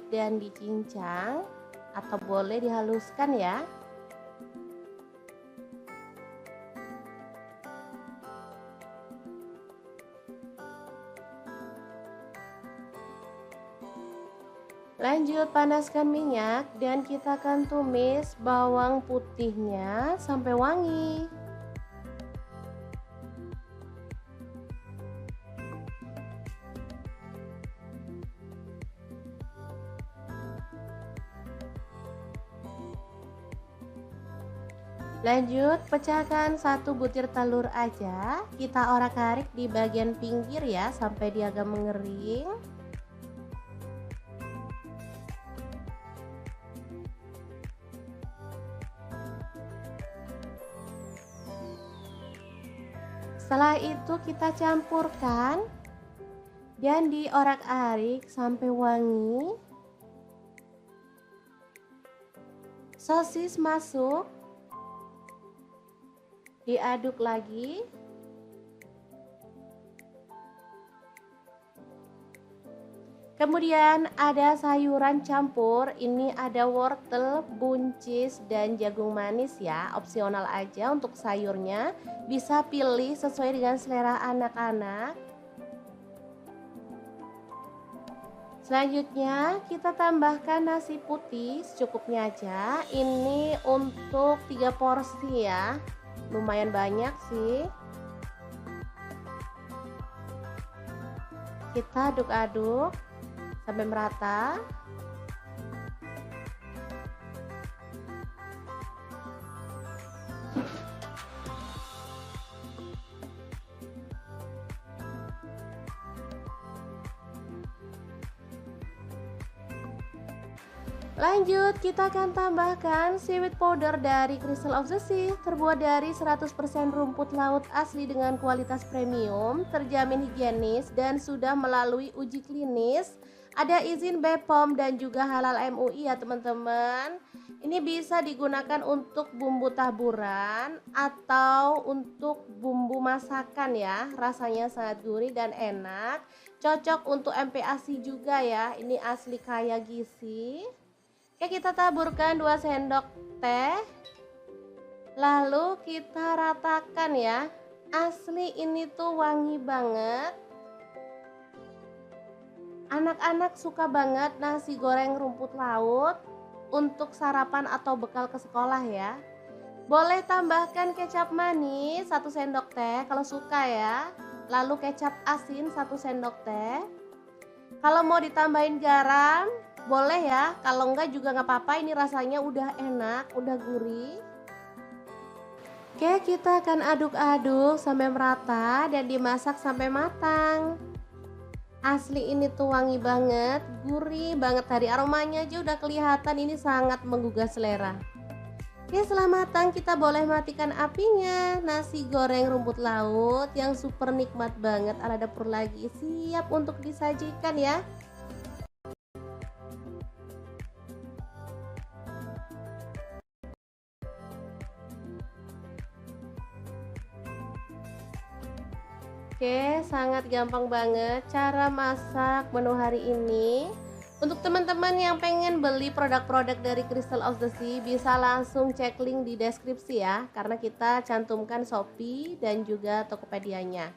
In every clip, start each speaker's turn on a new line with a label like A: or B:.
A: dan dicincang atau boleh dihaluskan ya. Lanjut panaskan minyak dan kita akan tumis bawang putihnya sampai wangi. Lanjut, pecahkan 1 butir telur aja. Kita orak-arik di bagian pinggir ya sampai dia agak mengering. Setelah itu kita campurkan dan diorak-arik sampai wangi. Sosis masuk. Diaduk lagi. Kemudian ada sayuran campur, ini ada wortel, buncis, dan jagung manis ya, opsional aja untuk sayurnya. Bisa pilih sesuai dengan selera anak-anak. Selanjutnya kita tambahkan nasi putih secukupnya aja. Ini untuk 3 porsi ya. Lumayan banyak sih. Kita aduk-aduk sampai merata. Lanjut, kita akan tambahkan seaweed powder dari Crystal of the Sea, terbuat dari 100% rumput laut asli dengan kualitas premium, terjamin higienis dan sudah melalui uji klinis. Ada izin BPOM dan juga halal MUI ya teman-teman. Ini bisa digunakan untuk bumbu taburan atau untuk bumbu masakan ya. Rasanya sangat gurih dan enak. Cocok untuk MPASI juga ya. Ini asli kaya gizi. Oke, kita taburkan 2 sendok teh. Lalu kita ratakan ya. Asli ini tuh wangi banget. Anak-anak suka banget nasi goreng rumput laut untuk sarapan atau bekal ke sekolah ya. Boleh tambahkan kecap manis 1 sendok teh kalau suka ya. Lalu kecap asin 1 sendok teh. Kalau mau ditambahin garam boleh ya, kalau enggak juga nggak apa-apa, ini rasanya udah enak, udah gurih. Oke, kita akan aduk-aduk sampai merata dan dimasak sampai matang. Asli ini tuh wangi banget, gurih banget, dari aromanya aja udah kelihatan ini sangat menggugah selera. Oke, setelah matang kita boleh matikan apinya. Nasi goreng rumput laut yang super nikmat banget ala dapur lagi siap untuk disajikan ya. Oke, sangat gampang banget cara masak menu hari ini. Untuk teman-teman yang pengen beli produk-produk dari Crystal of the Sea, bisa langsung cek link di deskripsi ya, karena kita cantumkan Shopee dan juga Tokopedia-nya.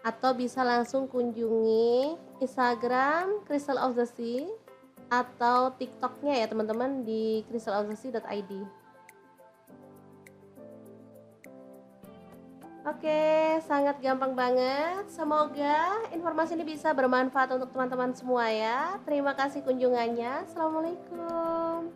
A: Atau bisa langsung kunjungi Instagram Crystal of the Sea atau TikToknya ya teman-teman di crystalofthesea.id. Oke, sangat gampang banget. Semoga informasi ini bisa bermanfaat untuk teman-teman semua ya. Terima kasih kunjungannya. Assalamualaikum.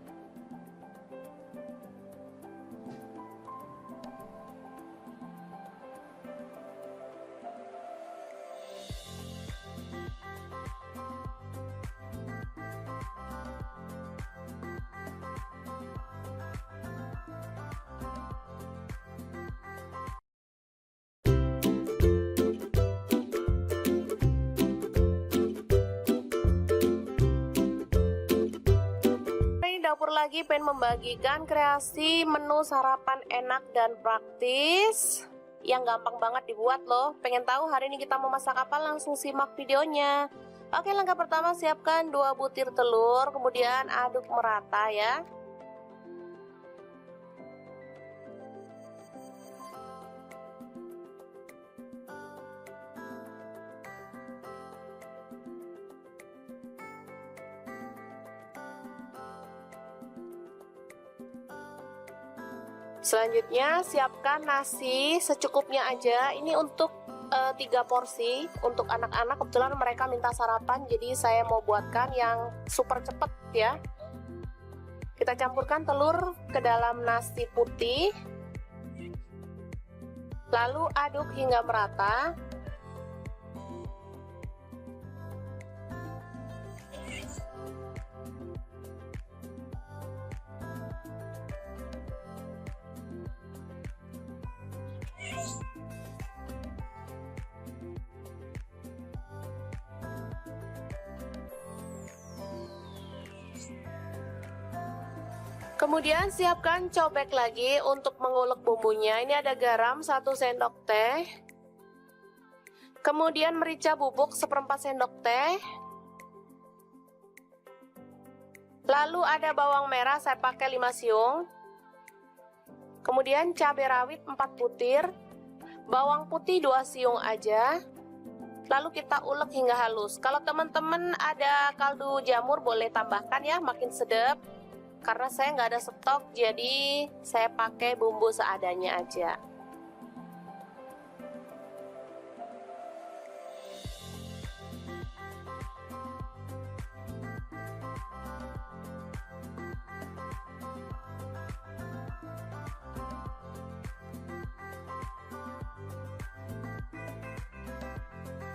A: Dapur lagi pengen membagikan kreasi menu sarapan enak dan praktis yang gampang banget dibuat loh. Pengen tahu hari ini kita mau masak apa? Langsung simak videonya. Oke, langkah pertama siapkan 2 butir telur, kemudian aduk merata ya. Selanjutnya siapkan nasi secukupnya aja. Ini untuk 3 porsi untuk anak-anak. Kebetulan mereka minta sarapan, jadi saya mau buatkan yang super cepet ya. Kita campurkan telur ke dalam nasi putih, lalu aduk hingga merata. Kemudian siapkan cobek lagi untuk mengulek bumbunya. Ini ada garam 1 sendok teh. Kemudian merica bubuk 1/4 sendok teh. Lalu ada bawang merah, saya pakai 5 siung. Kemudian cabai rawit 4 butir. Bawang putih 2 siung aja. Lalu kita ulek hingga halus. Kalau teman-teman ada kaldu jamur boleh tambahkan ya, makin sedap. Karena saya nggak ada stok, jadi saya pakai bumbu seadanya aja.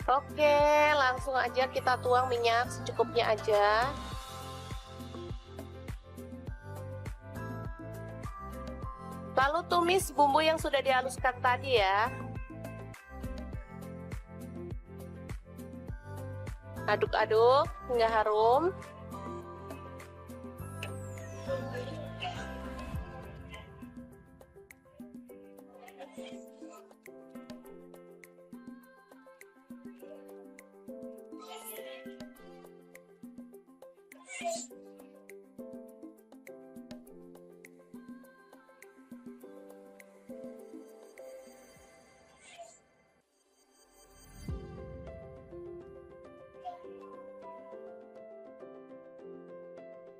A: Oke, langsung aja kita tuang minyak secukupnya aja. Lalu tumis bumbu yang sudah dihaluskan tadi ya. Aduk-aduk hingga harum.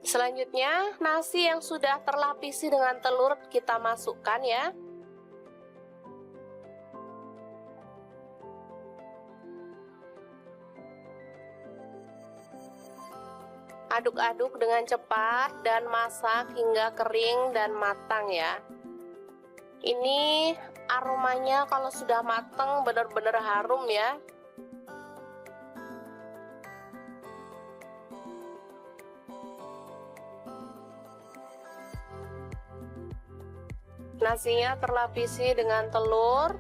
A: Selanjutnya, nasi yang sudah terlapisi dengan telur kita masukkan ya. Aduk-aduk dengan cepat dan masak hingga kering dan matang ya. Ini aromanya kalau sudah matang benar-benar harum ya. Nasinya terlapisi dengan telur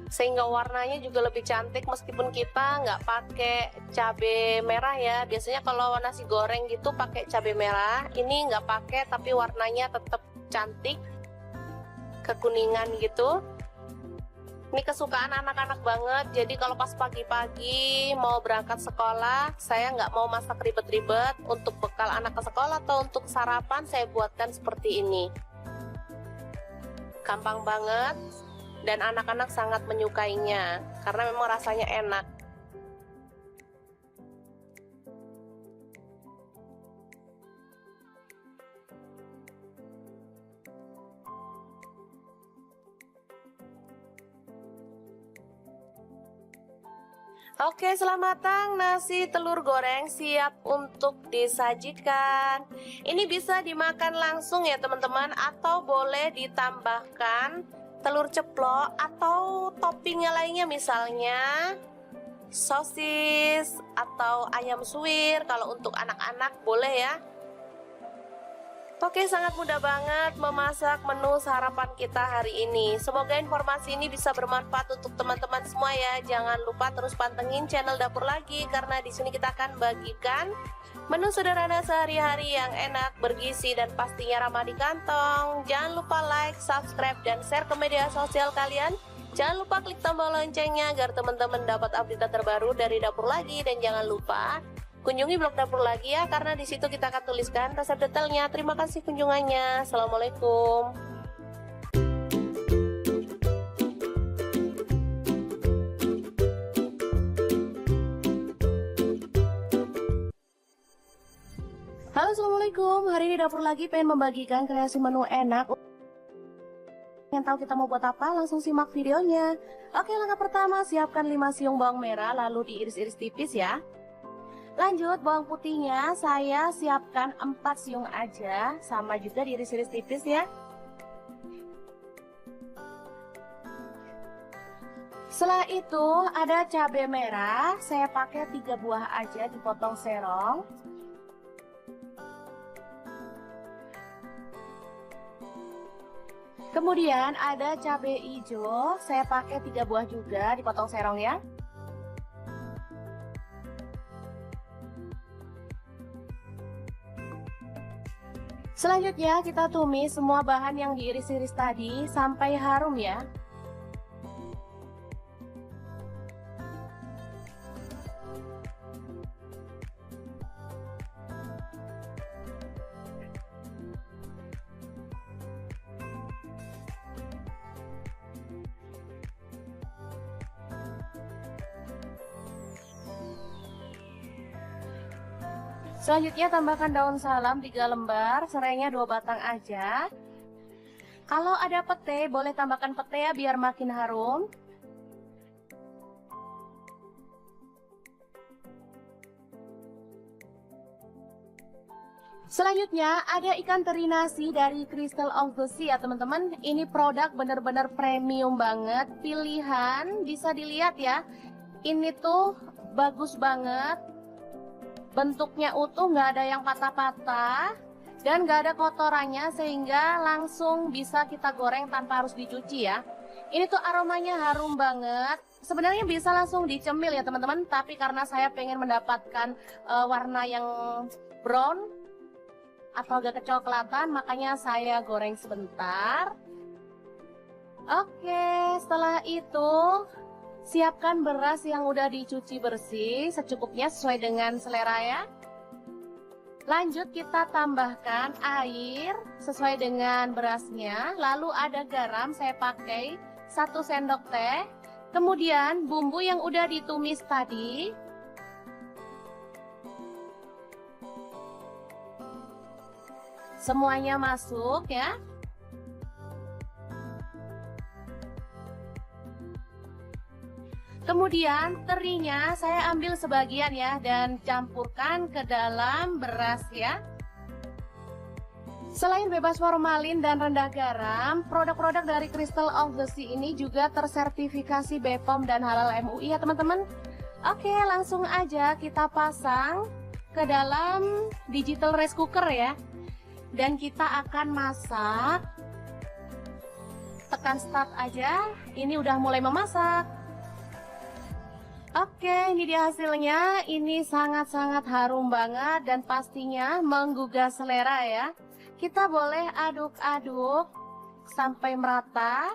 A: sehingga warnanya juga lebih cantik, meskipun kita nggak pakai cabai merah ya. Biasanya kalau nasi goreng gitu pakai cabai merah, ini nggak pakai tapi warnanya tetap cantik, kekuningan gitu. Ini kesukaan anak-anak banget, jadi kalau pas pagi-pagi mau berangkat sekolah, saya nggak mau masak ribet-ribet. Untuk bekal anak ke sekolah atau untuk sarapan saya buatkan seperti ini. Gampang banget dan anak-anak sangat menyukainya karena memang rasanya enak. Oke, selamat matang nasi telur goreng siap untuk disajikan. Ini bisa dimakan langsung ya teman-teman, atau boleh ditambahkan telur ceplok atau toppingnya lainnya, misalnya sosis atau ayam suwir. Kalau untuk anak-anak boleh ya. Oke, sangat mudah banget memasak menu sarapan kita hari ini. Semoga informasi ini bisa bermanfaat untuk teman-teman semua ya. Jangan lupa terus pantengin channel Dapur Lagi, karena di sini kita akan bagikan menu sederhana sehari-hari yang enak, bergizi, dan pastinya ramah di kantong. Jangan lupa like, subscribe, dan share ke media sosial kalian Jangan lupa klik tombol loncengnya agar teman-teman dapat update terbaru dari Dapur Lagi, dan jangan lupa kunjungi blog Dapur Lagi ya, karena di situ kita akan tuliskan resep detailnya. Terima kasih kunjungannya. Assalamualaikum. Halo, assalamualaikum. Hari ini Dapur Lagi pengen membagikan kreasi menu enak. Yang tahu kita mau buat apa? Langsung simak videonya. Oke, langkah pertama, siapkan 5 siung bawang merah lalu diiris-iris tipis ya. Lanjut, bawang putihnya saya siapkan 4 siung aja, sama juga diiris-iris tipis ya. Setelah itu ada cabai merah, saya pakai 3 buah aja dipotong serong. Kemudian ada cabai hijau, saya pakai 3 buah juga dipotong serong ya. Selanjutnya kita tumis semua bahan yang diiris-iris tadi sampai harum ya. Selanjutnya tambahkan daun salam 3 lembar, serainya 2 batang aja. Kalau ada pete, boleh tambahkan pete ya biar makin harum. Selanjutnya ada ikan teri nasi dari Crystal of the Sea ya teman-teman. Ini produk bener-bener premium banget, pilihan, bisa dilihat ya. Ini tuh bagus banget. Bentuknya utuh, nggak ada yang patah-patah dan nggak ada kotorannya, sehingga langsung bisa kita goreng tanpa harus dicuci ya. Ini tuh aromanya harum banget. Sebenarnya bisa langsung dicemil ya teman-teman, tapi karena saya pengen mendapatkan warna yang brown atau agak kecoklatan, makanya saya goreng sebentar. Oke, setelah itu siapkan beras yang udah dicuci bersih secukupnya sesuai dengan selera ya. Lanjut kita tambahkan air sesuai dengan berasnya. Lalu ada garam, saya pakai 1 sendok teh. Kemudian bumbu yang udah ditumis tadi. Semuanya masuk ya. Kemudian terinya saya ambil sebagian ya dan campurkan ke dalam beras ya. Selain bebas formalin dan rendah garam, produk-produk dari Crystal of the Sea ini juga tersertifikasi BPOM dan halal MUI ya teman-teman. Oke, langsung aja kita pasang ke dalam digital rice cooker ya. Dan kita akan masak. Tekan start aja, ini udah mulai memasak. Oke, ini dia hasilnya. Ini sangat-sangat harum banget dan pastinya menggugah selera ya. Kita boleh aduk-aduk sampai merata.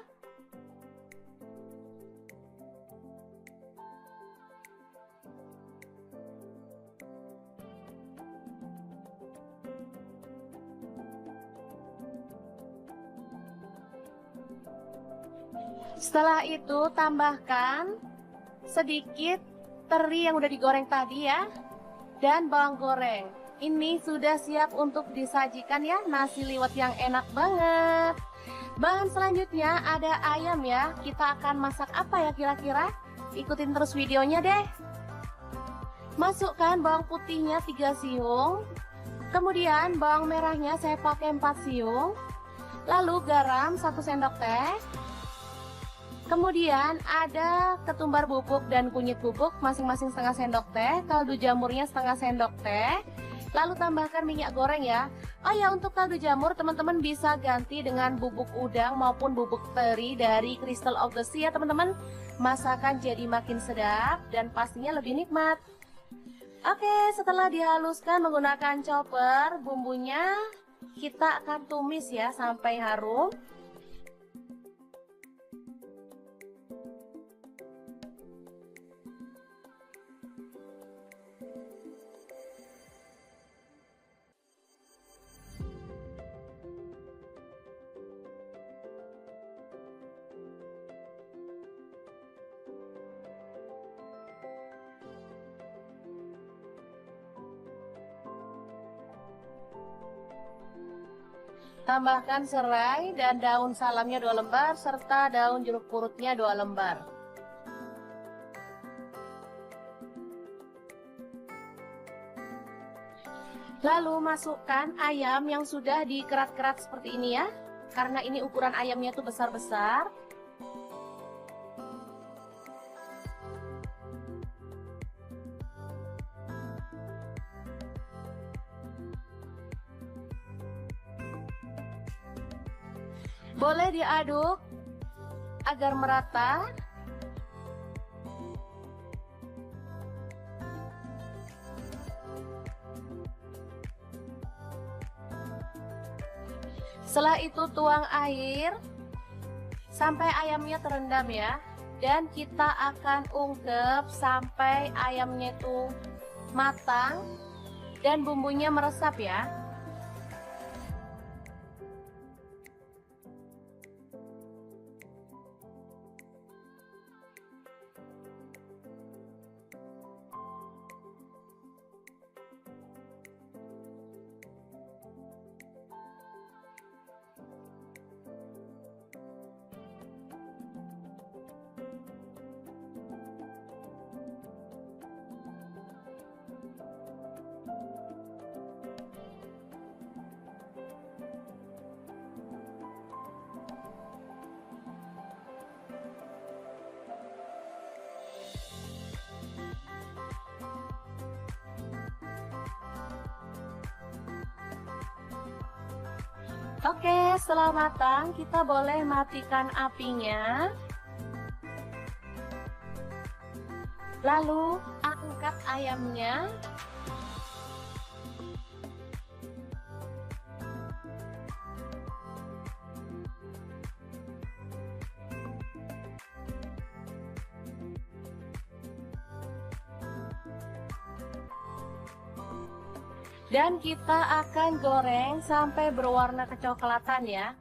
A: Setelah itu tambahkan sedikit teri yang udah digoreng tadi ya, dan bawang goreng. Ini sudah siap untuk disajikan ya, nasi liwet yang enak banget. Bahan selanjutnya ada ayam ya. Kita akan masak apa ya kira-kira? Ikutin terus videonya deh. Masukkan bawang putihnya 3 siung. Kemudian bawang merahnya saya pakai 4 siung. Lalu garam 1 sendok teh. Kemudian ada ketumbar bubuk dan kunyit bubuk masing-masing setengah sendok teh, kaldu jamurnya setengah sendok teh. Lalu tambahkan minyak goreng ya. Oh ya, untuk kaldu jamur teman-teman bisa ganti dengan bubuk udang maupun bubuk teri dari Crystal of the Sea ya teman-teman. Masakan jadi makin sedap dan pastinya lebih nikmat. Oke, setelah dihaluskan menggunakan chopper, bumbunya kita akan tumis ya sampai harum. Tambahkan serai dan daun salamnya 2 lembar serta daun jeruk purutnya 2 lembar. Lalu masukkan ayam yang sudah dikerat-kerat seperti ini ya. Karena ini ukuran ayamnya tuh besar-besar. Boleh diaduk agar merata. Setelah itu tuang air sampai ayamnya terendam ya. Dan kita akan ungkep sampai ayamnya itu matang dan bumbunya meresap ya. Oke, setelah matang kita boleh matikan apinya. Lalu angkat ayamnya. Dan kita akan goreng sampai berwarna kecoklatan ya.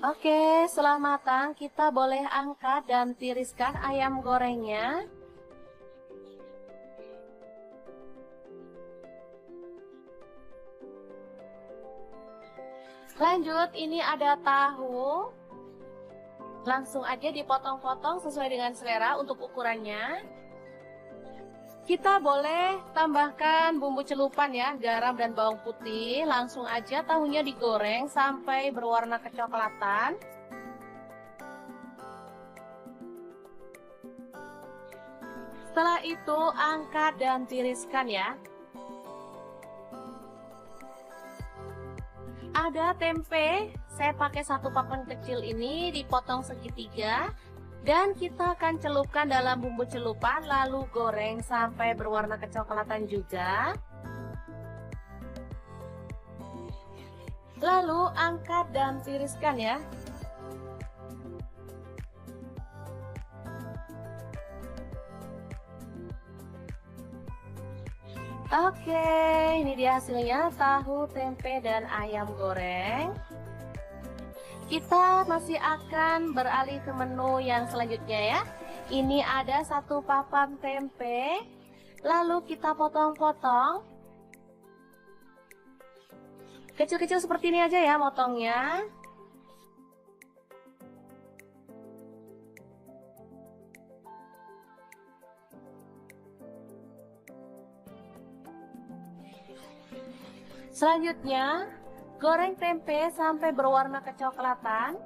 A: Oke, setelah matang kita boleh angkat dan tiriskan ayam gorengnya. Lanjut, ini ada tahu. Langsung aja dipotong-potong sesuai dengan selera untuk ukurannya. Kita boleh tambahkan bumbu celupan ya, garam dan bawang putih. Langsung aja tahunya digoreng sampai berwarna kecoklatan. Setelah itu angkat dan tiriskan ya. Ada tempe, saya pakai 1 papan kecil ini dipotong segitiga. Dan kita akan celupkan dalam bumbu celupan lalu goreng sampai berwarna kecoklatan juga. Lalu angkat dan tiriskan ya. Oke, ini dia hasilnya tahu, tempe, dan ayam goreng. Kita masih akan beralih ke menu yang selanjutnya ya. Ini ada 1 papan tempe, lalu kita potong-potong. Kecil-kecil seperti ini aja ya motongnya. Selanjutnya, goreng tempe sampai berwarna kecoklatan.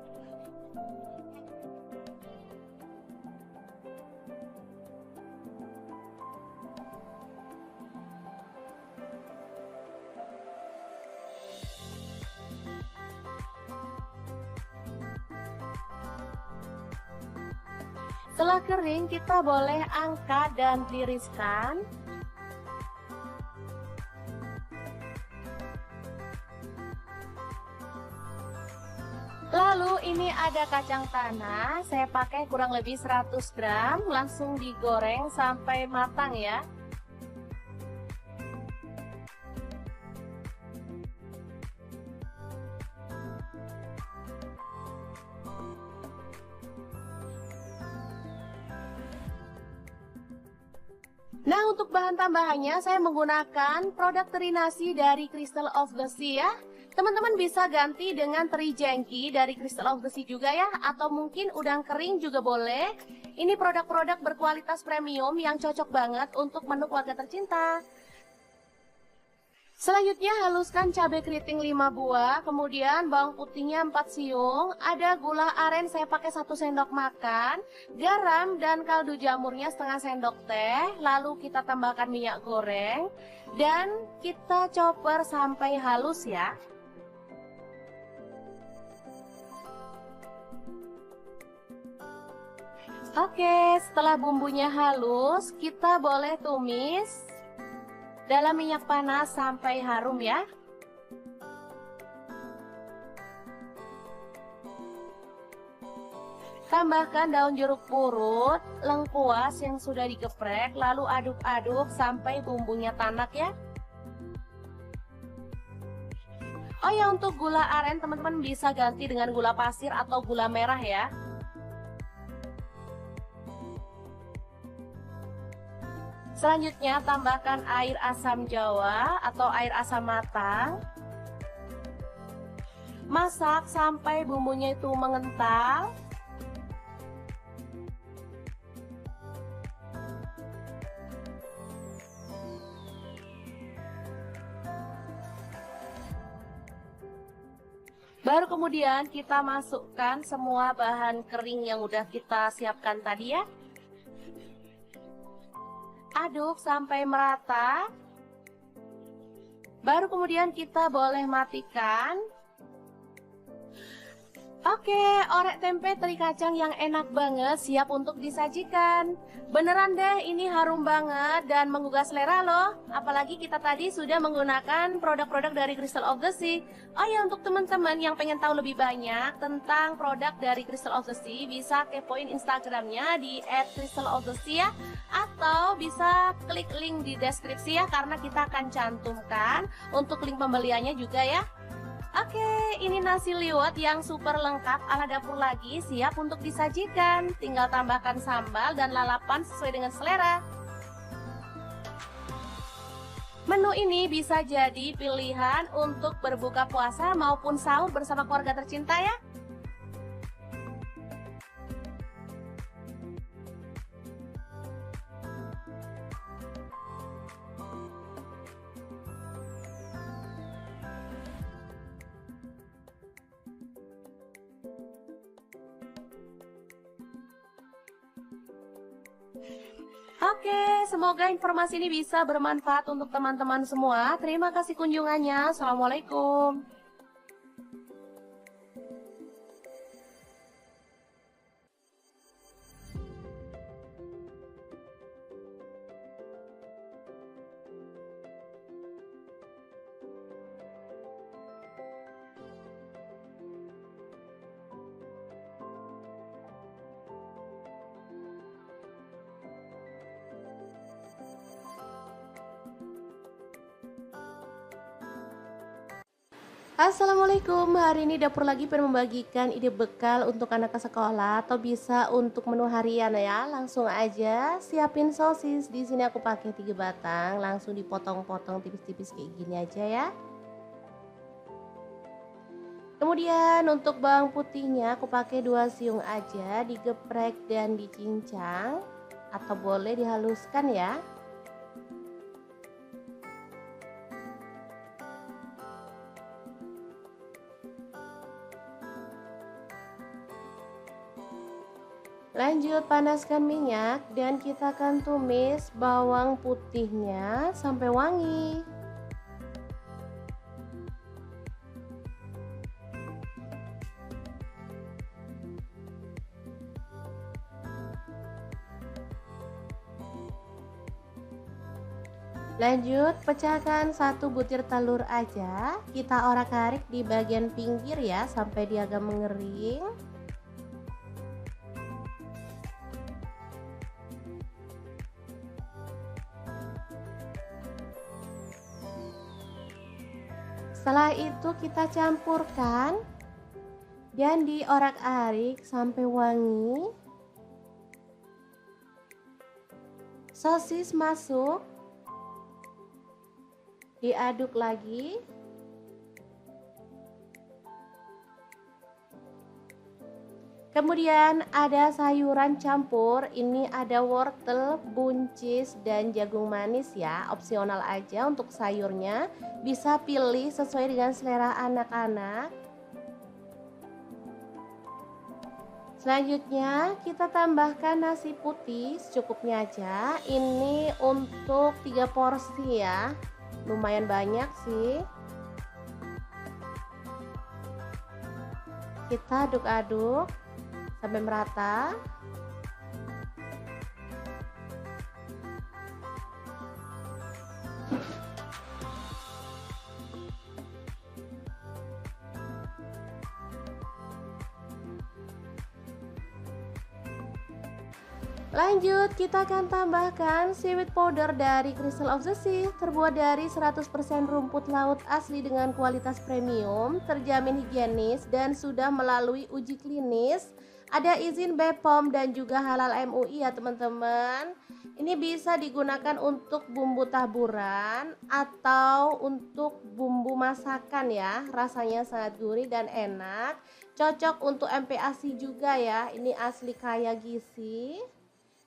A: Setelah kering, kita boleh angkat dan tiriskan. Lalu ini ada kacang tanah, saya pakai kurang lebih 100 gram, langsung digoreng sampai matang ya. Nah, untuk bahan tambahannya saya menggunakan produk teri nasi dari Crystal of the Sea ya. Teman-teman bisa ganti dengan teri jengki dari Crystal of the Sea juga ya, atau mungkin udang kering juga boleh. Ini produk-produk berkualitas premium yang cocok banget untuk menu keluarga tercinta. Selanjutnya haluskan cabai keriting 5 buah, kemudian bawang putihnya 4 siung, ada gula aren saya pakai 1 sendok makan, garam dan kaldu jamurnya setengah sendok teh, lalu kita tambahkan minyak goreng dan kita chopper sampai halus ya. Oke, setelah bumbunya halus, kita boleh tumis dalam minyak panas sampai harum ya. Tambahkan daun jeruk purut, lengkuas yang sudah digeprek, lalu aduk-aduk sampai bumbunya tanak ya. Oh ya, untuk gula aren teman-teman bisa ganti dengan gula pasir atau gula merah ya. Selanjutnya tambahkan air asam jawa atau air asam matang. Masak sampai bumbunya itu mengental. Baru kemudian kita masukkan semua bahan kering yang udah kita siapkan tadi ya. Aduk sampai merata. Baru kemudian kita boleh matikan. Oke, orek tempe teri kacang yang enak banget siap untuk disajikan. Beneran deh, ini harum banget dan menggugah selera loh. Apalagi kita tadi sudah menggunakan produk-produk dari Crystal of the Sea. Oh ya, untuk teman-teman yang pengen tahu lebih banyak tentang produk dari Crystal of the Sea, bisa kepoin Instagramnya di @crystalofthesea ya. Atau bisa klik link di deskripsi ya, karena kita akan cantumkan untuk link pembeliannya juga ya. Oke, ini nasi liwet yang super lengkap ala dapur lagi, siap untuk disajikan. Tinggal tambahkan sambal dan lalapan sesuai dengan selera. Menu ini bisa jadi pilihan untuk berbuka puasa maupun sahur bersama keluarga tercinta ya. Oke, semoga informasi ini bisa bermanfaat untuk teman-teman semua. Terima kasih kunjungannya. Assalamualaikum. Assalamualaikum, hari ini dapur lagi pengen membagikan ide bekal untuk anak ke sekolah atau bisa untuk menu harian ya. Langsung aja siapin sosis. Di sini aku pakai 3 batang, langsung dipotong-potong tipis-tipis kayak gini aja ya. Kemudian untuk bawang putihnya aku pakai 2 siung aja, digeprek dan dicincang atau boleh dihaluskan ya. Lanjut panaskan minyak dan kita akan tumis bawang putihnya sampai wangi. Lanjut pecahkan 1 butir telur aja, kita orak-arik di bagian pinggir ya sampai dia agak mengering. Setelah itu kita campurkan dan diorak-arik sampai wangi. Sosis masuk, diaduk lagi. Kemudian ada sayuran campur, ini ada wortel, buncis, dan jagung manis ya, opsional aja untuk sayurnya. Bisa pilih sesuai dengan selera anak-anak. Selanjutnya kita tambahkan nasi putih secukupnya aja. Ini untuk 3 porsi ya, lumayan banyak sih. Kita aduk-aduk sampai merata. Lanjut, kita akan tambahkan seaweed powder dari Crystal of the Sea, terbuat dari 100% rumput laut asli dengan kualitas premium, terjamin higienis dan sudah melalui uji klinis. Ada izin BPOM dan juga halal MUI ya teman-teman. Ini bisa digunakan untuk bumbu taburan atau untuk bumbu masakan ya. Rasanya sangat gurih dan enak. Cocok untuk MPASI juga ya. Ini asli kaya gizi.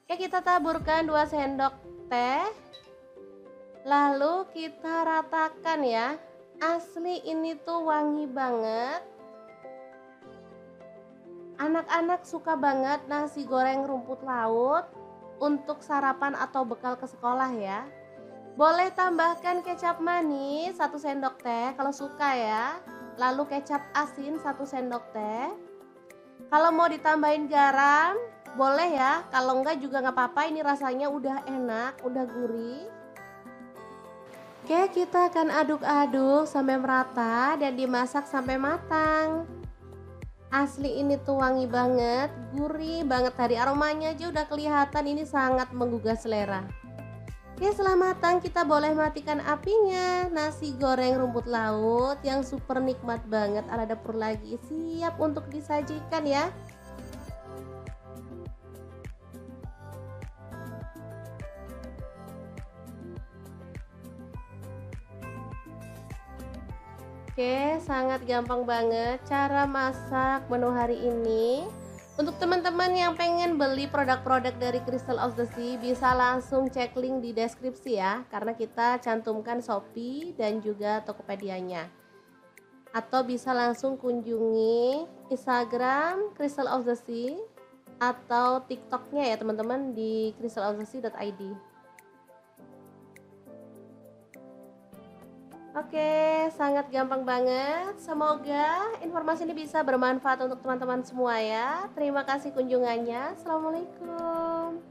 A: Oke, kita taburkan 2 sendok teh. Lalu kita ratakan ya. Asli ini tuh wangi banget. Anak-anak suka banget nasi goreng rumput laut untuk sarapan atau bekal ke sekolah ya. Boleh tambahkan kecap manis 1 sendok teh kalau suka ya. Lalu kecap asin 1 sendok teh. Kalau mau ditambahin garam boleh ya, kalau enggak juga nggak apa-apa, ini rasanya udah enak, udah gurih. Oke, kita akan aduk-aduk sampai merata dan dimasak sampai matang. Asli ini tuh wangi banget, gurih banget, dari aromanya aja udah kelihatan ini sangat menggugah selera. Oke, setelah matang kita boleh matikan apinya. Nasi goreng rumput laut yang super nikmat banget ala dapur lagi siap untuk disajikan ya. Oke, sangat gampang banget cara masak menu hari ini. Untuk teman-teman yang pengen beli produk-produk dari Crystal of the Sea, bisa langsung cek link di deskripsi ya, karena kita cantumkan Shopee dan juga Tokopedia-nya. Atau bisa langsung kunjungi Instagram Crystal of the Sea atau TikTok-nya ya teman-teman di crystalofthesea.id. Oke, sangat gampang banget. Semoga informasi ini bisa bermanfaat untuk teman-teman semua ya. Terima kasih kunjungannya. Assalamualaikum.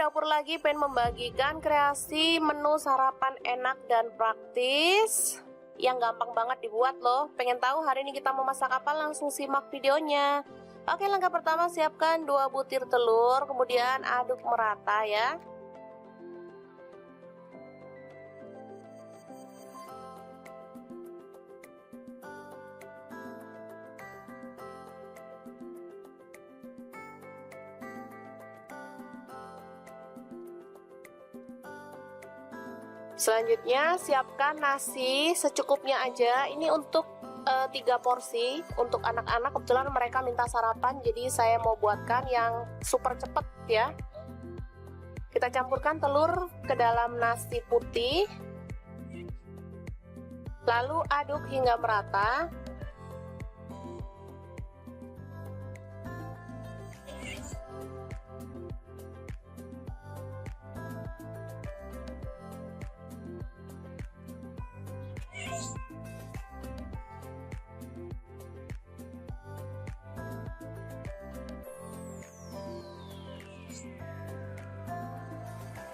A: Dapur lagi pengen membagikan kreasi menu sarapan enak dan praktis yang gampang banget dibuat loh. Pengen tahu hari ini kita mau masak apa? Langsung simak videonya. Oke, langkah pertama siapkan 2 butir telur, kemudian aduk merata ya. Selanjutnya siapkan nasi secukupnya aja. Ini untuk 3 porsi untuk anak-anak. Kebetulan mereka minta sarapan, jadi saya mau buatkan yang super cepet ya. Kita campurkan telur ke dalam nasi putih, lalu aduk hingga merata.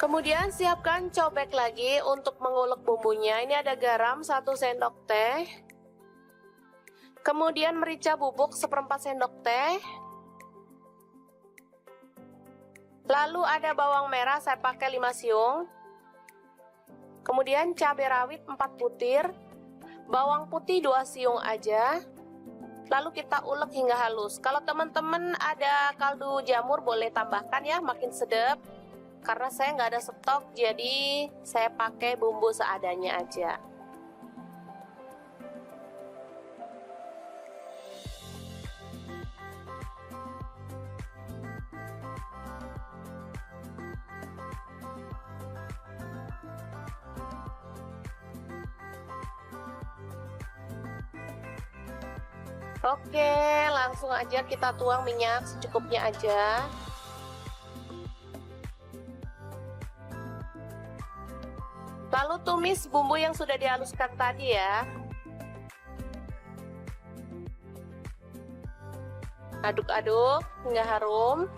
A: Kemudian siapkan cobek lagi untuk mengulek bumbunya. Ini ada garam 1 sendok teh. Kemudian merica bubuk 1/4 sendok teh. Lalu ada bawang merah, saya pakai 5 siung. Kemudian cabai rawit 4 butir. Bawang putih 2 siung aja. Lalu kita ulek hingga halus. Kalau teman-teman ada kaldu jamur boleh tambahkan ya, makin sedap. Karena saya nggak ada stok, jadi saya pakai bumbu seadanya aja. Oke, langsung aja kita tuang minyak secukupnya aja. Lalu tumis bumbu yang sudah dihaluskan tadi ya. Aduk-aduk hingga harum.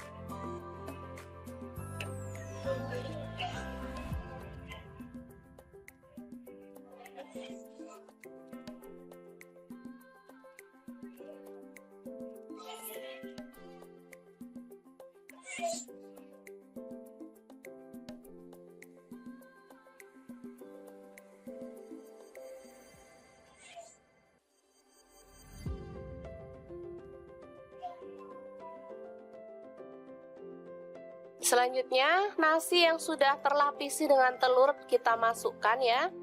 A: Selanjutnya, nasi yang sudah terlapisi dengan telur kita masukkan ya.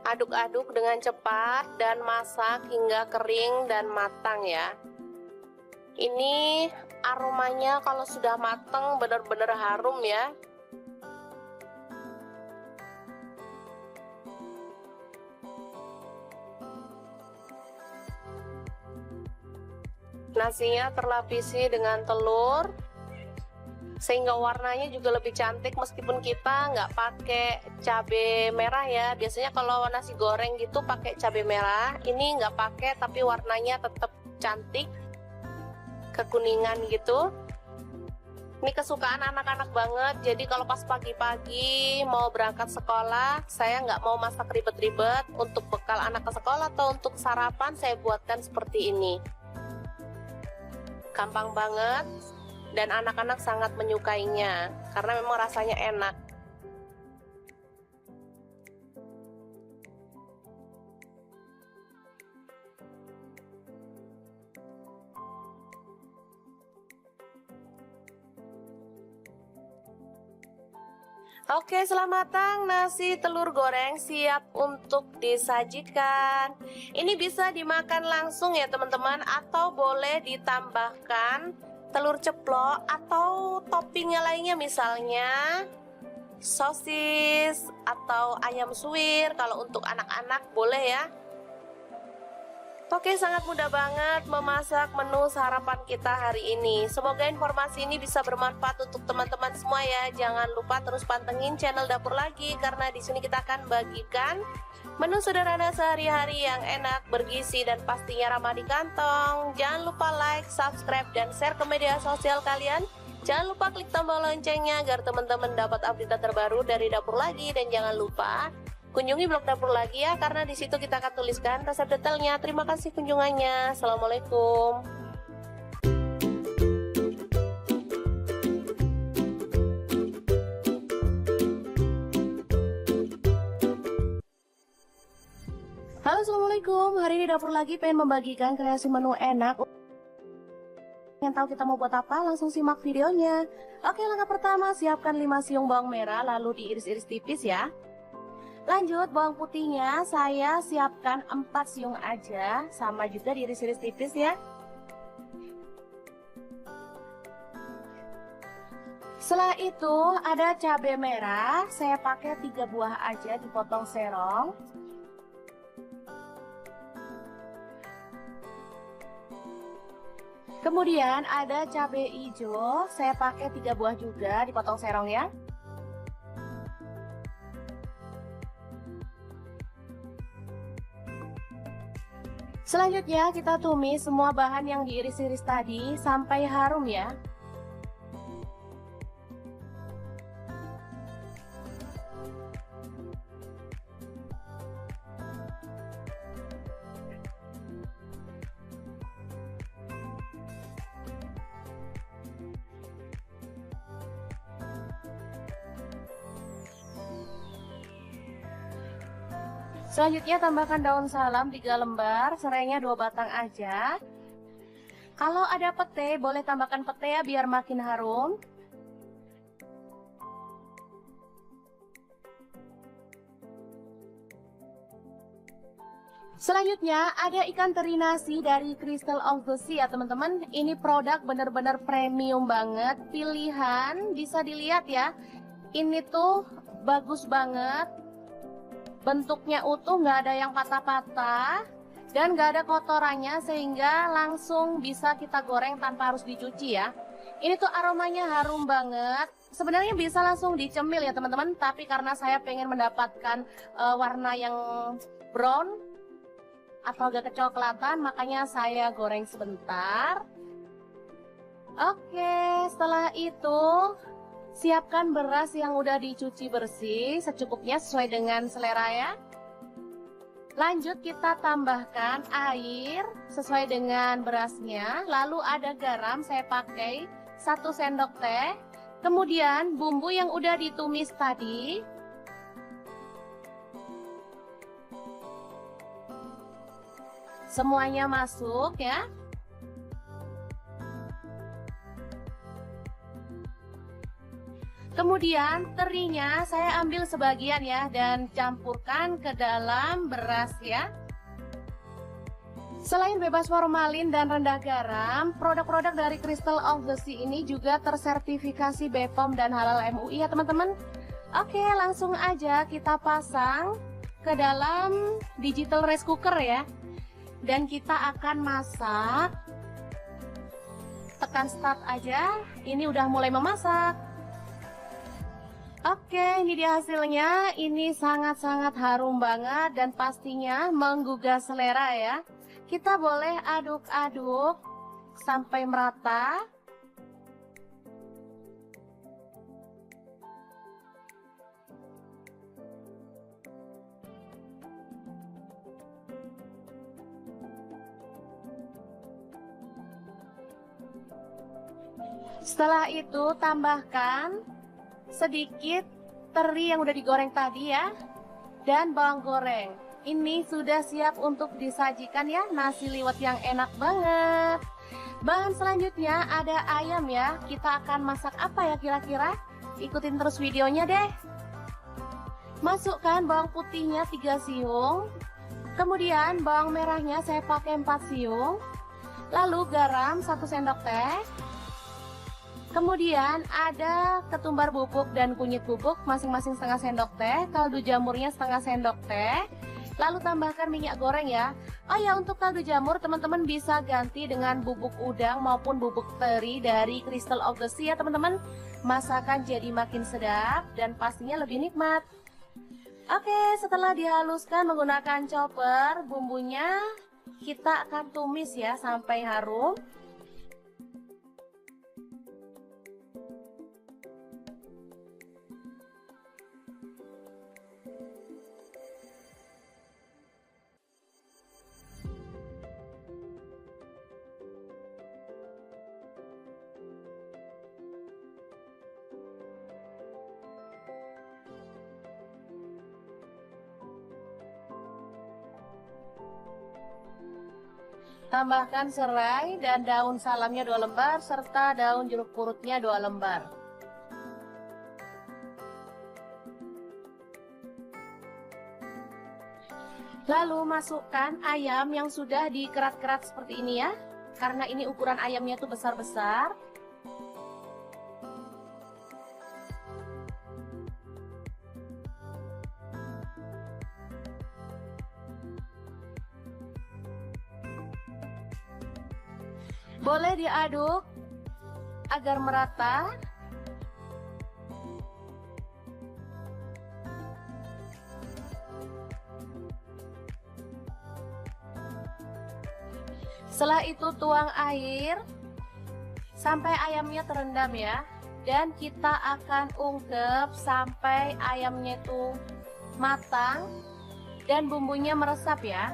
A: Aduk-aduk dengan cepat dan masak hingga kering dan matang ya. Ini aromanya kalau sudah matang benar-benar harum ya. Nasinya terlapisi dengan telur sehingga warnanya juga lebih cantik meskipun kita nggak pakai cabai merah ya. Biasanya kalau nasi goreng gitu pakai cabai merah, ini nggak pakai tapi warnanya tetap cantik kekuningan gitu. Ini kesukaan anak-anak banget, jadi kalau pas pagi-pagi mau berangkat sekolah saya nggak mau masak ribet-ribet. Untuk bekal anak ke sekolah atau untuk sarapan saya buatkan seperti ini. Gampang banget dan anak-anak sangat menyukainya karena memang rasanya enak. Oke, setelah matang, nasi telur goreng siap untuk disajikan. Ini bisa dimakan langsung ya teman-teman, atau boleh ditambahkan telur ceplok atau toppingnya lainnya, misalnya sosis atau ayam suwir. Kalau untuk anak-anak boleh ya. Oke, sangat mudah banget memasak menu sarapan kita hari ini. Semoga informasi ini bisa bermanfaat untuk teman-teman semua ya. Jangan lupa terus pantengin channel Dapur Lagi karena di sini kita akan bagikan menu sederhana sehari-hari yang enak, bergizi dan pastinya ramah di kantong. Jangan lupa like, subscribe dan share ke media sosial kalian. Jangan lupa klik tombol loncengnya agar teman-teman dapat update terbaru dari Dapur Lagi, dan jangan lupa kunjungi blog Dapur Lagi ya, karena di situ kita akan tuliskan resep detailnya. Terima kasih kunjungannya. Assalamualaikum. Halo, assalamualaikum. Hari ini Dapur Lagi pengen membagikan kreasi menu enak. Yang tahu kita mau buat apa? Langsung simak videonya. Oke, langkah pertama, siapkan 5 siung bawang merah lalu diiris-iris tipis ya. Lanjut, bawang putihnya saya siapkan 4 siung aja, sama juga diiris-iris tipis ya. Setelah itu ada cabai merah, saya pakai 3 buah aja dipotong serong. Kemudian ada cabai hijau, saya pakai 3 buah juga dipotong serong ya. Selanjutnya kita tumis semua bahan yang diiris-iris tadi sampai harum ya. Selanjutnya tambahkan daun salam 3 lembar, serainya 2 batang aja. Kalau ada pete, boleh tambahkan pete ya biar makin harum. Selanjutnya ada ikan teri nasi dari Crystal of the Sea ya teman-teman. Ini produk bener-bener premium banget, pilihan, bisa dilihat ya. Ini tuh bagus banget. Bentuknya utuh, nggak ada yang patah-patah dan nggak ada kotorannya sehingga langsung bisa kita goreng tanpa harus dicuci ya. Ini tuh aromanya harum banget. Sebenarnya bisa langsung dicemil ya teman-teman, tapi karena saya pengen mendapatkan warna yang brown atau agak kecoklatan, makanya saya goreng sebentar. Oke, setelah itu siapkan beras yang udah dicuci bersih secukupnya sesuai dengan selera ya. Lanjut kita tambahkan air sesuai dengan berasnya. Lalu ada garam, saya pakai 1 sendok teh. Kemudian bumbu yang udah ditumis tadi. Semuanya masuk ya. Kemudian terinya saya ambil sebagian ya dan campurkan ke dalam beras ya. Selain bebas formalin dan rendah garam, produk-produk dari Crystal of the Sea ini juga tersertifikasi BPOM dan halal MUI ya teman-teman. Oke, langsung aja kita pasang ke dalam digital rice cooker ya. Dan kita akan masak. Tekan start aja, ini udah mulai memasak. Oke, ini dia hasilnya. Ini sangat-sangat harum banget dan pastinya menggugah selera ya. Kita boleh aduk-aduk sampai merata. Setelah itu tambahkan sedikit teri yang udah digoreng tadi ya, dan bawang goreng. Ini sudah siap untuk disajikan ya, nasi liwet yang enak banget. Bahan selanjutnya ada ayam ya. Kita akan masak apa ya kira-kira? Ikutin terus videonya deh. Masukkan bawang putihnya 3 siung. Kemudian bawang merahnya saya pakai 4 siung. Lalu garam 1 sendok teh. Kemudian ada ketumbar bubuk dan kunyit bubuk masing-masing setengah sendok teh, kaldu jamurnya setengah sendok teh. Lalu tambahkan minyak goreng ya. Oh ya, untuk kaldu jamur teman-teman bisa ganti dengan bubuk udang maupun bubuk teri dari Crystal of the Sea ya teman-teman. Masakan jadi makin sedap dan pastinya lebih nikmat. Oke, setelah dihaluskan menggunakan chopper, bumbunya kita akan tumis ya sampai harum. Tambahkan serai dan daun salamnya 2 lembar serta daun jeruk purutnya 2 lembar. Lalu masukkan ayam yang sudah dikerat-kerat seperti ini ya. Karena ini ukuran ayamnya tuh besar-besar. Boleh diaduk agar merata. Setelah itu tuang air sampai ayamnya terendam ya. Dan kita akan ungkep sampai ayamnya itu matang dan bumbunya meresap ya.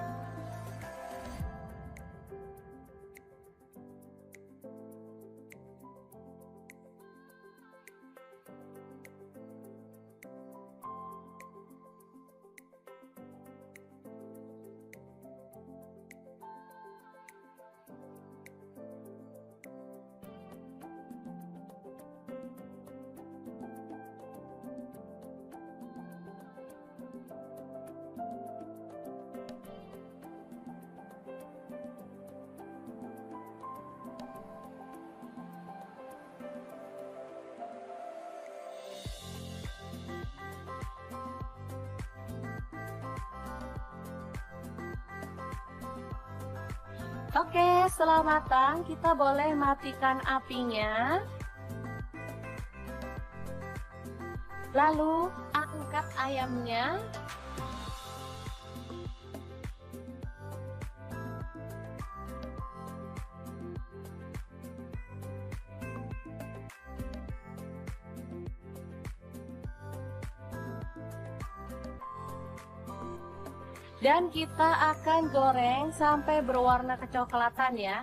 A: Oke, setelah matang kita boleh matikan apinya. Lalu angkat ayamnya. Dan kita akan goreng sampai berwarna kecoklatan ya.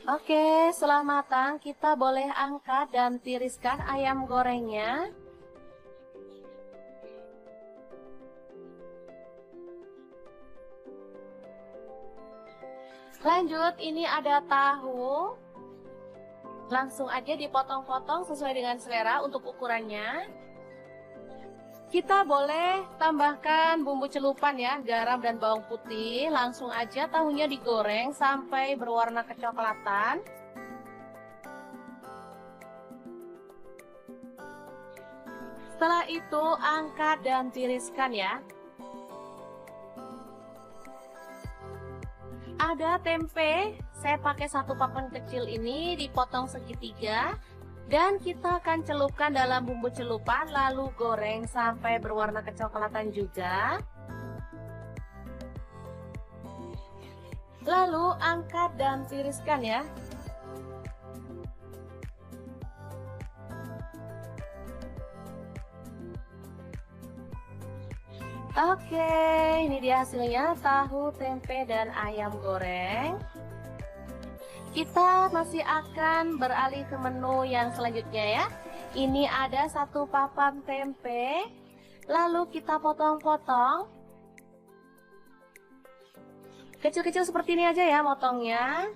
A: Oke, setelah matang kita boleh angkat dan tiriskan ayam gorengnya. Lanjut, ini ada tahu. Langsung aja dipotong-potong sesuai dengan selera untuk ukurannya. Kita boleh tambahkan bumbu celupan ya, garam dan bawang putih. Langsung aja tahunya digoreng sampai berwarna kecoklatan. Setelah itu angkat dan tiriskan ya. Ada tempe, saya pakai satu papan kecil ini dipotong segitiga. Dan kita akan celupkan dalam bumbu celupan lalu goreng sampai berwarna kecoklatan juga. Lalu angkat dan tiriskan ya. Oke, ini dia hasilnya tahu, tempe, dan ayam goreng. Kita masih akan beralih ke menu yang selanjutnya ya. Ini ada satu papan tempe, lalu kita potong-potong. Kecil-kecil seperti ini aja ya motongnya.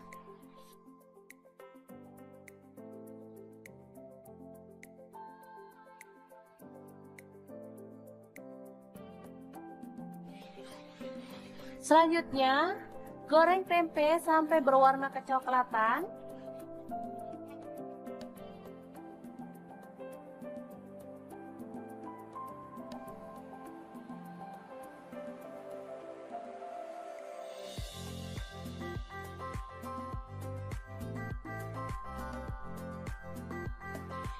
A: Selanjutnya, goreng tempe sampai berwarna kecoklatan.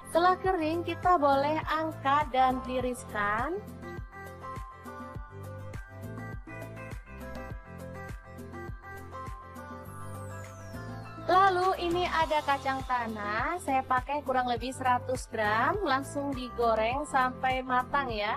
A: Setelah kering, kita boleh angkat dan tiriskan. Lalu ini ada kacang tanah, saya pakai kurang lebih 100 gram, langsung digoreng sampai matang ya.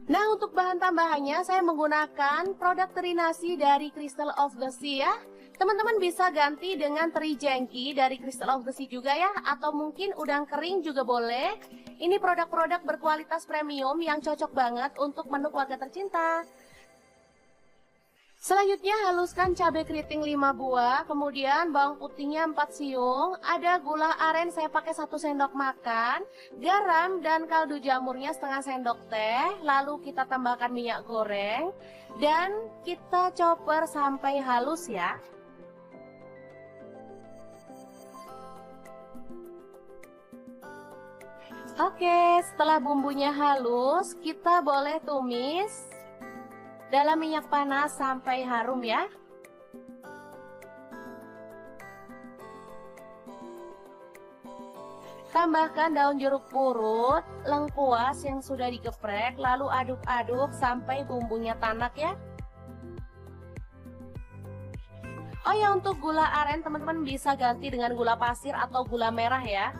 A: Nah, untuk bahan tambahannya saya menggunakan produk teri nasi dari Crystal of the Sea ya. Teman-teman bisa ganti dengan teri jengki dari Crystal of the Sea juga ya, atau mungkin udang kering juga boleh. Ini produk-produk berkualitas premium yang cocok banget untuk menu keluarga tercinta. Selanjutnya haluskan cabai keriting 5 buah, kemudian bawang putihnya 4 siung, ada gula aren saya pakai 1 sendok makan, garam dan kaldu jamurnya setengah sendok teh, lalu kita tambahkan minyak goreng dan kita chopper sampai halus ya. Oke, setelah bumbunya halus, kita boleh tumis dalam minyak panas sampai harum ya. Tambahkan daun jeruk purut, lengkuas yang sudah digeprek, lalu aduk-aduk sampai bumbunya tanak ya. Oh ya, untuk gula aren teman-teman bisa ganti dengan gula pasir atau gula merah ya.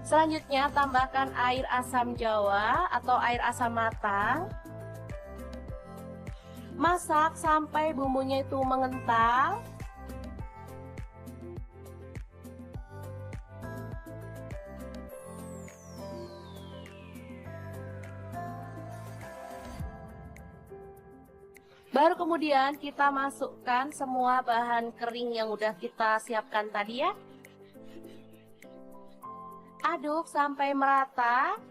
A: Selanjutnya tambahkan air asam jawa atau air asam matang. Masak sampai bumbunya itu mengental. Baru kemudian kita masukkan semua bahan kering yang udah kita siapkan tadi ya. Aduk sampai merata.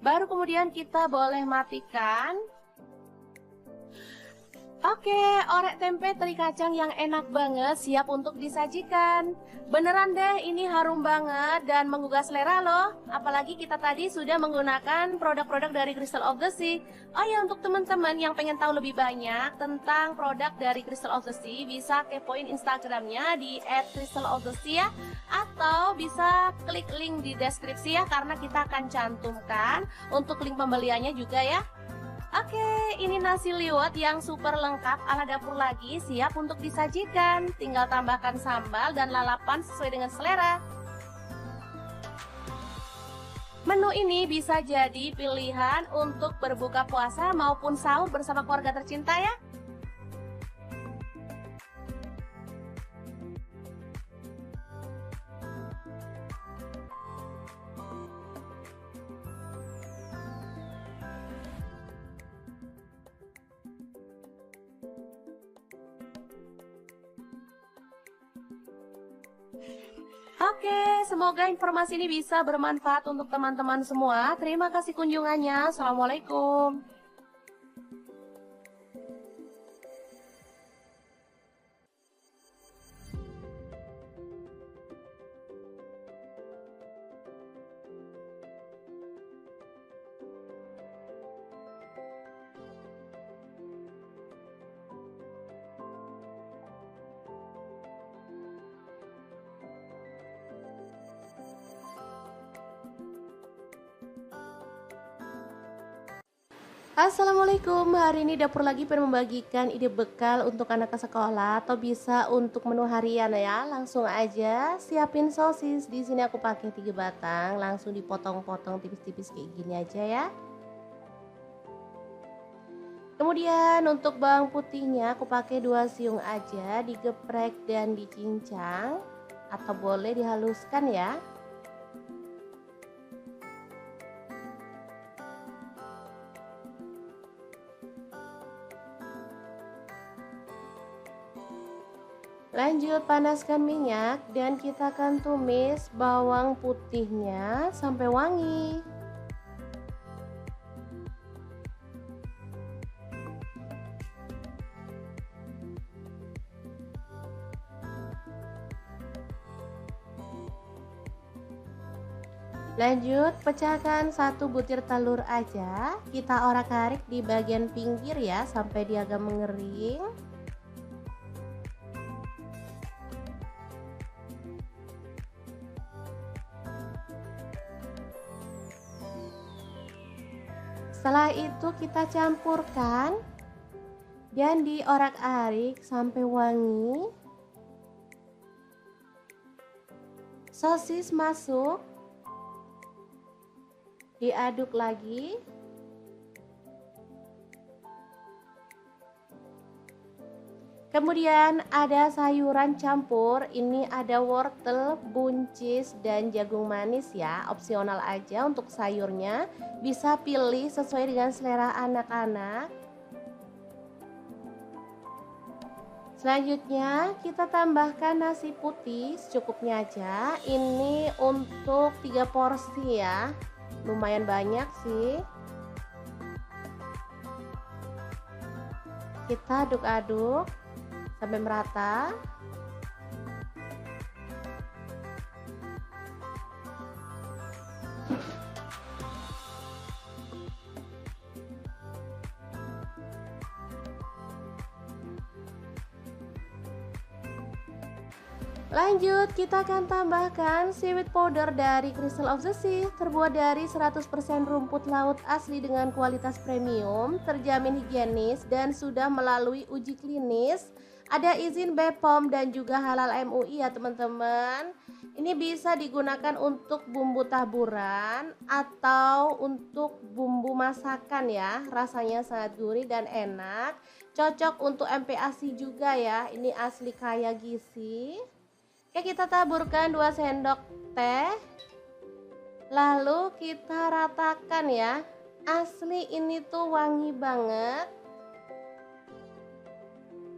A: Baru kemudian kita boleh matikan. Oke, orek tempe teri kacang yang enak banget siap untuk disajikan. Beneran deh, ini harum banget dan menggugah selera loh. Apalagi kita tadi sudah menggunakan produk-produk dari Crystal of the Sea. Oh ya, untuk teman-teman yang pengen tahu lebih banyak tentang produk dari Crystal of the Sea, bisa kepoin Instagramnya di @crystalofthesea ya. Atau bisa klik link di deskripsi ya, karena kita akan cantumkan untuk link pembeliannya juga ya. Oke, ini nasi liwet yang super lengkap ala dapur lagi, siap untuk disajikan. Tinggal tambahkan sambal dan lalapan sesuai dengan selera. Menu ini bisa jadi pilihan untuk berbuka puasa maupun sahur bersama keluarga tercinta ya. Oke, semoga informasi ini bisa bermanfaat untuk teman-teman semua. Terima kasih kunjungannya. Assalamualaikum. Assalamualaikum, hari ini dapur lagi pengen membagikan ide bekal untuk anak ke sekolah atau bisa untuk menu harian ya. Langsung aja siapin sosis. Di sini aku pakai 3 batang, langsung dipotong-potong tipis-tipis kayak gini aja ya. Kemudian untuk bawang putihnya aku pakai 2 siung aja, digeprek dan dicincang atau boleh dihaluskan ya. Lanjut panaskan minyak dan kita akan tumis bawang putihnya sampai wangi. Lanjut pecahkan 1 butir telur aja, kita orak-arik di bagian pinggir ya sampai dia agak mengering. Setelah itu kita campurkan dan diorak-arik sampai wangi. Sosis masuk, diaduk lagi. Kemudian ada sayuran campur, ini ada wortel, buncis, dan jagung manis ya. Opsional aja untuk sayurnya, bisa pilih sesuai dengan selera anak-anak. Selanjutnya kita tambahkan nasi putih secukupnya aja. Ini untuk 3 porsi ya, lumayan banyak sih. Kita aduk-aduk sampai merata. Lanjut, kita akan tambahkan seaweed powder dari Crystal of the Sea, terbuat dari 100% rumput laut asli dengan kualitas premium, terjamin higienis dan sudah melalui uji klinis, ada izin BPOM dan juga halal MUI ya teman-teman. Ini bisa digunakan untuk bumbu taburan atau untuk bumbu masakan ya, rasanya sangat gurih dan enak, cocok untuk MPASI juga ya, ini asli kaya gizi. Oke, kita taburkan 2 sendok teh. Lalu kita ratakan ya. Asli ini tuh wangi banget.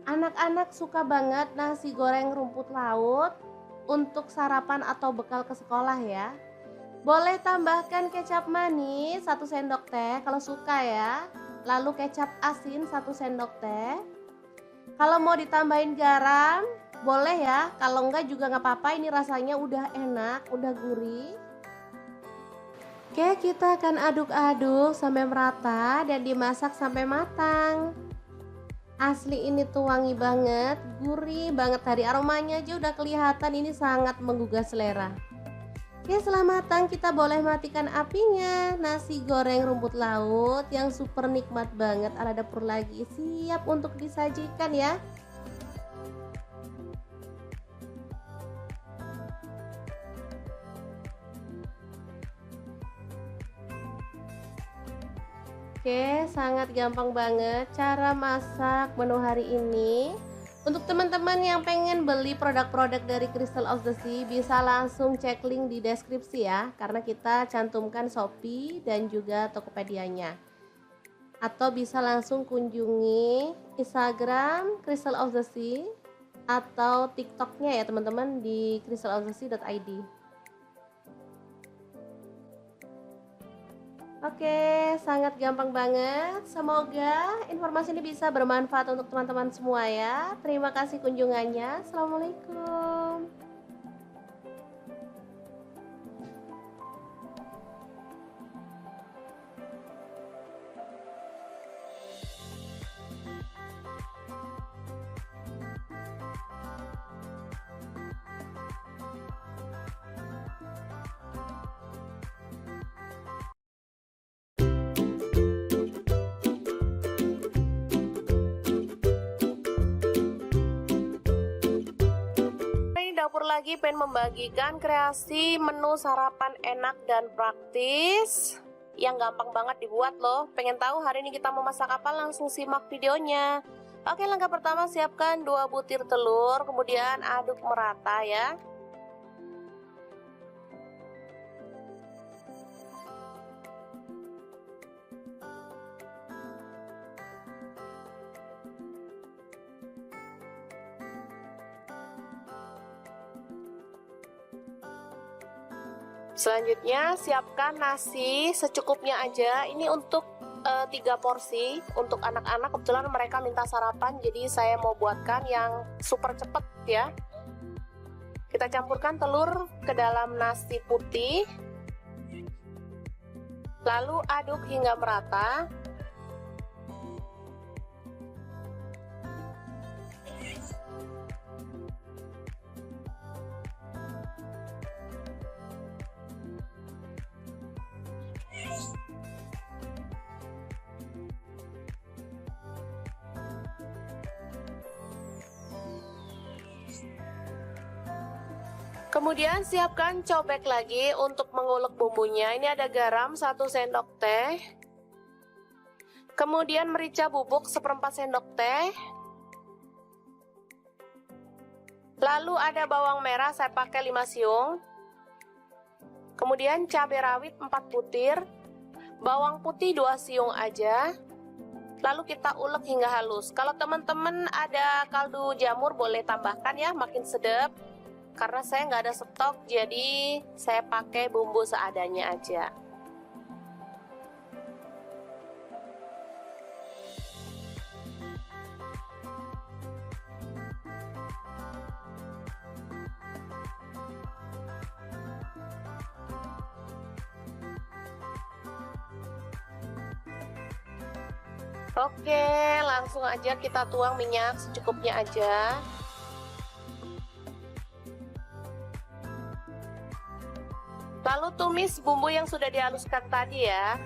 A: Anak-anak suka banget nasi goreng rumput laut untuk sarapan atau bekal ke sekolah ya. Boleh tambahkan kecap manis 1 sendok teh kalau suka ya. Lalu kecap asin 1 sendok teh. Kalau mau ditambahin garam boleh ya, kalau enggak juga nggak apa-apa, ini rasanya udah enak, udah gurih. Oke, kita akan aduk-aduk sampai merata dan dimasak sampai matang. Asli ini tuh wangi banget, gurih banget, dari aromanya aja udah kelihatan ini sangat menggugah selera. Oke, setelah matang kita boleh matikan apinya. Nasi goreng rumput laut yang super nikmat banget ala dapur lagi siap untuk disajikan ya. Oke, sangat gampang banget cara masak menu hari ini. Untuk teman-teman yang pengen beli produk-produk dari Crystal of the Sea, bisa langsung cek link di deskripsi ya, karena kita cantumkan Shopee dan juga Tokopedia-nya. Atau bisa langsung kunjungi Instagram Crystal of the Sea atau TikTok-nya ya teman-teman di crystalofthesea.id. Oke, sangat gampang banget. Semoga informasi ini bisa bermanfaat untuk teman-teman semua ya. Terima kasih kunjungannya. Assalamualaikum. Dapur lagi pengen membagikan kreasi menu sarapan enak dan praktis yang gampang banget dibuat loh. Pengen tahu hari ini kita mau masak apa? Langsung simak videonya. Oke, langkah pertama siapkan 2 butir telur, kemudian aduk merata ya. Selanjutnya siapkan nasi secukupnya aja. Ini untuk 3 porsi untuk anak-anak. Kebetulan mereka minta sarapan, jadi saya mau buatkan yang super cepet ya. Kita campurkan telur ke dalam nasi putih, lalu aduk hingga merata. Kemudian siapkan cobek lagi untuk mengulek bumbunya. Ini ada garam 1 sendok teh. Kemudian merica bubuk 1/4 sendok teh. Lalu ada bawang merah, saya pakai 5 siung. Kemudian cabai rawit 4 butir. Bawang putih 2 siung aja. Lalu kita ulek hingga halus. Kalau teman-teman ada kaldu jamur boleh tambahkan ya, makin sedap. Karena saya nggak ada stok, jadi saya pakai bumbu seadanya aja. Oke, langsung aja kita tuang minyak secukupnya aja. Lalu tumis bumbu yang sudah dihaluskan tadi ya.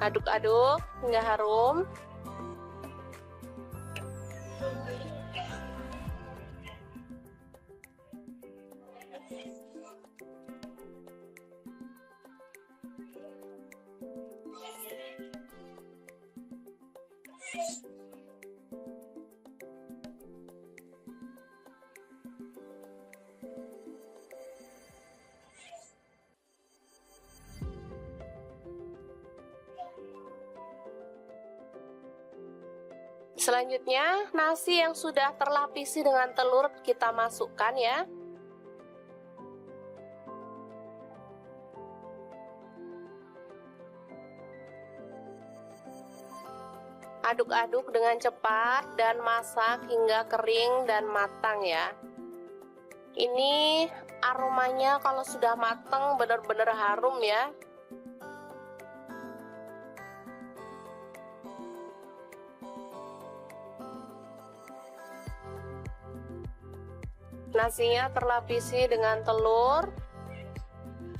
A: Aduk-aduk hingga harum. Selanjutnya, nasi yang sudah terlapisi dengan telur kita masukkan ya. Aduk-aduk dengan cepat dan masak hingga kering dan matang ya. Ini aromanya kalau sudah matang benar-benar harum ya. Nasinya terlapisi dengan telur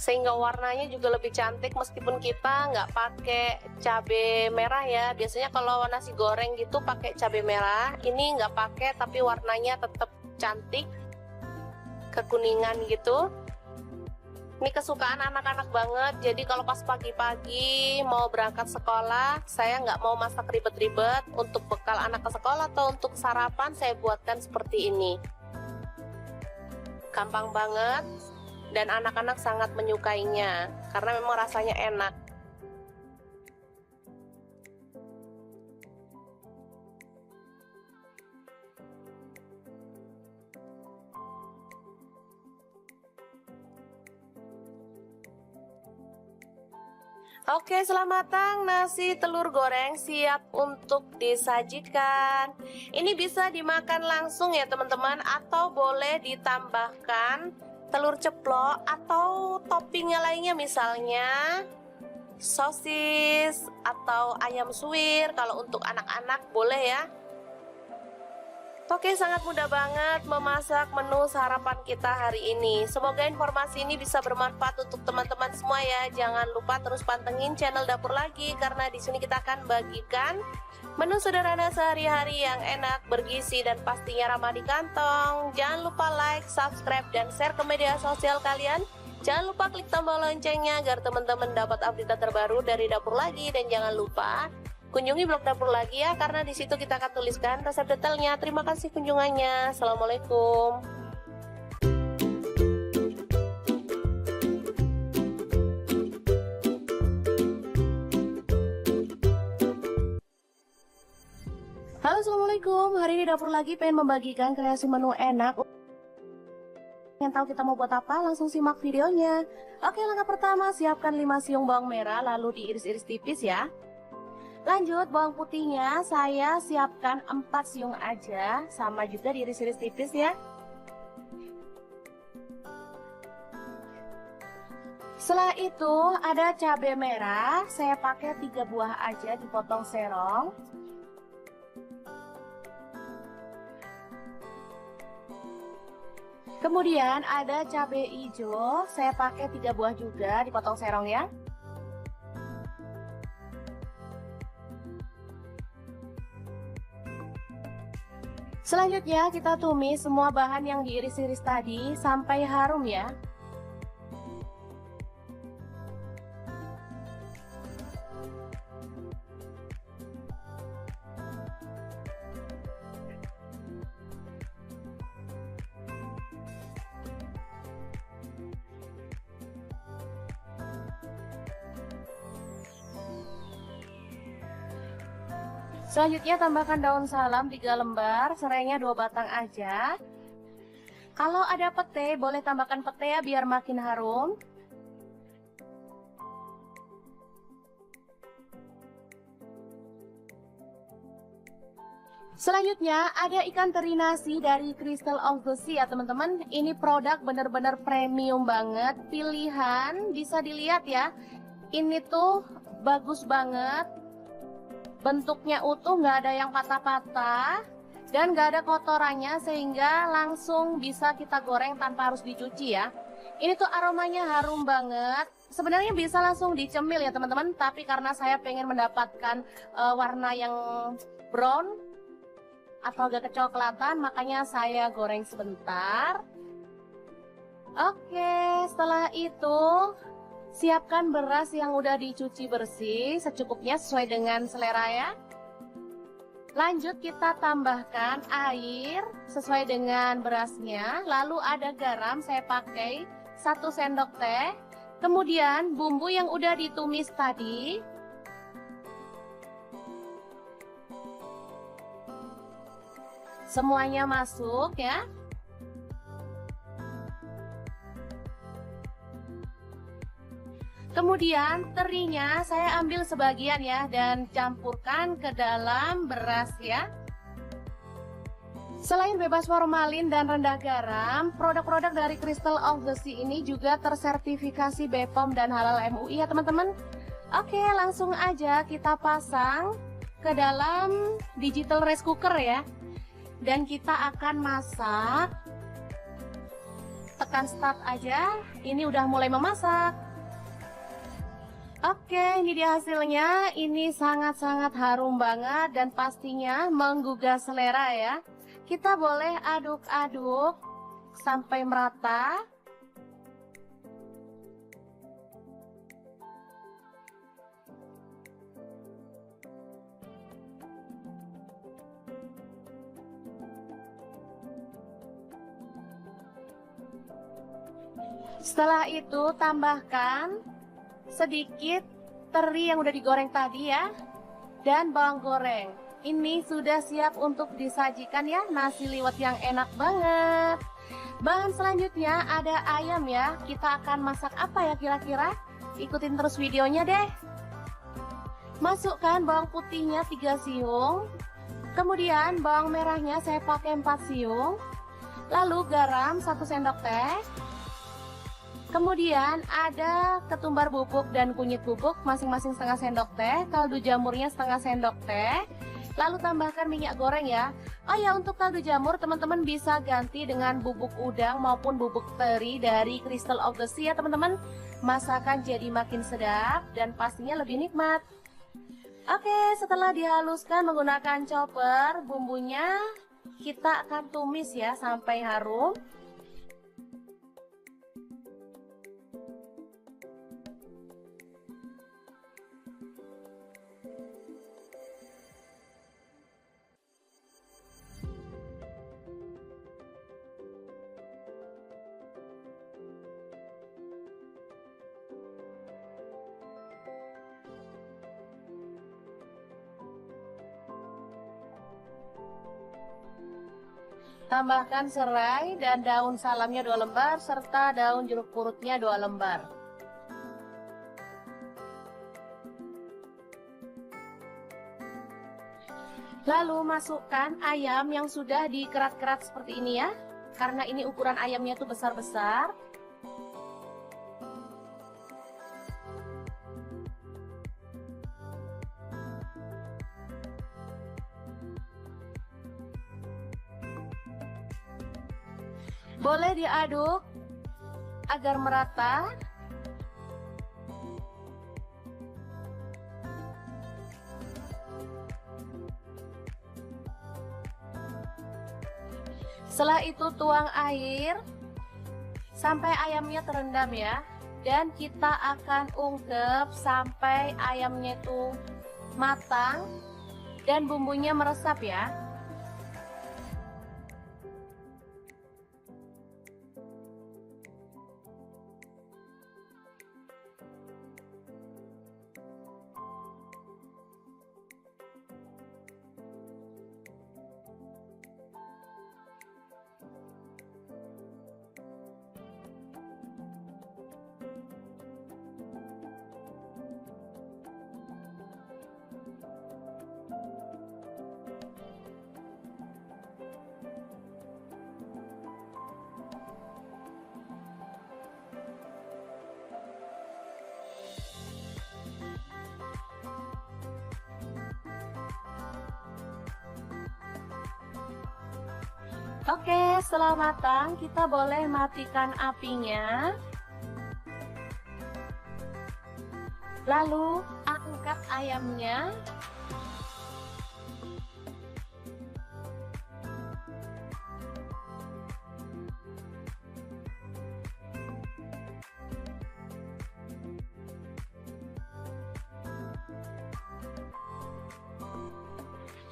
A: sehingga warnanya juga lebih cantik meskipun kita nggak pakai cabai merah ya. Biasanya kalau nasi goreng gitu pakai cabai merah, ini nggak pakai tapi warnanya tetap cantik kekuningan gitu. Ini kesukaan anak-anak banget, jadi kalau pas pagi-pagi mau berangkat sekolah saya nggak mau masak ribet-ribet. Untuk bekal anak ke sekolah atau untuk sarapan saya buatkan seperti ini. Gampang banget dan anak-anak sangat menyukainya karena memang rasanya enak. Oke, setelah matang nasi telur goreng siap untuk disajikan. Ini bisa dimakan langsung ya teman-teman, atau boleh ditambahkan telur ceplok atau toppingnya lainnya, misalnya sosis atau ayam suwir. Kalau untuk anak-anak boleh ya. Oke, sangat mudah banget memasak menu sarapan kita hari ini. Semoga informasi ini bisa bermanfaat untuk teman-teman semua ya. Jangan lupa terus pantengin channel Dapur Lagi karena di sini kita akan bagikan menu sederhana sehari-hari yang enak, bergizi dan pastinya ramah di kantong. Jangan lupa like, subscribe dan share ke media sosial kalian. Jangan lupa klik tombol loncengnya agar teman-teman dapat update terbaru dari Dapur Lagi, dan jangan lupa kunjungi blog Dapur Lagi ya, karena di situ kita akan tuliskan resep detailnya. Terima kasih kunjungannya. Assalamualaikum. Halo, assalamualaikum. Hari ini Dapur Lagi pengen membagikan kreasi menu enak. Yang tahu kita mau buat apa? Langsung simak videonya. Oke, langkah pertama siapkan 5 siung bawang merah lalu diiris-iris tipis ya. Lanjut, bawang putihnya saya siapkan 4 siung aja, sama juga diiris-iris tipis ya. Setelah itu ada cabai merah, saya pakai 3 buah aja dipotong serong. Kemudian ada cabai hijau, saya pakai 3 buah juga dipotong serong ya. Selanjutnya kita tumis semua bahan yang diiris-iris tadi sampai harum ya. Selanjutnya tambahkan daun salam 3 lembar, serainya 2 batang aja. Kalau ada pete boleh tambahkan pete ya biar makin harum. Selanjutnya ada ikan teri nasi dari Crystal of the Sea ya teman-teman. Ini produk benar-benar premium banget, pilihan bisa dilihat ya. Ini tuh bagus banget, bentuknya utuh, nggak ada yang patah-patah, dan nggak ada kotorannya sehingga langsung bisa kita goreng tanpa harus dicuci ya. Ini tuh aromanya harum banget. Sebenarnya bisa langsung dicemil ya teman-teman, tapi karena saya pengen mendapatkan warna yang brown atau agak kecoklatan, makanya saya goreng sebentar. Oke, setelah itu siapkan beras yang udah dicuci bersih secukupnya sesuai dengan selera ya. Lanjut kita tambahkan air sesuai dengan berasnya. Lalu ada garam, saya pakai 1 sendok teh. Kemudian bumbu yang udah ditumis tadi. Semuanya masuk ya. Kemudian terinya saya ambil sebagian ya dan campurkan ke dalam beras ya. Selain bebas formalin dan rendah garam, produk-produk dari Crystal of the Sea ini juga tersertifikasi BPOM dan halal MUI ya teman-teman. Oke, langsung aja kita pasang ke dalam digital rice cooker ya. Dan kita akan masak. Tekan start aja, ini udah mulai memasak. Oke, ini dia hasilnya. Ini sangat-sangat harum banget dan pastinya menggugah selera ya. Kita boleh aduk-aduk sampai merata. Setelah itu tambahkan sedikit teri yang udah digoreng tadi ya, dan bawang goreng. Ini sudah siap untuk disajikan ya, nasi liwet yang enak banget. Bahan selanjutnya ada ayam ya. Kita akan masak apa ya kira-kira? Ikutin terus videonya deh. Masukkan bawang putihnya 3 siung. Kemudian bawang merahnya saya pakai 4 siung. Lalu garam 1 sendok teh. Kemudian ada ketumbar bubuk dan kunyit bubuk masing-masing setengah sendok teh, kaldu jamurnya setengah sendok teh. Lalu tambahkan minyak goreng ya. Oh ya, untuk kaldu jamur teman-teman bisa ganti dengan bubuk udang maupun bubuk teri dari Crystal of the Sea ya teman-teman. Masakan jadi makin sedap dan pastinya lebih nikmat. Oke, setelah dihaluskan menggunakan chopper, bumbunya kita akan tumis ya sampai harum. Tambahkan serai dan daun salamnya 2 lembar serta daun jeruk purutnya 2 lembar. Lalu masukkan ayam yang sudah dikerat-kerat seperti ini ya. Karena ini ukuran ayamnya tuh besar-besar. Boleh diaduk agar merata. Setelah itu tuang air sampai ayamnya terendam ya. Dan kita akan ungkep sampai ayamnya itu matang dan bumbunya meresap ya. Oke, setelah matang, kita boleh matikan apinya. Lalu, angkat ayamnya.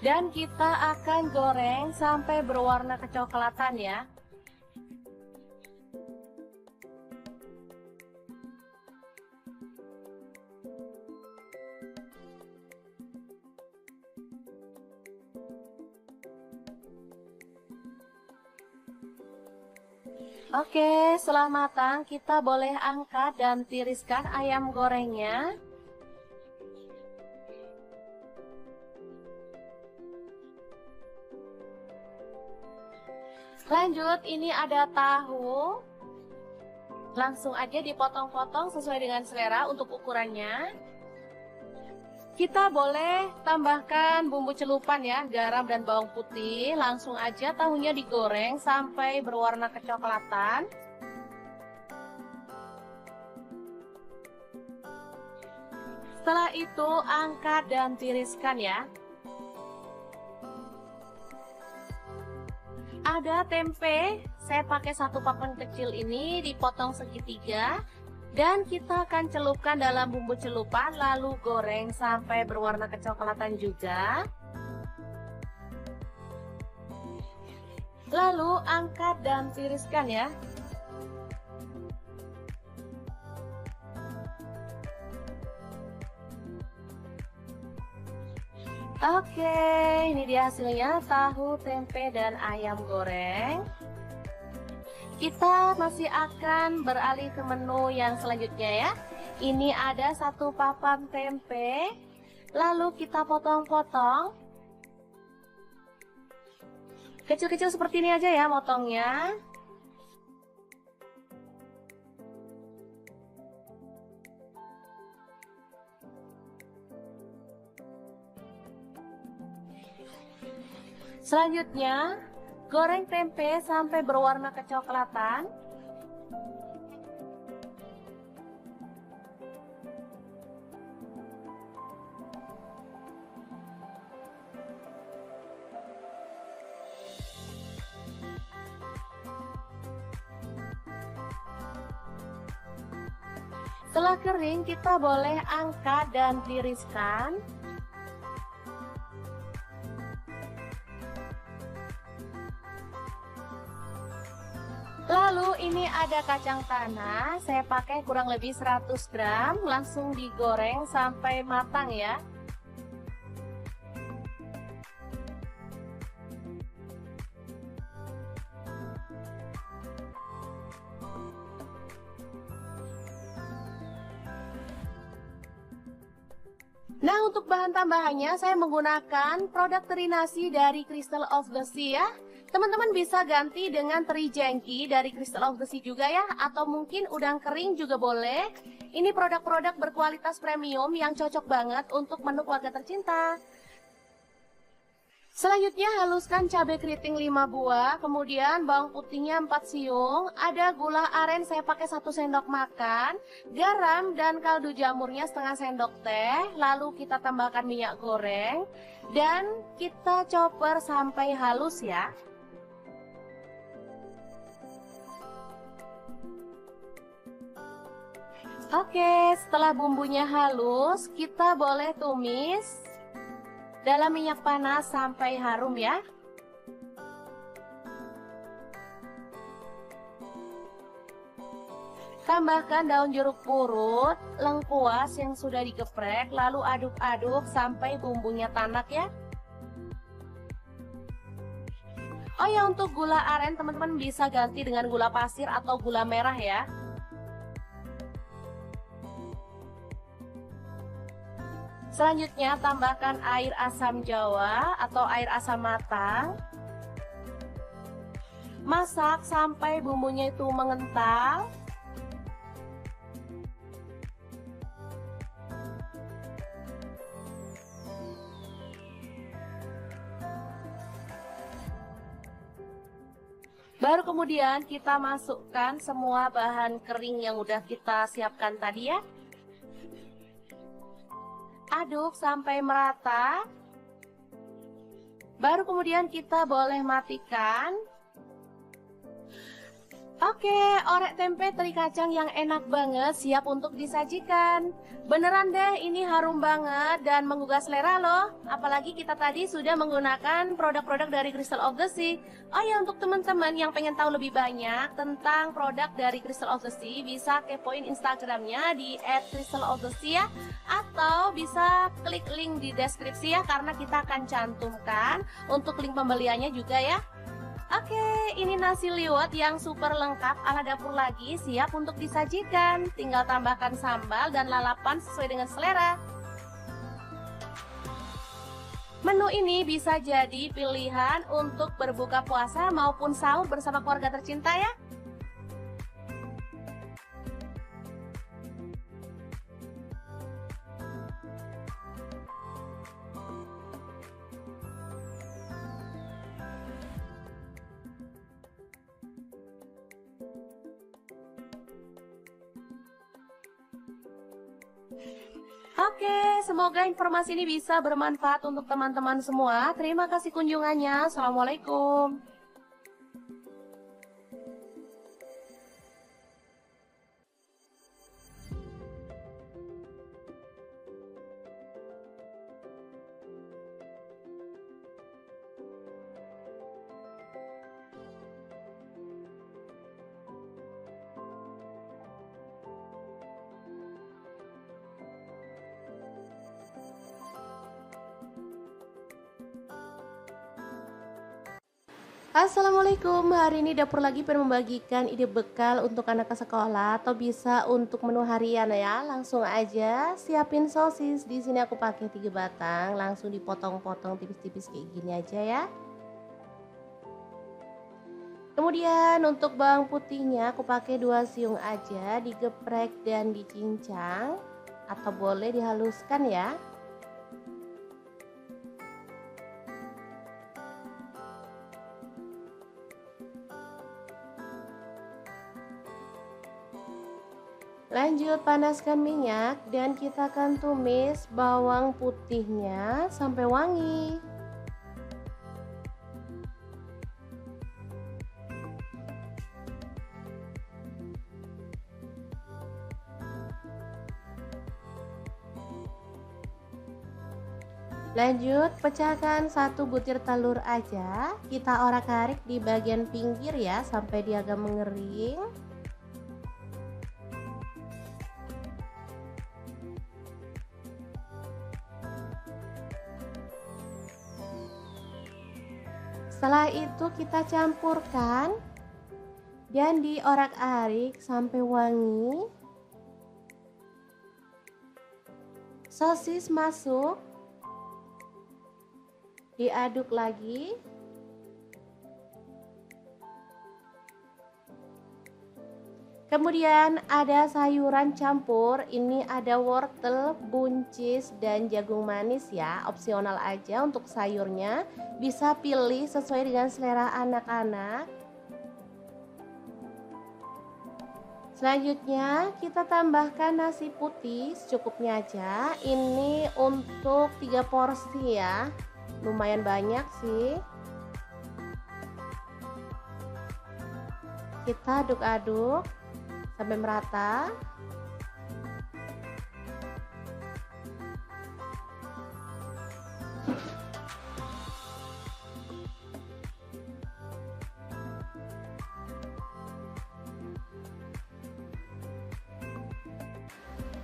A: Dan kita akan goreng sampai berwarna kecoklatan ya. Oke, setelah matang kita boleh angkat dan tiriskan ayam gorengnya. Lanjut, ini ada tahu. Langsung aja dipotong-potong sesuai dengan selera untuk ukurannya. Kita boleh tambahkan bumbu celupan ya, garam dan bawang putih. Langsung aja tahunya digoreng sampai berwarna kecoklatan. Setelah itu angkat dan tiriskan ya. Ada tempe, saya pakai satu papan kecil ini dipotong segitiga. Dan kita akan celupkan dalam bumbu celupan lalu goreng sampai berwarna kecoklatan juga. Lalu angkat dan tiriskan ya. Oke, ini dia hasilnya tahu, tempe, dan ayam goreng. Kita masih akan beralih ke menu yang selanjutnya ya. Ini ada satu papan tempe, lalu kita potong-potong. Kecil-kecil seperti ini aja ya motongnya. Selanjutnya, goreng tempe sampai berwarna kecoklatan. Setelah kering, kita boleh angkat dan tiriskan. Lalu ini ada kacang tanah, saya pakai kurang lebih 100 gram, langsung digoreng sampai matang ya. Nah, untuk bahan tambahannya saya menggunakan produk teri nasi dari Crystal of the Sea ya. Teman-teman bisa ganti dengan teri jengki dari Crystal of the Sea juga ya, atau mungkin udang kering juga boleh. Ini produk-produk berkualitas premium yang cocok banget untuk menu keluarga tercinta. Selanjutnya haluskan cabai keriting 5 buah, kemudian bawang putihnya 4 siung, ada gula aren saya pakai 1 sendok makan, garam dan kaldu jamurnya setengah sendok teh, lalu kita tambahkan minyak goreng, dan kita chopper sampai halus ya. Oke, setelah bumbunya halus, kita boleh tumis dalam minyak panas sampai harum ya. Tambahkan daun jeruk purut, lengkuas yang sudah digeprek, lalu aduk-aduk sampai bumbunya tanak ya. Oh ya, untuk gula aren teman-teman bisa ganti dengan gula pasir atau gula merah ya. Selanjutnya tambahkan air asam jawa atau air asam matang. Masak sampai bumbunya itu mengental. Baru kemudian kita masukkan semua bahan kering yang udah kita siapkan tadi ya. Aduk sampai merata. Baru kemudian kita boleh matikan. Oke, orek tempe teri kacang yang enak banget siap untuk disajikan. Beneran deh, ini harum banget dan menggugah selera loh. Apalagi kita tadi sudah menggunakan produk-produk dari Crystal of the Sea. Oh ya, untuk teman-teman yang pengen tahu lebih banyak tentang produk dari Crystal of the Sea, bisa kepoin Instagramnya di @crystalofthesea ya. Atau bisa klik link di deskripsi ya, karena kita akan cantumkan untuk link pembeliannya juga ya. Oke, ini nasi liwet yang super lengkap ala dapur lagi, siap untuk disajikan. Tinggal tambahkan sambal dan lalapan sesuai dengan selera. Menu ini bisa jadi pilihan untuk berbuka puasa maupun sahur bersama keluarga tercinta ya. Oke, semoga informasi ini bisa bermanfaat untuk teman-teman semua. Terima kasih kunjungannya. Assalamualaikum. Assalamualaikum, hari ini dapur lagi pengen membagikan ide bekal untuk anak ke sekolah atau bisa untuk menu harian ya. Langsung aja siapin sosis. Di sini aku pakai 3 batang, langsung dipotong-potong tipis-tipis kayak gini aja ya. Kemudian untuk bawang putihnya aku pakai 2 siung aja, digeprek dan dicincang atau boleh dihaluskan ya. Lanjut panaskan minyak dan kita akan tumis bawang putihnya sampai wangi. Lanjut pecahkan 1 butir telur aja, kita orak-arik di bagian pinggir ya sampai dia agak mengering. Setelah itu kita campurkan dan diorak-arik sampai wangi. Sosis masuk, diaduk lagi. Kemudian ada sayuran campur, ini ada wortel, buncis, dan jagung manis ya, opsional aja untuk sayurnya, bisa pilih sesuai dengan selera anak-anak. Selanjutnya kita tambahkan nasi putih secukupnya aja, ini untuk 3 porsi ya, lumayan banyak sih. Kita aduk-aduk sampai merata.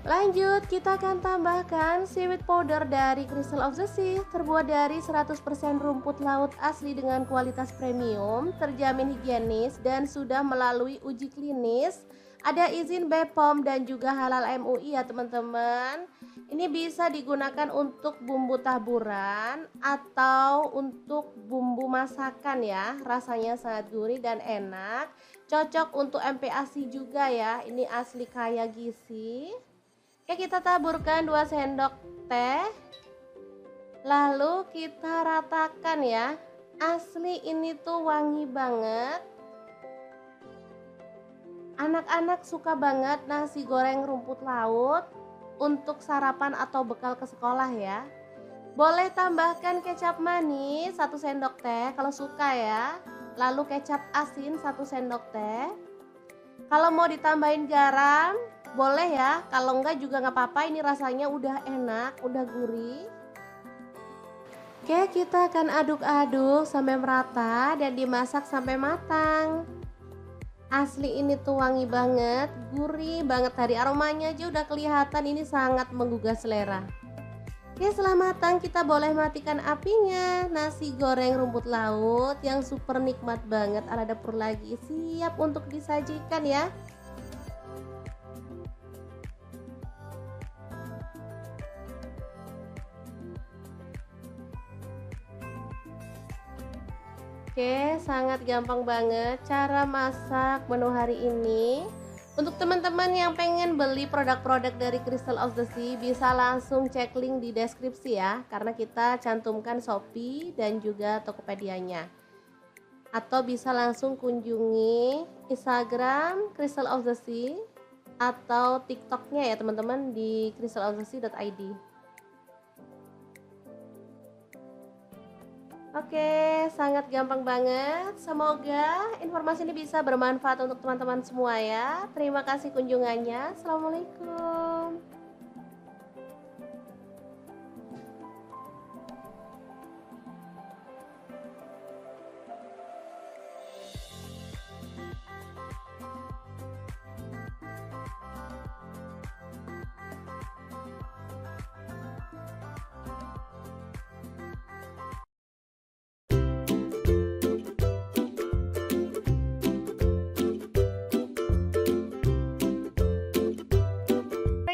A: Lanjut, kita akan tambahkan seaweed powder dari Crystal of the Sea, terbuat dari 100% rumput laut asli dengan kualitas premium, terjamin higienis dan sudah melalui uji klinis. Ada izin BPOM dan juga halal MUI ya teman-teman. Ini bisa digunakan untuk bumbu taburan atau untuk bumbu masakan ya. Rasanya sangat gurih dan enak. Cocok untuk MPASI juga ya. Ini asli kaya gizi. Oke, kita taburkan 2 sendok teh. Lalu kita ratakan ya. Asli ini tuh wangi banget. Anak-anak suka banget nasi goreng rumput laut untuk sarapan atau bekal ke sekolah ya. Boleh tambahkan kecap manis 1 sendok teh kalau suka ya. Lalu kecap asin 1 sendok teh. Kalau mau ditambahin garam, boleh ya. Kalau enggak juga nggak apa-apa, ini rasanya udah enak, udah gurih. Oke, kita akan aduk-aduk sampai merata dan dimasak sampai matang. Asli ini tuh wangi banget, gurih banget, dari aromanya aja udah kelihatan ini sangat menggugah selera. Oke, setelah matang kita boleh matikan apinya. Nasi goreng rumput laut yang super nikmat banget ala dapur lagi siap untuk disajikan ya. Oke, sangat gampang banget cara masak menu hari ini. Untuk teman-teman yang pengen beli produk-produk dari Crystal of the Sea, bisa langsung cek link di deskripsi ya, karena kita cantumkan Shopee dan juga Tokopedia-nya. Atau bisa langsung kunjungi Instagram Crystal of the Sea atau TikTok-nya ya teman-teman di crystalofthesea.id. Oke, sangat gampang banget. Semoga informasi ini bisa bermanfaat untuk teman-teman semua ya. Terima kasih kunjungannya. Assalamualaikum.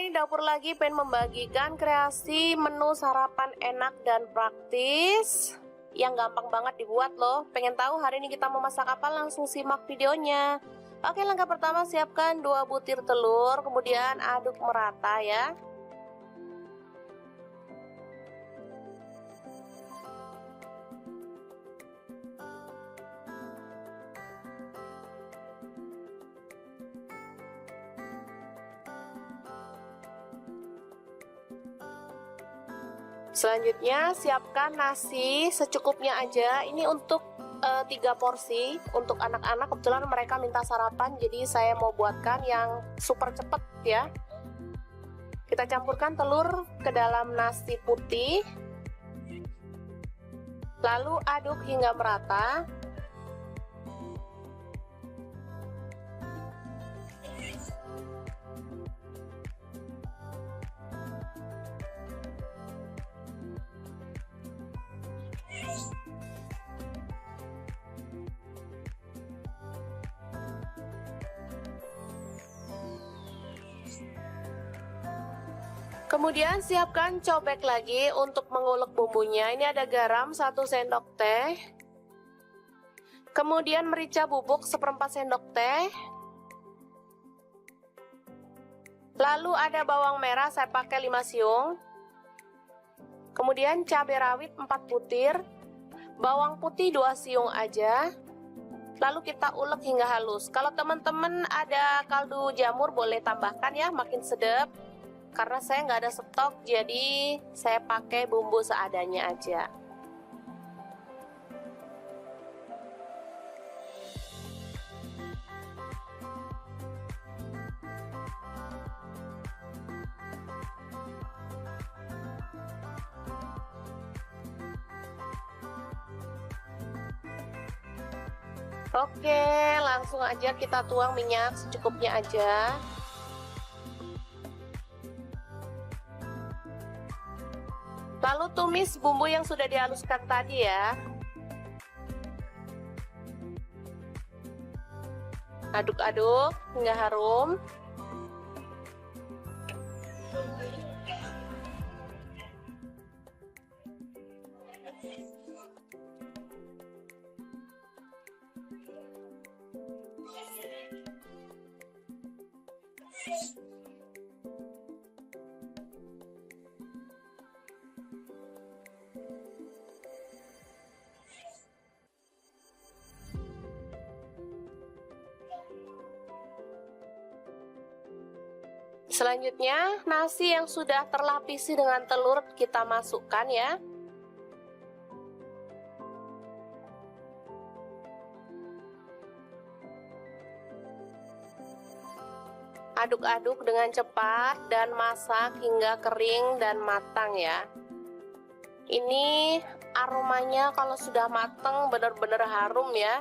A: Ini dapur lagi pengen membagikan kreasi menu sarapan enak dan praktis yang gampang banget dibuat loh. Pengen tahu hari ini kita mau masak apa? Langsung simak videonya. Oke, langkah pertama siapkan 2 butir telur, kemudian aduk merata ya. Selanjutnya siapkan nasi secukupnya aja. Ini untuk 3 porsi untuk anak-anak. Kebetulan mereka minta sarapan, jadi saya mau buatkan yang super cepet ya. Kita campurkan telur ke dalam nasi putih, lalu aduk hingga merata. Kemudian siapkan cobek lagi untuk mengulek bumbunya. Ini ada garam 1 sendok teh. Kemudian merica bubuk 1/4 sendok teh. Lalu ada bawang merah, saya pakai 5 siung. Kemudian cabai rawit 4 butir. Bawang putih 2 siung aja. Lalu kita ulek hingga halus. Kalau teman-teman ada kaldu jamur boleh tambahkan ya, makin sedap. Karena saya nggak ada stok, jadi saya pakai bumbu seadanya aja. Oke, langsung aja kita tuang minyak secukupnya aja. Lalu tumis bumbu yang sudah dihaluskan tadi ya. Aduk-aduk hingga harum. Selanjutnya, nasi yang sudah terlapisi dengan telur kita masukkan ya. Aduk-aduk dengan cepat dan masak hingga kering dan matang ya. Ini aromanya kalau sudah matang benar-benar harum ya.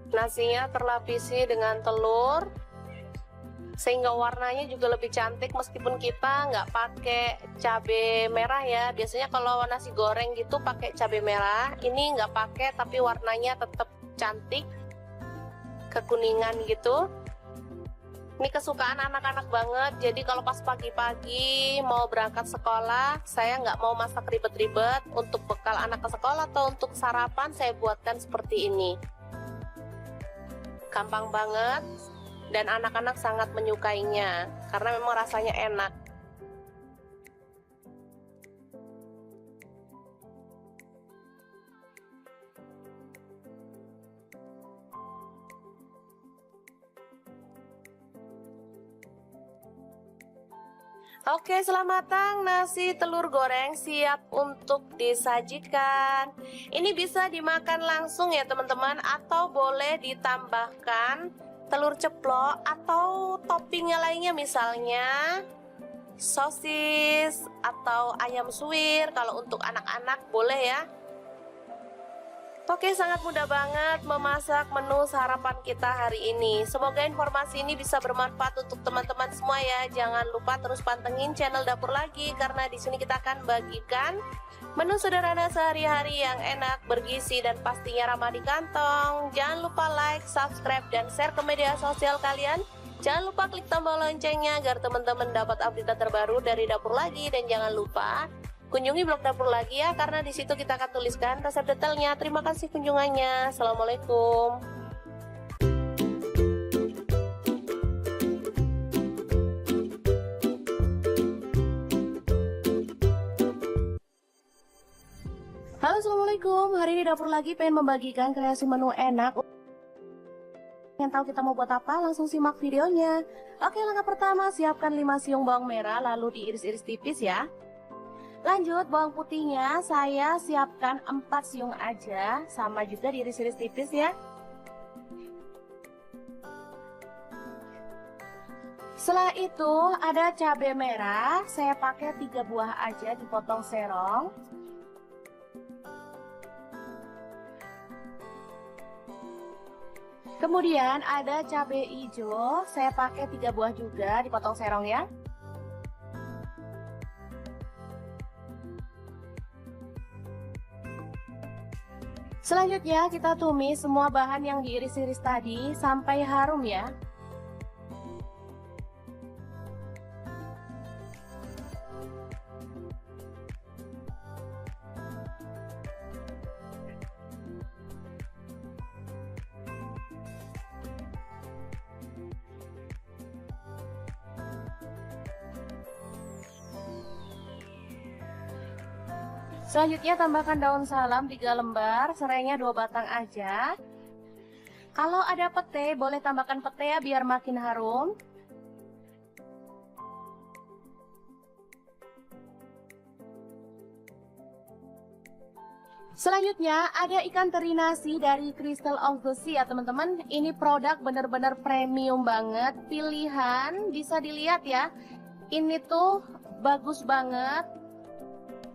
A: Nasinya terlapisi dengan telur sehingga warnanya juga lebih cantik meskipun kita nggak pakai cabai merah ya. Biasanya kalau nasi goreng gitu pakai cabai merah, ini nggak pakai tapi warnanya tetap cantik, kekuningan gitu. Ini kesukaan anak-anak banget, jadi kalau pas pagi-pagi mau berangkat sekolah, saya nggak mau masak ribet-ribet. Untuk bekal anak ke sekolah atau untuk sarapan saya buatkan seperti ini. Gampang banget dan anak-anak sangat menyukainya karena memang rasanya enak. Oke, setelah matang, nasi telur goreng siap untuk disajikan. Ini bisa dimakan langsung ya teman-teman, atau boleh ditambahkan telur ceplok atau toppingnya lainnya, misalnya sosis atau ayam suwir. Kalau untuk anak-anak boleh ya. Oke, sangat mudah banget memasak menu sarapan kita hari ini. Semoga informasi ini bisa bermanfaat untuk teman-teman semua ya. Jangan lupa terus pantengin channel Dapur Lagi karena di sini kita akan bagikan menu sederhana sehari-hari yang enak, bergizi, dan pastinya ramah di kantong. Jangan lupa like, subscribe, dan share ke media sosial kalian. Jangan lupa klik tombol loncengnya agar teman-teman dapat update terbaru dari Dapur Lagi. Dan jangan lupa kunjungi blog Dapur Lagi ya, karena di situ kita akan tuliskan resep detailnya. Terima kasih kunjungannya. Assalamualaikum. Halo, assalamualaikum. Hari ini Dapur Lagi pengen membagikan kreasi menu enak. Yang tahu kita mau buat apa? Langsung simak videonya. Oke, langkah pertama, siapkan 5 siung bawang merah lalu diiris-iris tipis ya. Lanjut, bawang putihnya saya siapkan 4 siung aja, sama juga diiris-iris tipis ya. Setelah itu ada cabai merah, saya pakai 3 buah aja dipotong serong. Kemudian ada cabai hijau, saya pakai 3 buah juga dipotong serong ya. Selanjutnya kita tumis semua bahan yang diiris-iris tadi sampai harum ya. Selanjutnya tambahkan daun salam 3 lembar, serainya 2 batang aja. Kalau ada pete, boleh tambahkan pete ya biar makin harum. Selanjutnya ada ikan teri nasi dari Crystal of the Sea ya teman-teman. Ini produk bener-bener premium banget, pilihan, bisa dilihat ya. Ini tuh bagus banget.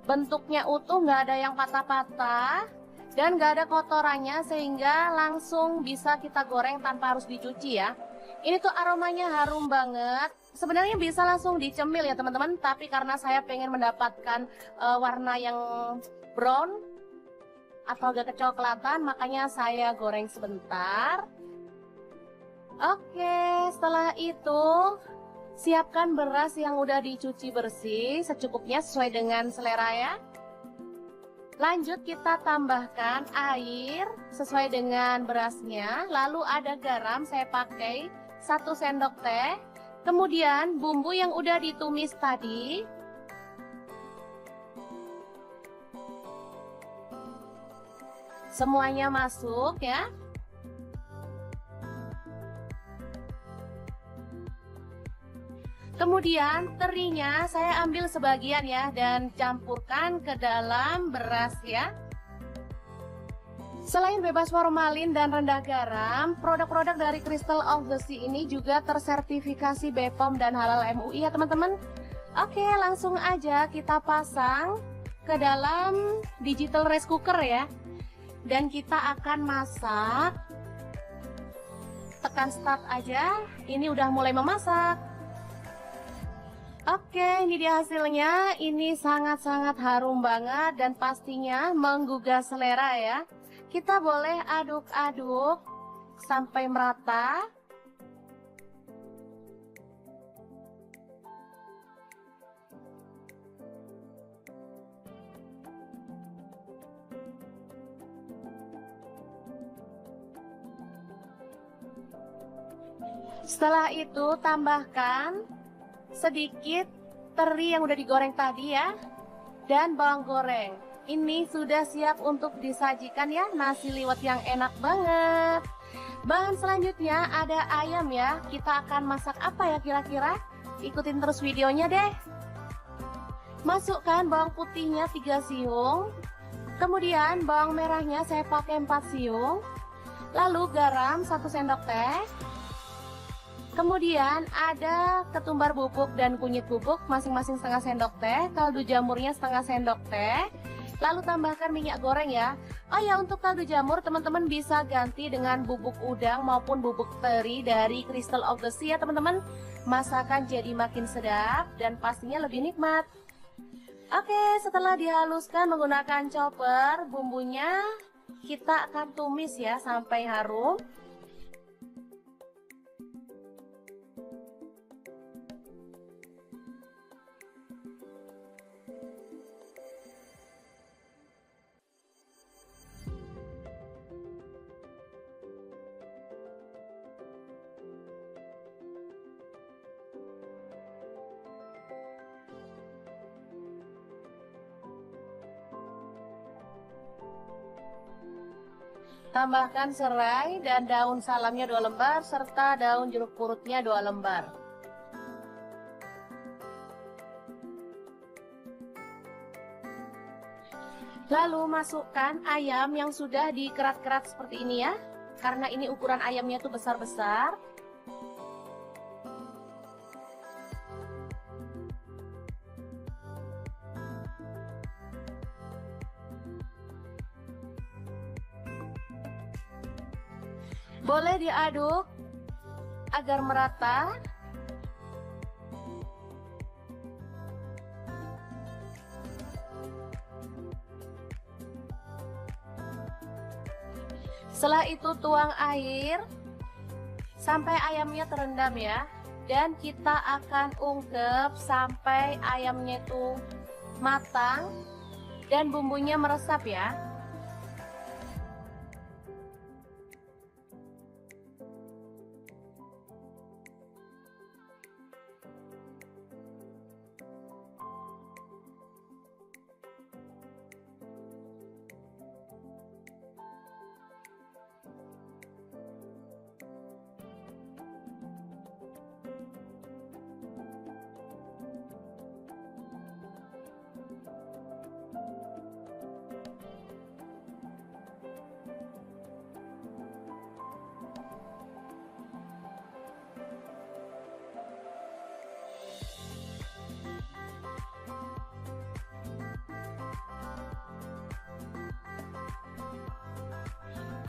A: Bentuknya utuh, nggak ada yang patah-patah dan nggak ada kotorannya, sehingga langsung bisa kita goreng tanpa harus dicuci ya. Ini tuh aromanya harum banget. Sebenarnya bisa langsung dicemil ya teman-teman, tapi karena saya pengen mendapatkan warna yang brown atau agak kecoklatan, makanya saya goreng sebentar. Oke, setelah itu siapkan beras yang udah dicuci bersih secukupnya sesuai dengan selera ya. Lanjut kita tambahkan air sesuai dengan berasnya. Lalu ada garam, saya pakai 1 sendok teh. Kemudian bumbu yang udah ditumis tadi. Semuanya masuk ya. Kemudian terinya saya ambil sebagian ya dan campurkan ke dalam beras ya. Selain bebas formalin dan rendah garam, produk-produk dari Crystal of the Sea ini juga tersertifikasi BPOM dan halal MUI ya teman-teman. Oke, langsung aja kita pasang ke dalam digital rice cooker ya. Dan kita akan masak. Tekan start aja, ini udah mulai memasak. Oke, ini dia hasilnya. Ini sangat-sangat harum banget dan pastinya menggugah selera ya. Kita boleh aduk-aduk sampai merata. Setelah itu tambahkan sedikit teri yang udah digoreng tadi ya, dan bawang goreng. Ini sudah siap untuk disajikan ya, nasi liwet yang enak banget. Bahan selanjutnya ada ayam ya. Kita akan masak apa ya kira-kira? Ikutin terus videonya deh. Masukkan bawang putihnya 3 siung. Kemudian bawang merahnya saya pakai 4 siung. Lalu garam 1 sendok teh. Kemudian ada ketumbar bubuk dan kunyit bubuk masing-masing setengah sendok teh, kaldu jamurnya setengah sendok teh. Lalu tambahkan minyak goreng ya. Oh ya, untuk kaldu jamur teman-teman bisa ganti dengan bubuk udang maupun bubuk teri dari Crystal of the Sea ya teman-teman. Masakan jadi makin sedap dan pastinya lebih nikmat. Oke, setelah dihaluskan menggunakan chopper, bumbunya kita akan tumis ya sampai harum. Tambahkan serai dan daun salamnya 2 lembar serta daun jeruk purutnya 2 lembar. Lalu masukkan ayam yang sudah dikerat-kerat seperti ini ya. Karena ini ukuran ayamnya tuh besar-besar. Boleh diaduk agar merata. Setelah itu tuang air sampai ayamnya terendam ya. Dan kita akan ungkep sampai ayamnya itu matang dan bumbunya meresap ya.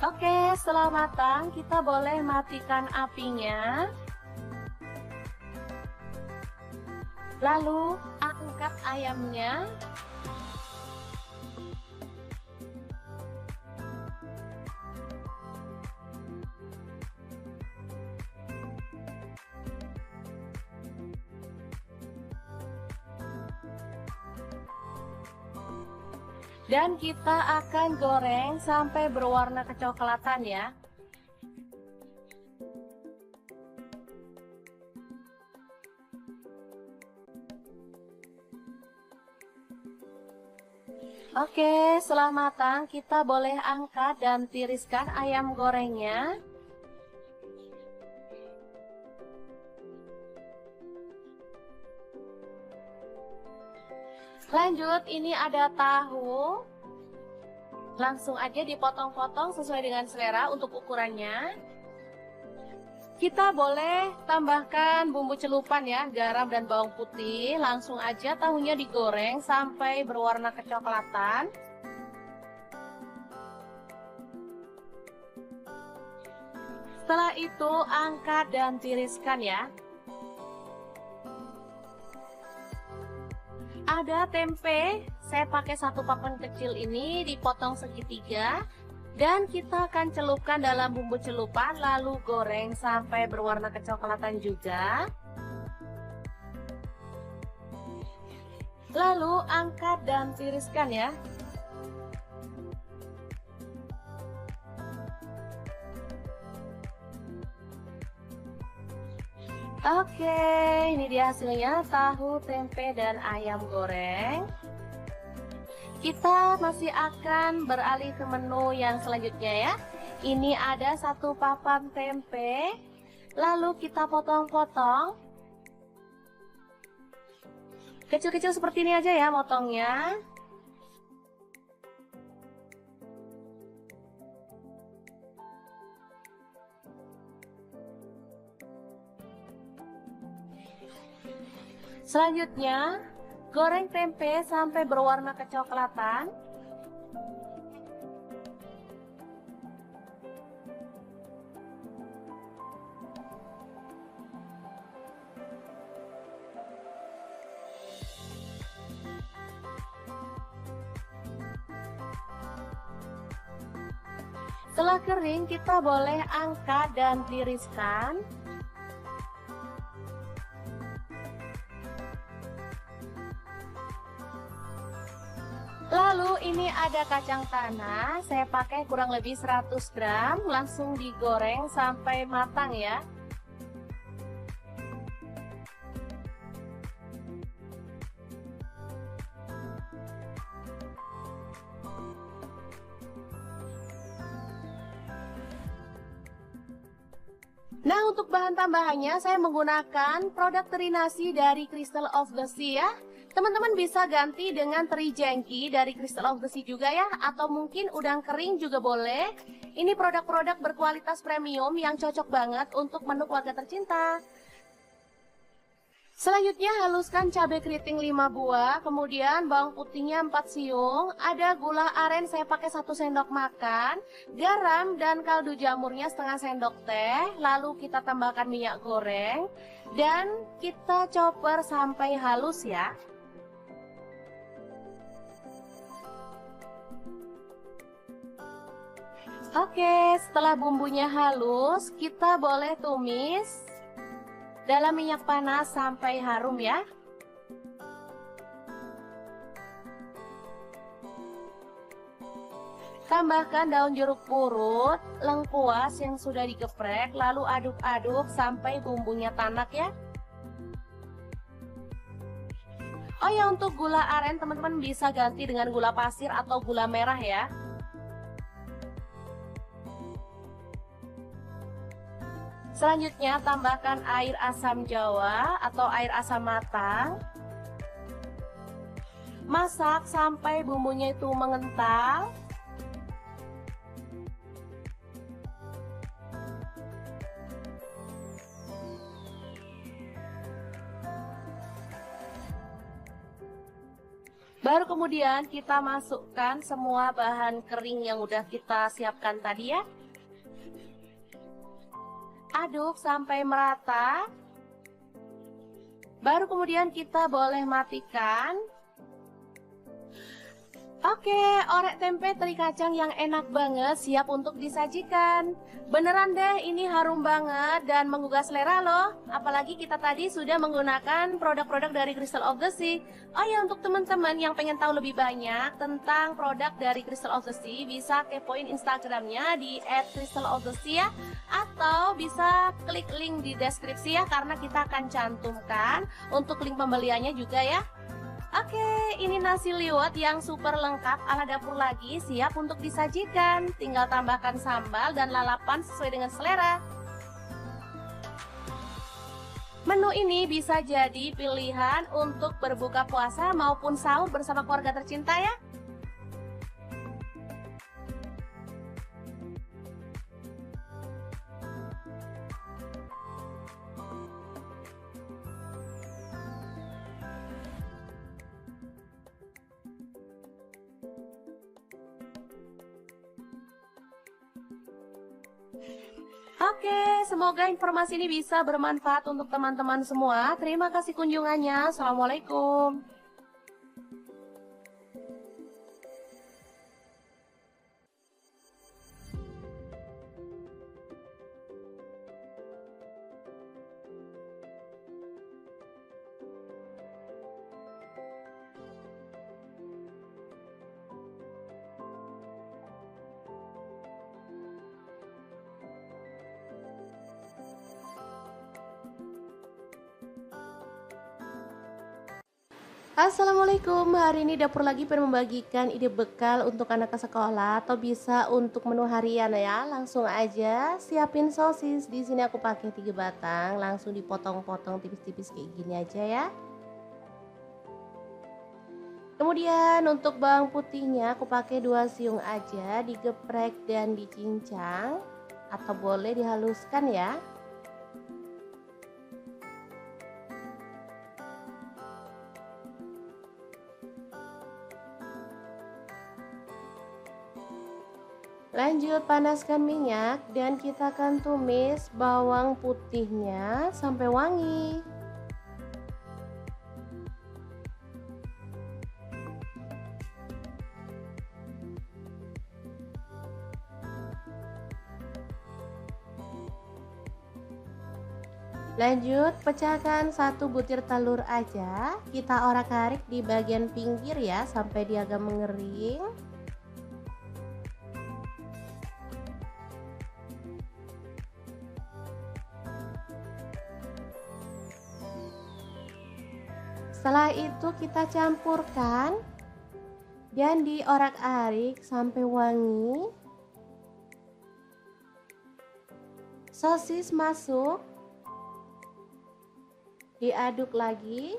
A: Oke, setelah matang kita boleh matikan apinya. Lalu angkat ayamnya. Dan kita akan goreng sampai berwarna kecoklatan ya. Oke, setelah matang kita boleh angkat dan tiriskan ayam gorengnya. Lanjut, ini ada tahu. Langsung aja dipotong-potong sesuai dengan selera untuk ukurannya. Kita boleh tambahkan bumbu celupan ya, garam dan bawang putih. Langsung aja tahunya digoreng sampai berwarna kecoklatan. Setelah itu angkat dan tiriskan ya. Ada tempe, saya pakai satu papan kecil ini dipotong segitiga. Dan kita akan celupkan dalam bumbu celupan lalu goreng sampai berwarna kecoklatan juga. Lalu angkat dan tiriskan ya. Oke, ini dia hasilnya tahu, tempe, dan ayam goreng. Kita masih akan beralih ke menu yang selanjutnya ya. Ini ada satu papan tempe, lalu kita potong-potong. Kecil-kecil seperti ini aja ya motongnya. Selanjutnya, goreng tempe sampai berwarna kecoklatan. Setelah kering, kita boleh angkat dan tiriskan. Lalu ini ada kacang tanah, saya pakai kurang lebih 100 gram, langsung digoreng sampai matang ya. Nah, untuk bahan tambahannya saya menggunakan produk teri nasi dari Crystal of the Sea ya. Teman-teman bisa ganti dengan teri jengki dari Crystal of the Sea juga ya, atau mungkin udang kering juga boleh. Ini produk-produk berkualitas premium yang cocok banget untuk menu keluarga tercinta. Selanjutnya haluskan cabai keriting 5 buah, kemudian bawang putihnya 4 siung, ada gula aren saya pakai 1 sendok makan, garam dan kaldu jamurnya setengah sendok teh, lalu kita tambahkan minyak goreng, dan kita chopper sampai halus ya. Oke, setelah bumbunya halus, kita boleh tumis dalam minyak panas sampai harum ya. Tambahkan daun jeruk purut, lengkuas yang sudah digeprek, lalu aduk-aduk sampai bumbunya tanak ya. Oh ya, untuk gula aren teman-teman bisa ganti dengan gula pasir atau gula merah ya. Selanjutnya tambahkan air asam jawa atau air asam matang. Masak sampai bumbunya itu mengental. Baru kemudian kita masukkan semua bahan kering yang udah kita siapkan tadi ya. Aduk sampai merata. Baru kemudian kita boleh matikan. Oke, orek tempe teri kacang yang enak banget siap untuk disajikan. Beneran deh, ini harum banget dan menggugah selera loh. Apalagi kita tadi sudah menggunakan produk-produk dari Crystal of the Sea. Oh ya, untuk teman-teman yang pengen tahu lebih banyak tentang produk dari Crystal of the Sea, bisa kepoin Instagramnya di @crystalofthesea, atau bisa klik link di deskripsi ya, karena kita akan cantumkan untuk link pembeliannya juga ya. Oke, ini nasi liwet yang super lengkap ala dapur lagi, siap untuk disajikan. Tinggal tambahkan sambal dan lalapan sesuai dengan selera. Menu ini bisa jadi pilihan untuk berbuka puasa maupun sahur bersama keluarga tercinta ya. Oke, semoga informasi ini bisa bermanfaat untuk teman-teman semua. Terima kasih kunjungannya. Assalamualaikum. Assalamualaikum, hari ini dapur lagi pengen membagikan ide bekal untuk anak ke sekolah atau bisa untuk menu harian ya. Langsung aja siapin sosis. Di sini aku pakai 3 batang, langsung dipotong-potong tipis-tipis kayak gini aja ya. Kemudian untuk bawang putihnya aku pakai 2 siung aja, digeprek dan dicincang atau boleh dihaluskan ya. Lanjut panaskan minyak dan kita akan tumis bawang putihnya sampai wangi. Lanjut pecahkan 1 butir telur aja, kita orak-arik di bagian pinggir ya sampai dia agak mengering. Setelah itu kita campurkan dan diorak-arik sampai wangi. Sosis masuk, diaduk lagi.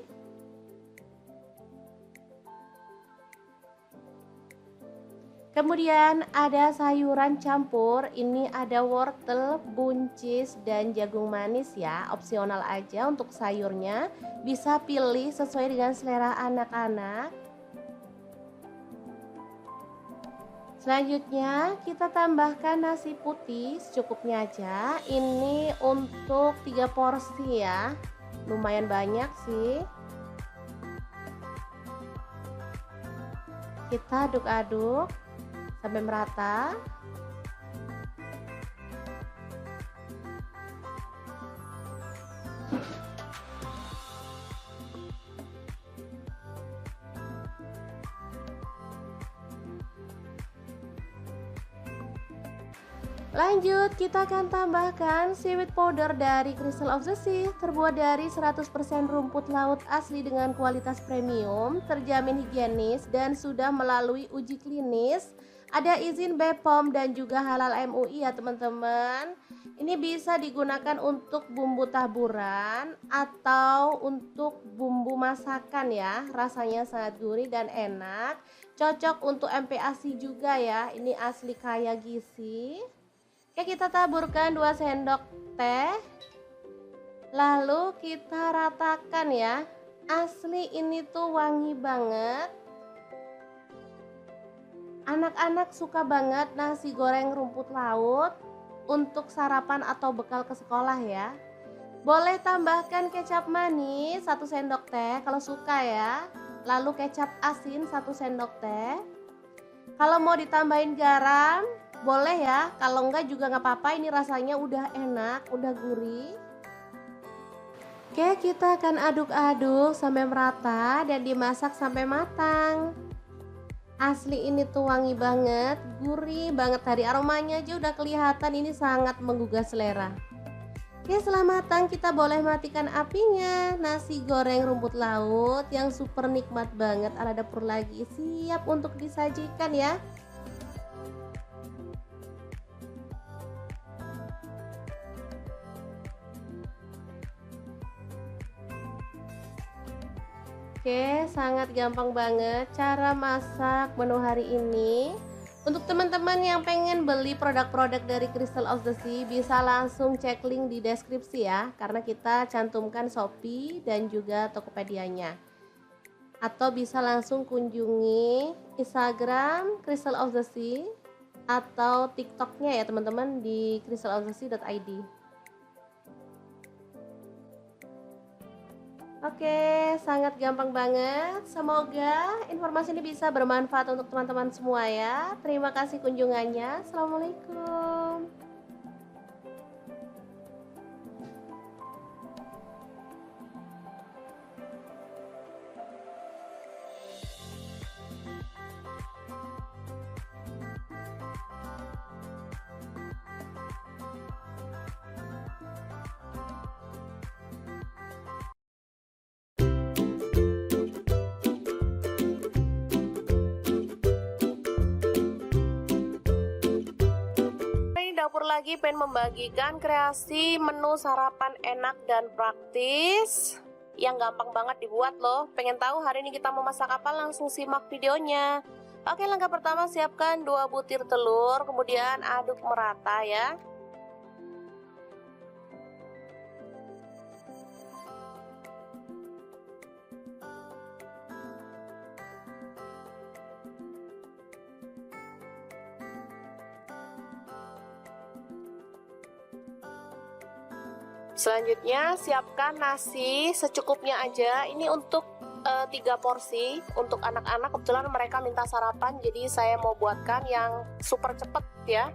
A: Kemudian ada sayuran campur, ini ada wortel, buncis, dan jagung manis ya, opsional aja untuk sayurnya, bisa pilih sesuai dengan selera anak-anak. Selanjutnya kita tambahkan nasi putih secukupnya aja, ini untuk 3 porsi ya, lumayan banyak sih. Kita aduk-aduk sampai merata. Lanjut, kita akan tambahkan seaweed powder dari Crystal of the Sea, terbuat dari 100% rumput laut asli dengan kualitas premium, terjamin higienis dan sudah melalui uji klinis. Ada izin BPOM dan juga halal MUI ya teman-teman. Ini bisa digunakan untuk bumbu taburan atau untuk bumbu masakan ya. Rasanya sangat gurih dan enak. Cocok untuk MPASI juga ya. Ini asli kaya gizi. Oke, kita taburkan 2 sendok teh. Lalu kita ratakan ya. Asli ini tuh wangi banget. Anak-anak suka banget nasi goreng rumput laut untuk sarapan atau bekal ke sekolah ya. Boleh tambahkan kecap manis 1 sendok teh kalau suka ya. Lalu kecap asin 1 sendok teh. Kalau mau ditambahin garam boleh ya. Kalau enggak juga nggak apa-apa, ini rasanya udah enak, udah gurih. Oke, kita akan aduk-aduk sampai merata dan dimasak sampai matang. Asli ini tuh wangi banget, gurih banget, dari aromanya aja udah kelihatan ini sangat menggugah selera. Oke, setelah matang kita boleh matikan apinya. Nasi goreng rumput laut yang super nikmat banget ala dapur lagi siap untuk disajikan ya. Oke, sangat gampang banget cara masak menu hari ini. Untuk teman-teman yang pengen beli produk-produk dari Crystal of the Sea, bisa langsung cek link di deskripsi ya, karena kita cantumkan Shopee dan juga Tokopedia-nya. Atau bisa langsung kunjungi Instagram Crystal of the Sea atau TikTok-nya ya teman-teman di crystalofthesea.id. Oke, sangat gampang banget. Semoga informasi ini bisa bermanfaat untuk teman-teman semua ya. Terima kasih kunjungannya. Assalamualaikum. Ini dapur lagi pengen membagikan kreasi menu sarapan enak dan praktis yang gampang banget dibuat loh. Pengen tahu hari ini kita mau masak apa? Langsung simak videonya. Oke, langkah pertama siapkan 2 butir telur, kemudian aduk merata ya. Selanjutnya siapkan nasi secukupnya aja. Ini untuk 3 porsi untuk anak-anak. Kebetulan mereka minta sarapan, jadi saya mau buatkan yang super cepet ya.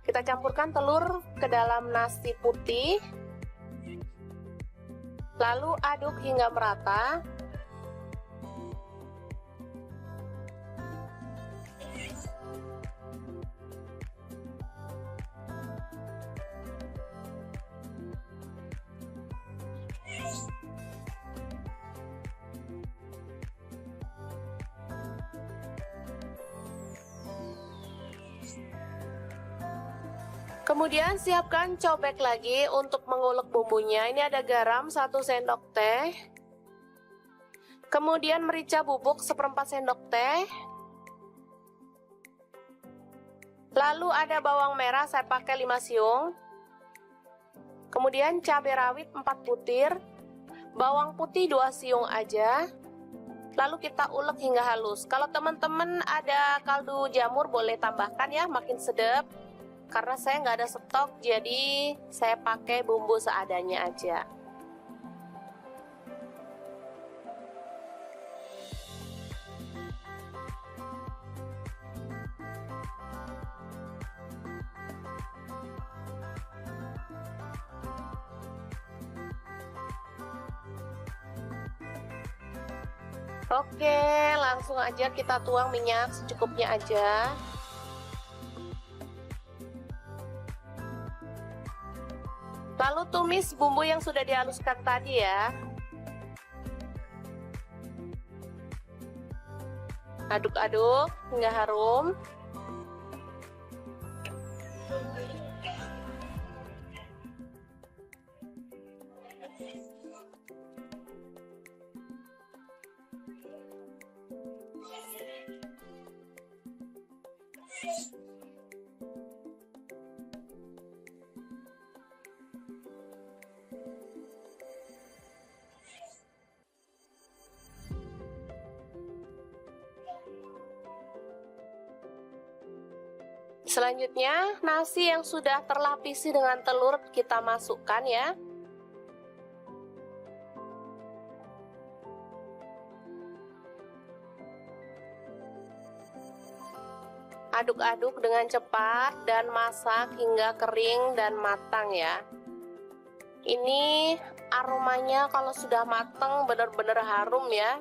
A: Kita campurkan telur ke dalam nasi putih, lalu aduk hingga merata. Kemudian siapkan cobek lagi untuk mengulek bumbunya. Ini ada garam 1 sendok teh. Kemudian merica bubuk 1/4 sendok teh. Lalu ada bawang merah, saya pakai 5 siung. Kemudian cabai rawit 4 butir. Bawang putih 2 siung aja. Lalu kita ulek hingga halus. Kalau teman-teman ada kaldu jamur boleh tambahkan ya, makin sedap. Karena saya nggak ada stok, jadi saya pakai bumbu seadanya aja. Oke, langsung aja kita tuang minyak secukupnya aja. Lalu tumis bumbu yang sudah dihaluskan tadi ya. Aduk-aduk hingga harum. Selanjutnya, nasi yang sudah terlapisi dengan telur kita masukkan ya. Aduk-aduk dengan cepat dan masak hingga kering dan matang ya. Ini aromanya kalau sudah matang benar-benar harum ya.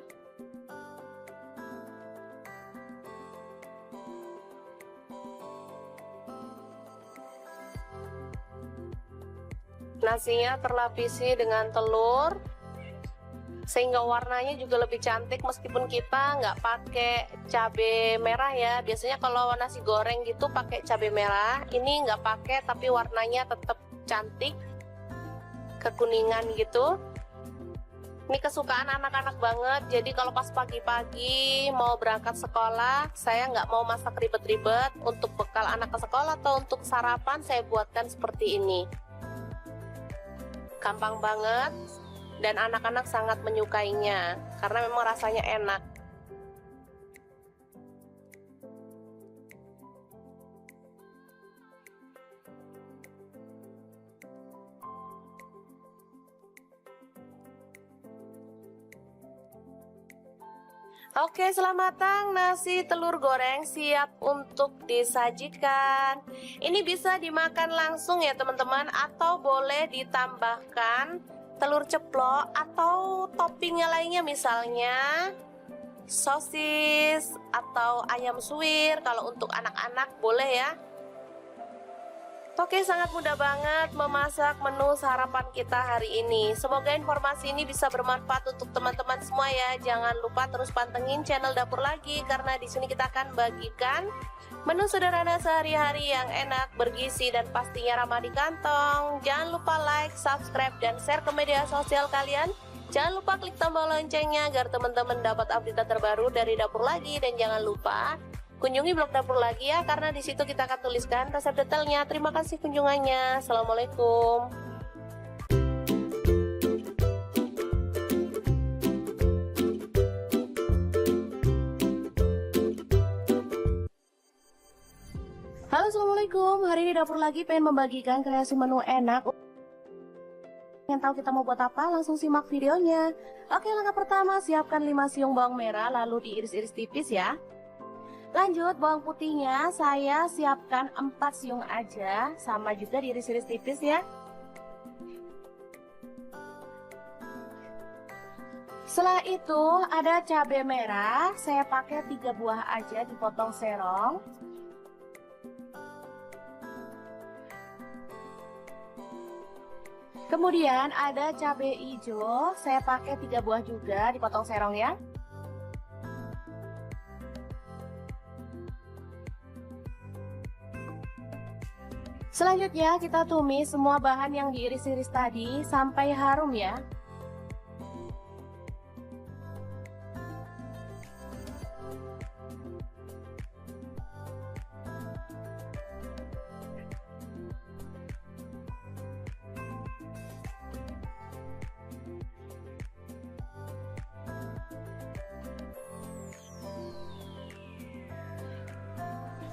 A: Nasinya terlapisi dengan telur, sehingga warnanya juga lebih cantik meskipun kita nggak pakai cabai merah ya. Biasanya kalau nasi goreng gitu pakai cabai merah, ini nggak pakai tapi warnanya tetap cantik, kekuningan gitu. Ini kesukaan anak-anak banget, jadi kalau pas pagi-pagi mau berangkat sekolah, saya nggak mau masak ribet-ribet. Untuk bekal anak ke sekolah atau untuk sarapan, saya buatkan seperti ini. Gampang banget, dan anak-anak sangat menyukainya, karena memang rasanya enak. Oke, selamat matang, nasi telur goreng siap untuk disajikan. Ini bisa dimakan langsung ya teman-teman, atau boleh ditambahkan telur ceplok atau toppingnya lainnya, misalnya sosis atau ayam suwir. Kalau untuk anak-anak boleh ya. Oke, sangat mudah banget memasak menu sarapan kita hari ini. Semoga informasi ini bisa bermanfaat untuk teman-teman semua ya. Jangan lupa terus pantengin channel Dapur Lagi, karena di sini kita akan bagikan menu sederhana sehari-hari yang enak, bergizi, dan pastinya ramah di kantong. Jangan lupa like, subscribe, dan share ke media sosial kalian. Jangan lupa klik tombol loncengnya agar teman-teman dapat update terbaru dari Dapur Lagi. Dan jangan lupa kunjungi blog Dapur Lagi ya, karena di situ kita akan tuliskan resep detailnya. Terima kasih kunjungannya. Assalamualaikum. Halo, assalamualaikum. Hari ini Dapur Lagi pengen membagikan kreasi menu enak. Yang tahu kita mau buat apa? Langsung simak videonya. Oke, langkah pertama, siapkan 5 siung bawang merah, lalu diiris-iris tipis ya. Lanjut, bawang putihnya saya siapkan 4 siung aja, sama juga diiris-iris tipis ya. Setelah itu ada cabai merah, saya pakai 3 buah aja, dipotong serong. Kemudian ada cabai hijau, saya pakai 3 buah juga, dipotong serong ya. Selanjutnya kita tumis semua bahan yang diiris-iris tadi sampai harum ya.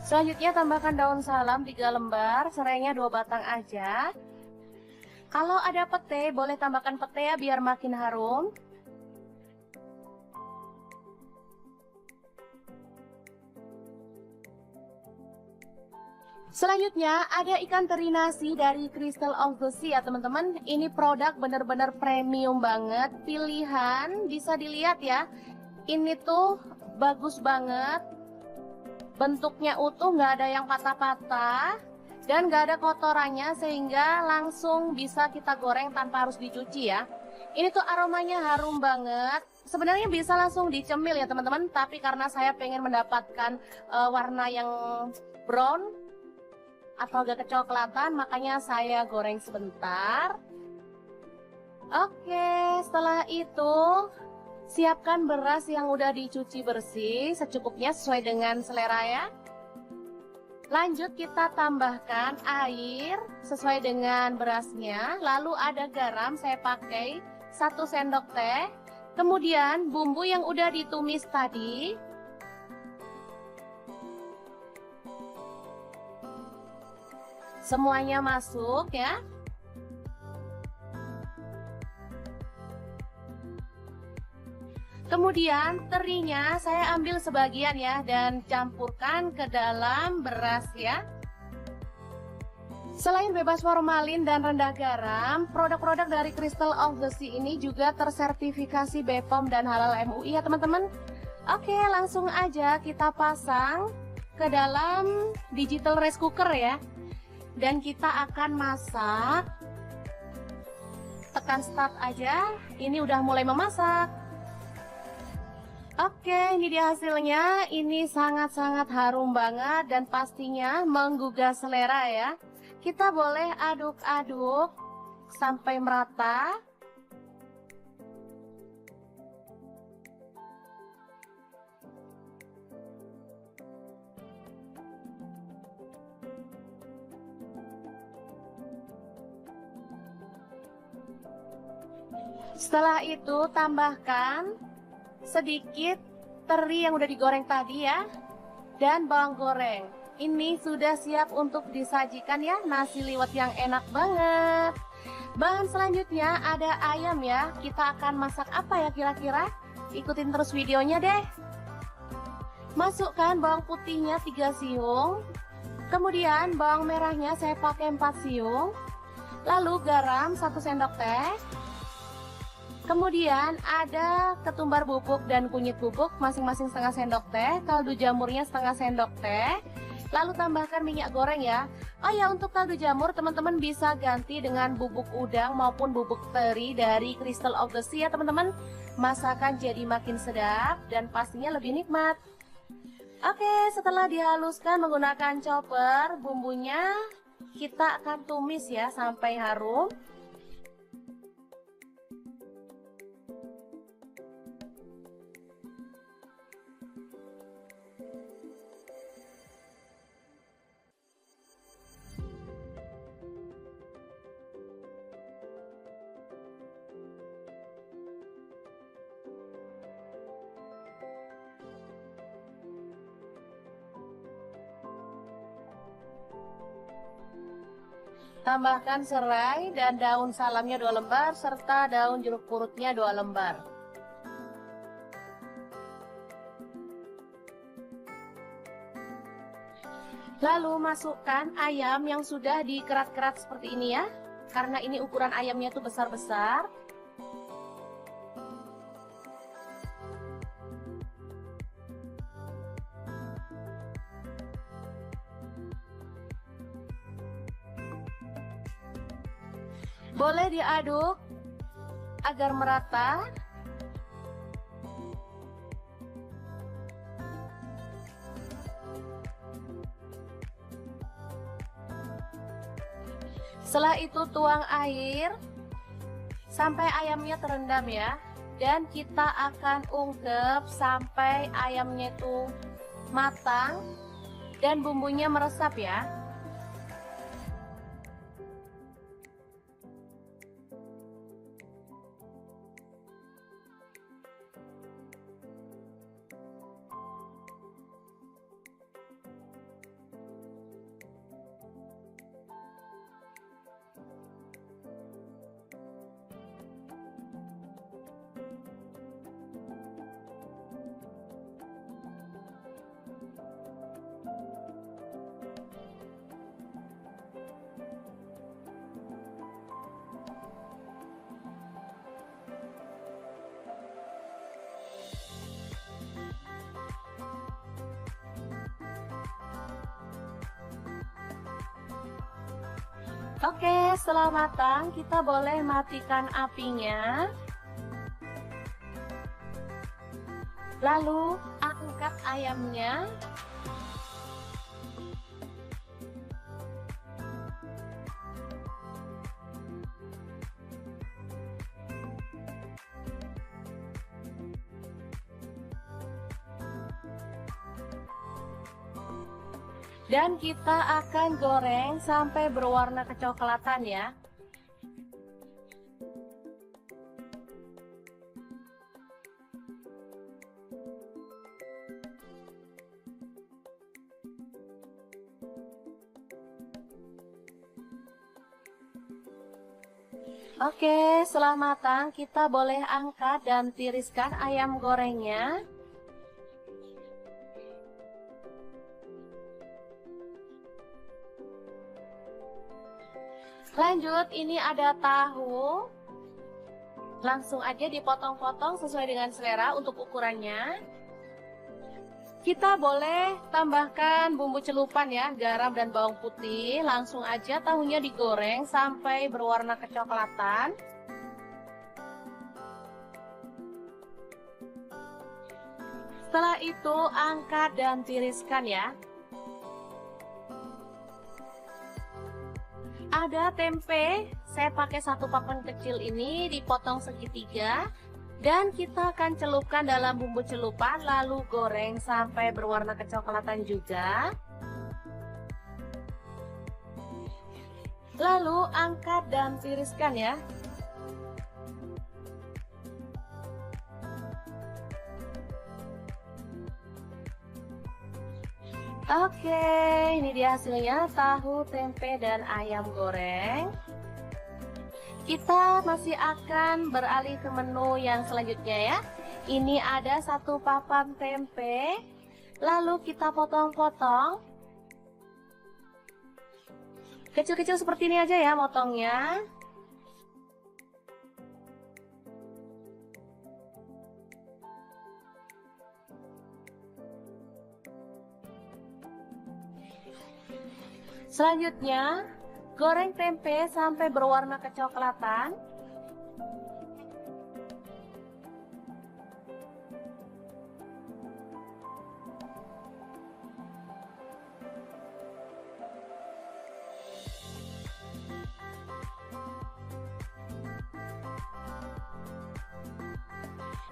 A: Selanjutnya tambahkan daun salam 3 lembar, serainya 2 batang aja. Kalau ada pete, boleh tambahkan pete ya biar makin harum. Selanjutnya ada ikan teri nasi dari Crystal of the Sea ya teman-teman. Ini produk bener-bener premium banget, pilihan, bisa dilihat ya. Ini tuh bagus banget. Bentuknya utuh, nggak ada yang patah-patah dan nggak ada kotorannya, sehingga langsung bisa kita goreng tanpa harus dicuci ya. Ini tuh aromanya harum banget. Sebenarnya bisa langsung dicemil ya teman-teman, tapi karena saya pengen mendapatkan warna yang brown atau agak kecoklatan, makanya saya goreng sebentar. Oke, setelah itu siapkan beras yang udah dicuci bersih secukupnya sesuai dengan selera ya. Lanjut kita tambahkan air sesuai dengan berasnya. Lalu ada garam, saya pakai 1 sendok teh. Kemudian bumbu yang udah ditumis tadi. Semuanya masuk ya. Kemudian terinya saya ambil sebagian ya dan campurkan ke dalam beras ya. Selain bebas formalin dan rendah garam, produk-produk dari Crystal of the Sea ini juga tersertifikasi BPOM dan halal MUI ya teman-teman. Oke, langsung aja kita pasang ke dalam digital rice cooker ya. Dan kita akan masak tekan start aja, ini udah mulai memasak. Oke, ini dia hasilnya. Ini sangat-sangat harum banget dan pastinya menggugah selera ya. Kita boleh aduk-aduk sampai merata. Setelah itu tambahkan sedikit teri yang udah digoreng tadi ya, dan bawang goreng. Ini sudah siap untuk disajikan ya, nasi liwet yang enak banget. Bahan selanjutnya ada ayam ya. Kita akan masak apa ya kira-kira? Ikutin terus videonya deh. Masukkan bawang putihnya 3 siung. Kemudian bawang merahnya saya pakai 4 siung. Lalu garam 1 sendok teh. Kemudian ada ketumbar bubuk dan kunyit bubuk masing-masing setengah sendok teh, kaldu jamurnya setengah sendok teh. Lalu tambahkan minyak goreng ya. Oh ya, untuk kaldu jamur teman-teman bisa ganti dengan bubuk udang maupun bubuk teri dari Crystal of the Sea ya teman-teman. Masakan jadi makin sedap dan pastinya lebih nikmat. Oke, setelah dihaluskan menggunakan chopper, bumbunya kita akan tumis ya sampai harum. Tambahkan serai dan daun salamnya 2 lembar serta daun jeruk purutnya 2 lembar. Lalu masukkan ayam yang sudah dikerat-kerat seperti ini ya. Karena ini ukuran ayamnya tuh besar-besar. Boleh diaduk agar merata. Setelah itu tuang air sampai ayamnya terendam ya. Dan kita akan ungkep sampai ayamnya itu matang dan bumbunya meresap ya. Oke, setelah matang kita boleh matikan apinya. Lalu angkat ayamnya. Dan kita akan goreng sampai berwarna kecoklatan ya. Oke, setelah matang kita boleh angkat dan tiriskan ayam gorengnya. Lanjut, ini ada tahu. Langsung aja dipotong-potong sesuai dengan selera untuk ukurannya. Kita boleh tambahkan bumbu celupan ya, garam dan bawang putih. Langsung aja tahunya digoreng sampai berwarna kecoklatan. Setelah itu angkat dan tiriskan ya. Ada tempe, saya pakai satu papan kecil ini dipotong segitiga. Dan kita akan celupkan dalam bumbu celupan lalu goreng sampai berwarna kecoklatan juga. Lalu angkat dan tiriskan ya. Oke, ini dia hasilnya tahu, tempe, dan ayam goreng. Kita masih akan beralih ke menu yang selanjutnya ya. Ini ada satu papan tempe, lalu kita potong-potong. Kecil-kecil seperti ini aja ya motongnya. Selanjutnya, goreng tempe sampai berwarna kecoklatan.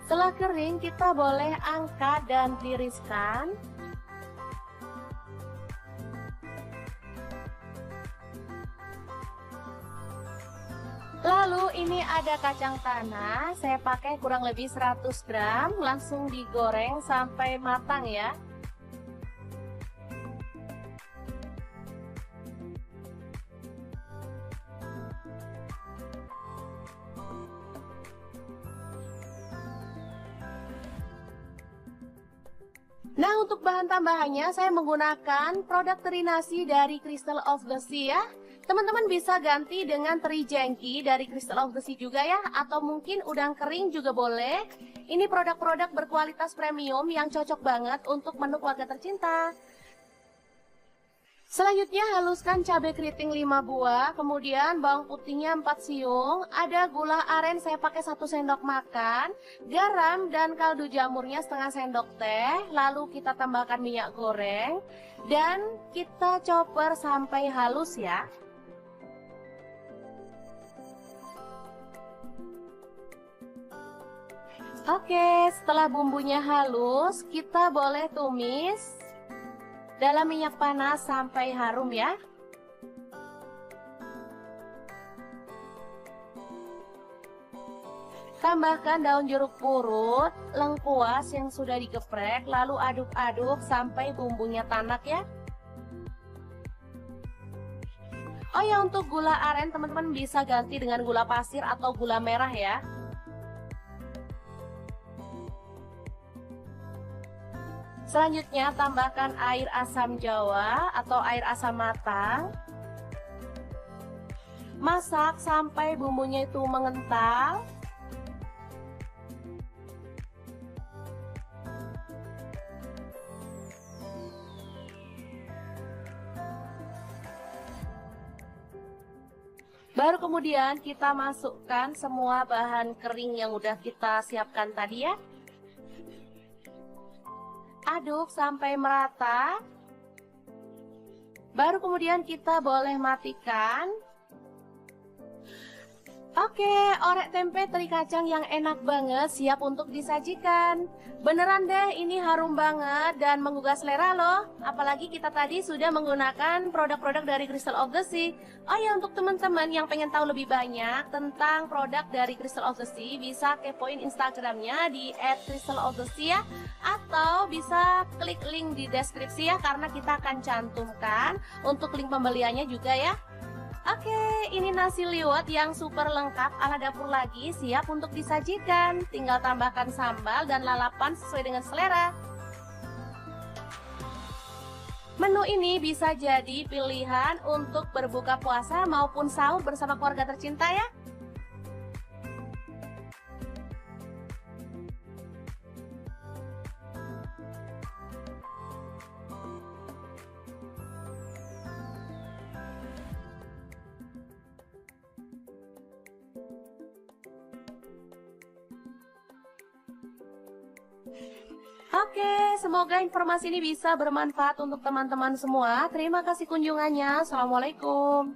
A: Setelah kering, kita boleh angkat dan tiriskan. Lalu ini ada kacang tanah, saya pakai kurang lebih 100 gram, langsung digoreng sampai matang ya. Nah, untuk bahan tambahannya saya menggunakan produk teri nasi dari Crystal of the Sea ya. Teman-teman bisa ganti dengan teri jengki dari Crystal of the Sea juga ya, atau mungkin udang kering juga boleh. Ini produk-produk berkualitas premium yang cocok banget untuk menu keluarga tercinta. Selanjutnya haluskan cabai keriting 5 buah, kemudian bawang putihnya 4 siung, ada gula aren saya pakai 1 sendok makan, garam dan kaldu jamurnya setengah sendok teh, lalu kita tambahkan minyak goreng, dan kita chopper sampai halus ya. Oke, setelah bumbunya halus, kita boleh tumis dalam minyak panas sampai harum ya. Tambahkan daun jeruk purut, lengkuas yang sudah digeprek, lalu aduk-aduk sampai bumbunya tanak ya. Oh ya, untuk gula aren teman-teman bisa ganti dengan gula pasir atau gula merah ya. Selanjutnya tambahkan air asam jawa atau air asam matang. Masak sampai bumbunya itu mengental. Baru kemudian kita masukkan semua bahan kering yang udah kita siapkan tadi ya. Aduk sampai merata. Baru kemudian kita boleh matikan. Oke, orek tempe teri kacang yang enak banget siap untuk disajikan. Beneran deh, ini harum banget dan menggugah selera loh. Apalagi kita tadi sudah menggunakan produk-produk dari Crystal of the Sea. Oh ya, untuk teman-teman yang pengen tahu lebih banyak tentang produk dari Crystal of the Sea, bisa kepoin Instagramnya di @crystalofthesea, atau bisa klik link di deskripsi ya, karena kita akan cantumkan untuk link pembeliannya juga ya. Oke, ini nasi liwet yang super lengkap ala dapur lagi, siap untuk disajikan. Tinggal tambahkan sambal dan lalapan sesuai dengan selera. Menu ini bisa jadi pilihan untuk berbuka puasa maupun sahur bersama keluarga tercinta ya. Oke, semoga informasi ini bisa bermanfaat untuk teman-teman semua. Terima kasih kunjungannya. Assalamualaikum.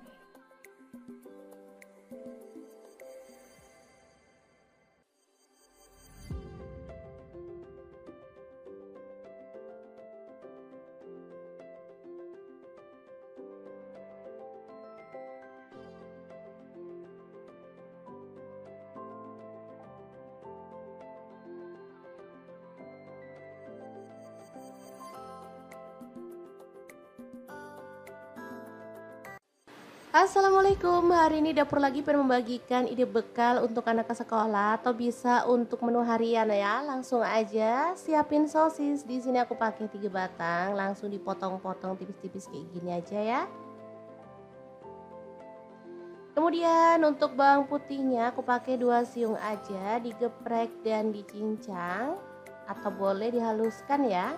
A: Assalamualaikum, hari ini dapur lagi pengen membagikan ide bekal untuk anak ke sekolah atau bisa untuk menu harian ya. Langsung aja siapin sosis. Di sini aku pakai 3 batang, langsung dipotong-potong tipis-tipis kayak gini aja ya. Kemudian untuk bawang putihnya aku pakai 2 siung aja, digeprek dan dicincang atau boleh dihaluskan ya.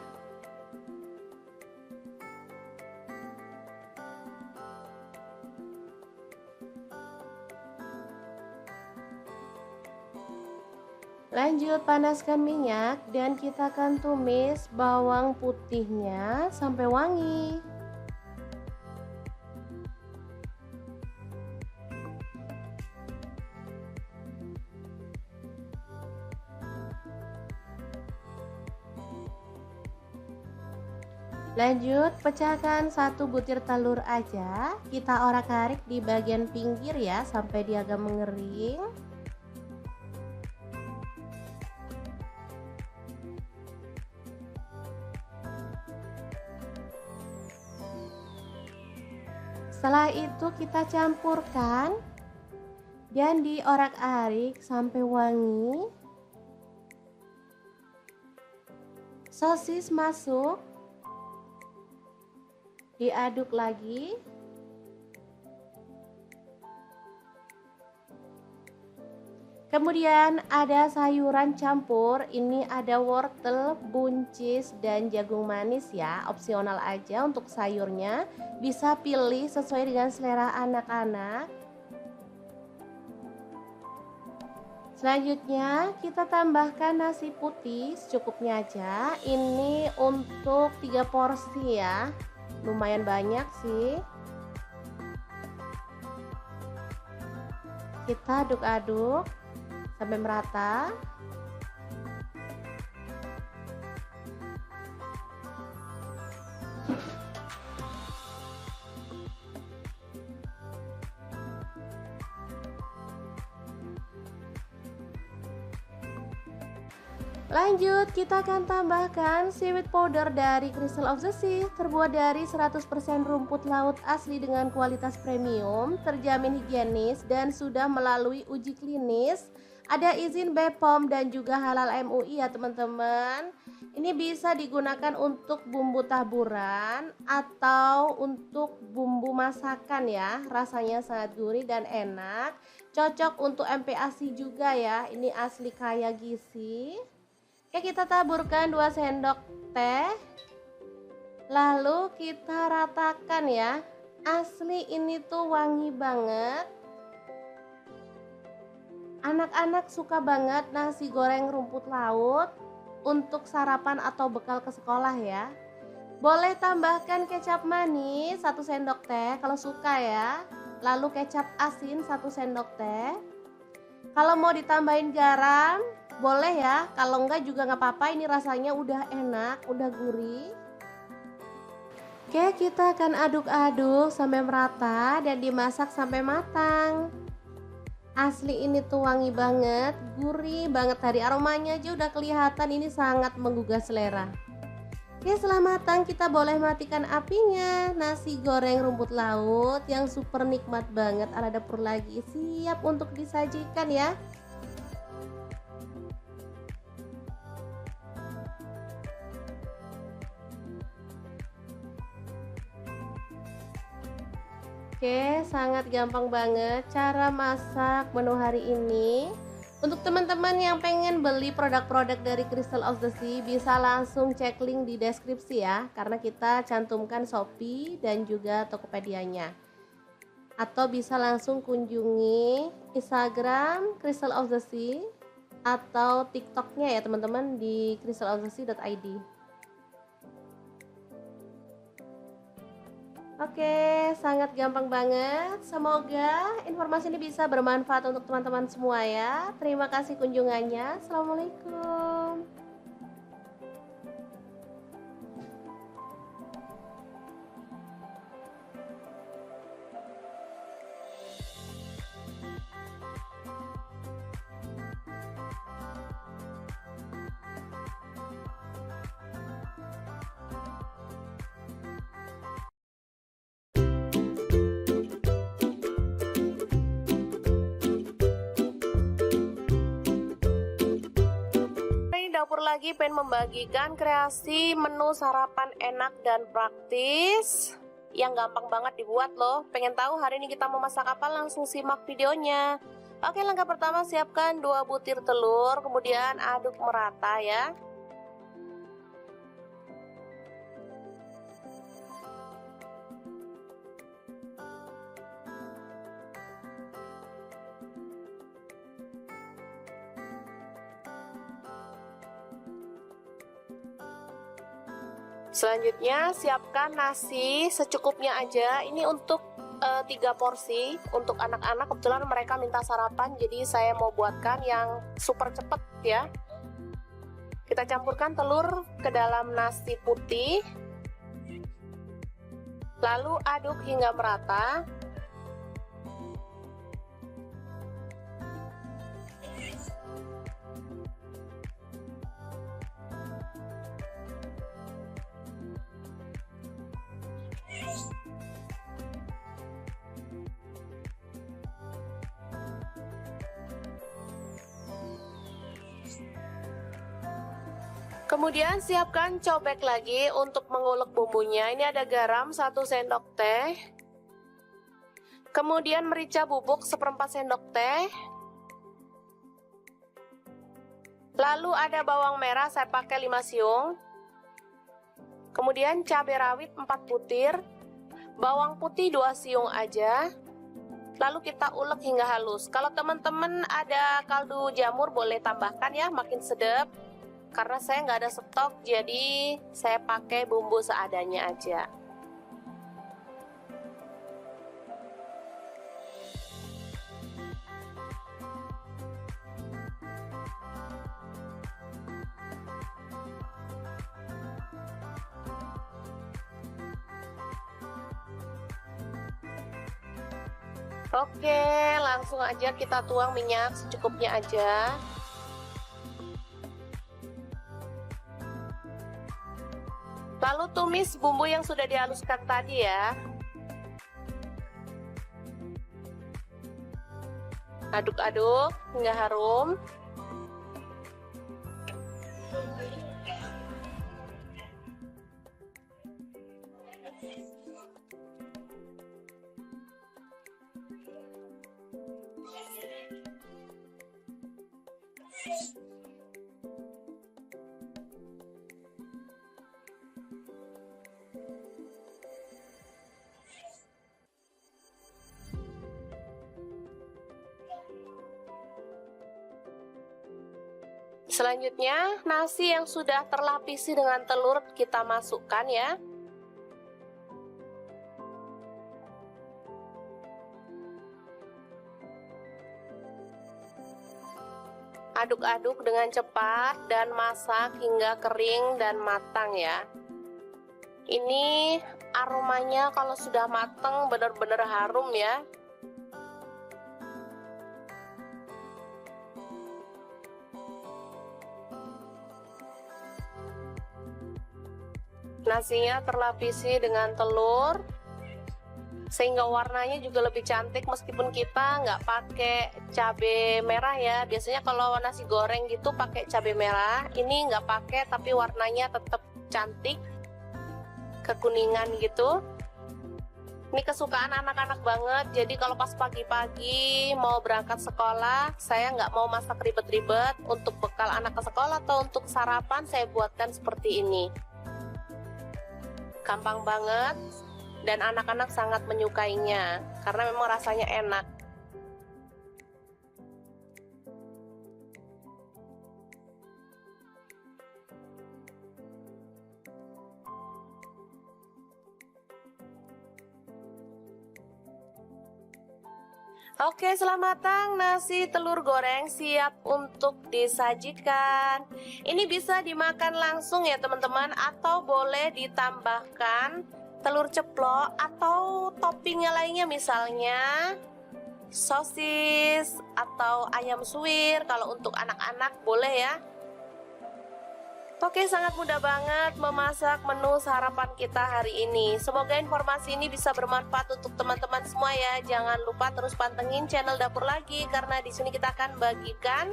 A: Lanjut panaskan minyak dan kita akan tumis bawang putihnya sampai wangi. Lanjut pecahkan 1 butir telur aja, kita orak-arik di bagian pinggir ya sampai dia agak mengering. Setelah itu kita campurkan dan diorak-arik sampai wangi. Sosis masuk, diaduk lagi. Kemudian ada sayuran campur, ini ada wortel, buncis, dan jagung manis ya, opsional aja untuk sayurnya. Bisa pilih sesuai dengan selera anak-anak. Selanjutnya kita tambahkan nasi putih secukupnya aja. Ini untuk 3 porsi ya, lumayan banyak sih. Kita aduk-aduk sampai merata. Lanjut, kita akan tambahkan seaweed powder dari Crystal of the Sea, terbuat dari 100% rumput laut asli dengan kualitas premium, terjamin higienis dan sudah melalui uji klinis. Ada izin BPOM dan juga halal MUI ya teman-teman. Ini bisa digunakan untuk bumbu taburan atau untuk bumbu masakan ya. Rasanya sangat gurih dan enak. Cocok untuk MPASI juga ya. Ini asli kaya gizi. Oke, kita taburkan 2 sendok teh. Lalu kita ratakan ya. Asli ini tuh wangi banget. Anak-anak suka banget nasi goreng rumput laut untuk sarapan atau bekal ke sekolah ya. Boleh tambahkan kecap manis 1 sendok teh kalau suka ya. Lalu kecap asin 1 sendok teh. Kalau mau ditambahin garam boleh ya, kalau enggak juga nggak apa-apa, ini rasanya udah enak, udah gurih. Oke, kita akan aduk-aduk sampai merata dan dimasak sampai matang. Asli ini tuh wangi banget, gurih banget, dari aromanya aja udah kelihatan ini sangat menggugah selera. Oke, setelah matang kita boleh matikan apinya. Nasi goreng rumput laut yang super nikmat banget ala dapur lagi siap untuk disajikan ya. Oke, sangat gampang banget cara masak menu hari ini. Untuk teman-teman yang pengen beli produk-produk dari Crystal of the Sea, bisa langsung cek link di deskripsi ya, karena kita cantumkan Shopee dan juga Tokopedia-nya. Atau bisa langsung kunjungi Instagram Crystal of the Sea. atau TikToknya ya teman-teman di crystalobsesi.id. Oke, sangat gampang banget. Semoga informasi ini bisa bermanfaat untuk teman-teman semua ya. Terima kasih kunjungannya. Assalamualaikum. Ini dapur lagi pengen membagikan kreasi menu sarapan enak dan praktis yang gampang banget dibuat loh. Pengen tahu hari ini kita mau masak apa? Langsung simak videonya. Oke, langkah pertama siapkan 2 butir telur, kemudian aduk merata ya. Selanjutnya siapkan nasi secukupnya aja. Ini untuk 3 porsi untuk anak-anak. Kebetulan mereka minta sarapan, jadi saya mau buatkan yang super cepet ya. Kita campurkan telur ke dalam nasi putih, lalu aduk hingga merata. Kemudian siapkan cobek lagi untuk mengulek bumbunya. Ini ada garam 1 sendok teh. Kemudian merica bubuk 1/4 sendok teh. Lalu ada bawang merah, saya pakai 5 siung. Kemudian cabai rawit 4 butir. Bawang putih 2 siung aja. Lalu kita ulek hingga halus. Kalau teman-teman ada kaldu jamur boleh tambahkan ya, makin sedap. Karena saya nggak ada stok, jadi saya pakai bumbu seadanya aja. Oke, langsung aja kita tuang minyak secukupnya aja. Lalu tumis bumbu yang sudah dihaluskan tadi ya. Aduk-aduk hingga harum. Selanjutnya, nasi yang sudah terlapisi dengan telur kita masukkan ya. Aduk-aduk dengan cepat dan masak hingga kering dan matang ya. Ini aromanya kalau sudah matang benar-benar harum ya. Nasinya terlapisi dengan telur sehingga warnanya juga lebih cantik, meskipun kita nggak pakai cabai merah ya. Biasanya kalau nasi goreng gitu pakai cabai merah, ini nggak pakai tapi warnanya tetap cantik, kekuningan gitu. Ini kesukaan anak-anak banget, jadi kalau pas pagi-pagi mau berangkat sekolah, saya nggak mau masak ribet-ribet. Untuk bekal anak ke sekolah atau untuk sarapan saya buatkan seperti ini. Gampang banget dan anak-anak sangat menyukainya karena memang rasanya enak. Oke, selamat matang, nasi telur goreng siap untuk disajikan. Ini bisa dimakan langsung ya teman-teman, atau boleh ditambahkan telur ceplok atau toppingnya lainnya, misalnya sosis atau ayam suwir. Kalau untuk anak-anak boleh ya. Oke, sangat mudah banget memasak menu sarapan kita hari ini. Semoga informasi ini bisa bermanfaat untuk teman-teman semua ya. Jangan lupa terus pantengin channel Dapur Lagi, karena di sini kita akan bagikan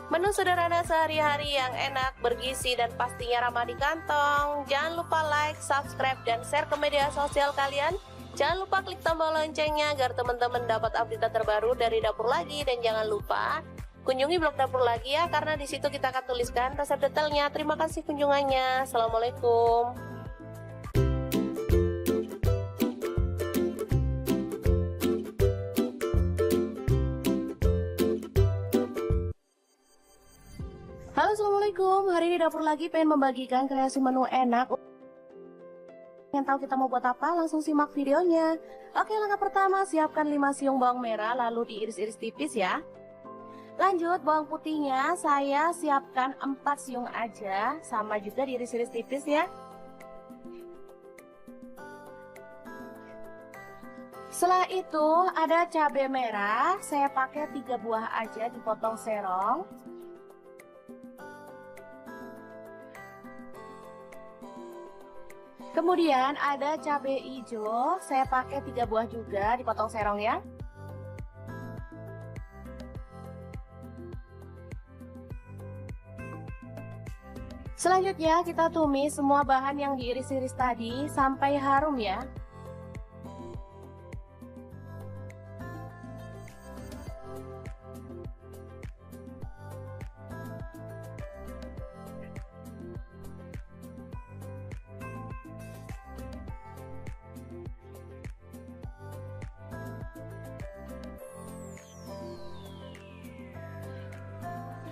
A: menu sederhana sehari-hari yang enak, bergizi, dan pastinya ramah di kantong. Jangan lupa like, subscribe, dan share ke media sosial kalian. Jangan lupa klik tombol loncengnya agar teman-teman dapat update terbaru dari Dapur Lagi. Dan jangan lupa kunjungi blog Dapur Lagi ya, karena di situ kita akan tuliskan resep detailnya. Terima kasih kunjungannya. Assalamualaikum. Halo, assalamualaikum. Hari ini Dapur Lagi pengen membagikan kreasi menu enak. Yang tahu kita mau buat apa? Langsung simak videonya. Oke, langkah pertama, siapkan 5 siung bawang merah lalu diiris-iris tipis ya. Lanjut, bawang putihnya saya siapkan 4 siung aja, sama juga diiris-iris tipis ya. Setelah itu ada cabai merah, saya pakai 3 buah aja, dipotong serong. Kemudian ada cabai hijau, saya pakai 3 buah juga, dipotong serong ya. Selanjutnya kita tumis semua bahan yang diiris-iris tadi sampai harum ya.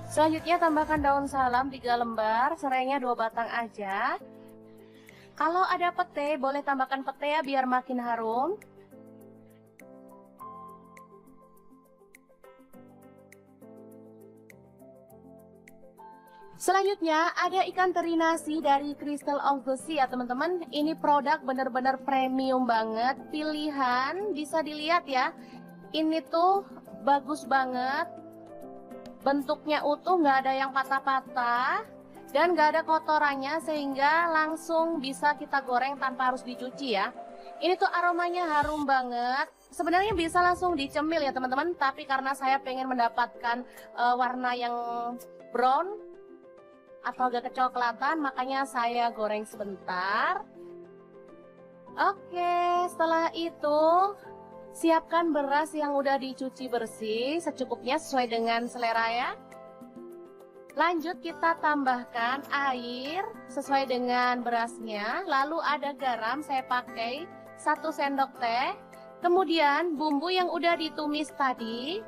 A: Selanjutnya tambahkan daun salam 3 lembar, serainya 2 batang aja. Kalau ada pete, boleh tambahkan pete ya biar makin harum. Selanjutnya ada ikan teri nasi dari Crystal of the Sea ya teman-teman. Ini produk bener-bener premium banget, pilihan, bisa dilihat ya. Ini tuh bagus banget. Bentuknya utuh, nggak ada yang patah-patah dan nggak ada kotorannya, sehingga langsung bisa kita goreng tanpa harus dicuci ya. Ini tuh aromanya harum banget. Sebenarnya bisa langsung dicemil ya teman-teman, tapi karena saya pengen mendapatkan warna yang brown atau agak kecoklatan, makanya saya goreng sebentar. Oke, setelah itu siapkan beras yang udah dicuci bersih secukupnya sesuai dengan selera ya. Lanjut kita tambahkan air sesuai dengan berasnya. Lalu ada garam, saya pakai 1 sendok teh. Kemudian bumbu yang udah ditumis tadi.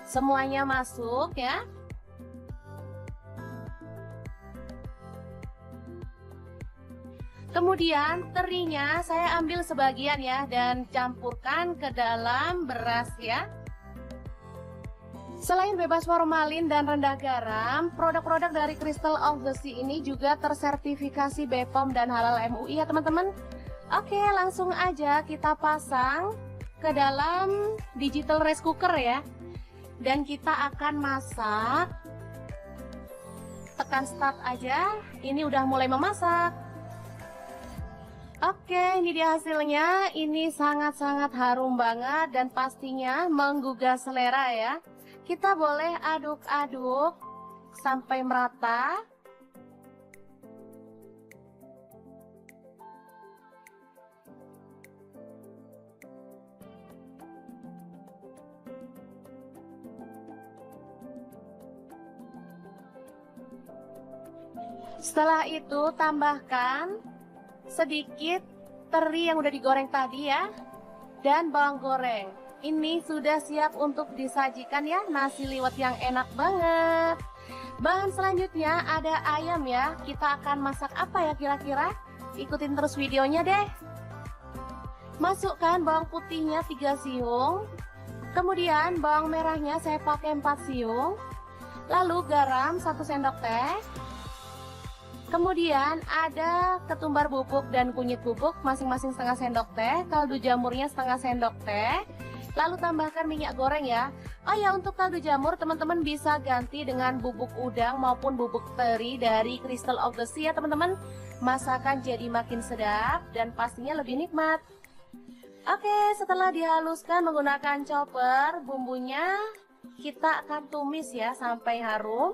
A: Semuanya masuk ya. Kemudian terinya saya ambil sebagian ya dan campurkan ke dalam beras ya. Selain bebas formalin dan rendah garam, produk-produk dari Crystal of the Sea ini juga tersertifikasi BPOM dan halal MUI ya teman-teman. Oke, langsung aja kita pasang ke dalam digital rice cooker ya. Dan kita akan masak. Tekan start aja, ini udah mulai memasak. Oke, ini dia hasilnya. Ini sangat-sangat harum banget dan pastinya menggugah selera ya. Kita boleh aduk-aduk sampai merata. Setelah itu tambahkan sedikit teri yang udah digoreng tadi ya, dan bawang goreng. Ini sudah siap untuk disajikan ya, nasi liwet yang enak banget. Bahan selanjutnya ada ayam ya. Kita akan masak apa ya kira-kira? Ikutin terus videonya deh. Masukkan bawang putihnya 3 siung. Kemudian bawang merahnya saya pakai 4 siung. Lalu garam 1 sendok teh. Kemudian ada ketumbar bubuk dan kunyit bubuk masing-masing setengah sendok teh. Kaldu jamurnya setengah sendok teh. Lalu tambahkan minyak goreng ya. Oh ya, untuk kaldu jamur teman-teman bisa ganti dengan bubuk udang maupun bubuk teri dari Crystal of the Sea ya teman-teman. Masakan jadi makin sedap dan pastinya lebih nikmat. Oke, setelah dihaluskan menggunakan chopper, bumbunya kita akan tumis ya sampai harum.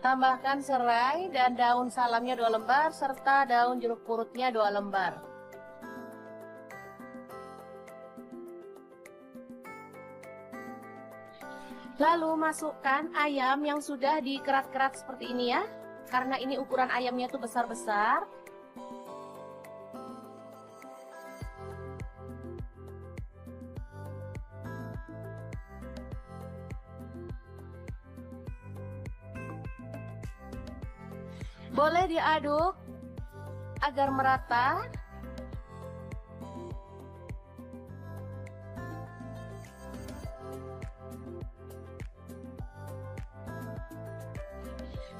A: Tambahkan serai dan daun salamnya 2 lembar serta daun jeruk purutnya 2 lembar. Lalu masukkan ayam yang sudah dikerat-kerat seperti ini ya. Karena ini ukuran ayamnya tuh besar-besar. Boleh diaduk agar merata.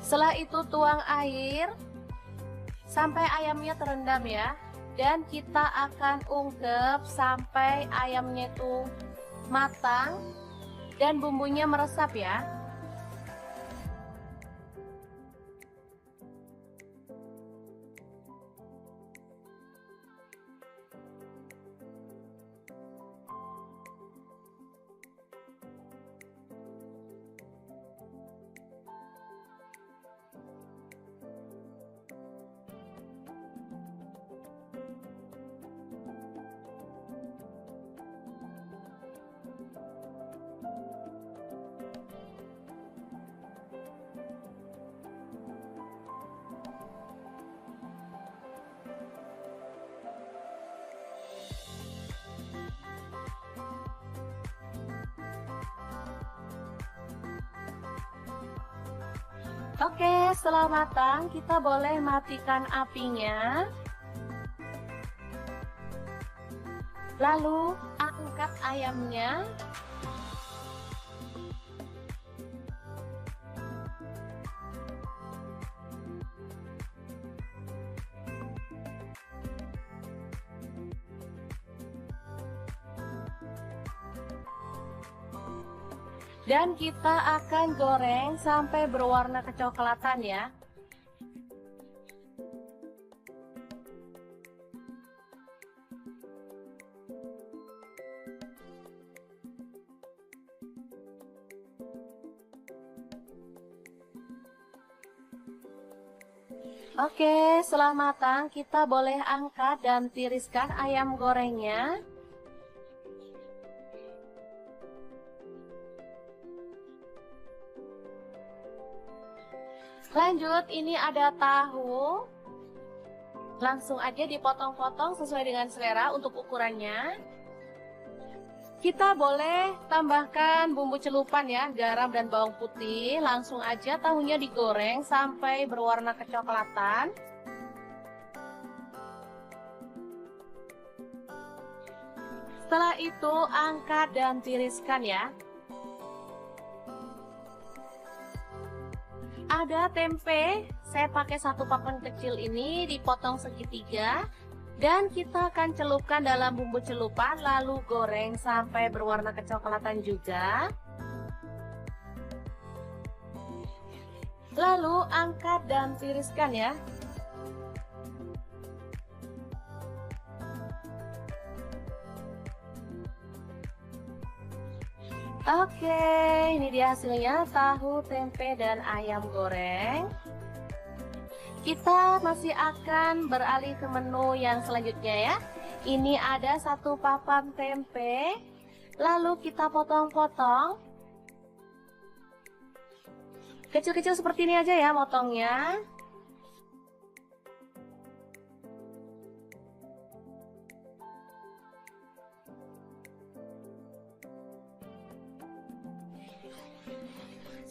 A: Setelah itu tuang air sampai ayamnya terendam ya. Dan kita akan ungkep sampai ayamnya itu matang dan bumbunya meresap ya. Oke, setelah matang kita boleh matikan apinya. Lalu angkat ayamnya. Dan kita akan goreng sampai berwarna kecoklatan ya. Oke, setelah matang kita boleh angkat dan tiriskan ayam gorengnya. Lanjut, ini ada tahu. Langsung aja dipotong-potong sesuai dengan selera untuk ukurannya. Kita boleh tambahkan bumbu celupan ya, garam dan bawang putih. Langsung aja tahunya digoreng sampai berwarna kecoklatan. Setelah itu angkat dan tiriskan ya. Ada tempe, saya pakai 1 papan kecil ini dipotong segitiga. Dan kita akan celupkan dalam bumbu celupan lalu goreng sampai berwarna kecoklatan juga. Lalu angkat dan tiriskan ya. Oke, ini dia hasilnya tahu, tempe, dan ayam goreng. Kita masih akan beralih ke menu yang selanjutnya ya. Ini ada 1 papan tempe Lalu kita potong-potong. Kecil-kecil seperti ini aja ya motongnya.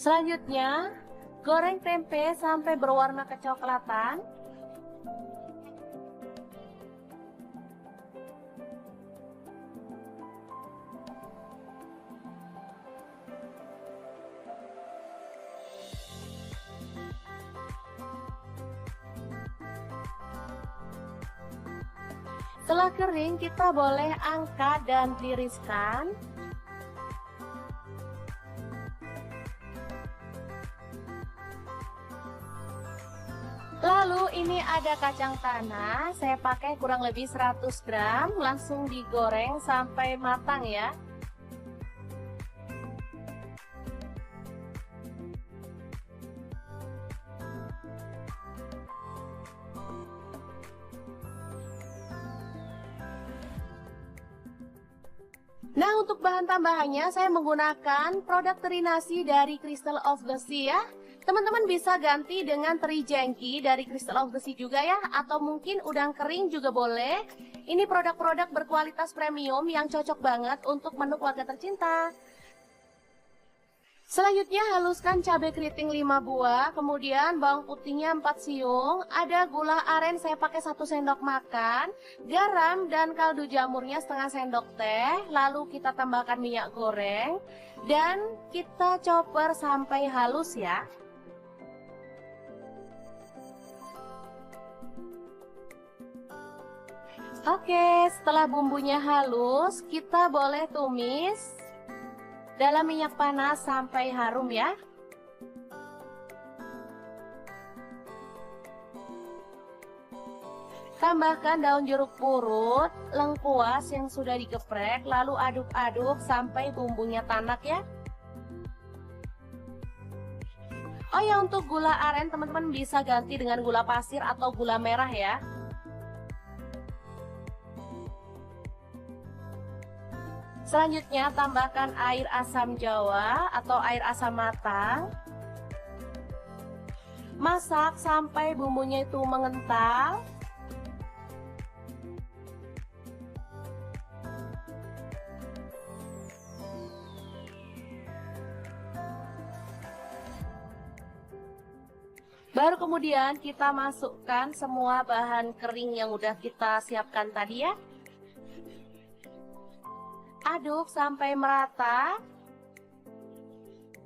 A: Selanjutnya, goreng tempe sampai berwarna kecoklatan. Setelah kering, kita boleh angkat dan tiriskan. Lalu ini ada kacang tanah, saya pakai kurang lebih 100 gram, langsung digoreng sampai matang ya. Nah, untuk bahan tambahannya saya menggunakan produk teri nasi dari Crystal of the Sea ya. Teman-teman bisa ganti dengan teri jengki dari Crystal of the Sea juga ya, atau mungkin udang kering juga boleh. Ini produk-produk berkualitas premium yang cocok banget untuk menu keluarga tercinta. Selanjutnya haluskan cabai keriting 5 buah, kemudian bawang putihnya 4 siung, ada gula aren saya pakai 1 sendok makan, garam dan kaldu jamurnya setengah sendok teh, lalu kita tambahkan minyak goreng, dan kita chopper sampai halus ya. Oke, setelah bumbunya halus, kita boleh tumis dalam minyak panas sampai harum ya. Tambahkan daun jeruk purut, lengkuas yang sudah digeprek, lalu aduk-aduk sampai bumbunya tanak ya. Oh ya, untuk gula aren teman-teman bisa ganti dengan gula pasir atau gula merah ya. Selanjutnya tambahkan air asam jawa atau air asam matang. Masak sampai bumbunya itu mengental. Baru kemudian kita masukkan semua bahan kering yang udah kita siapkan tadi ya. Aduk sampai merata.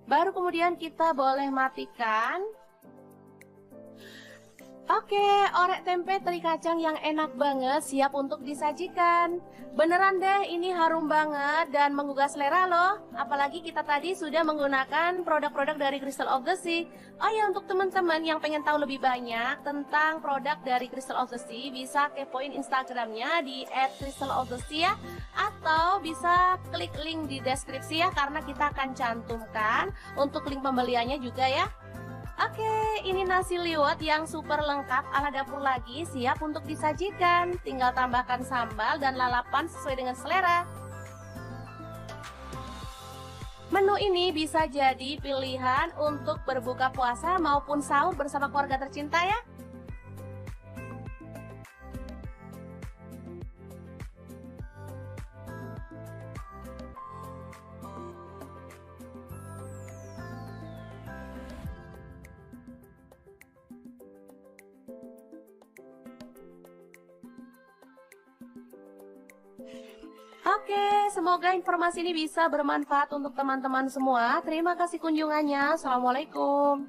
A: Baru kemudian kita boleh matikan. Oke, orek tempe teri kacang yang enak banget siap untuk disajikan. Beneran deh, ini harum banget dan menggugah selera loh. Apalagi kita tadi sudah menggunakan produk-produk dari Crystal of the Sea. Oh ya, untuk teman-teman yang pengen tahu lebih banyak tentang produk dari Crystal of the Sea, bisa kepoin Instagramnya di @crystalofthesea, atau bisa klik link di deskripsi ya, karena kita akan cantumkan untuk link pembeliannya juga ya. Oke, ini nasi liwet yang super lengkap ala dapur lagi, siap untuk disajikan. Tinggal tambahkan sambal dan lalapan sesuai dengan selera. Menu ini bisa jadi pilihan untuk berbuka puasa maupun sahur bersama keluarga tercinta ya. Oke, semoga informasi ini bisa bermanfaat untuk teman-teman semua. Terima kasih kunjungannya. Assalamualaikum.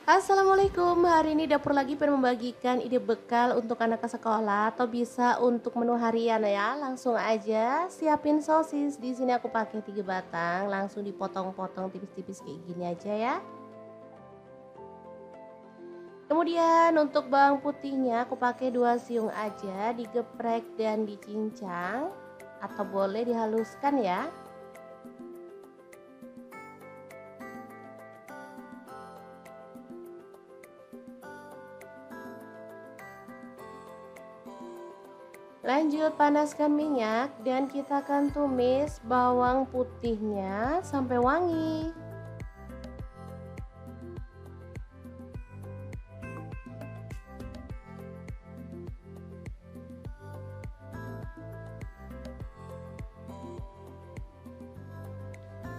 A: Assalamualaikum, hari ini Dapur lagi pengen membagikan ide bekal untuk anak ke sekolah atau bisa untuk menu harian ya. Langsung aja siapin sosis. Di sini aku pakai 3 batang, langsung dipotong-potong tipis-tipis kayak gini aja ya. Kemudian untuk bawang putihnya aku pakai 2 siung aja, digeprek dan dicincang atau boleh dihaluskan ya. Lanjut panaskan minyak dan kita akan tumis bawang putihnya sampai wangi.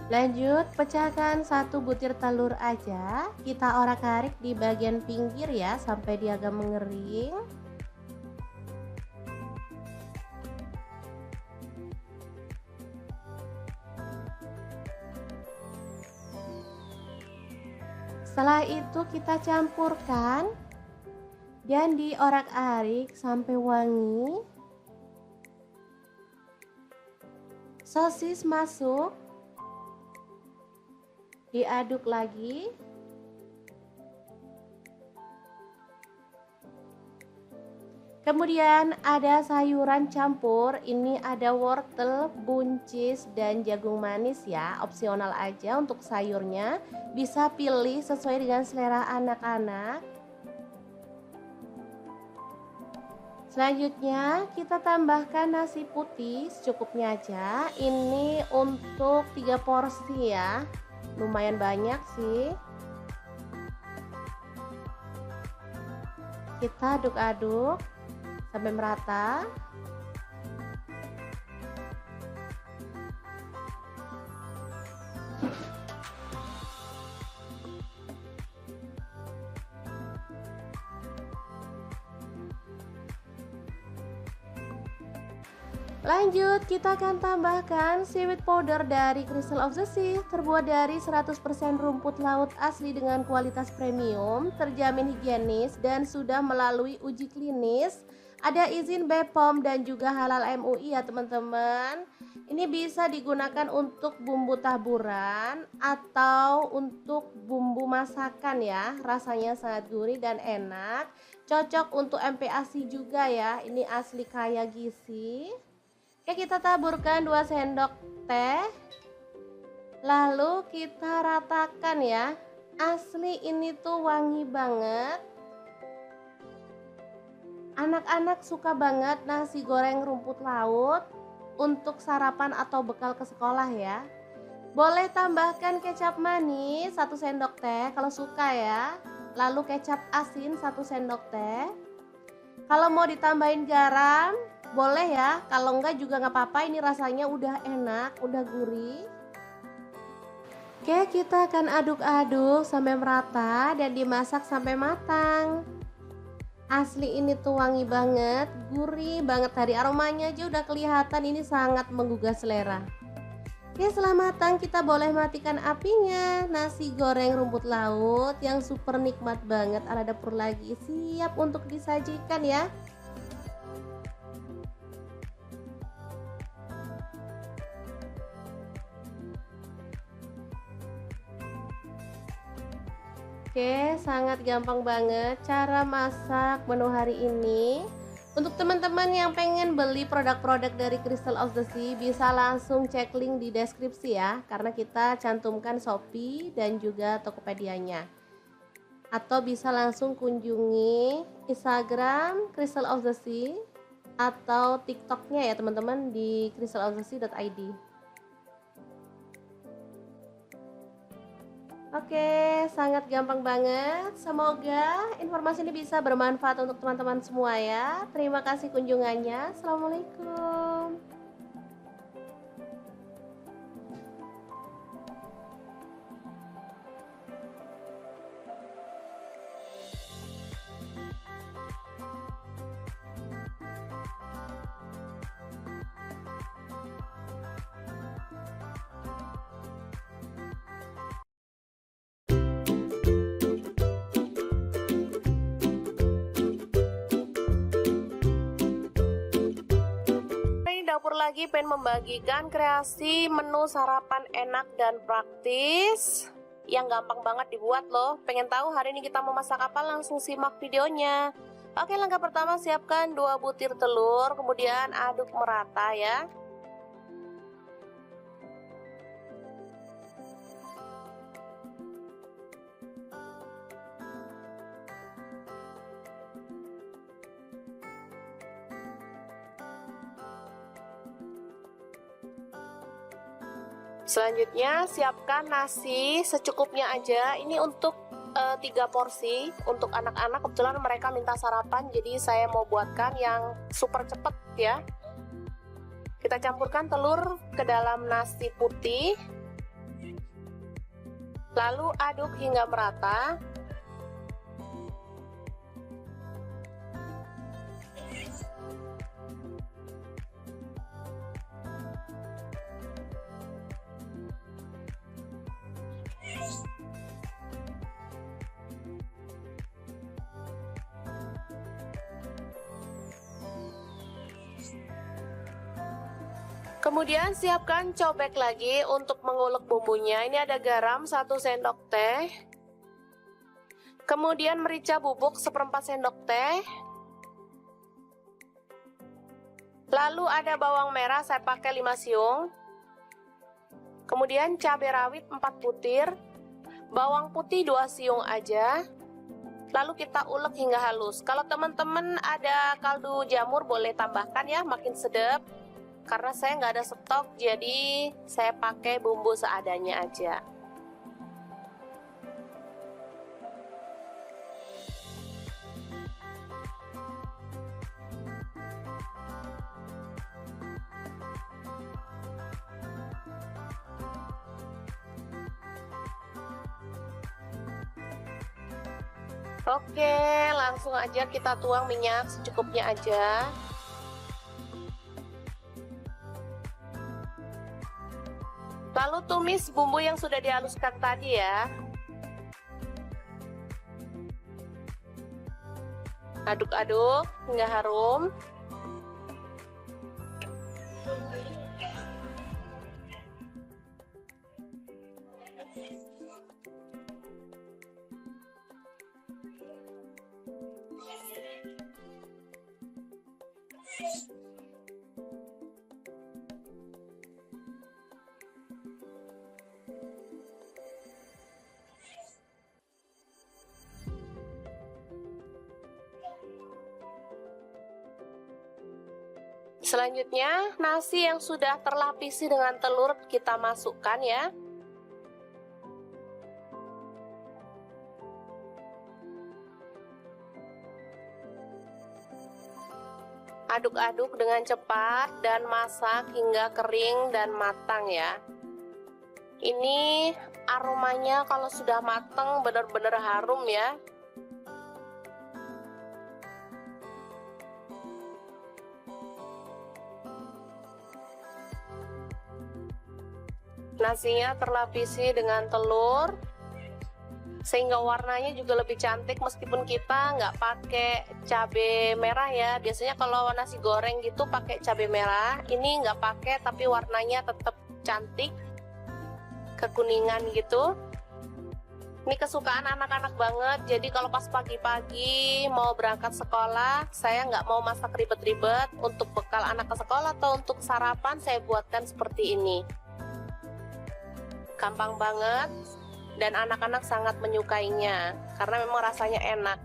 A: Lanjut, pecahkan 1 butir telur aja. Kita orak-arik di bagian pinggir ya sampai dia agak mengering. Setelah itu kita campurkan dan diorak-arik sampai wangi. Sosis masuk. Diaduk lagi. Kemudian ada sayuran campur, ini ada wortel, buncis, dan jagung manis ya, opsional aja untuk sayurnya. Bisa pilih sesuai dengan selera anak-anak. Selanjutnya kita tambahkan nasi putih secukupnya aja. Ini untuk 3 porsi ya, lumayan banyak sih. Kita aduk-aduk sampai merata. Lanjut, kita akan tambahkan seaweed powder dari Crystal of the Sea, terbuat dari 100% rumput laut asli dengan kualitas premium, terjamin higienis dan sudah melalui uji klinis. Ada izin BPOM dan juga halal MUI ya teman-teman. Ini bisa digunakan untuk bumbu taburan atau untuk bumbu masakan ya. Rasanya sangat gurih dan enak. Cocok untuk MPASI juga ya. Ini asli kaya gizi. Oke, kita taburkan 2 sendok teh. Lalu kita ratakan ya. Asli ini tuh wangi banget. Anak-anak suka banget nasi goreng rumput laut untuk sarapan atau bekal ke sekolah ya. Boleh tambahkan kecap manis 1 sendok teh kalau suka ya. Lalu kecap asin 1 sendok teh. Kalau mau ditambahin garam boleh ya, kalau enggak juga nggak apa-apa, ini rasanya udah enak, udah gurih. Oke, kita akan aduk-aduk sampai merata dan dimasak sampai matang. Asli ini tuh wangi banget, gurih banget, dari aromanya aja udah kelihatan ini sangat menggugah selera. Oke, setelah matang kita boleh matikan apinya. Nasi goreng rumput laut yang super nikmat banget ala Dapur lagi siap untuk disajikan ya. Oke, sangat gampang banget cara masak menu hari ini. Untuk teman-teman yang pengen beli produk-produk dari Crystal of the Sea, bisa langsung cek link di deskripsi ya, karena kita cantumkan Shopee dan juga Tokopedia-nya. Atau bisa langsung kunjungi Instagram Crystal of the Sea atau TikToknya ya teman-teman di crystalofthesea.id. Oke, sangat gampang banget. Semoga informasi ini bisa bermanfaat untuk teman-teman semua ya. Terima kasih kunjungannya. Assalamualaikum. lagi pengen membagikan kreasi menu sarapan enak dan praktis yang gampang banget dibuat loh. Pengen tahu hari ini kita mau masak apa? Langsung simak videonya. Oke, langkah pertama siapkan 2 butir telur, kemudian aduk merata ya. Selanjutnya siapkan nasi secukupnya aja. Ini untuk 3 porsi untuk anak-anak. Kebetulan mereka minta sarapan, jadi saya mau buatkan yang super cepet ya. Kita campurkan telur ke dalam nasi putih, lalu aduk hingga merata. Kemudian siapkan cobek lagi untuk mengulek bumbunya. Ini ada garam 1 sendok teh. Kemudian merica bubuk 1/4 sendok teh. Lalu ada bawang merah, saya pakai 5 siung. Kemudian cabai rawit 4 butir. Bawang putih 2 siung aja. Lalu kita ulek hingga halus. Kalau teman-teman ada kaldu jamur boleh tambahkan ya, makin sedap. Karena saya nggak ada stok, jadi saya pakai bumbu seadanya aja. Oke, langsung aja kita tuang minyak secukupnya aja. Lalu tumis bumbu yang sudah dihaluskan tadi ya. Aduk-aduk hingga harum. Selanjutnya, nasi yang sudah terlapisi dengan telur kita masukkan ya. Aduk-aduk dengan cepat dan masak hingga kering dan matang ya. Ini aromanya kalau sudah matang benar-benar harum ya. Nasinya terlapisi dengan telur sehingga warnanya juga lebih cantik meskipun kita nggak pakai cabai merah ya. Biasanya kalau nasi goreng gitu pakai cabai merah, ini nggak pakai tapi warnanya tetap cantik kekuningan gitu. Ini kesukaan anak-anak banget, jadi kalau pas pagi-pagi mau berangkat sekolah, saya nggak mau masak ribet-ribet. Untuk bekal anak ke sekolah atau untuk sarapan saya buatkan seperti ini. Gampang banget dan anak-anak sangat menyukainya karena memang rasanya enak.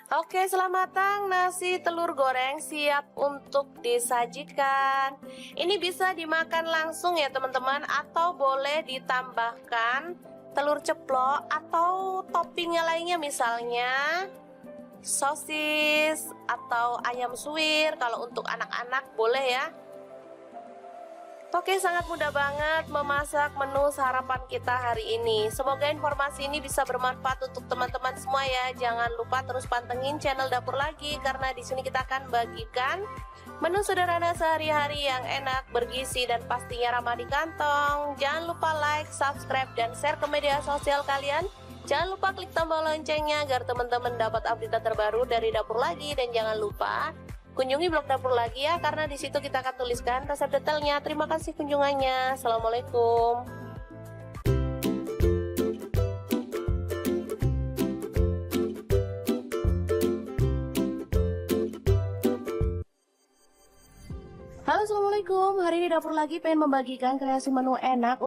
A: Oke, selamat matang nasi telur goreng siap untuk disajikan. Ini bisa dimakan langsung ya teman-teman, atau boleh ditambahkan telur ceplok atau toppingnya lainnya, misalnya sosis atau ayam suwir. Kalau untuk anak-anak boleh ya. Oke, sangat mudah banget memasak menu sarapan kita hari ini. Semoga informasi ini bisa bermanfaat untuk teman-teman semua ya. Jangan lupa terus pantengin channel Dapur Lagi karena di sini kita akan bagikan menu sederhana sehari-hari yang enak, bergizi, dan pastinya ramah di kantong. Jangan lupa like, subscribe, dan share ke media sosial kalian. Jangan lupa klik tombol loncengnya agar teman-teman dapat update terbaru dari Dapur Lagi. Dan jangan lupa kunjungi blog Dapur Lagi ya, karena di situ kita akan tuliskan resep detailnya. Terima kasih kunjungannya. Assalamualaikum. Halo, assalamualaikum. Hari ini Dapur Lagi pengen membagikan kreasi menu enak.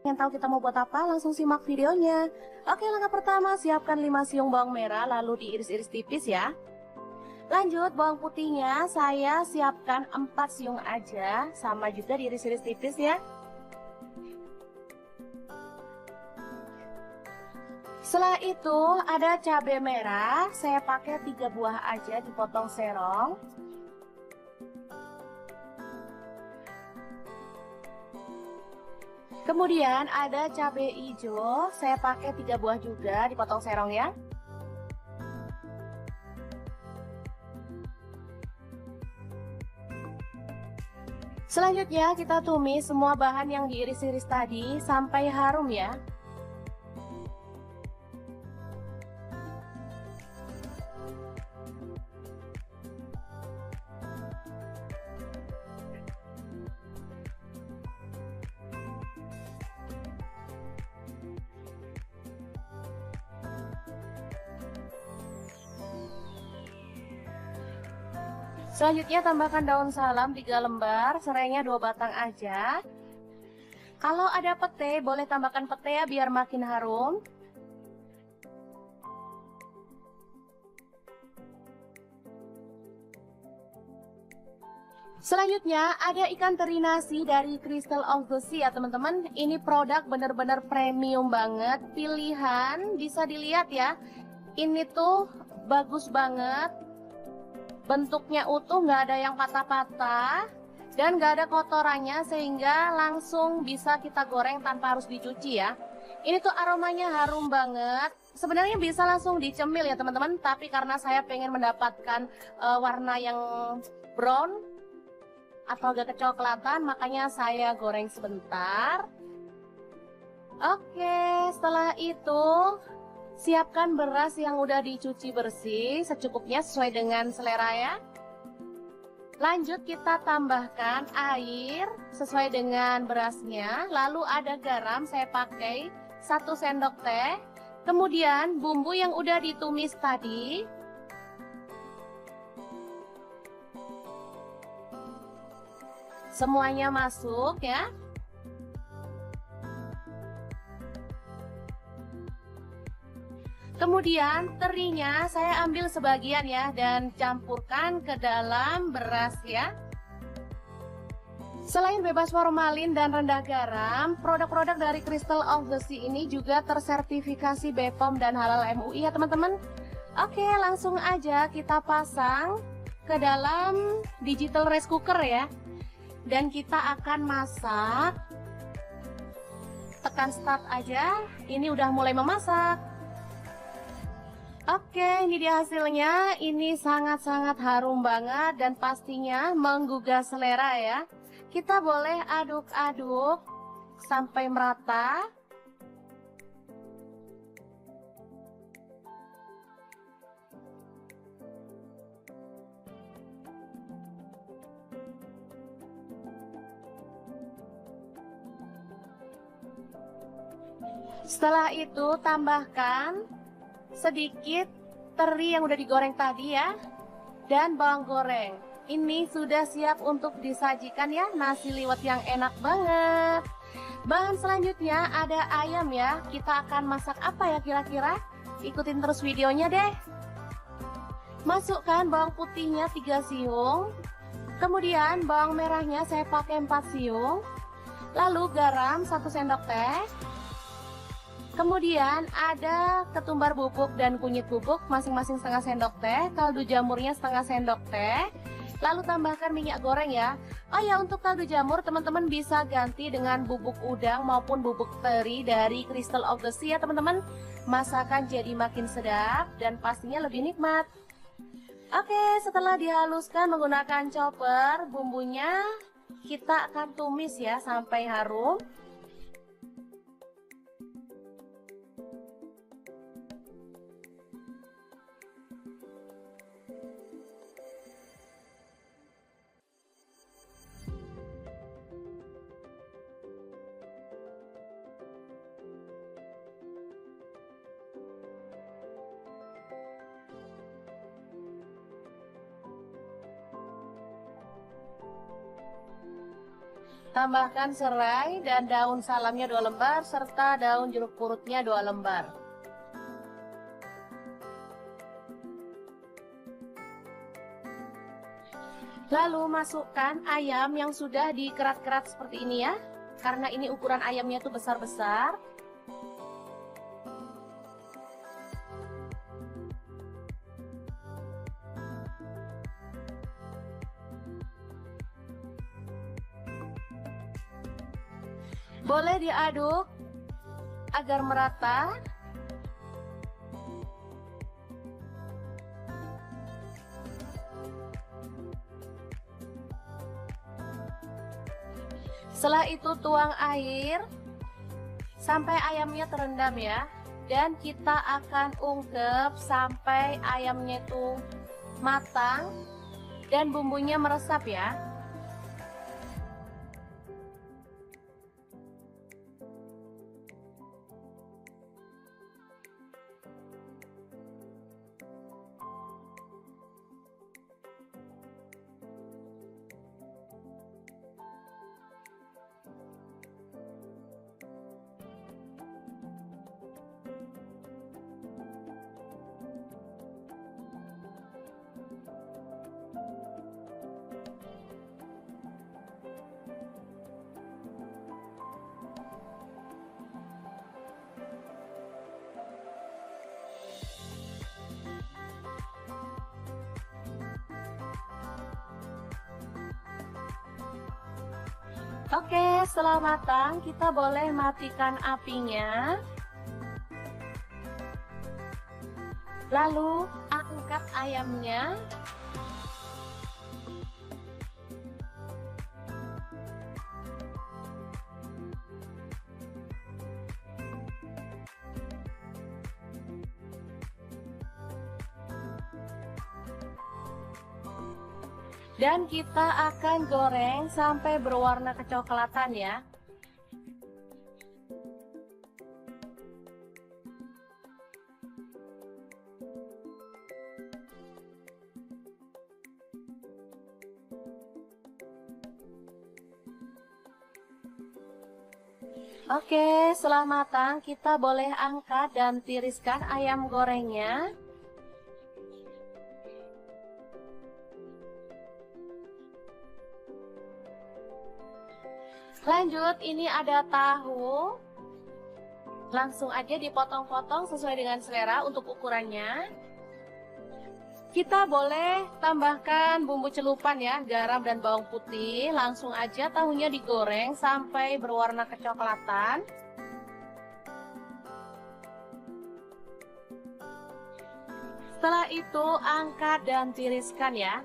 A: Yang tahu kita mau buat apa? Langsung simak videonya. Oke, langkah pertama, siapkan 5 siung bawang merah lalu diiris-iris tipis ya. Lanjut, bawang putihnya saya siapkan 4 siung aja, sama juga diiris-iris tipis ya. Setelah itu ada cabai merah, saya pakai 3 buah aja dipotong serong. Kemudian ada cabai hijau, saya pakai 3 buah juga dipotong serong ya. Selanjutnya kita tumis semua bahan yang diiris-iris tadi sampai harum ya. Selanjutnya tambahkan daun salam 3 lembar, serainya 2 batang aja. Kalau ada pete, boleh tambahkan pete ya biar makin harum. Selanjutnya ada ikan teri nasi dari Crystal of the Sea ya teman-teman. Ini produk bener-bener premium banget, pilihan, bisa dilihat ya. Ini tuh bagus banget. Bentuknya utuh, nggak ada yang patah-patah dan nggak ada kotorannya, sehingga langsung bisa kita goreng tanpa harus dicuci ya. Ini tuh aromanya harum banget. Sebenarnya bisa langsung dicemil ya teman-teman, tapi karena saya pengen mendapatkan warna yang brown atau agak kecoklatan, makanya saya goreng sebentar. Oke, setelah itu siapkan beras yang udah dicuci bersih secukupnya sesuai dengan selera ya. Lanjut kita tambahkan air sesuai dengan berasnya. Lalu ada garam, saya pakai 1 sendok teh. Kemudian bumbu yang udah ditumis tadi. Semuanya masuk ya. Kemudian terinya saya ambil sebagian ya dan campurkan ke dalam beras ya. Selain bebas formalin dan rendah garam, produk-produk dari Crystal of the Sea ini juga tersertifikasi BPOM dan halal MUI ya teman-teman. Oke, langsung aja kita pasang ke dalam digital rice cooker ya. Dan kita akan masak. Tekan start aja, ini udah mulai memasak. Oke, ini dia hasilnya. Ini sangat-sangat harum banget dan pastinya menggugah selera ya. Kita boleh aduk-aduk sampai merata. Setelah itu tambahkan sedikit teri yang udah digoreng tadi ya, dan bawang goreng. Ini sudah siap untuk disajikan ya, nasi liwet yang enak banget. Bahan selanjutnya ada ayam ya. Kita akan masak apa ya kira-kira? Ikutin terus videonya deh. Masukkan bawang putihnya 3 siung. Kemudian bawang merahnya saya pakai 4 siung. Lalu garam 1 sendok teh. Kemudian ada ketumbar bubuk dan kunyit bubuk masing-masing setengah sendok teh, kaldu jamurnya setengah sendok teh, Lalu tambahkan minyak goreng ya. Oh ya, untuk kaldu jamur teman-teman bisa ganti dengan bubuk udang maupun bubuk teri dari Crystal of the Sea ya teman-teman. Masakan jadi makin sedap dan pastinya lebih nikmat. Oke, setelah dihaluskan menggunakan chopper, bumbunya kita akan tumis ya sampai harum. Tambahkan serai dan daun salamnya 2 lembar serta daun jeruk purutnya 2 lembar. Lalu masukkan ayam yang sudah dikerat-kerat seperti ini ya. Karena ini ukuran ayamnya tuh besar-besar. Boleh diaduk agar merata. Setelah itu tuang air sampai ayamnya terendam ya. Dan kita akan ungkep sampai ayamnya itu matang dan bumbunya meresap ya. Oke, setelah matang kita boleh matikan apinya. Lalu angkat ayamnya. Dan kita akan goreng sampai berwarna kecoklatan ya. Oke, setelah matang kita boleh angkat dan tiriskan ayam gorengnya. Lanjut, ini ada tahu. Langsung aja dipotong-potong sesuai dengan selera untuk ukurannya. Kita boleh tambahkan bumbu celupan ya, garam dan bawang putih. Langsung aja tahunya digoreng sampai berwarna kecoklatan. Setelah itu angkat dan tiriskan ya.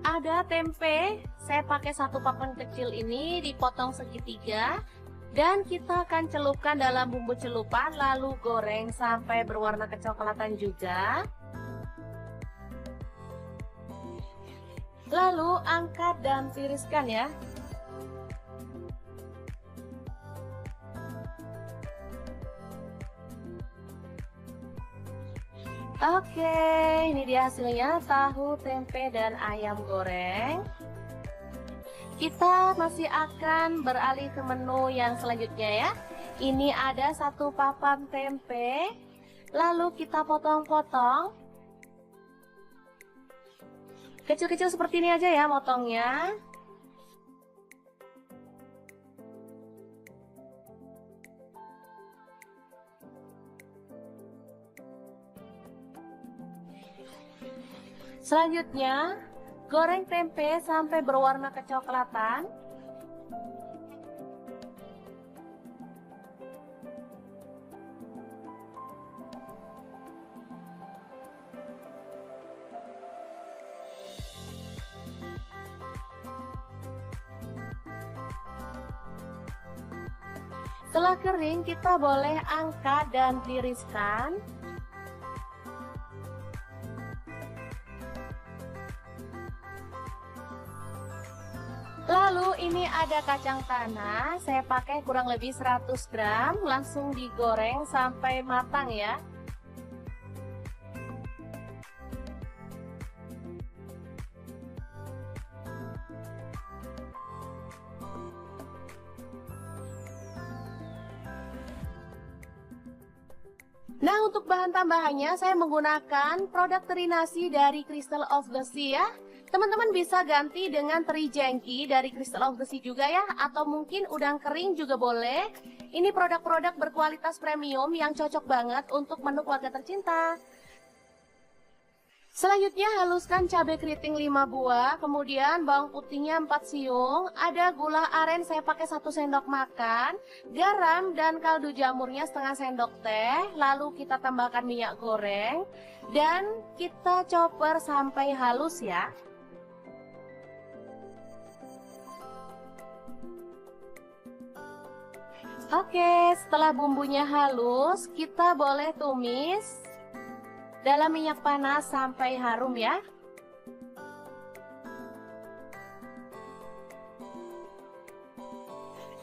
A: Ada tempe, saya pakai 1 papan kecil ini dipotong segitiga. Dan kita akan celupkan dalam bumbu celupan lalu goreng sampai berwarna kecoklatan juga. Lalu angkat dan tiriskan ya. Oke, ini dia hasilnya tahu, tempe, dan ayam goreng. Kita masih akan beralih ke menu yang selanjutnya ya. Ini ada 1 papan tempe, lalu kita potong-potong. Kecil-kecil seperti ini aja ya motongnya. Selanjutnya, goreng tempe sampai berwarna kecoklatan. Setelah kering, kita boleh angkat dan tiriskan. Lalu ini ada kacang tanah, saya pakai kurang lebih 100 gram, langsung digoreng sampai matang ya. Nah, untuk bahan tambahannya saya menggunakan produk teri nasi dari Crystal of the Sea ya. Teman-teman bisa ganti dengan teri jengki dari Crystal of the Sea juga ya, atau mungkin udang kering juga boleh. Ini produk-produk berkualitas premium yang cocok banget untuk menu keluarga tercinta. Selanjutnya haluskan cabai keriting 5 buah, kemudian bawang putihnya 4 siung, ada gula aren saya pakai 1 sendok makan, garam dan kaldu jamurnya setengah sendok teh, lalu kita tambahkan minyak goreng dan kita chopper sampai halus ya. Oke, setelah bumbunya halus, kita boleh tumis dalam minyak panas sampai harum ya.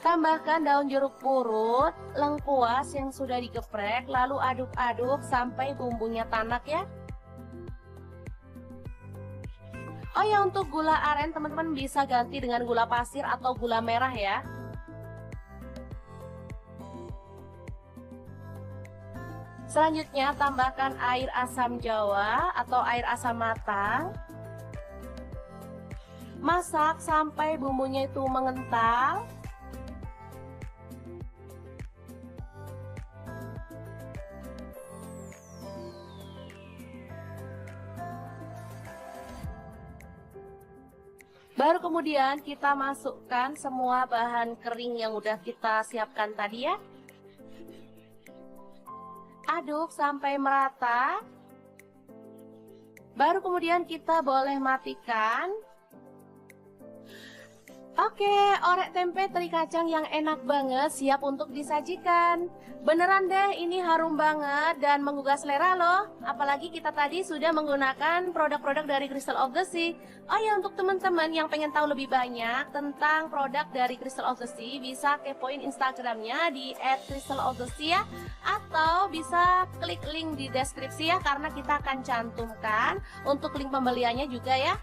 A: Tambahkan daun jeruk purut, lengkuas yang sudah digeprek, lalu aduk-aduk sampai bumbunya tanak ya. Oh ya, untuk gula aren teman-teman bisa ganti dengan gula pasir atau gula merah ya. Selanjutnya tambahkan air asam jawa atau air asam matang. Masak sampai bumbunya itu mengental. Baru kemudian kita masukkan semua bahan kering yang udah kita siapkan tadi ya. Aduk sampai merata. Baru kemudian kita boleh matikan. Oke, orek tempe teri kacang yang enak banget siap untuk disajikan. Beneran deh, ini harum banget dan menggugah selera loh. Apalagi kita tadi sudah menggunakan produk-produk dari Crystal of the Sea. Oh ya, untuk teman-teman yang pengen tahu lebih banyak tentang produk dari Crystal of the Sea, bisa kepoin Instagramnya di @crystalofthesea, atau bisa klik link di deskripsi ya, karena kita akan cantumkan untuk link pembeliannya juga ya.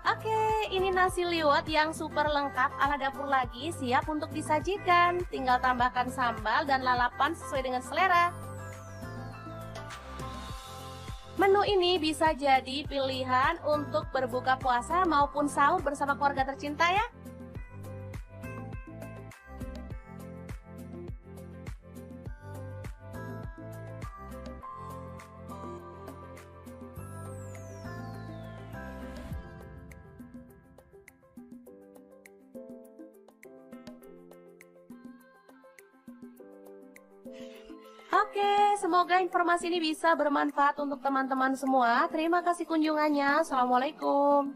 A: Oke, ini nasi liwet yang super lengkap ala dapur lagi, siap untuk disajikan. Tinggal tambahkan sambal dan lalapan sesuai dengan selera. Menu ini bisa jadi pilihan untuk berbuka puasa maupun sahur bersama keluarga tercinta ya. Oke, semoga informasi ini bisa bermanfaat untuk teman-teman semua. Terima kasih kunjungannya. Assalamualaikum.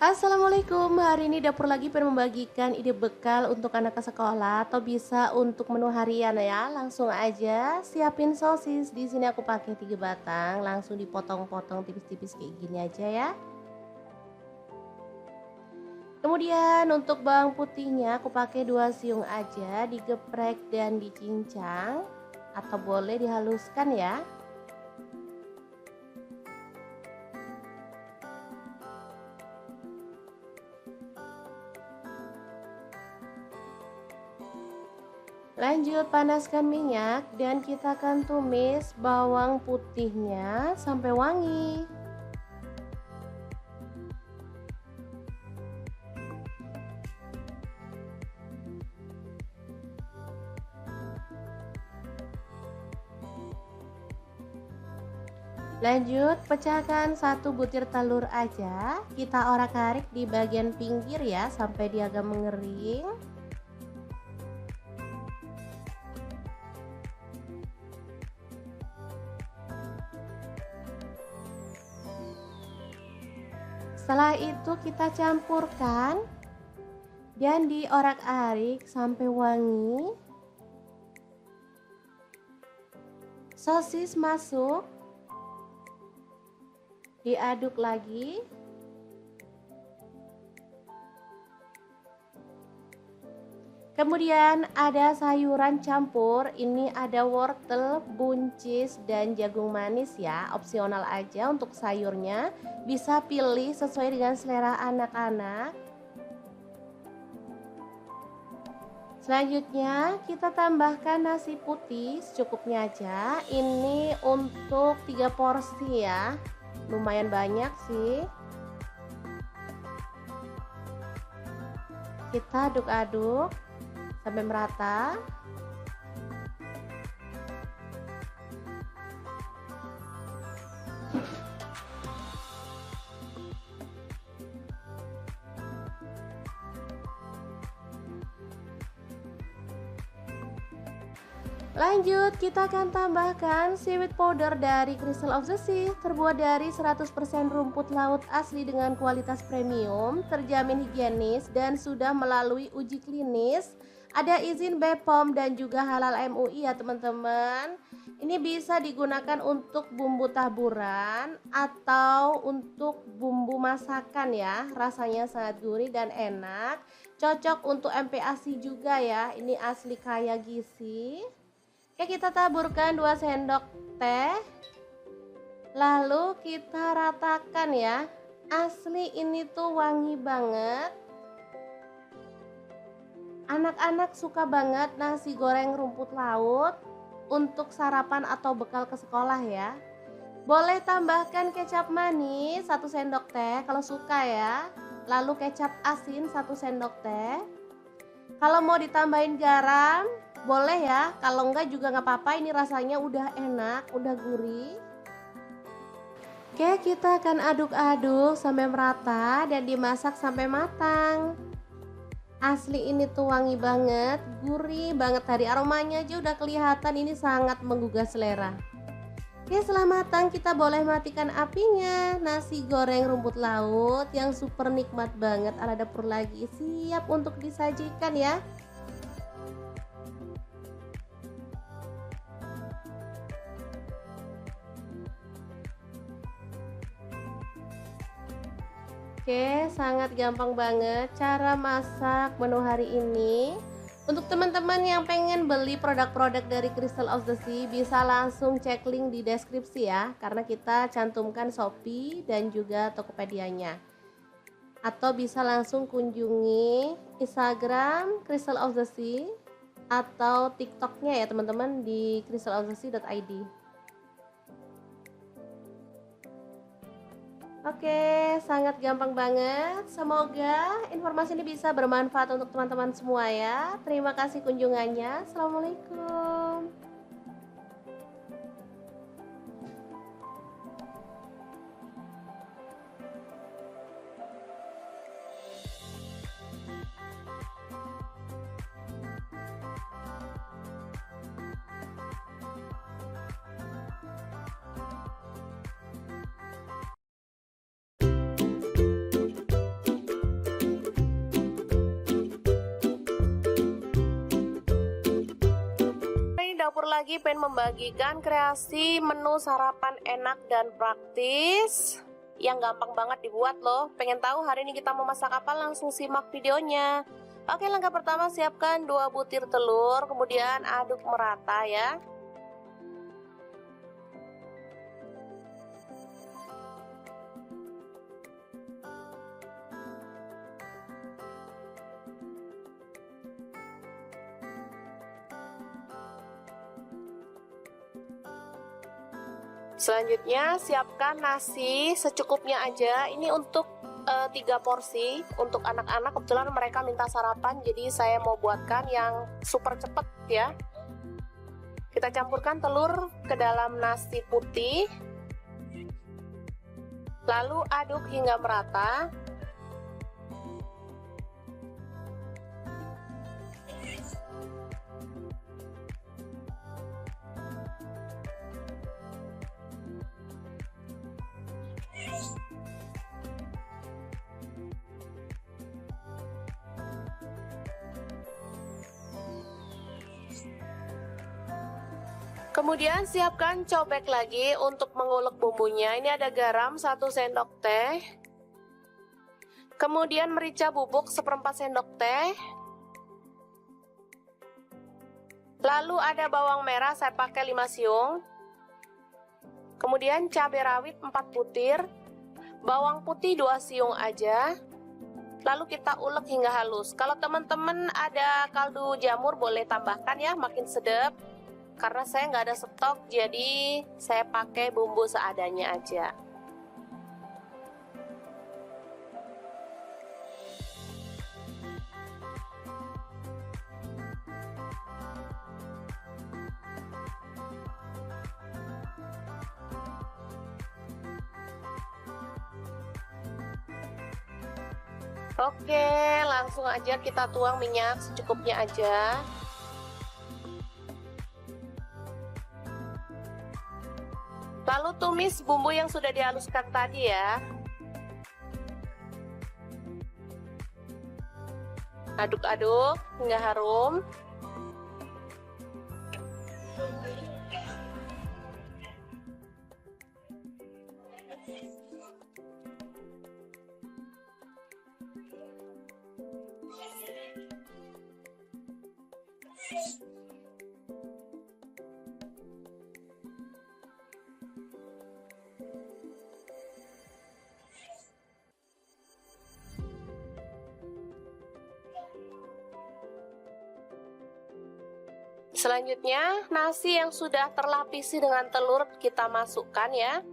A: Assalamualaikum, hari ini dapur lagi pengen membagikan ide bekal untuk anak ke sekolah atau bisa untuk menu harian ya. Langsung aja siapin sosis. Di sini aku pakai 3 batang, langsung dipotong-potong tipis-tipis kayak gini aja ya. Kemudian untuk bawang putihnya aku pakai 2 siung aja, digeprek dan dicincang atau boleh dihaluskan ya. Lanjut panaskan minyak dan kita akan tumis bawang putihnya sampai wangi. Lanjut, pecahkan 1 butir telur aja. Kita orak-arik di bagian pinggir ya sampai dia agak mengering. Setelah itu kita campurkan dan diorak-arik sampai wangi. Sosis masuk. Diaduk lagi. Kemudian ada sayuran campur, ini ada wortel, buncis, dan jagung manis ya, opsional aja untuk sayurnya. Bisa pilih sesuai dengan selera anak-anak. Selanjutnya kita tambahkan nasi putih secukupnya aja. Ini untuk 3 porsi ya. Lumayan banyak sih. Kita aduk-aduk sampai merata. Lanjut, kita akan tambahkan seaweed powder dari Crystal of the Sea, terbuat dari 100% rumput laut asli dengan kualitas premium, terjamin higienis dan sudah melalui uji klinis. Ada izin BPOM dan juga halal MUI ya teman-teman. Ini bisa digunakan untuk bumbu taburan atau untuk bumbu masakan ya. Rasanya sangat gurih dan enak. Cocok untuk MPASI juga ya. Ini asli kaya gizi. Oke, kita taburkan 2 sendok teh. Lalu kita ratakan ya. Asli ini tuh wangi banget. Anak-anak suka banget nasi goreng rumput laut untuk sarapan atau bekal ke sekolah ya. Boleh tambahkan kecap manis 1 sendok teh kalau suka ya. Lalu kecap asin 1 sendok teh. Kalau mau ditambahin garam boleh ya, kalau enggak juga nggak apa-apa, ini rasanya udah enak, udah gurih. Oke, kita akan aduk-aduk sampai merata dan dimasak sampai matang. Asli ini tuh wangi banget, gurih banget, dari aromanya aja udah kelihatan ini sangat menggugah selera. Oke, setelah matang kita boleh matikan apinya. Nasi goreng rumput laut yang super nikmat banget ala dapur lagi siap untuk disajikan ya. Oke, sangat gampang banget cara masak menu hari ini. Untuk teman-teman yang pengen beli produk-produk dari Crystal of the Sea, bisa langsung cek link di deskripsi ya, karena kita cantumkan Shopee dan juga Tokopedia-nya. Atau bisa langsung kunjungi Instagram Crystal of the Sea atau TikTok-nya ya teman-teman di crystalofthesea.id. Oke, sangat gampang banget. Semoga informasi ini bisa bermanfaat untuk teman-teman semua ya. Terima kasih kunjungannya. Assalamualaikum. Dapur lagi pengen membagikan kreasi menu sarapan enak dan praktis yang gampang banget dibuat loh. Pengen tahu hari ini kita mau masak apa? Langsung simak videonya. Oke, langkah pertama siapkan 2 butir telur, kemudian aduk merata ya. Selanjutnya siapkan nasi secukupnya aja. Ini untuk 3 porsi untuk anak-anak. Kebetulan mereka minta sarapan, jadi saya mau buatkan yang super cepet ya. Kita campurkan telur ke dalam nasi putih, lalu aduk hingga merata. Kemudian siapkan cobek lagi untuk mengulek bumbunya. Ini ada garam 1 sendok teh. Kemudian merica bubuk 1/4 sendok teh. Lalu ada bawang merah, saya pakai 5 siung. Kemudian cabai rawit 4 butir. Bawang putih 2 siung aja. Lalu kita ulek hingga halus. Kalau teman-teman ada kaldu jamur boleh tambahkan ya, makin sedap. Karena saya nggak ada stok, jadi saya pakai bumbu seadanya aja. Oke, langsung aja kita tuang minyak secukupnya aja. Lalu tumis bumbu yang sudah dihaluskan tadi ya. Aduk-aduk hingga harum. Selanjutnya, nasi yang sudah terlapisi dengan telur kita masukkan ya.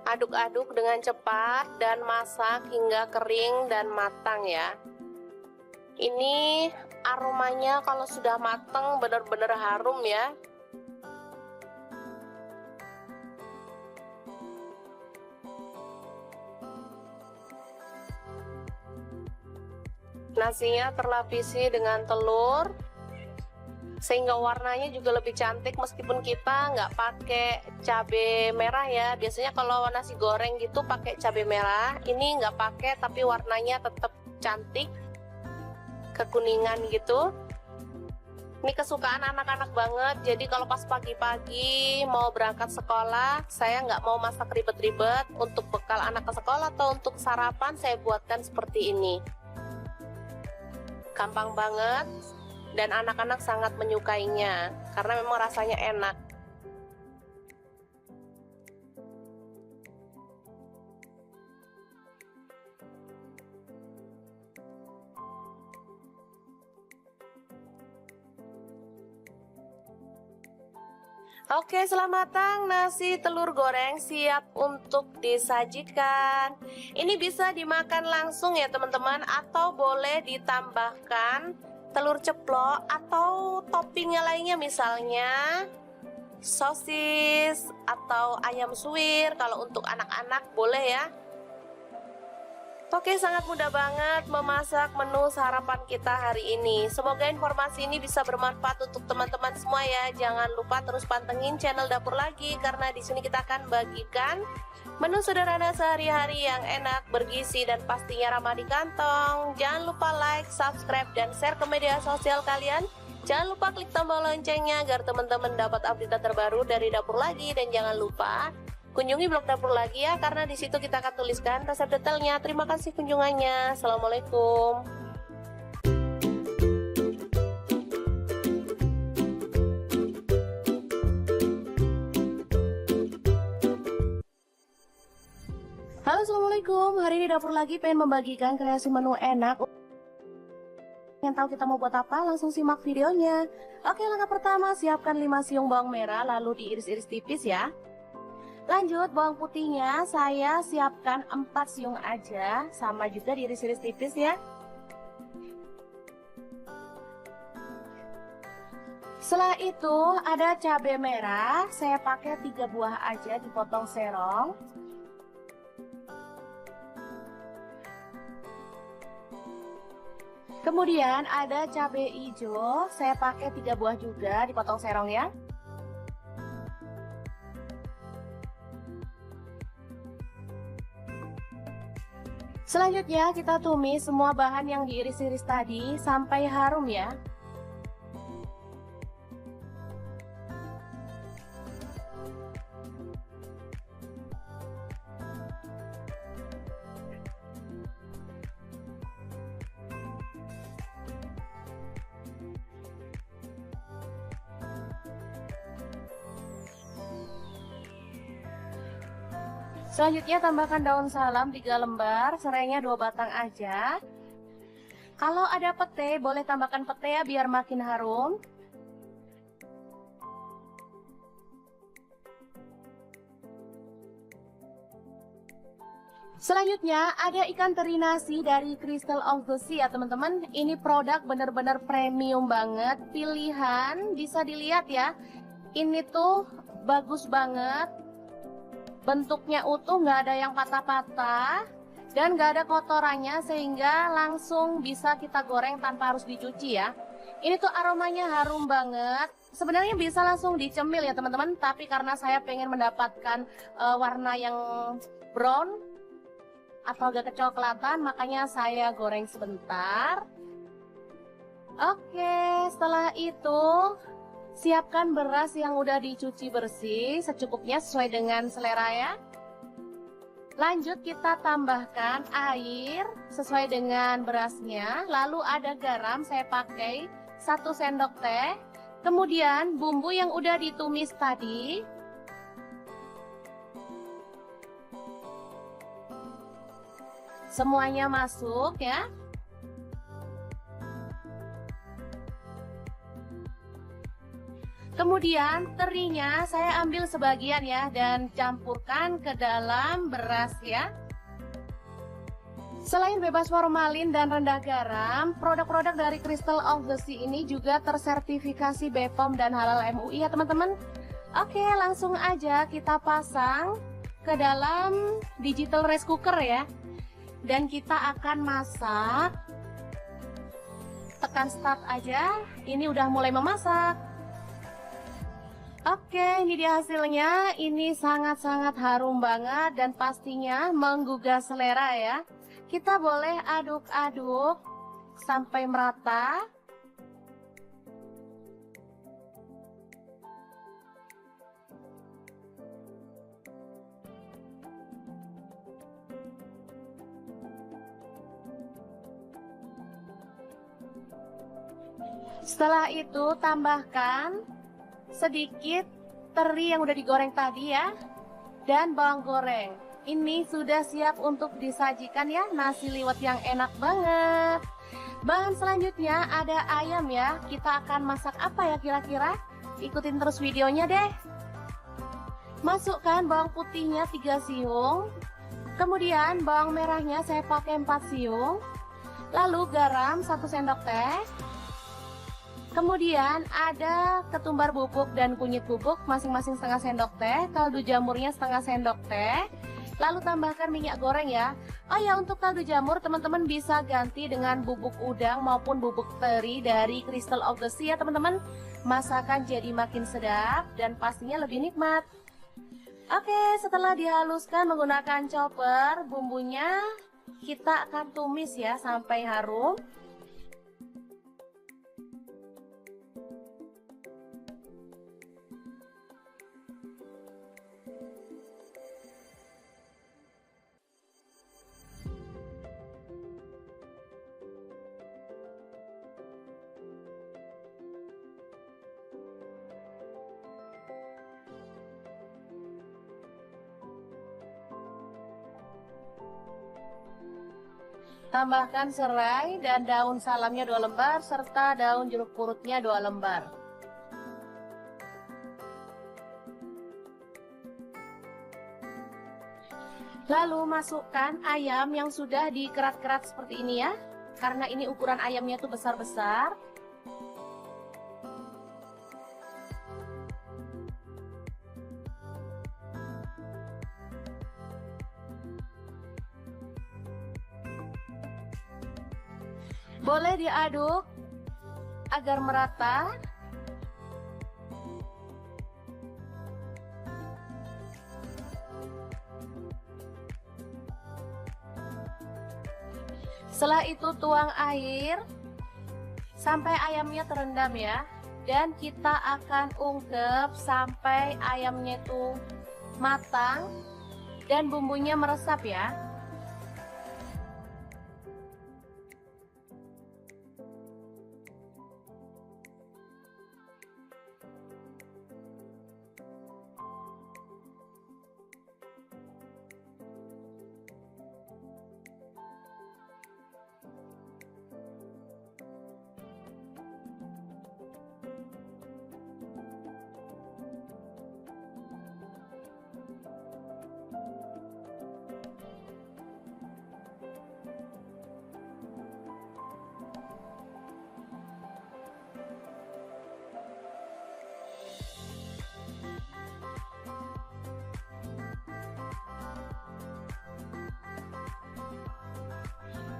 A: Aduk-aduk dengan cepat dan masak hingga kering dan matang ya. Ini aromanya kalau sudah matang benar-benar harum ya. Nasinya terlapisi dengan telur sehingga warnanya juga lebih cantik, meskipun kita nggak pakai cabai merah ya. Biasanya kalau nasi goreng gitu pakai cabai merah, ini nggak pakai tapi warnanya tetap cantik, kekuningan gitu. Ini kesukaan anak-anak banget, jadi kalau pas pagi-pagi mau berangkat sekolah, saya nggak mau masak ribet-ribet. Untuk bekal anak ke sekolah atau untuk sarapan saya buatkan seperti ini. Gampang banget dan anak-anak sangat menyukainya karena memang rasanya enak. Oke, selamat matang nasi telur goreng siap untuk disajikan. Ini bisa dimakan langsung ya teman-teman, atau boleh ditambahkan telur ceplok atau toppingnya lainnya, misalnya sosis atau ayam suwir. Kalau untuk anak-anak boleh ya. Oke, sangat mudah banget memasak menu sarapan kita hari ini. Semoga informasi ini bisa bermanfaat untuk teman-teman semua ya. Jangan lupa terus pantengin channel Dapur Lagi, karena di sini kita akan bagikan menu sederhana sehari-hari yang enak, bergizi, dan pastinya ramah di kantong. Jangan lupa like, subscribe, dan share ke media sosial kalian. Jangan lupa klik tombol loncengnya agar teman-teman dapat update terbaru dari Dapur Lagi. Dan jangan lupa kunjungi blog Dapur Lagi ya, karena di situ kita akan tuliskan resep detailnya. Terima kasih kunjungannya. Assalamualaikum. Halo, assalamualaikum. Hari ini Dapur Lagi pengen membagikan kreasi menu enak Pengen tahu kita mau buat apa? Langsung simak videonya. Oke, langkah pertama, siapkan 5 siung bawang merah lalu diiris-iris tipis ya. Lanjut, bawang putihnya saya siapkan 4 siung aja, sama juga diiris-iris tipis ya. Setelah itu ada cabai merah, saya pakai 3 buah aja dipotong serong. Kemudian ada cabai hijau, saya pakai 3 buah juga dipotong serong ya. Selanjutnya kita tumis semua bahan yang diiris-iris tadi sampai harum ya. Selanjutnya tambahkan daun salam 3 lembar, serainya 2 batang aja. Kalau ada pete, boleh tambahkan pete ya biar makin harum. Selanjutnya ada ikan teri nasi dari Crystal of the Sea ya teman-teman. Ini produk bener-bener premium banget, pilihan bisa dilihat ya. Ini tuh bagus banget. Bentuknya utuh, nggak ada yang patah-patah dan nggak ada kotorannya sehingga langsung bisa kita goreng tanpa harus dicuci ya. Ini tuh aromanya harum banget. Sebenarnya bisa langsung dicemil ya teman-teman, tapi karena saya pengen mendapatkan warna yang brown atau agak kecoklatan, makanya saya goreng sebentar. Oke, setelah itu siapkan beras yang udah dicuci bersih secukupnya sesuai dengan selera ya. Lanjut kita tambahkan air sesuai dengan berasnya. Lalu ada garam, saya pakai 1 sendok teh. Kemudian bumbu yang udah ditumis tadi. Semuanya masuk ya. Kemudian terinya saya ambil sebagian ya dan campurkan ke dalam beras ya. Selain bebas formalin dan rendah garam, produk-produk dari Crystal of the Sea ini juga tersertifikasi BPOM dan halal MUI ya teman-teman. Oke, langsung aja kita pasang ke dalam digital rice cooker ya. Dan kita akan masak. Tekan start aja, ini udah mulai memasak. Oke, ini dia hasilnya. Ini sangat-sangat harum banget dan pastinya menggugah selera ya. Kita boleh aduk-aduk sampai merata. Setelah itu tambahkan sedikit teri yang udah digoreng tadi ya, dan bawang goreng. Ini sudah siap untuk disajikan ya, nasi liwet yang enak banget. Bahan selanjutnya ada ayam ya. Kita akan masak apa ya kira-kira? Ikutin terus videonya deh. Masukkan bawang putihnya 3 siung. Kemudian bawang merahnya saya pakai 4 siung. Lalu garam 1 sendok teh. Kemudian ada ketumbar bubuk dan kunyit bubuk masing-masing setengah sendok teh, kaldu jamurnya setengah sendok teh. Lalu tambahkan minyak goreng ya. Oh ya, untuk kaldu jamur teman-teman bisa ganti dengan bubuk udang maupun bubuk teri dari Crystal of the Sea ya teman-teman. Masakan jadi makin sedap dan pastinya lebih nikmat. Oke, setelah dihaluskan menggunakan chopper, bumbunya kita akan tumis ya sampai harum. Tambahkan serai dan daun salamnya 2 lembar serta daun jeruk purutnya 2 lembar. Lalu masukkan ayam yang sudah dikerat-kerat seperti ini ya. Karena ini ukuran ayamnya tuh besar-besar. Boleh diaduk agar merata. Setelah itu tuang air sampai ayamnya terendam ya. Dan kita akan ungkep sampai ayamnya itu matang dan bumbunya meresap ya.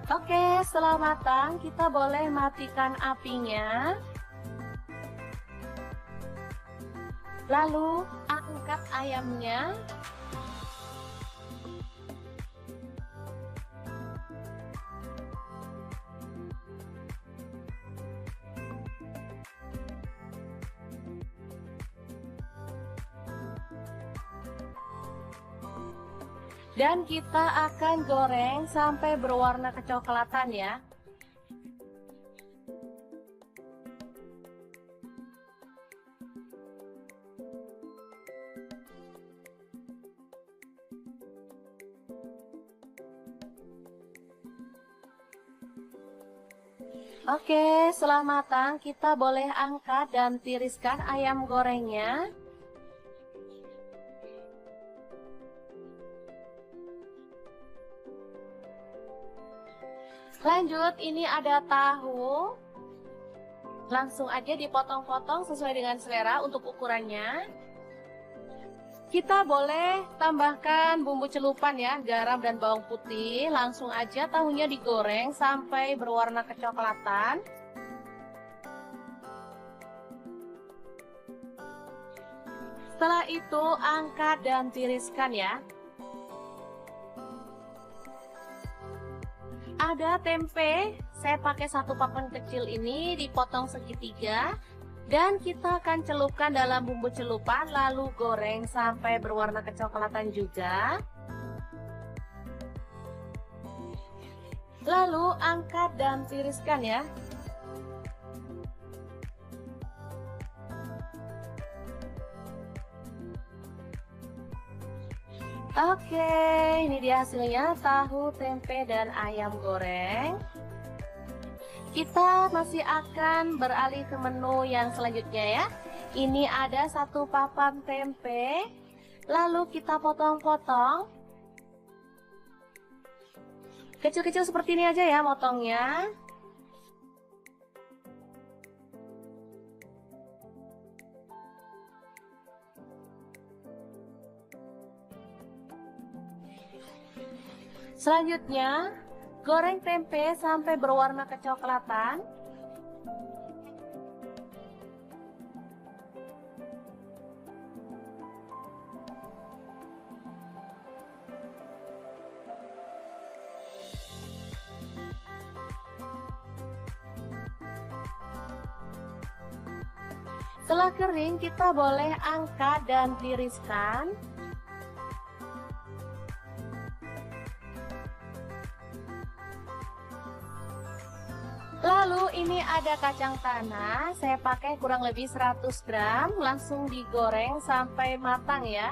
A: Oke, setelah matang kita boleh matikan apinya. Lalu angkat ayamnya. Dan kita akan goreng sampai berwarna kecoklatan ya. Oke, setelah matang kita boleh angkat dan tiriskan ayam gorengnya. Lanjut, ini ada tahu. Langsung aja dipotong-potong sesuai dengan selera untuk ukurannya. Kita boleh tambahkan bumbu celupan ya, garam dan bawang putih. Langsung aja tahunya digoreng sampai berwarna kecoklatan. Setelah itu angkat dan tiriskan ya. Ada tempe, saya pakai 1 papan kecil ini dipotong segitiga. Dan kita akan celupkan dalam bumbu celupan lalu goreng sampai berwarna kecoklatan juga. Lalu angkat dan tiriskan ya. Oke, ini dia hasilnya tahu, tempe, dan ayam goreng. Kita masih akan beralih ke menu yang selanjutnya ya. Ini ada 1 papan tempe, lalu kita potong-potong. Kecil-kecil seperti ini aja ya motongnya. Selanjutnya, goreng tempe sampai berwarna kecoklatan. Setelah kering, kita boleh angkat dan tiriskan. Lalu ini ada kacang tanah, saya pakai kurang lebih 100 gram, langsung digoreng sampai matang ya.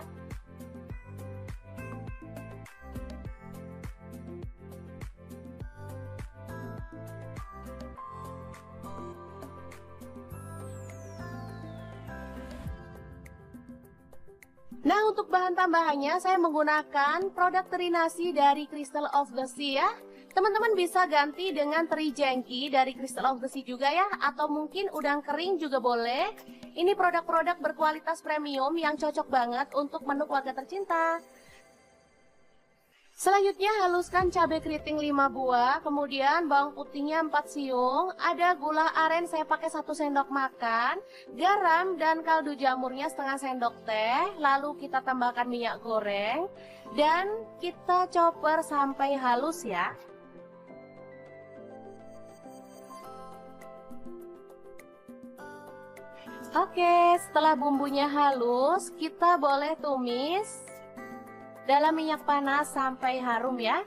A: Nah, untuk bahan tambahannya saya menggunakan produk teri nasi dari Crystal of the Sea ya. Teman-teman bisa ganti dengan teri jengki dari Crystal of the Sea juga ya, atau mungkin udang kering juga boleh. Ini produk-produk berkualitas premium yang cocok banget untuk menu keluarga tercinta. Selanjutnya haluskan cabai keriting 5 buah, kemudian bawang putihnya 4 siung, ada gula aren saya pakai 1 sendok makan, garam dan kaldu jamurnya setengah sendok teh, lalu kita tambahkan minyak goreng dan kita chopper sampai halus ya. Oke, setelah bumbunya halus, kita boleh tumis dalam minyak panas sampai harum ya.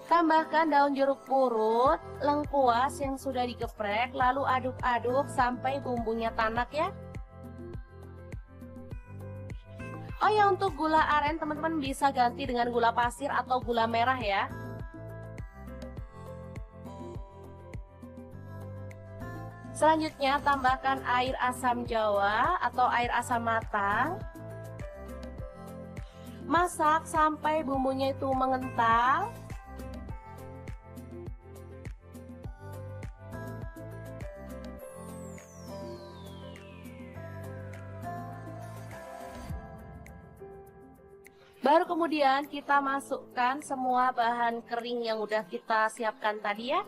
A: Tambahkan daun jeruk purut, lengkuas yang sudah digeprek, lalu aduk-aduk sampai bumbunya tanak ya. Oh ya, untuk gula aren teman-teman bisa ganti dengan gula pasir atau gula merah ya. Selanjutnya tambahkan air asam jawa atau air asam matang. Masak sampai bumbunya itu mengental. Baru kemudian kita masukkan semua bahan kering yang udah kita siapkan tadi ya.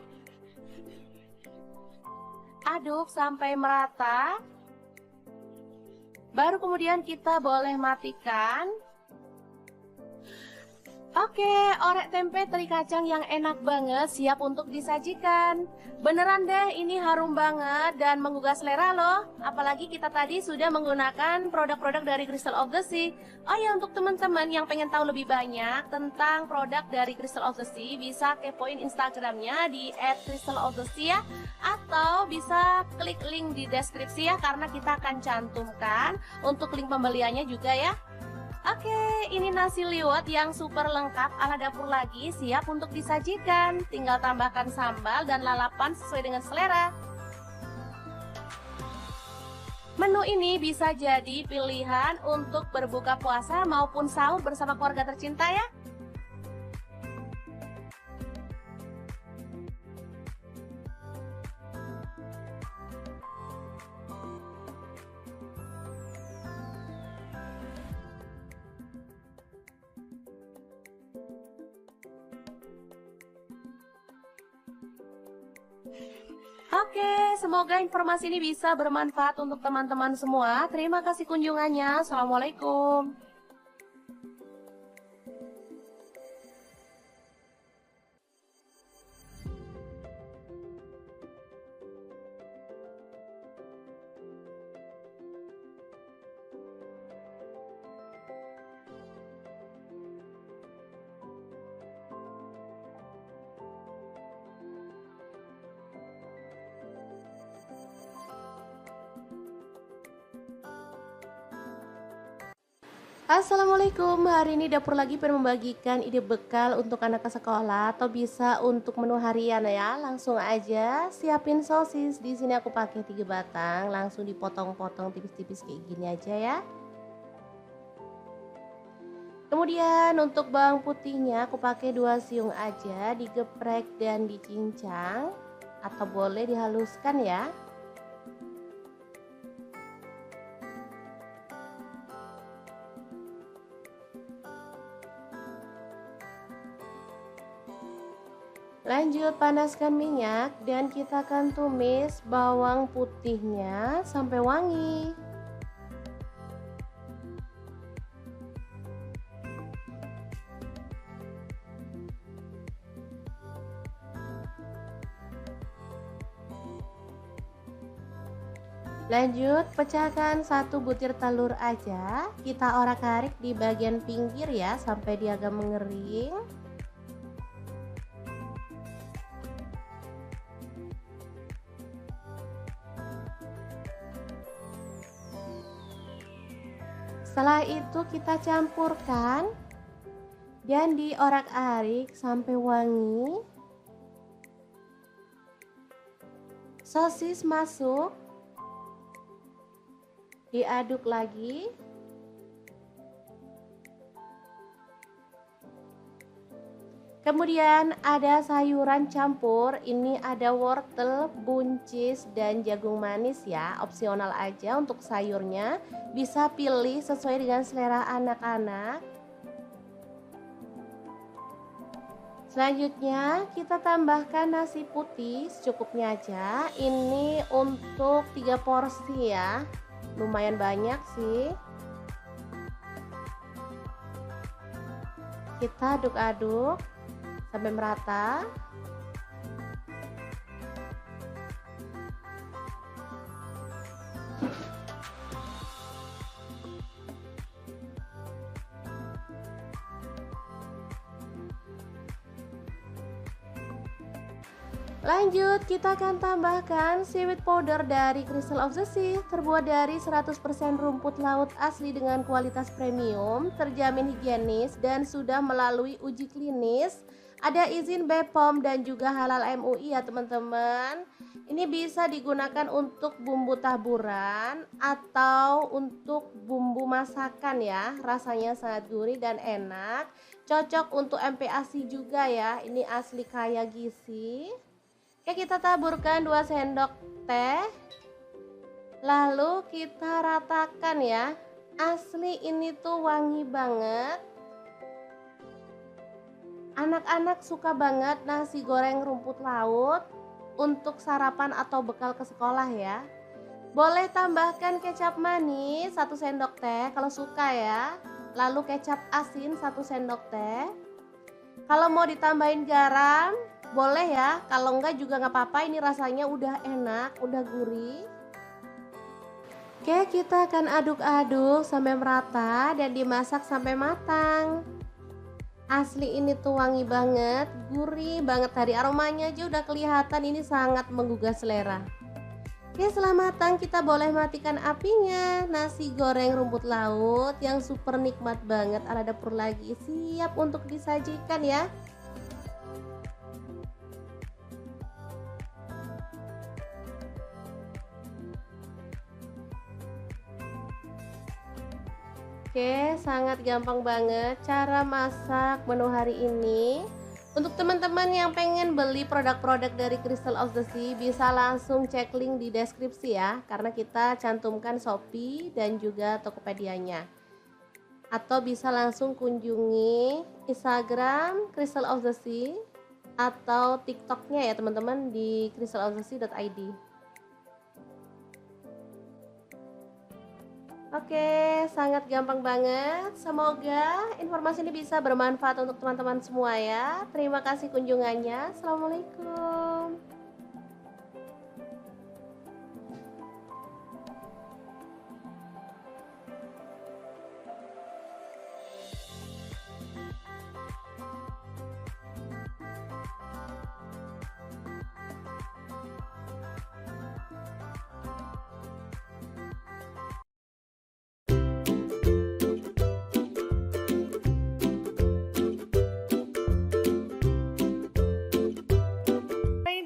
A: Aduk sampai merata. Baru kemudian kita boleh matikan. Oke, orek tempe teri kacang yang enak banget siap untuk disajikan. Beneran deh, ini harum banget dan menggugah selera loh. Apalagi kita tadi sudah menggunakan produk-produk dari Crystal of the Sea. Oh ya, untuk teman-teman yang pengen tahu lebih banyak tentang produk dari Crystal of the Sea, bisa kepoin Instagramnya di @crystalofthesea atau bisa klik link di deskripsi ya, karena kita akan cantumkan untuk link pembeliannya juga ya. Oke, ini nasi liwet yang super lengkap ala dapur lagi, siap untuk disajikan. Tinggal tambahkan sambal dan lalapan sesuai dengan selera. Menu ini bisa jadi pilihan untuk berbuka puasa maupun sahur bersama keluarga tercinta ya. Oke, semoga informasi ini bisa bermanfaat untuk teman-teman semua. Terima kasih kunjungannya. Assalamualaikum. Assalamualaikum, hari ini dapur lagi pengen membagikan ide bekal untuk anak ke sekolah atau bisa untuk menu harian ya. Langsung aja siapin sosis. Di sini aku pakai 3 batang, langsung dipotong-potong tipis-tipis kayak gini aja ya. Kemudian untuk bawang putihnya aku pakai 2 siung aja, digeprek dan dicincang atau boleh dihaluskan ya. Lanjut panaskan minyak dan kita akan tumis bawang putihnya sampai wangi. Lanjut pecahkan 1 butir telur aja, kita orak-arik di bagian pinggir ya sampai dia agak mengering. Setelah itu kita campurkan dan diorak-arik sampai wangi. Sosis masuk, diaduk lagi. Kemudian ada sayuran campur, ini ada wortel, buncis, dan jagung manis ya, opsional aja untuk sayurnya. Bisa pilih sesuai dengan selera anak-anak. Selanjutnya kita tambahkan nasi putih secukupnya aja. Ini untuk 3 porsi ya, lumayan banyak sih. Kita aduk-aduk sampai merata. Lanjut, kita akan tambahkan seaweed powder dari Crystal of the Sea, terbuat dari 100% rumput laut asli dengan kualitas premium, terjamin higienis dan sudah melalui uji klinis. Ada izin BPOM dan juga halal MUI ya teman-teman. Ini bisa digunakan untuk bumbu taburan atau untuk bumbu masakan ya. Rasanya sangat gurih dan enak. Cocok untuk MPASI juga ya. Ini asli kaya gizi. Oke, kita taburkan 2 sendok teh. Lalu kita ratakan ya. Asli ini tuh wangi banget. Anak-anak suka banget nasi goreng rumput laut untuk sarapan atau bekal ke sekolah ya. Boleh tambahkan kecap manis 1 sendok teh kalau suka ya. Lalu kecap asin 1 sendok teh. Kalau mau ditambahin garam boleh ya, kalau enggak juga nggak apa-apa, ini rasanya udah enak, udah gurih. Oke, kita akan aduk-aduk sampai merata dan dimasak sampai matang. Asli ini tuh wangi banget, gurih banget, dari aromanya aja udah kelihatan ini sangat menggugah selera. Oke, setelah matang kita boleh matikan apinya. Nasi goreng rumput laut yang super nikmat banget ala dapur lagi siap untuk disajikan ya. Oke, sangat gampang banget cara masak menu hari ini. Untuk teman-teman yang pengen beli produk-produk dari Crystal of the Sea, bisa langsung cek link di deskripsi ya, karena kita cantumkan Shopee dan juga Tokopedia-nya. Atau bisa langsung kunjungi Instagram Crystal of the Sea atau TikTok-nya ya teman-teman di crystalofthesea.id. Oke, sangat gampang banget. Semoga informasi ini bisa bermanfaat untuk teman-teman semua ya. Terima kasih kunjungannya. Assalamualaikum.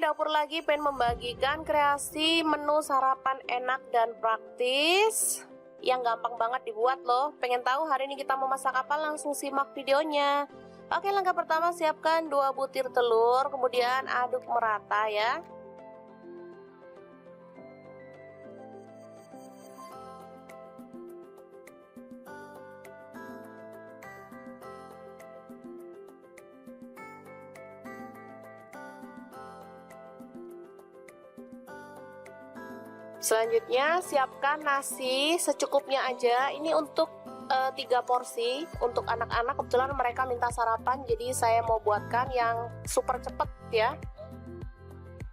A: Dapur lagi pengen membagikan kreasi menu sarapan enak dan praktis yang gampang banget dibuat loh. Pengen tahu hari ini kita mau masak apa? Langsung simak videonya. Oke, langkah pertama siapkan 2 butir telur, kemudian aduk merata ya. Selanjutnya siapkan nasi secukupnya aja. Ini untuk 3 porsi untuk anak-anak. Kebetulan mereka minta sarapan, jadi saya mau buatkan yang super cepet ya.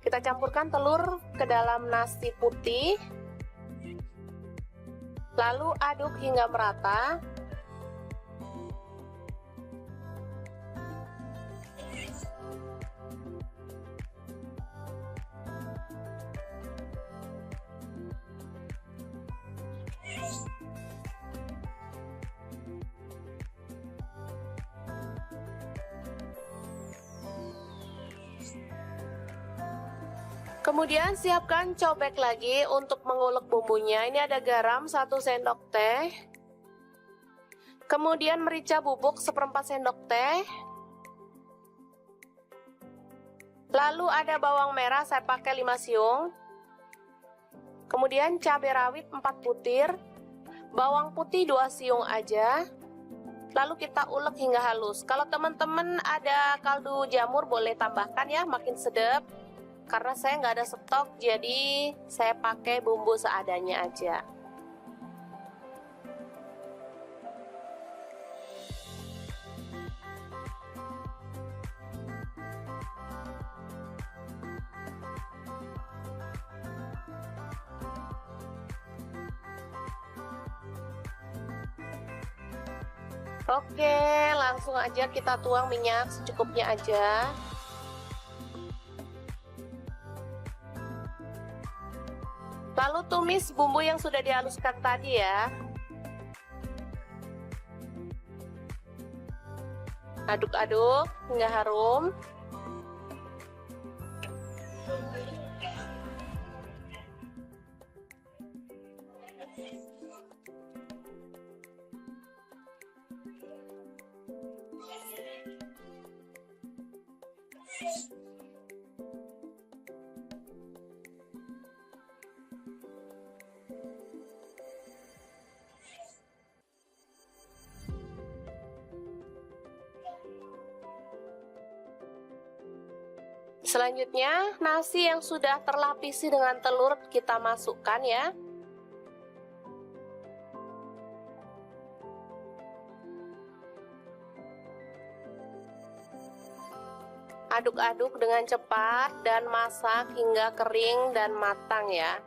A: Kita campurkan telur ke dalam nasi putih, lalu aduk hingga merata. Kemudian siapkan cobek lagi untuk mengulek bumbunya. Ini ada garam 1 sendok teh. Kemudian merica bubuk 1/4 sendok teh. Lalu ada bawang merah, saya pakai 5 siung. Kemudian cabai rawit 4 butir. Bawang putih 2 siung aja. Lalu kita ulek hingga halus. Kalau teman-teman ada kaldu jamur boleh tambahkan ya, makin sedap. Karena saya nggak ada stok, jadi saya pakai bumbu seadanya aja. Oke, langsung aja kita tuang minyak secukupnya aja. Lalu tumis bumbu yang sudah dihaluskan tadi ya. Aduk-aduk hingga harum. Selanjutnya, nasi yang sudah terlapisi dengan telur kita masukkan ya. Aduk-aduk dengan cepat dan masak hingga kering dan matang ya.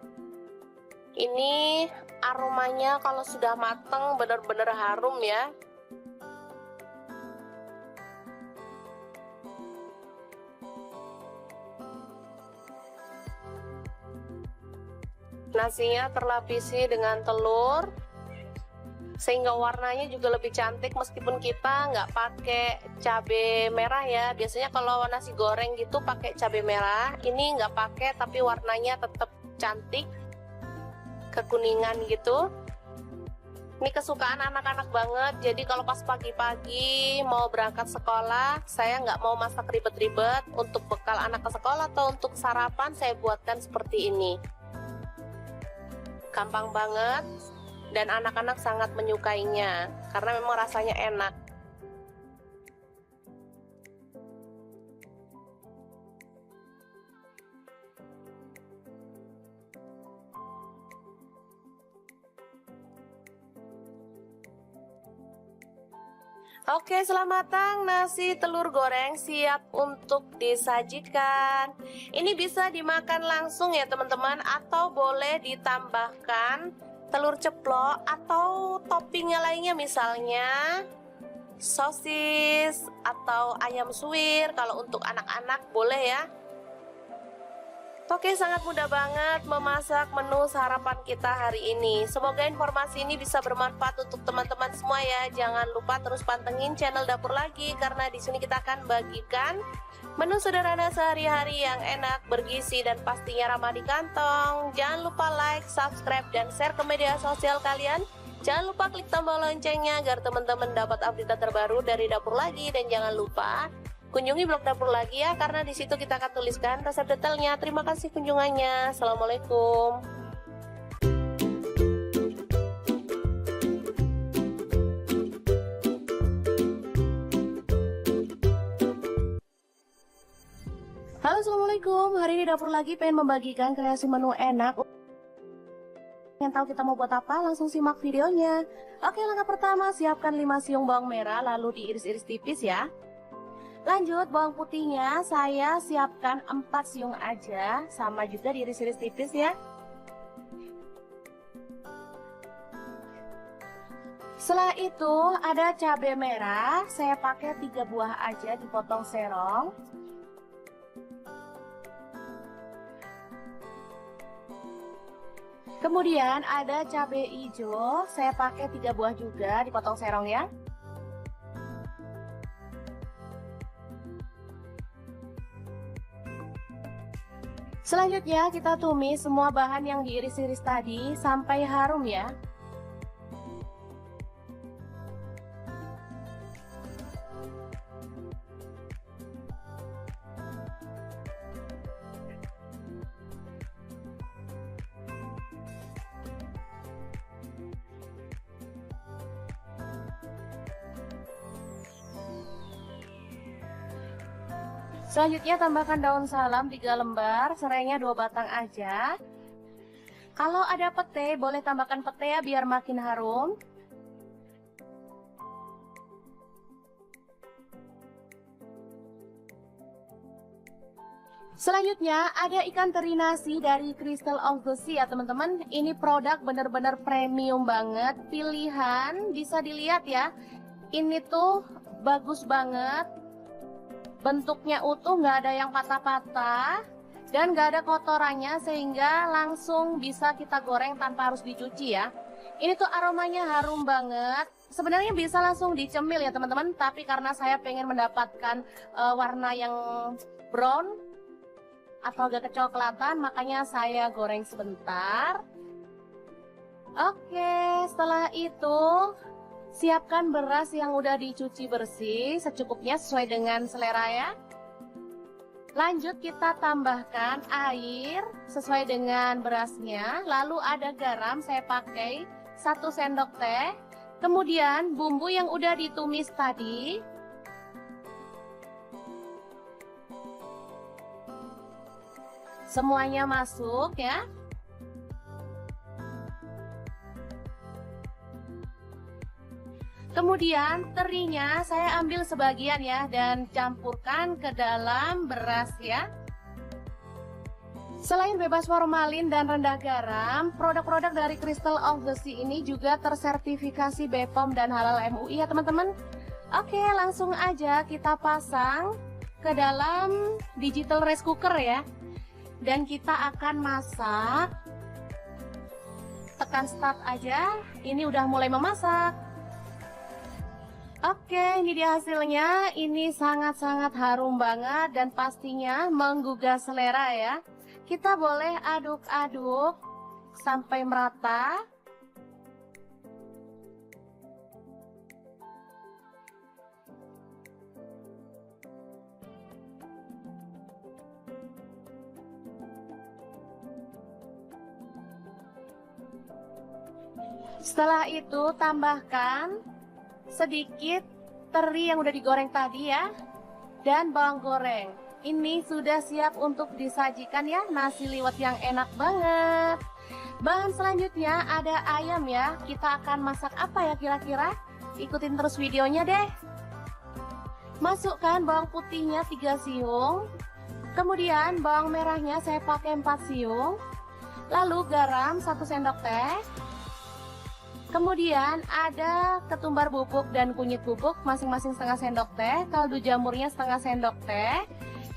A: Ini aromanya kalau sudah matang benar-benar harum ya. Nasinya terlapisi dengan telur sehingga warnanya juga lebih cantik meskipun kita nggak pakai cabai merah ya. Biasanya kalau nasi goreng gitu pakai cabai merah, ini nggak pakai tapi warnanya tetap cantik kekuningan gitu. Ini kesukaan anak-anak banget, jadi kalau pas pagi-pagi mau berangkat sekolah saya nggak mau masak ribet-ribet. Untuk bekal anak ke sekolah atau untuk sarapan saya buatkan seperti ini. Gampang banget dan anak-anak sangat menyukainya karena memang rasanya enak. Oke, setelah matang nasi telur goreng siap untuk disajikan. Ini bisa dimakan langsung ya teman-teman, atau boleh ditambahkan telur ceplok atau toppingnya lainnya, misalnya sosis atau ayam suwir. Kalau untuk anak-anak boleh ya. Oke, sangat mudah banget memasak menu sarapan kita hari ini. Semoga informasi ini bisa bermanfaat untuk teman-teman semua ya. Jangan lupa terus pantengin channel Dapur Lagi karena di sini kita akan bagikan menu sederhana sehari-hari yang enak, bergizi dan pastinya ramah di kantong. Jangan lupa like, subscribe dan share ke media sosial kalian. Jangan lupa klik tombol loncengnya agar teman-teman dapat update terbaru dari Dapur Lagi, dan jangan lupa kunjungi blog Dapur Lagi ya, karena di situ kita akan tuliskan resep detailnya. Terima kasih kunjungannya. Assalamualaikum. Halo, assalamualaikum. Hari ini Dapur Lagi pengen membagikan kreasi menu enak. Yang tahu kita mau buat apa? Langsung simak videonya. Oke, langkah pertama siapkan 5 siung bawang merah lalu diiris-iris tipis ya. Lanjut, bawang putihnya saya siapkan 4 siung aja, sama juga diiris-iris tipis ya. Setelah itu ada cabai merah, saya pakai 3 buah aja dipotong serong. Kemudian ada cabai hijau, saya pakai 3 buah juga dipotong serong ya. Selanjutnya kita tumis semua bahan yang diiris-iris tadi sampai harum ya. Selanjutnya tambahkan daun salam 3 lembar, serainya 2 batang aja. Kalau ada pete, boleh tambahkan pete ya biar makin harum. Selanjutnya ada ikan teri nasi dari Crystal of the Sea ya teman-teman. Ini produk bener-bener premium banget, pilihan bisa dilihat ya. Ini tuh bagus banget. Bentuknya utuh, nggak ada yang patah-patah dan nggak ada kotorannya sehingga langsung bisa kita goreng tanpa harus dicuci ya. Ini tuh aromanya harum banget. Sebenarnya bisa langsung dicemil ya teman-teman, tapi karena saya pengen mendapatkan warna yang brown atau agak kecoklatan, makanya saya goreng sebentar. Oke, setelah itu siapkan beras yang udah dicuci bersih secukupnya sesuai dengan selera ya. Lanjut kita tambahkan air sesuai dengan berasnya. Lalu ada garam, saya pakai 1 sendok teh. Kemudian bumbu yang udah ditumis tadi. Semuanya masuk ya. Kemudian terinya saya ambil sebagian ya dan campurkan ke dalam beras ya. Selain bebas formalin dan rendah garam, produk-produk dari Crystal of the Sea ini juga tersertifikasi BPOM dan halal MUI ya teman-teman. Oke, langsung aja kita pasang ke dalam digital rice cooker ya. Dan kita akan masak. Tekan start aja, ini udah mulai memasak. Oke, ini dia hasilnya. Ini sangat-sangat harum banget dan pastinya menggugah selera ya. Kita boleh aduk-aduk sampai merata. Setelah itu tambahkan sedikit teri yang udah digoreng tadi ya, dan bawang goreng. Ini sudah siap untuk disajikan ya, nasi liwet yang enak banget. Bahan selanjutnya ada ayam ya. Kita akan masak apa ya kira-kira? Ikutin terus videonya deh. Masukkan bawang putihnya 3 siung. Kemudian bawang merahnya saya pakai 4 siung. Lalu garam 1 sendok teh. Kemudian ada ketumbar bubuk dan kunyit bubuk masing-masing setengah sendok teh, kaldu jamurnya setengah sendok teh.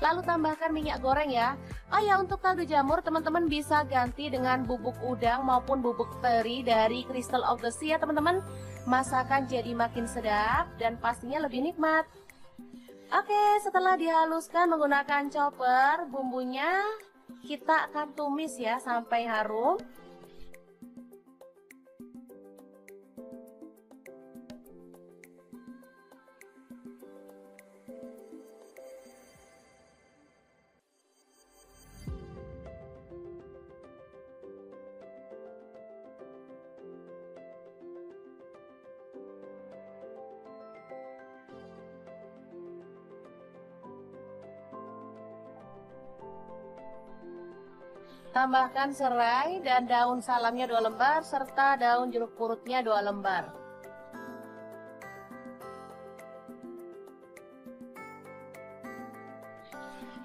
A: Lalu tambahkan minyak goreng ya. Oh ya, untuk kaldu jamur teman-teman bisa ganti dengan bubuk udang maupun bubuk teri dari Crystal of the Sea ya teman-teman. Masakan jadi makin sedap dan pastinya lebih nikmat. Oke, setelah dihaluskan menggunakan chopper, bumbunya kita akan tumis ya sampai harum. Tambahkan serai dan daun salamnya 2 lembar serta daun jeruk purutnya 2 lembar.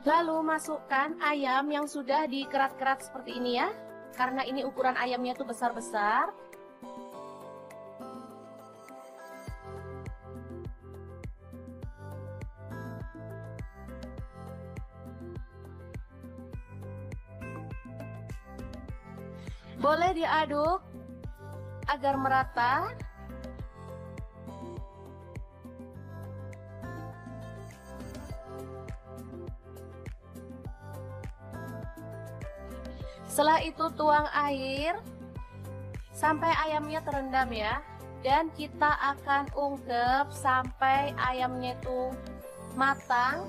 A: Lalu masukkan ayam yang sudah dikerat-kerat seperti ini ya. Karena ini ukuran ayamnya tuh besar-besar. Boleh diaduk agar merata. Setelah itu tuang air sampai ayamnya terendam ya. Dan kita akan ungkep sampai ayamnya itu matang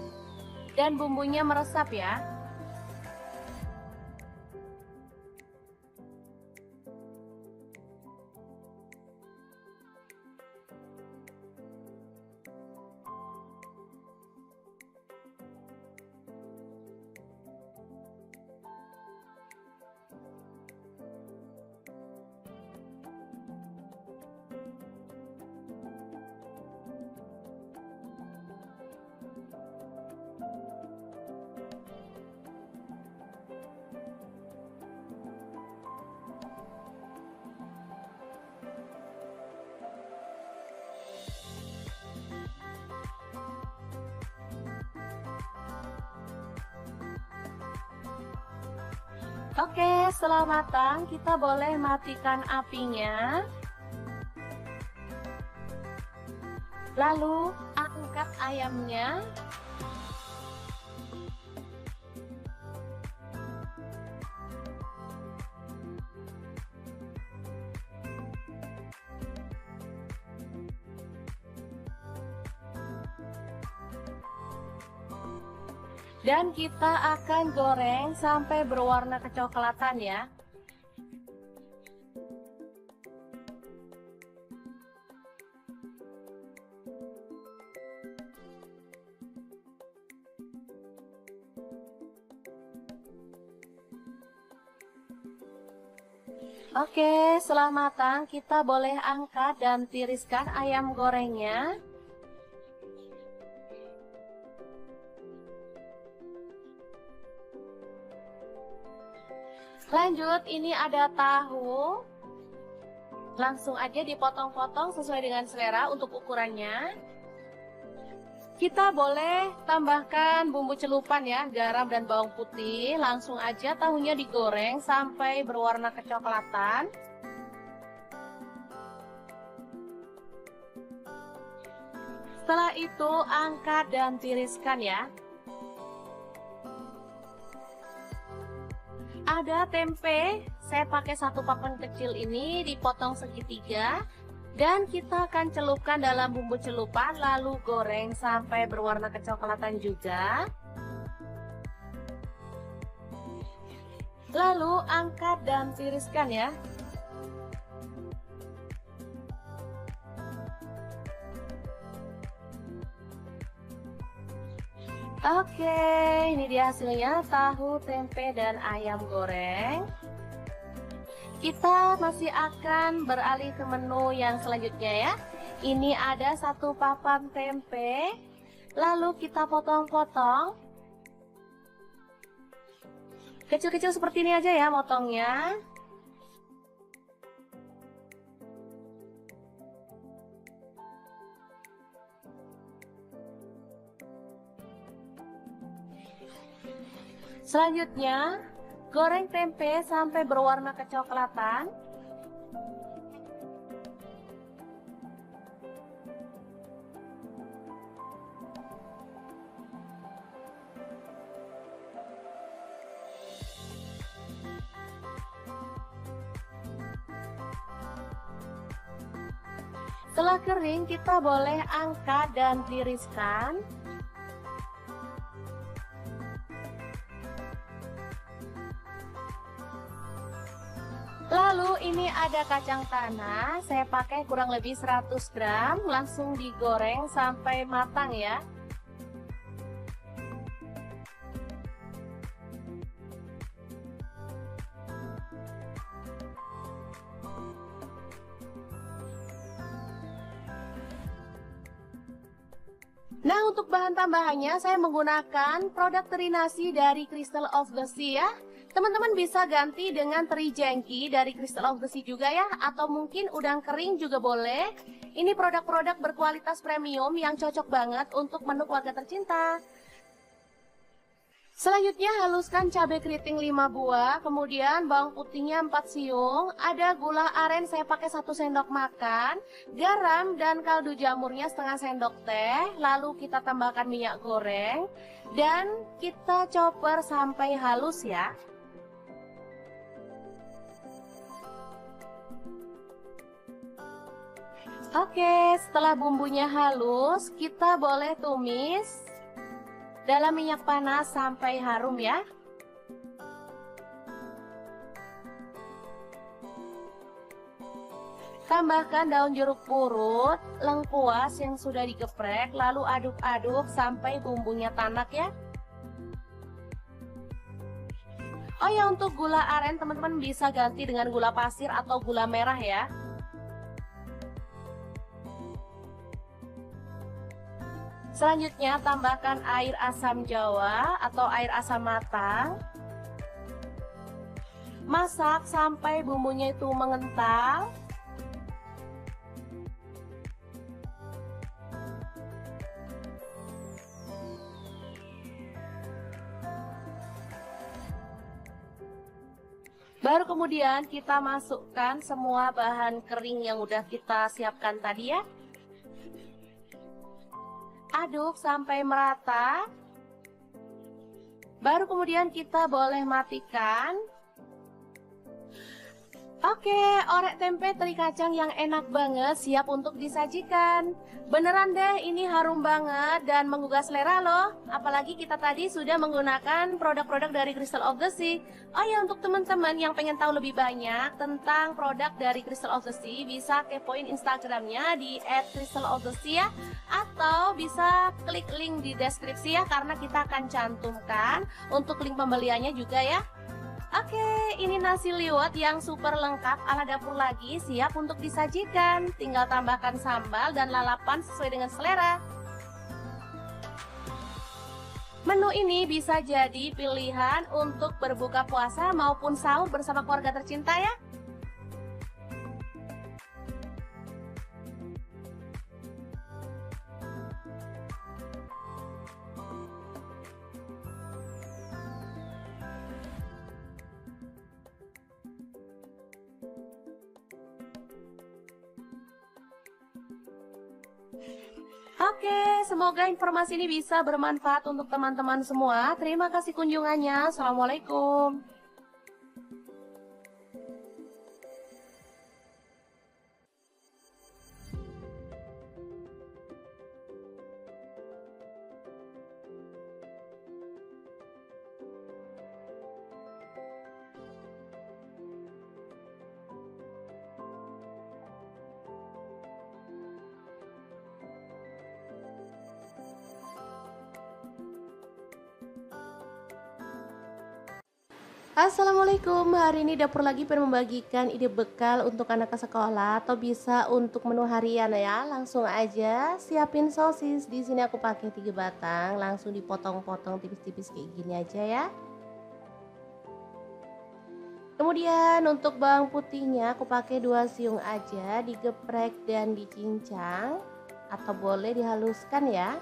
A: dan bumbunya meresap ya. Oke, setelah matang kita boleh matikan apinya. Lalu angkat ayamnya. Dan kita akan goreng sampai berwarna kecoklatan ya. Oke, setelah matang kita boleh angkat dan tiriskan ayam gorengnya. Lanjut, ini ada tahu. Langsung aja dipotong-potong sesuai dengan selera untuk ukurannya. Kita boleh tambahkan bumbu celupan ya, garam dan bawang putih. Langsung aja tahunya digoreng sampai berwarna kecoklatan. Setelah itu angkat dan tiriskan ya. Ada tempe, saya pakai satu papan kecil ini dipotong segitiga. Dan kita akan celupkan dalam bumbu celupan lalu goreng sampai berwarna kecoklatan juga. Lalu angkat dan tiriskan ya. Oke, ini dia hasilnya tahu, tempe, dan ayam goreng. Kita masih akan beralih ke menu yang selanjutnya ya. Ini ada satu papan tempe, lalu kita potong-potong. Kecil-kecil seperti ini aja ya motongnya. Selanjutnya, goreng tempe sampai berwarna kecoklatan. Setelah kering, kita boleh angkat dan tiriskan. Lalu ini ada kacang tanah, saya pakai kurang lebih 100 gram, langsung digoreng sampai matang ya. Nah, untuk bahan tambahannya saya menggunakan produk teri nasi dari Crystal of the Sea ya. Teman-teman bisa ganti dengan teri jengki dari Crystal of the Sea juga ya, atau mungkin udang kering juga boleh. Ini produk-produk berkualitas premium yang cocok banget untuk menu keluarga tercinta. Selanjutnya haluskan cabai keriting 5 buah, kemudian bawang putihnya 4 siung, ada gula aren saya pakai 1 sendok makan, garam dan kaldu jamurnya setengah sendok teh, lalu kita tambahkan minyak goreng dan kita chopper sampai halus ya. Oke, setelah bumbunya halus, kita boleh tumis dalam minyak panas sampai harum ya. Tambahkan daun jeruk purut, lengkuas yang sudah digeprek, lalu aduk-aduk sampai bumbunya tanak ya. Oh ya, untuk gula aren teman-teman bisa ganti dengan gula pasir atau gula merah ya. Selanjutnya tambahkan air asam jawa atau air asam matang. Masak sampai bumbunya itu mengental. Baru kemudian kita masukkan semua bahan kering yang udah kita siapkan tadi ya. Aduk sampai merata. Baru kemudian kita boleh matikan. Oke, orek tempe teri kacang yang enak banget siap untuk disajikan. Beneran deh, ini harum banget dan menggugah selera loh. Apalagi kita tadi sudah menggunakan produk-produk dari Crystal of the Sea. Oh ya, untuk teman-teman yang pengen tahu lebih banyak tentang produk dari Crystal of the Sea, bisa kepoin Instagramnya di @crystalofthesea ya. Atau bisa klik link di deskripsi ya, karena kita akan cantumkan untuk link pembeliannya juga ya. Oke, ini nasi liwet yang super lengkap ala dapur lagi, siap untuk disajikan. Tinggal tambahkan sambal dan lalapan sesuai dengan selera. Menu ini bisa jadi pilihan untuk berbuka puasa maupun sahur bersama keluarga tercinta ya. Oke, semoga informasi ini bisa bermanfaat untuk teman-teman semua. Terima kasih kunjungannya. Assalamualaikum. Assalamualaikum, hari ini dapur lagi pengen membagikan ide bekal untuk anak ke sekolah atau bisa untuk menu harian ya. Langsung aja siapin sosis. Di sini aku pakai 3 batang, langsung dipotong-potong tipis-tipis kayak gini aja ya. Kemudian untuk bawang putihnya aku pakai 2 siung aja, digeprek dan dicincang atau boleh dihaluskan ya.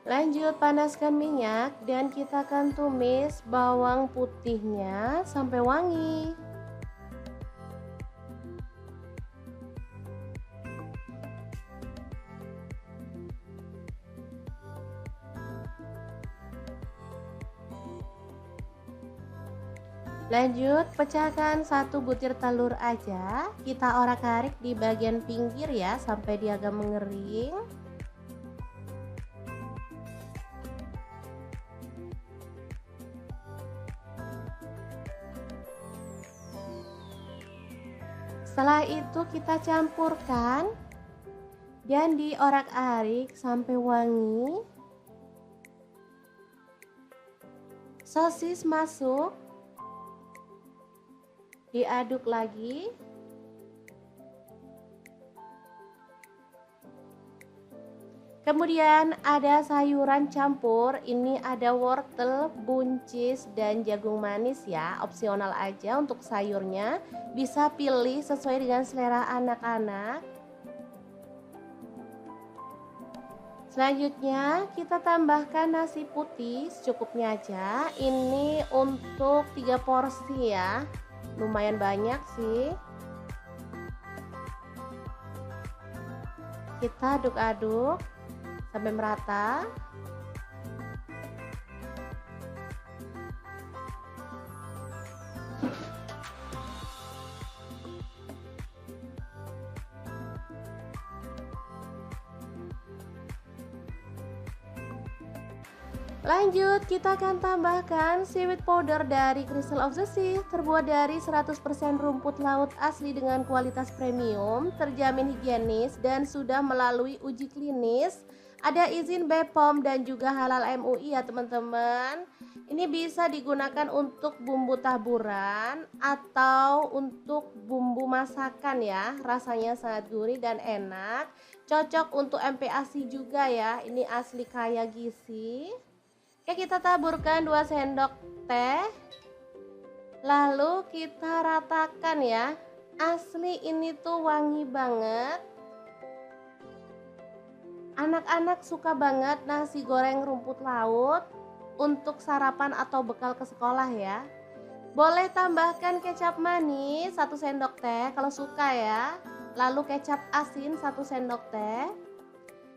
A: Lanjut panaskan minyak dan kita akan tumis bawang putihnya sampai wangi. Lanjut pecahkan 1 butir telur aja, kita orak-arik di bagian pinggir ya sampai dia agak mengering. Setelah itu kita campurkan dan diorak-arik sampai wangi. Sosis masuk, diaduk lagi. Kemudian ada sayuran campur, ini ada wortel, buncis, dan jagung manis ya, opsional aja untuk sayurnya, bisa pilih sesuai dengan selera anak-anak. Selanjutnya kita tambahkan nasi putih secukupnya aja, ini untuk 3 porsi ya, lumayan banyak sih. Kita aduk-aduk sampai merata. Lanjut, kita akan tambahkan seaweed powder dari Crystal of the Sea, terbuat dari 100% rumput laut asli dengan kualitas premium, terjamin higienis dan sudah melalui uji klinis, ada izin BPOM dan juga halal MUI ya teman-teman. Ini bisa digunakan untuk bumbu taburan atau untuk bumbu masakan ya, rasanya sangat gurih dan enak, cocok untuk MPASI juga ya, ini asli kaya gizi. Oke, kita taburkan 2 sendok teh. Lalu kita ratakan ya. Asli ini tuh wangi banget. Anak-anak suka banget nasi goreng rumput laut untuk sarapan atau bekal ke sekolah ya. Boleh tambahkan kecap manis 1 sendok teh kalau suka ya. Lalu kecap asin 1 sendok teh.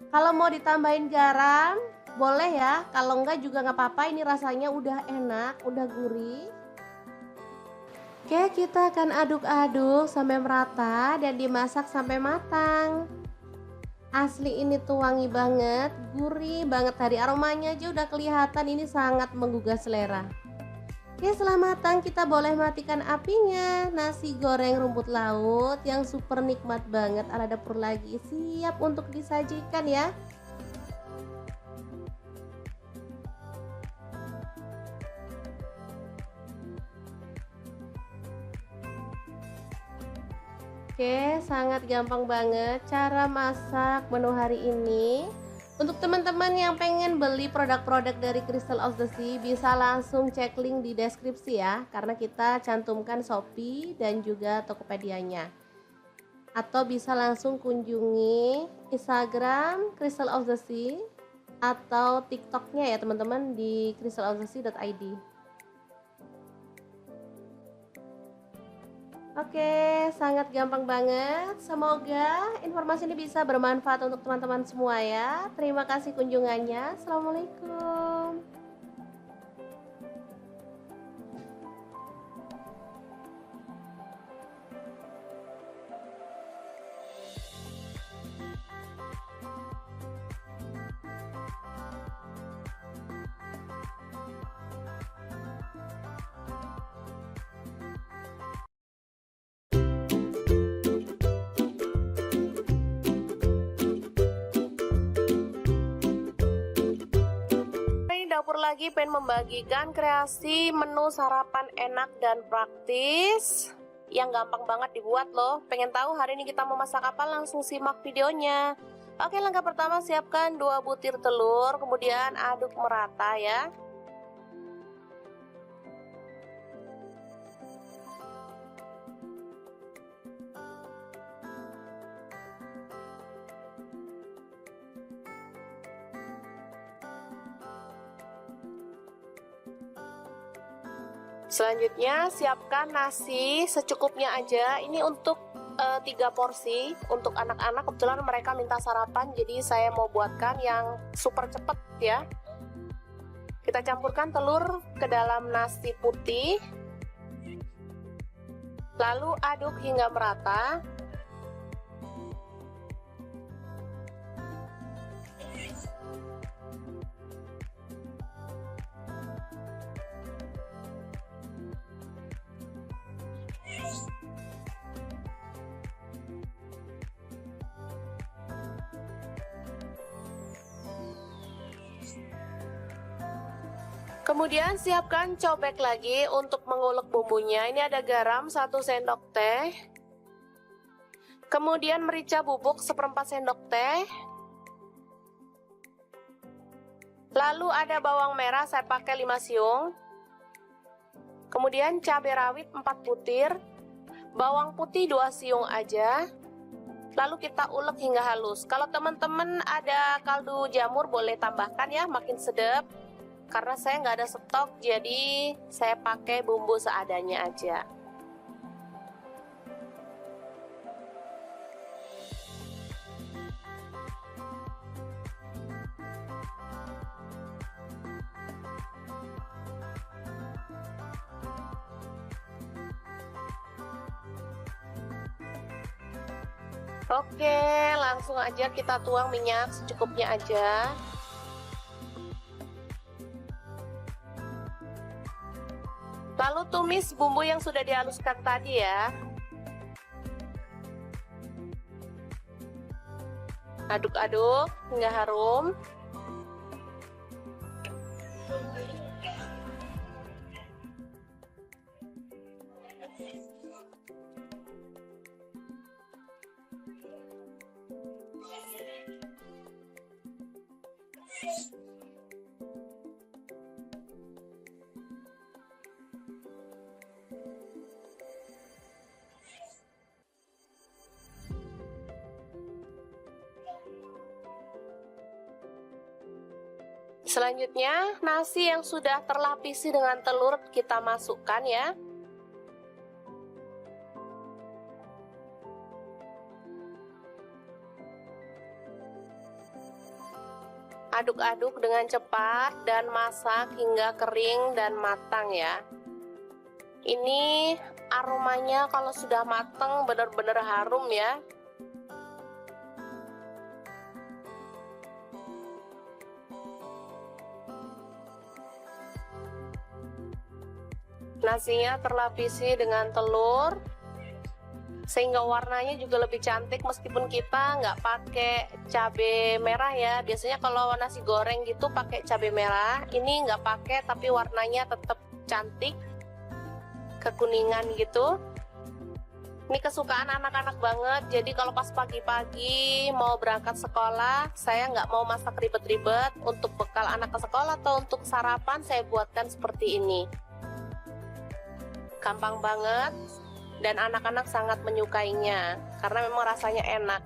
A: Kalau mau ditambahin garam boleh ya, kalau enggak juga nggak apa-apa, ini rasanya udah enak, udah gurih. Oke, kita akan aduk-aduk sampai merata dan dimasak sampai matang. Asli ini tuh wangi banget, gurih banget, dari aromanya aja udah kelihatan ini sangat menggugah selera. Oke, setelah matang kita boleh matikan apinya. Nasi goreng rumput laut yang super nikmat banget ala dapur lagi siap untuk disajikan ya. Oke, sangat gampang banget cara masak menu hari ini. Untuk teman-teman yang pengen beli produk-produk dari Crystal of the Sea, bisa langsung cek link di deskripsi ya, karena kita cantumkan Shopee dan juga Tokopedia-nya. Atau bisa langsung kunjungi Instagram Crystal of the Sea atau TikTok-nya ya teman-teman di crystalofthesea.id. Oke, sangat gampang banget. Semoga informasi ini bisa bermanfaat untuk teman-teman semua ya. Terima kasih kunjungannya. Assalamualaikum. Dapur lagi pengen membagikan kreasi menu sarapan enak dan praktis yang gampang banget dibuat loh. Pengen tahu hari ini kita mau masak apa? Langsung simak videonya. Oke, langkah pertama siapkan 2 butir telur, kemudian aduk merata ya. Selanjutnya siapkan nasi secukupnya aja. Ini untuk 3 porsi untuk anak-anak. Kebetulan mereka minta sarapan, jadi saya mau buatkan yang super cepet ya. Kita campurkan telur ke dalam nasi putih, lalu aduk hingga merata. Kemudian siapkan cobek lagi untuk mengulek bumbunya. Ini ada garam 1 sendok teh. Kemudian merica bubuk 1/4 sendok teh. Lalu ada bawang merah, saya pakai 5 siung. Kemudian cabai rawit 4 butir. Bawang putih 2 siung aja. Lalu kita ulek hingga halus. Kalau teman-teman ada kaldu jamur boleh tambahkan ya, makin sedap. Karena saya nggak ada stok, jadi saya pakai bumbu seadanya aja. Oke, langsung aja kita tuang minyak secukupnya aja. Lalu tumis bumbu yang sudah dihaluskan tadi ya. Aduk-aduk hingga harum. Selanjutnya, nasi yang sudah terlapisi dengan telur kita masukkan ya. Aduk-aduk dengan cepat dan masak hingga kering dan matang ya. Ini aromanya kalau sudah matang benar-benar harum ya. Nasinya terlapisi dengan telur sehingga warnanya juga lebih cantik meskipun kita nggak pakai cabai merah ya. Biasanya kalau nasi goreng gitu pakai cabai merah, ini nggak pakai tapi warnanya tetap cantik kekuningan gitu. Ini kesukaan anak-anak banget, jadi kalau pas pagi-pagi mau berangkat sekolah saya nggak mau masak ribet-ribet. Untuk bekal anak ke sekolah atau untuk sarapan saya buatkan seperti ini. Gampang banget dan anak-anak sangat menyukainya karena memang rasanya enak.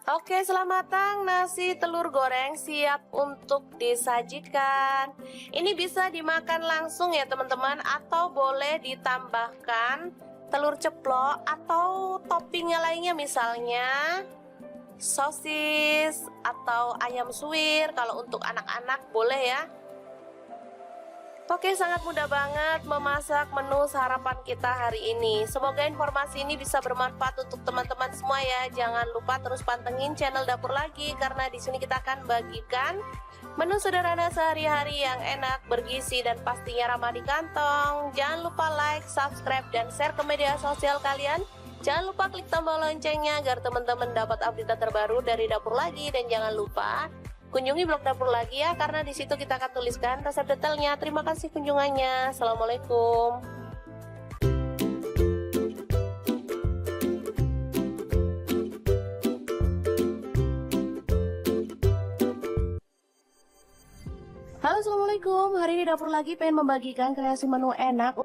A: Oke, selamat matang, nasi telur goreng siap untuk disajikan. Ini bisa dimakan langsung ya teman-teman, atau boleh ditambahkan telur ceplok atau toppingnya lainnya, misalnya sosis atau ayam suwir. Kalau untuk anak-anak boleh ya. Oke, sangat mudah banget memasak menu sarapan kita hari ini. Semoga informasi ini bisa bermanfaat untuk teman-teman semua ya. Jangan lupa terus pantengin channel Dapur Lagi karena di sini kita akan bagikan menu sederhana sehari-hari yang enak, bergizi dan pastinya ramah di kantong. Jangan lupa like, subscribe dan share ke media sosial kalian. Jangan lupa klik tombol loncengnya agar teman-teman dapat update terbaru dari Dapur Lagi, dan jangan lupa kunjungi blog Dapur Lagi ya, karena di situ kita akan tuliskan resep detailnya. Terima kasih kunjungannya. Assalamualaikum. Halo, assalamualaikum. Hari ini Dapur Lagi pengen membagikan kreasi menu enak.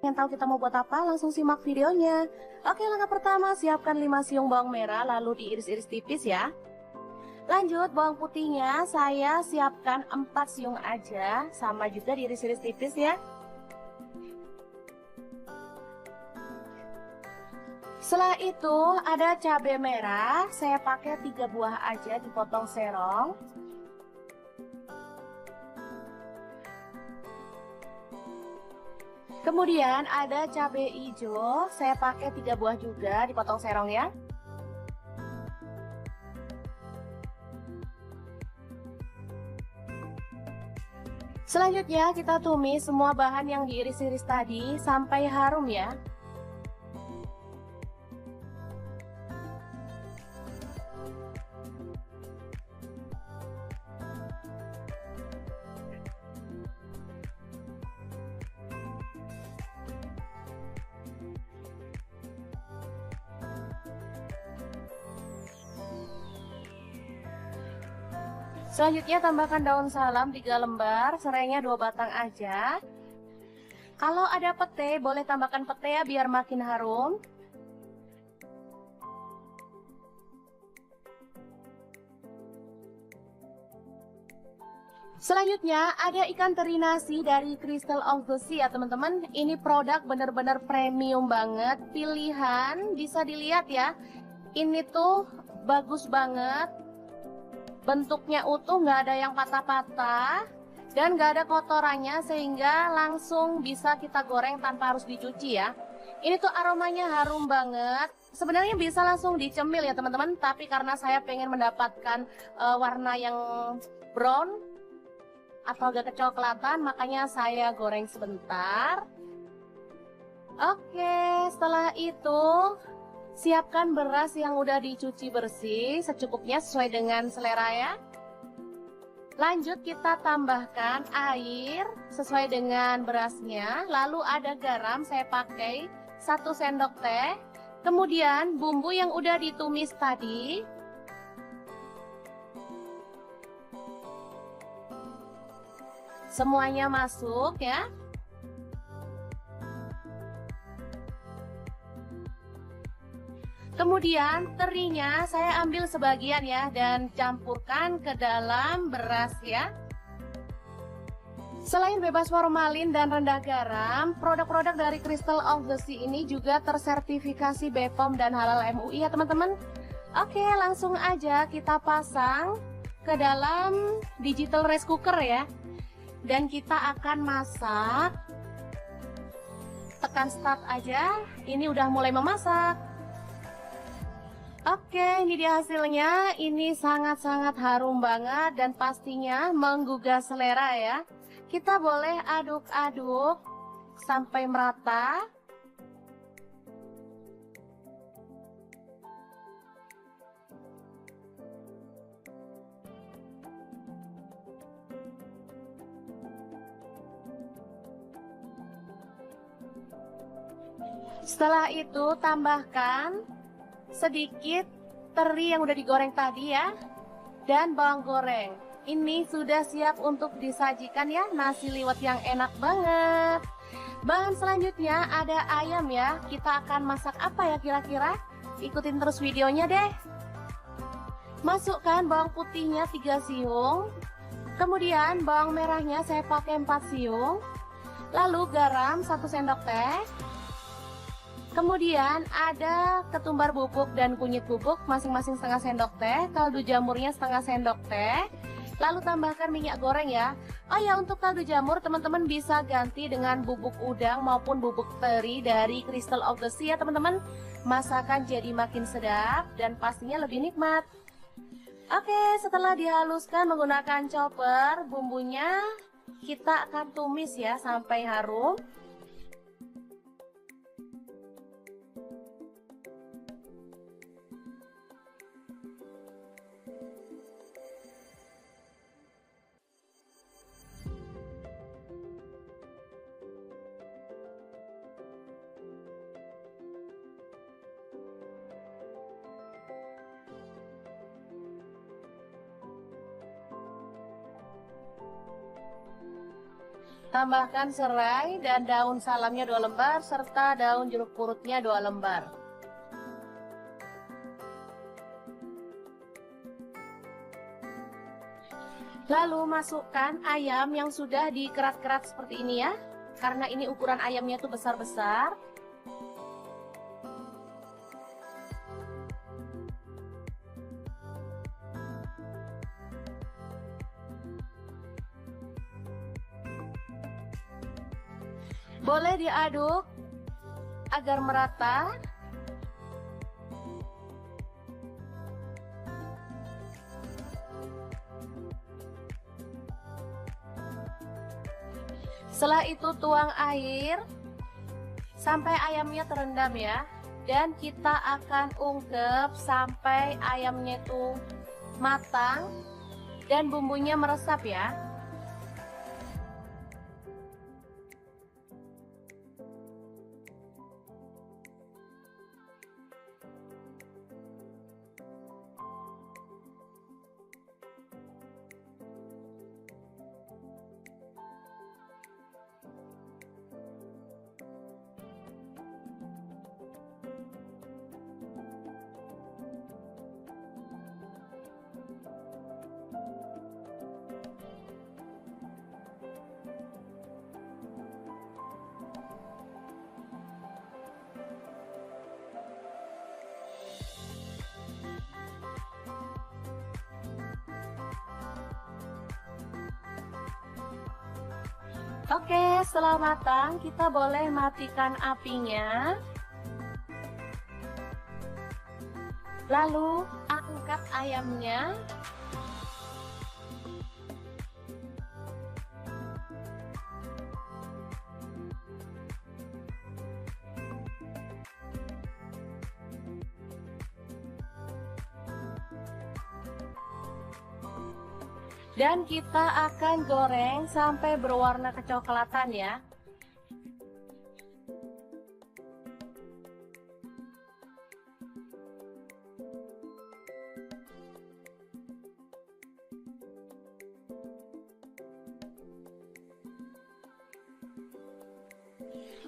A: Yang tahu kita mau buat apa? Langsung simak videonya. Oke, langkah pertama, siapkan 5 siung bawang merah lalu diiris-iris tipis ya. Lanjut, bawang putihnya saya siapkan 4 siung aja, sama juga diiris-iris tipis ya. Setelah itu ada cabai merah, saya pakai 3 buah aja dipotong serong. Kemudian ada cabai hijau, saya pakai 3 buah juga dipotong serong ya. Selanjutnya kita tumis semua bahan yang diiris-iris tadi sampai harum ya. Selanjutnya tambahkan daun salam 3 lembar, serainya 2 batang aja. Kalau ada pete boleh tambahkan pete ya biar makin harum. Selanjutnya ada ikan teri nasi dari Crystal of the Sea ya teman-teman. Ini produk bener-bener premium banget, pilihan bisa dilihat ya. Ini tuh bagus banget, bentuknya utuh, nggak ada yang patah-patah dan nggak ada kotorannya, sehingga langsung bisa kita goreng tanpa harus dicuci ya. Ini tuh aromanya harum banget. Sebenarnya bisa langsung dicemil ya teman-teman, tapi karena saya pengen mendapatkan warna yang brown atau agak kecoklatan, makanya saya goreng sebentar. Oke, setelah itu siapkan beras yang udah dicuci bersih secukupnya sesuai dengan selera ya. Lanjut kita tambahkan air sesuai dengan berasnya. Lalu ada garam, saya pakai 1 sendok teh. Kemudian bumbu yang udah ditumis tadi. Semuanya masuk ya. Kemudian terinya saya ambil sebagian ya dan campurkan ke dalam beras ya. Selain bebas formalin dan rendah garam, produk-produk dari Crystal of the Sea ini juga tersertifikasi BPOM dan halal MUI ya teman-teman. Oke, langsung aja kita pasang ke dalam digital rice cooker ya. Dan kita akan masak. Tekan start aja, ini udah mulai memasak. Oke, ini dia hasilnya. Ini sangat-sangat harum banget dan pastinya menggugah selera ya. Kita boleh aduk-aduk sampai merata. Setelah itu tambahkan sedikit teri yang udah digoreng tadi ya, dan bawang goreng. Ini sudah siap untuk disajikan ya, nasi liwet yang enak banget. Bahan selanjutnya ada ayam ya. Kita akan masak apa ya kira-kira? Ikutin terus videonya deh. Masukkan bawang putihnya 3 siung. Kemudian bawang merahnya saya pakai 4 siung. Lalu garam 1 sendok teh. Kemudian ada ketumbar bubuk dan kunyit bubuk masing-masing setengah sendok teh, kaldu jamurnya setengah sendok teh. Lalu tambahkan minyak goreng ya. Oh ya, untuk kaldu jamur teman-teman bisa ganti dengan bubuk udang maupun bubuk teri dari Crystal of the Sea ya teman-teman. Masakan jadi makin sedap dan pastinya lebih nikmat. Oke, setelah dihaluskan menggunakan chopper, bumbunya kita akan tumis ya sampai harum. Tambahkan serai dan daun salamnya 2 lembar serta daun jeruk purutnya 2 lembar. Lalu masukkan ayam yang sudah dikerat-kerat seperti ini ya. Karena ini ukuran ayamnya tuh besar-besar. Boleh diaduk agar merata. Setelah itu tuang air sampai ayamnya terendam ya. Dan kita akan ungkep sampai ayamnya itu matang dan bumbunya meresap ya. Oke, setelah matang, kita boleh matikan apinya. Lalu, angkat ayamnya. Dan kita akan goreng sampai berwarna kecoklatan ya.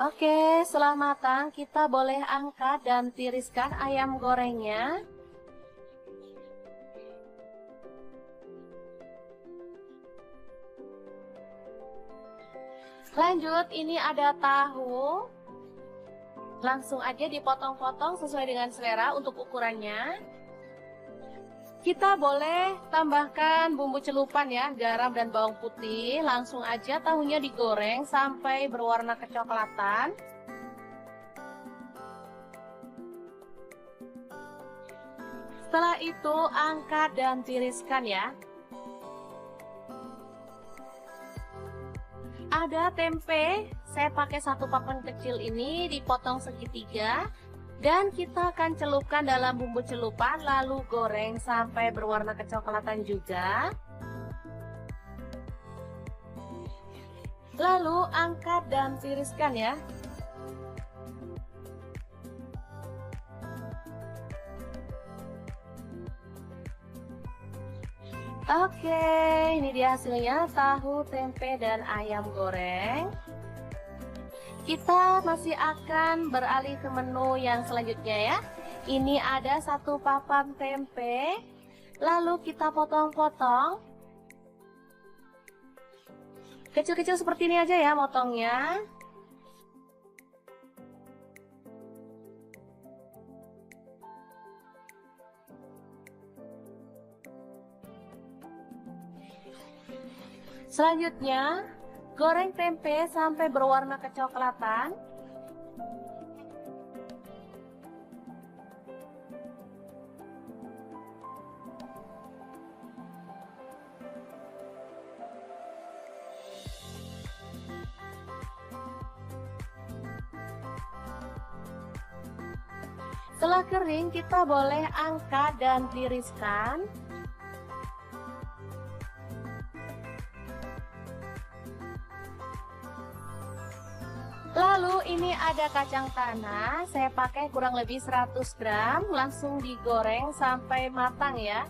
A: Oke, setelah matang kita boleh angkat dan tiriskan ayam gorengnya. Lanjut, ini ada tahu. Langsung aja dipotong-potong sesuai dengan selera untuk ukurannya. Kita boleh tambahkan bumbu celupan ya, garam dan bawang putih. Langsung aja tahunya digoreng sampai berwarna kecoklatan. Setelah itu angkat dan tiriskan ya. Ada tempe, saya pakai satu papan kecil ini dipotong segitiga. Dan kita akan celupkan dalam bumbu celupan lalu goreng sampai berwarna kecoklatan juga. Lalu angkat dan tiriskan ya. Oke, ini dia hasilnya tahu, tempe, dan ayam goreng. Kita masih akan beralih ke menu yang selanjutnya ya. Ini ada satu papan tempe, lalu kita potong-potong. Kecil-kecil seperti ini aja ya motongnya. Selanjutnya, goreng tempe sampai berwarna kecoklatan. Setelah kering, kita boleh angkat dan tiriskan. Lalu ini ada kacang tanah, saya pakai kurang lebih 100 gram, langsung digoreng sampai matang ya.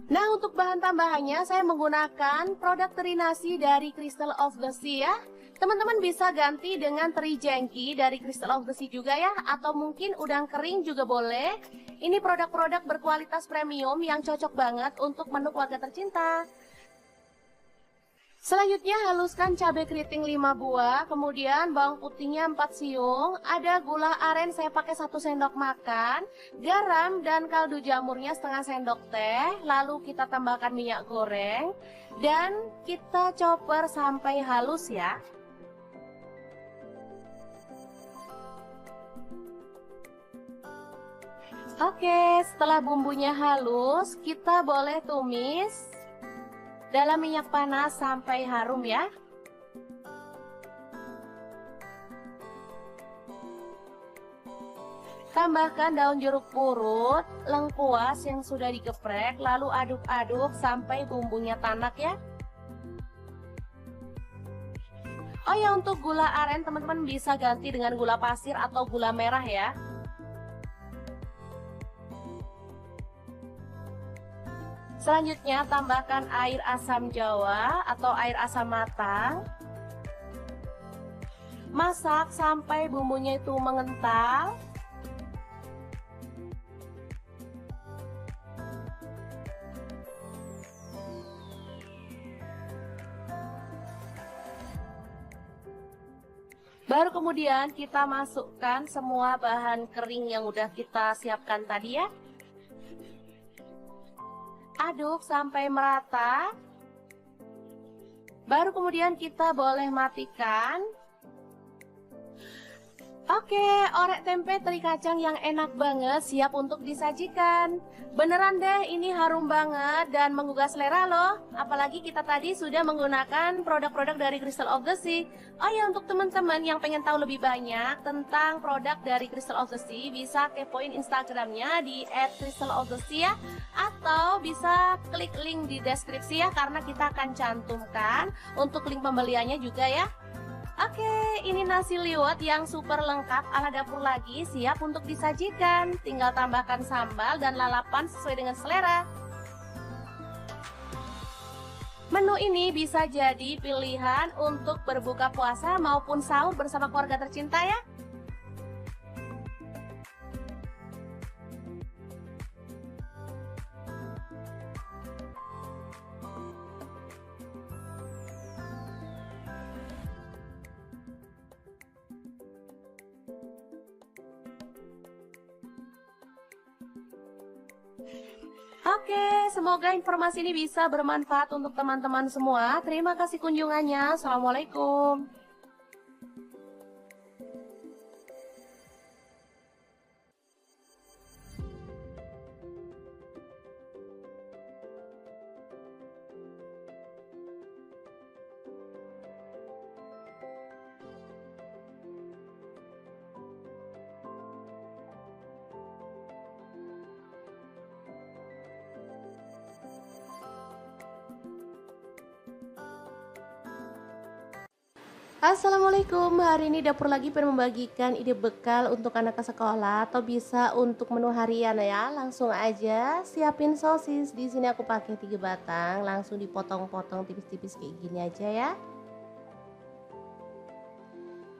A: Nah, untuk bahan tambahannya saya menggunakan produk teri nasi dari Crystal of the Sea ya. Teman-teman bisa ganti dengan teri jengki dari Crystal of the Sea juga ya, atau mungkin udang kering juga boleh. Ini produk-produk berkualitas premium yang cocok banget untuk menu keluarga tercinta. Selanjutnya haluskan cabai keriting 5 buah, kemudian bawang putihnya 4 siung, ada gula aren saya pakai 1 sendok makan, garam dan kaldu jamurnya setengah sendok teh, lalu kita tambahkan minyak goreng, dan kita chopper sampai halus ya. Oke, setelah bumbunya halus, kita boleh tumis dalam minyak panas sampai harum ya. Tambahkan daun jeruk purut, lengkuas yang sudah digeprek, lalu aduk-aduk sampai bumbunya tanak ya. Oh ya, untuk gula aren teman-teman bisa ganti dengan gula pasir atau gula merah ya. Selanjutnya tambahkan air asam jawa atau air asam matang. Masak sampai bumbunya itu mengental. Baru kemudian kita masukkan semua bahan kering yang udah kita siapkan tadi ya. Aduk sampai merata. Baru kemudian kita boleh matikan. Oke, orek tempe teri kacang yang enak banget siap untuk disajikan. Beneran deh, ini harum banget dan menggugah selera loh. Apalagi kita tadi sudah menggunakan produk-produk dari Crystal of the Sea. Oh ya, untuk teman-teman yang pengen tahu lebih banyak tentang produk dari Crystal of the Sea, bisa kepoin Instagramnya di @crystalofthesea ya. Atau bisa klik link di deskripsi ya, karena kita akan cantumkan untuk link pembeliannya juga ya. Oke, ini nasi liwet yang super lengkap ala dapur lagi, siap untuk disajikan. Tinggal tambahkan sambal dan lalapan sesuai dengan selera. Menu ini bisa jadi pilihan untuk berbuka puasa maupun sahur bersama keluarga tercinta ya. Oke, semoga informasi ini bisa bermanfaat untuk teman-teman semua. Terima kasih kunjungannya. Assalamualaikum. Assalamualaikum, hari ini dapur lagi pengen membagikan ide bekal untuk anak ke sekolah atau bisa untuk menu harian ya. Langsung aja siapin sosis. Di sini aku pakai 3 batang, langsung dipotong-potong tipis-tipis kayak gini aja ya.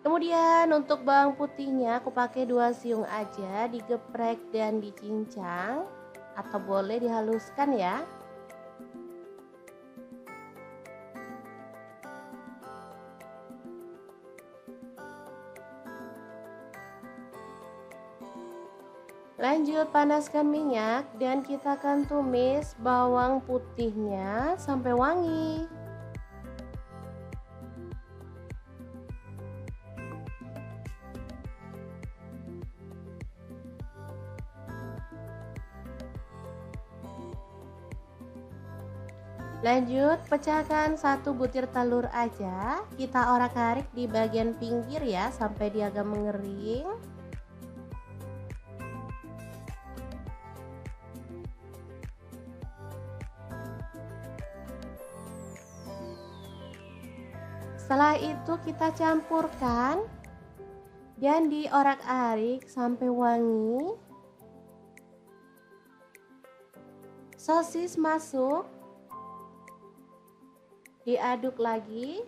A: Kemudian untuk bawang putihnya aku pakai 2 siung aja, digeprek dan dicincang atau boleh dihaluskan ya. Lanjut panaskan minyak dan kita akan tumis bawang putihnya sampai wangi. Lanjut pecahkan 1 butir telur aja, kita orak-arik di bagian pinggir ya sampai dia agak mengering. Setelah itu kita campurkan dan diorak-arik sampai wangi. Sosis masuk, diaduk lagi.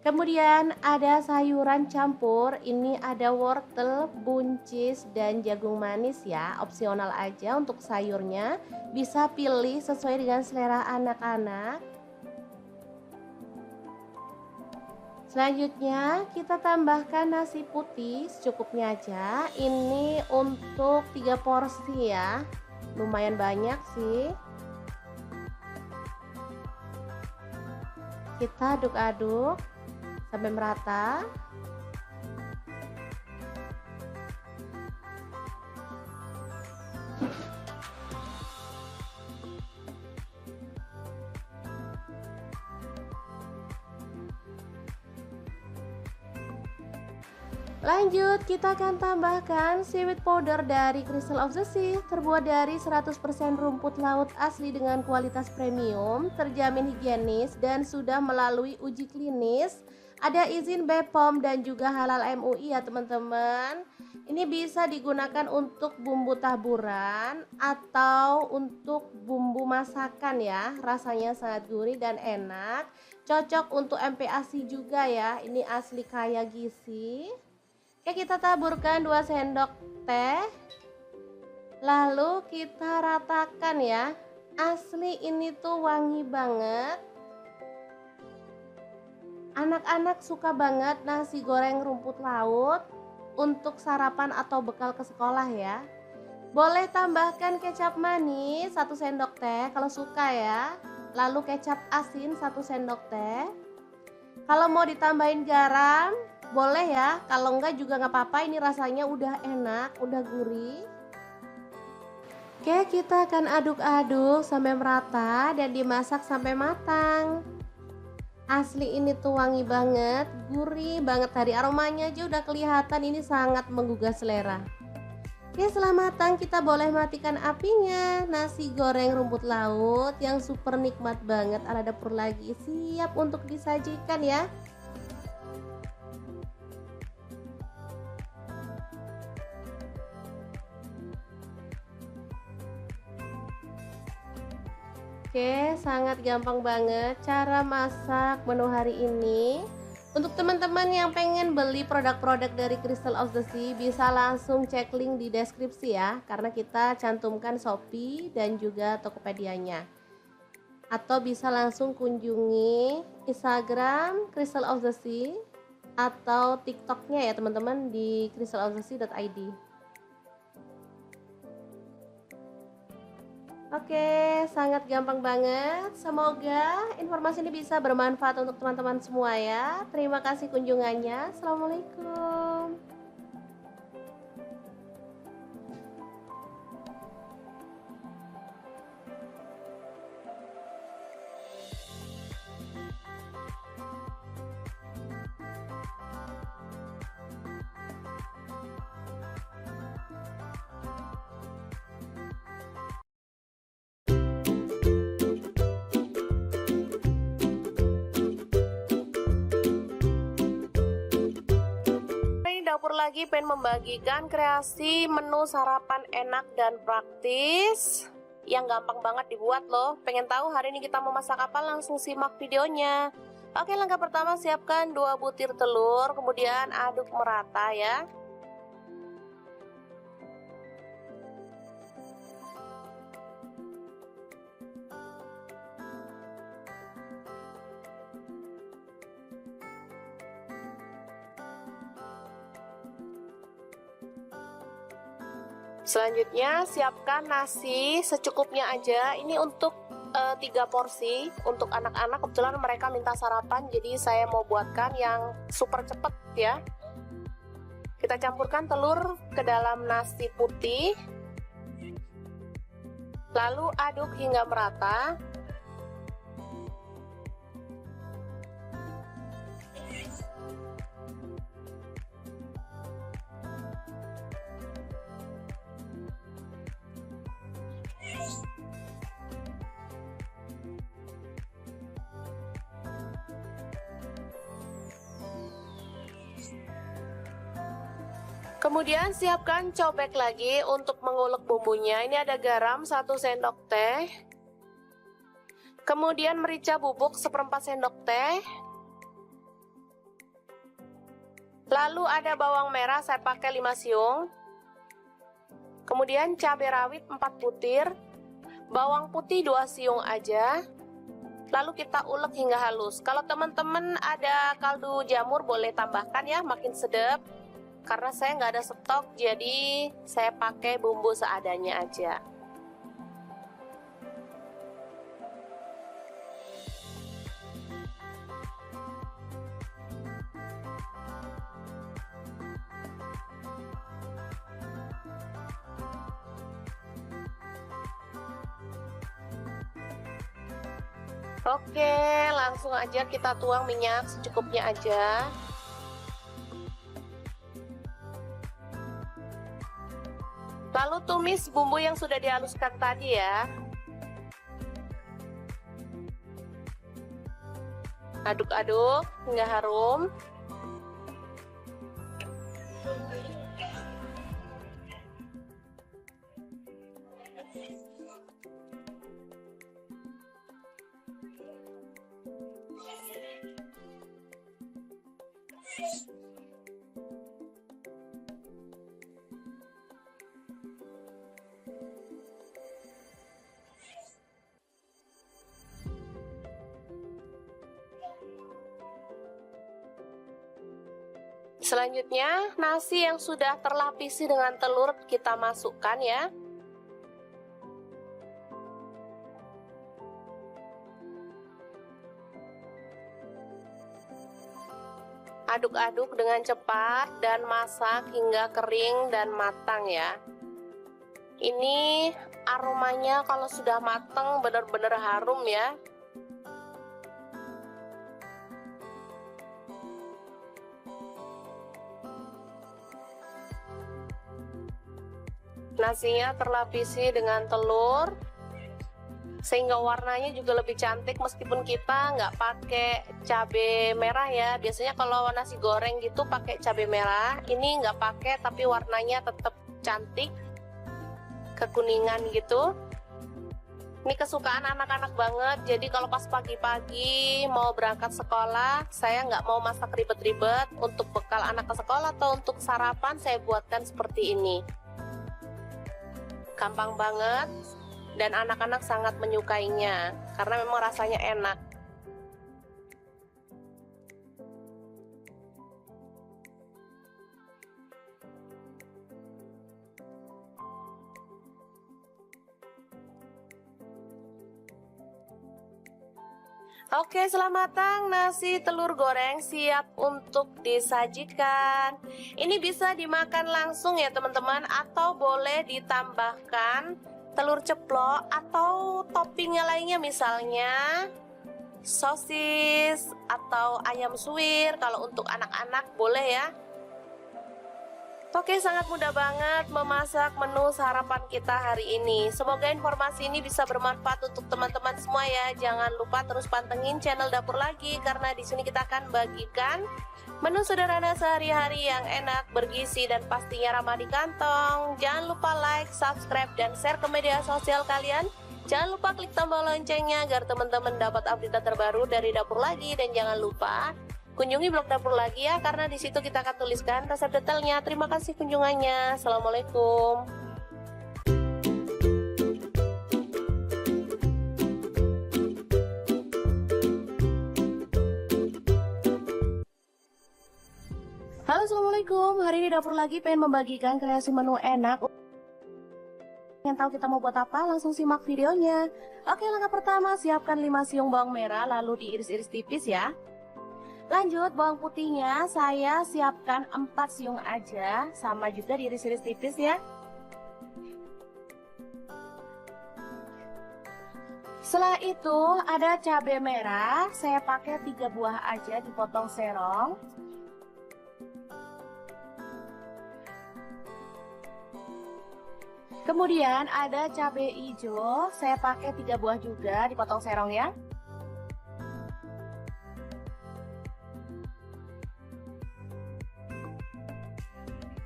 A: Kemudian ada sayuran campur, ini ada wortel, buncis, dan jagung manis ya. Opsional aja untuk sayurnya, bisa pilih sesuai dengan selera anak-anak. Selanjutnya kita tambahkan nasi putih secukupnya aja. Ini untuk 3 porsi ya, lumayan banyak sih. Kita aduk-aduk sampai merata. Lanjut, kita akan tambahkan seaweed powder dari Crystal of the Sea, terbuat dari 100% rumput laut asli dengan kualitas premium, terjamin higienis dan sudah melalui uji klinis. Ada izin BPOM dan juga halal MUI ya teman-teman. Ini bisa digunakan untuk bumbu taburan atau untuk bumbu masakan ya. Rasanya sangat gurih dan enak. Cocok untuk MPASI juga ya. Ini asli kaya gizi. Oke, kita taburkan 2 sendok teh. Lalu kita ratakan ya. Asli ini tuh wangi banget. Anak-anak suka banget nasi goreng rumput laut untuk sarapan atau bekal ke sekolah ya. Boleh tambahkan kecap manis 1 sendok teh kalau suka ya. Lalu kecap asin 1 sendok teh. Kalau mau ditambahin garam, boleh ya. Kalau enggak juga nggak apa-apa, ini rasanya udah enak, udah gurih. Oke, kita akan aduk-aduk sampai merata dan dimasak sampai matang. Asli ini tuh wangi banget, gurih banget, dari aromanya aja udah kelihatan ini sangat menggugah selera. Oke, setelah matang kita boleh matikan apinya. Nasi goreng rumput laut yang super nikmat banget ala dapur lagi siap untuk disajikan ya. Oke, sangat gampang banget cara masak menu hari ini. Untuk teman-teman yang pengen beli produk-produk dari Crystal of the Sea, bisa langsung cek link di deskripsi ya, karena kita cantumkan Shopee dan juga Tokopedia-nya. Atau bisa langsung kunjungi Instagram Crystal of the Sea atau TikTok-nya ya teman-teman di crystalofthesea.id. Oke, sangat gampang banget. Semoga informasi ini bisa bermanfaat untuk teman-teman semua ya. Terima kasih kunjungannya. Assalamualaikum. Ini dapur lagi pengen membagikan kreasi menu sarapan enak dan praktis yang gampang banget dibuat loh. Pengen tahu hari ini kita mau masak apa? Langsung simak videonya. Oke, langkah pertama siapkan 2 butir telur, kemudian aduk merata ya. Selanjutnya siapkan nasi secukupnya aja. Ini untuk 3 porsi untuk anak-anak. Kebetulan mereka minta sarapan, jadi saya mau buatkan yang super cepet ya. Kita campurkan telur ke dalam nasi putih, lalu aduk hingga merata. Kemudian siapkan cobek lagi untuk mengulek bumbunya. Ini ada garam 1 sendok teh. Kemudian merica bubuk 1/4 sendok teh. Lalu ada bawang merah, saya pakai 5 siung. Kemudian cabai rawit 4 butir. Bawang putih 2 siung aja. Lalu kita ulek hingga halus. Kalau teman-teman ada kaldu jamur boleh tambahkan ya, makin sedap. Karena saya nggak ada stok, jadi saya pakai bumbu seadanya aja. Oke, langsung aja kita tuang minyak secukupnya aja. Lalu tumis bumbu yang sudah dihaluskan tadi ya. Aduk-aduk hingga harum. Selanjutnya, nasi yang sudah terlapisi dengan telur kita masukkan ya. Aduk-aduk dengan cepat dan masak hingga kering dan matang ya. Ini aromanya kalau sudah matang benar-benar harum ya. Nasinya terlapisi dengan telur sehingga warnanya juga lebih cantik meskipun kita nggak pakai cabai merah ya. Biasanya kalau nasi goreng gitu pakai cabai merah, ini nggak pakai tapi warnanya tetap cantik, kekuningan gitu. Ini kesukaan anak-anak banget, jadi kalau pas pagi-pagi mau berangkat sekolah, saya nggak mau masak ribet-ribet. Untuk bekal anak ke sekolah atau untuk sarapan saya buatkan seperti ini. Gampang banget dan anak-anak sangat menyukainya karena memang rasanya enak. Oke, setelah matang, nasi telur goreng siap untuk disajikan. Ini bisa dimakan langsung ya teman-teman, atau boleh ditambahkan telur ceplok atau toppingnya lainnya, misalnya sosis atau ayam suwir. Kalau untuk anak-anak boleh ya. Oke, sangat mudah banget memasak menu sarapan kita hari ini. Semoga informasi ini bisa bermanfaat untuk teman-teman semua ya. Jangan lupa terus pantengin channel Dapur Lagi karena di sini kita akan bagikan menu sederhana sehari-hari yang enak, bergizi dan pastinya ramah di kantong. Jangan lupa like, subscribe dan share ke media sosial kalian. Jangan lupa klik tombol loncengnya agar teman-teman dapat update terbaru dari Dapur Lagi, dan jangan lupa kunjungi blog Dapur Lagi ya, karena di situ kita akan tuliskan resep detailnya. Terima kasih kunjungannya. Assalamualaikum. Halo, assalamualaikum. Hari ini Dapur Lagi pengen membagikan kreasi menu enak. Yang tahu kita mau buat apa? Langsung simak videonya. Oke, langkah pertama, siapkan 5 siung bawang merah lalu diiris-iris tipis ya. Lanjut, bawang putihnya saya siapkan 4 siung aja, sama juga diiris-iris tipis ya. Setelah itu ada cabai merah, saya pakai 3 buah aja dipotong serong. Kemudian ada cabai hijau, saya pakai 3 buah juga dipotong serong ya.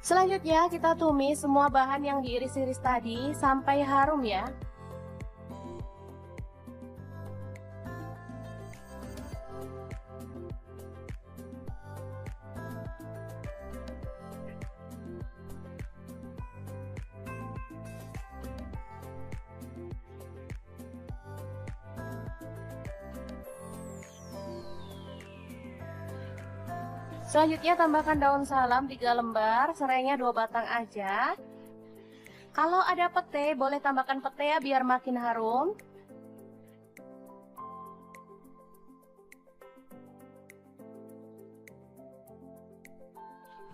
A: Selanjutnya kita tumis semua bahan yang diiris-iris tadi sampai harum ya. Selanjutnya tambahkan daun salam 3 lembar, serainya 2 batang aja. Kalau ada pete, boleh tambahkan pete ya biar makin harum.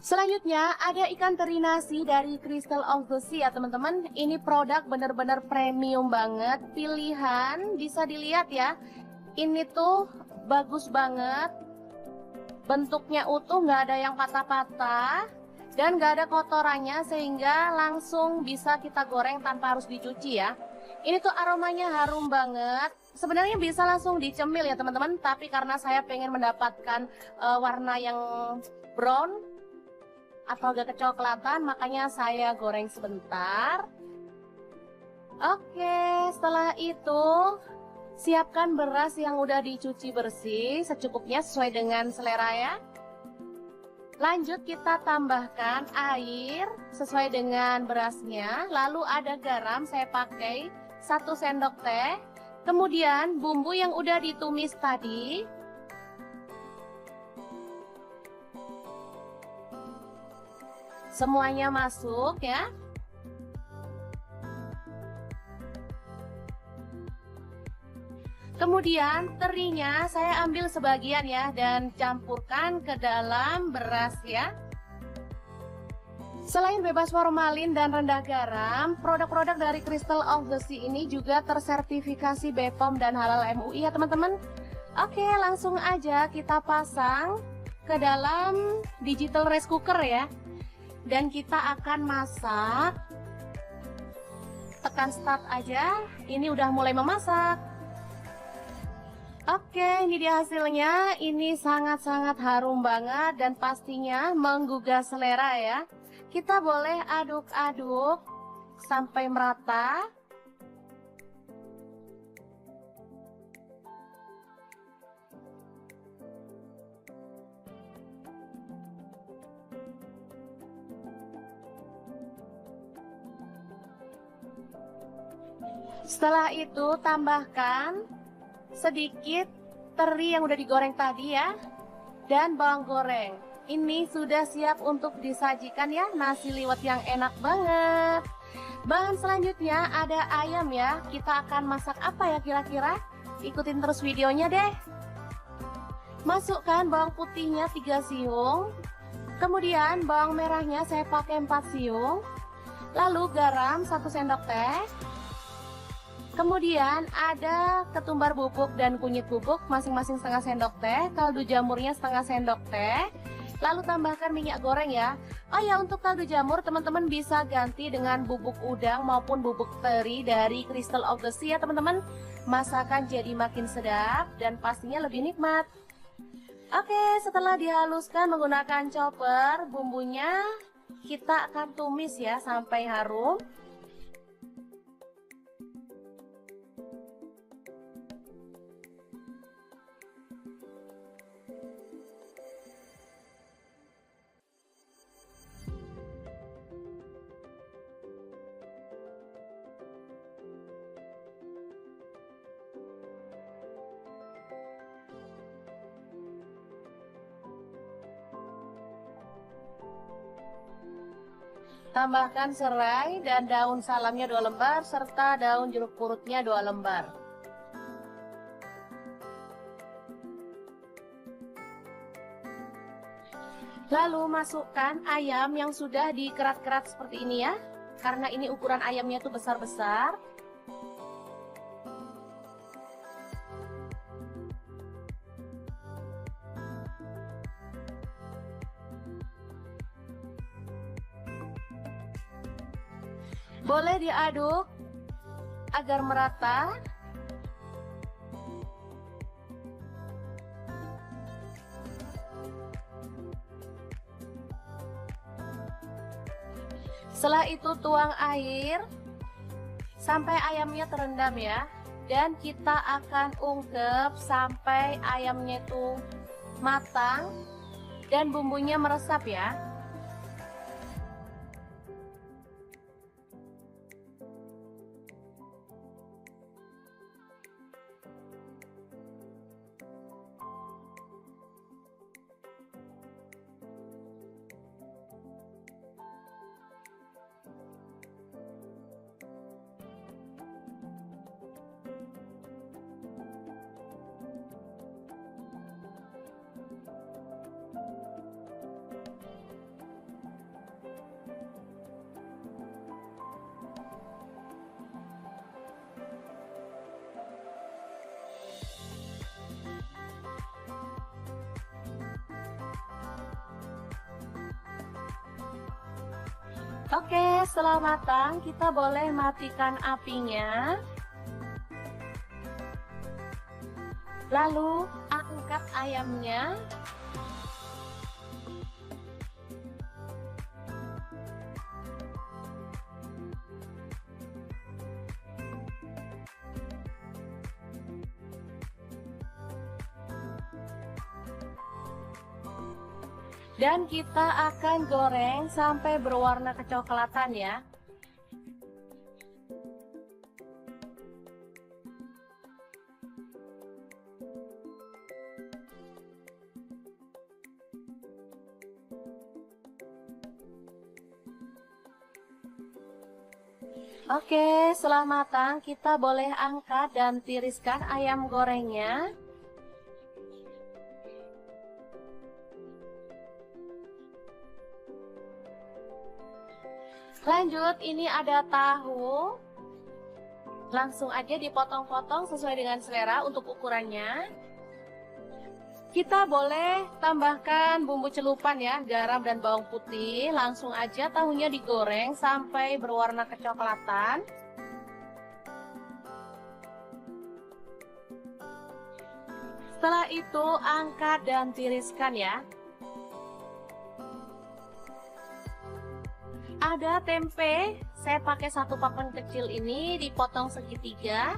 A: Selanjutnya ada ikan teri nasi dari Crystal of the Sea ya teman-teman. Ini produk bener-bener premium banget, pilihan, bisa dilihat ya. Ini tuh bagus banget. Bentuknya utuh, nggak ada yang patah-patah dan nggak ada kotorannya, sehingga langsung bisa kita goreng tanpa harus dicuci ya. Ini tuh aromanya harum banget. Sebenarnya bisa langsung dicemil ya teman-teman, tapi karena saya pengen mendapatkan warna yang brown atau agak kecoklatan, makanya saya goreng sebentar. Oke, setelah itu siapkan beras yang udah dicuci bersih secukupnya sesuai dengan selera ya. Lanjut kita tambahkan air sesuai dengan berasnya. Lalu ada garam, saya pakai 1 sendok teh. Kemudian bumbu yang udah ditumis tadi. semuanya masuk ya. Kemudian terinya saya ambil sebagian ya dan campurkan ke dalam beras ya. Selain bebas formalin dan rendah garam, produk-produk dari Crystal of the Sea ini juga tersertifikasi BPOM dan Halal MUI ya teman-teman. Oke, langsung aja kita pasang ke dalam digital rice cooker ya. Dan kita akan masak. Tekan start aja, ini udah mulai memasak. Oke, ini dia hasilnya. Ini sangat-sangat harum banget dan pastinya menggugah selera ya. Kita boleh aduk-aduk sampai merata. Setelah itu tambahkan sedikit teri yang udah digoreng tadi ya, dan bawang goreng. Ini sudah siap untuk disajikan ya, nasi liwet yang enak banget. Bahan selanjutnya ada ayam ya. Kita akan masak apa ya kira-kira? Ikutin terus videonya deh. Masukkan bawang putihnya 3 siung. Kemudian bawang merahnya saya pakai 4 siung. Lalu garam 1 sendok teh. Kemudian ada ketumbar bubuk dan kunyit bubuk masing-masing setengah sendok teh. Kaldu jamurnya setengah sendok teh. Lalu tambahkan minyak goreng ya. Oh ya, untuk kaldu jamur teman-teman bisa ganti dengan bubuk udang maupun bubuk teri dari Crystal of the Sea ya teman-teman. Masakan jadi makin sedap dan pastinya lebih nikmat. Oke, setelah dihaluskan menggunakan chopper, bumbunya kita akan tumis ya sampai harum. Tambahkan serai dan daun salamnya 2 lembar serta daun jeruk purutnya 2 lembar. Lalu masukkan ayam yang sudah dikerat-kerat seperti ini ya. Karena ini ukuran ayamnya tuh besar-besar. Boleh diaduk agar merata. Setelah itu tuang air sampai ayamnya terendam ya. Dan kita akan ungkep sampai ayamnya itu matang dan bumbunya meresap ya. Oke, setelah matang kita boleh matikan apinya. Lalu angkat ayamnya. Dan kita akan goreng sampai berwarna kecoklatan ya. Oke, setelah matang kita boleh angkat dan tiriskan ayam gorengnya. Lanjut, ini ada tahu. Langsung aja dipotong-potong sesuai dengan selera untuk ukurannya. Kita boleh tambahkan bumbu celupan ya, garam dan bawang putih. Langsung aja tahunya digoreng sampai berwarna kecoklatan. Setelah itu angkat dan tiriskan ya. Ada tempe, saya pakai satu papan kecil ini dipotong segitiga.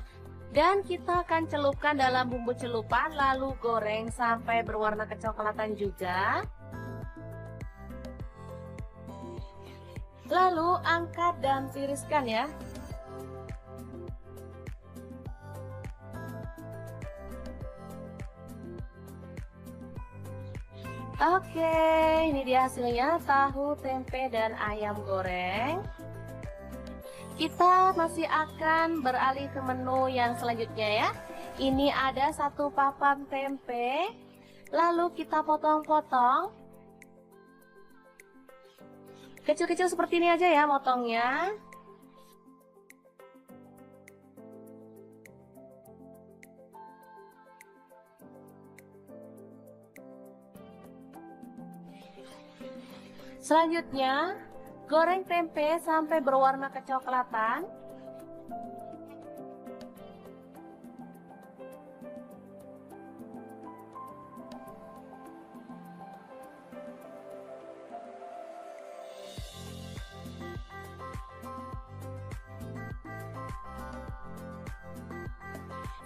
A: Dan kita akan celupkan dalam bumbu celupan lalu goreng sampai berwarna kecoklatan juga. Lalu angkat dan tiriskan ya. Oke, ini dia hasilnya tahu, tempe, dan ayam goreng. Kita masih akan beralih ke menu yang selanjutnya ya. Ini ada satu papan tempe, lalu kita potong-potong. Kecil-kecil seperti ini aja ya motongnya. Selanjutnya, goreng tempe sampai berwarna kecoklatan.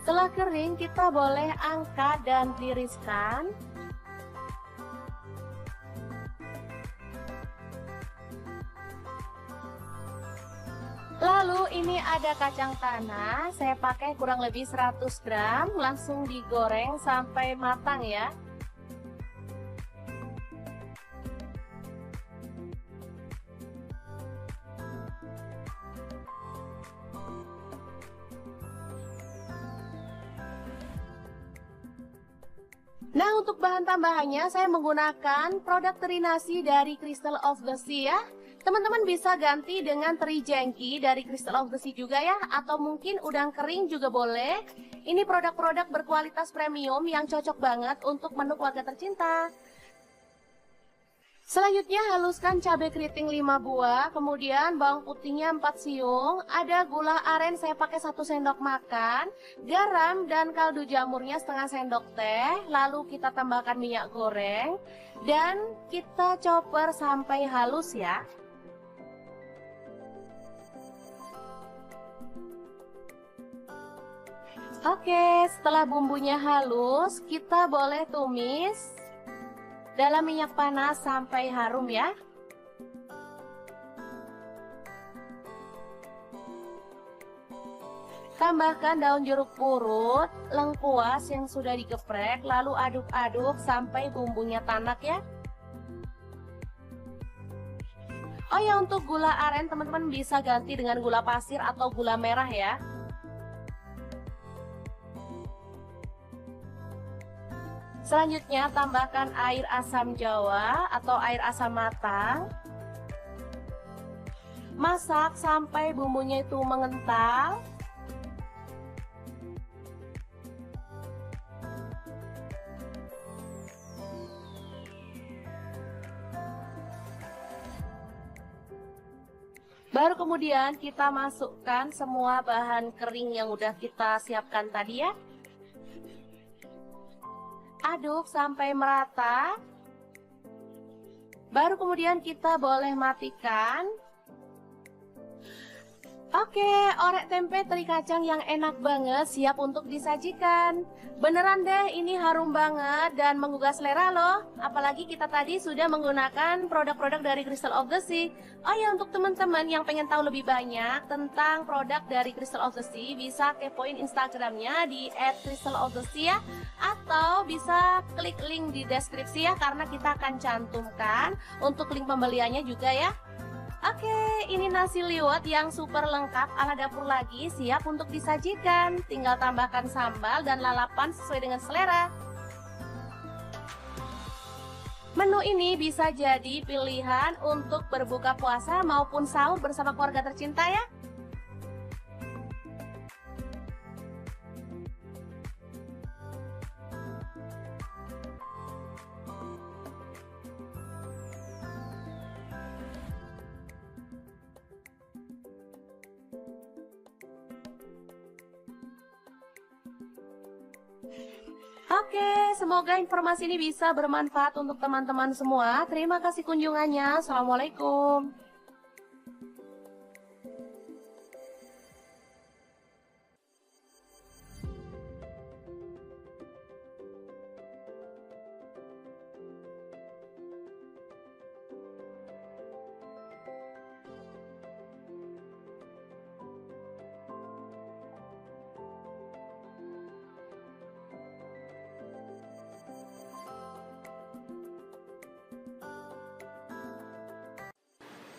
A: Setelah kering, kita boleh angkat dan tiriskan. Lalu ini ada kacang tanah, saya pakai kurang lebih 100 gram, langsung digoreng sampai matang ya. Nah, untuk bahan tambahannya saya menggunakan produk teri nasi dari Crystal of the Sea ya. Teman-teman bisa ganti dengan teri jengki dari Crystal of the Sea juga ya, atau mungkin udang kering juga boleh. Ini produk-produk berkualitas premium yang cocok banget untuk menu keluarga tercinta. Selanjutnya haluskan cabai keriting 5 buah, kemudian bawang putihnya 4 siung, ada gula aren saya pakai 1 sendok makan, garam dan kaldu jamurnya setengah sendok teh, lalu kita tambahkan minyak goreng, dan kita chopper sampai halus ya. Oke, setelah bumbunya halus, kita boleh tumis dalam minyak panas sampai harum ya. Tambahkan daun jeruk purut, lengkuas yang sudah digeprek, lalu aduk-aduk sampai bumbunya tanak ya. Oh ya, untuk gula aren teman-teman bisa ganti dengan gula pasir atau gula merah ya. Selanjutnya tambahkan air asam jawa atau air asam matang. Masak sampai bumbunya itu mengental. Baru kemudian kita masukkan semua bahan kering yang udah kita siapkan tadi ya. Aduk sampai merata. Baru kemudian kita boleh matikan. Oke, orek tempe teri kacang yang enak banget siap untuk disajikan. Beneran deh, ini harum banget dan menggugah selera loh. Apalagi kita tadi sudah menggunakan produk-produk dari Crystal of the Sea. Oh ya, untuk teman-teman yang pengen tahu lebih banyak tentang produk dari Crystal of the Sea, bisa kepoin Instagramnya di @crystalofthesea, atau bisa klik link di deskripsi ya, karena kita akan cantumkan untuk link pembeliannya juga ya. Oke, ini nasi liwet yang super lengkap ala dapur lagi, siap untuk disajikan. Tinggal tambahkan sambal dan lalapan sesuai dengan selera. Menu ini bisa jadi pilihan untuk berbuka puasa maupun sahur bersama keluarga tercinta ya. Oke, semoga informasi ini bisa bermanfaat untuk teman-teman semua. Terima kasih kunjungannya. Assalamualaikum.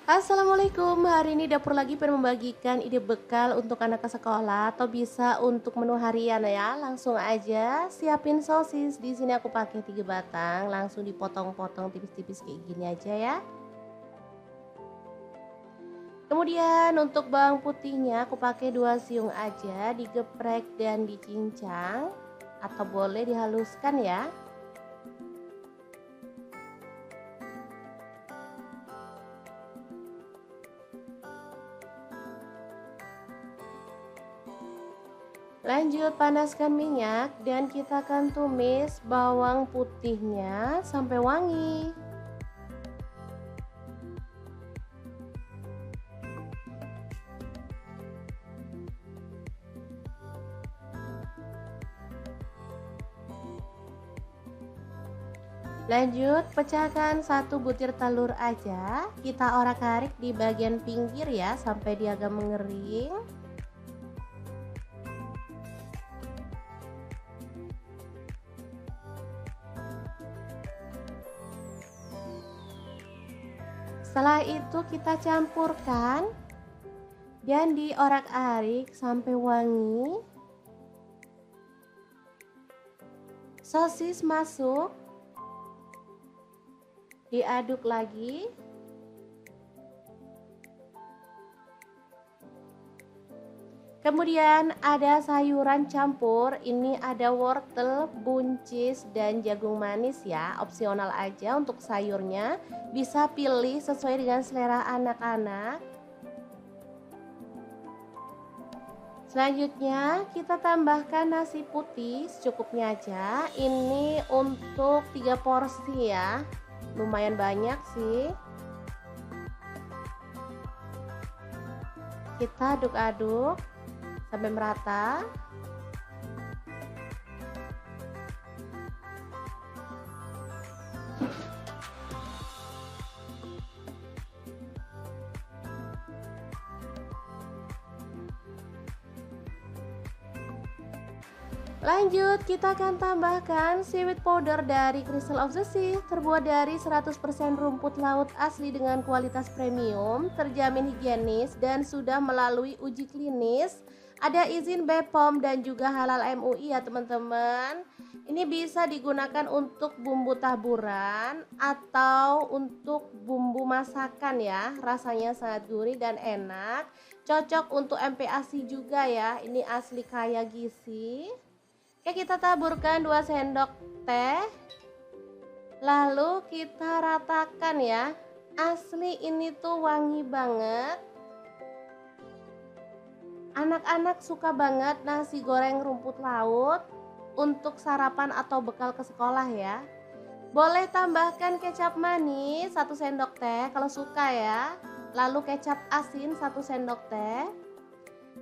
A: Assalamualaikum, hari ini dapur lagi pengen membagikan ide bekal untuk anak ke sekolah atau bisa untuk menu harian ya. Langsung aja siapin sosis. Di sini aku pakai 3 batang, langsung dipotong-potong tipis-tipis kayak gini aja ya. Kemudian untuk bawang putihnya aku pakai 2 siung aja, digeprek dan dicincang atau boleh dihaluskan ya. Lanjut panaskan minyak dan kita akan tumis bawang putihnya sampai wangi. Lanjut pecahkan 1 butir telur aja. Kita orak-arik di bagian pinggir ya sampai dia agak mengering. Setelah itu kita campurkan dan diorak-arik sampai wangi. Sosis masuk, diaduk lagi. Kemudian ada sayuran campur, ini ada wortel, buncis, dan jagung manis ya. Opsional aja untuk sayurnya, bisa pilih sesuai dengan selera anak-anak. Selanjutnya kita tambahkan nasi putih secukupnya aja. Ini untuk 3 porsi ya, lumayan banyak sih. Kita aduk-aduk sampai merata. Lanjut, kita akan tambahkan seaweed powder dari Crystal of the Sea, terbuat dari 100% rumput laut asli dengan kualitas premium, terjamin higienis dan sudah melalui uji klinis. Ada izin BPOM dan juga halal MUI ya teman-teman. Ini bisa digunakan untuk bumbu taburan atau untuk bumbu masakan ya. Rasanya sangat gurih dan enak. Cocok untuk MPASI juga ya. Ini asli kaya gizi. Oke, kita taburkan 2 sendok teh. Lalu kita ratakan ya. Asli ini tuh wangi banget. Anak-anak suka banget nasi goreng rumput laut untuk sarapan atau bekal ke sekolah ya. Boleh tambahkan kecap manis 1 sendok teh kalau suka ya. Lalu kecap asin 1 sendok teh.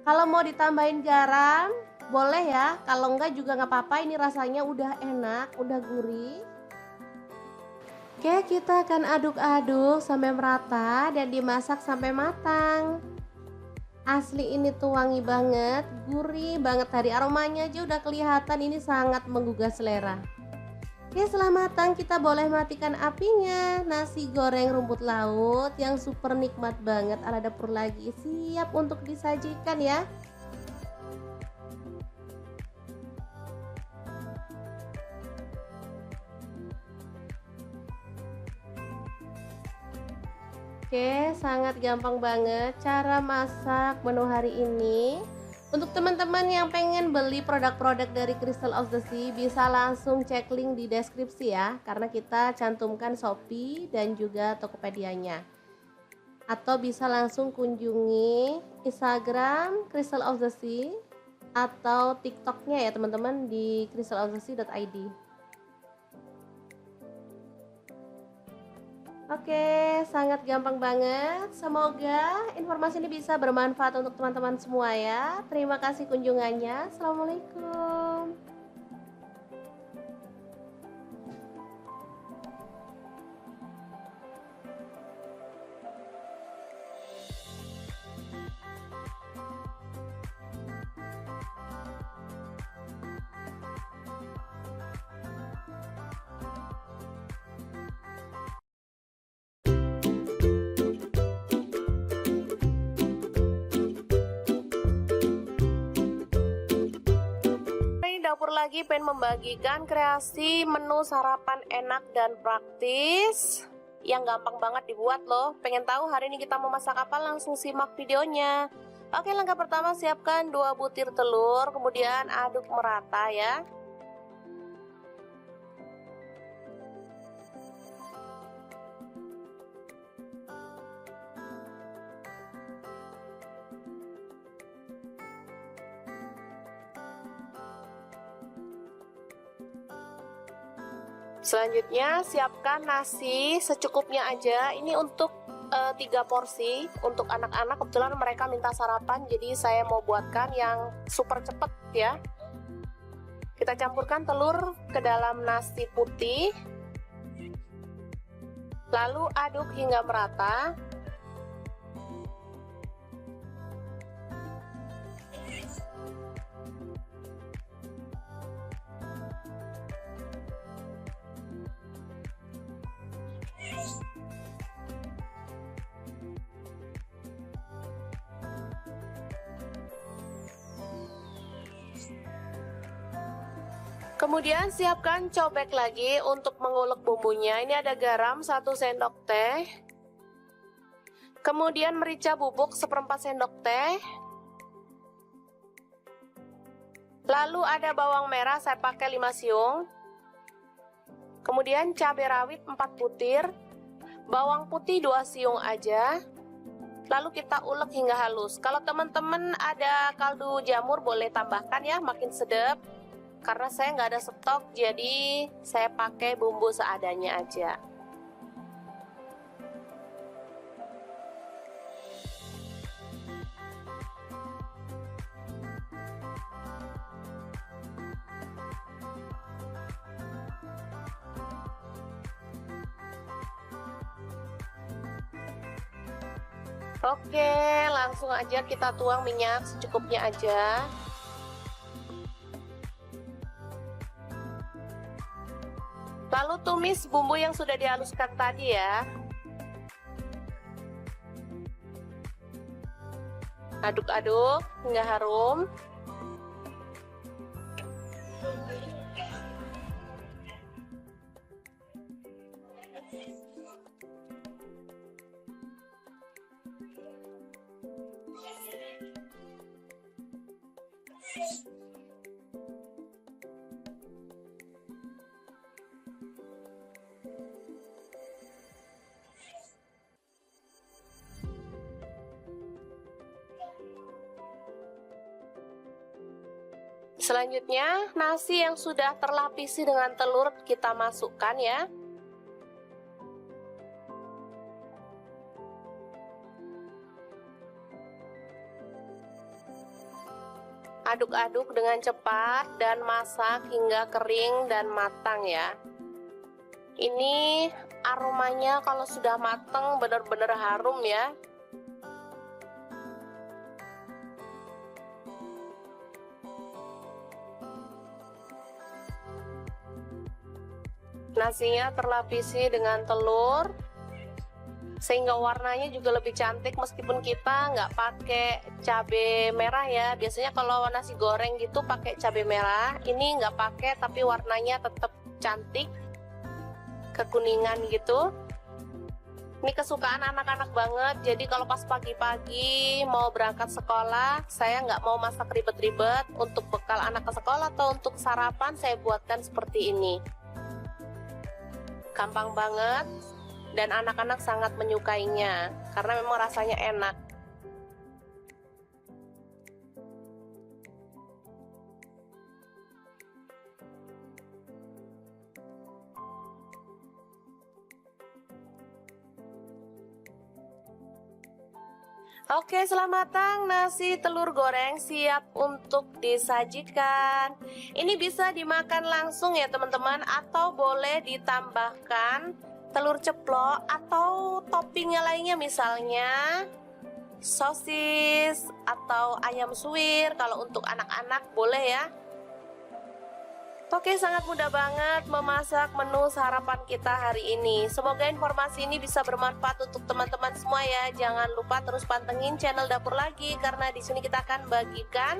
A: Kalau mau ditambahin garam boleh ya. Kalau enggak juga nggak apa-apa, ini rasanya udah enak, udah gurih. Oke, kita akan aduk-aduk sampai merata dan dimasak sampai matang. Asli ini tuh wangi banget, gurih banget, dari aromanya aja udah kelihatan ini sangat menggugah selera. Oke, setelah matang kita boleh matikan apinya. Nasi goreng rumput laut yang super nikmat banget ala dapur lagi siap untuk disajikan ya. Oke, sangat gampang banget cara masak menu hari ini. Untuk teman-teman yang pengen beli produk-produk dari Crystal of the Sea, bisa langsung cek link di deskripsi ya, karena kita cantumkan Shopee dan juga Tokopedia-nya. Atau bisa langsung kunjungi Instagram Crystal of the Sea atau TikTok-nya ya teman-teman di crystalofthesea.id. Oke, sangat gampang banget. Semoga informasi ini bisa bermanfaat untuk teman-teman semua ya. Terima kasih kunjungannya. Assalamualaikum. Ini dapur lagi pengen membagikan kreasi menu sarapan enak dan praktis yang gampang banget dibuat loh. Pengen tahu hari ini kita mau masak apa? Langsung simak videonya. Oke, langkah pertama siapkan 2 butir telur, kemudian aduk merata ya. Selanjutnya siapkan nasi secukupnya aja. Ini untuk 3 porsi. Untuk anak-anak kebetulan mereka minta sarapan, jadi saya mau buatkan yang super cepet ya. Kita campurkan telur ke dalam nasi putih, lalu aduk hingga merata. Kemudian siapkan cobek lagi untuk mengulek bumbunya. Ini ada garam 1 sendok teh. Kemudian merica bubuk 1/4 sendok teh. Lalu ada bawang merah saya pakai 5 siung. Kemudian cabai rawit 4 butir. Bawang putih 2 siung aja. Lalu kita ulek hingga halus. Kalau teman-teman ada kaldu jamur boleh tambahkan ya, makin sedap. Karena saya nggak ada stok, jadi saya pakai bumbu seadanya aja. Oke, langsung aja kita tuang minyak secukupnya aja. Lalu tumis bumbu yang sudah dihaluskan tadi ya. Aduk-aduk hingga harum. Selanjutnya, nasi yang sudah terlapisi dengan telur kita masukkan ya. Aduk-aduk dengan cepat dan masak hingga kering dan matang ya. Ini aromanya kalau sudah matang benar-benar harum ya. Nasinya terlapisi dengan telur, sehingga warnanya juga lebih cantik meskipun kita nggak pakai cabai merah ya. Biasanya kalau nasi goreng gitu pakai cabai merah, ini nggak pakai tapi warnanya tetap cantik, kekuningan gitu. Ini kesukaan anak-anak banget, jadi kalau pas pagi-pagi mau berangkat sekolah, saya nggak mau masak ribet-ribet. Untuk bekal anak ke sekolah atau untuk sarapan, saya buatkan seperti ini. Gampang banget, dan anak-anak sangat menyukainya, karena memang rasanya enak. Oke, selamat matang, nasi telur goreng siap untuk disajikan. Ini bisa dimakan langsung ya teman-teman, atau boleh ditambahkan telur ceplok atau toppingnya lainnya, misalnya sosis atau ayam suwir. Kalau untuk anak-anak boleh ya. Oke, sangat mudah banget memasak menu sarapan kita hari ini. Semoga informasi ini bisa bermanfaat untuk teman-teman semua ya. Jangan lupa terus pantengin channel Dapur Lagi, karena di sini kita akan bagikan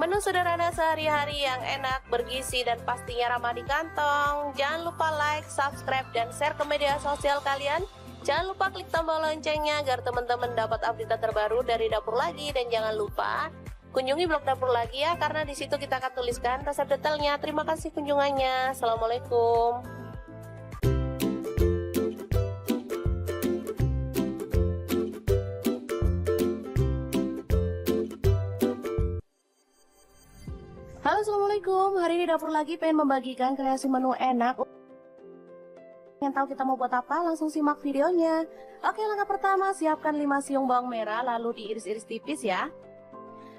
A: menu sederhana sehari-hari yang enak, bergizi, dan pastinya ramah di kantong. Jangan lupa like, subscribe, dan share ke media sosial kalian. Jangan lupa klik tombol loncengnya agar teman-teman dapat update terbaru dari Dapur Lagi. Dan jangan lupa kunjungi blog Dapur Lagi ya, karena di situ kita akan tuliskan resep detailnya. Terima kasih kunjungannya. Assalamualaikum. Halo, assalamualaikum. Hari ini Dapur Lagi pengen membagikan kreasi menu enak. Yang tahu kita mau buat apa? Langsung simak videonya. Oke, langkah pertama, siapkan 5 siung bawang merah lalu diiris-iris tipis ya.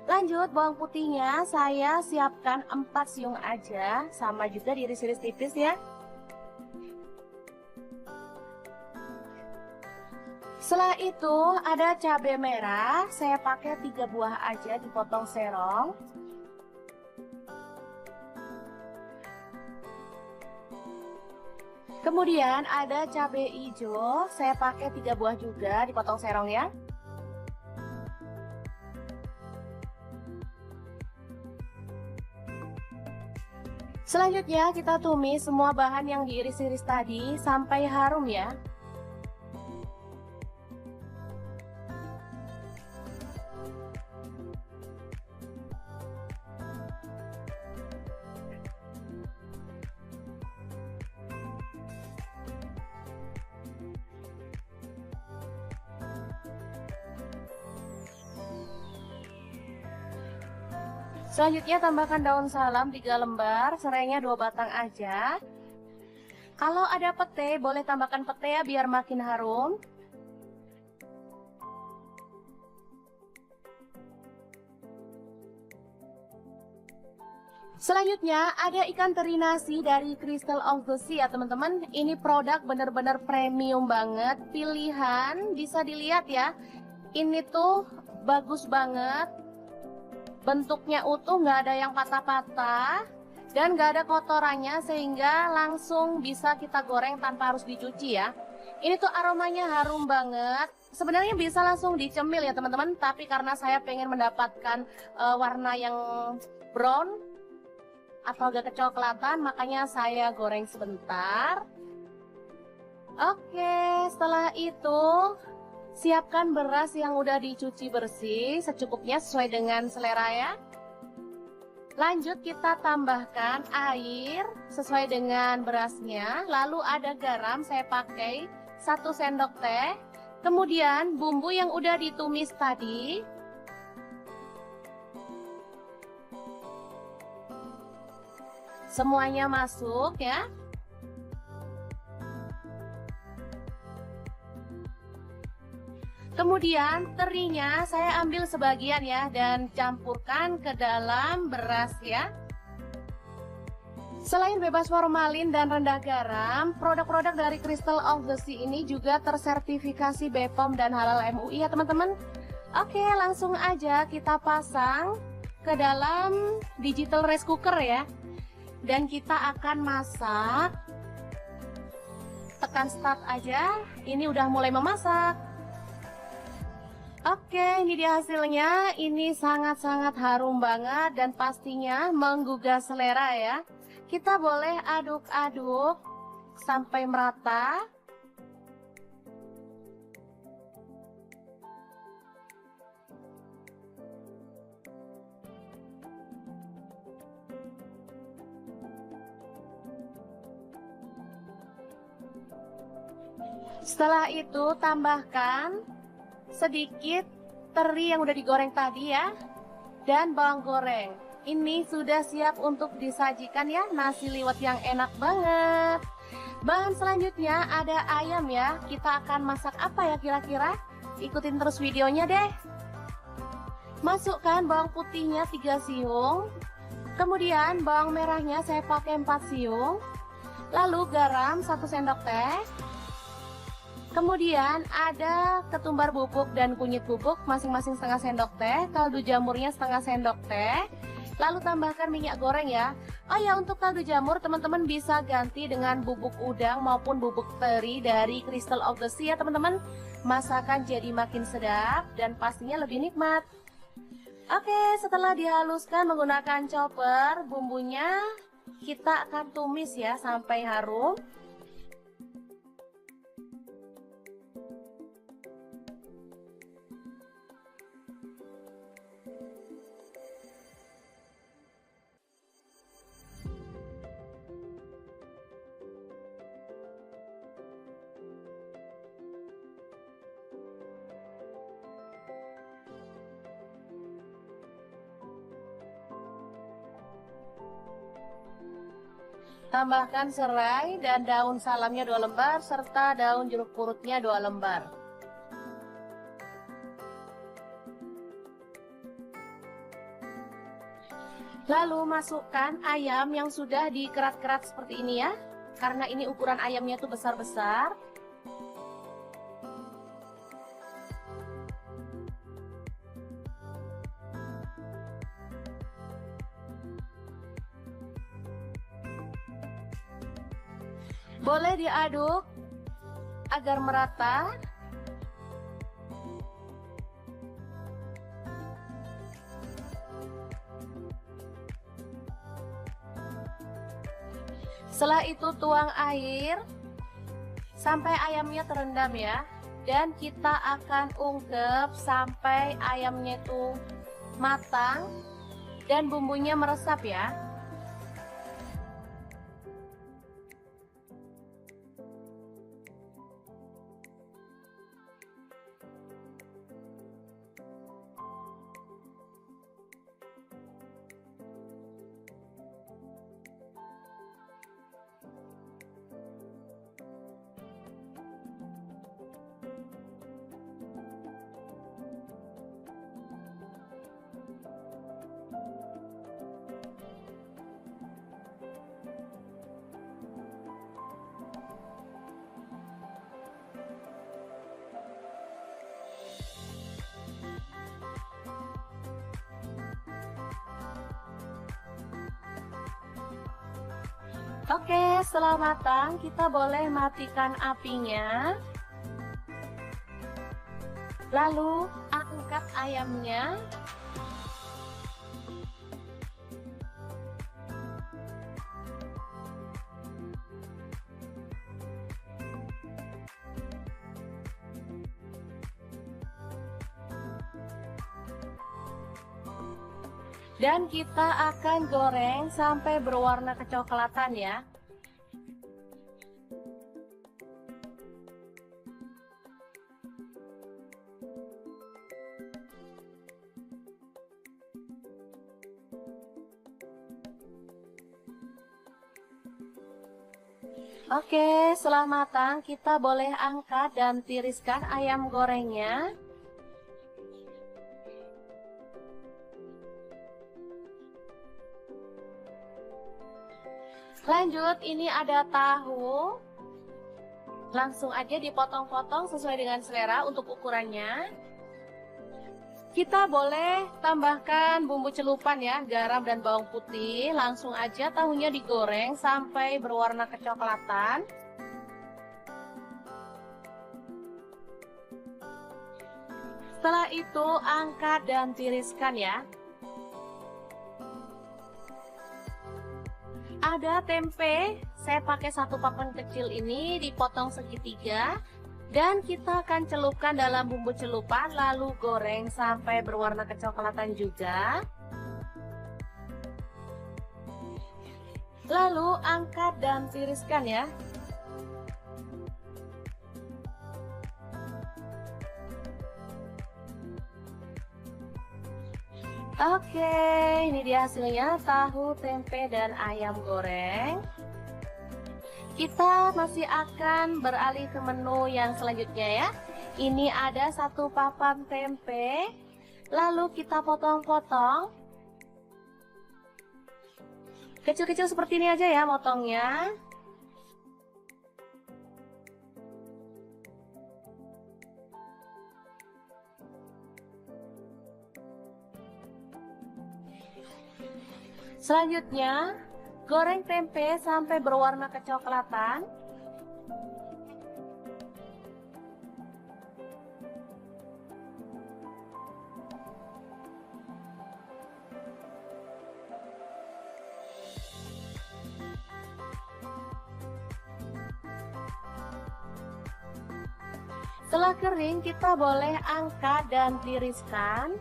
A: Lanjut, bawang putihnya saya siapkan 4 siung aja, sama juga diiris-iris tipis ya. Setelah itu ada cabai merah, saya pakai 3 buah aja, dipotong serong. Kemudian ada cabai hijau, saya pakai 3 buah juga, dipotong serong ya. Selanjutnya kita tumis semua bahan yang diiris-iris tadi sampai harum ya. Selanjutnya tambahkan daun salam 3 lembar, serainya 2 batang aja. Kalau ada pete, boleh tambahkan pete ya biar makin harum. Selanjutnya ada ikan teri nasi dari Crystal of the Sea ya teman-teman. Ini produk bener-bener premium banget, pilihan, bisa dilihat ya. Ini tuh bagus banget. Bentuknya utuh, nggak ada yang patah-patah dan nggak ada kotorannya, sehingga langsung bisa kita goreng tanpa harus dicuci ya. Ini tuh aromanya harum banget. Sebenarnya bisa langsung dicemil ya teman-teman, tapi karena saya pengen mendapatkan warna yang brown atau agak kecoklatan, makanya saya goreng sebentar. Oke, setelah itu siapkan beras yang udah dicuci bersih secukupnya sesuai dengan selera ya. Lanjut kita tambahkan air sesuai dengan berasnya. Lalu ada garam, saya pakai 1 sendok teh. Kemudian bumbu yang udah ditumis tadi. Semuanya masuk ya. Kemudian terinya saya ambil sebagian ya dan campurkan ke dalam beras ya. Selain bebas formalin dan rendah garam, produk-produk dari Crystal of the Sea ini juga tersertifikasi BPOM dan halal MUI ya teman-teman. Oke, langsung aja kita pasang ke dalam digital rice cooker ya. Dan kita akan masak tekan start aja, ini udah mulai memasak. Oke, ini dia hasilnya. Ini sangat-sangat harum banget dan pastinya menggugah selera ya. Kita boleh aduk-aduk sampai merata. Setelah itu tambahkan sedikit teri yang udah digoreng tadi ya, dan bawang goreng. Ini sudah siap untuk disajikan ya, nasi liwet yang enak banget. Bahan selanjutnya ada ayam ya. Kita akan masak apa ya kira-kira? Ikutin terus videonya deh. Masukkan bawang putihnya 3 siung. Kemudian bawang merahnya saya pakai 4 siung. Lalu garam 1 sendok teh. Kemudian ada ketumbar bubuk dan kunyit bubuk masing-masing setengah sendok teh, kaldu jamurnya setengah sendok teh. Lalu tambahkan minyak goreng ya. Oh ya, untuk kaldu jamur teman-teman bisa ganti dengan bubuk udang maupun bubuk teri dari Crystal of the Sea ya teman-teman. Masakan jadi makin sedap dan pastinya lebih nikmat. Oke, setelah dihaluskan menggunakan chopper, bumbunya kita akan tumis ya sampai harum. Tambahkan serai dan daun salamnya 2 lembar serta daun jeruk purutnya 2 lembar. Lalu masukkan ayam yang sudah dikerat-kerat seperti ini ya. Karena ini ukuran ayamnya tuh besar-besar. Boleh diaduk agar merata. Setelah itu tuang air sampai ayamnya terendam ya. Dan kita akan ungkep sampai ayamnya itu matang dan bumbunya meresap ya. Oke, setelah matang kita boleh matikan apinya. Lalu angkat ayamnya. Dan kita akan goreng sampai berwarna kecoklatan ya. Oke, setelah matang kita boleh angkat dan tiriskan ayam gorengnya. Lanjut, ini ada tahu. Langsung aja dipotong-potong sesuai dengan selera untuk ukurannya. Kita boleh tambahkan bumbu celupan ya, garam dan bawang putih. Langsung aja tahunya digoreng sampai berwarna kecoklatan. Setelah itu angkat dan tiriskan ya. Ada tempe, saya pakai satu papan kecil ini dipotong segitiga. Dan kita akan celupkan dalam bumbu celupan lalu goreng sampai berwarna kecoklatan juga. Lalu angkat dan tiriskan ya. Oke, ini dia hasilnya tahu, tempe, dan ayam goreng. Kita masih akan beralih ke menu yang selanjutnya ya. Ini ada satu papan tempe, lalu kita potong-potong. Kecil-kecil seperti ini aja ya motongnya. Selanjutnya, goreng tempe sampai berwarna kecoklatan. Setelah kering, kita boleh angkat dan tiriskan.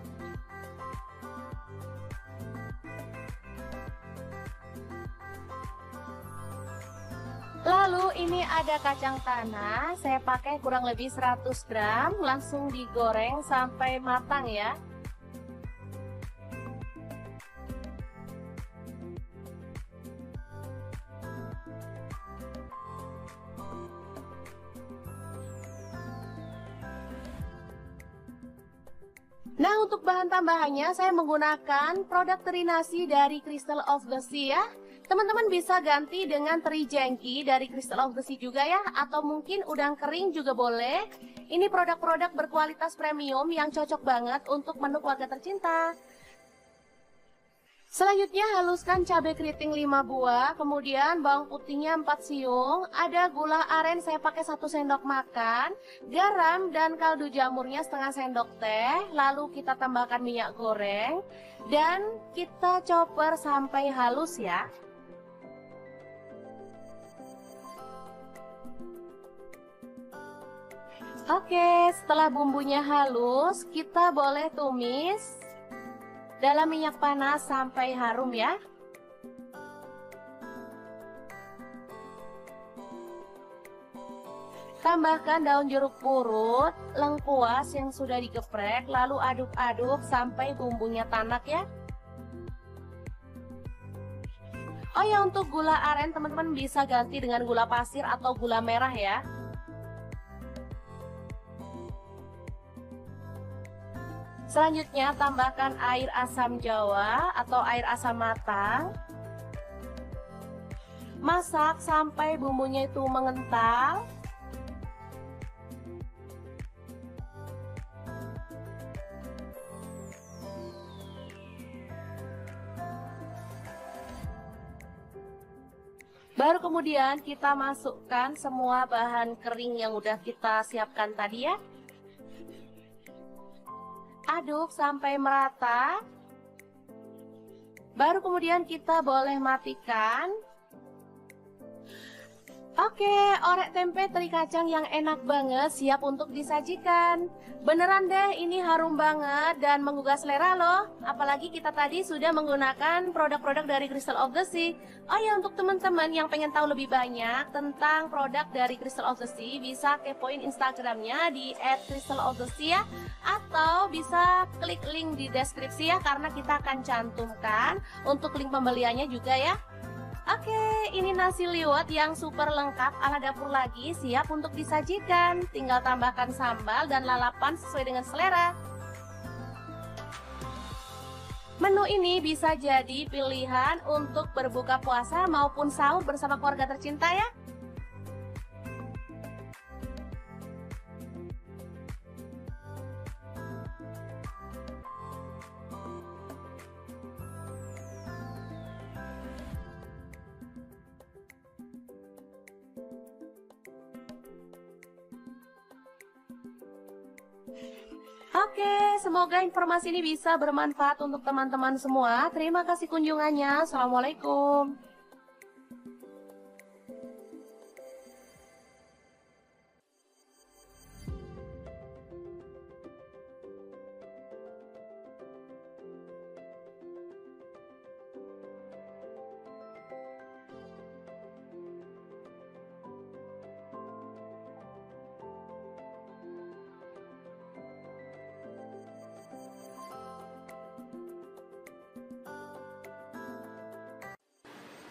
A: Lalu ini ada kacang tanah, saya pakai kurang lebih 100 gram, langsung digoreng sampai matang ya. Nah, untuk bahan tambahannya saya menggunakan produk teri nasi dari Crystal of the Sea ya. Teman-teman bisa ganti dengan teri jengki dari Crystal of the Sea juga ya, atau mungkin udang kering juga boleh. Ini produk-produk berkualitas premium yang cocok banget untuk menu keluarga tercinta. Selanjutnya haluskan cabai keriting 5 buah, kemudian bawang putihnya 4 siung, ada gula aren saya pakai 1 sendok makan, garam dan kaldu jamurnya setengah sendok teh, lalu kita tambahkan minyak goreng, dan kita chopper sampai halus ya. Oke, setelah bumbunya halus, kita boleh tumis dalam minyak panas sampai harum ya. Tambahkan daun jeruk purut, lengkuas yang sudah digeprek, lalu aduk-aduk sampai bumbunya tanak ya. Oh ya, untuk gula aren teman-teman bisa ganti dengan gula pasir atau gula merah ya. Selanjutnya tambahkan air asam jawa atau air asam matang. Masak sampai bumbunya itu mengental. Baru kemudian kita masukkan semua bahan kering yang udah kita siapkan tadi ya. Aduk sampai merata. Baru kemudian kita boleh matikan. Oke, orek tempe teri kacang yang enak banget siap untuk disajikan. Beneran deh, ini harum banget dan menggugah selera loh. Apalagi kita tadi sudah menggunakan produk-produk dari Crystal of the Sea. Oh ya, untuk teman-teman yang pengen tahu lebih banyak tentang produk dari Crystal of the Sea, bisa kepoin Instagramnya di @crystalofthesea, atau bisa klik link di deskripsi ya, karena kita akan cantumkan untuk link pembeliannya juga ya. Oke, ini nasi liwet yang super lengkap ala dapur lagi, siap untuk disajikan. Tinggal tambahkan sambal dan lalapan sesuai dengan selera. Menu ini bisa jadi pilihan untuk berbuka puasa maupun sahur bersama keluarga tercinta ya. Oke, semoga informasi ini bisa bermanfaat untuk teman-teman semua. Terima kasih kunjungannya. Assalamualaikum.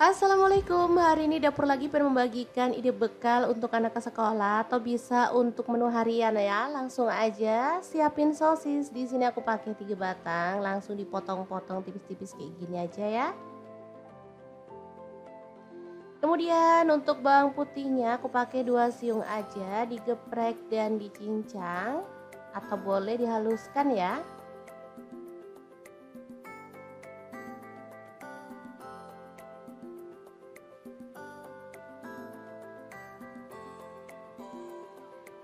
A: Assalamualaikum, hari ini Dapur lagi pengen membagikan ide bekal untuk anak ke sekolah atau bisa untuk menu harian ya. Langsung aja siapin sosis. Di sini aku pakai 3 batang, langsung dipotong-potong tipis-tipis kayak gini aja ya. Kemudian untuk bawang putihnya aku pakai 2 siung aja, digeprek dan dicincang atau boleh dihaluskan ya.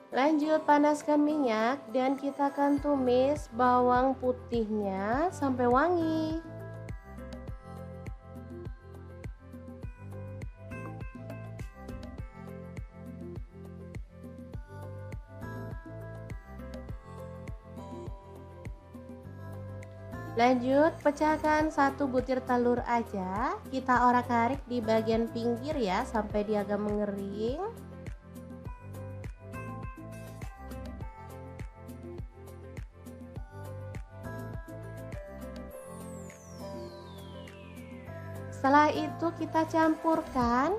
A: Lanjut panaskan minyak dan kita akan tumis bawang putihnya sampai wangi. Lanjut pecahkan 1 butir telur aja. Kita orak-arik di bagian pinggir ya sampai dia agak mengering. Setelah itu kita campurkan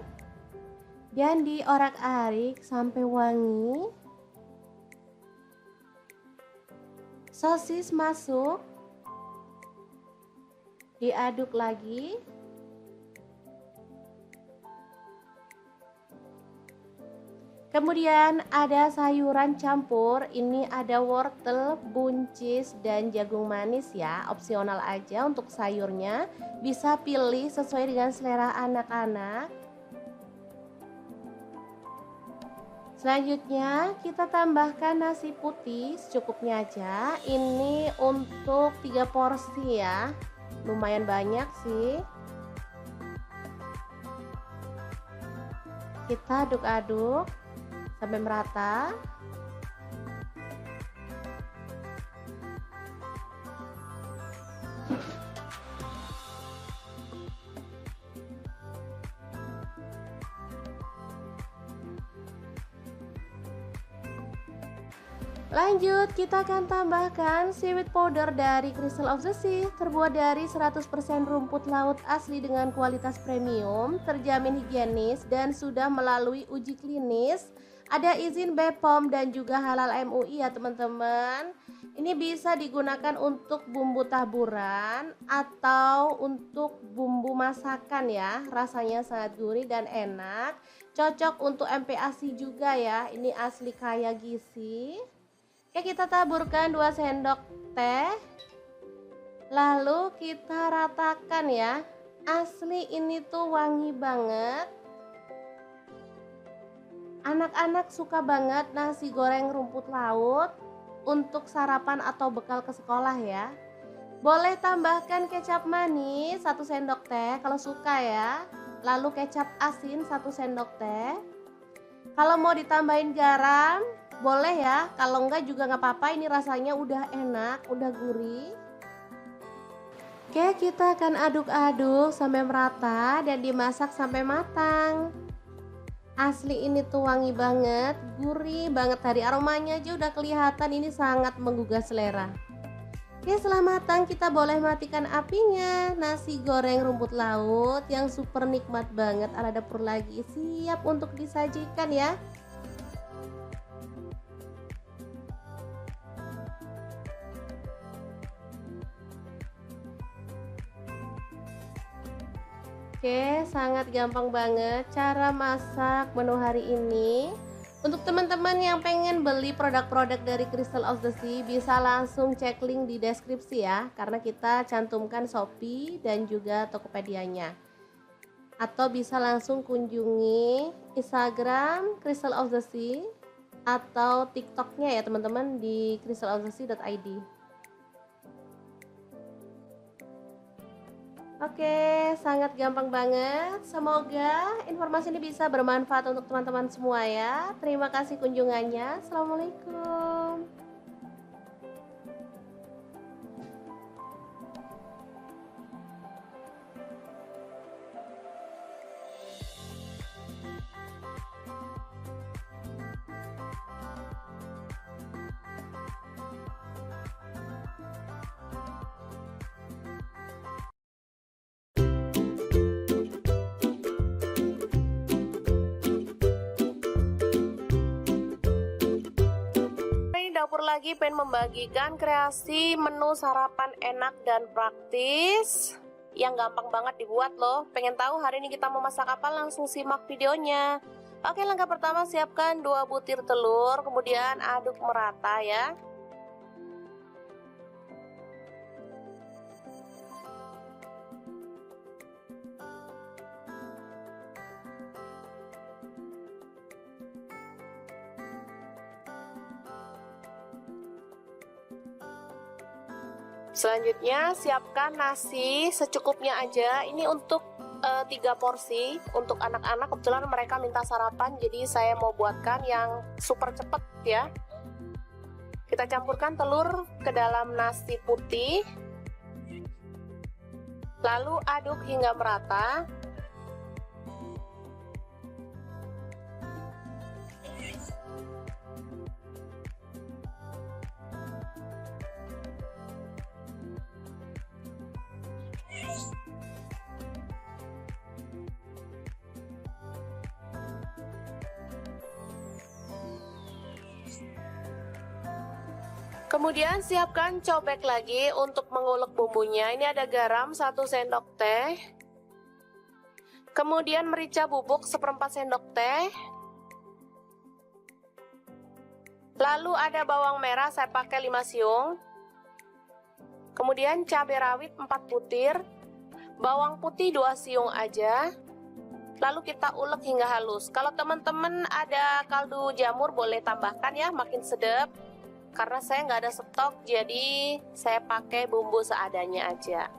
A: dan diorak-arik sampai wangi. Sosis masuk, diaduk lagi. Kemudian ada sayuran campur, ini ada wortel, buncis, dan jagung manis ya, opsional aja untuk sayurnya, bisa pilih sesuai dengan selera anak-anak. Selanjutnya kita tambahkan nasi putih secukupnya aja, ini untuk 3 porsi ya, lumayan banyak sih. Kita aduk-aduk sampai merata. Lanjut, kita akan tambahkan seaweed powder dari Crystal of the Sea, terbuat dari 100% rumput laut asli dengan kualitas premium, terjamin higienis dan sudah melalui uji klinis. Ada izin BPOM dan juga halal MUI ya teman-teman. Ini bisa digunakan untuk bumbu taburan atau untuk bumbu masakan ya. Rasanya sangat gurih dan enak. Cocok untuk MPASI juga ya. Ini asli kaya gizi. Oke, kita taburkan 2 sendok teh. Lalu kita ratakan ya. Asli ini tuh wangi banget. Anak-anak suka banget nasi goreng rumput laut untuk sarapan atau bekal ke sekolah ya. Boleh tambahkan kecap manis 1 sendok teh kalau suka ya. Lalu kecap asin 1 sendok teh. Kalau mau ditambahin garam boleh ya. Kalau enggak juga nggak apa-apa, ini rasanya udah enak, udah gurih. Oke, kita akan aduk-aduk sampai merata dan dimasak sampai matang. Asli ini tuh wangi banget, gurih banget, dari aromanya aja udah kelihatan ini sangat menggugah selera. Oke, setelah matang kita boleh matikan apinya. Nasi goreng rumput laut yang super nikmat banget ala Dapur lagi siap untuk disajikan ya. Oke, sangat gampang banget cara masak menu hari ini. Untuk teman-teman yang pengen beli produk-produk dari Crystal of the Sea, bisa langsung cek link di deskripsi ya, karena kita cantumkan Shopee dan juga Tokopedia-nya. Atau bisa langsung kunjungi Instagram Crystal of the Sea. atau TikToknya ya teman-teman di crystalobsesi.id. Oke, sangat gampang banget. Semoga informasi ini bisa bermanfaat untuk teman-teman semua ya. Terima kasih kunjungannya. Assalamualaikum. Dapur lagi pengen membagikan kreasi menu sarapan enak dan praktis yang gampang banget dibuat loh. Pengen tahu hari ini kita mau masak apa? Langsung simak videonya. Oke, langkah pertama siapkan 2 butir telur, kemudian aduk merata ya. Selanjutnya siapkan nasi secukupnya aja. Ini untuk 3 porsi untuk anak-anak. Kebetulan mereka minta sarapan, jadi saya mau buatkan yang super cepet ya. Kita campurkan telur ke dalam nasi putih, lalu aduk hingga merata. Kemudian siapkan cobek lagi untuk mengulek bumbunya. Ini ada garam 1 sendok teh. Kemudian merica bubuk 1/4 sendok teh. Lalu ada bawang merah, saya pakai 5 siung. Kemudian cabai rawit 4 butir. Bawang putih 2 siung aja. Lalu kita ulek hingga halus. Kalau teman-teman ada kaldu jamur boleh tambahkan ya, makin sedap. Karena saya nggak ada stok, jadi saya pakai bumbu seadanya aja.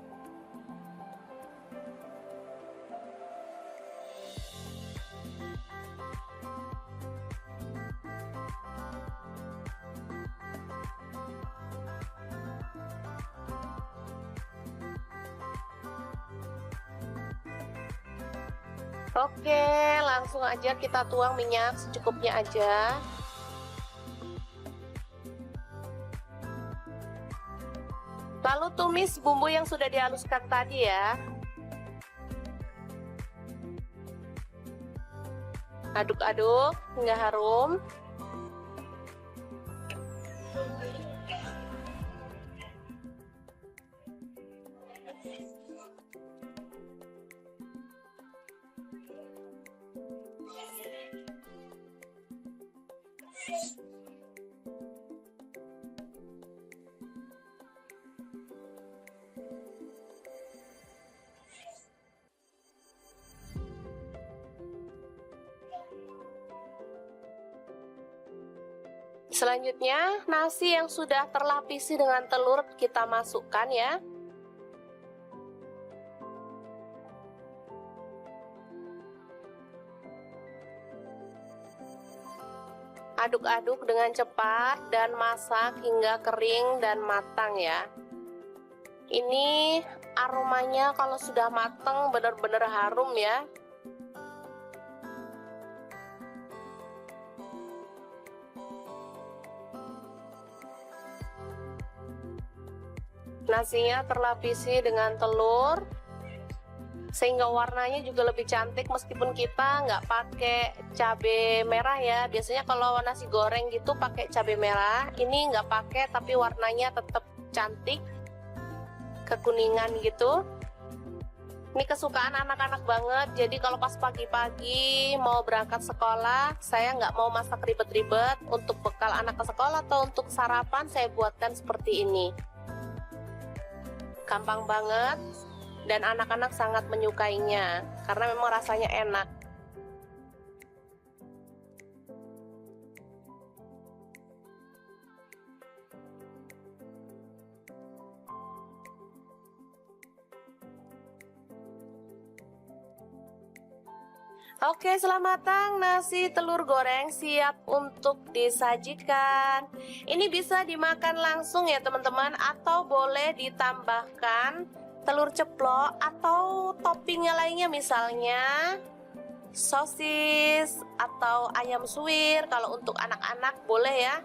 A: Oke, langsung aja kita tuang minyak secukupnya aja. Lalu tumis bumbu yang sudah dihaluskan tadi ya. Aduk-aduk hingga harum. Selanjutnya, nasi yang sudah terlapisi dengan telur kita masukkan ya. Aduk-aduk dengan cepat dan masak hingga kering dan matang ya. Ini aromanya kalau sudah matang benar-benar harum ya. Nasinya terlapisi dengan telur sehingga warnanya juga lebih cantik, meskipun kita nggak pakai cabai merah ya. Biasanya kalau nasi goreng gitu pakai cabai merah, ini nggak pakai tapi warnanya tetap cantik, kekuningan gitu. Ini kesukaan anak-anak banget, jadi kalau pas pagi-pagi mau berangkat sekolah, saya nggak mau masak ribet-ribet. Untuk bekal anak ke sekolah atau untuk sarapan saya buatkan seperti ini. Gampang banget dan anak-anak sangat menyukainya karena memang rasanya enak. Oke, selamat matang, nasi telur goreng siap untuk disajikan. Ini bisa dimakan langsung ya teman-teman, atau boleh ditambahkan telur ceplok atau toppingnya lainnya, misalnya sosis atau ayam suwir. Kalau untuk anak-anak boleh ya.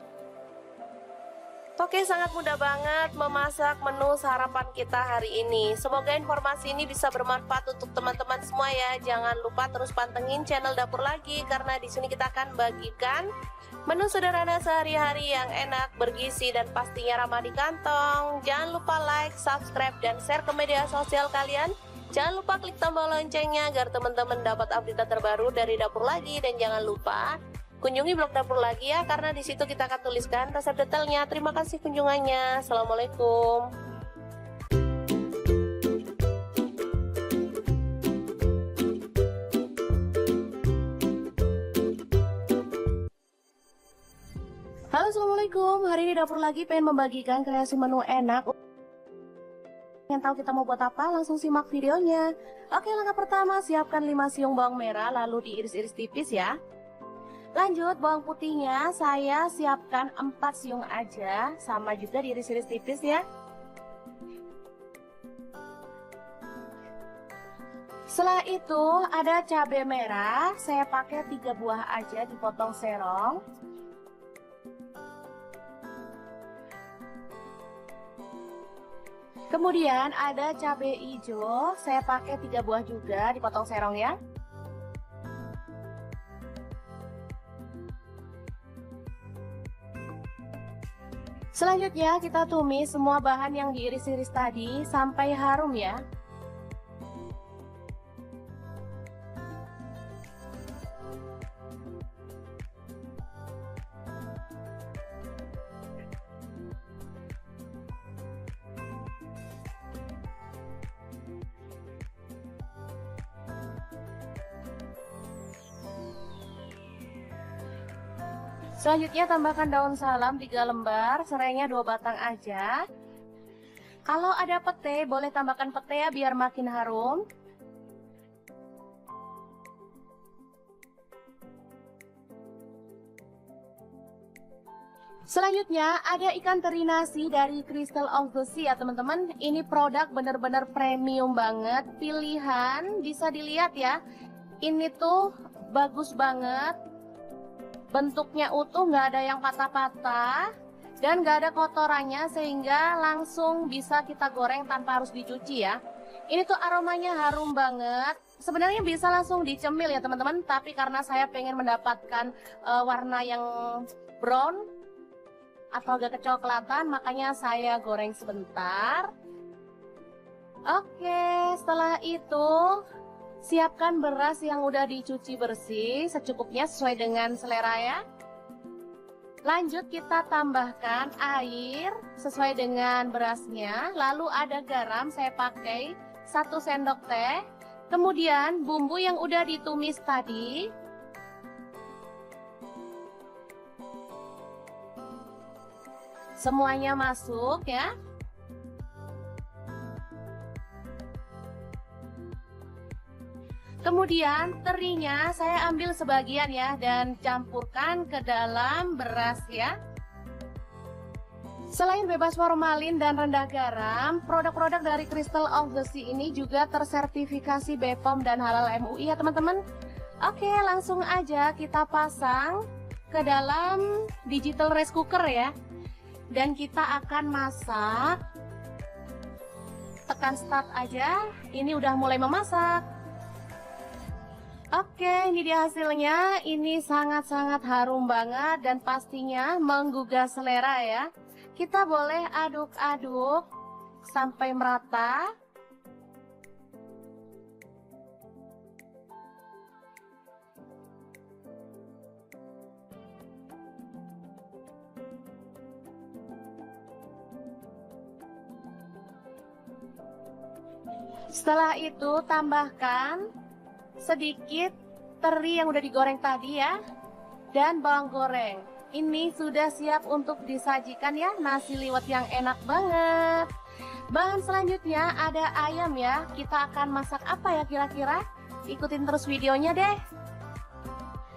A: Oke, sangat mudah banget memasak menu sarapan kita hari ini. Semoga informasi ini bisa bermanfaat untuk teman-teman semua ya. Jangan lupa terus pantengin channel Dapur Lagi, karena di sini kita akan bagikan menu sederhana sehari-hari yang enak, bergizi, dan pastinya ramah di kantong. Jangan lupa like, subscribe, dan share ke media sosial kalian. Jangan lupa klik tombol loncengnya agar teman-teman dapat update terbaru dari Dapur Lagi. Dan jangan lupa kunjungi blog Dapur Lagi ya, karena di situ kita akan tuliskan resep detailnya. Terima kasih kunjungannya. Assalamualaikum. Halo, assalamualaikum. Hari ini Dapur Lagi pengen membagikan kreasi menu enak. Yang tahu kita mau buat apa? Langsung simak videonya. Oke, langkah pertama, siapkan 5 siung bawang merah, lalu diiris-iris tipis ya. Lanjut, bawang putihnya saya siapkan 4 siung aja, sama juga diiris-iris tipis ya. Setelah itu ada cabai merah, saya pakai 3 buah aja, dipotong serong. Kemudian ada cabai hijau, saya pakai 3 buah juga, dipotong serong ya. Selanjutnya kita tumis semua bahan yang diiris-iris tadi sampai harum ya. Selanjutnya tambahkan daun salam 3 lembar, serainya 2 batang aja. Kalau ada pete, boleh tambahkan pete ya biar makin harum. Selanjutnya ada ikan teri nasi dari Crystal of the Sea ya teman-teman. Ini produk bener-bener premium banget, pilihan, bisa dilihat ya. Ini tuh bagus banget. Bentuknya utuh, nggak ada yang patah-patah dan nggak ada kotorannya, sehingga langsung bisa kita goreng tanpa harus dicuci ya. Ini tuh aromanya harum banget. Sebenarnya bisa langsung dicemil ya teman-teman, tapi karena saya pengen mendapatkan warna yang brown atau agak kecoklatan, makanya saya goreng sebentar. Oke, setelah itu siapkan beras yang udah dicuci bersih secukupnya sesuai dengan selera ya. Lanjut kita tambahkan air sesuai dengan berasnya. Lalu ada garam, saya pakai 1 sendok teh. Kemudian bumbu yang udah ditumis tadi. Semuanya masuk ya. Kemudian terinya saya ambil sebagian ya dan campurkan ke dalam beras ya. Selain bebas formalin dan rendah garam, produk-produk dari Crystal of the Sea ini juga tersertifikasi BPOM dan halal MUI ya teman-teman. Oke, langsung aja kita pasang ke dalam digital rice cooker ya. Dan kita akan masak. Tekan start aja, ini udah mulai memasak. Oke, ini dia hasilnya. Ini sangat-sangat harum banget dan pastinya menggugah selera ya. Kita boleh aduk-aduk sampai merata. Setelah itu tambahkan sedikit teri yang udah digoreng tadi ya, dan bawang goreng. Ini sudah siap untuk disajikan ya, nasi liwet yang enak banget. Bahan selanjutnya ada ayam ya. Kita akan masak apa ya kira-kira? Ikutin terus videonya deh.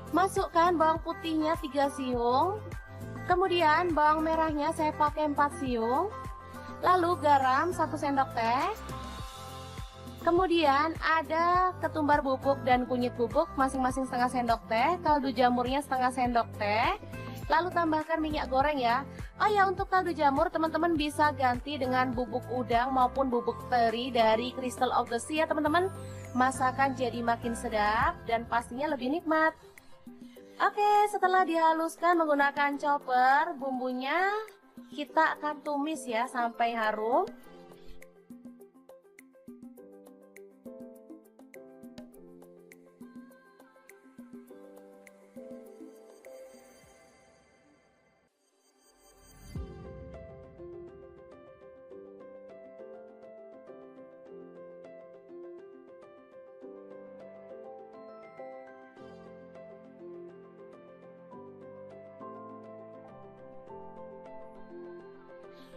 A: Masukkan bawang putihnya 3 siung. Kemudian bawang merahnya saya pakai 4 siung. Lalu garam 1 sendok teh. Kemudian ada ketumbar bubuk dan kunyit bubuk masing-masing setengah sendok teh, kaldu jamurnya setengah sendok teh. Lalu tambahkan minyak goreng ya. Oh ya, untuk kaldu jamur teman-teman bisa ganti dengan bubuk udang maupun bubuk teri dari Crystal of the Sea ya teman-teman. Masakan jadi makin sedap dan pastinya lebih nikmat. Oke, setelah dihaluskan menggunakan chopper, bumbunya kita akan tumis ya sampai harum.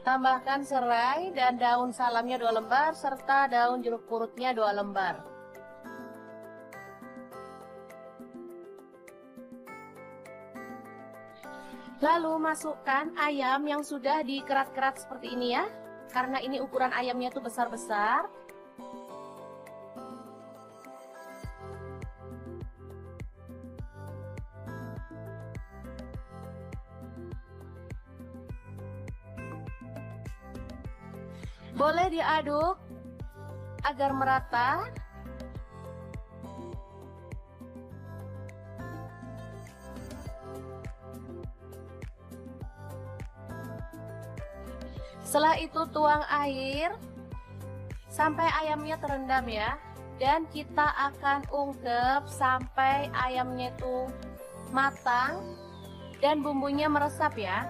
A: Tambahkan serai dan daun salamnya 2 lembar serta daun jeruk purutnya 2 lembar. Lalu masukkan ayam yang sudah dikerat-kerat seperti ini ya. Karena ini ukuran ayamnya tuh besar-besar. Boleh diaduk agar merata. Setelah itu tuang air sampai ayamnya terendam ya. Dan kita akan ungkep sampai ayamnya itu matang dan bumbunya meresap ya.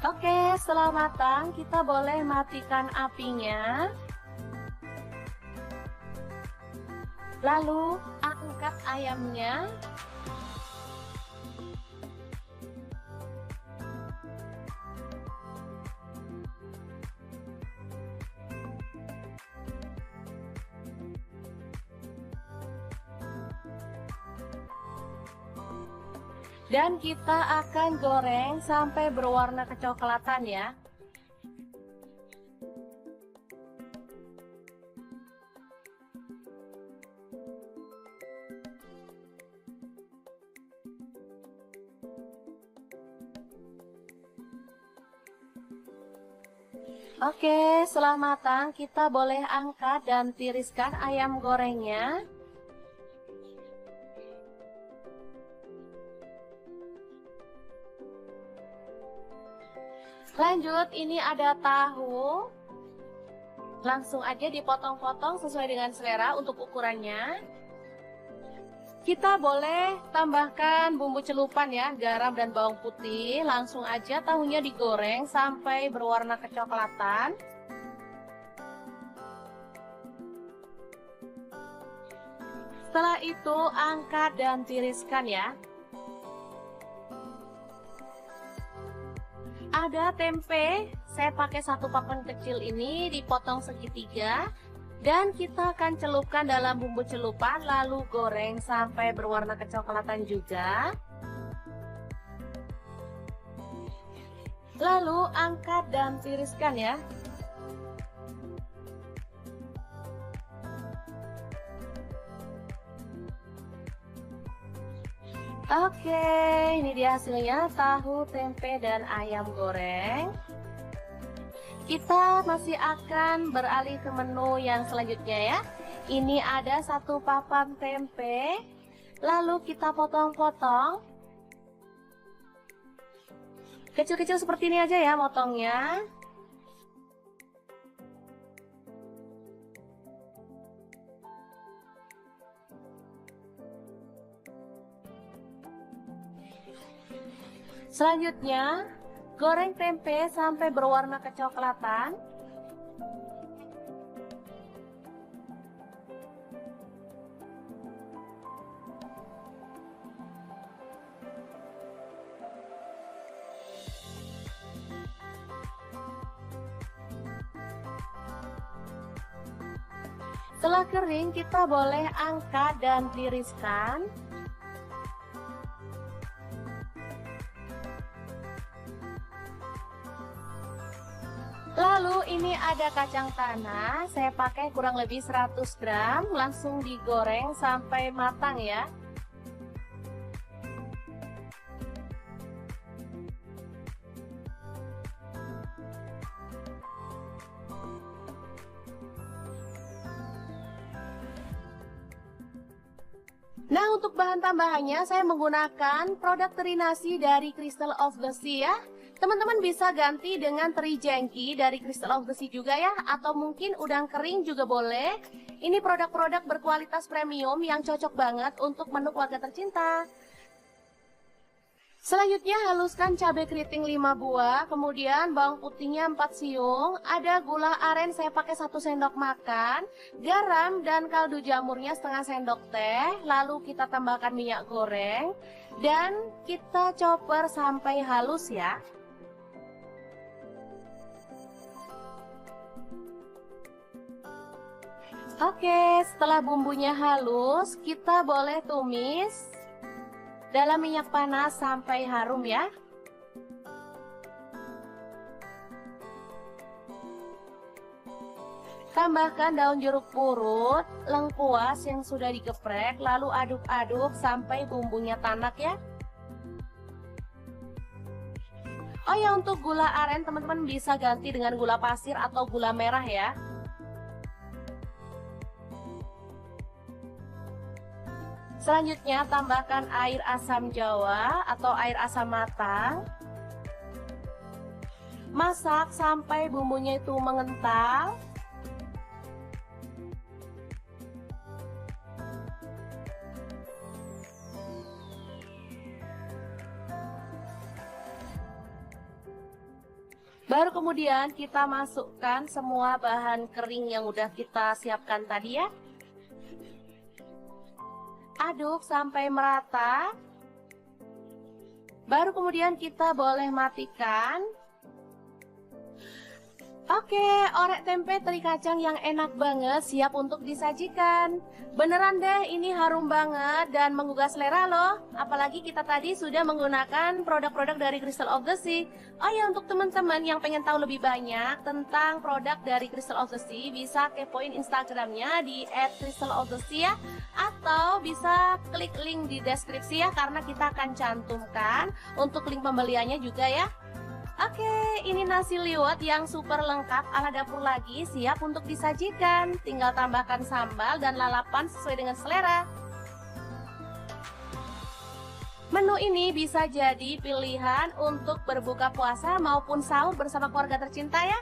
A: Oke, setelah matang kita boleh matikan apinya. Lalu angkat ayamnya. Dan kita akan goreng sampai berwarna kecoklatan ya. Oke, setelah matang kita boleh angkat dan tiriskan ayam gorengnya. Lanjut, ini ada tahu. Langsung aja dipotong-potong sesuai dengan selera untuk ukurannya. Kita boleh tambahkan bumbu celupan ya, garam dan bawang putih. Langsung aja tahunya digoreng sampai berwarna kecoklatan. Setelah itu angkat dan tiriskan ya. Ada tempe, saya pakai 1 papan kecil ini dipotong segitiga. Dan kita akan celupkan dalam bumbu celupan lalu goreng sampai berwarna kecoklatan juga. Lalu angkat dan tiriskan ya. Oke, ini dia hasilnya, tahu, tempe, dan ayam goreng. Kita masih akan beralih ke menu yang selanjutnya ya. Ini ada 1 papan tempe. Lalu kita potong-potong. Kecil-kecil seperti ini aja ya motongnya. Selanjutnya, goreng tempe sampai berwarna kecoklatan. Setelah kering, kita boleh angkat dan tiriskan. Lalu ini ada kacang tanah, saya pakai kurang lebih 100 gram, langsung digoreng sampai matang ya. Nah, untuk bahan tambahannya saya menggunakan produk teri nasi dari Crystal of the Sea ya. Teman-teman bisa ganti dengan teri jengki dari Crystal of the Sea juga ya, atau mungkin udang kering juga boleh. Ini produk-produk berkualitas premium yang cocok banget untuk menu keluarga tercinta. Selanjutnya haluskan cabai keriting 5 buah, kemudian bawang putihnya 4 siung, ada gula aren saya pakai 1 sendok makan, garam dan kaldu jamurnya setengah sendok teh, lalu kita tambahkan minyak goreng, dan kita chopper sampai halus ya. Oke, setelah bumbunya halus, kita boleh tumis dalam minyak panas sampai harum ya. Tambahkan daun jeruk purut, lengkuas yang sudah digeprek, lalu aduk-aduk sampai bumbunya tanak ya. Oh ya, untuk gula aren teman-teman bisa ganti dengan gula pasir atau gula merah ya. Selanjutnya tambahkan air asam jawa atau air asam matang. Masak sampai bumbunya itu mengental. Baru kemudian kita masukkan semua bahan kering yang udah kita siapkan tadi ya. Aduk sampai merata. Baru kemudian kita boleh matikan. Oke, orek tempe teri kacang yang enak banget siap untuk disajikan. Beneran deh, ini harum banget dan menggugah selera loh. Apalagi kita tadi sudah menggunakan produk-produk dari Crystal of the Sea. Oh ya, untuk teman-teman yang pengen tahu lebih banyak tentang produk dari Crystal of the Sea, bisa kepoin Instagramnya di @crystalofthesea ya. Atau bisa klik link di deskripsi ya, karena kita akan cantumkan untuk link pembeliannya juga ya. Oke, ini nasi liwet yang super lengkap ala dapur lagi, siap untuk disajikan. Tinggal tambahkan sambal dan lalapan sesuai dengan selera. Menu ini bisa jadi pilihan untuk berbuka puasa maupun sahur bersama keluarga tercinta ya.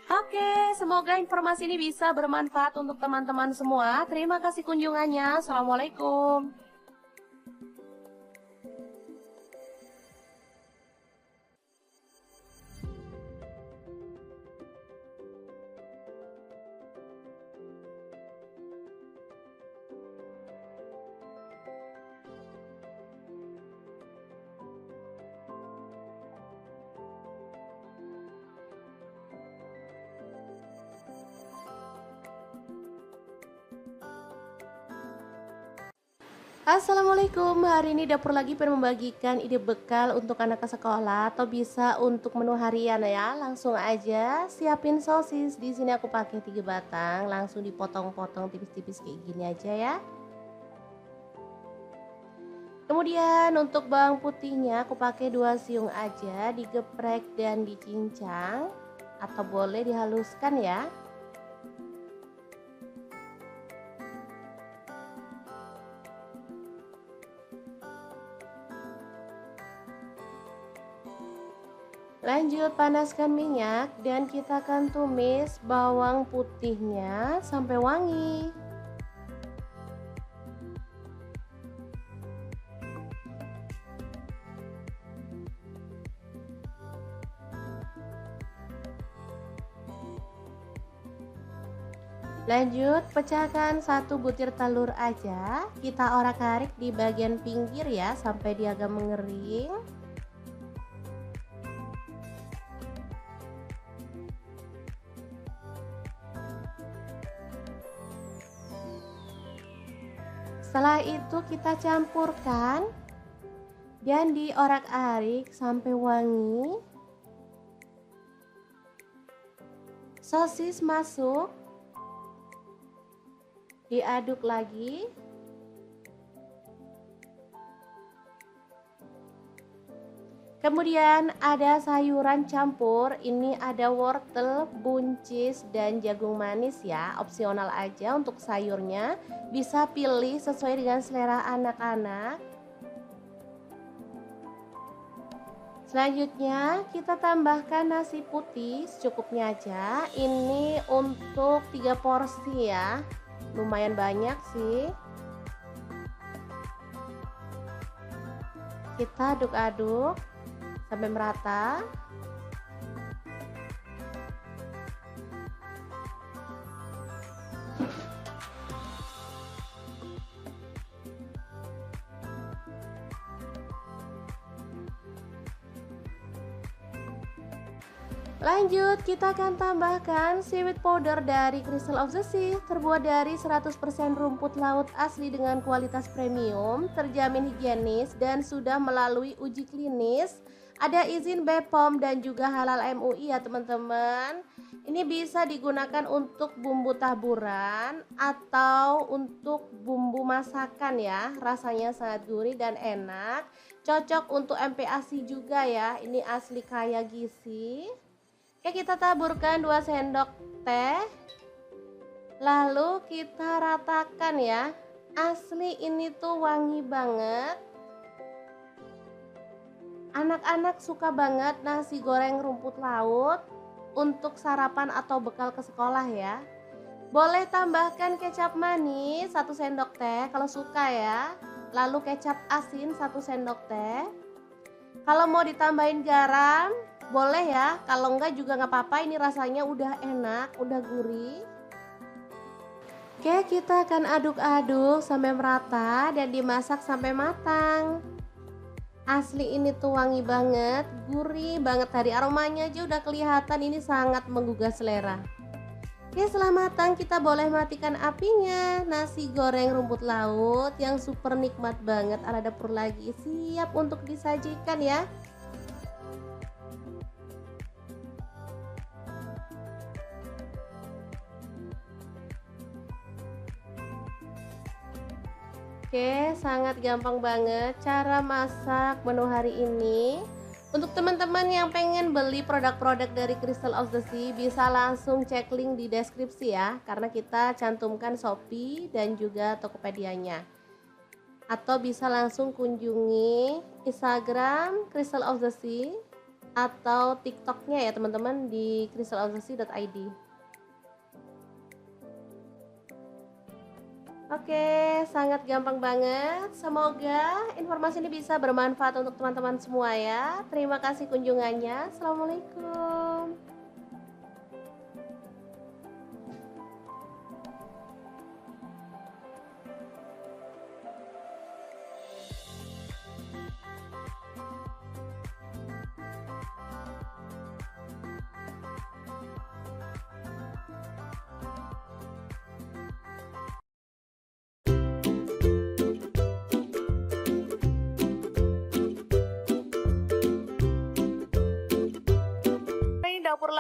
A: Oke, semoga informasi ini bisa bermanfaat untuk teman-teman semua. Terima kasih kunjungannya. Assalamualaikum. Assalamualaikum, hari ini dapur lagi pengen membagikan ide bekal untuk anak ke sekolah atau bisa untuk menu harian ya. Langsung aja siapin sosis. Di sini aku pakai 3 batang, langsung dipotong-potong tipis-tipis kayak gini aja ya. Kemudian untuk bawang putihnya aku pakai 2 siung aja, digeprek dan dicincang atau boleh dihaluskan ya. Lanjut panaskan minyak dan kita akan tumis bawang putihnya sampai wangi. Lanjut, pecahkan 1 butir telur aja. Kita orak-arik di bagian pinggir ya sampai dia agak mengering. Setelah itu kita campurkan dan diorak-arik sampai wangi. Sosis masuk, diaduk lagi. Kemudian ada sayuran campur, ini ada wortel, buncis, dan jagung manis ya, opsional aja untuk sayurnya. Bisa pilih sesuai dengan selera anak-anak. Selanjutnya kita tambahkan nasi putih secukupnya aja. Ini untuk 3 porsi ya, lumayan banyak sih. Kita aduk-aduk sampai merata. Lanjut, kita akan tambahkan seaweed powder dari Crystal of the Sea, terbuat dari 100% rumput laut asli dengan kualitas premium, terjamin higienis dan sudah melalui uji klinis. Ada izin BPOM dan juga halal MUI ya teman-teman. Ini bisa digunakan untuk bumbu taburan atau untuk bumbu masakan ya. Rasanya sangat gurih dan enak. Cocok untuk MPASI juga ya. Ini asli kaya gizi. Oke, kita taburkan 2 sendok teh. Lalu kita ratakan ya. Asli ini tuh wangi banget. Anak-anak suka banget nasi goreng rumput laut untuk sarapan atau bekal ke sekolah ya. Boleh tambahkan kecap manis 1 sendok teh kalau suka ya. Lalu kecap asin 1 sendok teh. Kalau mau ditambahin garam boleh ya, kalau enggak juga nggak apa-apa, ini rasanya udah enak, udah gurih. Oke, kita akan aduk-aduk sampai merata dan dimasak sampai matang. Asli ini tuh wangi banget, gurih banget, dari aromanya aja udah kelihatan ini sangat menggugah selera. Oke, setelah matang kita boleh matikan apinya. Nasi goreng rumput laut yang super nikmat banget ala dapur lagi siap untuk disajikan ya. Oke, sangat gampang banget cara masak menu hari ini. Untuk teman-teman yang pengen beli produk-produk dari Crystal of the Sea, bisa langsung cek link di deskripsi ya, karena kita cantumkan Shopee dan juga Tokopedia-nya. Atau bisa langsung kunjungi Instagram Crystal of the Sea atau TikToknya ya teman-teman di crystalofthesea.id. Oke, sangat gampang banget. Semoga informasi ini bisa bermanfaat untuk teman-teman semua ya. Terima kasih kunjungannya. Assalamualaikum.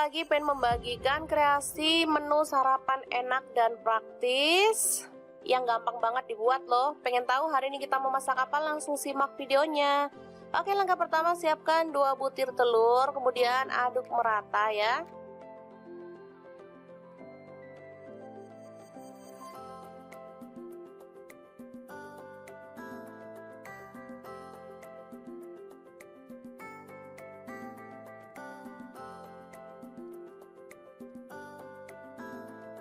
A: lagi pengen membagikan kreasi menu sarapan enak dan praktis yang gampang banget dibuat loh. Pengen tahu hari ini kita mau masak apa? Langsung simak videonya. Oke, langkah pertama siapkan 2 butir telur, kemudian aduk merata ya.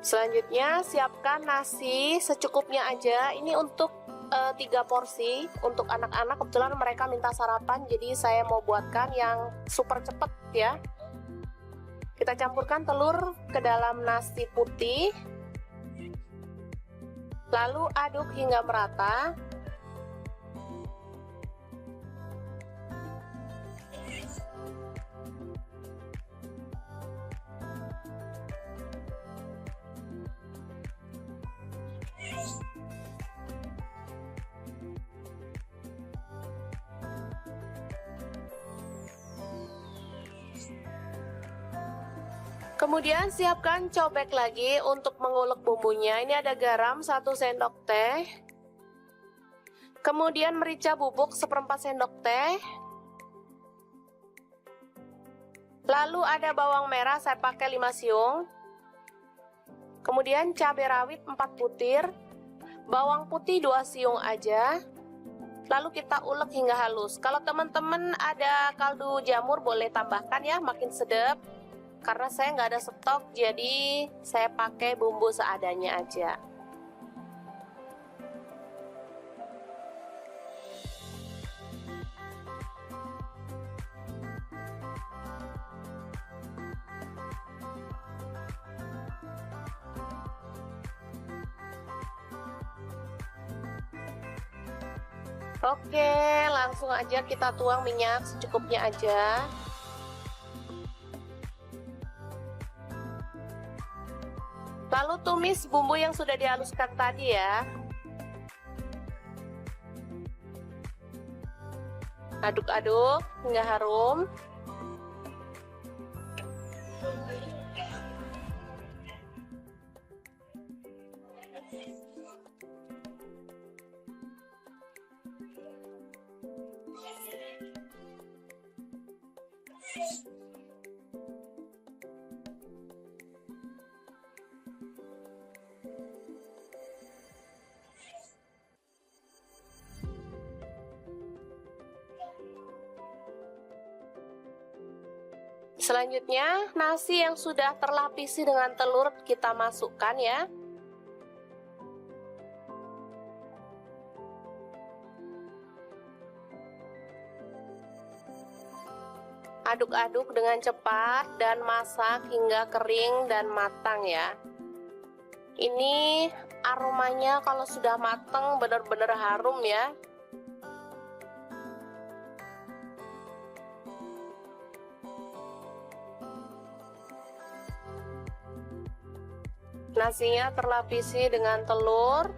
A: Selanjutnya siapkan nasi secukupnya aja. Ini untuk 3 porsi untuk anak-anak. Kebetulan mereka minta sarapan, jadi saya mau buatkan yang super cepet ya. Kita campurkan telur ke dalam nasi putih, lalu aduk hingga merata. Kemudian siapkan cobek lagi untuk mengulek bumbunya. Ini ada garam 1 sendok teh. Kemudian merica bubuk 1/4 sendok teh. Lalu ada bawang merah, saya pakai 5 siung. Kemudian cabai rawit 4 butir. Bawang putih 2 siung aja. Lalu kita ulek hingga halus. Kalau teman-teman ada kaldu jamur boleh tambahkan ya, makin sedap. Karena saya nggak ada stok, jadi saya pakai bumbu seadanya aja. Oke, langsung aja kita tuang minyak secukupnya aja. Lalu tumis bumbu yang sudah dihaluskan tadi ya. Aduk-aduk hingga harum. Selanjutnya, nasi yang sudah terlapisi dengan telur kita masukkan ya. Aduk-aduk dengan cepat dan masak hingga kering dan matang ya. Ini aromanya kalau sudah matang benar-benar harum ya. Nasinya terlapisi dengan telur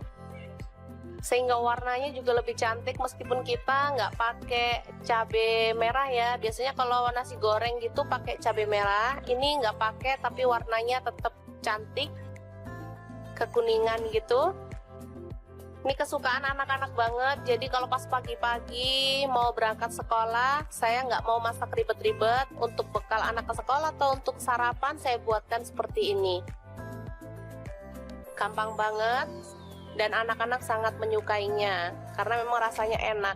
A: sehingga warnanya juga lebih cantik meskipun kita nggak pakai cabai merah ya. Biasanya kalau nasi goreng gitu pakai cabai merah, ini nggak pakai tapi warnanya tetap cantik, kekuningan gitu. Ini kesukaan anak-anak banget, jadi kalau pas pagi-pagi mau berangkat sekolah, saya nggak mau masak ribet-ribet. Untuk bekal anak ke sekolah atau untuk sarapan saya buatkan seperti ini. Gampang banget dan anak-anak sangat menyukainya karena memang rasanya enak.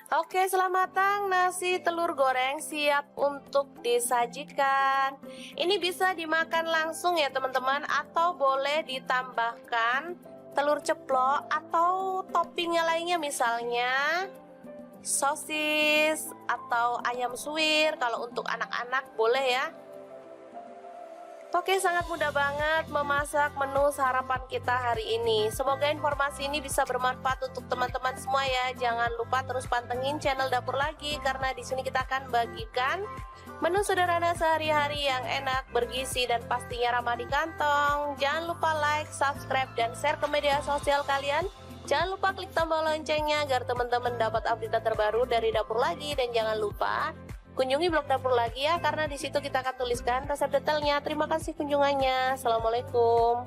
A: Oke, setelah matang, nasi telur goreng siap untuk disajikan. Ini bisa dimakan langsung ya teman-teman, atau boleh ditambahkan telur ceplok atau toppingnya lainnya, misalnya sosis atau ayam suwir. Kalau untuk anak-anak boleh ya. Oke, sangat mudah banget memasak menu sarapan kita hari ini. Semoga informasi ini bisa bermanfaat untuk teman-teman semua ya. Jangan lupa terus pantengin channel Dapur Lagi karena di sini kita akan bagikan Menu sederhana sehari-hari yang enak, bergizi, dan pastinya ramah di kantong. Jangan lupa like, subscribe, dan share ke media sosial kalian. Jangan lupa klik tombol loncengnya agar teman-teman dapat update terbaru dari Dapur Lagi. Dan jangan lupa kunjungi blog Dapur Lagi ya, karena di situ kita akan tuliskan resep detailnya. Terima kasih kunjungannya. Assalamualaikum.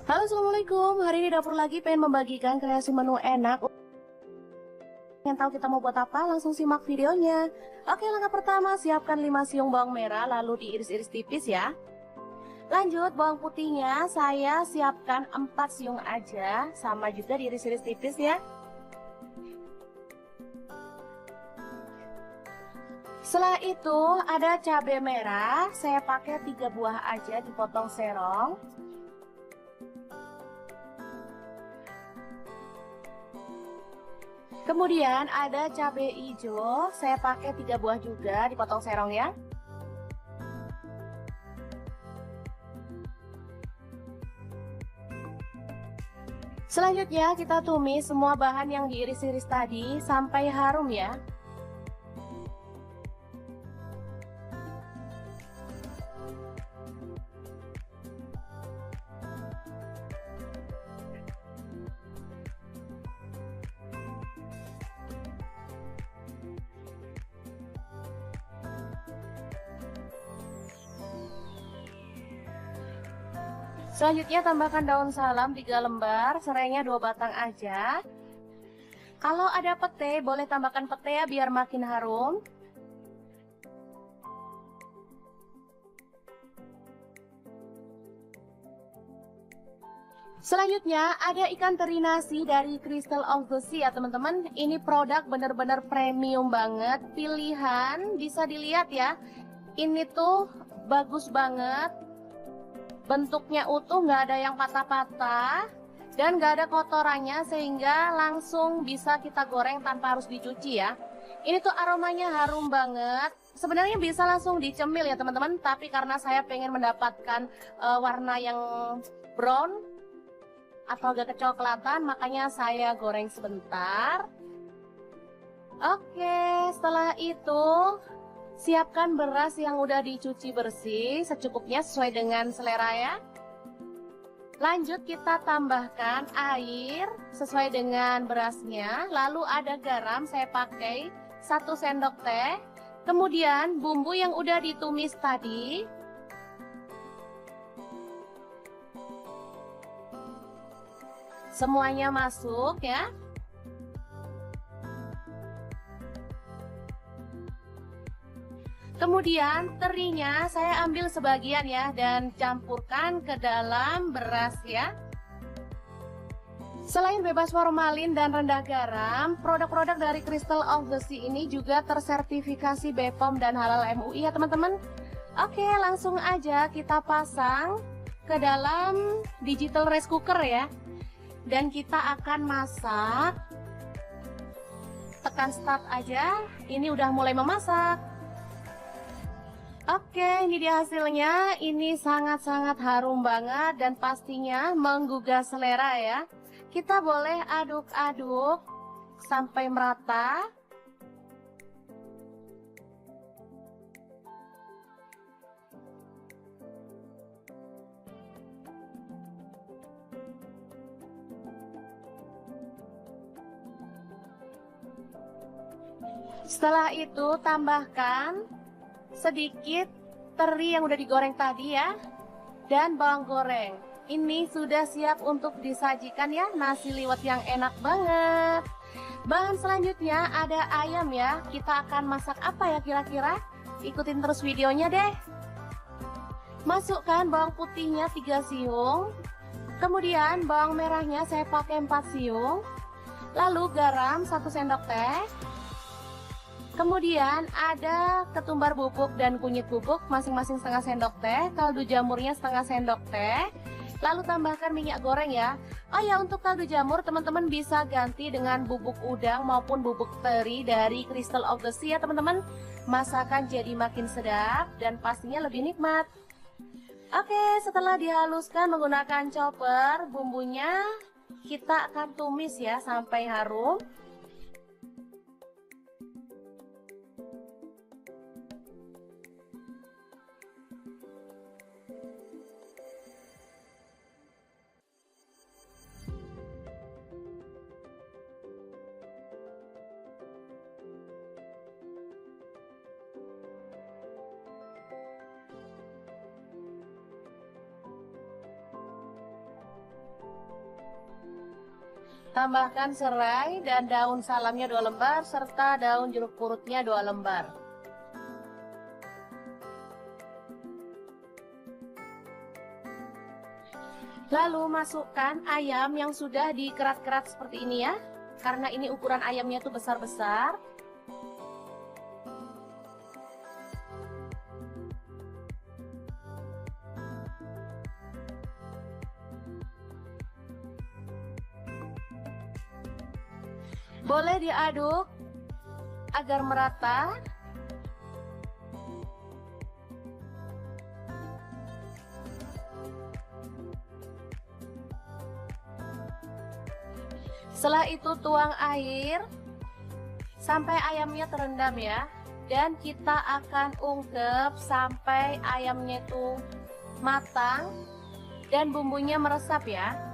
A: Halo, assalamualaikum. Hari ini Dapur Lagi pengen membagikan kreasi menu enak. Yang tahu kita mau buat apa? Langsung simak videonya. Oke, langkah pertama, siapkan 5 siung bawang merah lalu diiris-iris tipis ya. Lanjut, bawang putihnya saya siapkan 4 siung aja, sama juga diiris-iris tipis ya. Setelah itu ada cabai merah, saya pakai 3 buah aja dipotong serong. Kemudian ada cabai hijau, saya pakai 3 buah juga dipotong serong ya. Selanjutnya kita tumis semua bahan yang diiris-iris tadi sampai harum ya. Selanjutnya tambahkan daun salam 3 lembar, serainya 2 batang aja. Kalau ada pete, boleh tambahkan pete ya biar makin harum. Selanjutnya ada ikan teri nasi dari Crystal of the Sea ya teman-teman. Ini produk bener-bener premium banget, pilihan, bisa dilihat ya. Ini tuh bagus banget. Bentuknya utuh, nggak ada yang patah-patah dan nggak ada kotorannya, sehingga langsung bisa kita goreng tanpa harus dicuci ya. Ini tuh aromanya harum banget. Sebenarnya bisa langsung dicemil ya teman-teman, tapi karena saya pengen mendapatkan warna yang brown atau agak kecoklatan, makanya saya goreng sebentar. Oke, setelah itu siapkan beras yang udah dicuci bersih secukupnya sesuai dengan selera ya. Lanjut kita tambahkan air sesuai dengan berasnya. Lalu ada garam, saya pakai 1 sendok teh. Kemudian bumbu yang udah ditumis tadi. Semuanya masuk ya. Kemudian terinya saya ambil sebagian ya dan campurkan ke dalam beras ya. Selain bebas formalin dan rendah garam, produk-produk dari Crystal of the Sea ini juga tersertifikasi BPOM dan halal MUI ya teman-teman. Oke, langsung aja kita pasang ke dalam digital rice cooker ya. Dan kita akan masak. Tekan start aja, ini udah mulai memasak. Oke, ini dia hasilnya. Ini sangat-sangat harum banget dan pastinya menggugah selera ya. Kita boleh aduk-aduk sampai merata. Setelah itu tambahkan sedikit teri yang udah digoreng tadi ya, dan bawang goreng. Ini sudah siap untuk disajikan ya, nasi liwet yang enak banget. Bahan selanjutnya ada ayam ya. Kita akan masak apa ya kira-kira? Ikutin terus videonya deh. Masukkan bawang putihnya 3 siung. Kemudian bawang merahnya saya pakai 4 siung. Lalu garam 1 sendok teh. Kemudian ada ketumbar bubuk dan kunyit bubuk masing-masing setengah sendok teh, kaldu jamurnya setengah sendok teh. Lalu tambahkan minyak goreng ya. Oh ya, untuk kaldu jamur teman-teman bisa ganti dengan bubuk udang maupun bubuk teri dari Crystal of the Sea ya teman-teman. Masakan jadi makin sedap dan pastinya lebih nikmat. Oke, setelah dihaluskan menggunakan chopper, bumbunya kita akan tumis ya sampai harum. Tambahkan serai dan daun salamnya 2 lembar serta daun jeruk purutnya 2 lembar. Lalu masukkan ayam yang sudah dikerat-kerat seperti ini ya. Karena ini ukuran ayamnya tuh besar-besar. Boleh diaduk agar merata. Setelah itu tuang air sampai ayamnya terendam ya. Dan kita akan ungkep sampai ayamnya itu matang dan bumbunya meresap ya.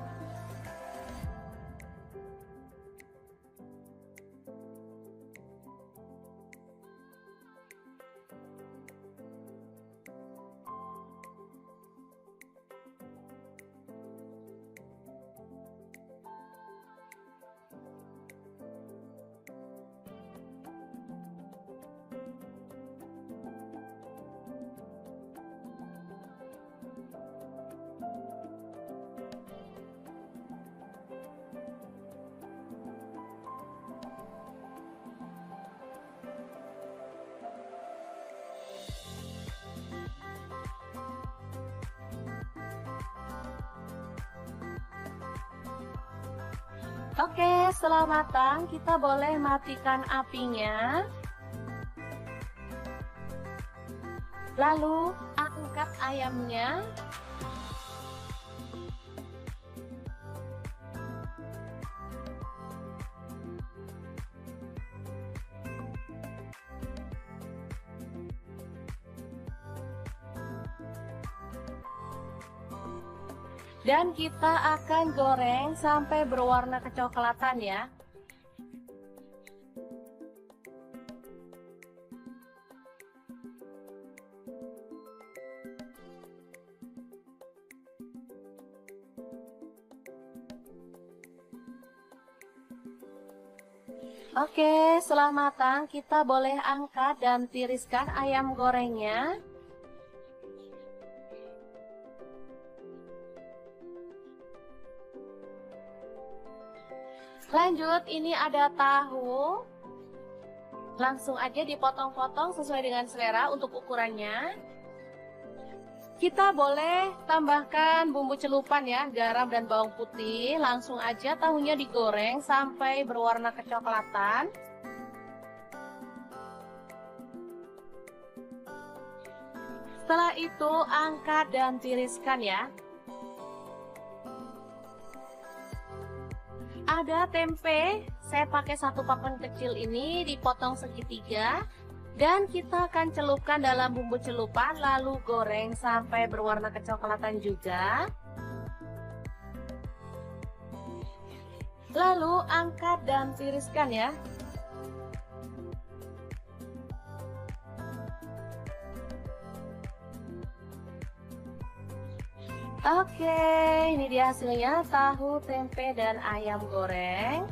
A: Oke, setelah matang kita boleh matikan apinya. Lalu angkat ayamnya. Dan kita akan goreng sampai berwarna kecoklatan ya. Oke, setelah matang kita boleh angkat dan tiriskan ayam gorengnya. Lanjut, ini ada tahu. Langsung aja dipotong-potong sesuai dengan selera untuk ukurannya. Kita boleh tambahkan bumbu celupan ya, garam dan bawang putih. Langsung aja tahunya digoreng sampai berwarna kecoklatan. Setelah itu angkat dan tiriskan ya. Ada tempe, saya pakai 1 papan kecil ini dipotong segitiga. Dan kita akan celupkan dalam bumbu celupan lalu goreng sampai berwarna kecoklatan juga. Lalu angkat dan tiriskan ya. Oke, ini dia hasilnya tahu, tempe, dan ayam goreng.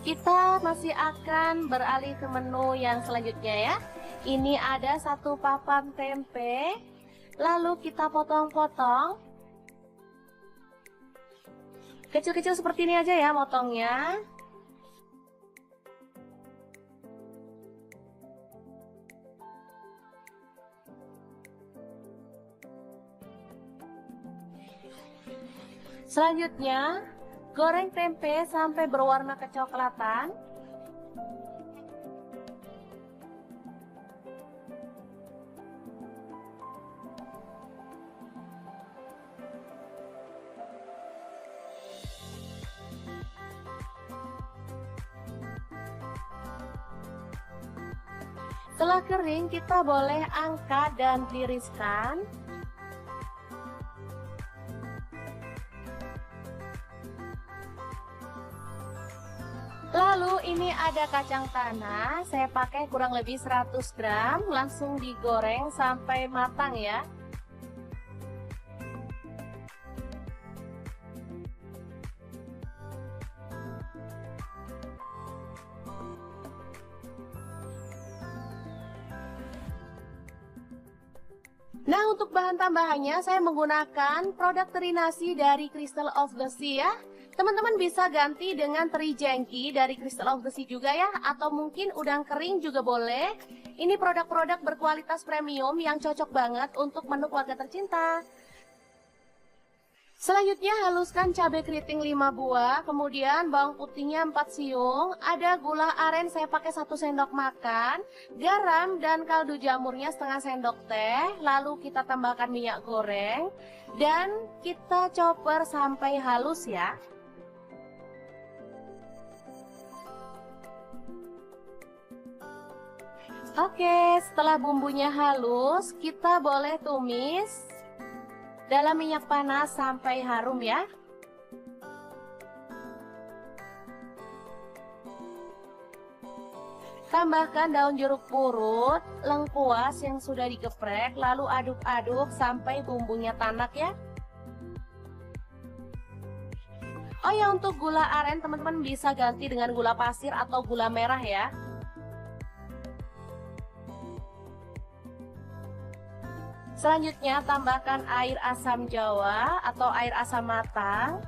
A: Kita masih akan beralih ke menu yang selanjutnya ya. Ini ada 1 papan tempe, lalu kita potong-potong. Kecil-kecil seperti ini aja ya motongnya. Selanjutnya, goreng tempe sampai berwarna kecoklatan. Setelah kering, kita boleh angkat dan tiriskan. Lalu ini ada kacang tanah, saya pakai kurang lebih 100 gram, langsung digoreng sampai matang ya. Nah, untuk bahan tambahannya saya menggunakan produk teri nasi dari Crystal of the Sea ya. Teman-teman bisa ganti dengan teri jengki dari Crystal of the Sea juga ya, atau mungkin udang kering juga boleh. Ini produk-produk berkualitas premium yang cocok banget untuk menu keluarga tercinta. Selanjutnya haluskan cabai keriting 5 buah, kemudian bawang putihnya 4 siung, ada gula aren saya pakai 1 sendok makan, garam dan kaldu jamurnya setengah sendok teh, lalu kita tambahkan minyak goreng dan kita chopper sampai halus ya. Oke, setelah bumbunya halus, kita boleh tumis dalam minyak panas sampai harum ya. Tambahkan daun jeruk purut, lengkuas yang sudah digeprek, lalu aduk-aduk sampai bumbunya tanak ya. Oh ya, untuk gula aren teman-teman bisa ganti dengan gula pasir atau gula merah ya. Selanjutnya tambahkan air asam jawa atau air asam matang.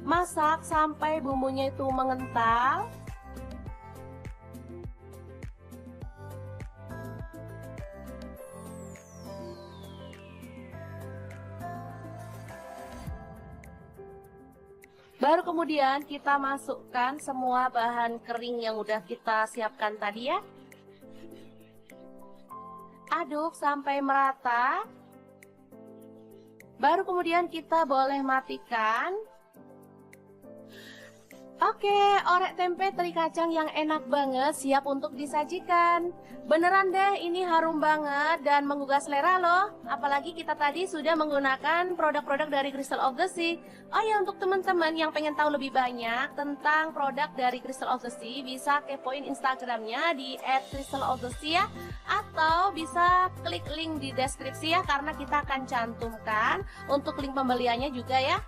A: Masak sampai bumbunya itu mengental. Baru kemudian kita masukkan semua bahan kering yang udah kita siapkan tadi ya. Aduk sampai merata. Baru kemudian kita boleh matikan. Oke, orek tempe teri kacang yang enak banget siap untuk disajikan. Beneran deh, ini harum banget dan menggugah selera loh. Apalagi kita tadi sudah menggunakan produk-produk dari Crystal of the Sea. Oh ya, untuk teman-teman yang pengen tahu lebih banyak tentang produk dari Crystal of the Sea, bisa kepoin Instagramnya di @crystalofthesea atau bisa klik link di deskripsi ya, karena kita akan cantumkan untuk link pembeliannya juga ya.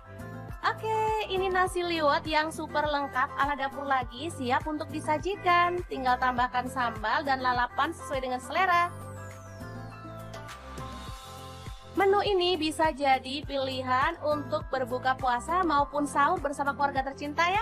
A: Oke, ini nasi liwet yang super lengkap ala dapur lagi, siap untuk disajikan. Tinggal tambahkan sambal dan lalapan sesuai dengan selera. Menu ini bisa jadi pilihan untuk berbuka puasa maupun sahur bersama keluarga tercinta ya.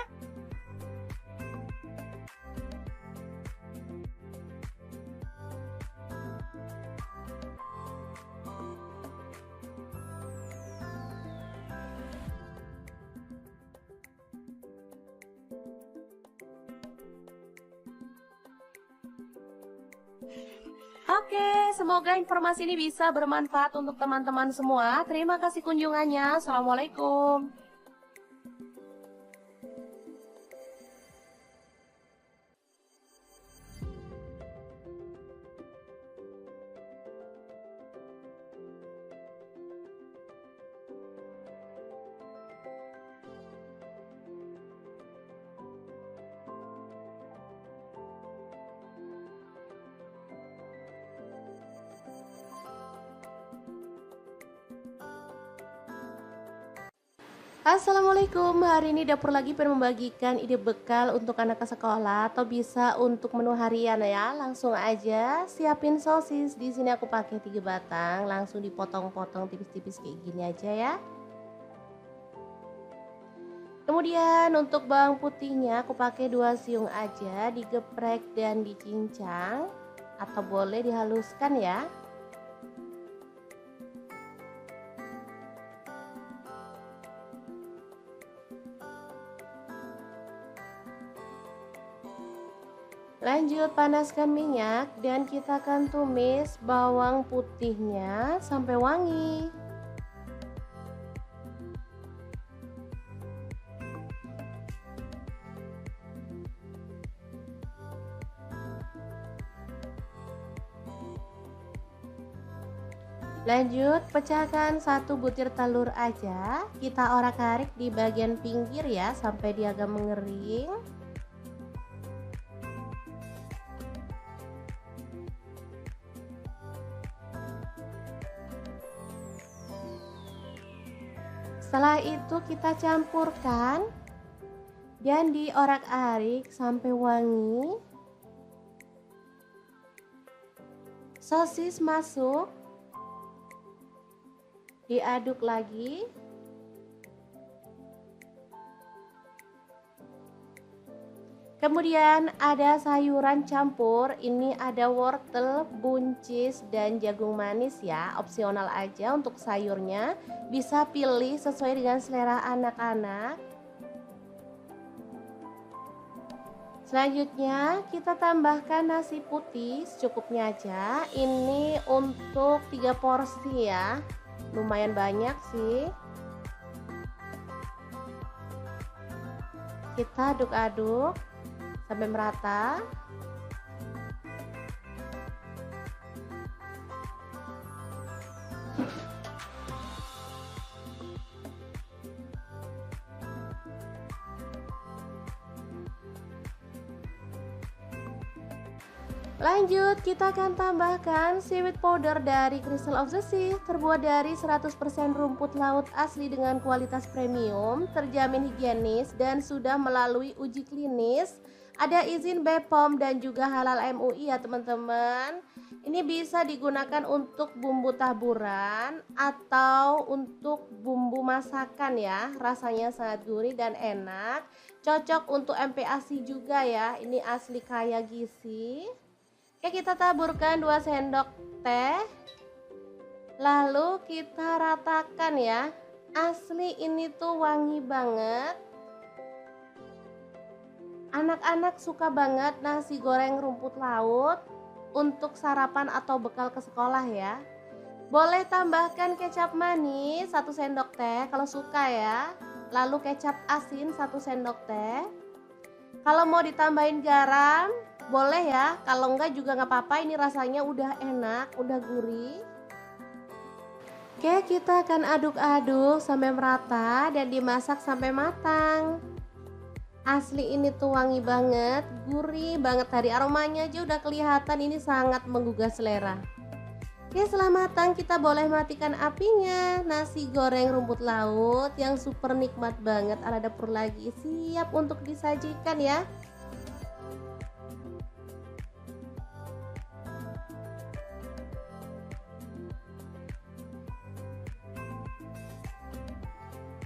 A: Oke, semoga informasi ini bisa bermanfaat untuk teman-teman semua. Terima kasih kunjungannya. Assalamualaikum. Assalamualaikum, hari ini dapur lagi pengen membagikan ide bekal untuk anak ke sekolah atau bisa untuk menu harian ya. Langsung aja siapin sosis. Di sini aku pakai 3 batang, langsung dipotong-potong tipis-tipis kayak gini aja ya. Kemudian untuk bawang putihnya aku pakai 2 siung aja, digeprek dan dicincang atau boleh dihaluskan ya. Lanjut panaskan minyak dan kita akan tumis bawang putihnya sampai wangi. Lanjut, pecahkan satu butir telur aja. Kita orak-arik di bagian pinggir ya sampai dia agak mengering. Setelah itu kita campurkan dan diorak-arik sampai wangi. Sosis masuk, diaduk lagi. Kemudian ada sayuran campur, ini ada wortel, buncis, dan jagung manis ya, opsional aja untuk sayurnya. Bisa pilih sesuai dengan selera anak-anak. Selanjutnya kita tambahkan nasi putih secukupnya aja. Ini untuk 3 porsi ya, lumayan banyak sih. Kita aduk-aduk sampai merata. Lanjut, kita akan tambahkan seaweed powder dari Crystal of the Sea, terbuat dari 100% rumput laut asli dengan kualitas premium, terjamin higienis dan sudah melalui uji klinis. Ada izin BPOM dan juga halal MUI ya teman-teman. Ini bisa digunakan untuk bumbu taburan atau untuk bumbu masakan ya. Rasanya sangat gurih dan enak. Cocok untuk MPASI juga ya. Ini asli kaya gizi. Oke, kita taburkan 2 sendok teh. Lalu kita ratakan ya. Asli ini tuh wangi banget. Anak-anak suka banget nasi goreng rumput laut untuk sarapan atau bekal ke sekolah ya. Boleh tambahkan kecap manis 1 sendok teh kalau suka ya. Lalu kecap asin 1 sendok teh. Kalau mau ditambahin garam boleh ya, kalau enggak juga nggak apa-apa, ini rasanya udah enak, udah gurih. Oke, kita akan aduk-aduk sampai merata dan dimasak sampai matang. Asli ini tuh wangi banget, gurih banget, dari aromanya aja udah kelihatan ini sangat menggugah selera. Oke, setelah matang kita boleh matikan apinya. Nasi goreng rumput laut yang super nikmat banget ala dapur lagi siap untuk disajikan ya.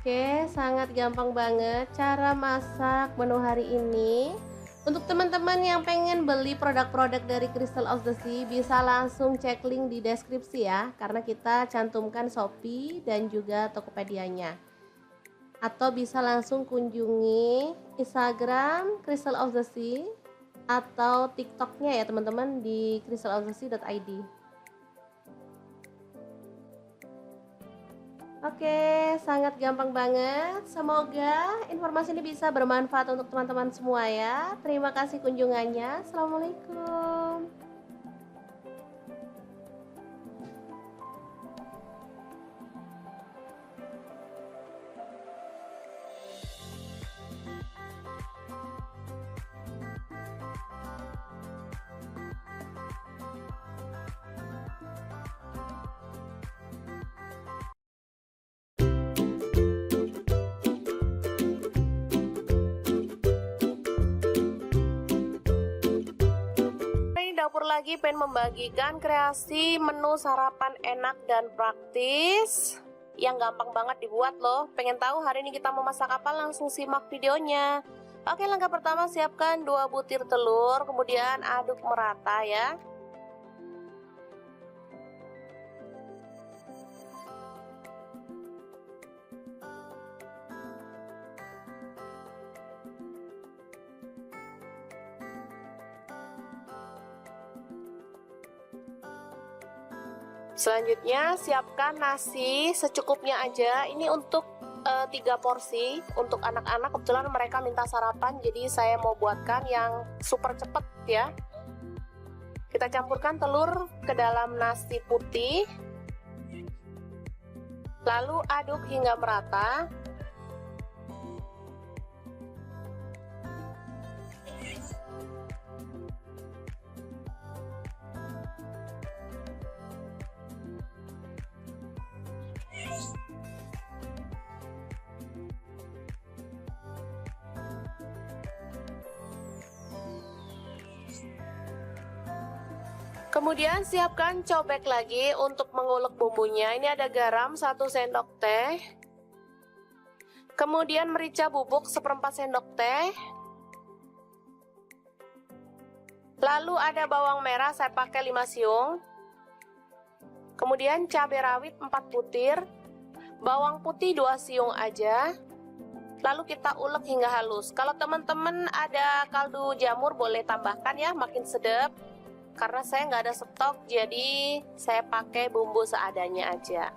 A: Oke, sangat gampang banget cara masak menu hari ini. Untuk teman-teman yang pengen beli produk-produk dari Crystal of the Sea, bisa langsung cek link di deskripsi ya, karena kita cantumkan Shopee dan juga Tokopedia-nya. Atau bisa langsung kunjungi Instagram Crystal of the Sea atau TikTok-nya ya teman-teman di crystalofthesea.id. Oke, sangat gampang banget. Semoga informasi ini bisa bermanfaat untuk teman-teman semua ya. Terima kasih kunjungannya. Assalamualaikum. Dapur lagi pengen membagikan kreasi menu sarapan enak dan praktis yang gampang banget dibuat loh. Pengen tahu hari ini kita mau masak apa? Langsung simak videonya. Oke, langkah pertama siapkan 2 butir telur, kemudian aduk merata ya. Selanjutnya siapkan nasi secukupnya aja. Ini untuk 3 porsi untuk anak-anak. Kebetulan mereka minta sarapan, jadi saya mau buatkan yang super cepet ya. Kita campurkan telur ke dalam nasi putih. Lalu aduk hingga merata. Kemudian siapkan cobek lagi untuk mengulek bumbunya. Ini ada garam 1 sendok teh. Kemudian merica bubuk 1/4 sendok teh. Lalu ada bawang merah, saya pakai 5 siung. Kemudian cabai rawit 4 butir. Bawang putih 2 siung aja. Lalu kita ulek hingga halus. Kalau teman-teman ada kaldu jamur boleh tambahkan ya, makin sedap. Karena saya nggak ada stok, jadi saya pakai bumbu seadanya aja.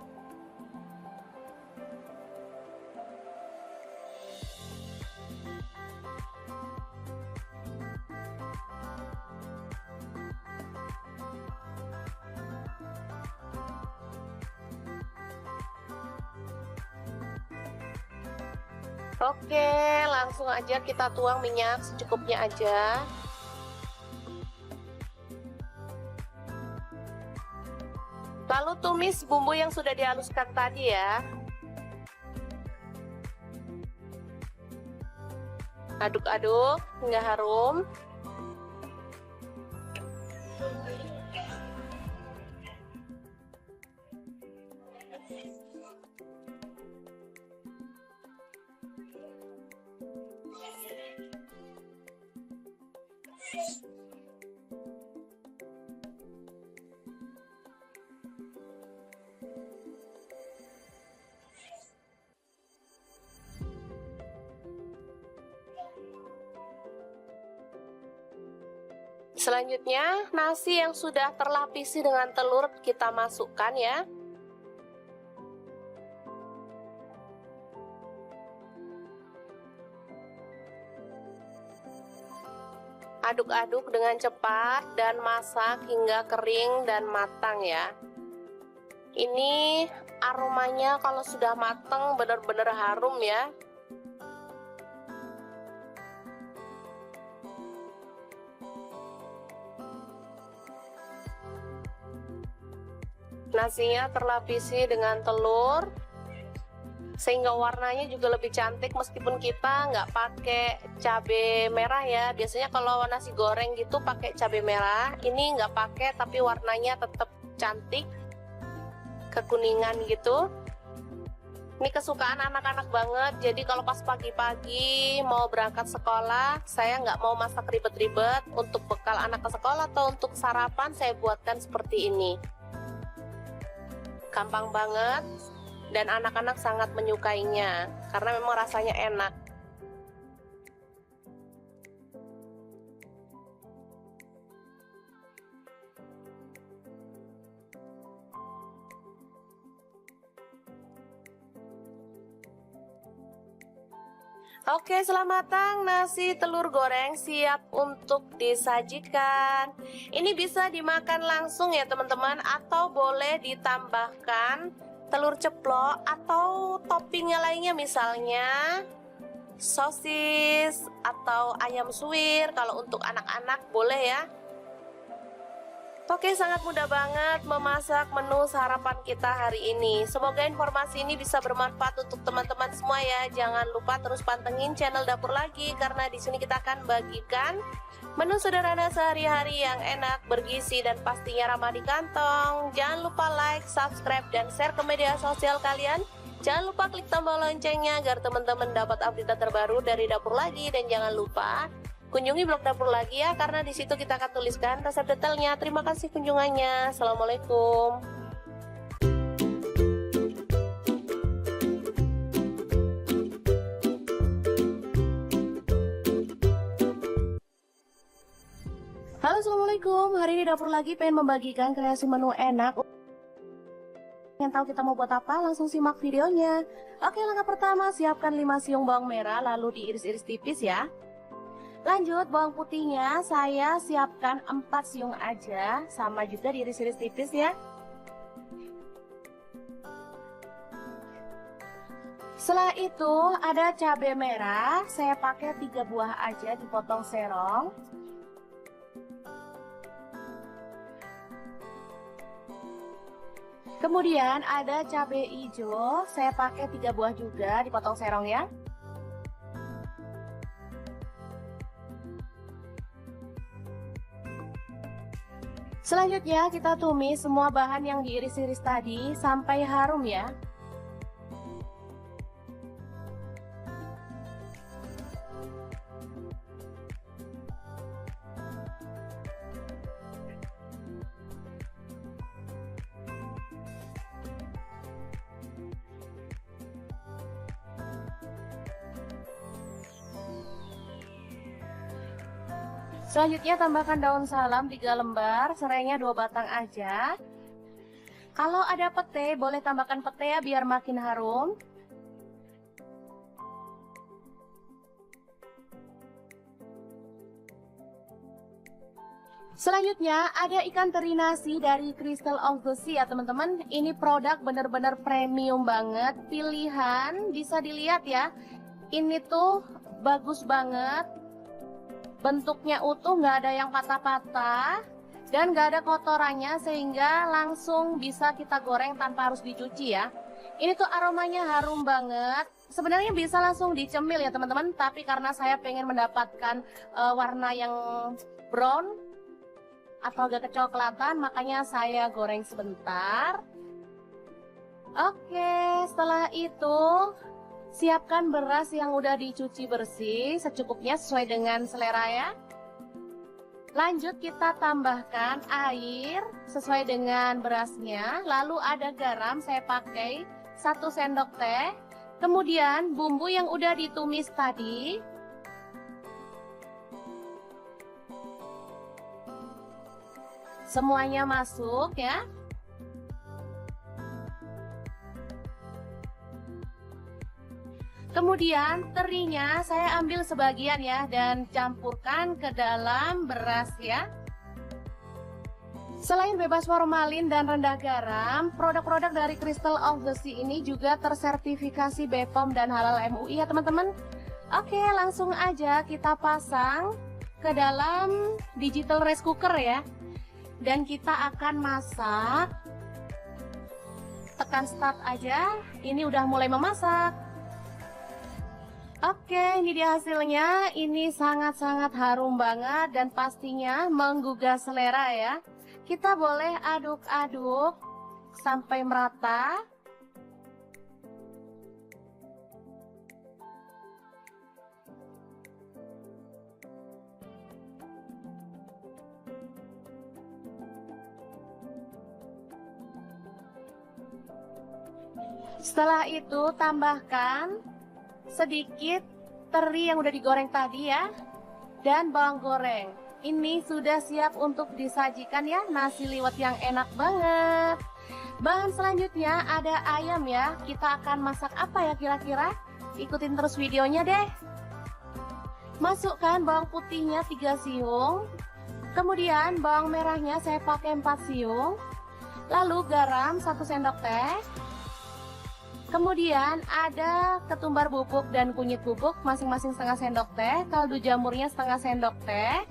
A: Oke, langsung aja kita tuang minyak secukupnya aja. Lalu tumis bumbu yang sudah dihaluskan tadi ya. Aduk-aduk hingga harum. Selanjutnya, nasi yang sudah terlapisi dengan telur kita masukkan ya. Aduk-aduk dengan cepat dan masak hingga kering dan matang ya. Ini aromanya kalau sudah matang benar-benar harum ya. Nasinya terlapisi dengan telur sehingga warnanya juga lebih cantik meskipun kita nggak pakai cabai merah ya. Biasanya kalau nasi goreng gitu pakai cabai merah, ini nggak pakai tapi warnanya tetap cantik kekuningan gitu. Ini kesukaan anak-anak banget, jadi kalau pas pagi-pagi mau berangkat sekolah saya nggak mau masak ribet-ribet. Untuk bekal anak ke sekolah atau untuk sarapan saya buatkan seperti ini. Gampang banget dan anak-anak sangat menyukainya karena memang rasanya enak. Oke, setelah matang nasi telur goreng siap untuk disajikan. Ini bisa dimakan langsung ya teman-teman, atau boleh ditambahkan telur ceplok atau toppingnya lainnya, misalnya sosis atau ayam suwir. Kalau untuk anak-anak boleh ya. Oke, sangat mudah banget memasak menu sarapan kita hari ini. Semoga informasi ini bisa bermanfaat untuk teman-teman semua ya. Jangan lupa terus pantengin channel Dapur Lagi karena di sini kita akan bagikan menu sederhana sehari-hari yang enak, bergizi dan pastinya ramah di kantong. Jangan lupa like, subscribe dan share ke media sosial kalian. Jangan lupa klik tombol loncengnya agar teman-teman dapat update terbaru dari Dapur Lagi, dan jangan lupa kunjungi blog Dapur Lagi ya, karena di situ kita akan tuliskan resep detailnya. Terima kasih kunjungannya. Assalamualaikum. Halo, assalamualaikum. Hari ini Dapur Lagi pengen membagikan kreasi menu enak. Yang tahu kita mau buat apa? Langsung simak videonya. Oke, langkah pertama siapkan 5 siung bawang merah lalu diiris-iris tipis ya. Lanjut, bawang putihnya saya siapkan 4 siung aja, sama juga diiris-iris tipis ya. Setelah itu ada cabai merah, saya pakai 3 buah aja dipotong serong. Kemudian ada cabai hijau, saya pakai 3 buah juga dipotong serong ya. Selanjutnya kita tumis semua bahan yang diiris-iris tadi sampai harum ya. Selanjutnya tambahkan daun salam 3 lembar, serainya 2 batang aja. Kalau ada pete, boleh tambahkan pete ya biar makin harum. Selanjutnya ada ikan teri nasi dari Crystal of the Sea ya teman-teman. Ini produk bener-bener premium banget, pilihan bisa dilihat ya. Ini tuh bagus banget. Bentuknya utuh, nggak ada yang patah-patah dan nggak ada kotorannya sehingga langsung bisa kita goreng tanpa harus dicuci ya. Ini tuh aromanya harum banget. Sebenarnya bisa langsung dicemil ya teman-teman, tapi karena saya pengen mendapatkan warna yang brown atau agak kecoklatan, makanya saya goreng sebentar. Oke, setelah itu siapkan beras yang udah dicuci bersih secukupnya sesuai dengan selera ya. Lanjut kita tambahkan air sesuai dengan berasnya. Lalu ada garam, saya pakai 1 sendok teh. Kemudian bumbu yang udah ditumis tadi. Semuanya masuk ya. Kemudian terinya saya ambil sebagian ya dan campurkan ke dalam beras ya. Selain bebas formalin dan rendah garam, produk-produk dari Crystal of the Sea ini juga tersertifikasi BPOM dan halal MUI ya teman-teman. Oke, langsung aja kita pasang ke dalam digital rice cooker ya. Dan kita akan masak. Tekan start aja, ini udah mulai memasak. Oke, ini dia hasilnya. Ini sangat-sangat harum banget dan pastinya menggugah selera ya. Kita boleh aduk-aduk sampai merata. Setelah itu tambahkan sedikit teri yang udah digoreng tadi ya, dan bawang goreng. Ini sudah siap untuk disajikan ya, nasi liwet yang enak banget. Bahan selanjutnya ada ayam ya. Kita akan masak apa ya kira-kira? Ikutin terus videonya deh. Masukkan bawang putihnya 3 siung. Kemudian bawang merahnya saya pakai 4 siung. Lalu garam 1 sendok teh. Kemudian ada ketumbar bubuk dan kunyit bubuk masing-masing setengah sendok teh, kaldu jamurnya setengah sendok teh.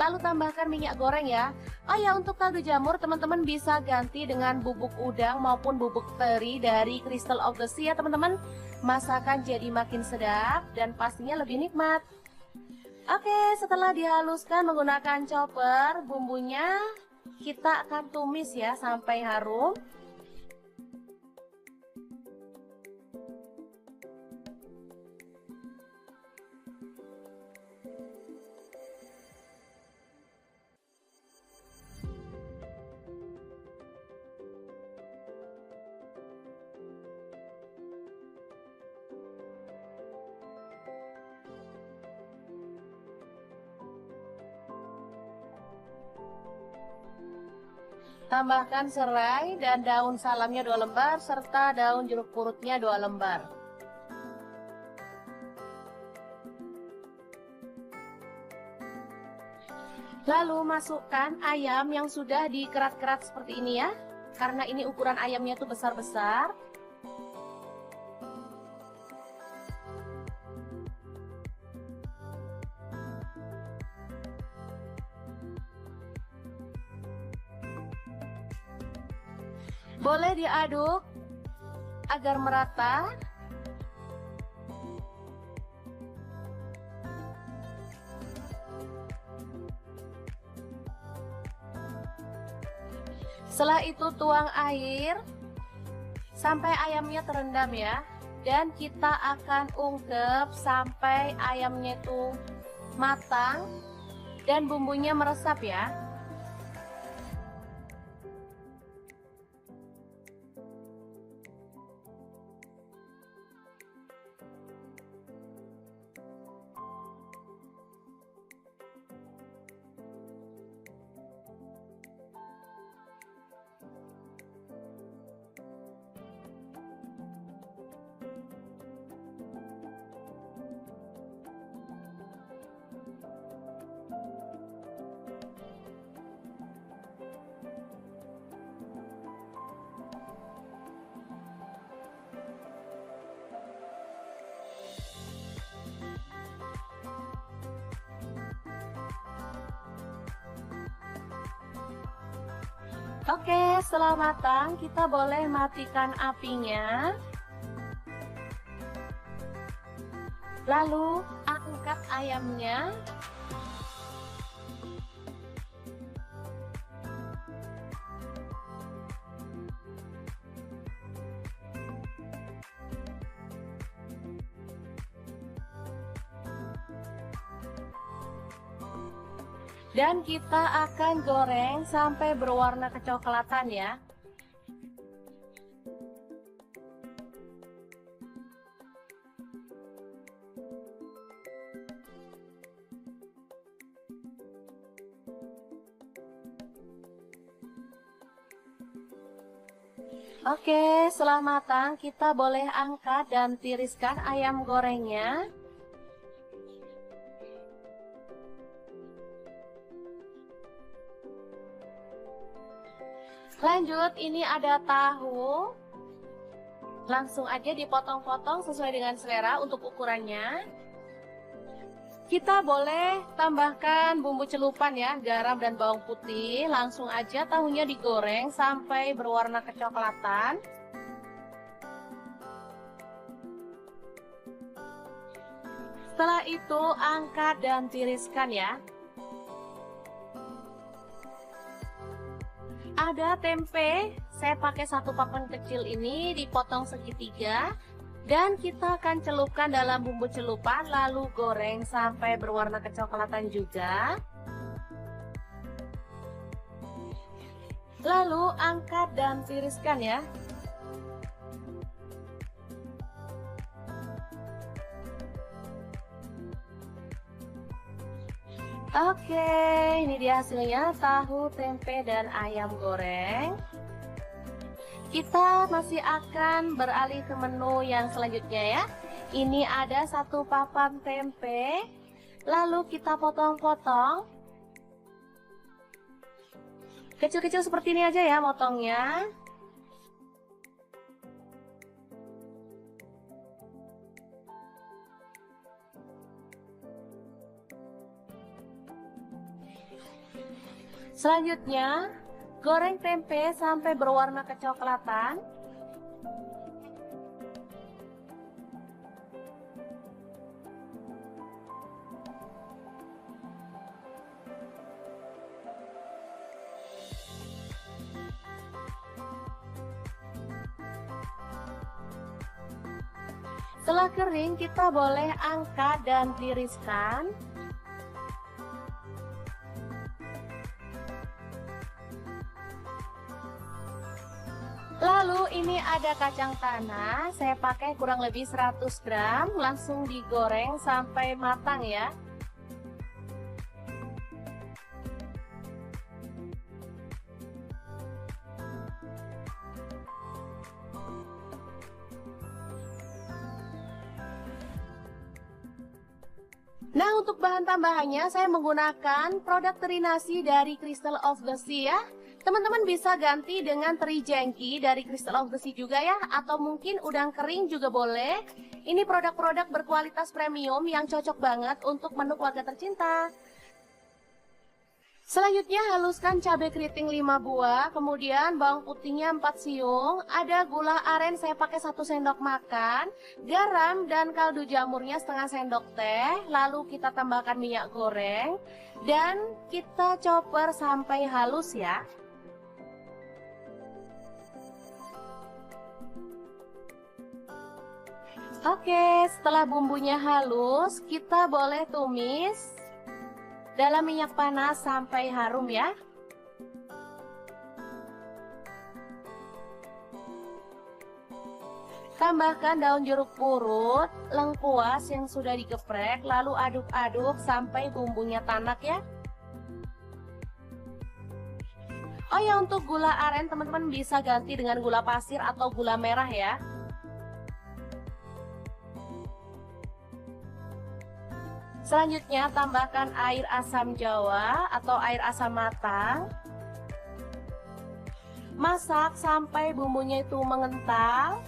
A: Lalu tambahkan minyak goreng ya. Oh ya, untuk kaldu jamur teman-teman bisa ganti dengan bubuk udang maupun bubuk teri dari Crystal of the Sea ya teman-teman. Masakan jadi makin sedap dan pastinya lebih nikmat. Oke, setelah dihaluskan menggunakan chopper, bumbunya kita akan tumis ya sampai harum. Tambahkan serai dan daun salamnya 2 lembar serta daun jeruk purutnya 2 lembar. Lalu masukkan ayam yang sudah dikerat-kerat seperti ini ya. Karena ini ukuran ayamnya tuh besar-besar. Boleh diaduk agar merata. Setelah itu tuang air sampai ayamnya terendam ya. Dan kita akan ungkep sampai ayamnya itu matang dan bumbunya meresap ya. Oke, setelah matang kita boleh matikan apinya. Lalu angkat ayamnya. Dan kita akan goreng sampai berwarna kecoklatan ya. Oke, setelah matang kita boleh angkat dan tiriskan ayam gorengnya. Lanjut, ini ada tahu. Langsung aja dipotong-potong sesuai dengan selera untuk ukurannya. Kita boleh tambahkan bumbu celupan ya, garam dan bawang putih. Langsung aja tahunya digoreng sampai berwarna kecoklatan. Setelah itu angkat dan tiriskan ya. Ada tempe, saya pakai satu papan kecil ini dipotong segitiga. Dan kita akan celupkan dalam bumbu celupan lalu goreng sampai berwarna kecoklatan juga. Lalu angkat dan tiriskan ya. Oke, ini dia hasilnya tahu, tempe, dan ayam goreng. Kita masih akan beralih ke menu yang selanjutnya ya. Ini ada satu papan tempe, lalu kita potong-potong. Kecil-kecil seperti ini aja ya motongnya. Selanjutnya, goreng tempe sampai berwarna kecoklatan. Setelah kering, kita boleh angkat dan tiriskan. Lalu ini ada kacang tanah, saya pakai kurang lebih 100 gram, langsung digoreng sampai matang ya. Nah, untuk bahan tambahannya saya menggunakan produk teri nasi dari Crystal of the Sea ya. Teman-teman bisa ganti dengan teri jengki dari Crystal of the Sea juga ya, atau mungkin udang kering juga boleh. Ini produk-produk berkualitas premium yang cocok banget untuk menu keluarga tercinta. Selanjutnya haluskan cabai keriting 5 buah, kemudian bawang putihnya 4 siung, ada gula aren saya pakai 1 sendok makan, garam dan kaldu jamurnya setengah sendok teh, lalu kita tambahkan minyak goreng dan kita chopper sampai halus ya. Oke, setelah bumbunya halus, kita boleh tumis dalam minyak panas sampai harum ya. Tambahkan daun jeruk purut, lengkuas yang sudah digeprek, lalu aduk-aduk sampai bumbunya tanak ya. Oh ya, untuk gula aren teman-teman bisa ganti dengan gula pasir atau gula merah ya. Selanjutnya tambahkan air asam jawa atau air asam matang. Masak sampai bumbunya itu mengental.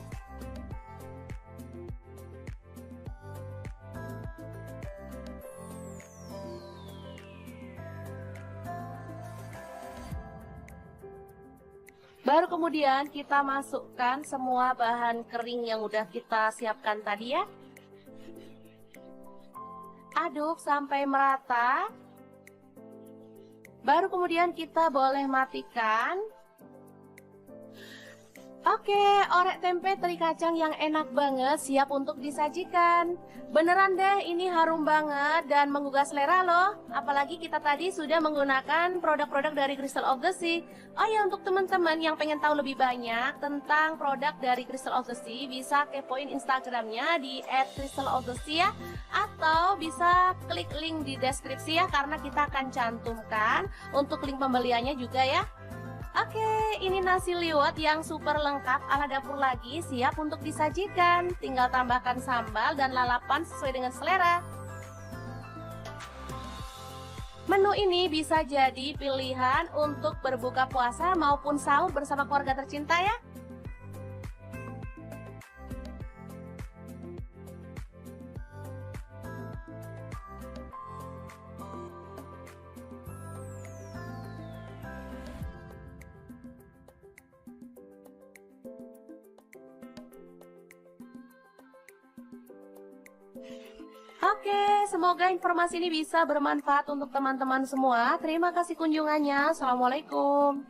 A: Baru kemudian kita masukkan semua bahan kering yang udah kita siapkan tadi ya. Aduk sampai merata. Baru kemudian kita boleh matikan. Oke, orek tempe teri kacang yang enak banget siap untuk disajikan. Beneran deh, ini harum banget dan menggugah selera loh. Apalagi kita tadi sudah menggunakan produk-produk dari Crystal of the Sea. Oh ya, untuk teman-teman yang pengen tahu lebih banyak tentang produk dari Crystal of the Sea, bisa kepoin Instagramnya di @crystalofthesea ya. Atau bisa klik link di deskripsi ya, karena kita akan cantumkan untuk link pembeliannya juga ya. Oke, ini nasi liwet yang super lengkap ala dapur lagi, siap untuk disajikan. Tinggal tambahkan sambal dan lalapan sesuai dengan selera. Menu ini bisa jadi pilihan untuk berbuka puasa maupun sahur bersama keluarga tercinta ya. Oke, semoga informasi ini bisa bermanfaat untuk teman-teman semua. Terima kasih kunjungannya. Assalamualaikum.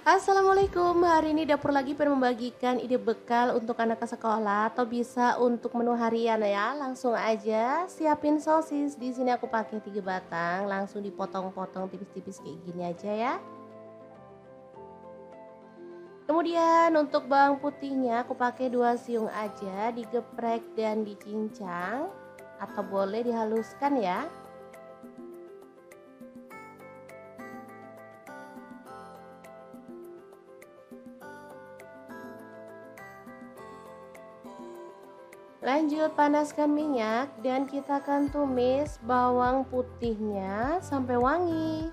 A: Assalamualaikum, hari ini dapur lagi pengen membagikan ide bekal untuk anak ke sekolah atau bisa untuk menu harian ya. Langsung aja siapin sosis. Di sini aku pakai 3 batang, langsung dipotong-potong tipis-tipis kayak gini aja ya. Kemudian untuk bawang putihnya aku pakai 2 siung aja, digeprek dan dicincang atau boleh dihaluskan ya. Lanjut panaskan minyak dan kita akan tumis bawang putihnya sampai wangi.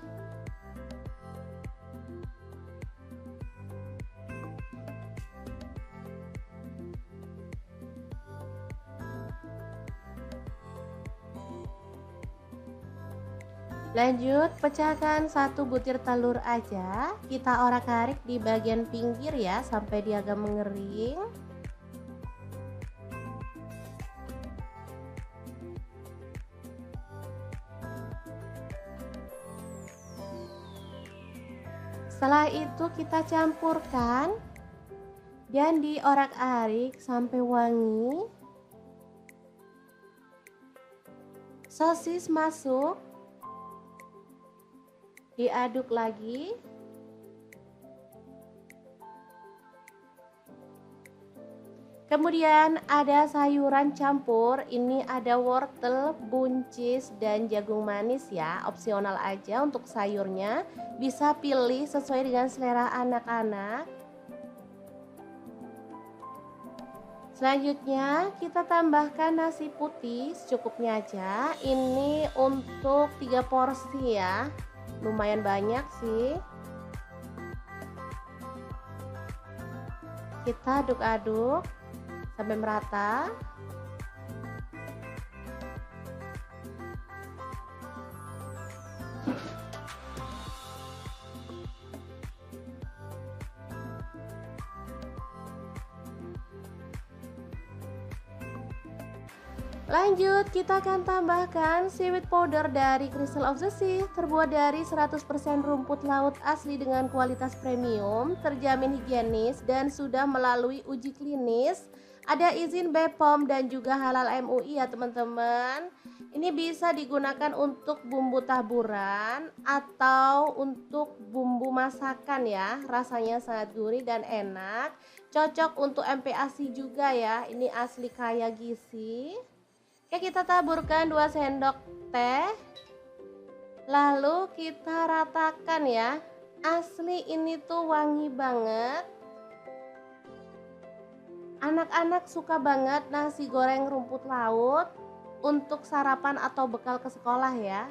A: Lanjut pecahkan 1 butir telur aja, kita orak-arik di bagian pinggir ya sampai dia agak mengering. Setelah itu kita campurkan dan diorak-arik sampai wangi. Sosis masuk, diaduk lagi. Kemudian ada sayuran campur, ini ada wortel, buncis, dan jagung manis ya, opsional aja untuk sayurnya. Bisa pilih sesuai dengan selera anak-anak. Selanjutnya kita tambahkan nasi putih secukupnya aja. Ini untuk 3 porsi ya, lumayan banyak sih. Kita aduk-aduk sampai merata. Lanjut, kita akan tambahkan seaweed powder dari Crystal of the Sea, terbuat dari 100% rumput laut asli dengan kualitas premium, terjamin higienis dan sudah melalui uji klinis. Ada izin BPOM dan juga halal MUI ya teman-teman. Ini bisa digunakan untuk bumbu taburan atau untuk bumbu masakan ya. Rasanya sangat gurih dan enak. Cocok untuk MPASI juga ya. Ini asli kaya gizi. Oke, kita taburkan 2 sendok teh. Lalu kita ratakan ya. Asli ini tuh wangi banget. Anak-anak suka banget nasi goreng rumput laut untuk sarapan atau bekal ke sekolah ya.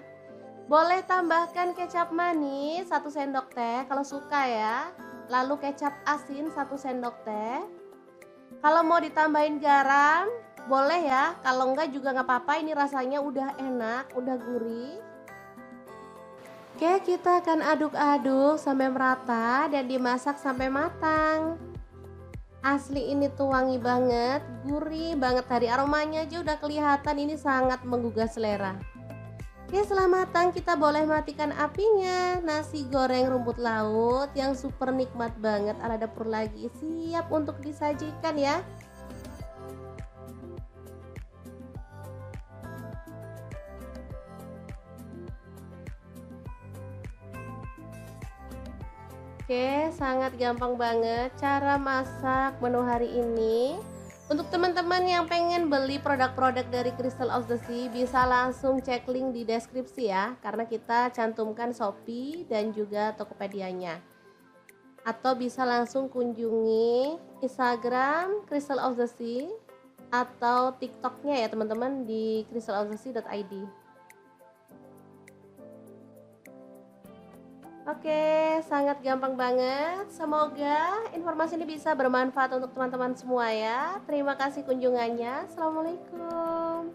A: Boleh tambahkan kecap manis 1 sendok teh kalau suka ya. Lalu kecap asin 1 sendok teh. Kalau mau ditambahin garam boleh ya, kalau enggak juga nggak apa-apa, ini rasanya udah enak, udah gurih. Oke, kita akan aduk-aduk sampai merata dan dimasak sampai matang. Asli ini tuh wangi banget, gurih banget, dari aromanya aja udah kelihatan ini sangat menggugah selera. Oke, setelah matang kita boleh matikan apinya. Nasi goreng rumput laut yang super nikmat banget ala dapur lagi siap untuk disajikan ya. Oke, sangat gampang banget cara masak menu hari ini. Untuk teman-teman yang pengen beli produk-produk dari Crystal of the Sea, bisa langsung cek link di deskripsi ya, karena kita cantumkan Shopee dan juga Tokopedia-nya. Atau bisa langsung kunjungi Instagram Crystal of the Sea atau TikTok-nya ya teman-teman di crystalofthesea.id. Oke, sangat gampang banget. Semoga informasi ini bisa bermanfaat untuk teman-teman semua ya. Terima kasih kunjungannya. Assalamualaikum.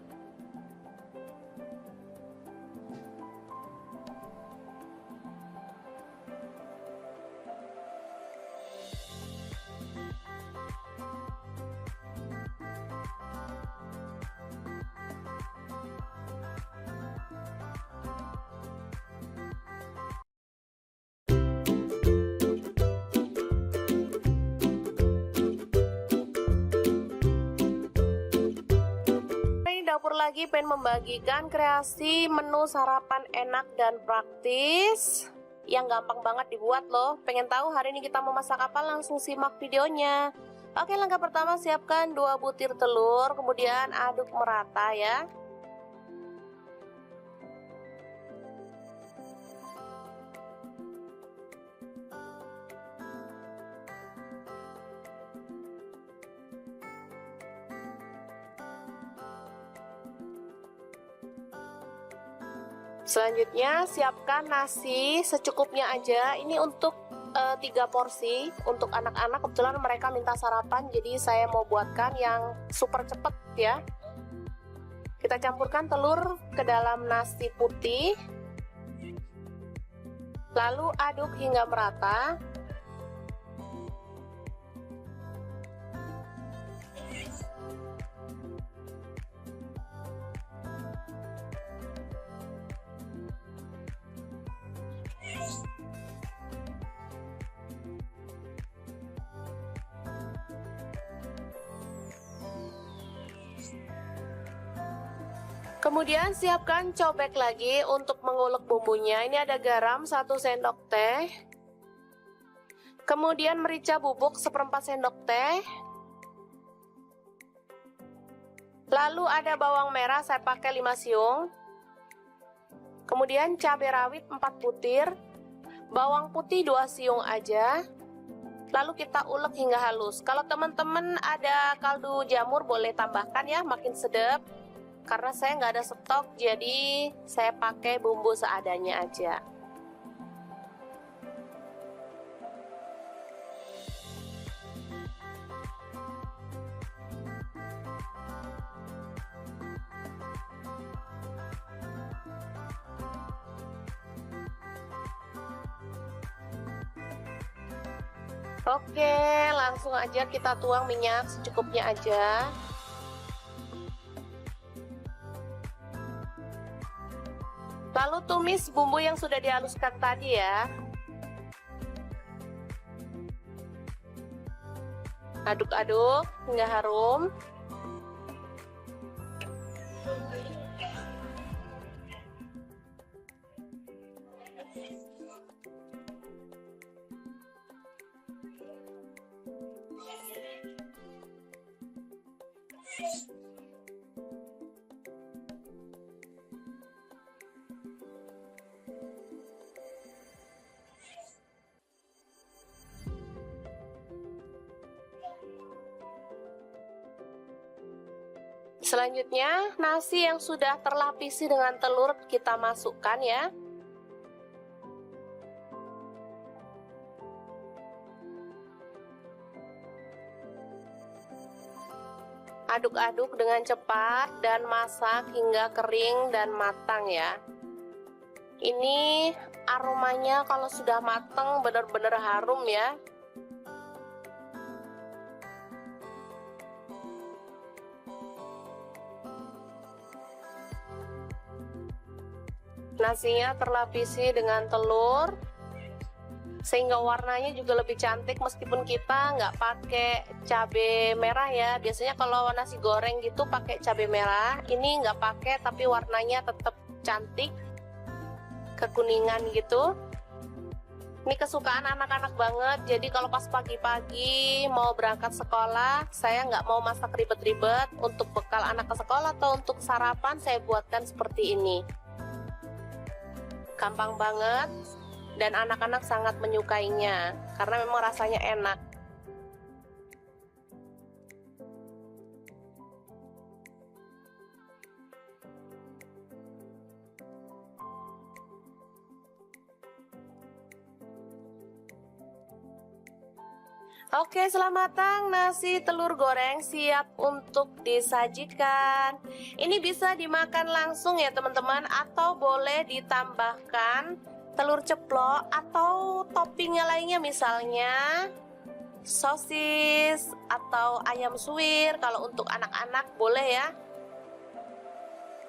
A: Dapur lagi pengen membagikan kreasi menu sarapan enak dan praktis yang gampang banget dibuat loh. Pengen tahu hari ini kita mau masak apa? Langsung simak videonya. Oke, langkah pertama siapkan 2 butir telur, kemudian aduk merata ya. Selanjutnya siapkan nasi secukupnya aja. Ini untuk 3 porsi untuk anak-anak. Kebetulan mereka minta sarapan, jadi saya mau buatkan yang super cepet ya. Kita campurkan telur ke dalam nasi putih, lalu aduk hingga merata. Kemudian siapkan cobek lagi untuk mengulek bumbunya. Ini ada garam 1 sendok teh. Kemudian merica bubuk 1/4 sendok teh. Lalu ada bawang merah, saya pakai 5 siung. Kemudian cabai rawit 4 butir. Bawang putih 2 siung aja. Lalu kita ulek hingga halus. Kalau teman-teman ada kaldu jamur boleh tambahkan ya, makin sedap. Karena saya nggak ada stok, jadi saya pakai bumbu seadanya aja. Oke, langsung aja kita tuang minyak secukupnya aja. Lalu tumis bumbu yang sudah dihaluskan tadi ya. Aduk-aduk hingga harum. Selanjutnya, nasi yang sudah terlapisi dengan telur kita masukkan ya. Aduk-aduk dengan cepat dan masak hingga kering dan matang ya. Ini aromanya kalau sudah matang benar-benar harum ya. Nasinya terlapisi dengan telur sehingga warnanya juga lebih cantik, meskipun kita nggak pakai cabai merah ya. Biasanya kalau nasi goreng gitu pakai cabai merah, ini nggak pakai tapi warnanya tetap cantik, kekuningan gitu. Ini kesukaan anak-anak banget, jadi kalau pas pagi-pagi mau berangkat sekolah, saya nggak mau masak ribet-ribet. Untuk bekal anak ke sekolah atau untuk sarapan saya buatkan seperti ini. Gampang banget dan anak-anak sangat menyukainya karena memang rasanya enak. Oke, setelah matang, nasi telur goreng siap untuk disajikan. Ini bisa dimakan langsung ya teman-teman, atau boleh ditambahkan telur ceplok atau toppingnya lainnya, misalnya sosis atau ayam suwir. Kalau untuk anak-anak boleh ya.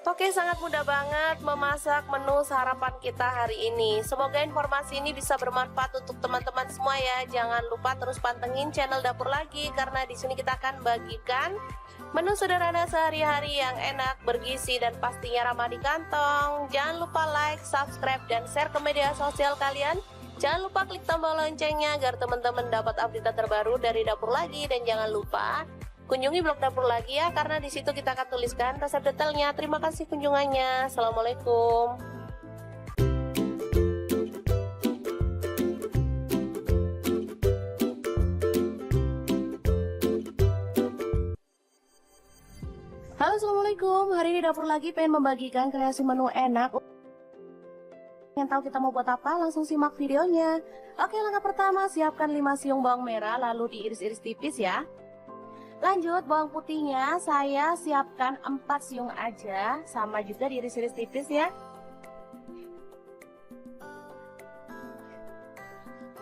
A: Oke, sangat mudah banget memasak menu sarapan kita hari ini. Semoga informasi ini bisa bermanfaat untuk teman-teman semua ya. Jangan lupa terus pantengin channel Dapur Lagi, karena di sini kita akan bagikan menu sederhana sehari-hari yang enak, bergizi, dan pastinya ramah di kantong. Jangan lupa like, subscribe, dan share ke media sosial kalian. Jangan lupa klik tombol loncengnya agar teman-teman dapat update terbaru dari Dapur Lagi. Dan jangan lupa kunjungi blog Dapur Lagi ya, karena di situ kita akan tuliskan resep detailnya. Terima kasih kunjungannya. Assalamualaikum. Halo, assalamualaikum. Hari ini Dapur Lagi pengen membagikan kreasi menu enak. Yang tahu kita mau buat apa? Langsung simak videonya. Oke, langkah pertama, siapkan 5 siung bawang merah lalu diiris-iris tipis ya. Lanjut, bawang putihnya saya siapkan 4 siung aja, sama juga diiris-iris tipis ya.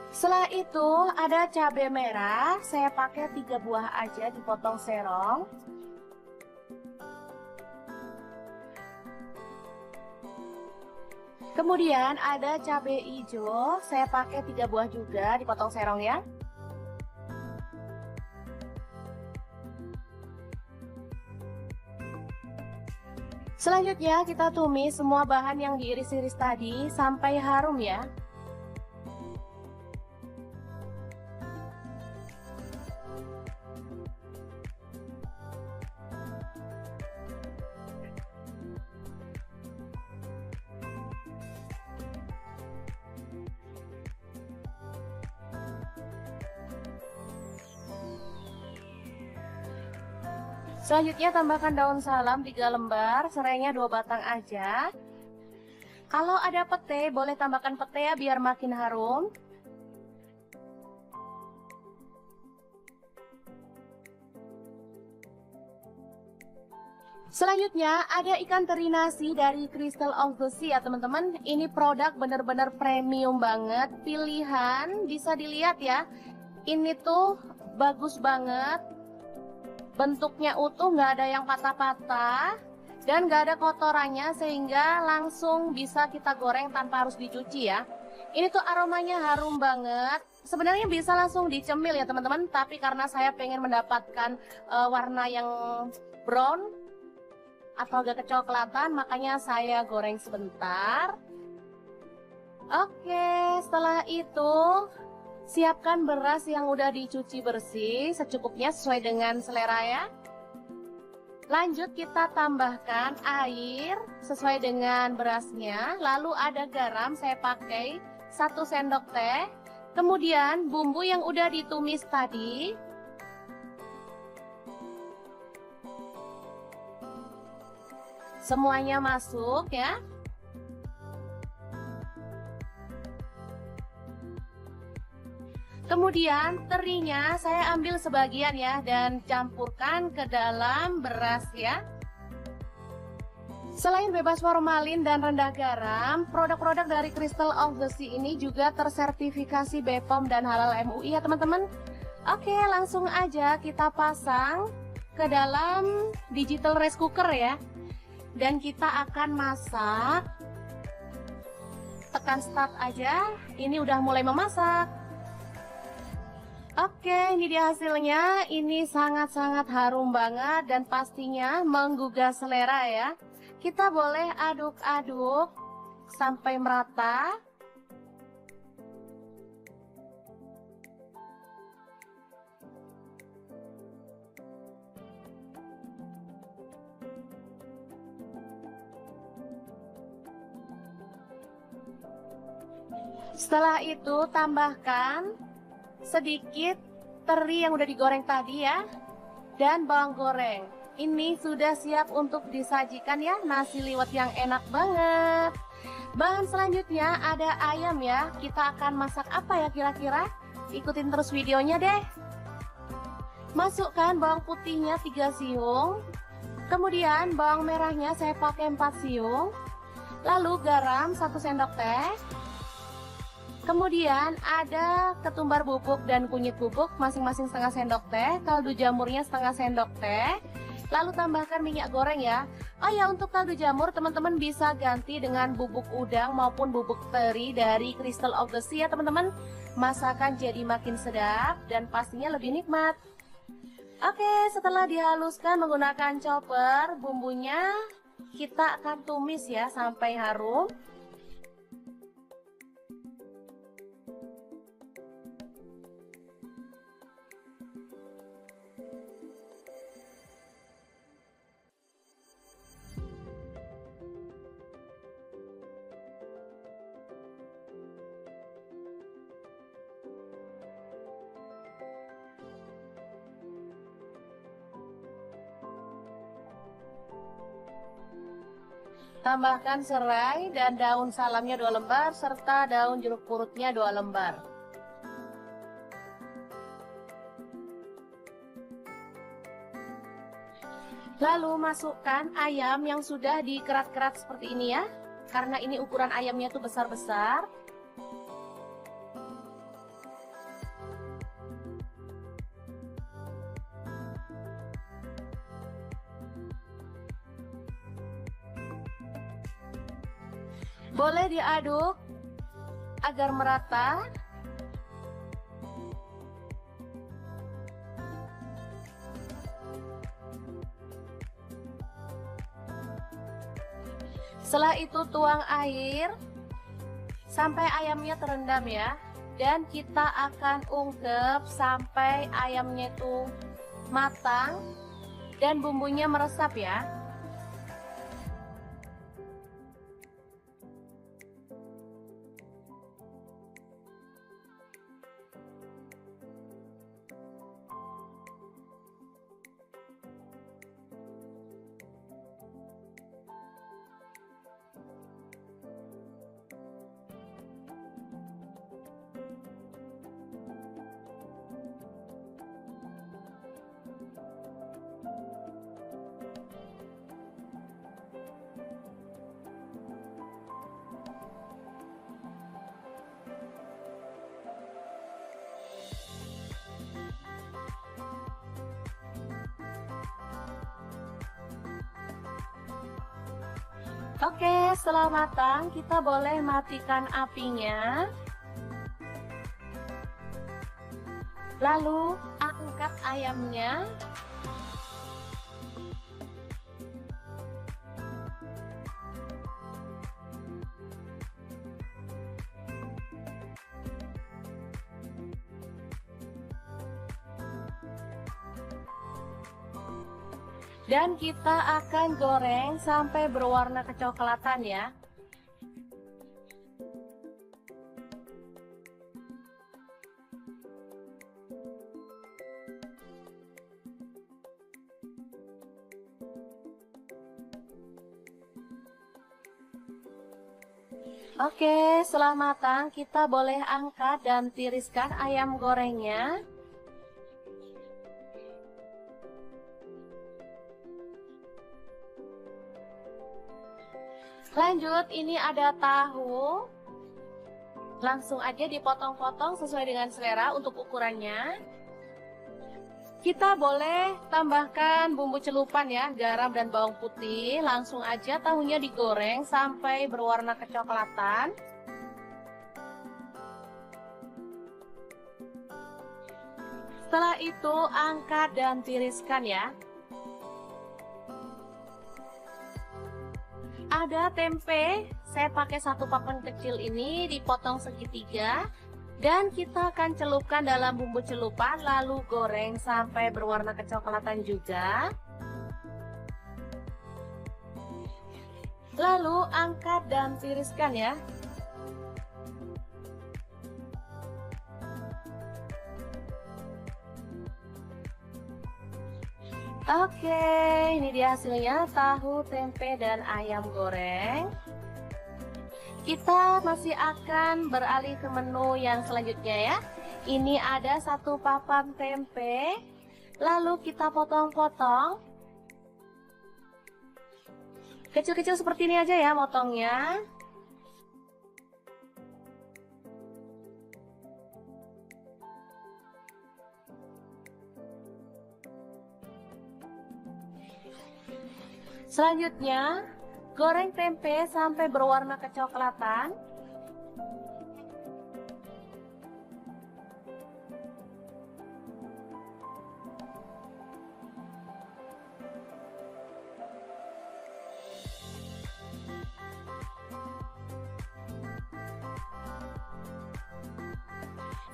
A: Setelah itu ada cabai merah, saya pakai 3 buah aja, dipotong serong. Kemudian ada cabai hijau, saya pakai 3 buah juga, dipotong serong ya. Selanjutnya kita tumis semua bahan yang diiris-iris tadi sampai harum ya. Selanjutnya tambahkan daun salam 3 lembar, serainya 2 batang aja. Kalau ada pete, boleh tambahkan pete ya biar makin harum. Selanjutnya ada ikan teri nasi dari Crystal of the Sea ya teman-teman. Ini produk bener-bener premium banget, pilihan bisa dilihat ya. Ini tuh bagus banget, bentuknya utuh, nggak ada yang patah-patah dan nggak ada kotorannya, sehingga langsung bisa kita goreng tanpa harus dicuci ya. Ini tuh aromanya harum banget. Sebenarnya bisa langsung dicemil ya teman-teman, tapi karena saya pengen mendapatkan warna yang brown atau agak kecoklatan, makanya saya goreng sebentar. Oke, setelah itu siapkan beras yang udah dicuci bersih secukupnya sesuai dengan selera ya. Lanjut kita tambahkan air sesuai dengan berasnya. Lalu ada garam, saya pakai 1 sendok teh. Kemudian bumbu yang udah ditumis tadi. Semuanya masuk ya. Kemudian terinya saya ambil sebagian ya dan campurkan ke dalam beras ya. Selain bebas formalin dan rendah garam, produk-produk dari Crystal of the Sea ini juga tersertifikasi BPOM dan halal MUI ya teman-teman. Oke, langsung aja kita pasang ke dalam digital rice cooker ya. Dan kita akan masak. Tekan start aja. Ini udah mulai memasak. Oke, ini dia hasilnya. Ini sangat-sangat harum banget dan pastinya menggugah selera ya. Kita boleh aduk-aduk sampai merata. Setelah itu tambahkan sedikit teri yang udah digoreng tadi ya, dan bawang goreng. Ini sudah siap untuk disajikan ya, nasi liwet yang enak banget. Bahan selanjutnya ada ayam ya. Kita akan masak apa ya kira-kira? Ikutin terus videonya deh. Masukkan bawang putihnya 3 siung. Kemudian bawang merahnya saya pakai 4 siung. Lalu garam 1 sendok teh. Kemudian ada ketumbar bubuk dan kunyit bubuk masing-masing setengah sendok teh, kaldu jamurnya setengah sendok teh. Lalu tambahkan minyak goreng ya. Oh ya, untuk kaldu jamur teman-teman bisa ganti dengan bubuk udang maupun bubuk teri dari Crystal of the Sea ya teman-teman. Masakan jadi makin sedap dan pastinya lebih nikmat. Oke, setelah dihaluskan menggunakan chopper, bumbunya kita akan tumis ya sampai harum. Tambahkan serai dan daun salamnya 2 lembar serta daun jeruk purutnya 2 lembar. Lalu masukkan ayam yang sudah dikerat-kerat seperti ini ya. Karena ini ukuran ayamnya tuh besar-besar. Boleh diaduk agar merata. Setelah itu tuang air sampai ayamnya terendam ya. Dan kita akan ungkep sampai ayamnya itu matang dan bumbunya meresap ya. Oke, setelah matang, kita boleh matikan apinya. Lalu, angkat ayamnya. Dan kita akan goreng sampai berwarna kecoklatan ya. Oke, setelah matang kita boleh angkat dan tiriskan ayam gorengnya. Lanjut, ini ada tahu. Langsung aja dipotong-potong sesuai dengan selera untuk ukurannya. Kita boleh tambahkan bumbu celupan ya, garam dan bawang putih. Langsung aja tahunya digoreng sampai berwarna kecoklatan. Setelah itu angkat dan tiriskan ya. Ada tempe, saya pakai satu papan kecil ini dipotong segitiga. Dan kita akan celupkan dalam bumbu celupan lalu goreng sampai berwarna kecoklatan juga. Lalu angkat dan tiriskan ya. Oke, ini dia hasilnya tahu, tempe, dan ayam goreng. Kita masih akan beralih ke menu yang selanjutnya ya. Ini ada satu papan tempe, lalu kita potong-potong. Kecil-kecil seperti ini aja ya motongnya. Selanjutnya, goreng tempe sampai berwarna kecoklatan.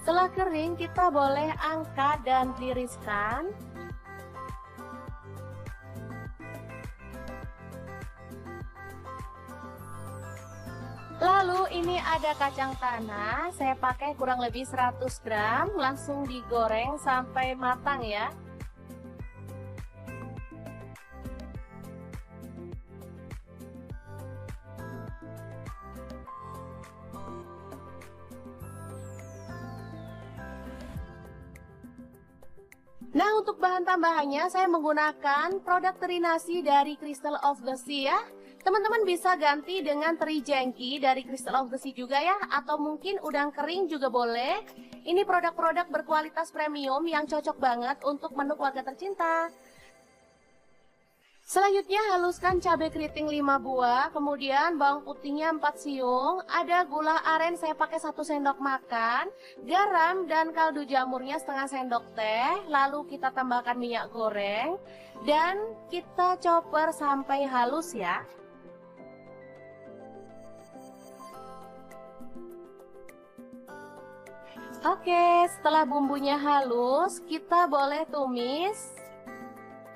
A: Setelah kering, kita boleh angkat dan tiriskan. Lalu ini ada kacang tanah, saya pakai kurang lebih 100 gram, langsung digoreng sampai matang ya. Nah, untuk bahan tambahannya saya menggunakan produk teri nasi dari Crystal of the Sea ya. Teman-teman bisa ganti dengan teri jengki dari Crystal of the Sea juga ya, atau mungkin udang kering juga boleh. Ini produk-produk berkualitas premium yang cocok banget untuk menu keluarga tercinta. Selanjutnya haluskan cabai keriting 5 buah, kemudian bawang putihnya 4 siung, ada gula aren saya pakai 1 sendok makan, garam dan kaldu jamurnya setengah sendok teh, lalu kita tambahkan minyak goreng, dan kita chopper sampai halus ya. Oke, setelah bumbunya halus, kita boleh tumis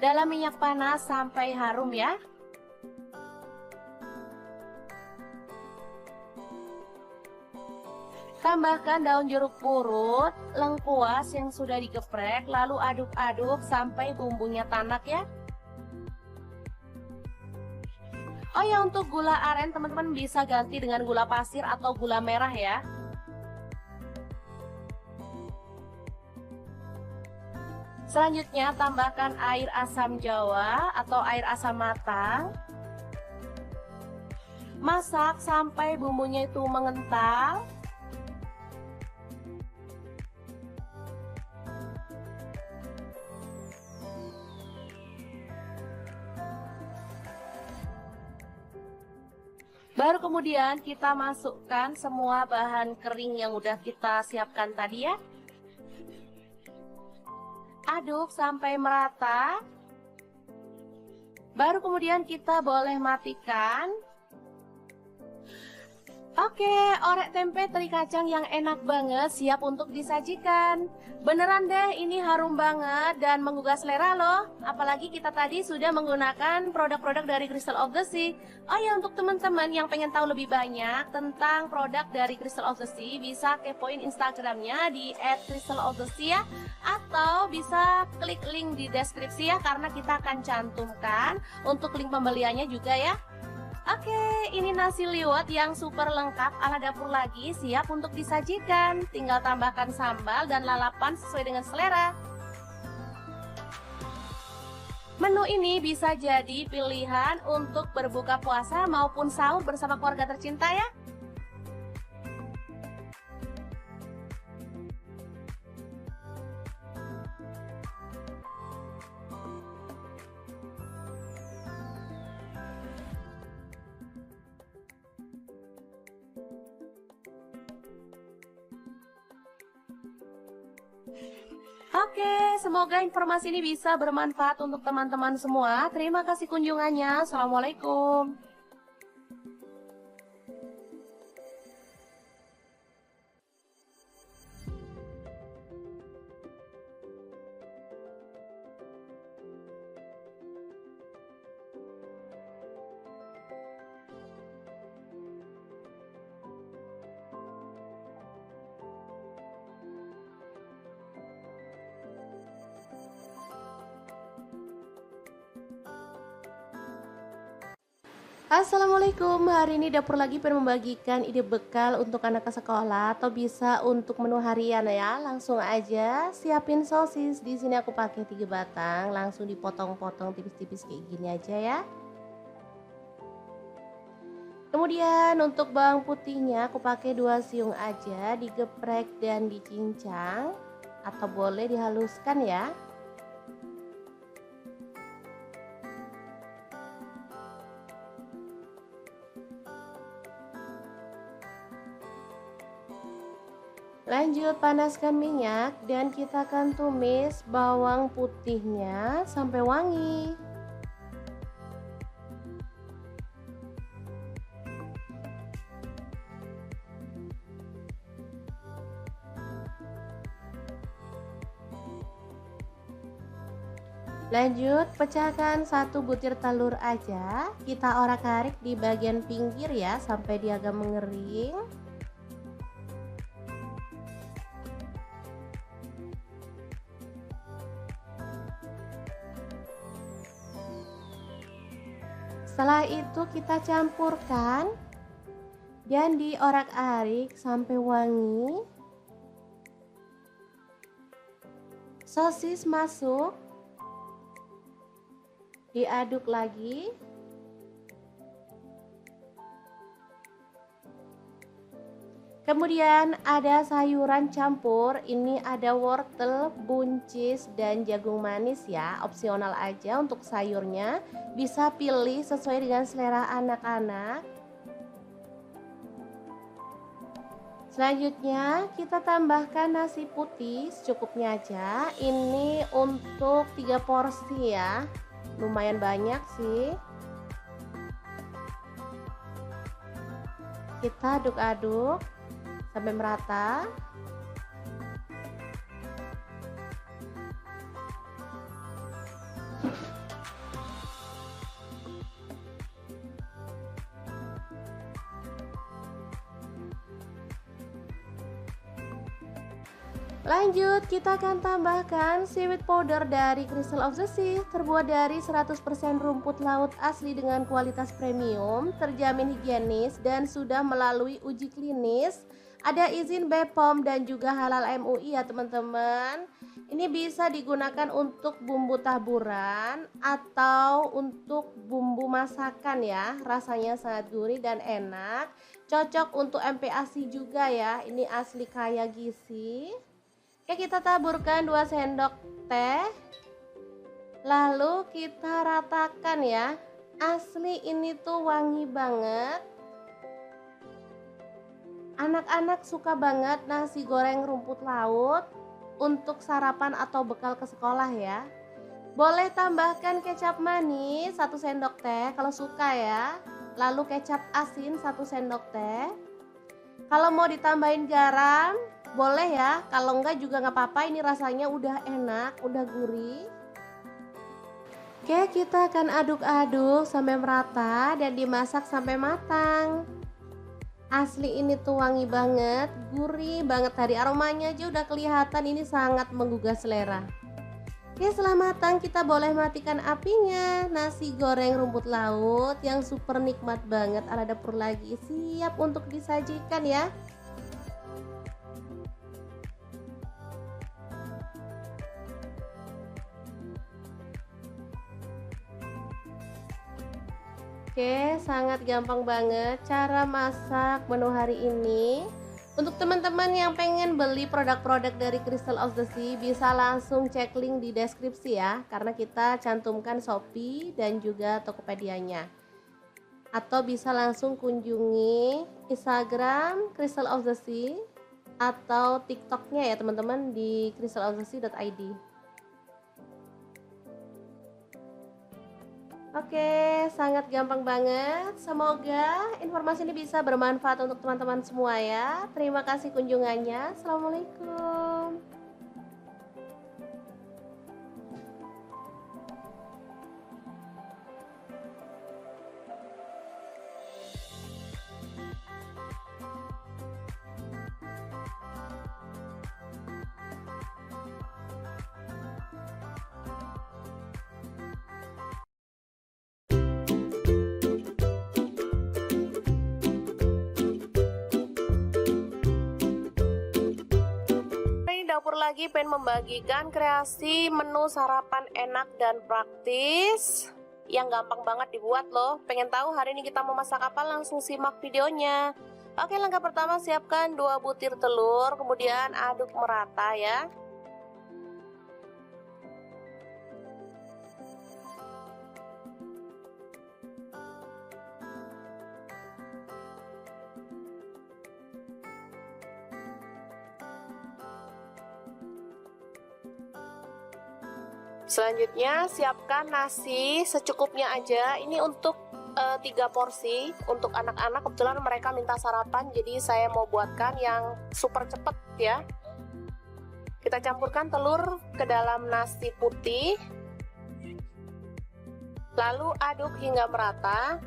A: dalam minyak panas sampai harum ya. Tambahkan daun jeruk purut, lengkuas yang sudah digeprek, lalu aduk-aduk sampai bumbunya tanak ya. Oh ya, untuk gula aren teman-teman bisa ganti dengan gula pasir atau gula merah ya. Selanjutnya tambahkan air asam jawa atau air asam matang. Masak sampai bumbunya itu mengental. Baru kemudian kita masukkan semua bahan kering yang udah kita siapkan tadi ya. Aduk sampai merata. Baru kemudian kita boleh matikan. Oke, orek tempe teri kacang yang enak banget siap untuk disajikan. Beneran deh, ini harum banget dan menggugah selera loh. Apalagi kita tadi sudah menggunakan produk-produk dari Crystal of the Sea. Oh ya, untuk teman-teman yang pengen tahu lebih banyak tentang produk dari Crystal of the Sea, bisa kepoin Instagramnya di @crystalofthesea ya. Atau bisa klik link di deskripsi ya, karena kita akan cantumkan untuk link pembeliannya juga ya. Oke, ini nasi liwet yang super lengkap ala dapur lagi, siap untuk disajikan. Tinggal tambahkan sambal dan lalapan sesuai dengan selera. Menu ini bisa jadi pilihan untuk berbuka puasa maupun sahur bersama keluarga tercinta ya. Oke, semoga informasi ini bisa bermanfaat untuk teman-teman semua. Terima kasih kunjungannya. Assalamualaikum. Assalamualaikum, hari ini dapur lagi pengen membagikan ide bekal untuk anak ke sekolah atau bisa untuk menu harian ya. Langsung aja siapin sosis. Di sini aku pakai 3 batang, langsung dipotong-potong tipis-tipis kayak gini aja ya. Kemudian untuk bawang putihnya aku pakai 2 siung aja, digeprek dan dicincang atau boleh dihaluskan ya. Lanjut panaskan minyak dan kita akan tumis bawang putihnya sampai wangi. Lanjut pecahkan 1 butir telur aja, kita orak-arik di bagian pinggir ya sampai dia agak mengering. Setelah itu kita campurkan dan diorak-arik sampai wangi. Sosis masuk, diaduk lagi. Kemudian ada sayuran campur, ini ada wortel, buncis, dan jagung manis ya. Opsional aja untuk sayurnya, bisa pilih sesuai dengan selera anak-anak. Selanjutnya kita tambahkan nasi putih secukupnya aja. Ini untuk 3 porsi ya, lumayan banyak sih. Kita aduk-aduk sampai merata. Lanjut, kita akan tambahkan seaweed powder dari Crystal of the Sea, terbuat dari 100% rumput laut asli dengan kualitas premium, terjamin higienis dan sudah melalui uji klinis. Ada izin BPOM dan juga halal MUI ya teman-teman. Ini bisa digunakan untuk bumbu taburan atau untuk bumbu masakan ya. Rasanya sangat gurih dan enak. Cocok untuk MPASI juga ya. Ini asli kaya gizi. Oke, kita taburkan 2 sendok teh. Lalu kita ratakan ya. Asli ini tuh wangi banget. Anak-anak suka banget nasi goreng rumput laut untuk sarapan atau bekal ke sekolah ya. Boleh tambahkan kecap manis 1 sendok teh kalau suka ya. Lalu kecap asin 1 sendok teh. Kalau mau ditambahin garam, boleh ya. Kalau enggak juga nggak apa-apa, ini rasanya udah enak, udah gurih. Oke, kita akan aduk-aduk sampai merata dan dimasak sampai matang. Asli ini tuh wangi banget, gurih banget, dari aromanya aja udah kelihatan ini sangat menggugah selera. Oke, setelah matang kita boleh matikan apinya. Nasi goreng rumput laut yang super nikmat banget ala dapur lagi siap untuk disajikan ya. Oke, sangat gampang banget cara masak menu hari ini. Untuk teman-teman yang pengen beli produk-produk dari Crystal of the Sea, bisa langsung cek link di deskripsi ya, karena kita cantumkan Shopee dan juga Tokopedia-nya. Atau bisa langsung kunjungi Instagram Crystal of the Sea atau TikTok-nya ya teman-teman di crystalofthesea.id. Oke, sangat gampang banget. Semoga informasi ini bisa bermanfaat untuk teman-teman semua ya. Terima kasih kunjungannya. Assalamualaikum. Ini dapur lagi pengen membagikan kreasi menu sarapan enak dan praktis yang gampang banget dibuat loh. Pengen tahu hari ini kita mau masak apa? Langsung simak videonya. Oke, langkah pertama siapkan 2 butir telur, kemudian aduk merata ya. Selanjutnya siapkan nasi secukupnya aja. Ini untuk 3 porsi untuk anak-anak. Kebetulan mereka minta sarapan, jadi saya mau buatkan yang super cepet ya. Kita campurkan telur ke dalam nasi putih, lalu aduk hingga merata.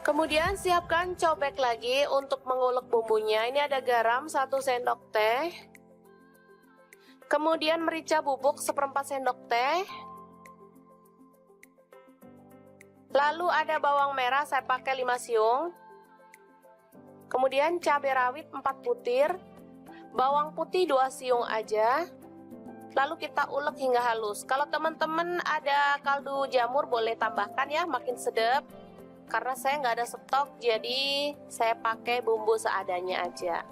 A: Kemudian siapkan cobek lagi untuk mengulek bumbunya. Ini ada garam 1 sendok teh. Kemudian merica bubuk 1/4 sendok teh. Lalu ada bawang merah, saya pakai 5 siung. Kemudian cabai rawit 4 butir. Bawang putih 2 siung aja. Lalu kita ulek hingga halus. Kalau teman-teman ada kaldu jamur boleh tambahkan ya, makin sedap. Karena saya nggak ada stok, jadi saya pakai bumbu seadanya aja.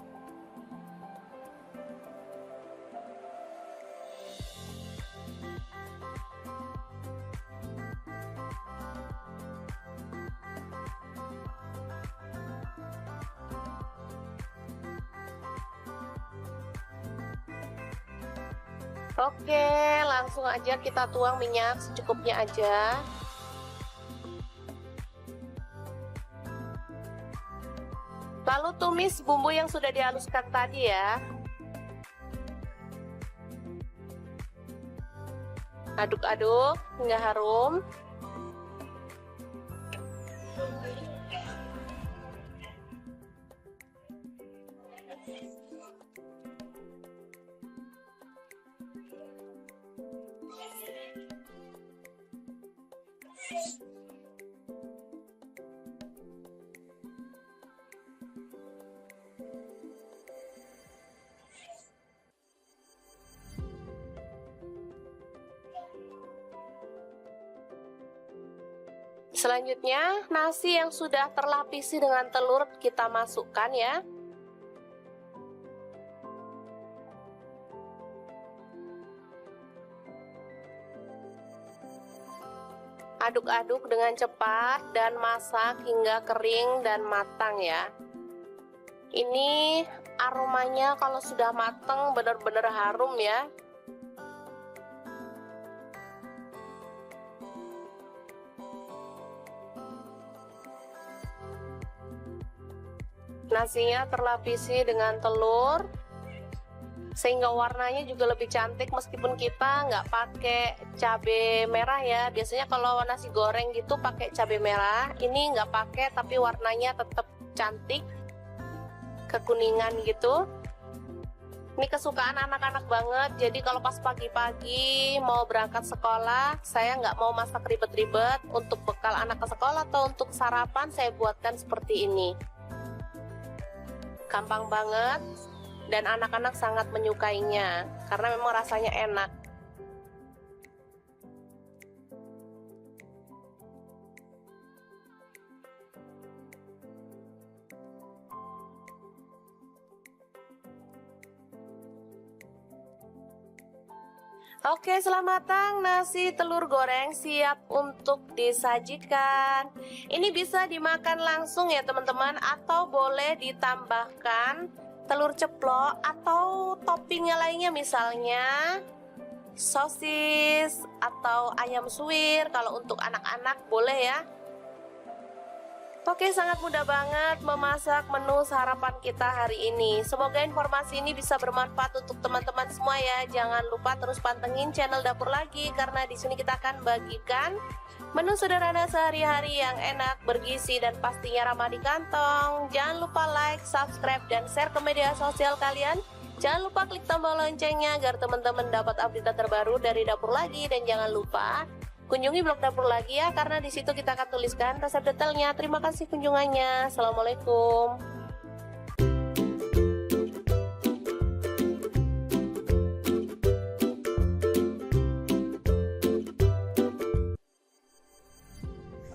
A: Oke, langsung aja kita tuang minyak secukupnya aja. Lalu tumis bumbu yang sudah dihaluskan tadi ya. Aduk-aduk hingga harum. Selanjutnya, nasi yang sudah terlapisi dengan telur kita masukkan ya. Aduk-aduk dengan cepat dan masak hingga kering dan matang ya. Ini aromanya kalau sudah matang benar-benar harum ya. Nasinya terlapisi dengan telur sehingga warnanya juga lebih cantik meskipun kita nggak pakai cabai merah ya. Biasanya kalau nasi goreng gitu pakai cabai merah, ini nggak pakai tapi warnanya tetap cantik, kekuningan gitu. Ini kesukaan anak-anak banget, jadi kalau pas pagi-pagi mau berangkat sekolah, saya nggak mau masak ribet-ribet. Untuk bekal anak ke sekolah atau untuk sarapan saya buatkan seperti ini. Gampang banget dan anak-anak sangat menyukainya karena memang rasanya enak. Oke, setelah matang, nasi telur goreng siap untuk disajikan. Ini bisa dimakan langsung ya teman-teman, atau boleh ditambahkan telur ceplok atau toppingnya lainnya, misalnya sosis atau ayam suwir. Kalau untuk anak-anak boleh ya. Oke, sangat mudah banget memasak menu sarapan kita hari ini. Semoga informasi ini bisa bermanfaat untuk teman-teman semua ya. Jangan lupa terus pantengin channel Dapur Lagi karena di sini kita akan bagikan menu sederhana sehari-hari yang enak, bergizi dan pastinya ramah di kantong. Jangan lupa like, subscribe dan share ke media sosial kalian. Jangan lupa klik tombol loncengnya agar teman-teman dapat update terbaru dari Dapur Lagi, dan jangan lupa kunjungi blog Dapur Lagi ya, karena di situ kita akan tuliskan resep detailnya. Terima kasih kunjungannya. Assalamualaikum.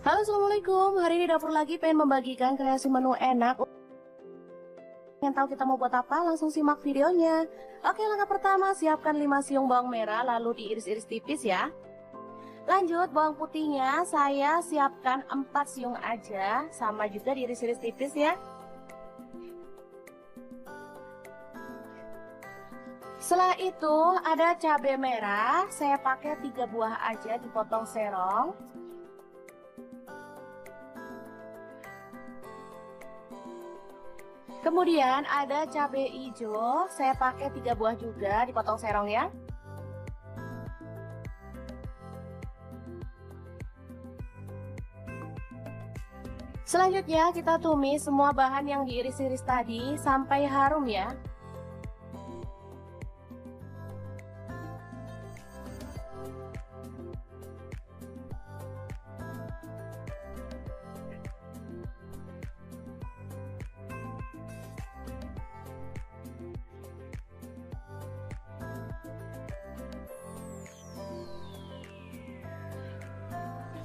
A: Halo, assalamualaikum. Hari ini Dapur Lagi pengen membagikan kreasi menu enak. Yang tahu kita mau buat apa? Langsung simak videonya. Oke, langkah pertama, siapkan 5 siung bawang merah lalu diiris-iris tipis ya. Lanjut, bawang putihnya saya siapkan 4 siung aja, sama juga diiris-iris tipis ya. Setelah itu ada cabai merah, saya pakai 3 buah aja dipotong serong. Kemudian ada cabai hijau, saya pakai 3 buah juga dipotong serong ya. Selanjutnya kita tumis semua bahan yang diiris-iris tadi sampai harum ya.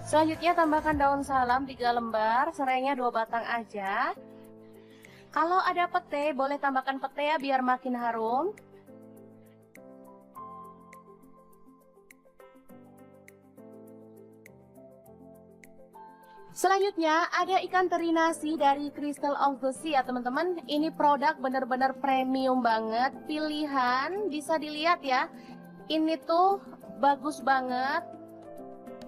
A: Selanjutnya tambahkan daun salam 3 lembar, serainya 2 batang aja. Kalau ada pete, boleh tambahkan pete ya biar makin harum. Selanjutnya ada ikan teri nasi dari Crystal of the Sea ya teman-teman. Ini produk bener-bener premium banget, pilihan, bisa dilihat ya. Ini tuh bagus banget.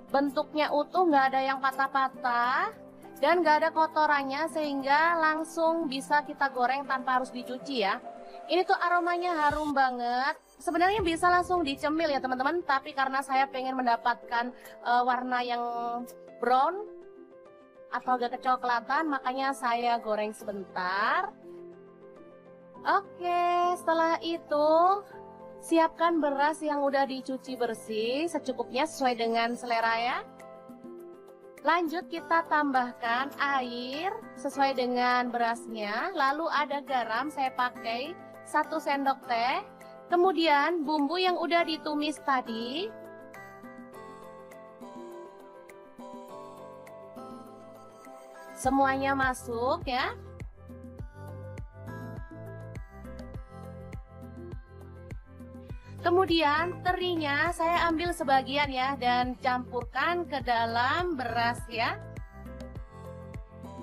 A: Bentuknya utuh, nggak ada yang patah-patah dan nggak ada kotorannya, sehingga langsung bisa kita goreng tanpa harus dicuci ya. Ini tuh aromanya harum banget. Sebenarnya bisa langsung dicemil ya teman-teman, tapi karena saya pengen mendapatkan warna yang brown atau agak kecoklatan, makanya saya goreng sebentar. Oke, setelah itu siapkan beras yang udah dicuci bersih secukupnya sesuai dengan selera ya. Lanjut kita tambahkan air sesuai dengan berasnya. Lalu ada garam, saya pakai 1 sendok teh. Kemudian bumbu yang udah ditumis tadi. semuanya masuk ya. Kemudian terinya saya ambil sebagian ya dan campurkan ke dalam beras ya.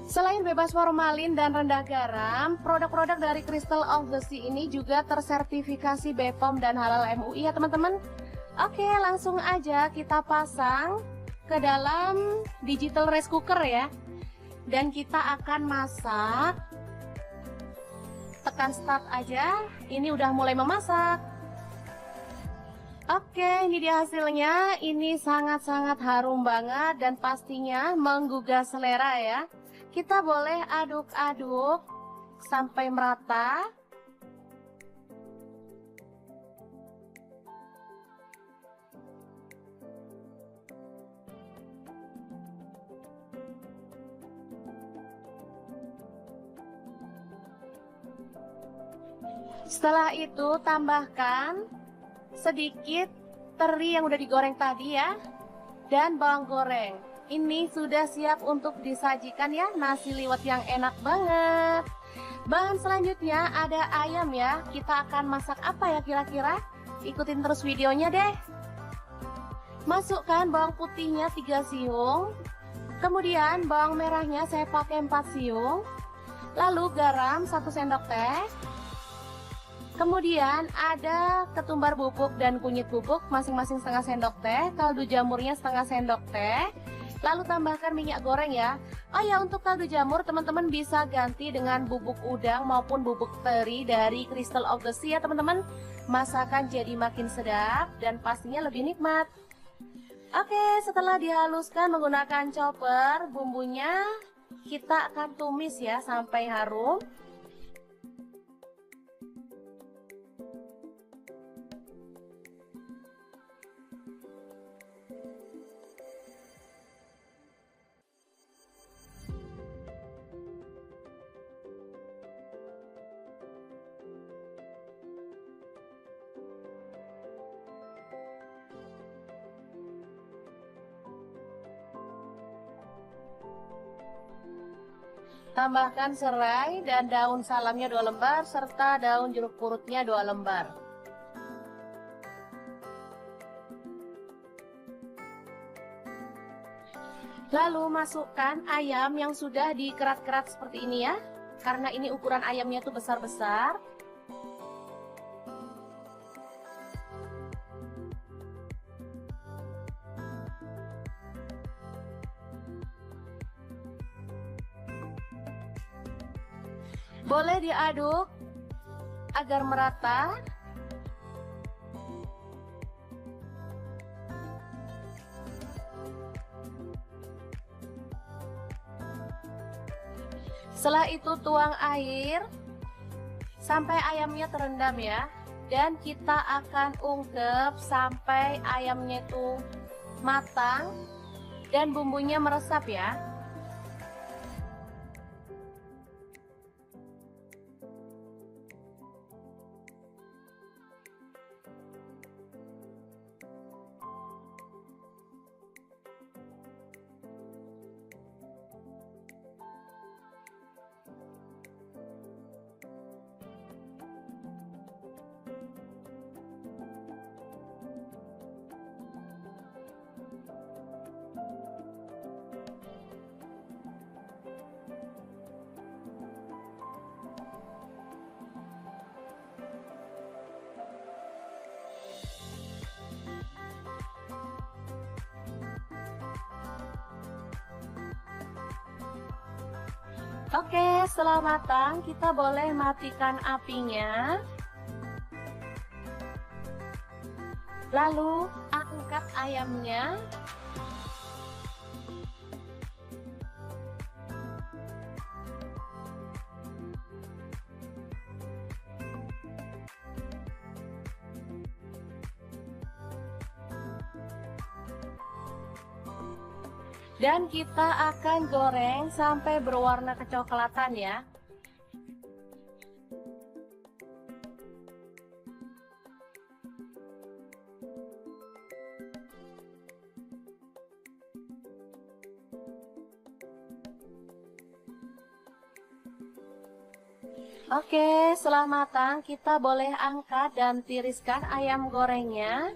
A: Selain bebas formalin dan rendah garam, produk-produk dari Crystal of the Sea ini juga tersertifikasi BPOM dan halal MUI ya teman-teman. Oke, langsung aja kita pasang ke dalam digital rice cooker ya. Dan kita akan masak. Tekan start aja, ini udah mulai memasak. Oke, ini dia hasilnya. Ini sangat-sangat harum banget dan pastinya menggugah selera ya. Kita boleh aduk-aduk sampai merata. Setelah itu tambahkan sedikit teri yang udah digoreng tadi ya, dan bawang goreng. Ini sudah siap untuk disajikan ya, nasi liwet yang enak banget. Bahan selanjutnya ada ayam ya. Kita akan masak apa ya kira-kira? Ikutin terus videonya deh. Masukkan bawang putihnya 3 siung. Kemudian bawang merahnya saya pakai 4 siung. Lalu garam 1 sendok teh. Kemudian ada ketumbar bubuk dan kunyit bubuk masing-masing setengah sendok teh, kaldu jamurnya setengah sendok teh. Lalu tambahkan minyak goreng ya. Oh ya, untuk kaldu jamur teman-teman bisa ganti dengan bubuk udang maupun bubuk teri dari Crystal of the Sea ya teman-teman. Masakan jadi makin sedap dan pastinya lebih nikmat. Oke, setelah dihaluskan menggunakan chopper, bumbunya kita akan tumis ya sampai harum. Tambahkan serai dan daun salamnya 2 lembar serta daun jeruk purutnya 2 lembar. Lalu masukkan ayam yang sudah dikerat-kerat seperti ini ya. Karena ini ukuran ayamnya tuh besar-besar. Boleh diaduk agar merata. Setelah itu tuang air sampai ayamnya terendam ya. Dan kita akan ungkep sampai ayamnya itu matang dan bumbunya meresap ya. Oke, setelah matang kita boleh matikan apinya. Lalu angkat ayamnya. Dan kita akan goreng sampai berwarna kecoklatan ya. Oke, setelah matang kita boleh angkat dan tiriskan ayam gorengnya.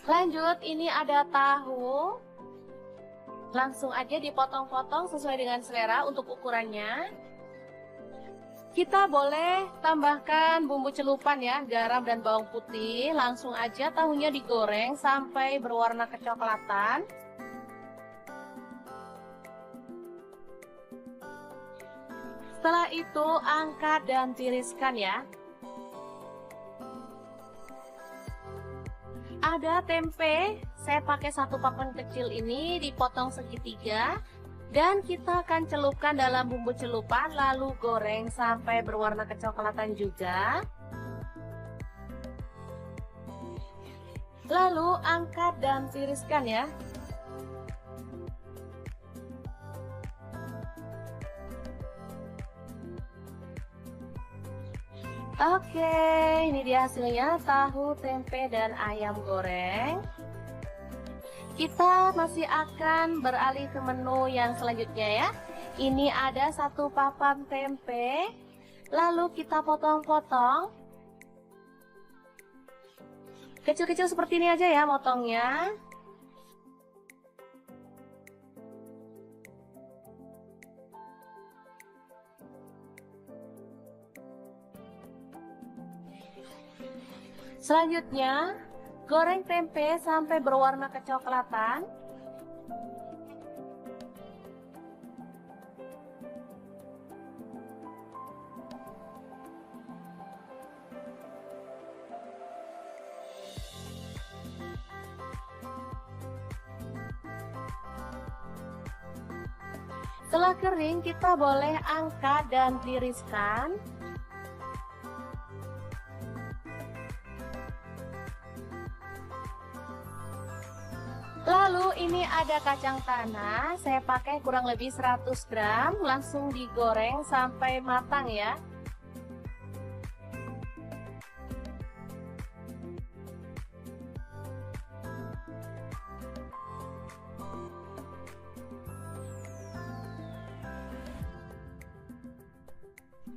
A: Lanjut, ini ada tahu. Langsung aja dipotong-potong sesuai dengan selera untuk ukurannya. Kita boleh tambahkan bumbu celupan ya, garam dan bawang putih. Langsung aja tahunya digoreng sampai berwarna kecoklatan. Setelah itu angkat dan tiriskan ya. Ada tempe, saya pakai satu papan kecil ini dipotong segitiga. Dan kita akan celupkan dalam bumbu celupan lalu goreng sampai berwarna kecoklatan juga. Lalu angkat dan tiriskan ya. Oke, ini dia hasilnya tahu, tempe, dan ayam goreng. Kita masih akan beralih ke menu yang selanjutnya ya. Ini ada satu papan tempe, lalu kita potong-potong. Kecil-kecil seperti ini aja ya motongnya. Selanjutnya, goreng tempe sampai berwarna kecoklatan. Setelah kering, kita boleh angkat dan tiriskan. Lalu ini ada kacang tanah, saya pakai kurang lebih 100 gram, langsung digoreng sampai matang ya.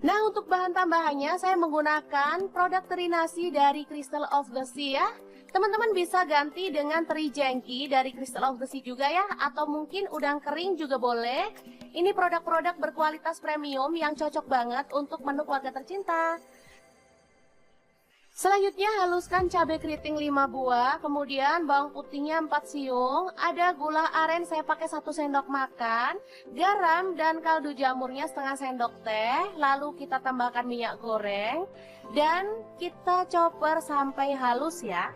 A: Nah, untuk bahan tambahannya saya menggunakan produk teri nasi dari Crystal of the Sea ya. Teman-teman bisa ganti dengan teri jengki dari Crystal of the Sea juga ya, atau mungkin udang kering juga boleh. Ini produk-produk berkualitas premium yang cocok banget untuk menu keluarga tercinta. Selanjutnya haluskan cabai keriting 5 buah, kemudian bawang putihnya 4 siung, ada gula aren saya pakai 1 sendok makan, garam dan kaldu jamurnya setengah sendok teh, lalu kita tambahkan minyak goreng, dan kita chopper sampai halus ya.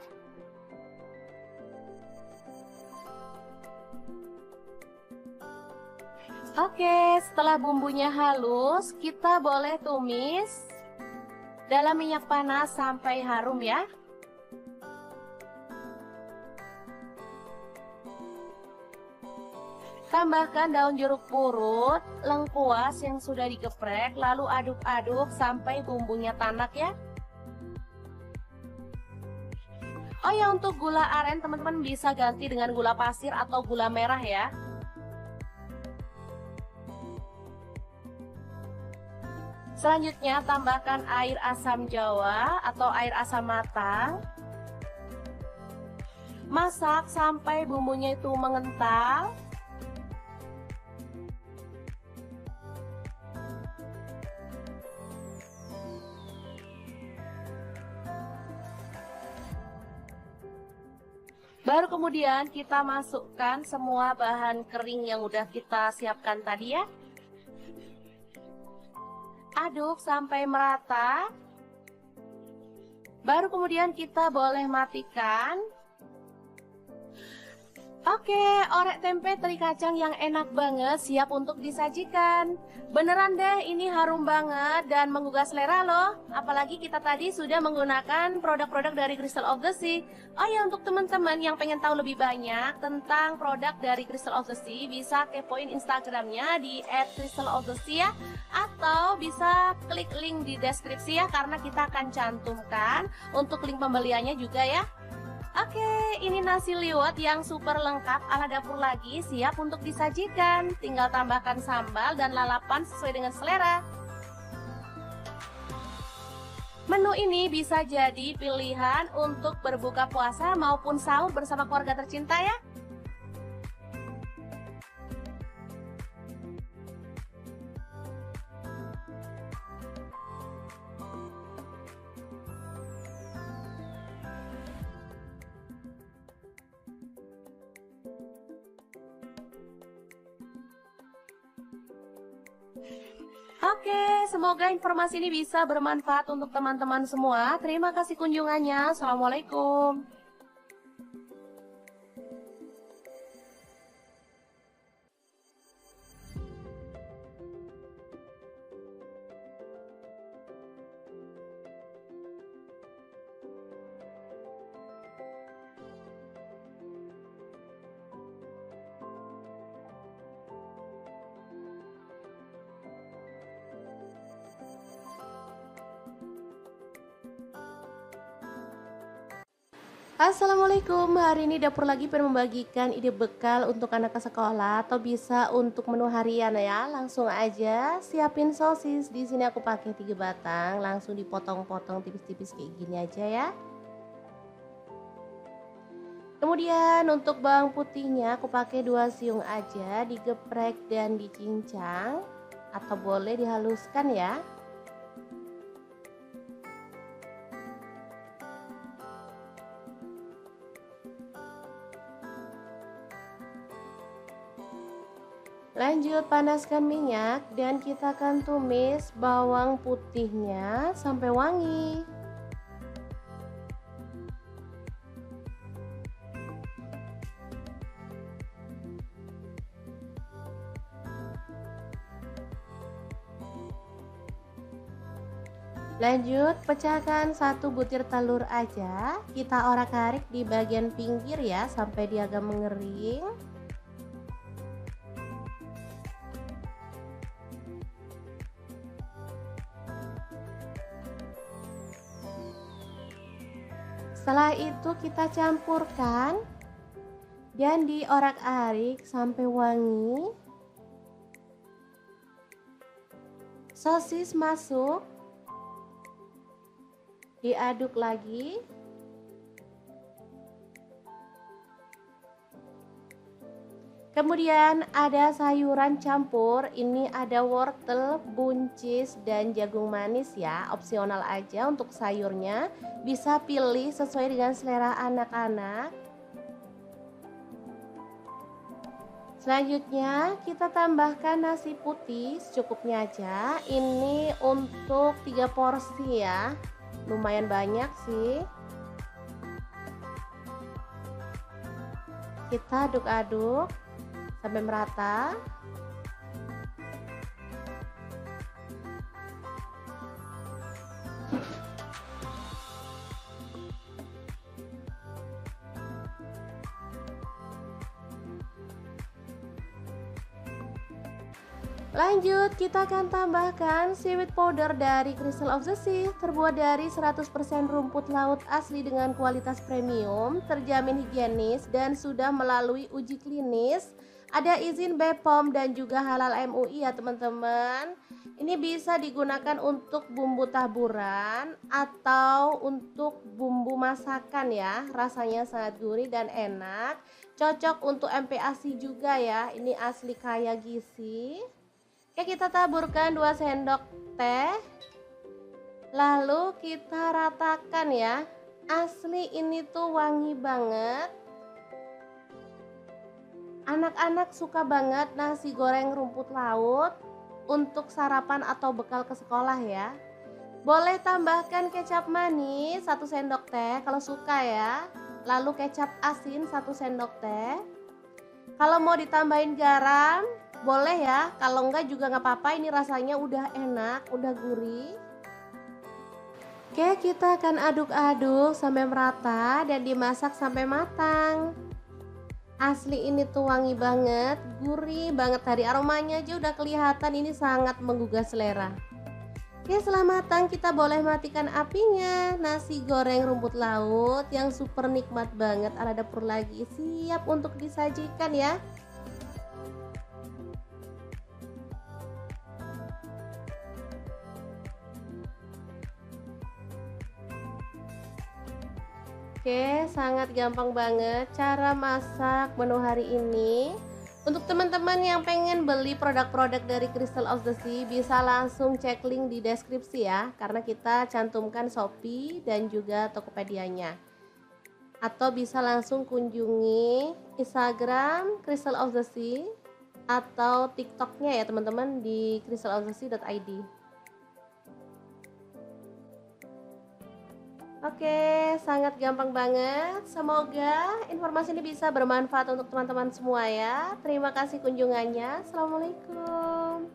A: Oke, setelah bumbunya halus, kita boleh tumis dalam minyak panas sampai harum ya. Tambahkan daun jeruk purut, lengkuas yang sudah digeprek, lalu aduk-aduk sampai bumbunya tanak ya. Oh ya, untuk gula aren teman-teman bisa ganti dengan gula pasir atau gula merah ya. Selanjutnya tambahkan air asam jawa atau air asam matang. Masak sampai bumbunya itu mengental. Baru kemudian kita masukkan semua bahan kering yang udah kita siapkan tadi ya. Aduk sampai merata. Baru kemudian kita boleh matikan. Oke, orek tempe teri kacang yang enak banget siap untuk disajikan. Beneran deh, ini harum banget dan menggugah selera loh. Apalagi kita tadi sudah menggunakan produk-produk dari Crystal of the Sea. Oh ya, untuk teman-teman yang pengen tahu lebih banyak tentang produk dari Crystal of the Sea, bisa kepoin Instagramnya di @crystalofthesea, atau bisa klik link di deskripsi ya, karena kita akan cantumkan untuk link pembeliannya juga ya. Oke, ini nasi liwet yang super lengkap ala dapur lagi, siap untuk disajikan. Tinggal tambahkan sambal dan lalapan sesuai dengan selera. Menu ini bisa jadi pilihan untuk berbuka puasa maupun sahur bersama keluarga tercinta ya. Oke, semoga informasi ini bisa bermanfaat untuk teman-teman semua. Terima kasih kunjungannya. Assalamualaikum. Assalamualaikum, hari ini Dapur lagi pengen membagikan ide bekal untuk anak ke sekolah atau bisa untuk menu harian ya. Langsung aja siapin sosis. Di sini aku pakai 3 batang, langsung dipotong-potong tipis-tipis kayak gini aja ya. Kemudian untuk bawang putihnya aku pakai 2 siung aja, digeprek dan dicincang atau boleh dihaluskan ya. Lanjut panaskan minyak dan kita akan tumis bawang putihnya sampai wangi. Lanjut pecahkan 1 butir telur aja. Kita orak-arik di bagian pinggir ya sampai dia agak mengering. Setelah itu kita campurkan dan diorak-arik sampai wangi. Sosis masuk, diaduk lagi. Kemudian ada sayuran campur, ini ada wortel, buncis, dan jagung manis ya. Opsional aja untuk sayurnya, bisa pilih sesuai dengan selera anak-anak. Selanjutnya kita tambahkan nasi putih secukupnya aja. Ini untuk 3 porsi ya, lumayan banyak sih. Kita aduk-aduk sampai merata. Lanjut, kita akan tambahkan seaweed powder dari Crystal of the Sea, terbuat dari 100% rumput laut asli dengan kualitas premium, terjamin higienis dan sudah melalui uji klinis. Ada izin BPOM dan juga halal MUI ya teman-teman. Ini bisa digunakan untuk bumbu taburan atau untuk bumbu masakan ya. Rasanya sangat gurih dan enak. Cocok untuk MPASI juga ya. Ini asli kaya gizi. Oke, kita taburkan 2 sendok teh. Lalu kita ratakan ya. Asli ini tuh wangi banget. Anak-anak suka banget nasi goreng rumput laut untuk sarapan atau bekal ke sekolah ya. Boleh tambahkan kecap manis 1 sendok teh kalau suka ya. Lalu kecap asin 1 sendok teh. Kalau mau ditambahin garam boleh ya. Kalau enggak juga nggak apa-apa, ini rasanya udah enak, udah gurih. Oke, kita akan aduk-aduk sampai merata dan dimasak sampai matang. Asli ini tuh wangi banget, gurih banget, dari aromanya aja udah kelihatan ini sangat menggugah selera. Oke, setelah matang kita boleh matikan apinya. Nasi goreng rumput laut yang super nikmat banget ala dapur lagi siap untuk disajikan ya. Oke, sangat gampang banget cara masak menu hari ini. Untuk teman-teman yang pengen beli produk-produk dari Crystal of the Sea, bisa langsung cek link di deskripsi ya, karena kita cantumkan Shopee dan juga Tokopedia-nya. Atau bisa langsung kunjungi Instagram Crystal of the Sea atau TikTok-nya ya teman-teman di crystalofthesea.id. Oke, sangat gampang banget. Semoga informasi ini bisa bermanfaat untuk teman-teman semua ya. Terima kasih kunjungannya. Assalamualaikum.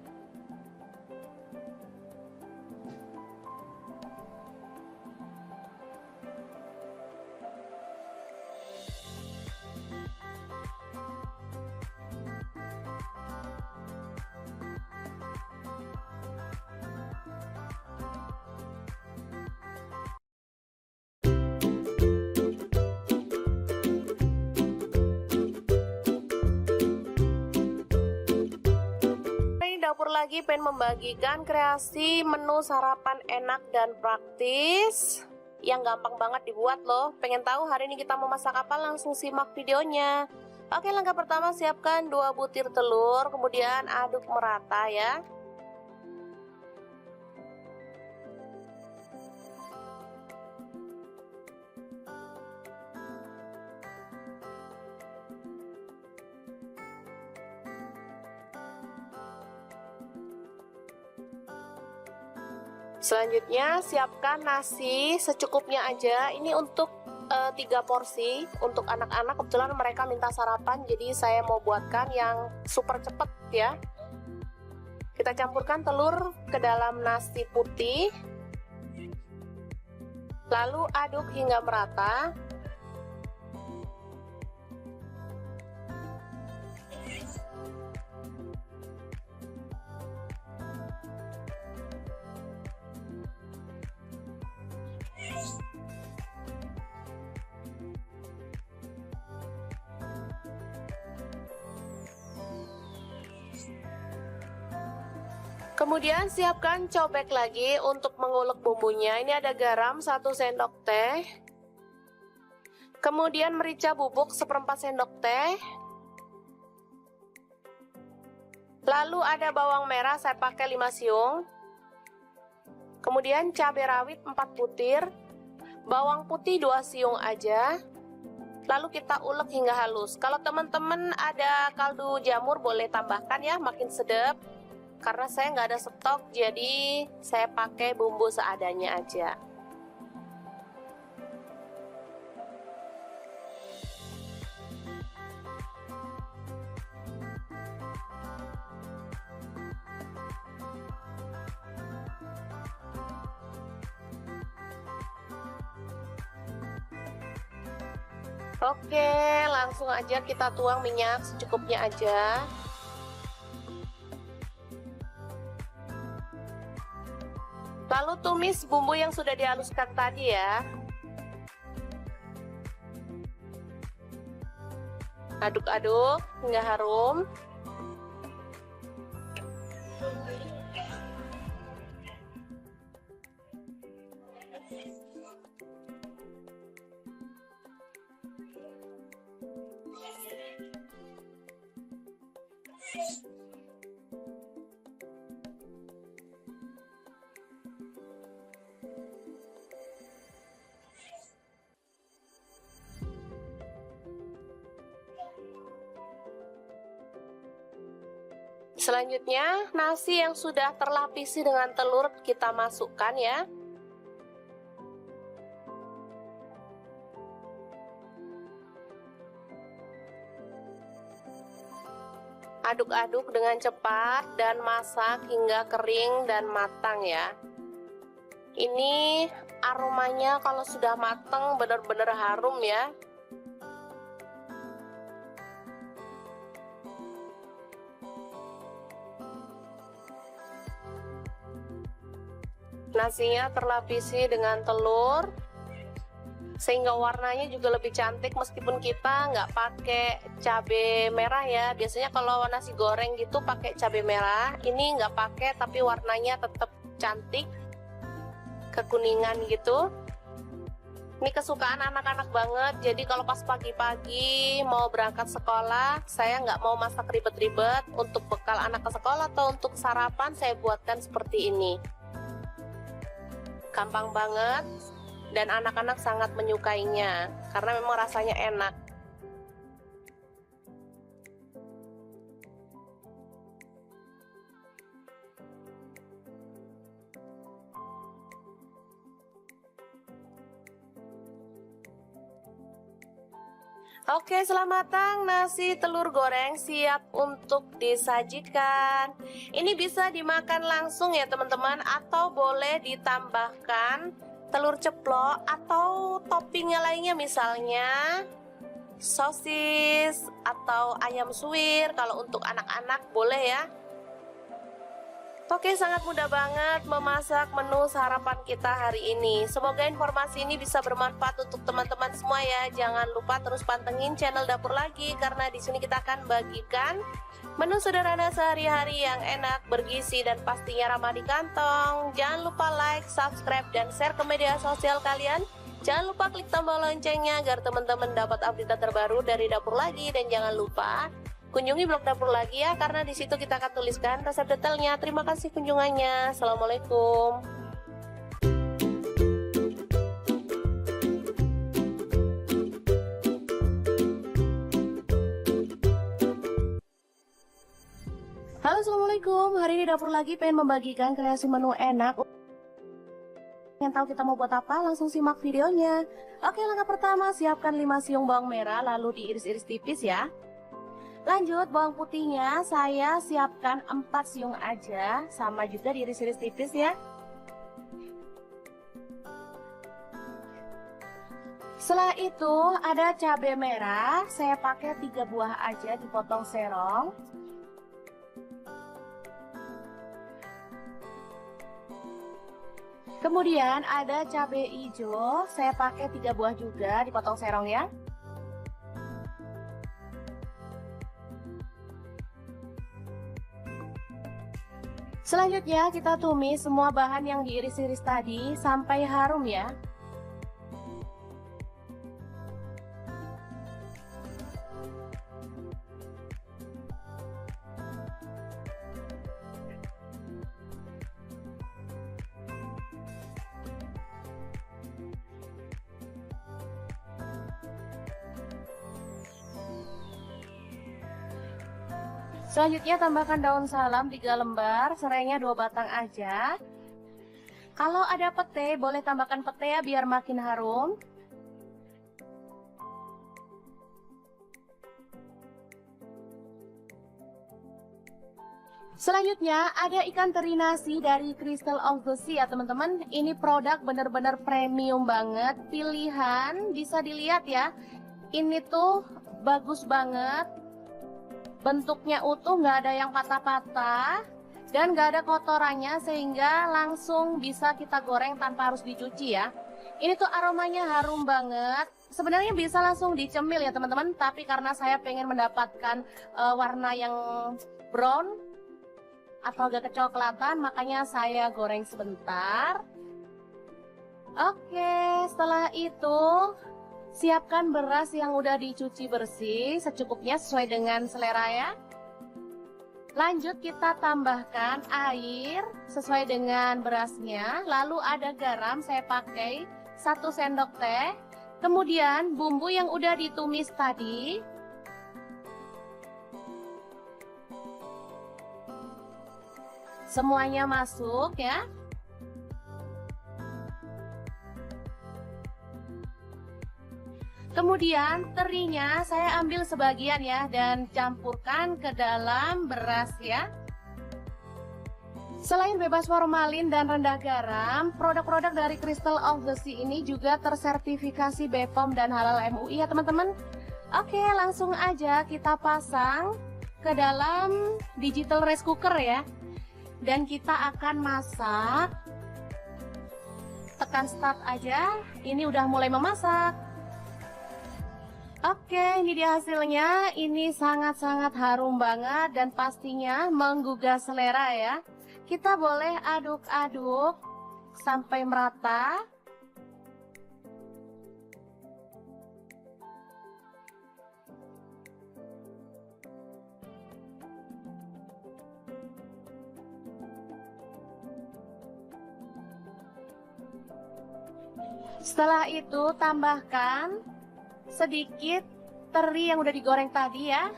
A: Ini dapur lagi pengen membagikan kreasi menu sarapan enak dan praktis yang gampang banget dibuat loh. Pengen tahu hari ini kita mau masak apa? Langsung simak videonya. Oke, langkah pertama siapkan 2 butir telur, kemudian aduk merata ya. Selanjutnya siapkan nasi secukupnya aja. Ini untuk 3 porsi untuk anak-anak. Kebetulan mereka minta sarapan, jadi saya mau buatkan yang super cepet ya. Kita campurkan telur ke dalam nasi putih, lalu aduk hingga merata. Kemudian siapkan cobek lagi untuk mengulek bumbunya. Ini ada garam 1 sendok teh. Kemudian merica bubuk 1/4 sendok teh. Lalu ada bawang merah, saya pakai 5 siung. Kemudian cabai rawit 4 butir. Bawang putih 2 siung aja. Lalu kita ulek hingga halus. Kalau teman-teman ada kaldu jamur boleh tambahkan ya, makin sedap. Karena saya nggak ada stok, jadi saya pakai bumbu seadanya aja. Oke, langsung aja kita tuang minyak secukupnya aja. Lalu tumis bumbu yang sudah dihaluskan tadi ya. Aduk-aduk hingga harum. Selanjutnya, nasi yang sudah terlapisi dengan telur kita masukkan ya. Aduk-aduk dengan cepat dan masak hingga kering dan matang ya. Ini aromanya kalau sudah matang benar-benar harum ya. Nasinya terlapisi dengan telur, sehingga warnanya juga lebih cantik meskipun kita nggak pakai cabai merah ya. Biasanya kalau nasi goreng gitu pakai cabai merah, ini nggak pakai tapi warnanya tetap cantik, kekuningan gitu. Ini kesukaan anak-anak banget, jadi kalau pas pagi-pagi mau berangkat sekolah, saya nggak mau masak ribet-ribet. Untuk bekal anak ke sekolah atau untuk sarapan saya buatkan seperti ini. Gampang banget dan anak-anak sangat menyukainya karena memang rasanya enak. Oke, selamat matang, nasi telur goreng siap untuk disajikan. Ini bisa dimakan langsung ya teman-teman, atau boleh ditambahkan telur ceplok atau toppingnya lainnya, misalnya sosis atau ayam suwir. Kalau untuk anak-anak boleh ya. Oke, sangat mudah banget memasak menu sarapan kita hari ini. Semoga informasi ini bisa bermanfaat untuk teman-teman semua ya. Jangan lupa terus pantengin channel Dapur Lagi, karena di sini kita akan bagikan menu sederhana sehari-hari yang enak, bergizi, dan pastinya ramah di kantong. Jangan lupa like, subscribe, dan share ke media sosial kalian. Jangan lupa klik tombol loncengnya agar teman-teman dapat update terbaru dari Dapur Lagi. Dan jangan lupa kunjungi blog Dapur Lagi ya, karena di situ kita akan tuliskan resep detailnya. Terima kasih kunjungannya. Assalamualaikum. Halo, assalamualaikum. Hari ini Dapur Lagi pengen membagikan kreasi menu enak. Yang tahu kita mau buat apa? Langsung simak videonya. Oke, langkah pertama, siapkan 5 siung bawang merah lalu diiris-iris tipis ya. Lanjut, bawang putihnya saya siapkan 4 siung aja, sama juga diiris-iris tipis ya. Setelah itu ada cabai merah, saya pakai 3 buah aja, dipotong serong. Kemudian ada cabai hijau, saya pakai 3 buah juga, dipotong serong ya. Selanjutnya kita tumis semua bahan yang diiris-iris tadi sampai harum ya. Selanjutnya tambahkan daun salam 3 lembar, serainya 2 batang aja. Kalau ada pete, boleh tambahkan pete ya biar makin harum. Selanjutnya ada ikan teri nasi dari Crystal of the Sea ya teman-teman. Ini produk bener-bener premium banget, pilihan, bisa dilihat ya. Ini tuh bagus banget. Bentuknya utuh, nggak ada yang patah-patah dan nggak ada kotorannya, sehingga langsung bisa kita goreng tanpa harus dicuci ya. Ini tuh aromanya harum banget. Sebenarnya bisa langsung dicemil ya teman-teman, tapi karena saya pengen mendapatkan warna yang brown atau agak kecoklatan, makanya saya goreng sebentar. Oke, setelah itu siapkan beras yang udah dicuci bersih secukupnya sesuai dengan selera ya. Lanjut kita tambahkan air sesuai dengan berasnya. Lalu ada garam, saya pakai 1 sendok teh. Kemudian bumbu yang udah ditumis tadi. Semuanya masuk ya. Kemudian terinya saya ambil sebagian ya dan campurkan ke dalam beras ya. Selain bebas formalin dan rendah garam, produk-produk dari Crystal of the Sea ini juga tersertifikasi BPOM dan halal MUI ya teman-teman. Oke, langsung aja kita pasang ke dalam digital rice cooker ya. Dan kita akan masak tekan start aja, ini udah mulai memasak. Oke, ini dia hasilnya. Ini sangat-sangat harum banget dan pastinya menggugah selera ya. Kita boleh aduk-aduk sampai merata. Setelah itu tambahkan sedikit teri yang udah digoreng tadi ya,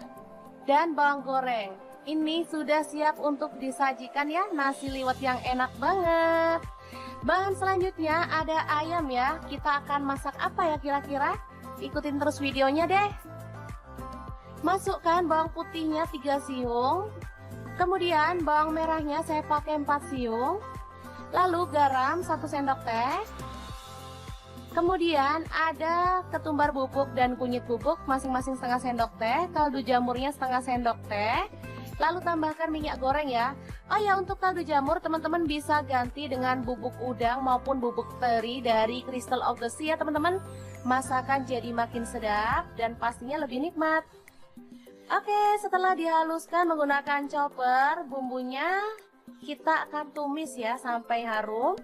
A: dan bawang goreng. Ini sudah siap untuk disajikan ya, nasi liwet yang enak banget. Bahan selanjutnya ada ayam ya. Kita akan masak apa ya kira-kira? Ikutin terus videonya deh. Masukkan bawang putihnya 3 siung. Kemudian bawang merahnya saya pakai 4 siung. Lalu garam 1 sendok teh. Kemudian ada ketumbar bubuk dan kunyit bubuk masing-masing setengah sendok teh, kaldu jamurnya setengah sendok teh. Lalu tambahkan minyak goreng ya. Oh ya, untuk kaldu jamur teman-teman bisa ganti dengan bubuk udang maupun bubuk teri dari Crystal of the Sea ya teman-teman. Masakan jadi makin sedap dan pastinya lebih nikmat. Oke, setelah dihaluskan menggunakan chopper, bumbunya kita akan tumis ya sampai harum.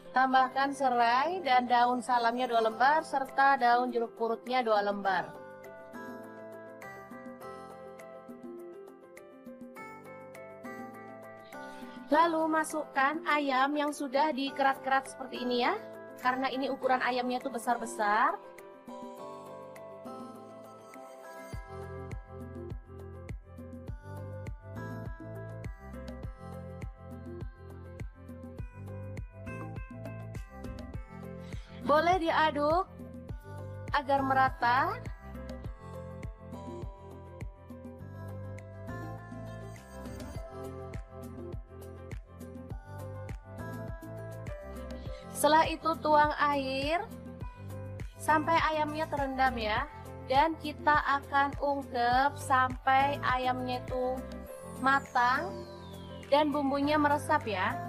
A: Tambahkan serai dan daun salamnya 2 lembar serta daun jeruk purutnya 2 lembar. Lalu masukkan ayam yang sudah dikerat-kerat seperti ini ya. Karena ini ukuran ayamnya tuh besar-besar. Boleh diaduk agar merata. Setelah itu tuang air sampai ayamnya terendam ya. Dan kita akan ungkep sampai ayamnya itu matang dan bumbunya meresap ya.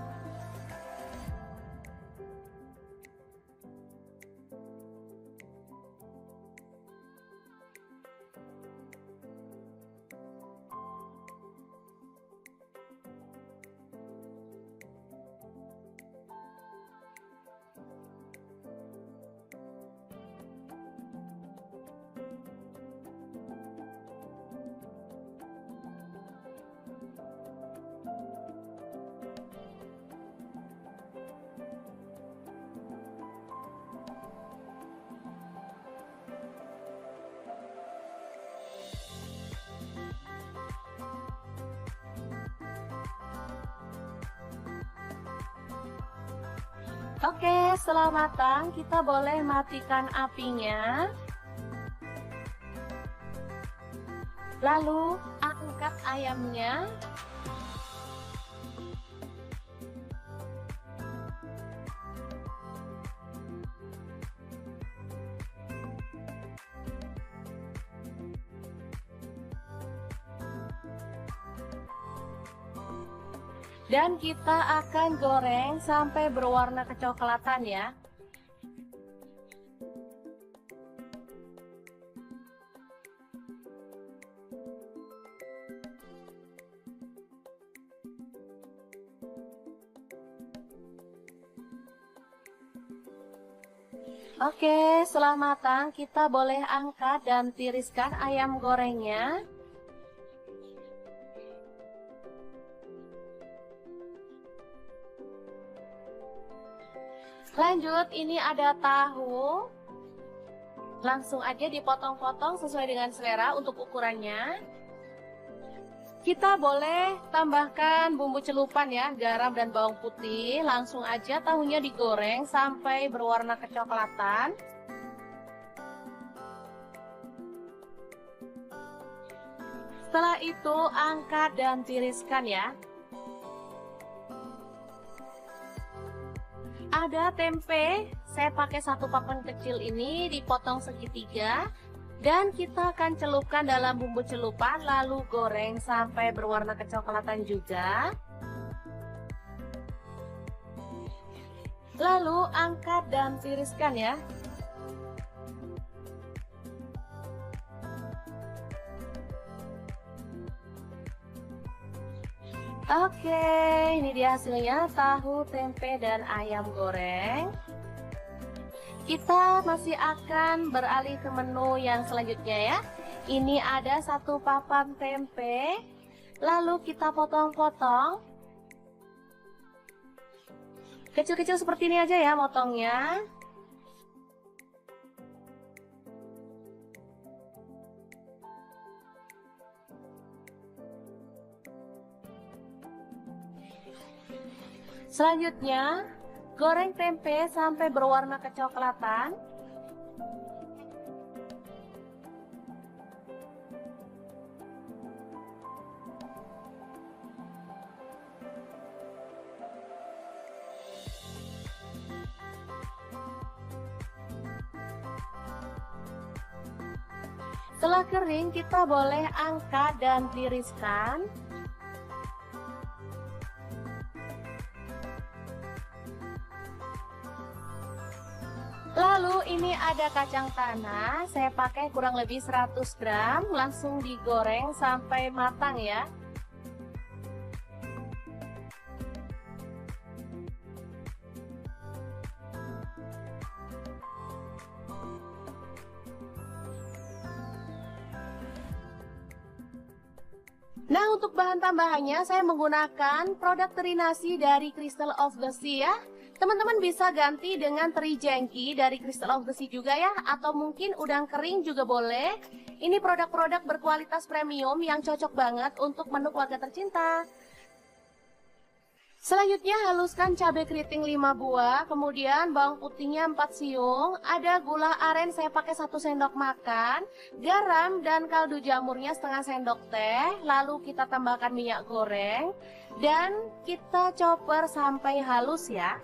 A: Oke, setelah matang kita boleh matikan apinya. Lalu angkat ayamnya. Dan kita akan goreng sampai berwarna kecoklatan ya. Oke, setelah matang kita boleh angkat dan tiriskan ayam gorengnya. Lanjut, ini ada tahu. Langsung aja dipotong-potong sesuai dengan selera untuk ukurannya. Kita boleh tambahkan bumbu celupan ya, garam dan bawang putih. Langsung aja tahunya digoreng sampai berwarna kecoklatan. Setelah itu angkat dan tiriskan ya. Ada tempe, saya pakai satu papan kecil ini dipotong segitiga. Dan kita akan celupkan dalam bumbu celupan lalu goreng sampai berwarna kecoklatan juga. Lalu angkat dan tiriskan ya. Oke, ini dia hasilnya tahu, tempe, dan ayam goreng. Kita masih akan beralih ke menu yang selanjutnya ya. Ini ada satu papan tempe, lalu kita potong-potong. Kecil-kecil seperti ini aja ya motongnya. Selanjutnya, goreng tempe sampai berwarna kecoklatan. Setelah kering, kita boleh angkat dan tiriskan. Lalu ini ada kacang tanah, saya pakai kurang lebih 100 gram, langsung digoreng sampai matang ya. Nah, untuk bahan tambahannya saya menggunakan produk teri nasi dari Crystal of the Sea ya. Teman-teman bisa ganti dengan teri jengki dari Crystal of the Sea juga ya, atau mungkin udang kering juga boleh. Ini produk-produk berkualitas premium yang cocok banget untuk menu keluarga tercinta. Selanjutnya haluskan cabai keriting 5 buah, kemudian bawang putihnya 4 siung, ada gula aren saya pakai 1 sendok makan, garam dan kaldu jamurnya setengah sendok teh, lalu kita tambahkan minyak goreng, dan kita chopper sampai halus ya.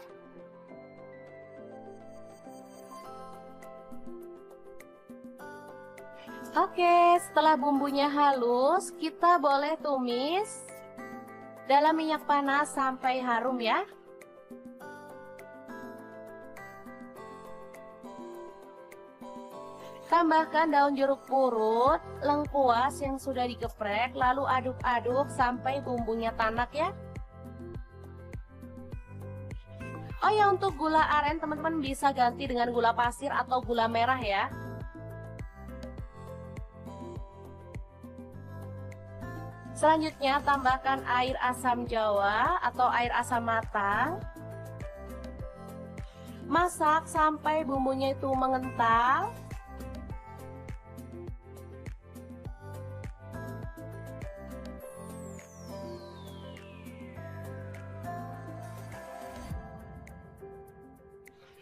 A: Oke, setelah bumbunya halus, kita boleh tumis dalam minyak panas sampai harum ya. Tambahkan daun jeruk purut, lengkuas yang sudah digeprek, lalu aduk-aduk sampai bumbunya tanak ya. Oh ya, untuk gula aren teman-teman bisa ganti dengan gula pasir atau gula merah ya. Selanjutnya tambahkan air asam jawa atau air asam matang. Masak sampai bumbunya itu mengental.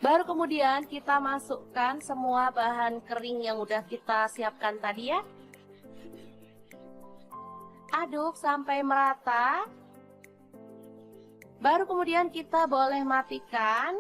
A: Baru kemudian kita masukkan semua bahan kering yang udah kita siapkan tadi ya. Aduk sampai merata. Baru kemudian kita boleh matikan.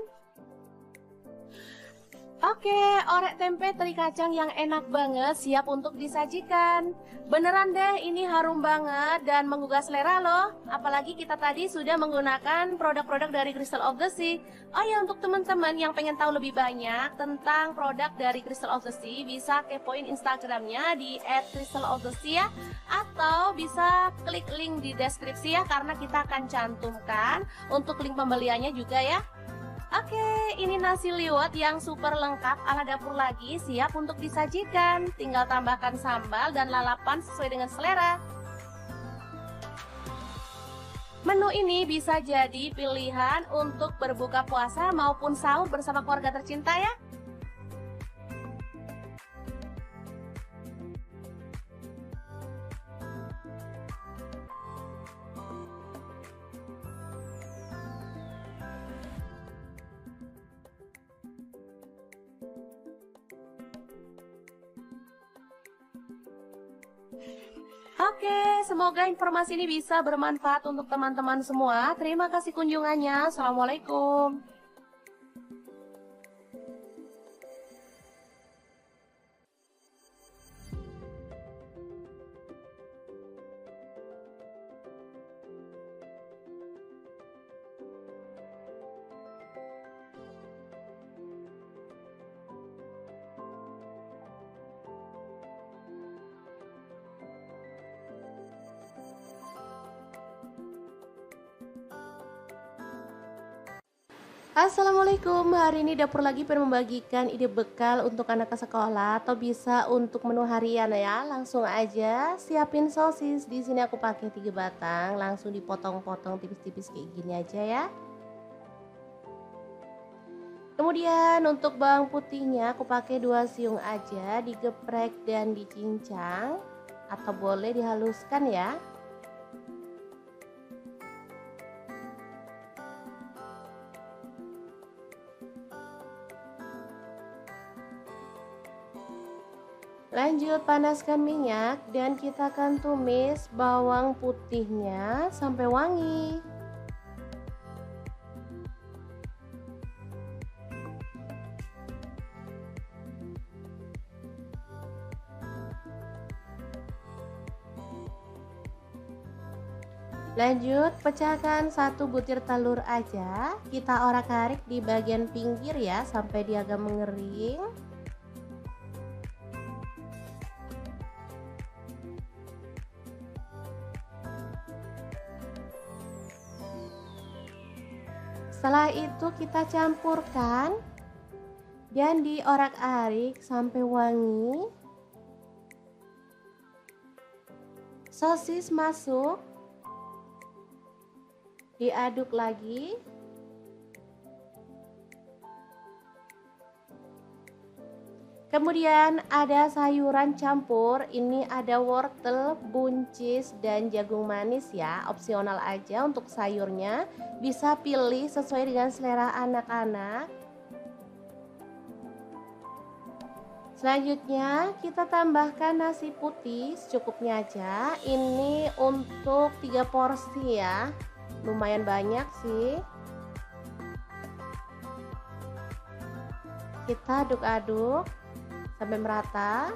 A: Oke, orek tempe teri kacang yang enak banget siap untuk disajikan. Beneran deh, ini harum banget dan menggugah selera loh. Apalagi kita tadi sudah menggunakan produk-produk dari Crystal of the Sea. Oh ya, untuk teman-teman yang pengen tahu lebih banyak tentang produk dari Crystal of the Sea, bisa kepoin Instagramnya di @crystalofthesea, atau bisa klik link di deskripsi ya, karena kita akan cantumkan untuk link pembeliannya juga ya. Oke, ini nasi liwet yang super lengkap ala dapur lagi, siap untuk disajikan. Tinggal tambahkan sambal dan lalapan sesuai dengan selera. Menu ini bisa jadi pilihan untuk berbuka puasa maupun sahur bersama keluarga tercinta ya. Oke, semoga informasi ini bisa bermanfaat untuk teman-teman semua. Terima kasih kunjungannya. Assalamualaikum. Assalamualaikum, hari ini Dapur lagi pengen membagikan ide bekal untuk anak ke sekolah atau bisa untuk menu harian ya. Langsung aja siapin sosis. Di sini aku pakai 3 batang, langsung dipotong-potong tipis-tipis kayak gini aja ya. Kemudian untuk bawang putihnya aku pakai 2 siung aja, digeprek dan dicincang atau boleh dihaluskan ya. Lanjut panaskan minyak dan kita akan tumis bawang putihnya sampai wangi. Lanjut pecahkan 1 butir telur aja, kita orak-arik di bagian pinggir ya sampai dia agak mengering. Setelah itu kita campurkan dan diorak-arik sampai wangi. Sosis masuk, diaduk lagi. Kemudian ada sayuran campur, ini ada wortel, buncis, dan jagung manis ya, opsional aja untuk sayurnya, bisa pilih sesuai dengan selera anak-anak. Selanjutnya kita tambahkan nasi putih secukupnya aja, ini untuk 3 porsi ya, lumayan banyak sih. Kita aduk-aduk sampai merata.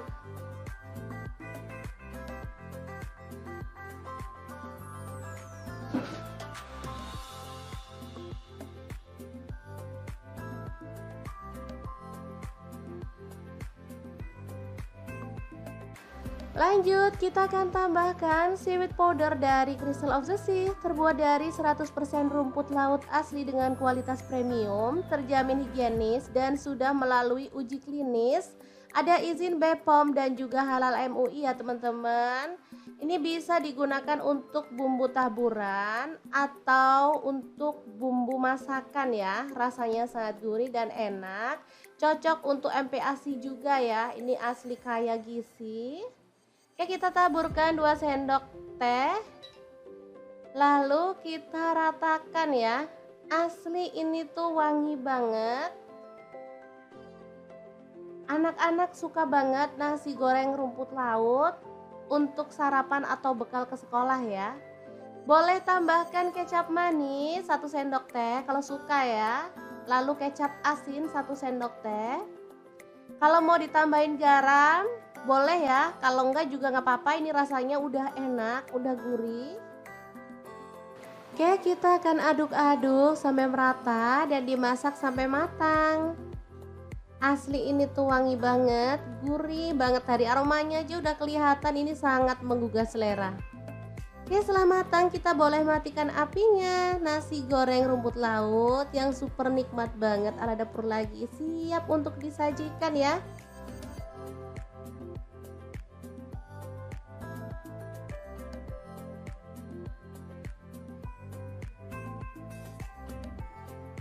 A: Lanjut, kita akan tambahkan seaweed powder dari Crystal of the Sea, terbuat dari 100% rumput laut asli dengan kualitas premium, terjamin higienis dan sudah melalui uji klinis. Ada izin BPOM dan juga halal MUI ya teman-teman. Ini bisa digunakan untuk bumbu taburan atau untuk bumbu masakan ya. Rasanya sangat gurih dan enak. Cocok untuk MPASI juga ya. Ini asli kaya gizi. Oke, kita taburkan 2 sendok teh. Lalu kita ratakan ya. Asli ini tuh wangi banget. Anak-anak suka banget nasi goreng rumput laut untuk sarapan atau bekal ke sekolah ya. Boleh tambahkan kecap manis 1 sendok teh kalau suka ya. Lalu kecap asin 1 sendok teh. Kalau mau ditambahin garam boleh ya. Kalau enggak juga nggak apa-apa, ini rasanya udah enak, udah gurih. Oke, kita akan aduk-aduk sampai merata dan dimasak sampai matang. Asli ini tuh wangi banget, gurih banget, dari aromanya aja udah kelihatan ini sangat menggugah selera. Oke, setelah matang kita boleh matikan apinya. Nasi goreng rumput laut yang super nikmat banget ala Dapur lagi siap untuk disajikan ya.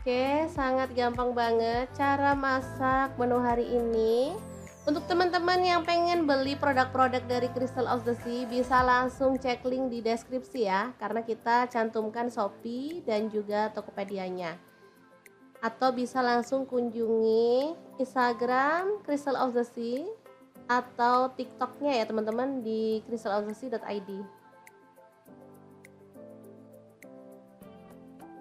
A: Oke, sangat gampang banget cara masak menu hari ini. Untuk teman-teman yang pengen beli produk-produk dari Crystal of the Sea, bisa langsung cek link di deskripsi ya, karena kita cantumkan Shopee dan juga Tokopedia-nya. Atau bisa langsung kunjungi Instagram Crystal of the Sea. atau TikToknya ya teman-teman di crystalobsesi.id.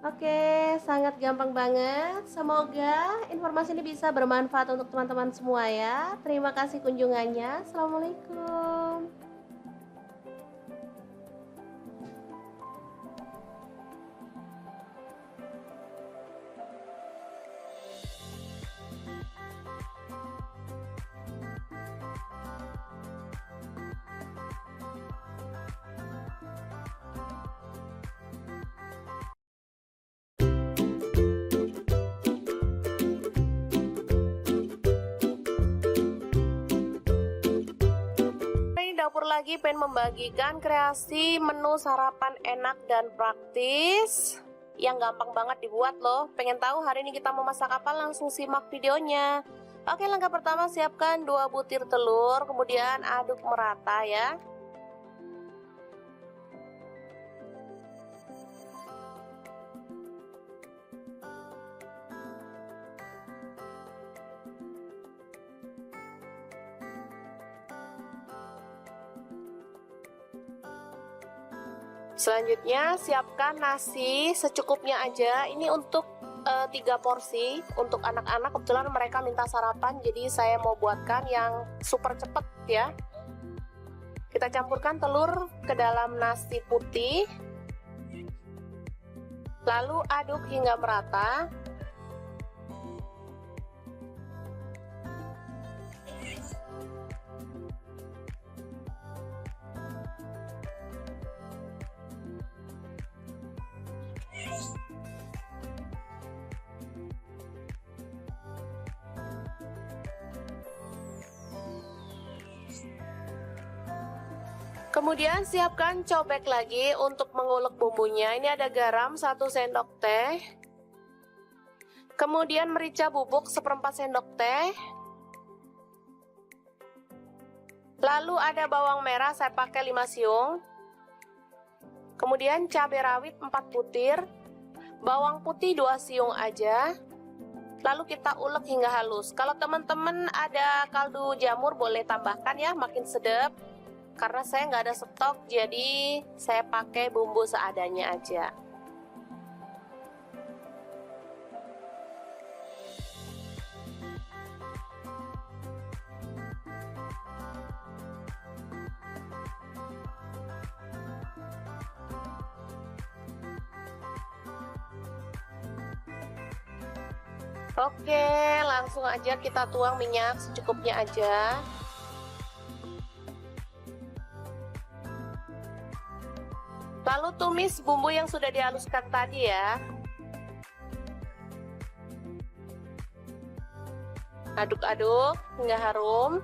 A: Oke, sangat gampang banget. Semoga informasi ini bisa bermanfaat untuk teman-teman semua ya. Terima kasih kunjungannya. Assalamualaikum. Dapur lagi pengen membagikan kreasi menu sarapan enak dan praktis yang gampang banget dibuat loh. Pengen tahu hari ini kita mau masak apa? Langsung simak videonya. Oke, langkah pertama siapkan 2 butir telur, kemudian aduk merata ya. Selanjutnya siapkan nasi secukupnya aja. Ini untuk 3 porsi untuk anak-anak. Kebetulan mereka minta sarapan, jadi saya mau buatkan yang super cepet ya. Kita campurkan telur ke dalam nasi putih, lalu aduk hingga merata. Kemudian siapkan cobek lagi untuk mengulek bumbunya. Ini ada garam 1 sendok teh. Kemudian merica bubuk 1/4 sendok teh. Lalu ada bawang merah, saya pakai 5 siung. Kemudian cabai rawit 4 butir. Bawang putih 2 siung aja. Lalu kita ulek hingga halus. Kalau teman-teman ada kaldu jamur boleh tambahkan ya, makin sedap. Karena saya nggak ada stok, jadi saya pakai bumbu seadanya aja. Oke, langsung aja kita tuang minyak secukupnya aja. Lalu tumis bumbu yang sudah dihaluskan tadi ya. Aduk-aduk hingga harum.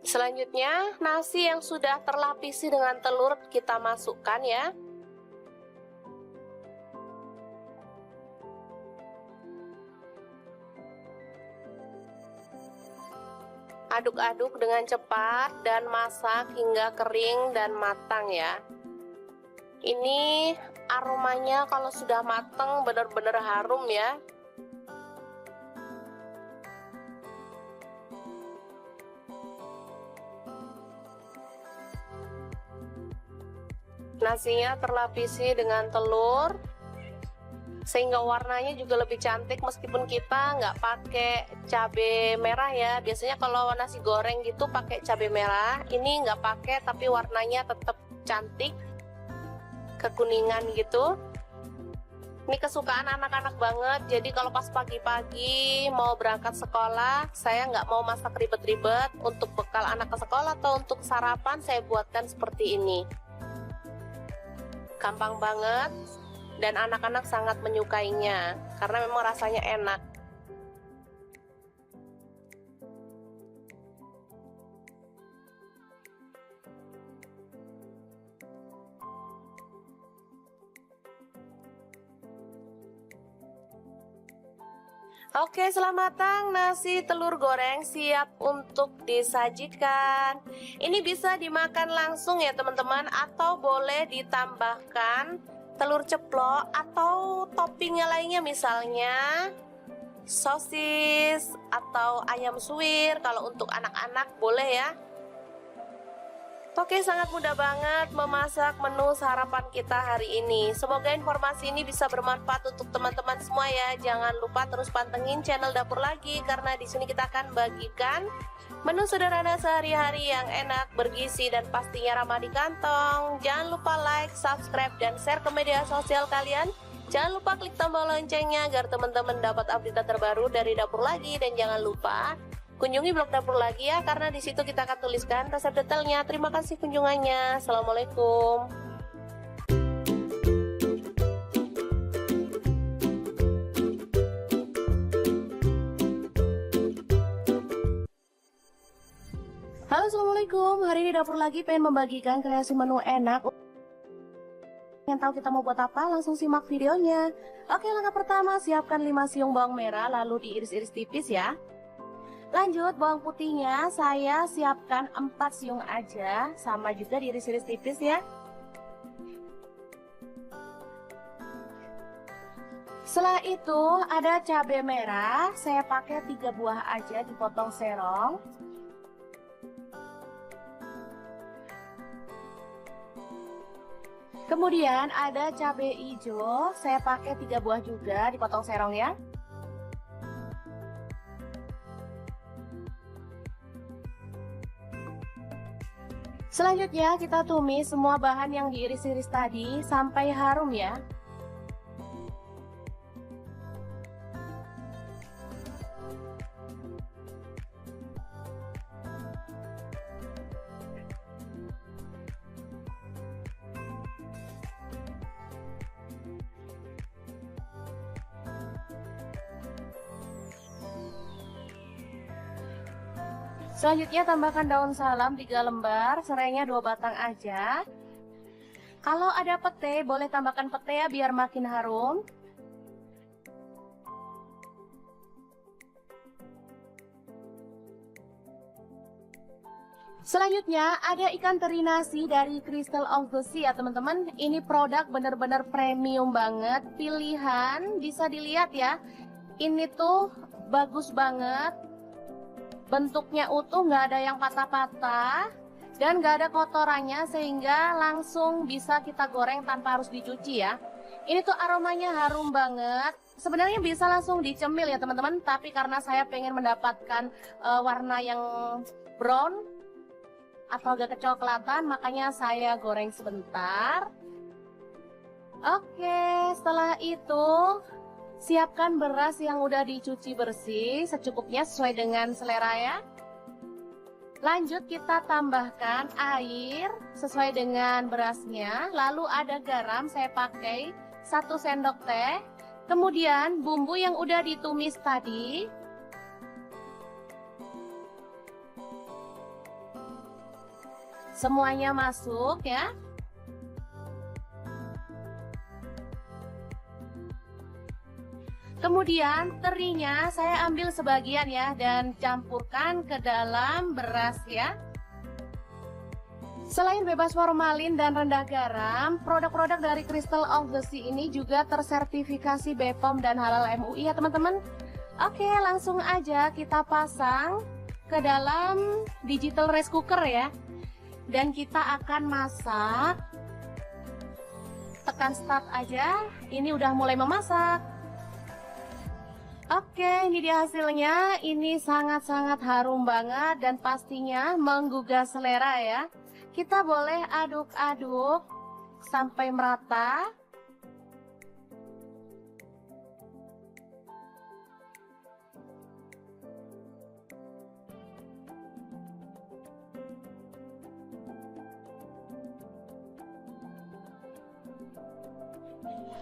A: Selanjutnya, nasi yang sudah terlapisi dengan telur kita masukkan ya. Aduk-aduk dengan cepat dan masak hingga kering dan matang ya. Ini aromanya kalau sudah matang benar-benar harum ya. Nasinya terlapisi dengan telur sehingga warnanya juga lebih cantik, meskipun kita nggak pakai cabai merah ya. Biasanya kalau nasi goreng gitu pakai cabai merah, ini nggak pakai tapi warnanya tetap cantik, kekuningan gitu. Ini kesukaan anak-anak banget, jadi kalau pas pagi-pagi mau berangkat sekolah, saya nggak mau masak ribet-ribet. Untuk bekal anak ke sekolah atau untuk sarapan saya buatkan seperti ini. Gampang banget dan anak-anak sangat menyukainya karena memang rasanya enak. Oke, selamat matang, nasi telur goreng siap untuk disajikan. Ini bisa dimakan langsung ya teman-teman, atau boleh ditambahkan telur ceplok atau toppingnya lainnya, misalnya sosis atau ayam suwir. Kalau untuk anak-anak boleh ya. Oke, sangat mudah banget memasak menu sarapan kita hari ini. Semoga informasi ini bisa bermanfaat untuk teman-teman semua ya. Jangan lupa terus pantengin channel Dapur Lagi, karena di sini kita akan bagikan menu sederhana sehari-hari yang enak, bergizi, dan pastinya ramah di kantong. Jangan lupa like, subscribe, dan share ke media sosial kalian. Jangan lupa klik tombol loncengnya agar teman-teman dapat update terbaru dari Dapur Lagi, dan jangan lupa kunjungi blog Dapur Lagi ya, karena di situ kita akan tuliskan resep detailnya. Terima kasih kunjungannya. Assalamualaikum. Halo, assalamualaikum. Hari ini Dapur Lagi pengen membagikan kreasi menu enak. Yang tahu kita mau buat apa? Langsung simak videonya. Oke, langkah pertama, siapkan 5 siung bawang merah lalu diiris-iris tipis ya. Lanjut, bawang putihnya saya siapkan 4 siung aja, sama juga diiris-iris tipis ya. Setelah itu ada cabai merah, saya pakai 3 buah aja dipotong serong. Kemudian ada cabai hijau, saya pakai 3 buah juga dipotong serong ya. Selanjutnya kita tumis semua bahan yang diiris-iris tadi sampai harum ya. Selanjutnya tambahkan daun salam 3 lembar, serainya 2 batang aja. Kalau ada pete, boleh tambahkan pete ya biar makin harum. Selanjutnya ada ikan teri nasi dari Crystal of the Sea ya teman-teman. Ini produk bener-bener premium banget, pilihan, bisa dilihat ya. Ini tuh bagus banget. Bentuknya utuh, nggak ada yang patah-patah dan nggak ada kotorannya, sehingga langsung bisa kita goreng tanpa harus dicuci ya. Ini tuh aromanya harum banget. Sebenarnya bisa langsung dicemil ya teman-teman, tapi karena saya pengen mendapatkan warna yang brown atau agak kecoklatan, makanya saya goreng sebentar. Oke, setelah itu siapkan beras yang udah dicuci bersih secukupnya sesuai dengan selera ya. Lanjut kita tambahkan air sesuai dengan berasnya. Lalu ada garam, saya pakai 1 sendok teh. Kemudian bumbu yang udah ditumis tadi. Semuanya masuk ya. Kemudian terinya saya ambil sebagian ya dan campurkan ke dalam beras ya. Selain bebas formalin dan rendah garam, produk-produk dari Crystal of the Sea ini juga tersertifikasi BPOM dan halal MUI ya teman-teman. Oke, langsung aja kita pasang ke dalam digital rice cooker ya. Dan kita akan masak. Tekan start aja, ini udah mulai memasak. Oke, ini dia hasilnya. Ini sangat-sangat harum banget dan pastinya menggugah selera ya. Kita boleh aduk-aduk sampai merata.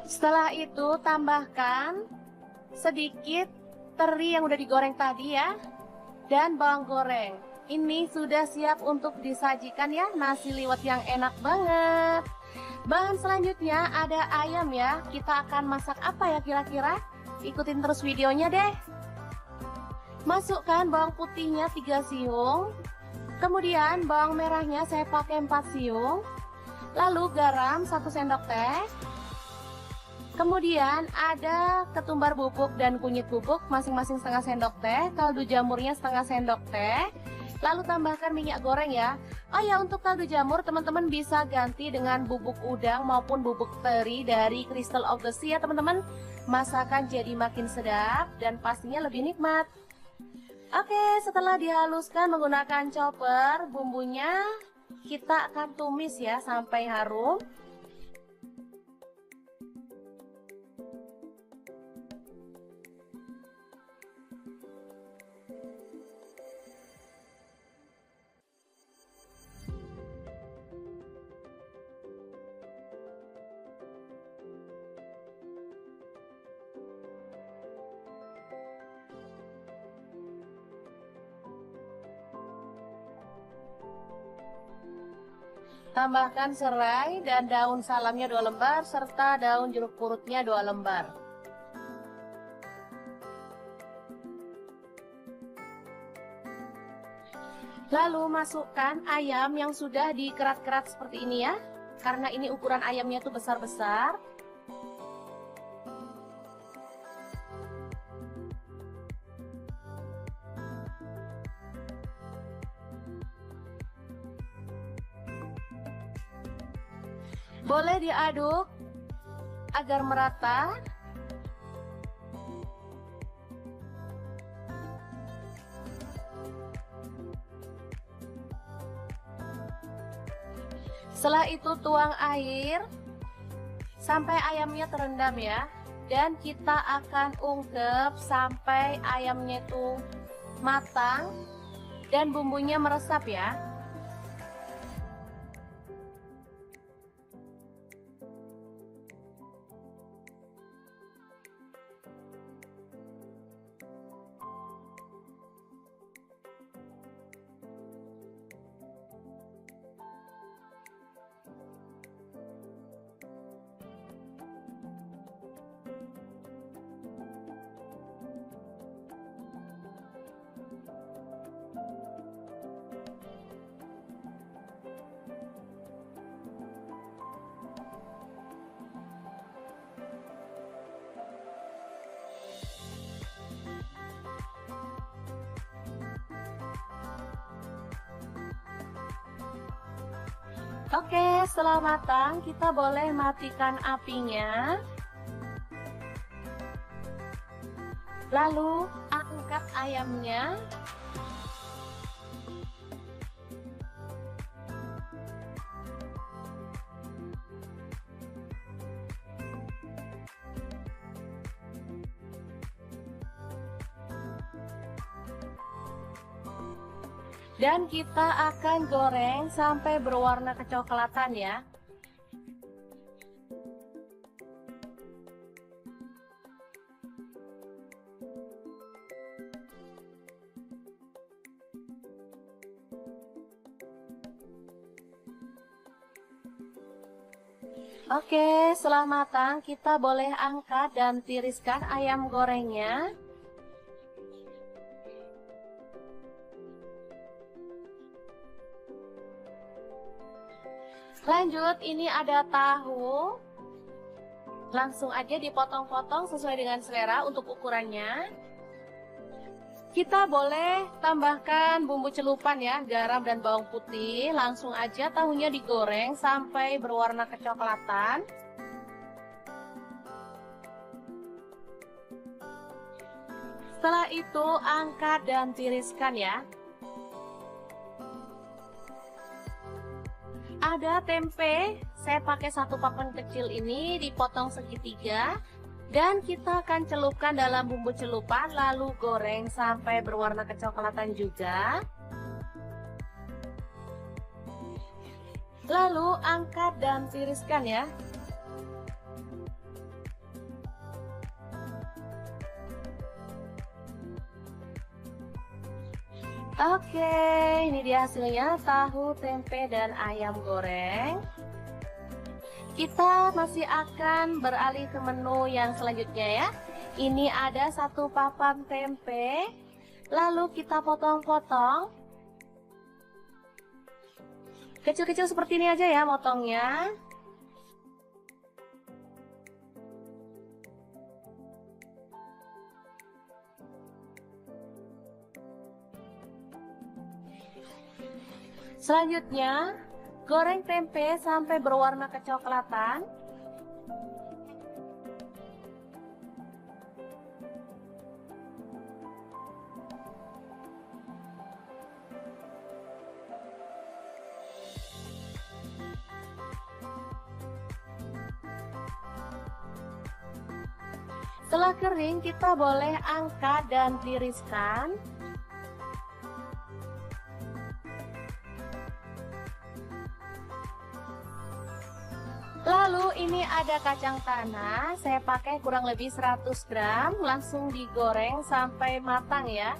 A: Setelah itu tambahkan sedikit teri yang udah digoreng tadi ya, dan bawang goreng. Ini sudah siap untuk disajikan ya, nasi liwet yang enak banget. Bahan selanjutnya ada ayam ya. Kita akan masak apa ya kira-kira? Ikutin terus videonya deh. Masukkan bawang putihnya 3 siung. Kemudian bawang merahnya saya pakai 4 siung. Lalu garam 1 sendok teh. Kemudian ada ketumbar bubuk dan kunyit bubuk masing-masing setengah sendok teh. Kaldu jamurnya setengah sendok teh. Lalu tambahkan minyak goreng ya. Oh ya, untuk kaldu jamur teman-teman bisa ganti dengan bubuk udang maupun bubuk teri dari Crystal of the Sea ya teman-teman. Masakan jadi makin sedap dan pastinya lebih nikmat. Oke, setelah dihaluskan menggunakan chopper, bumbunya kita akan tumis ya sampai harum. Tambahkan serai dan daun salamnya 2 lembar serta daun jeruk purutnya 2 lembar. Lalu masukkan ayam yang sudah dikerat-kerat seperti ini ya. Karena ini ukuran ayamnya tuh besar-besar. Boleh diaduk agar merata. Setelah itu tuang air sampai ayamnya terendam ya. Dan kita akan ungkep sampai ayamnya itu matang dan bumbunya meresap ya. Oke, setelah matang kita boleh matikan apinya. Lalu angkat ayamnya. Dan kita akan goreng sampai berwarna kecoklatan ya. Oke, setelah matang kita boleh angkat dan tiriskan ayam gorengnya. Lanjut, ini ada tahu. Langsung aja dipotong-potong sesuai dengan selera untuk ukurannya. Kita boleh tambahkan bumbu celupan ya, garam dan bawang putih. Langsung aja tahunya digoreng sampai berwarna kecoklatan. Setelah itu angkat dan tiriskan ya. Ada tempe, saya pakai 1 papan kecil ini dipotong segitiga. Dan kita akan celupkan dalam bumbu celupan lalu goreng sampai berwarna kecoklatan juga. Lalu angkat dan tiriskan ya. Oke, ini dia hasilnya tahu, tempe, dan ayam goreng. Kita masih akan beralih ke menu yang selanjutnya ya. Ini ada 1 papan tempe Lalu kita potong-potong. Kecil-kecil seperti ini aja ya motongnya. Selanjutnya, goreng tempe sampai berwarna kecoklatan. Setelah kering, kita boleh angkat dan tiriskan. Lalu ini ada kacang tanah, saya pakai kurang lebih 100 gram, langsung digoreng sampai matang ya.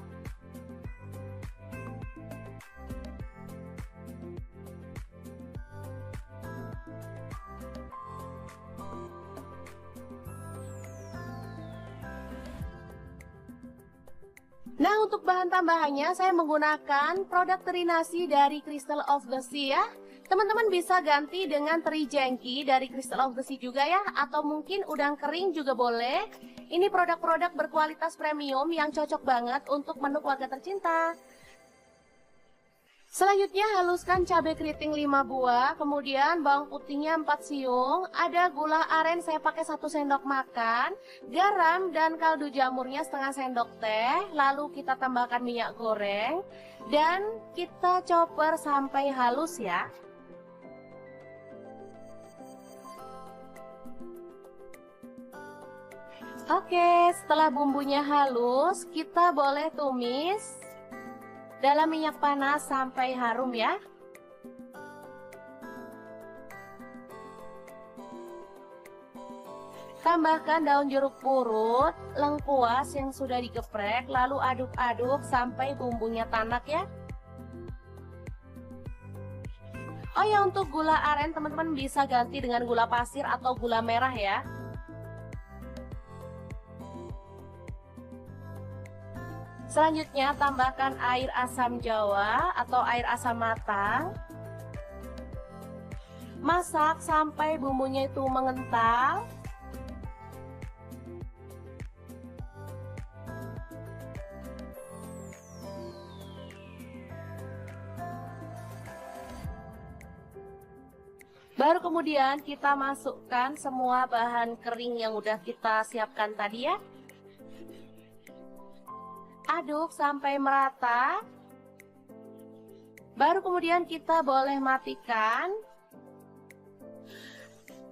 A: Nah, untuk bahan tambahannya saya menggunakan produk teri nasi dari Crystal of the Sea ya. Teman-teman bisa ganti dengan teri jengki dari Crystal of the Sea juga ya, atau mungkin udang kering juga boleh. Ini produk-produk berkualitas premium yang cocok banget untuk menu keluarga tercinta. Selanjutnya haluskan cabai keriting 5 buah, kemudian bawang putihnya 4 siung, ada gula aren saya pakai 1 sendok makan, garam dan kaldu jamurnya setengah sendok teh, lalu kita tambahkan minyak goreng, dan kita chopper sampai halus ya. Oke, setelah bumbunya halus, kita boleh tumis dalam minyak panas sampai harum ya. Tambahkan daun jeruk purut, lengkuas yang sudah digeprek, lalu aduk-aduk sampai bumbunya tanak ya. Oh ya, untuk gula aren teman-teman bisa ganti dengan gula pasir atau gula merah ya. Selanjutnya tambahkan air asam jawa atau air asam matang. Masak sampai bumbunya itu mengental. Baru kemudian kita masukkan semua bahan kering yang udah kita siapkan tadi ya. Aduk sampai merata. Baru kemudian kita boleh matikan.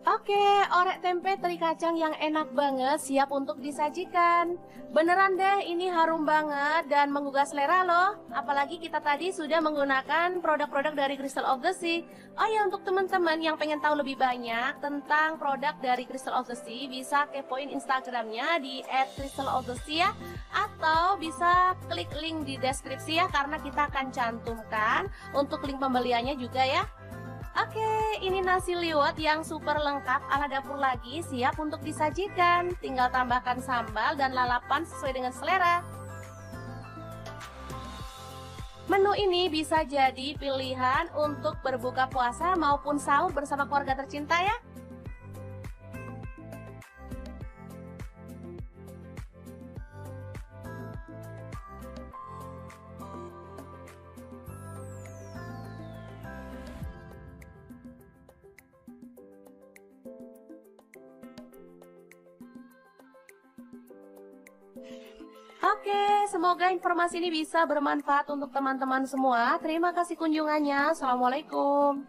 A: Oke, orek tempe teri kacang yang enak banget siap untuk disajikan. Beneran deh, ini harum banget dan menggugah selera loh. Apalagi kita tadi sudah menggunakan produk-produk dari Crystal of the Sea. Oh ya, untuk teman-teman yang pengen tahu lebih banyak tentang produk dari Crystal of the Sea, bisa kepoin Instagramnya di @crystalofthesea, atau bisa klik link di deskripsi ya, karena kita akan cantumkan untuk link pembeliannya juga ya. Oke, ini nasi liwet yang super lengkap ala dapur lagi, siap untuk disajikan. Tinggal tambahkan sambal dan lalapan sesuai dengan selera. Menu ini bisa jadi pilihan untuk berbuka puasa maupun sahur bersama keluarga tercinta ya. Oke, semoga informasi ini bisa bermanfaat untuk teman-teman semua. Terima kasih kunjungannya. Assalamualaikum.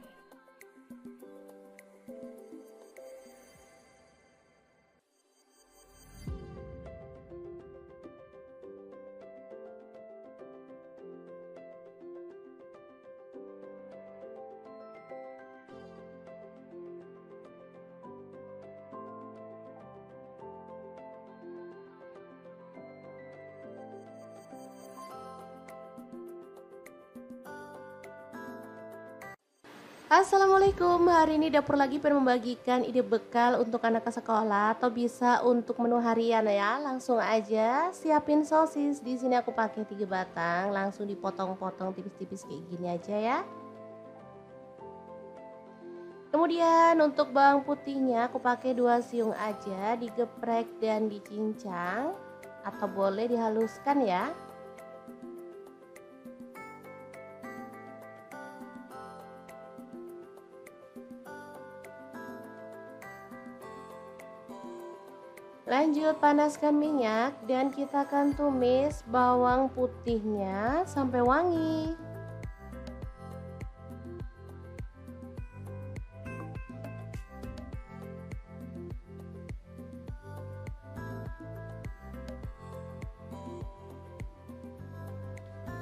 A: Assalamualaikum, hari ini dapur lagi pengen membagikan ide bekal untuk anak ke sekolah atau bisa untuk menu harian ya. Langsung aja siapin sosis. Di sini aku pakai 3 batang, langsung dipotong-potong tipis-tipis kayak gini aja ya. Kemudian untuk bawang putihnya aku pakai 2 siung aja, digeprek dan dicincang atau boleh dihaluskan ya. Lanjut panaskan minyak dan kita akan tumis bawang putihnya sampai wangi.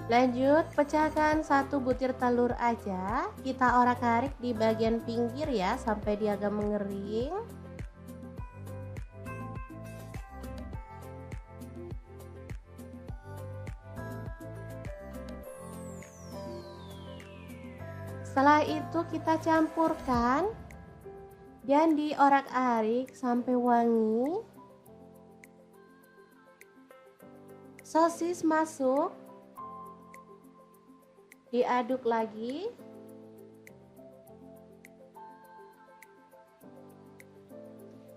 A: Lanjut pecahkan 1 butir telur aja. Kita orak-arik di bagian pinggir ya sampai dia agak mengering. Setelah itu kita campurkan dan diorak-arik sampai wangi. Sosis masuk, diaduk lagi.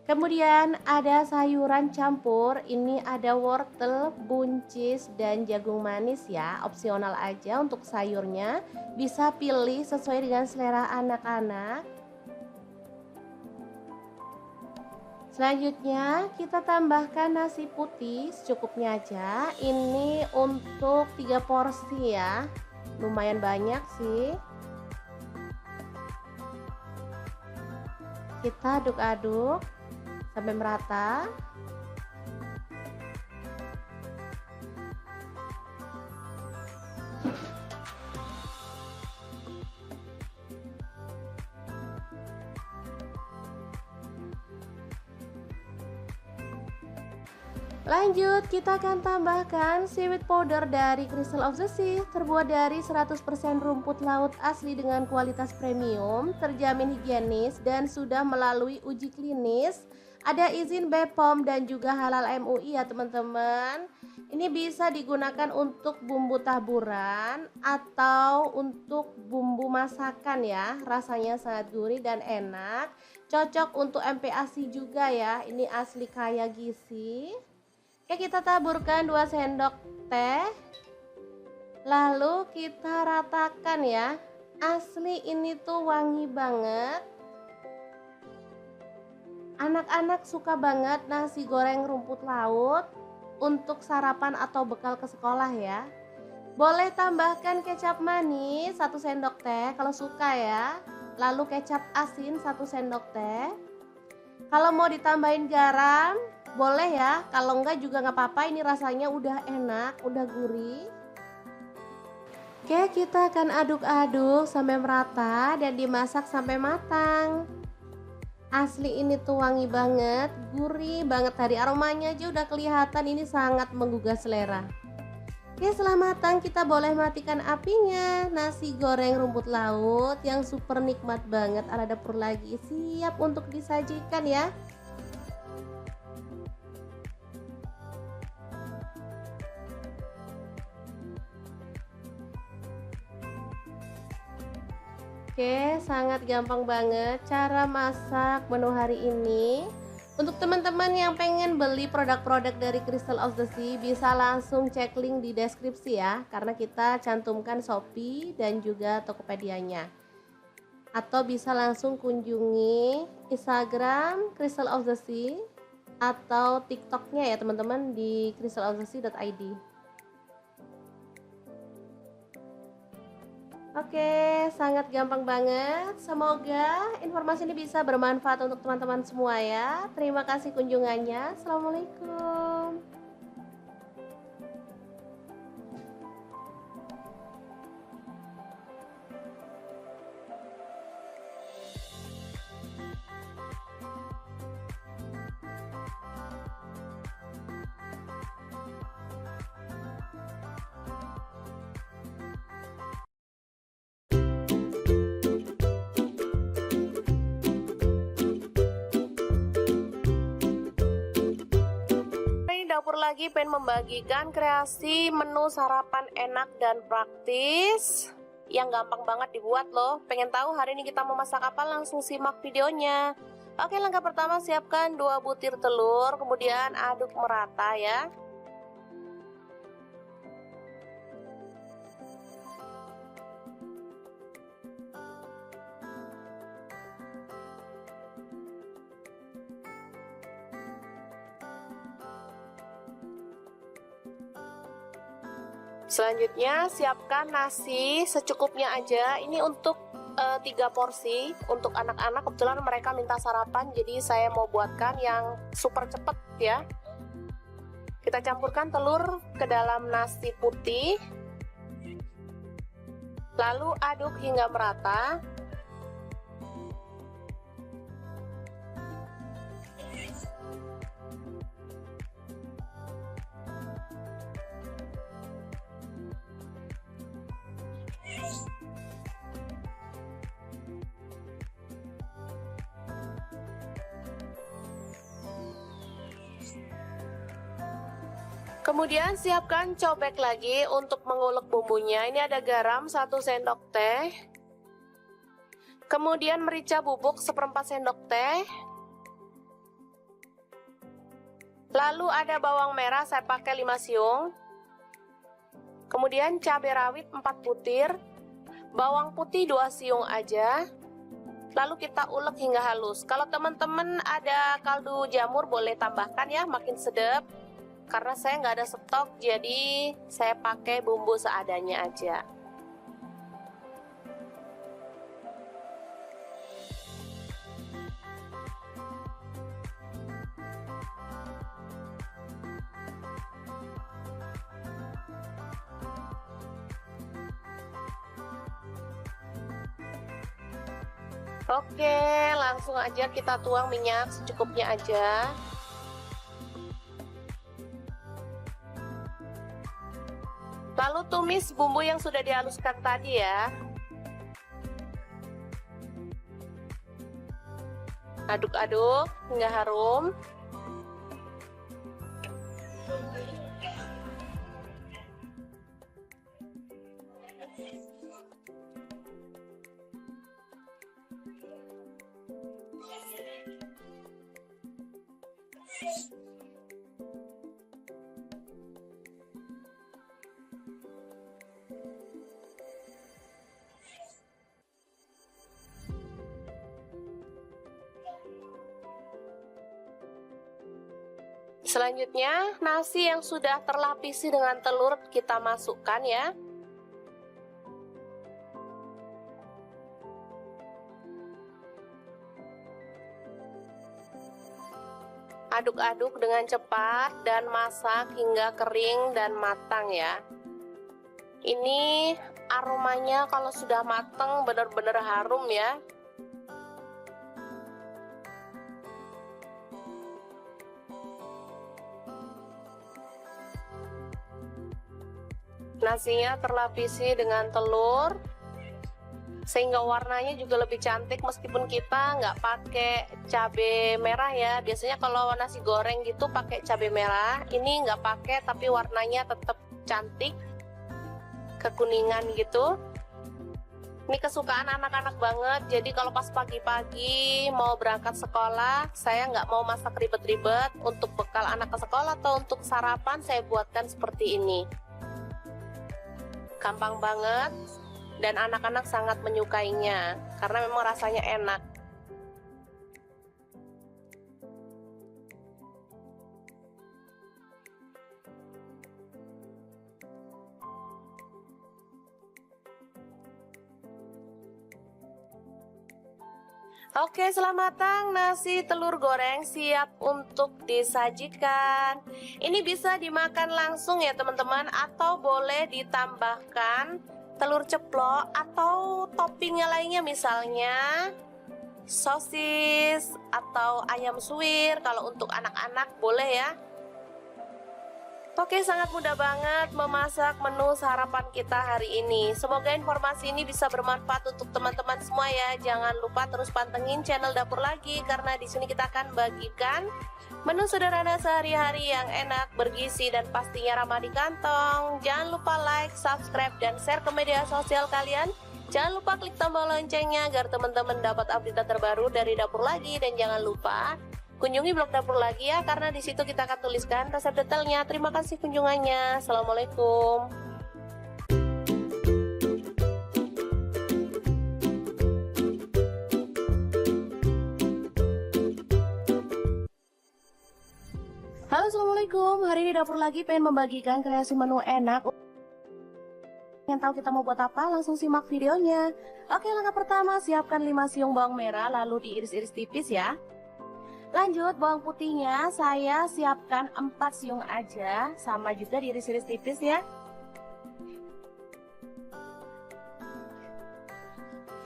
A: Kemudian ada sayuran campur, ini ada wortel, buncis, dan jagung manis ya, opsional aja untuk sayurnya. Bisa pilih sesuai dengan selera anak-anak. Selanjutnya kita tambahkan nasi putih secukupnya aja. Ini untuk 3 porsi ya, lumayan banyak sih. Kita aduk-aduk sampai merata. Lanjut, kita akan tambahkan seaweed powder dari Crystal of the Sea, terbuat dari 100% rumput laut asli dengan kualitas premium, terjamin higienis dan sudah melalui uji klinis. Ada izin BPOM dan juga halal MUI ya teman-teman. Ini bisa digunakan untuk bumbu taburan atau untuk bumbu masakan ya. Rasanya sangat gurih dan enak. Cocok untuk MPASI juga ya. Ini asli kaya gizi. Oke, kita taburkan 2 sendok teh. Lalu kita ratakan ya. Asli ini tuh wangi banget. Anak-anak suka banget nasi goreng rumput laut untuk sarapan atau bekal ke sekolah ya. Boleh tambahkan kecap manis 1 sendok teh kalau suka ya. Lalu kecap asin 1 sendok teh. Kalau mau ditambahin garam boleh ya, kalau enggak juga nggak apa-apa, ini rasanya udah enak, udah gurih. Oke, kita akan aduk-aduk sampai merata dan dimasak sampai matang. Asli ini tuh wangi banget, gurih banget, dari aromanya aja udah kelihatan ini sangat menggugah selera. Oke, setelah matang kita boleh matikan apinya. Nasi goreng rumput laut yang super nikmat banget ala dapur lagi siap untuk disajikan ya. Oke, sangat gampang banget cara masak menu hari ini. Untuk teman-teman yang pengen beli produk-produk dari Crystal of the Sea, bisa langsung cek link di deskripsi ya, karena kita cantumkan Shopee dan juga Tokopedia-nya. Atau bisa langsung kunjungi Instagram Crystal of the Sea atau TikToknya ya teman-teman di crystalofthesea.id. Oke, sangat gampang banget. Semoga informasi ini bisa bermanfaat untuk teman-teman semua ya. Terima kasih kunjungannya. Assalamualaikum. lagi pengen membagikan kreasi menu sarapan enak dan praktis yang gampang banget dibuat loh. Pengen tahu hari ini kita mau masak apa? Langsung simak videonya. Oke, langkah pertama siapkan 2 butir telur, kemudian aduk merata ya. Selanjutnya siapkan nasi secukupnya aja. Ini untuk 3 porsi untuk anak-anak. Kebetulan mereka minta sarapan, jadi saya mau buatkan yang super cepet ya. Kita campurkan telur ke dalam nasi putih, lalu aduk hingga merata. Kemudian siapkan cobek lagi untuk mengulek bumbunya. Ini ada garam 1 sendok teh. Kemudian merica bubuk 1/4 sendok teh. Lalu ada bawang merah, saya pakai 5 siung. Kemudian cabai rawit 4 butir. Bawang putih 2 siung aja. Lalu kita ulek hingga halus. Kalau teman-teman ada kaldu jamur boleh tambahkan ya, makin sedap. Karena saya nggak ada stok, jadi saya pakai bumbu seadanya aja. Oke, langsung aja kita tuang minyak secukupnya aja. Lalu tumis bumbu yang sudah dihaluskan tadi ya. Aduk-aduk hingga harum. Selanjutnya, nasi yang sudah terlapisi dengan telur kita masukkan ya. Aduk-aduk dengan cepat dan masak hingga kering dan matang ya. Ini aromanya kalau sudah matang benar-benar harum ya. Nasinya terlapisi dengan telur sehingga warnanya juga lebih cantik, meskipun kita nggak pakai cabai merah ya. Biasanya kalau nasi goreng gitu pakai cabai merah, ini nggak pakai tapi warnanya tetap cantik, kekuningan gitu. Ini kesukaan anak-anak banget, jadi kalau pas pagi-pagi mau berangkat sekolah, saya nggak mau masak ribet-ribet. Untuk bekal anak ke sekolah atau untuk sarapan saya buatkan seperti ini. Gampang banget dan anak-anak sangat menyukainya karena memang rasanya enak. Oke, selamat matang nasi telur goreng siap untuk disajikan. Ini bisa dimakan langsung ya teman-teman, atau boleh ditambahkan telur ceplok atau toppingnya lainnya, misalnya sosis atau ayam suwir. Kalau untuk anak-anak boleh ya. Oke, sangat mudah banget memasak menu sarapan kita hari ini. Semoga informasi ini bisa bermanfaat untuk teman-teman semua ya. Jangan lupa terus pantengin channel Dapur Lagi karena di sini kita akan bagikan menu sederhana sehari-hari yang enak, bergizi, dan pastinya ramah di kantong. Jangan lupa like, subscribe, dan share ke media sosial kalian. Jangan lupa klik tombol loncengnya agar teman-teman dapat update terbaru dari Dapur Lagi. Dan jangan lupa kunjungi blog Dapur Lagi ya, karena di situ kita akan tuliskan resep detailnya. Terima kasih kunjungannya. Assalamualaikum. Halo, assalamualaikum. Hari ini Dapur Lagi pengen membagikan kreasi menu enak. Yang tahu kita mau buat apa? Langsung simak videonya. Oke, langkah pertama, siapkan 5 siung bawang merah lalu diiris-iris tipis ya. Lanjut, bawang putihnya saya siapkan 4 siung aja, sama juga diiris-iris tipis ya.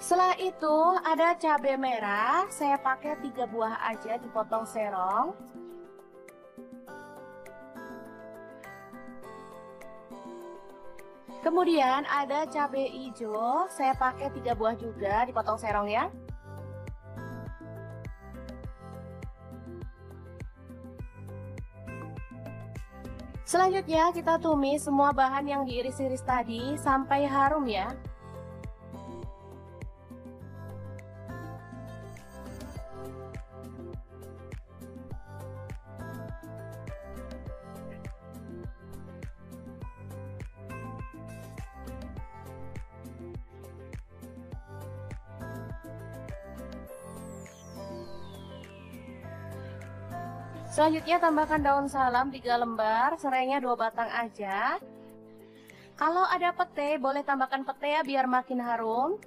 A: Setelah itu ada cabai merah, saya pakai 3 buah aja dipotong serong. Kemudian ada cabai hijau, saya pakai 3 buah juga dipotong serong ya. Selanjutnya kita tumis semua bahan yang diiris-iris tadi sampai harum ya. Selanjutnya tambahkan daun salam 3 lembar, serainya 2 batang aja. Kalau ada pete, boleh tambahkan pete ya biar makin harum.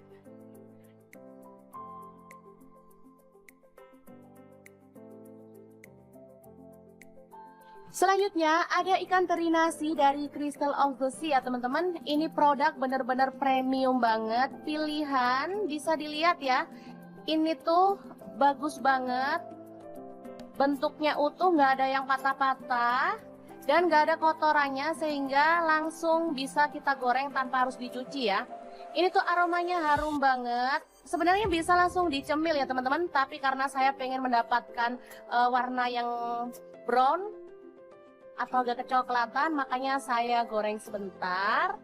A: Selanjutnya ada ikan teri nasi dari Crystal of the Sea ya teman-teman. Ini produk bener-bener premium banget, pilihan, bisa dilihat ya. Ini tuh bagus banget. Bentuknya utuh, nggak ada yang patah-patah dan nggak ada kotorannya, sehingga langsung bisa kita goreng tanpa harus dicuci ya. Ini tuh aromanya harum banget. Sebenarnya bisa langsung dicemil ya teman-teman, tapi karena saya pengen mendapatkan warna yang brown atau agak kecoklatan, makanya saya goreng sebentar.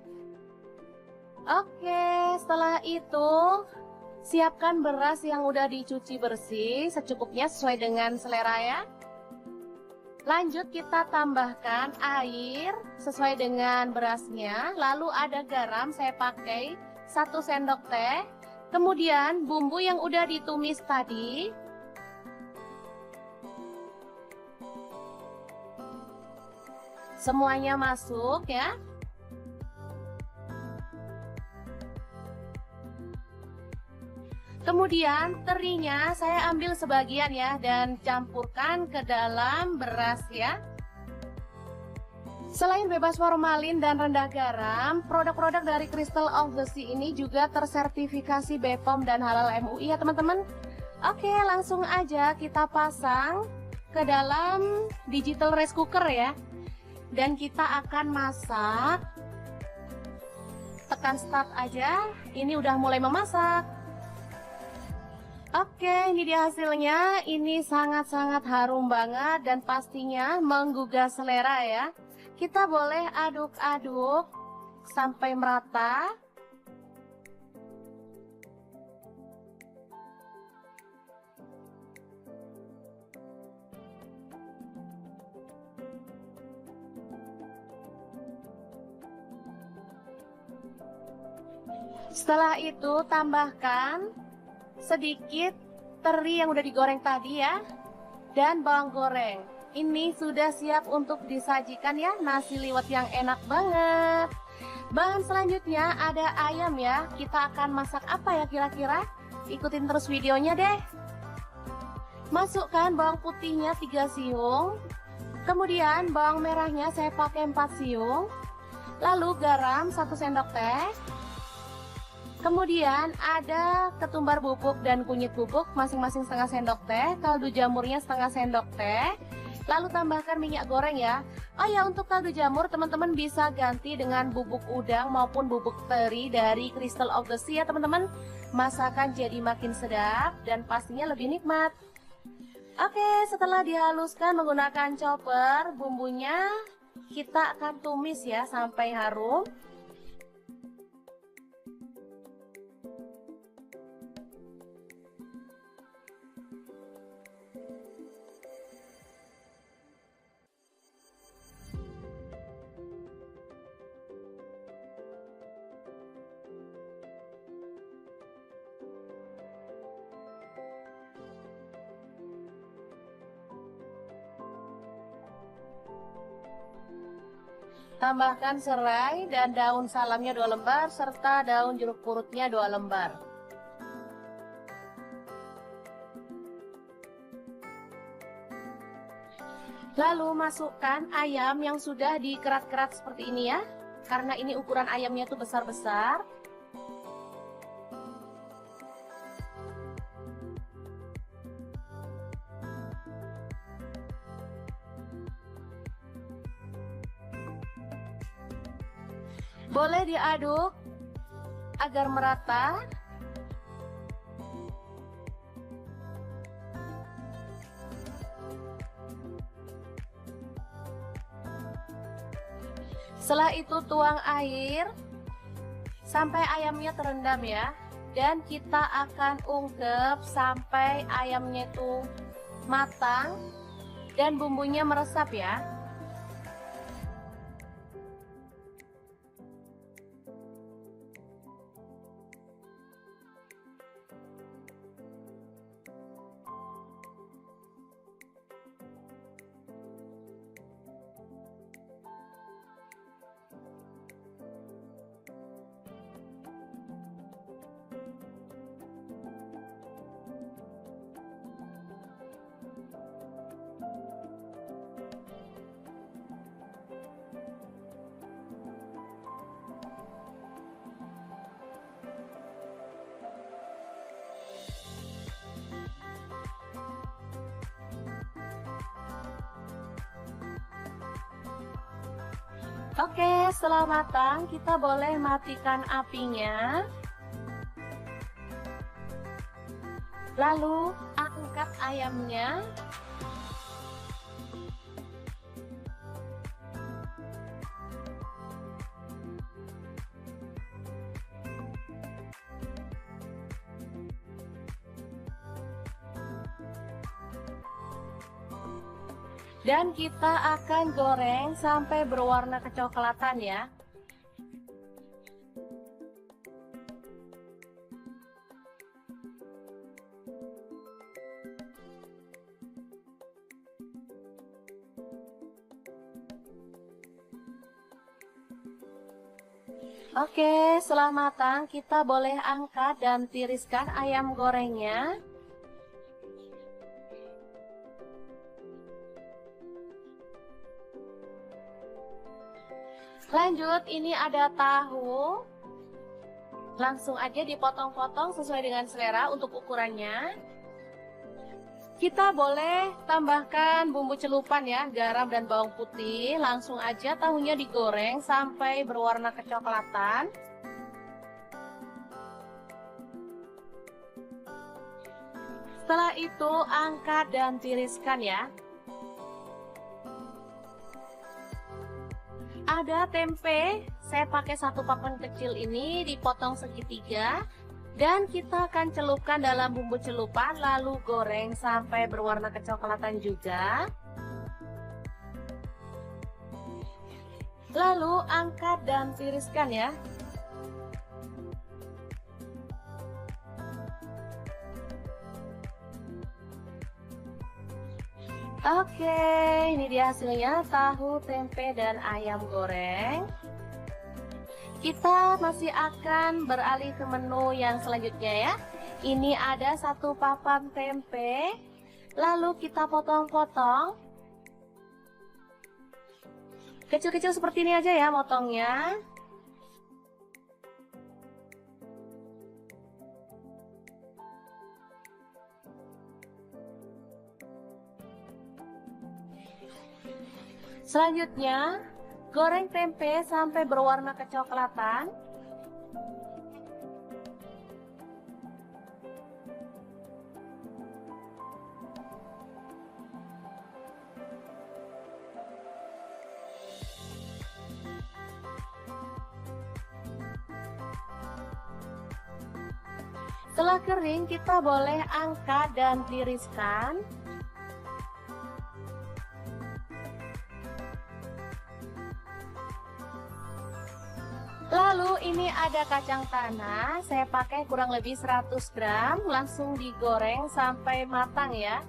A: Oke, setelah itu siapkan beras yang udah dicuci bersih secukupnya sesuai dengan selera ya. Lanjut kita tambahkan air sesuai dengan berasnya. Lalu ada garam, saya pakai 1 sendok teh. Kemudian bumbu yang udah ditumis tadi. Semuanya masuk ya. Kemudian terinya saya ambil sebagian ya dan campurkan ke dalam beras ya. Selain bebas formalin dan rendah garam, produk-produk dari Crystal of the Sea ini juga tersertifikasi BPOM dan halal MUI ya teman-teman. Oke, langsung aja kita pasang ke dalam digital rice cooker ya. Dan kita akan masak. Tekan start aja, ini udah mulai memasak. Oke, ini dia hasilnya. Ini sangat-sangat harum banget dan pastinya menggugah selera ya. Kita boleh aduk-aduk sampai merata. Setelah itu tambahkan sedikit teri yang udah digoreng tadi ya, dan bawang goreng. Ini sudah siap untuk disajikan ya, nasi liwet yang enak banget. Bahan selanjutnya ada ayam ya. Kita akan masak apa ya kira-kira? Ikutin terus videonya deh. Masukkan bawang putihnya 3 siung. Kemudian bawang merahnya saya pakai 4 siung. Lalu garam 1 sendok teh. Kemudian ada ketumbar bubuk dan kunyit bubuk masing-masing setengah sendok teh, kaldu jamurnya setengah sendok teh. Lalu tambahkan minyak goreng ya. Oh ya, untuk kaldu jamur teman-teman bisa ganti dengan bubuk udang maupun bubuk teri dari Crystal of the Sea ya teman-teman. Masakan jadi makin sedap dan pastinya lebih nikmat. Oke, setelah dihaluskan menggunakan chopper, bumbunya kita akan tumis ya sampai harum. Tambahkan serai dan daun salamnya 2 lembar serta daun jeruk purutnya 2 lembar. Lalu masukkan ayam yang sudah dikerat-kerat seperti ini ya. Karena ini ukuran ayamnya tuh besar-besar. Boleh diaduk agar merata. Setelah itu tuang air sampai ayamnya terendam ya. Dan kita akan ungkep sampai ayamnya itu matang dan bumbunya meresap ya. Oke, setelah matang kita boleh matikan apinya. Lalu angkat ayamnya. Dan kita akan goreng sampai berwarna kecoklatan ya. Oke, setelah matang kita boleh angkat dan tiriskan ayam gorengnya. Lanjut, ini ada tahu. Langsung aja dipotong-potong sesuai dengan selera untuk ukurannya. Kita boleh tambahkan bumbu celupan ya, garam dan bawang putih. Langsung aja tahunya digoreng sampai berwarna kecoklatan. Setelah itu angkat dan tiriskan ya. Ada tempe, saya pakai 1 papan kecil ini dipotong segitiga. Dan kita akan celupkan dalam bumbu celupan lalu goreng sampai berwarna kecoklatan juga. Lalu angkat dan tiriskan ya. Oke, ini dia hasilnya tahu, tempe, dan ayam goreng. Kita masih akan beralih ke menu yang selanjutnya ya. Ini ada 1 papan tempe, lalu kita potong-potong. Kecil-kecil seperti ini aja ya motongnya. Selanjutnya, goreng tempe sampai berwarna kecoklatan. Setelah kering, kita boleh angkat dan tiriskan. Lalu ini ada kacang tanah, saya pakai kurang lebih 100 gram, langsung digoreng sampai matang ya.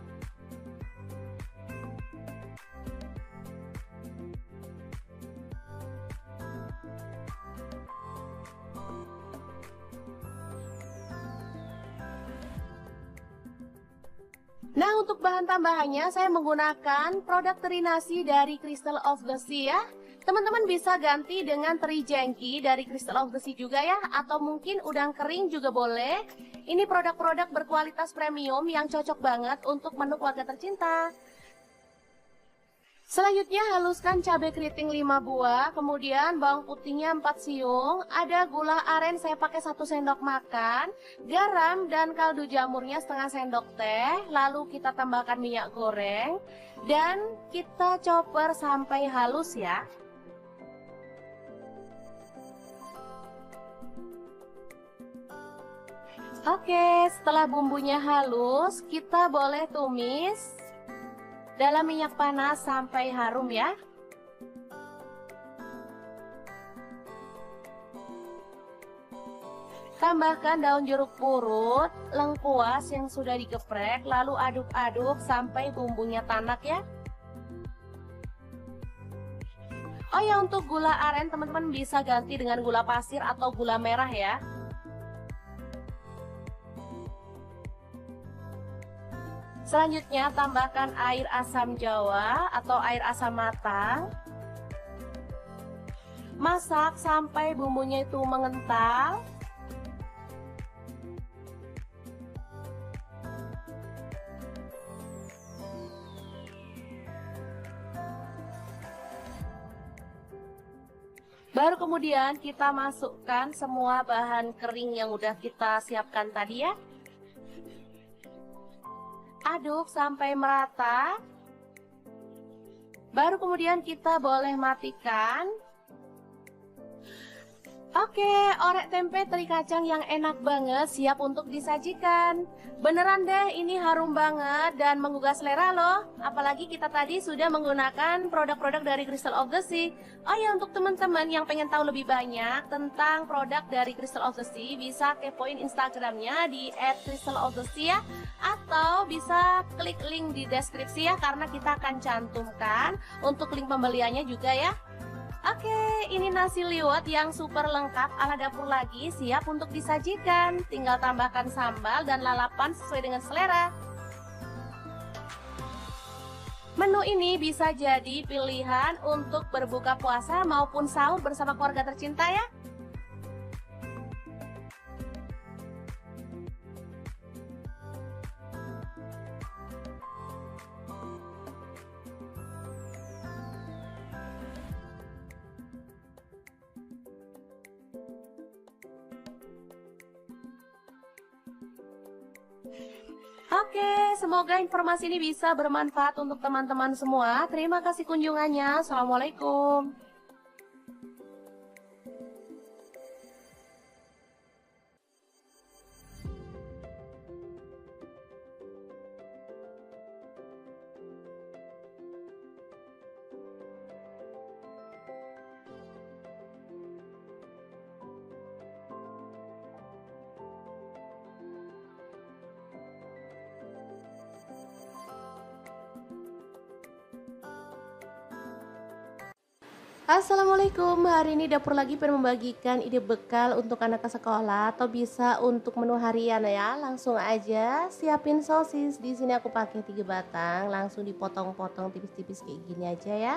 A: Nah, untuk bahan tambahannya saya menggunakan produk teri nasi dari Crystal of the Sea ya. Teman-teman bisa ganti dengan teri jengki dari Crystal of the Sea juga ya, atau mungkin udang kering juga boleh. Ini produk-produk berkualitas premium yang cocok banget untuk menu keluarga tercinta. Selanjutnya haluskan cabai keriting 5 buah, kemudian bawang putihnya 4 siung, ada gula aren saya pakai 1 sendok makan, garam dan kaldu jamurnya setengah sendok teh, lalu kita tambahkan minyak goreng dan kita chopper sampai halus ya. Oke, setelah bumbunya halus, kita boleh tumis dalam minyak panas sampai harum ya. Tambahkan daun jeruk purut, lengkuas yang sudah digeprek, lalu aduk-aduk sampai bumbunya tanak ya. Oh ya, untuk gula aren teman-teman bisa ganti dengan gula pasir atau gula merah ya. Selanjutnya tambahkan air asam jawa atau air asam matang. Masak sampai bumbunya itu mengental. Baru kemudian kita masukkan semua bahan kering yang udah kita siapkan tadi ya. Aduk sampai merata. Baru kemudian kita boleh matikan. Oke, orek tempe teri kacang yang enak banget siap untuk disajikan. Beneran deh, ini harum banget dan menggugah selera loh. Apalagi kita tadi sudah menggunakan produk-produk dari Crystal of the Sea. Oh ya, untuk teman-teman yang pengen tahu lebih banyak tentang produk dari Crystal of the Sea, bisa kepoin Instagramnya di @crystalofthesea, atau bisa klik link di deskripsi ya, karena kita akan cantumkan untuk link pembeliannya juga ya. Oke, ini nasi liwet yang super lengkap ala dapur lagi, siap untuk disajikan. Tinggal tambahkan sambal dan lalapan sesuai dengan selera. Menu ini bisa jadi pilihan untuk berbuka puasa maupun sahur bersama keluarga tercinta ya. Oke, semoga informasi ini bisa bermanfaat untuk teman-teman semua. Terima kasih kunjungannya. Assalamualaikum. Assalamualaikum, hari ini dapur lagi pengen membagikan ide bekal untuk anak ke sekolah atau bisa untuk menu harian ya. Langsung aja siapin sosis. Di sini aku pakai 3 batang, langsung dipotong-potong tipis-tipis kayak gini aja ya.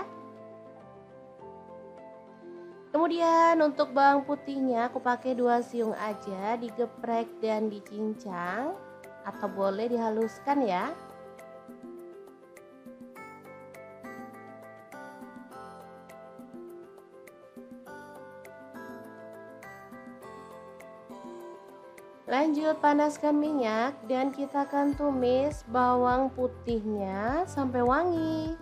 A: Kemudian untuk bawang putihnya aku pakai 2 siung aja, digeprek dan dicincang atau boleh dihaluskan ya. Lanjut panaskan minyak dan kita akan tumis bawang putihnya sampai wangi.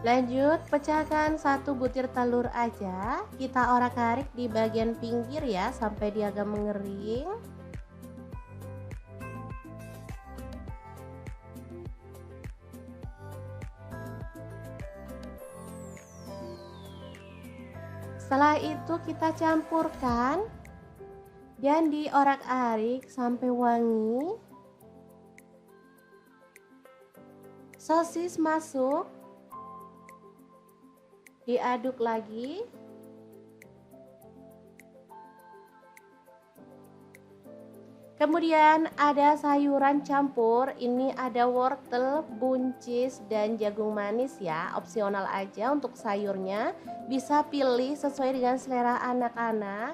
A: Lanjut, pecahkan 1 butir telur aja. Kita orak-arik di bagian pinggir ya sampai dia agak mengering. Setelah itu kita campurkan dan diorak-arik sampai wangi. Sosis masuk. Diaduk lagi. Kemudian ada sayuran campur, ini ada wortel, buncis, dan jagung manis ya, opsional aja untuk sayurnya. Bisa pilih sesuai dengan selera anak-anak.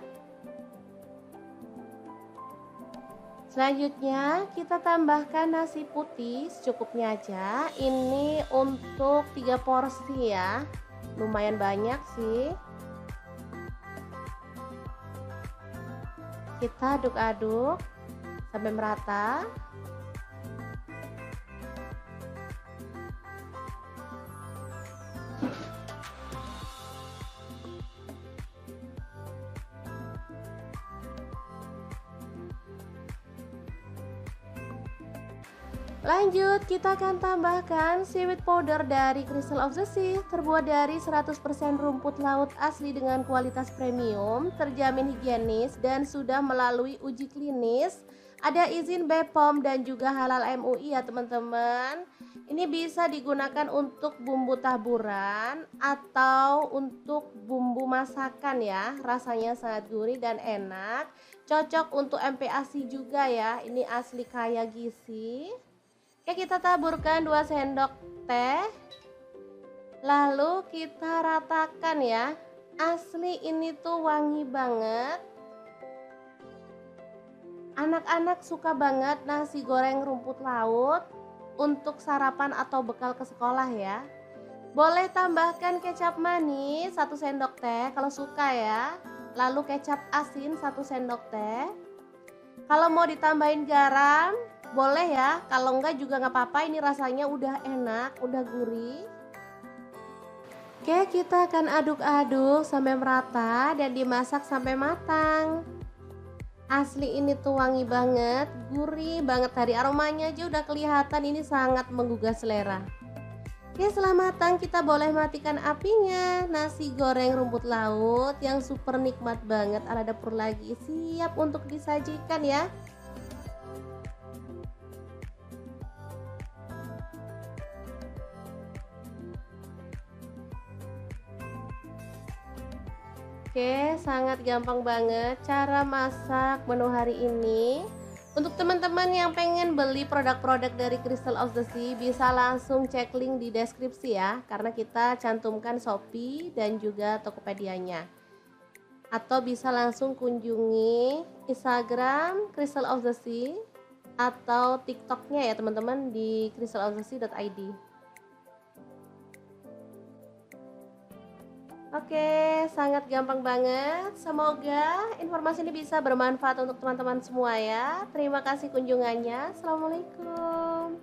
A: Selanjutnya kita tambahkan nasi putih secukupnya aja. Ini untuk 3 porsi ya. Lumayan banyak sih. Kita aduk-aduk sampai merata. Lanjut, kita akan tambahkan seaweed powder dari Crystal of the Sea, terbuat dari 100% rumput laut asli dengan kualitas premium, terjamin higienis dan sudah melalui uji klinis. Ada izin BPOM dan juga halal MUI ya teman-teman. Ini bisa digunakan untuk bumbu taburan atau untuk bumbu masakan ya. Rasanya sangat gurih dan enak. Cocok untuk MPASI juga ya. Ini asli kaya gizi. Oke, kita taburkan 2 sendok teh. Lalu kita ratakan ya. Asli ini tuh wangi banget. Anak-anak suka banget nasi goreng rumput laut untuk sarapan atau bekal ke sekolah ya. Boleh tambahkan kecap manis 1 sendok teh kalau suka ya. Lalu kecap asin 1 sendok teh. Kalau mau ditambahin garam boleh ya, kalau enggak juga nggak apa-apa, ini rasanya udah enak, udah gurih. Oke, kita akan aduk-aduk sampai merata dan dimasak sampai matang. Asli ini tuh wangi banget, gurih banget, dari aromanya aja udah kelihatan ini sangat menggugah selera. Oke, setelah matang kita boleh matikan apinya. Nasi goreng rumput laut yang super nikmat banget ala dapur lagi siap untuk disajikan ya. Oke, sangat gampang banget cara masak menu hari ini. Untuk teman-teman yang pengen beli produk-produk dari Crystal of the Sea, bisa langsung cek link di deskripsi ya, karena kita cantumkan Shopee dan juga Tokopedia-nya. Atau bisa langsung kunjungi Instagram Crystal of the Sea atau TikToknya ya teman-teman di crystalofthesea.id. Oke, sangat gampang banget. Semoga informasi ini bisa bermanfaat untuk teman-teman semua ya. Terima kasih kunjungannya. Assalamualaikum.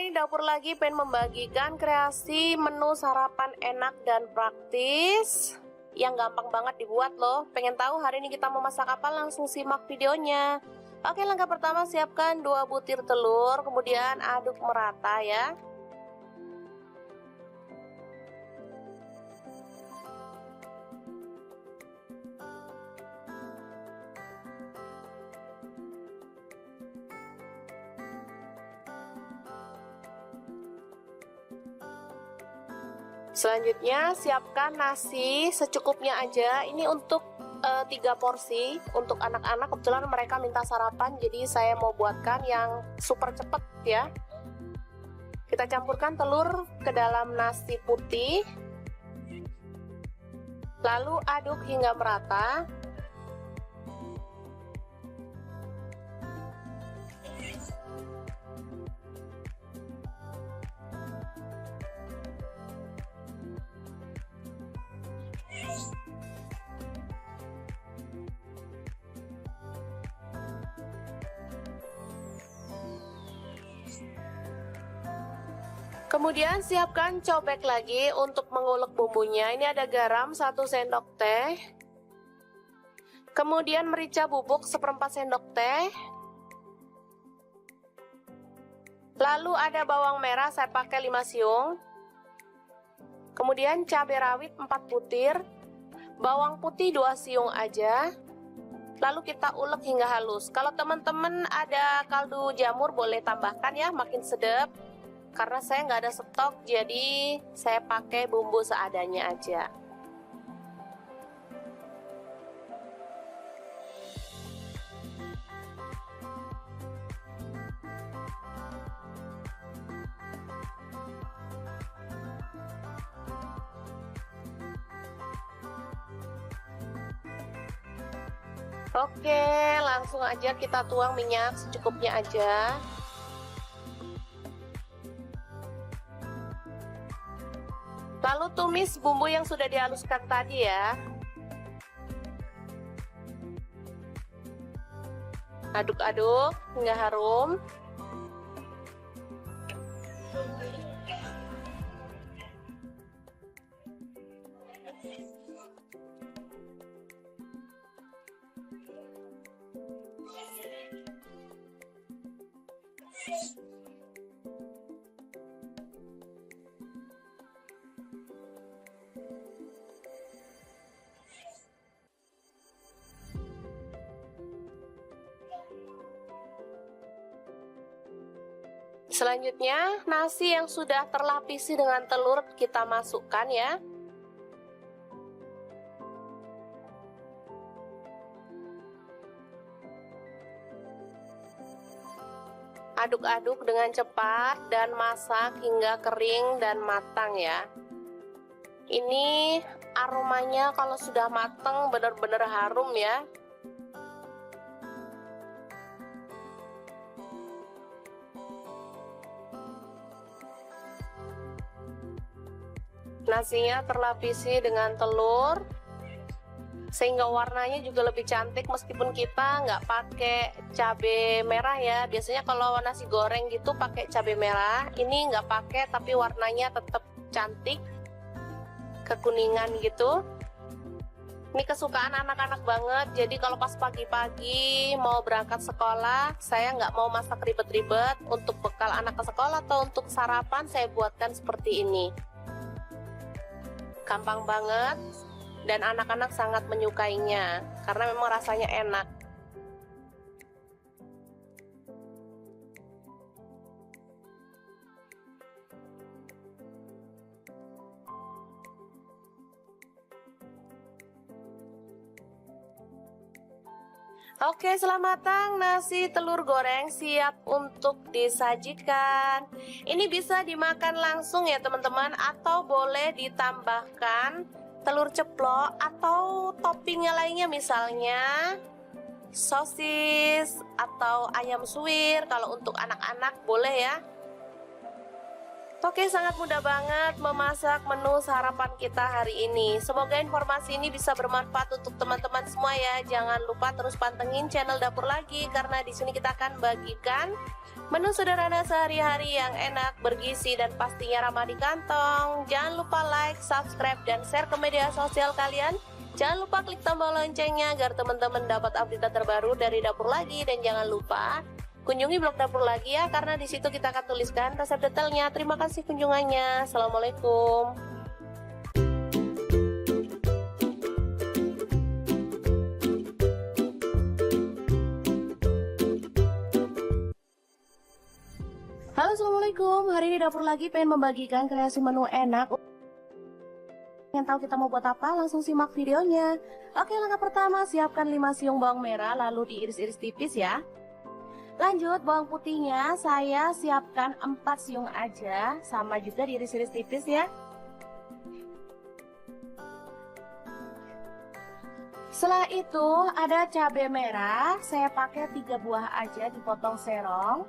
A: Dapur lagi pengen membagikan kreasi menu sarapan enak dan praktis yang gampang banget dibuat loh. Pengen tahu hari ini kita mau masak apa? Langsung simak videonya. Oke, langkah pertama siapkan 2 butir telur, kemudian aduk merata ya. Selanjutnya siapkan nasi secukupnya aja. Ini untuk 3 porsi untuk anak-anak. Kebetulan mereka minta sarapan, jadi saya mau buatkan yang super cepet ya. Kita campurkan telur ke dalam nasi putih, lalu aduk hingga merata. Kemudian siapkan cobek lagi untuk mengulek bumbunya. Ini ada garam 1 sendok teh. Kemudian merica bubuk 1/4 sendok teh. Lalu ada bawang merah, saya pakai 5 siung. Kemudian cabai rawit 4 butir. Bawang putih 2 siung aja. Lalu kita ulek hingga halus. Kalau teman-teman ada kaldu jamur boleh tambahkan ya, makin sedap. Karena saya nggak ada stok, jadi saya pakai bumbu seadanya aja. Oke, langsung aja kita tuang minyak secukupnya aja. Lalu tumis bumbu yang sudah dihaluskan tadi ya. Aduk-aduk hingga harum. Selanjutnya, nasi yang sudah terlapisi dengan telur kita masukkan ya. Aduk-aduk dengan cepat dan masak hingga kering dan matang ya. Ini aromanya kalau sudah matang benar-benar harum ya. Nasinya terlapisi dengan telur sehingga warnanya juga lebih cantik, meskipun kita nggak pakai cabai merah ya. Biasanya kalau nasi goreng gitu pakai cabai merah, ini nggak pakai tapi warnanya tetap cantik, kekuningan gitu. Ini kesukaan anak-anak banget, jadi kalau pas pagi-pagi mau berangkat sekolah, saya nggak mau masak ribet-ribet. Untuk bekal anak ke sekolah atau untuk sarapan saya buatkan seperti ini. Gampang banget dan anak-anak sangat menyukainya karena memang rasanya enak. Oke, selamat matang nasi telur goreng siap untuk disajikan. Ini bisa dimakan langsung ya teman-teman, atau boleh ditambahkan telur ceplok atau toppingnya lainnya, misalnya sosis atau ayam suwir. Kalau untuk anak-anak boleh ya. Oke, sangat mudah banget memasak menu sarapan kita hari ini. Semoga informasi ini bisa bermanfaat untuk teman-teman semua ya. Jangan lupa terus pantengin channel Dapur Lagi, karena di sini kita akan bagikan menu sederhana sehari-hari yang enak, bergizi, dan pastinya ramah di kantong. Jangan lupa like, subscribe, dan share ke media sosial kalian. Jangan lupa klik tombol loncengnya agar teman-teman dapat update terbaru dari Dapur Lagi, dan jangan lupa kunjungi blog Dapur Lagi ya, karena di situ kita akan tuliskan resep detailnya. Terima kasih kunjungannya. Assalamualaikum. Halo, assalamualaikum. Hari ini Dapur Lagi pengen membagikan kreasi menu enak Pengen tahu kita mau buat apa? Langsung simak videonya. Oke, langkah pertama, siapkan 5 siung bawang merah lalu diiris-iris tipis ya. Lanjut, bawang putihnya saya siapkan 4 siung aja, sama juga diiris-iris tipis ya. Setelah itu ada cabai merah, saya pakai 3 buah aja dipotong serong.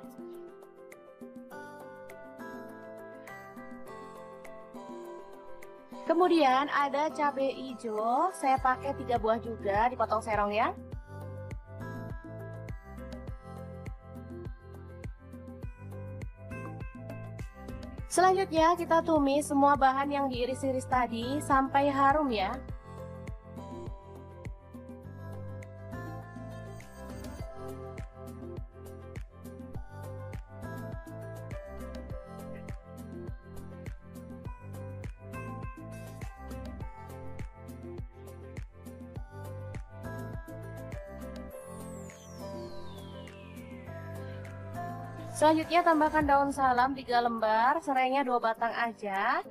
A: Kemudian ada cabai hijau, saya pakai 3 buah juga dipotong serong ya. Selanjutnya kita tumis semua bahan yang diiris-iris tadi sampai harum ya. Selanjutnya tambahkan daun salam 3 lembar, serainya 2 batang aja.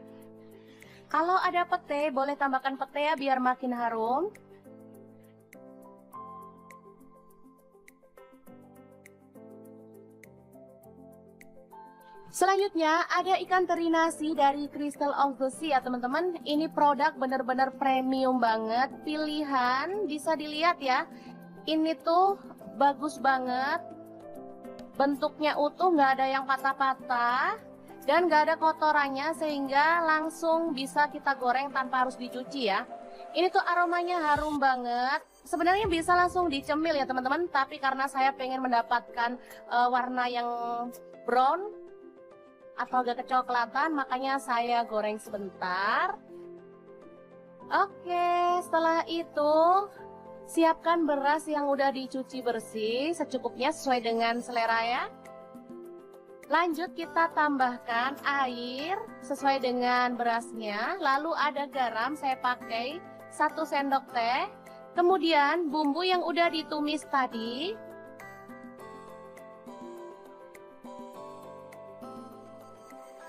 A: Kalau ada pete, boleh tambahkan pete ya biar makin harum. Selanjutnya ada ikan teri nasi dari Crystal of the Sea ya teman-teman. Ini produk bener-bener premium banget, pilihan bisa dilihat ya. Ini tuh bagus banget. Bentuknya utuh, nggak ada yang patah-patah dan nggak ada kotorannya sehingga langsung bisa kita goreng tanpa harus dicuci ya. Ini tuh aromanya harum banget. Sebenarnya bisa langsung dicemil ya teman-teman, tapi karena saya pengen mendapatkan warna yang brown atau agak kecoklatan, makanya saya goreng sebentar. Oke, setelah itu siapkan beras yang udah dicuci bersih secukupnya sesuai dengan selera ya. Lanjut kita tambahkan air sesuai dengan berasnya. Lalu ada garam, saya pakai 1 sendok teh. Kemudian bumbu yang udah ditumis tadi.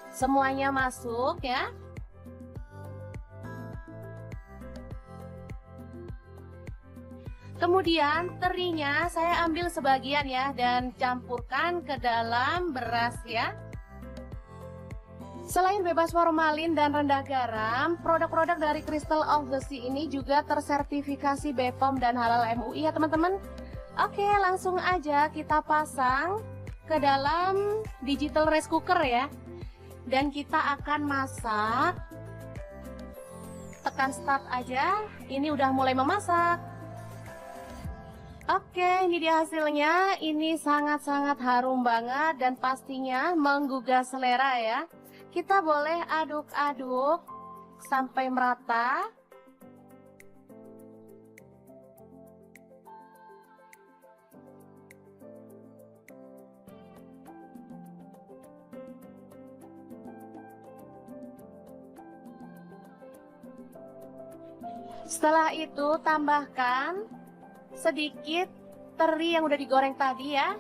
A: Semuanya masuk ya. Kemudian terinya saya ambil sebagian ya dan campurkan ke dalam beras ya. Selain bebas formalin dan rendah garam, produk-produk dari Crystal of the Sea ini juga tersertifikasi BPOM dan halal MUI ya teman-teman. Oke, langsung aja kita pasang ke dalam digital rice cooker ya. Dan kita akan masak. Tekan start aja, ini udah mulai memasak. Oke, ini dia hasilnya. Ini sangat-sangat harum banget dan pastinya menggugah selera ya. Kita boleh aduk-aduk sampai merata. Setelah itu tambahkan sedikit teri yang udah digoreng tadi ya,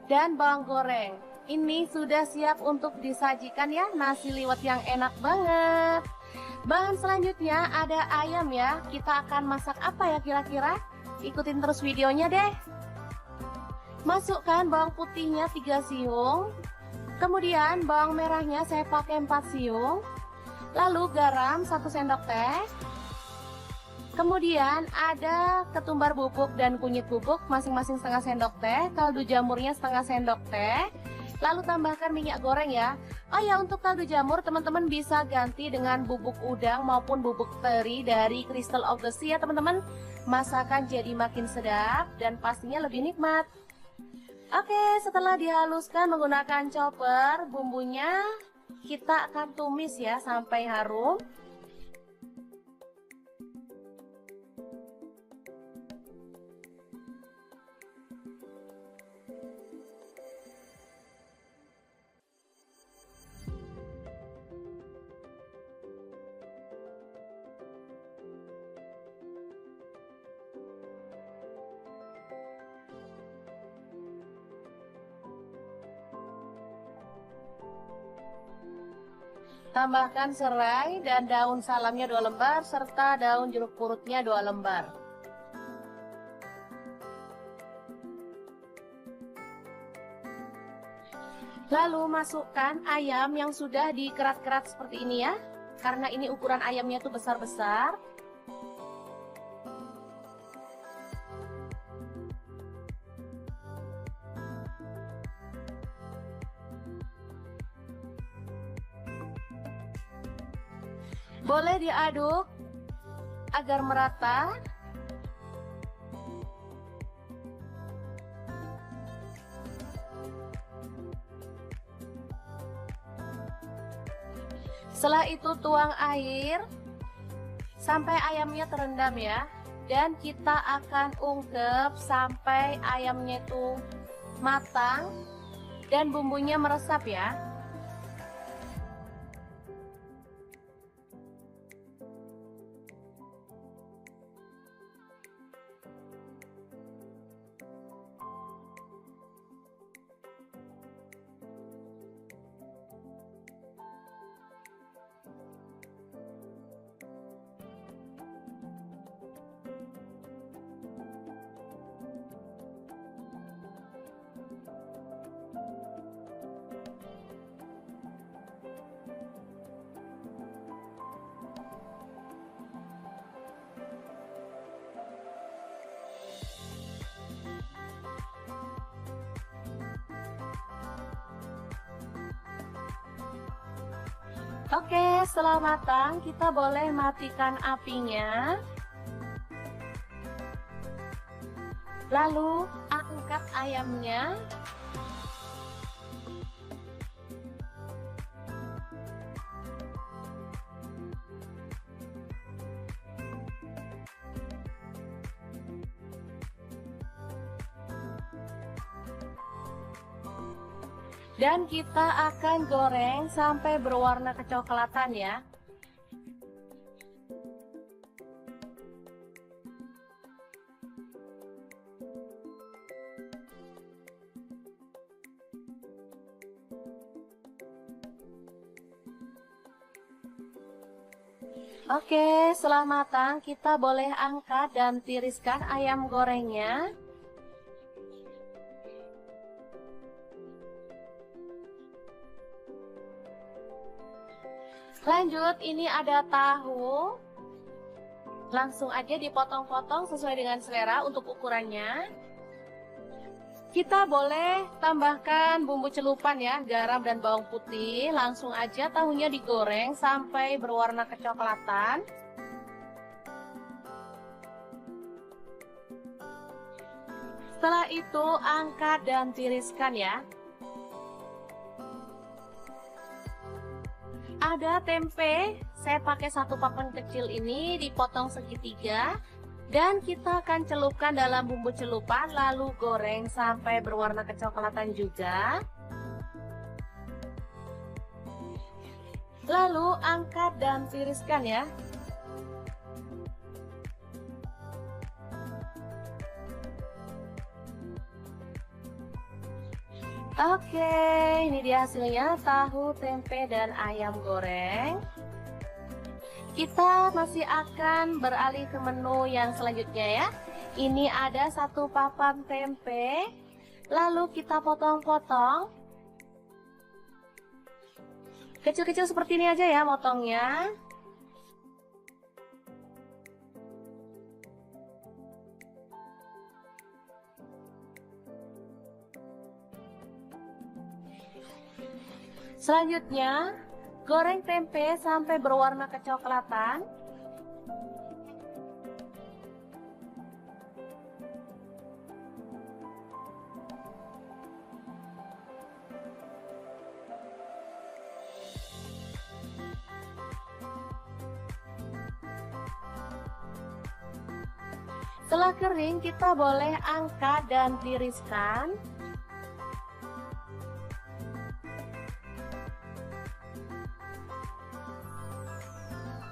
A: dan bawang goreng. Ini sudah siap untuk disajikan ya, nasi liwet yang enak banget. Bahan selanjutnya ada ayam ya. Kita akan masak apa ya kira-kira? Ikutin terus videonya deh. Masukkan bawang putihnya 3 siung. Kemudian bawang merahnya saya pakai 4 siung. Lalu garam 1 sendok teh. Kemudian ada ketumbar bubuk dan kunyit bubuk masing-masing setengah sendok teh, kaldu jamurnya setengah sendok teh. Lalu tambahkan minyak goreng ya. Oh ya, untuk kaldu jamur teman-teman bisa ganti dengan bubuk udang maupun bubuk teri dari Crystal of the Sea ya teman-teman. Masakan jadi makin sedap dan pastinya lebih nikmat. Oke, setelah dihaluskan menggunakan chopper, bumbunya kita akan tumis ya sampai harum. Tambahkan serai dan daun salamnya 2 lembar serta daun jeruk purutnya 2 lembar. Lalu masukkan ayam yang sudah dikerat-kerat seperti ini ya. Karena ini ukuran ayamnya tuh besar-besar. Boleh diaduk agar merata. Setelah itu tuang air sampai ayamnya terendam ya. Dan kita akan ungkep sampai ayamnya itu matang dan bumbunya meresap ya. Oke, setelah matang kita boleh matikan apinya. Lalu angkat ayamnya. Dan kita akan goreng sampai berwarna kecoklatan ya. Oke, setelah matang kita boleh angkat dan tiriskan ayam gorengnya. Lanjut, ini ada tahu. Langsung aja dipotong-potong sesuai dengan selera untuk ukurannya. Kita boleh tambahkan bumbu celupan ya, garam dan bawang putih. Langsung aja tahunya digoreng sampai berwarna kecoklatan. Setelah itu angkat dan tiriskan ya. Ada tempe, saya pakai 1 papan kecil ini dipotong segitiga. Dan kita akan celupkan dalam bumbu celupan lalu goreng sampai berwarna kecoklatan juga. Lalu angkat dan tiriskan ya. Oke, ini dia hasilnya tahu, tempe, dan ayam goreng. Kita masih akan beralih ke menu yang selanjutnya ya. Ini ada 1 papan tempe, lalu kita potong-potong. Kecil-kecil seperti ini aja ya motongnya. Selanjutnya, goreng tempe sampai berwarna kecoklatan. Setelah kering, kita boleh angkat dan tiriskan.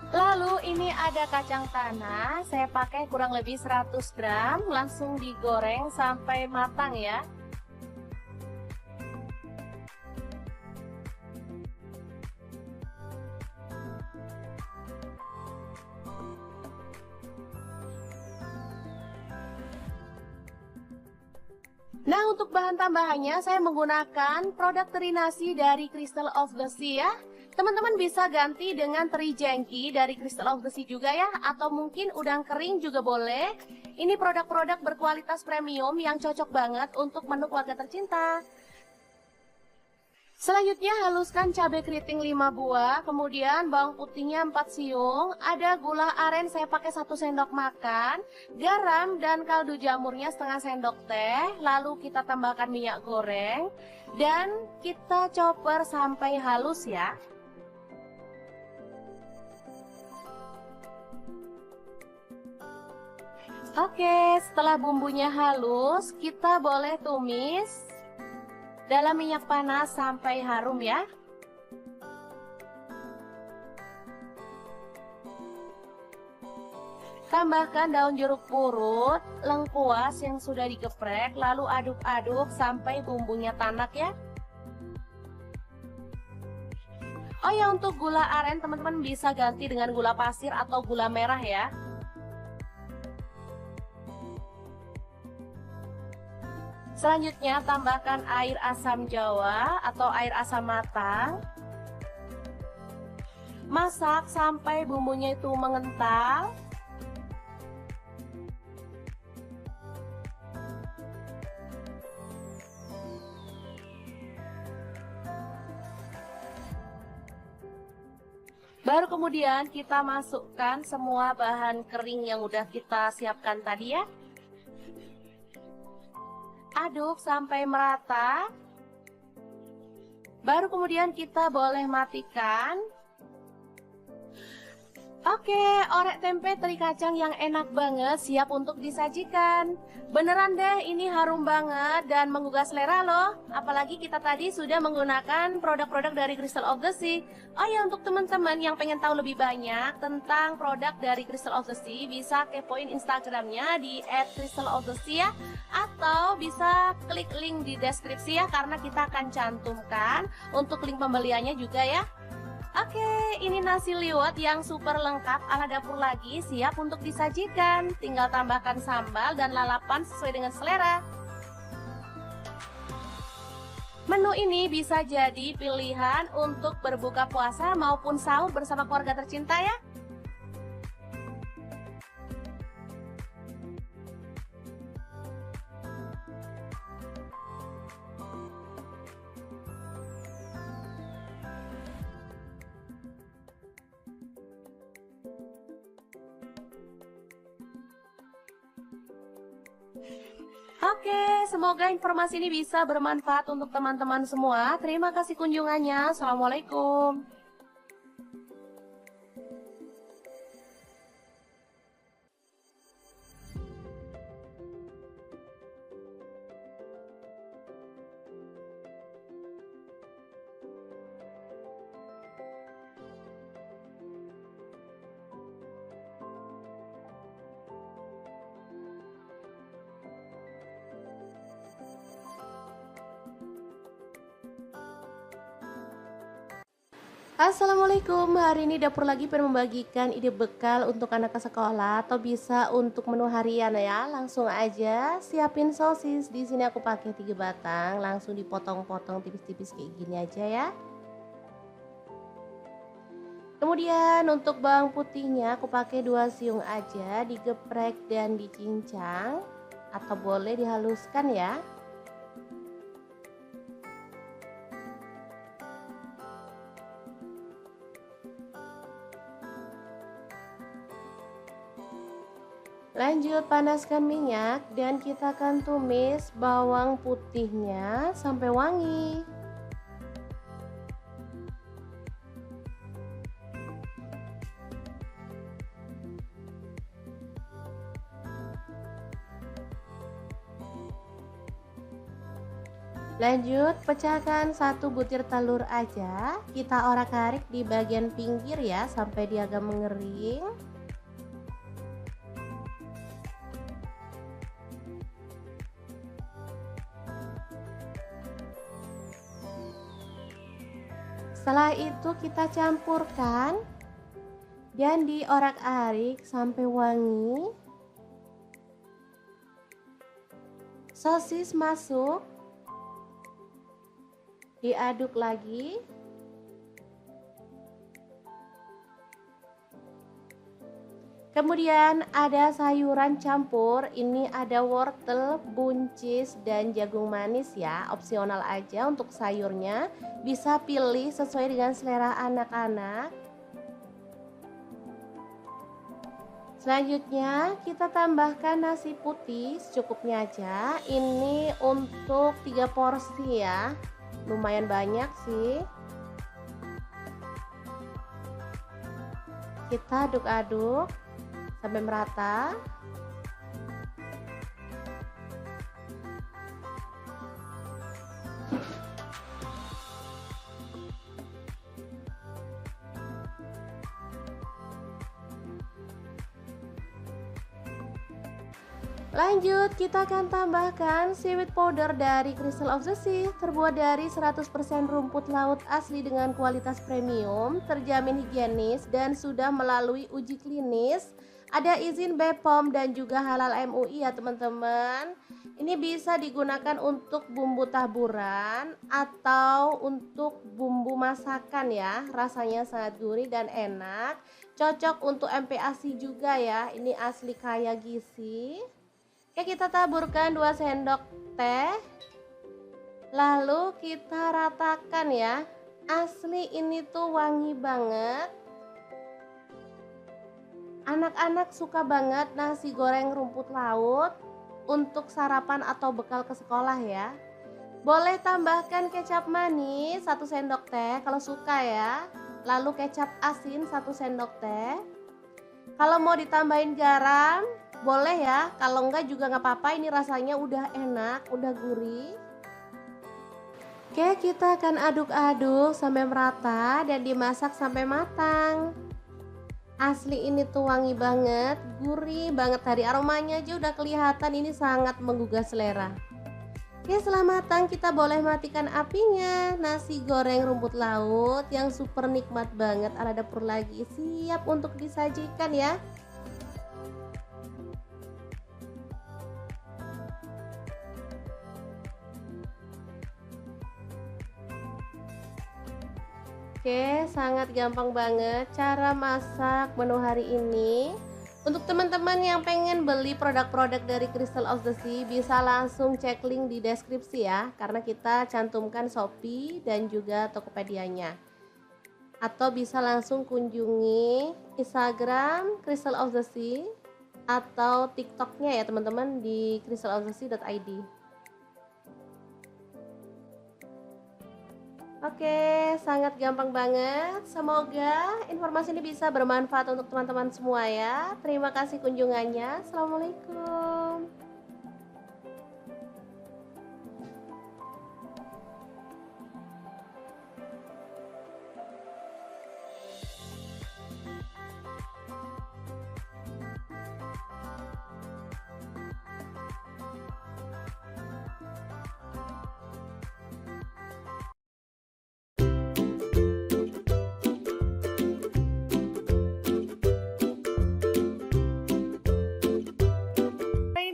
A: Lalu ini ada kacang tanah, saya pakai kurang lebih 100 gram, langsung digoreng sampai matang ya. Nah, untuk bahan tambahannya saya menggunakan produk teri nasi dari Crystal of the Sea ya. Teman-teman bisa ganti dengan teri jengki dari Crystal of the Sea juga ya, atau mungkin udang kering juga boleh. Ini produk-produk berkualitas premium yang cocok banget untuk menu keluarga tercinta. Selanjutnya haluskan cabai keriting 5 buah, kemudian bawang putihnya 4 siung, ada gula aren saya pakai 1 sendok makan, garam dan kaldu jamurnya setengah sendok teh, lalu kita tambahkan minyak goreng dan kita chopper sampai halus ya. Oke, setelah bumbunya halus, kita boleh tumis dalam minyak panas sampai harum ya. Tambahkan daun jeruk purut, lengkuas yang sudah digeprek, lalu aduk-aduk sampai bumbunya tanak ya. Oh ya, untuk gula aren teman-teman bisa ganti dengan gula pasir atau gula merah ya. Selanjutnya tambahkan air asam jawa atau air asam matang. Masak sampai bumbunya itu mengental. Baru kemudian kita masukkan semua bahan kering yang udah kita siapkan tadi ya. Aduk sampai merata. Baru kemudian kita boleh matikan. Oke, orek tempe teri kacang yang enak banget siap untuk disajikan. Beneran deh, ini harum banget dan menggugah selera loh. Apalagi kita tadi sudah menggunakan produk-produk dari Crystal of the Sea. Oh ya, untuk teman-teman yang pengen tahu lebih banyak tentang produk dari Crystal of the Sea, bisa kepoin Instagramnya di @crystalofthesea, atau bisa klik link di deskripsi ya, karena kita akan cantumkan untuk link pembeliannya juga ya. Oke, ini nasi liwet yang super lengkap ala dapur lagi, siap untuk disajikan. Tinggal tambahkan sambal dan lalapan sesuai dengan selera. Menu ini bisa jadi pilihan untuk berbuka puasa maupun sahur bersama keluarga tercinta ya. Oke, semoga informasi ini bisa bermanfaat untuk teman-teman semua. Terima kasih kunjungannya. Assalamualaikum. Assalamualaikum, hari ini dapur lagi pengen membagikan ide bekal untuk anak ke sekolah atau bisa untuk menu harian ya. Langsung aja siapin sosis. Di sini aku pakai 3 batang, langsung dipotong-potong tipis-tipis kayak gini aja ya. Kemudian untuk bawang putihnya aku pakai 2 siung aja, digeprek dan dicincang atau boleh dihaluskan ya. Lanjut panaskan minyak dan kita akan tumis bawang putihnya sampai wangi. Lanjut pecahkan 1 butir telur aja, kita orak-arik di bagian pinggir ya sampai dia agak mengering. Setelah itu kita campurkan dan diorak-arik sampai wangi. Sosis masuk, diaduk lagi. Kemudian ada sayuran campur, ini ada wortel, buncis, dan jagung manis ya, opsional aja untuk sayurnya. Bisa pilih sesuai dengan selera anak-anak. Selanjutnya kita tambahkan nasi putih secukupnya aja. Ini untuk 3 porsi ya, lumayan banyak sih. Kita aduk-aduk sampai merata. Lanjut, kita akan tambahkan seaweed powder dari Crystal of the Sea, terbuat dari 100% rumput laut asli dengan kualitas premium, terjamin higienis dan sudah melalui uji klinis. Ada izin BPOM dan juga halal MUI ya teman-teman. Ini bisa digunakan untuk bumbu taburan atau untuk bumbu masakan ya. Rasanya sangat gurih dan enak. Cocok untuk MPASI juga ya. Ini asli kaya gizi. Oke, kita taburkan 2 sendok teh. Lalu kita ratakan ya. Asli ini tuh wangi banget. Anak-anak suka banget nasi goreng rumput laut untuk sarapan atau bekal ke sekolah ya. Boleh tambahkan kecap manis 1 sendok teh kalau suka ya. Lalu kecap asin 1 sendok teh. Kalau mau ditambahin garam boleh ya, kalau enggak juga nggak apa-apa, ini rasanya udah enak, udah gurih. Oke, kita akan aduk-aduk sampai merata dan dimasak sampai matang. Asli ini tuh wangi banget, gurih banget, dari aromanya aja udah kelihatan ini sangat menggugah selera. Oke, setelah matang kita boleh matikan apinya. Nasi goreng rumput laut yang super nikmat banget ala dapur lagi siap untuk disajikan ya. Oke, sangat gampang banget cara masak menu hari ini. Untuk teman-teman yang pengen beli produk-produk dari Crystal of the Sea, bisa langsung cek link di deskripsi ya, karena kita cantumkan Shopee dan juga Tokopedia-nya. Atau bisa langsung kunjungi Instagram Crystal of the Sea atau TikTok-nya ya teman-teman di crystalofthesea.id. Oke, sangat gampang banget. Semoga informasi ini bisa bermanfaat untuk teman-teman semua ya. Terima kasih kunjungannya. Assalamualaikum.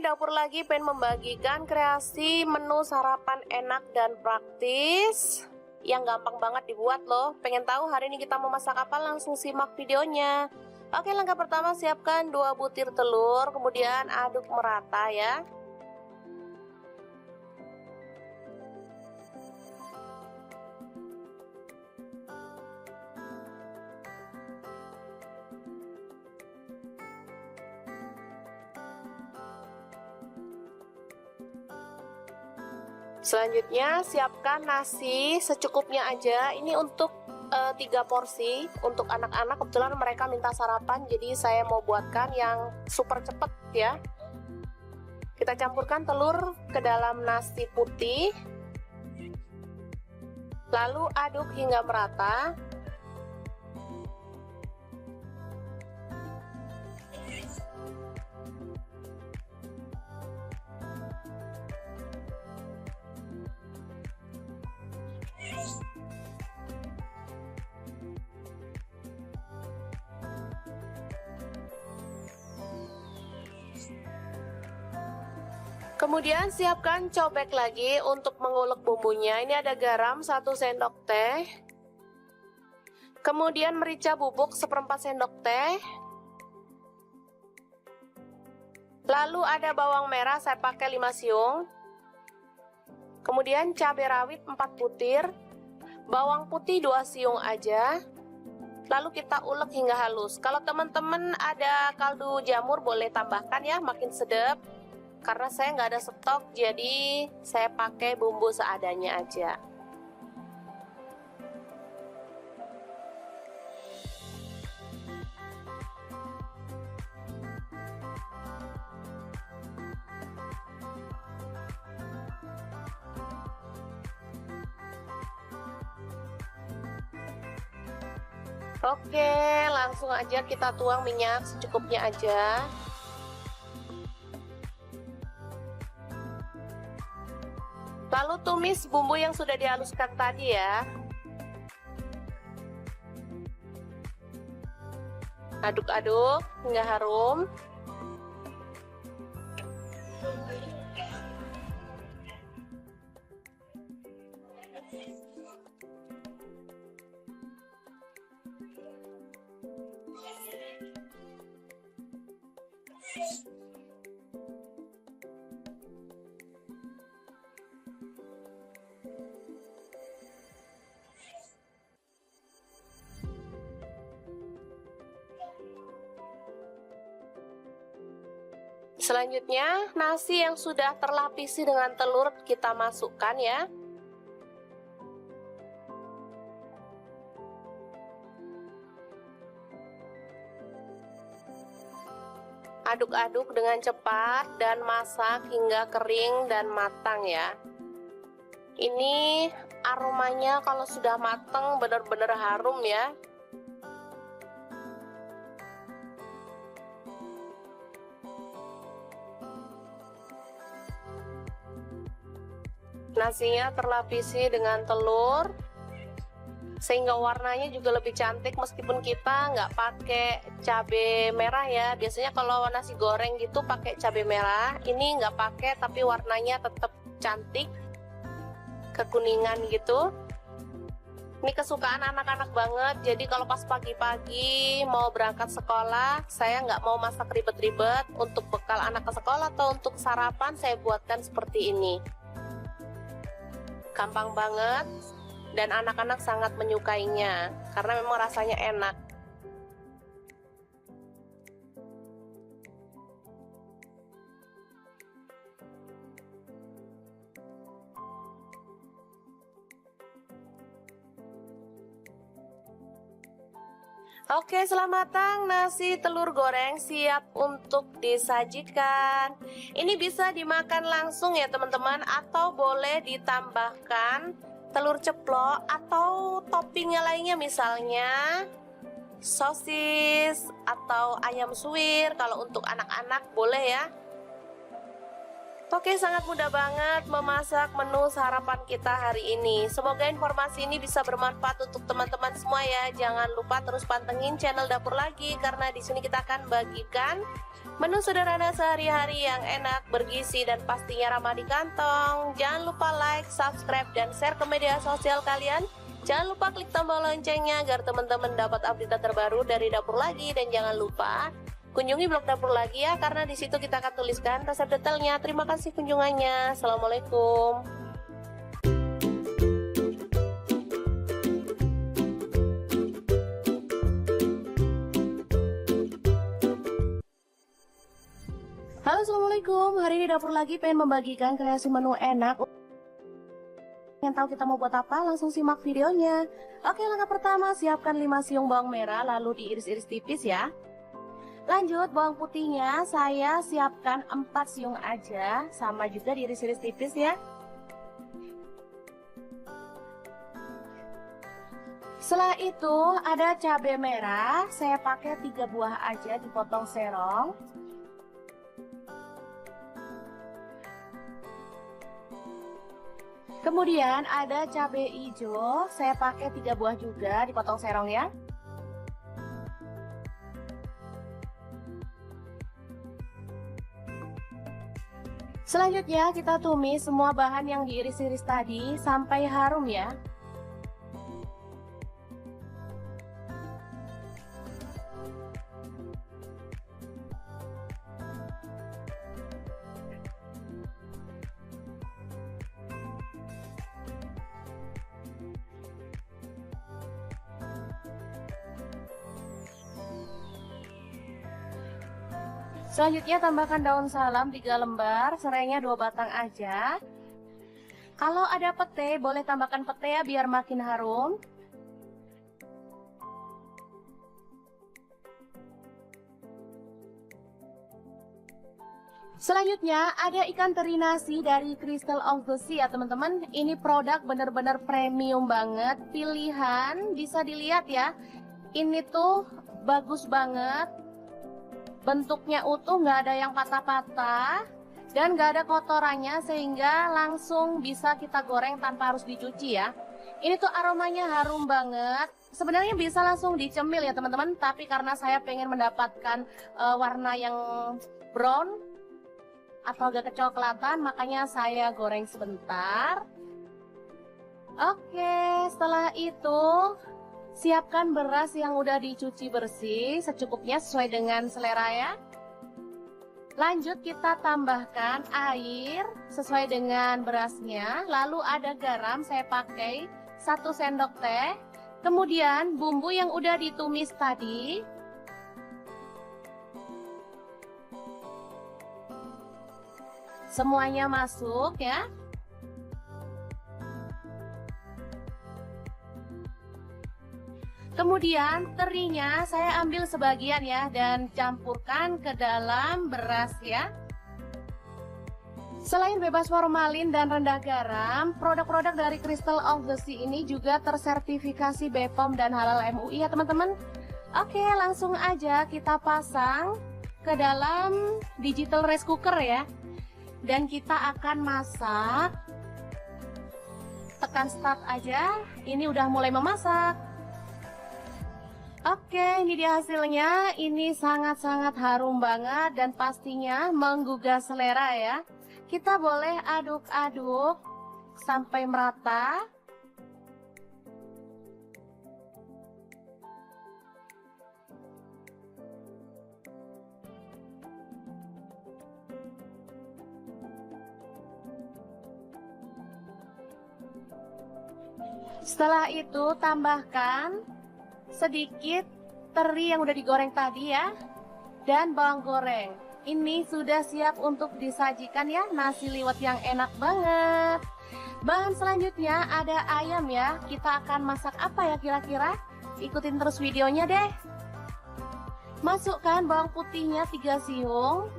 A: Dapur lagi pengen membagikan kreasi menu sarapan enak dan praktis yang gampang banget dibuat loh. Pengen tahu hari ini kita mau masak apa? Langsung simak videonya. Oke, langkah pertama siapkan 2 butir telur, kemudian aduk merata ya. Selanjutnya siapkan nasi secukupnya aja. Ini untuk 3 porsi. Untuk anak-anak kebetulan mereka minta sarapan, jadi saya mau buatkan yang super cepet ya. Kita campurkan telur ke dalam nasi putih, lalu aduk hingga merata. Kemudian siapkan cobek lagi untuk mengulek bumbunya. Ini ada garam 1 sendok teh. Kemudian merica bubuk 1/4 sendok teh. Lalu ada bawang merah, saya pakai 5 siung. Kemudian cabai rawit 4 butir. Bawang putih 2 siung aja. Lalu kita ulek hingga halus. Kalau teman-teman ada kaldu jamur boleh tambahkan ya, makin sedap. Karena saya nggak ada stok, jadi saya pakai bumbu seadanya aja. Oke, langsung aja kita tuang minyak secukupnya aja. Lalu tumis bumbu yang sudah dihaluskan tadi ya. Aduk-aduk hingga harum. Selanjutnya, nasi yang sudah terlapisi dengan telur kita masukkan ya. Aduk-aduk dengan cepat dan masak hingga kering dan matang ya. Ini aromanya kalau sudah matang benar-benar harum ya. Nasinya terlapisi dengan telur sehingga warnanya juga lebih cantik meskipun kita nggak pakai cabai merah ya. Biasanya kalau nasi goreng gitu pakai cabai merah, ini nggak pakai tapi warnanya tetap cantik, kekuningan gitu. Ini kesukaan anak-anak banget, jadi kalau pas pagi-pagi mau berangkat sekolah, saya nggak mau masak ribet-ribet. Untuk bekal anak ke sekolah atau untuk sarapan saya buatkan seperti ini. Gampang banget dan anak-anak sangat menyukainya karena memang rasanya enak. Oke, setelah matang, nasi telur goreng siap untuk disajikan. Ini bisa dimakan langsung ya teman-teman, atau boleh ditambahkan telur ceplok atau toppingnya lainnya, misalnya sosis atau ayam suwir. Kalau untuk anak-anak boleh ya. Oke, sangat mudah banget memasak menu sarapan kita hari ini. Semoga informasi ini bisa bermanfaat untuk teman-teman semua ya. Jangan lupa terus pantengin channel Dapur Lagi karena di sini kita akan bagikan menu sederhana sehari-hari yang enak, bergizi dan pastinya ramah di kantong. Jangan lupa like, subscribe dan share ke media sosial kalian. Jangan lupa klik tombol loncengnya agar teman-teman dapat update terbaru dari Dapur Lagi, dan jangan lupa kunjungi blog Dapur Lagi ya, karena di situ kita akan tuliskan resep detailnya. Terima kasih kunjungannya. Assalamualaikum. Halo, assalamualaikum. Hari ini Dapur Lagi pengen membagikan kreasi menu enak. Yang tahu kita mau buat apa? Langsung simak videonya. Oke, langkah pertama siapkan 5 siung bawang merah lalu diiris-iris tipis ya. Lanjut, bawang putihnya saya siapkan 4 siung aja, sama juga diiris-iris tipis ya. Setelah itu ada cabai merah, saya pakai 3 buah aja dipotong serong. Kemudian ada cabai hijau, saya pakai 3 buah juga dipotong serong ya. Selanjutnya kita tumis semua bahan yang diiris-iris tadi sampai harum ya. Selanjutnya tambahkan daun salam 3 lembar, serainya 2 batang aja. Kalau ada pete, boleh tambahkan pete ya biar makin harum. Selanjutnya ada ikan teri nasi dari Crystal of the Sea ya teman-teman. Ini produk bener-bener premium banget, pilihan, bisa dilihat ya. Ini tuh bagus banget. Bentuknya utuh, nggak ada yang patah-patah dan nggak ada kotorannya, sehingga langsung bisa kita goreng tanpa harus dicuci ya. Ini tuh aromanya harum banget. Sebenarnya bisa langsung dicemil ya teman-teman, tapi karena saya pengen mendapatkan warna yang brown atau agak kecoklatan, makanya saya goreng sebentar. Oke, setelah itu siapkan beras yang udah dicuci bersih secukupnya sesuai dengan selera ya. Lanjut kita tambahkan air sesuai dengan berasnya. Lalu ada garam, saya pakai 1 sendok teh. Kemudian bumbu yang udah ditumis tadi. Semuanya masuk ya. Kemudian terinya saya ambil sebagian ya dan campurkan ke dalam beras ya. Selain bebas formalin dan rendah garam, produk-produk dari Crystal of the Sea ini juga tersertifikasi BPOM dan halal MUI ya teman-teman. Oke, langsung aja kita pasang ke dalam digital rice cooker ya. Dan kita akan masak. Tekan start aja, ini udah mulai memasak. Oke, ini dia hasilnya. Ini sangat-sangat harum banget dan pastinya menggugah selera ya. Kita boleh aduk-aduk sampai merata. Setelah itu tambahkan sedikit teri yang udah digoreng tadi ya, dan bawang goreng. Ini sudah siap untuk disajikan ya, nasi liwet yang enak banget. Bahan selanjutnya ada ayam ya. Kita akan masak apa ya kira-kira? Ikutin terus videonya deh. Masukkan bawang putihnya 3 siung.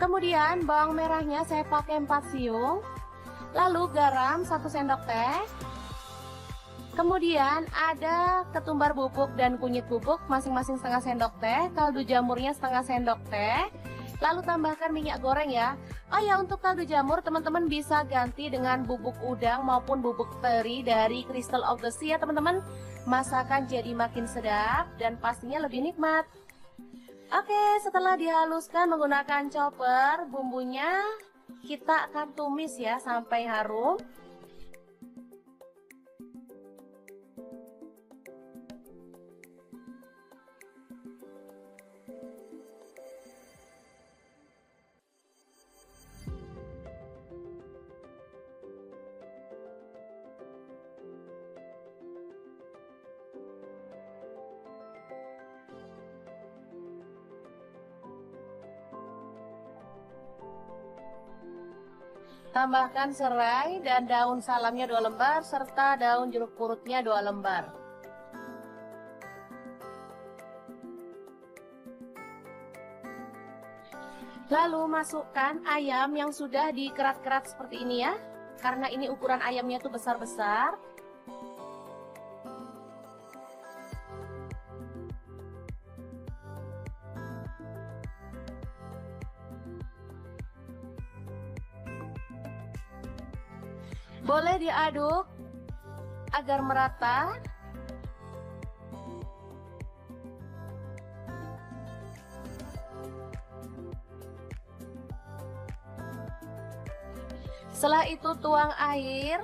A: Kemudian bawang merahnya saya pakai 4 siung. Lalu garam 1 sendok teh. Kemudian ada ketumbar bubuk dan kunyit bubuk masing-masing setengah sendok teh, kaldu jamurnya setengah sendok teh. Lalu tambahkan minyak goreng ya. Oh ya, untuk kaldu jamur teman-teman bisa ganti dengan bubuk udang maupun bubuk teri dari Crystal of the Sea ya teman-teman. Masakan jadi makin sedap dan pastinya lebih nikmat. Oke, setelah dihaluskan menggunakan chopper, bumbunya kita akan tumis ya sampai harum. Tambahkan serai dan daun salamnya 2 lembar serta daun jeruk purutnya 2 lembar. Lalu masukkan ayam yang sudah dikerat-kerat seperti ini ya. Karena ini ukuran ayamnya tuh besar-besar. Boleh diaduk agar merata. Setelah itu tuang air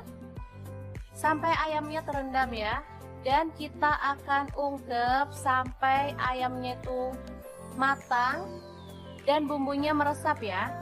A: sampai ayamnya terendam ya. Dan kita akan ungkep sampai ayamnya itu matang dan bumbunya meresap ya.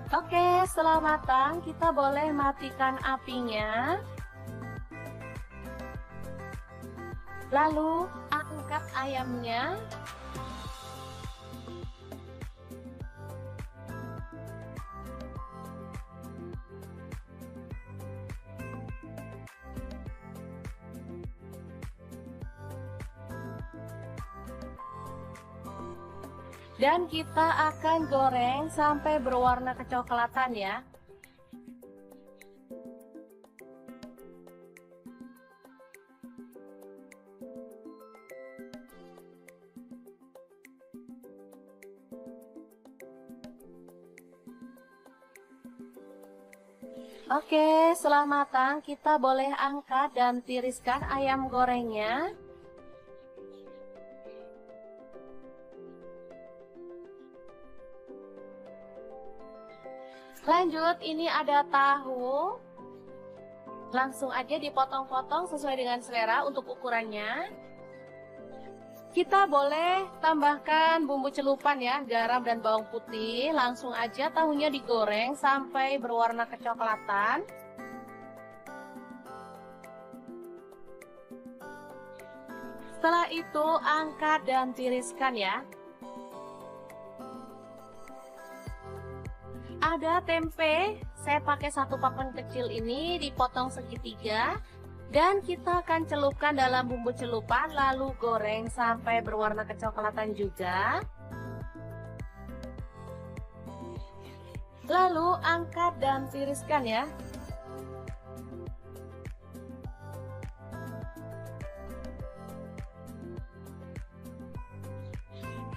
A: Oke, setelah matang kita boleh matikan apinya. Lalu angkat ayamnya. Dan kita akan goreng sampai berwarna kecoklatan ya. Oke, setelah matang kita boleh angkat dan tiriskan ayam gorengnya. Lanjut, ini ada tahu. Langsung aja dipotong-potong sesuai dengan selera untuk ukurannya. Kita boleh tambahkan bumbu celupan ya, garam dan bawang putih. Langsung aja tahunya digoreng sampai berwarna kecoklatan. Setelah itu angkat dan tiriskan ya. Ada tempe, saya pakai satu papan kecil ini dipotong segitiga. Dan kita akan celupkan dalam bumbu celupan lalu goreng sampai berwarna kecoklatan juga. Lalu angkat dan tiriskan ya.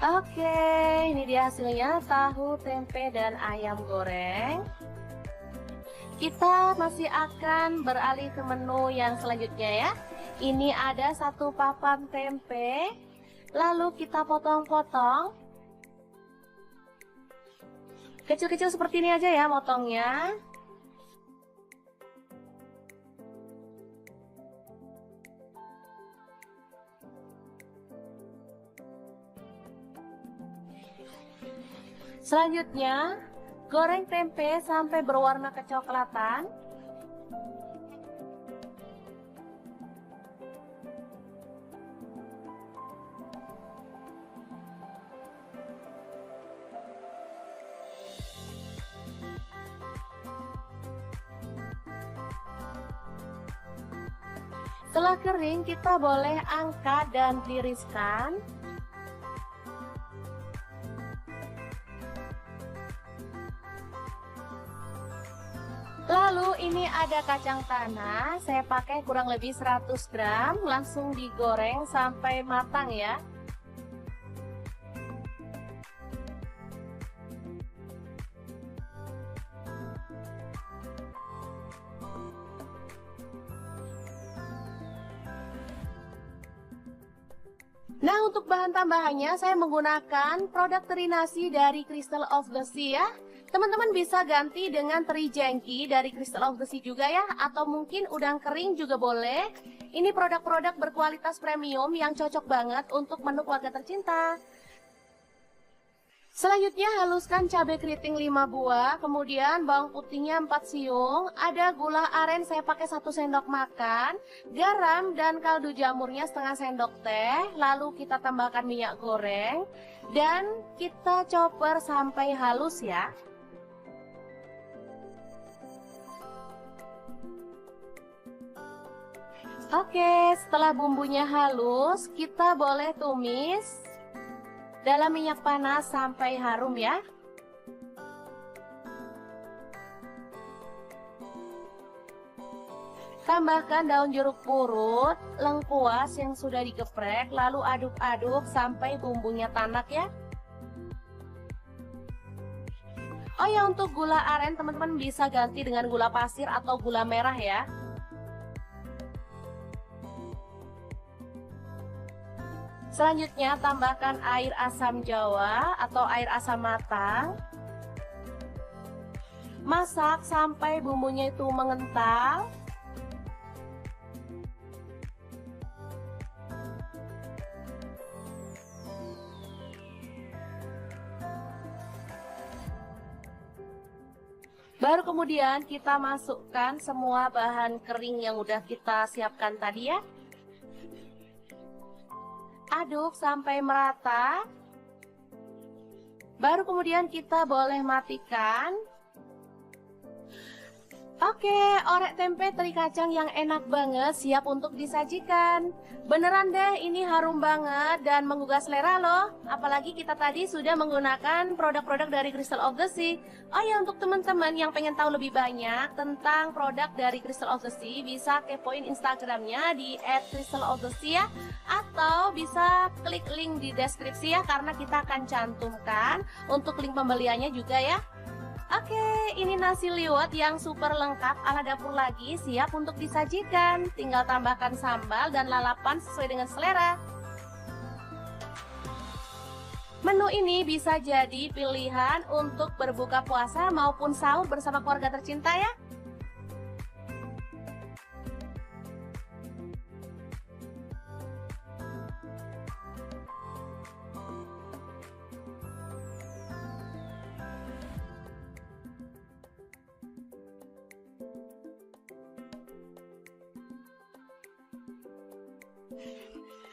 A: Oke, ini dia hasilnya tahu, tempe, dan ayam goreng. Kita masih akan beralih ke menu yang selanjutnya ya. Ini ada satu papan tempe, lalu kita potong-potong. Kecil-kecil seperti ini aja ya motongnya. Selanjutnya, goreng tempe sampai berwarna kecoklatan. Setelah kering, kita boleh angkat dan tiriskan. Lalu ini ada kacang tanah, saya pakai kurang lebih 100 gram, langsung digoreng sampai matang ya. Nah, untuk bahan tambahannya saya menggunakan produk teri nasi dari Crystal of the Sea ya. Teman-teman bisa ganti dengan teri jengki dari Crystal of the Sea juga ya, atau mungkin udang kering juga boleh. Ini produk-produk berkualitas premium yang cocok banget untuk menu keluarga tercinta. Selanjutnya haluskan cabai keriting 5 buah, kemudian bawang putihnya 4 siung, ada gula aren saya pakai 1 sendok makan, garam dan kaldu jamurnya setengah sendok teh, lalu kita tambahkan minyak goreng dan kita chopper sampai halus ya. Oke, setelah bumbunya halus, kita boleh tumis dalam minyak panas sampai harum ya. Tambahkan daun jeruk purut, lengkuas yang sudah digeprek, lalu aduk-aduk sampai bumbunya tanak ya. Oh ya, untuk gula aren teman-teman bisa ganti dengan gula pasir atau gula merah ya. Selanjutnya tambahkan air asam jawa atau air asam matang. Masak sampai bumbunya itu mengental. Baru kemudian kita masukkan semua bahan kering yang udah kita siapkan tadi ya. Aduk sampai merata. Baru kemudian kita boleh matikan. Oke, orek tempe teri kacang yang enak banget siap untuk disajikan. Beneran deh, ini harum banget dan menggugah selera loh. Apalagi kita tadi sudah menggunakan produk-produk dari Crystal of the Sea. Oh ya, untuk teman-teman yang pengen tahu lebih banyak tentang produk dari Crystal of the Sea, bisa kepoin Instagramnya di @crystalofthesea ya. Atau bisa klik link di deskripsi ya, karena kita akan cantumkan untuk link pembeliannya juga ya. Oke, ini nasi liwet yang super lengkap ala dapur lagi, siap untuk disajikan. Tinggal tambahkan sambal dan lalapan sesuai dengan selera. Menu ini bisa jadi pilihan untuk berbuka puasa maupun sahur bersama keluarga tercinta ya.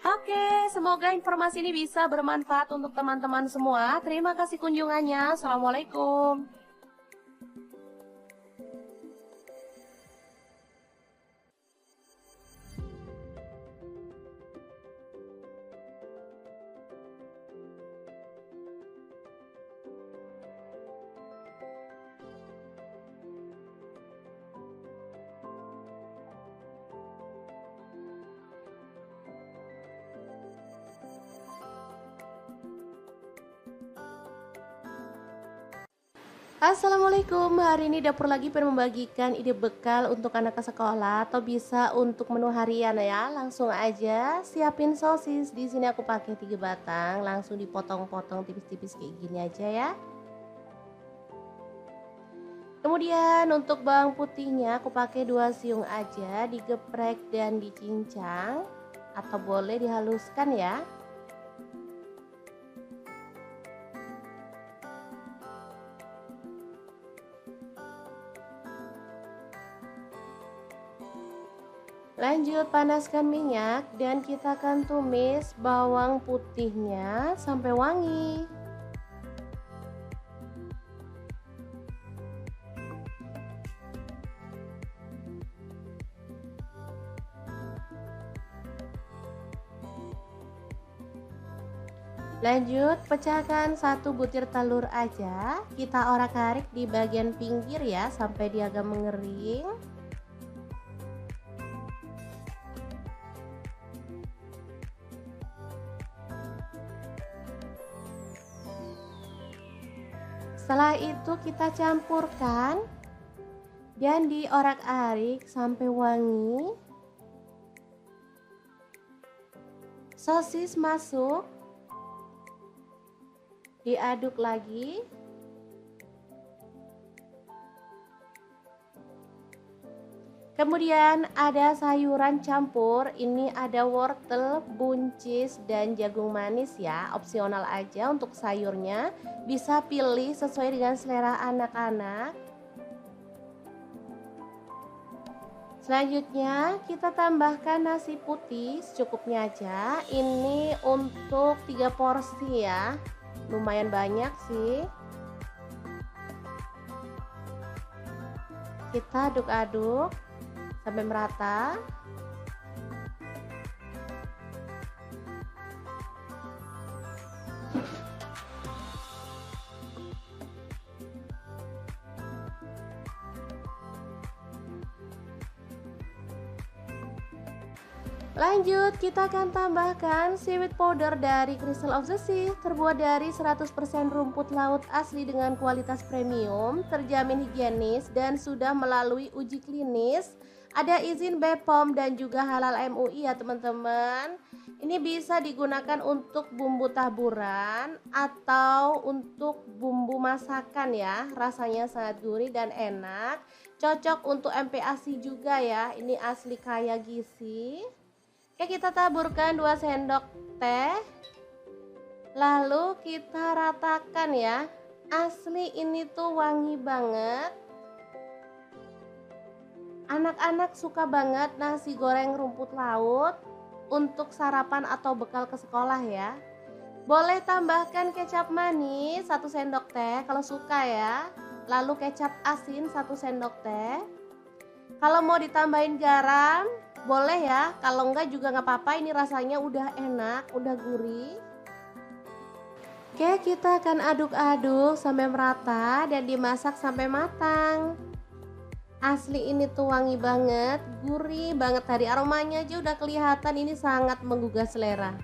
A: Oke, semoga informasi ini bisa bermanfaat untuk teman-teman semua. Terima kasih kunjungannya. Assalamualaikum. Assalamualaikum, hari ini dapur lagi pengen membagikan ide bekal untuk anak ke sekolah atau bisa untuk menu harian ya. Langsung aja siapin sosis. Di sini aku pakai 3 batang, langsung dipotong-potong tipis-tipis kayak gini aja ya. Kemudian untuk bawang putihnya aku pakai 2 siung aja, digeprek dan dicincang atau boleh dihaluskan ya. Lanjut panaskan minyak dan kita akan tumis bawang putihnya sampai wangi. Lanjut pecahkan 1 butir telur aja, kita orak-arik di bagian pinggir ya sampai dia agak mengering. Setelah itu kita campurkan dan diorak-arik sampai wangi. Sosis masuk, diaduk lagi. Kemudian ada sayuran campur, ini ada wortel, buncis, dan jagung manis ya, opsional aja untuk sayurnya, bisa pilih sesuai dengan selera anak-anak. Selanjutnya kita tambahkan nasi putih secukupnya aja, ini untuk 3 porsi ya, lumayan banyak sih. Kita aduk-aduk sampai merata. Lanjut, kita akan tambahkan seaweed powder dari Crystal of the Sea, terbuat dari 100% rumput laut asli dengan kualitas premium, terjamin higienis dan sudah melalui uji klinis, ada izin BPOM dan juga halal MUI ya teman-teman. Ini bisa digunakan untuk bumbu taburan atau untuk bumbu masakan ya, rasanya sangat gurih dan enak, cocok untuk MPASI juga ya, ini asli kaya gizi. Oke, kita taburkan 2 sendok teh. Lalu kita ratakan ya. Asli ini tuh wangi banget. Anak-anak suka banget nasi goreng rumput laut untuk sarapan atau bekal ke sekolah ya. Boleh tambahkan kecap manis 1 sendok teh kalau suka ya. Lalu kecap asin 1 sendok teh. Kalau mau ditambahin garam boleh ya, kalau enggak juga nggak apa-apa, ini rasanya udah enak, udah gurih. Oke, kita akan aduk-aduk sampai merata dan dimasak sampai matang. Asli ini tuh wangi banget, gurih banget, dari aromanya aja udah kelihatan ini sangat menggugah selera.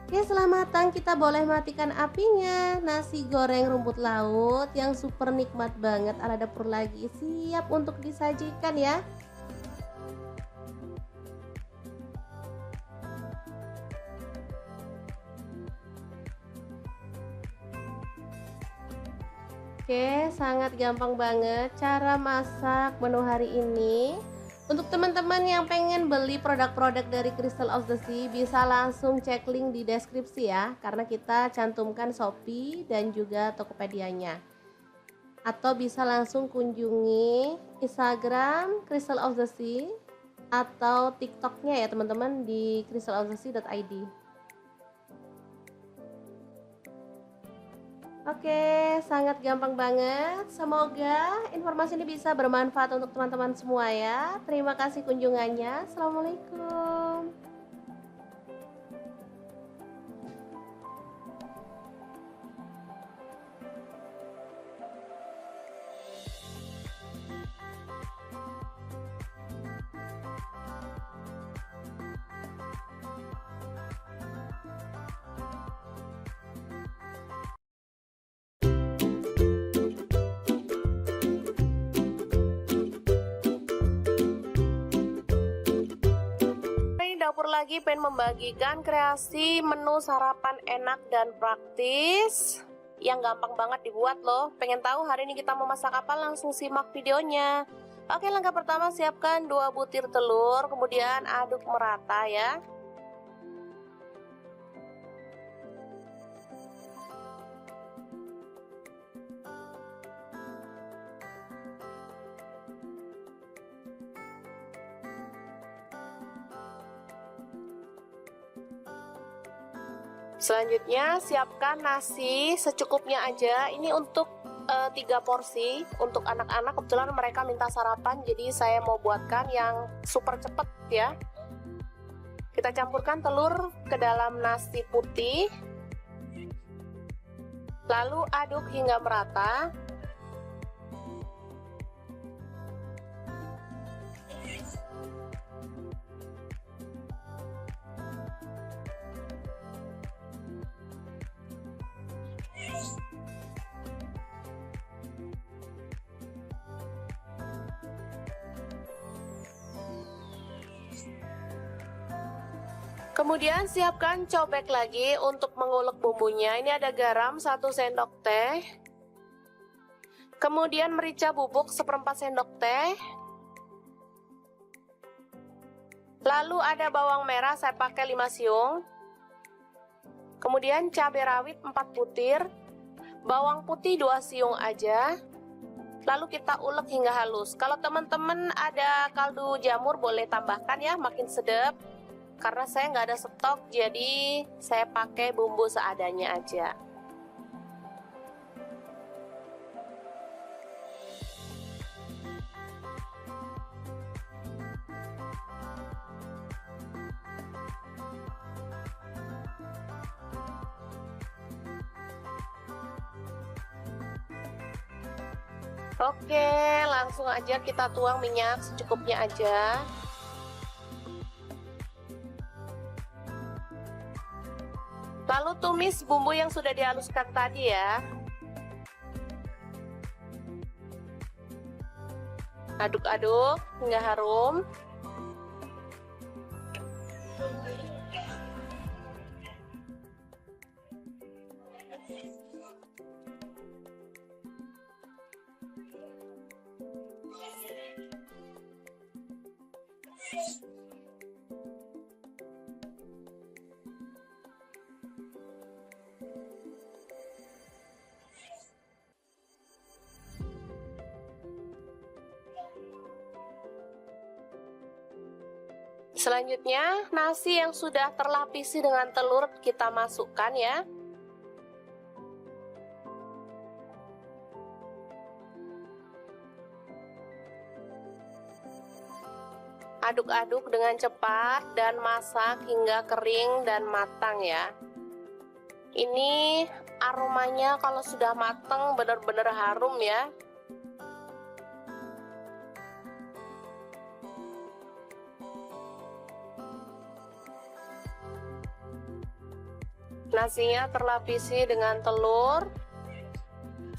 A: Oke, setelah matang kita boleh matikan apinya. Nasi goreng rumput laut yang super nikmat banget ala dapur lagi siap untuk disajikan ya. Oke, sangat gampang banget cara masak menu hari ini. Untuk teman-teman yang pengen beli produk-produk dari Crystal of the Sea, bisa langsung cek link di deskripsi ya, karena kita cantumkan Shopee dan juga Tokopedia-nya. Atau bisa langsung kunjungi Instagram Crystal of the Sea atau TikTok-nya ya teman-teman di crystalofthesea.id. Oke, sangat gampang banget. Semoga informasi ini bisa bermanfaat untuk teman-teman semua ya. Terima kasih kunjungannya. Assalamualaikum. Dapur lagi pengen membagikan kreasi menu sarapan enak dan praktis yang gampang banget dibuat loh. Pengen tahu hari ini kita mau masak apa? Langsung simak videonya. Oke, langkah pertama siapkan 2 butir telur, kemudian aduk merata ya. Selanjutnya siapkan nasi secukupnya aja. Ini untuk 3 porsi untuk anak-anak. Kebetulan mereka minta sarapan, jadi saya mau buatkan yang super cepet ya. Kita campurkan telur ke dalam nasi putih, lalu aduk hingga merata. Kemudian siapkan cobek lagi untuk mengulek bumbunya. Ini ada garam 1 sendok teh. Kemudian merica bubuk 1/4 sendok teh. Lalu ada bawang merah, saya pakai 5 siung. Kemudian cabai rawit 4 butir. Bawang putih 2 siung aja. Lalu kita ulek hingga halus. Kalau teman-teman ada kaldu jamur boleh tambahkan ya, makin sedap. Karena saya nggak ada stok, jadi saya pakai bumbu seadanya aja. Oke, langsung aja kita tuang minyak secukupnya aja. Lalu tumis bumbu yang sudah dihaluskan tadi ya. Aduk-aduk hingga harum. Selanjutnya, nasi yang sudah terlapisi dengan telur kita masukkan ya. Aduk-aduk dengan cepat dan masak hingga kering dan matang ya. Ini aromanya kalau sudah matang benar-benar harum ya. Nasinya terlapisi dengan telur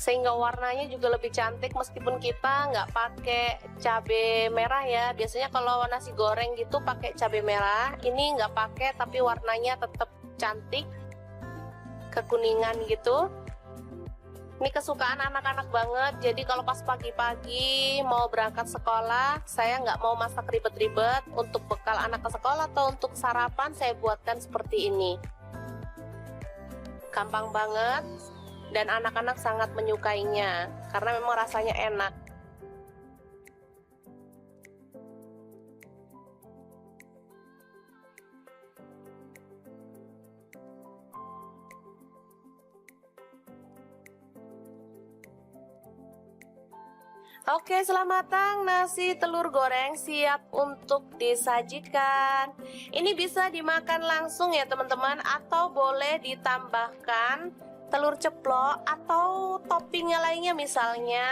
A: sehingga warnanya juga lebih cantik meskipun kita nggak pakai cabai merah ya. Biasanya kalau nasi goreng gitu pakai cabai merah, ini nggak pakai tapi warnanya tetap cantik kekuningan gitu. Ini kesukaan anak-anak banget, jadi kalau pas pagi-pagi mau berangkat sekolah, saya nggak mau masak ribet-ribet. Untuk bekal anak ke sekolah atau untuk sarapan saya buatkan seperti ini. Gampang banget dan anak-anak sangat menyukainya karena memang rasanya enak. Oke, setelah matang, nasi telur goreng siap untuk disajikan. Ini bisa dimakan langsung ya teman-teman, atau boleh ditambahkan telur ceplok atau toppingnya lainnya, misalnya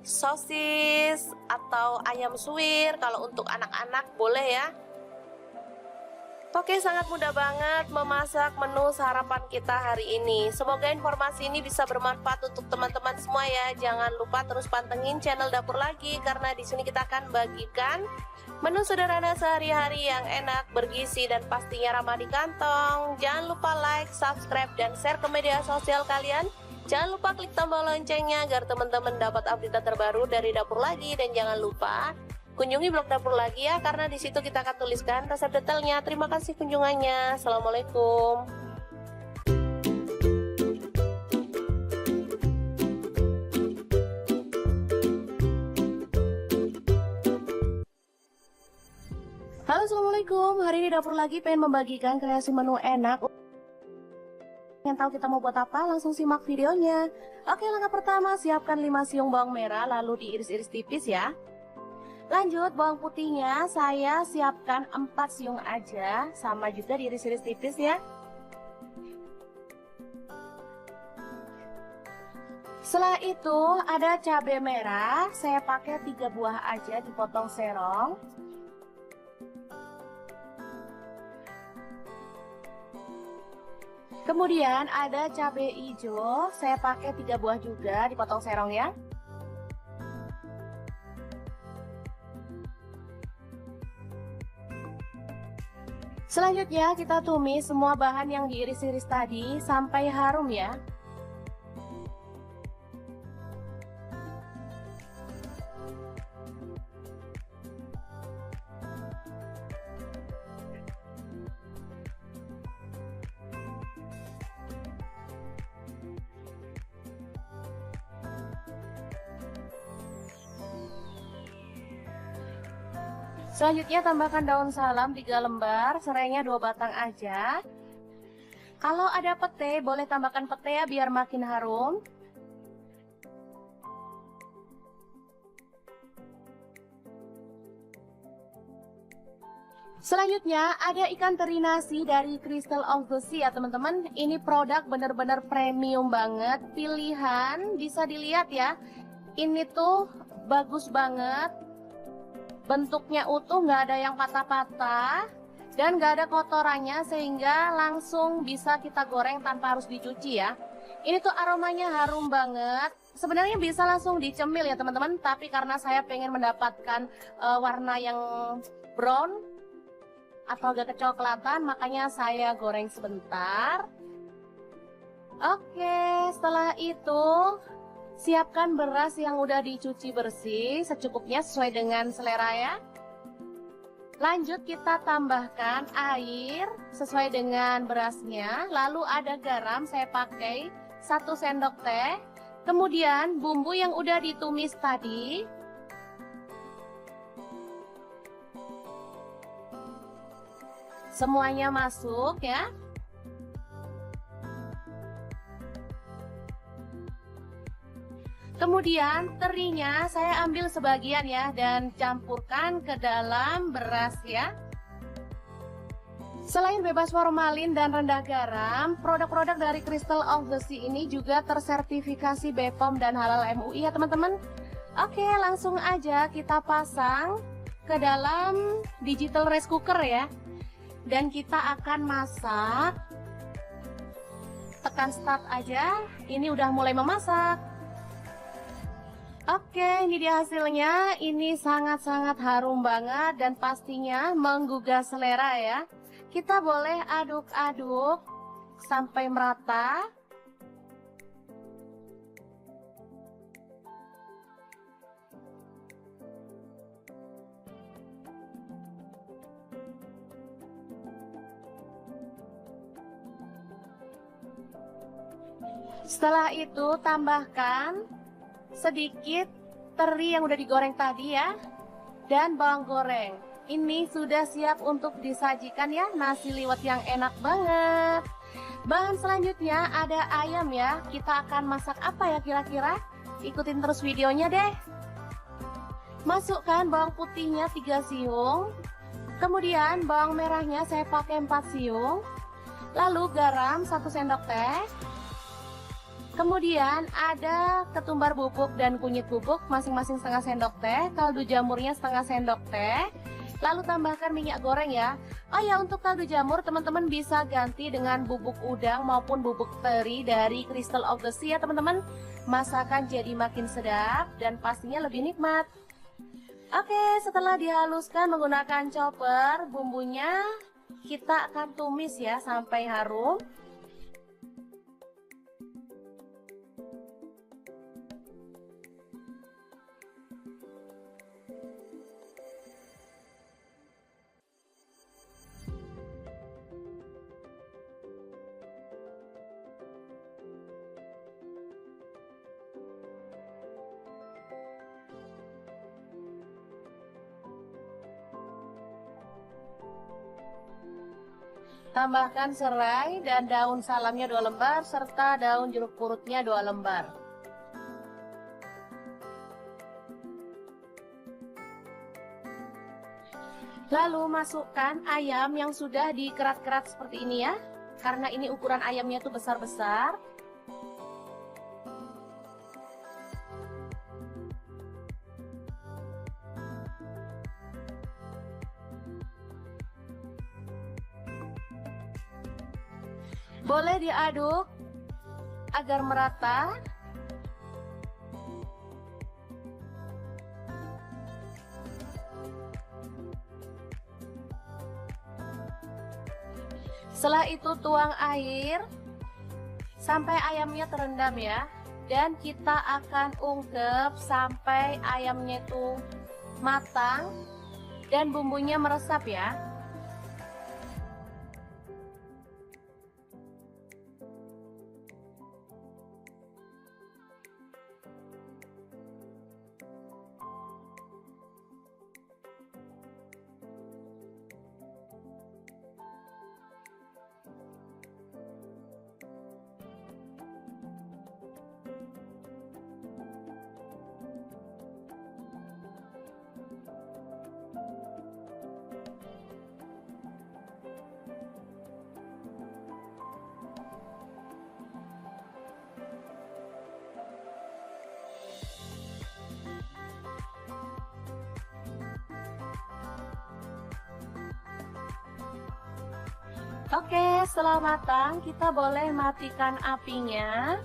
A: sosis atau ayam suwir. Kalau untuk anak-anak boleh ya. Oke, sangat mudah banget memasak menu sarapan kita hari ini. Semoga informasi ini bisa bermanfaat untuk teman-teman semua ya. Jangan lupa terus pantengin channel Dapur Lagi karena di sini kita akan bagikan menu sederhana sehari-hari yang enak, bergizi dan pastinya ramah di kantong. Jangan lupa like, subscribe dan share ke media sosial kalian. Jangan lupa klik tombol loncengnya agar teman-teman dapat update terbaru dari Dapur Lagi, dan jangan lupa kunjungi blog Dapur Lagi ya, karena di situ kita akan tuliskan resep detailnya. Terima kasih kunjungannya. Assalamualaikum. Halo, assalamualaikum. Hari ini Dapur Lagi pengen membagikan kreasi menu enak. Yang tahu kita mau buat apa? Langsung simak videonya. Oke, langkah pertama, siapkan 5 siung bawang merah lalu diiris-iris tipis ya. Lanjut, bawang putihnya saya siapkan 4 siung aja, sama juga diiris-iris tipis ya. Setelah itu ada cabai merah, saya pakai 3 buah aja dipotong serong. Kemudian ada cabai hijau, saya pakai 3 buah juga dipotong serong ya. Selanjutnya kita tumis semua bahan yang diiris-iris tadi sampai harum ya. Selanjutnya tambahkan daun salam 3 lembar, serainya 2 batang aja. Kalau ada pete, boleh tambahkan pete ya biar makin harum. Selanjutnya ada ikan teri nasi dari Crystal of the Sea ya teman-teman. Ini produk bener-bener premium banget, pilihan, bisa dilihat ya. Ini tuh bagus banget. Bentuknya utuh, nggak ada yang patah-patah. dan gak ada kotorannya sehingga langsung bisa kita goreng tanpa harus dicuci ya. Ini tuh aromanya harum banget. Sebenarnya bisa langsung dicemil ya teman-teman, tapi karena saya pengen mendapatkan warna yang brown atau agak kecoklatan, makanya saya goreng sebentar. Oke, setelah itu siapkan beras yang udah dicuci bersih secukupnya sesuai dengan selera ya. Lanjut kita tambahkan air sesuai dengan berasnya. Lalu ada garam, saya pakai 1 sendok teh. Kemudian bumbu yang udah ditumis tadi. Semuanya masuk ya. Kemudian terinya saya ambil sebagian ya dan campurkan ke dalam beras ya. Selain bebas formalin dan rendah garam, produk-produk dari Crystal of the Sea ini juga tersertifikasi BPOM dan halal MUI ya teman-teman. Oke, langsung aja kita pasang ke dalam digital rice cooker ya. Dan kita akan masak. Tekan start aja, ini udah mulai memasak. Oke, ini dia hasilnya. Ini sangat-sangat harum banget dan pastinya menggugah selera ya. Kita boleh aduk-aduk sampai merata. Setelah itu tambahkan sedikit teri yang udah digoreng tadi ya, dan bawang goreng. Ini sudah siap untuk disajikan ya, nasi liwet yang enak banget. Bahan selanjutnya ada ayam ya. Kita akan masak apa ya kira-kira? Ikutin terus videonya deh. Masukkan bawang putihnya 3 siung. Kemudian bawang merahnya saya pakai 4 siung. Lalu garam 1 sendok teh. Kemudian ada ketumbar bubuk dan kunyit bubuk masing-masing setengah sendok teh, kaldu jamurnya setengah sendok teh. Lalu tambahkan minyak goreng ya. Oh ya, untuk kaldu jamur teman-teman bisa ganti dengan bubuk udang maupun bubuk teri dari Crystal of the Sea ya teman-teman. Masakan jadi makin sedap dan pastinya lebih nikmat. Oke, setelah dihaluskan menggunakan chopper, bumbunya kita akan tumis ya sampai harum. Tambahkan serai dan daun salamnya 2 lembar serta daun jeruk purutnya 2 lembar. Lalu masukkan ayam yang sudah dikerat-kerat seperti ini ya. Karena ini ukuran ayamnya tuh besar-besar. Boleh diaduk agar merata. Setelah itu tuang air sampai ayamnya terendam ya. Dan kita akan ungkep sampai ayamnya itu matang dan bumbunya meresap ya. Oke, setelah matang, kita boleh matikan apinya.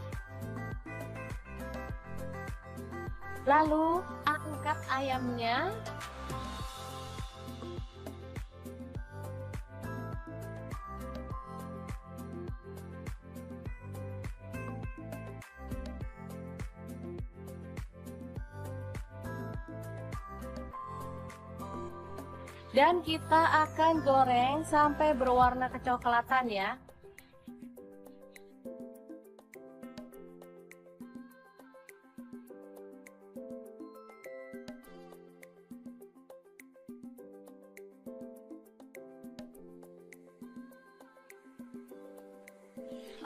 A: Lalu, angkat ayamnya. Dan kita akan goreng sampai berwarna kecoklatan ya.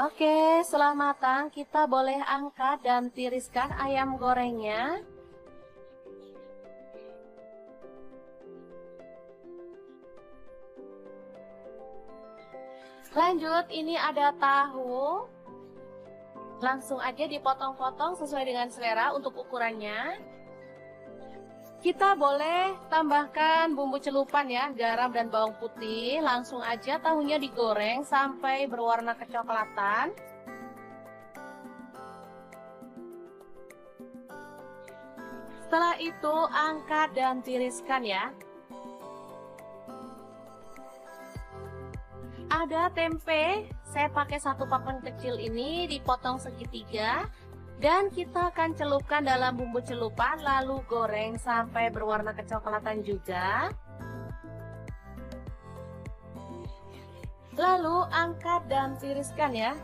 A: Oke, setelah matang kita boleh angkat dan tiriskan ayam gorengnya. Lanjut, ini ada tahu. Langsung aja dipotong-potong sesuai dengan selera untuk ukurannya. Kita boleh tambahkan bumbu celupan ya, garam dan bawang putih. Langsung aja tahunya digoreng sampai berwarna kecoklatan. Setelah itu angkat dan tiriskan ya. Ada tempe, saya pakai satu papan kecil ini dipotong segitiga. Dan kita akan celupkan dalam bumbu celupan lalu goreng sampai berwarna kecoklatan juga. Lalu angkat dan tiriskan ya.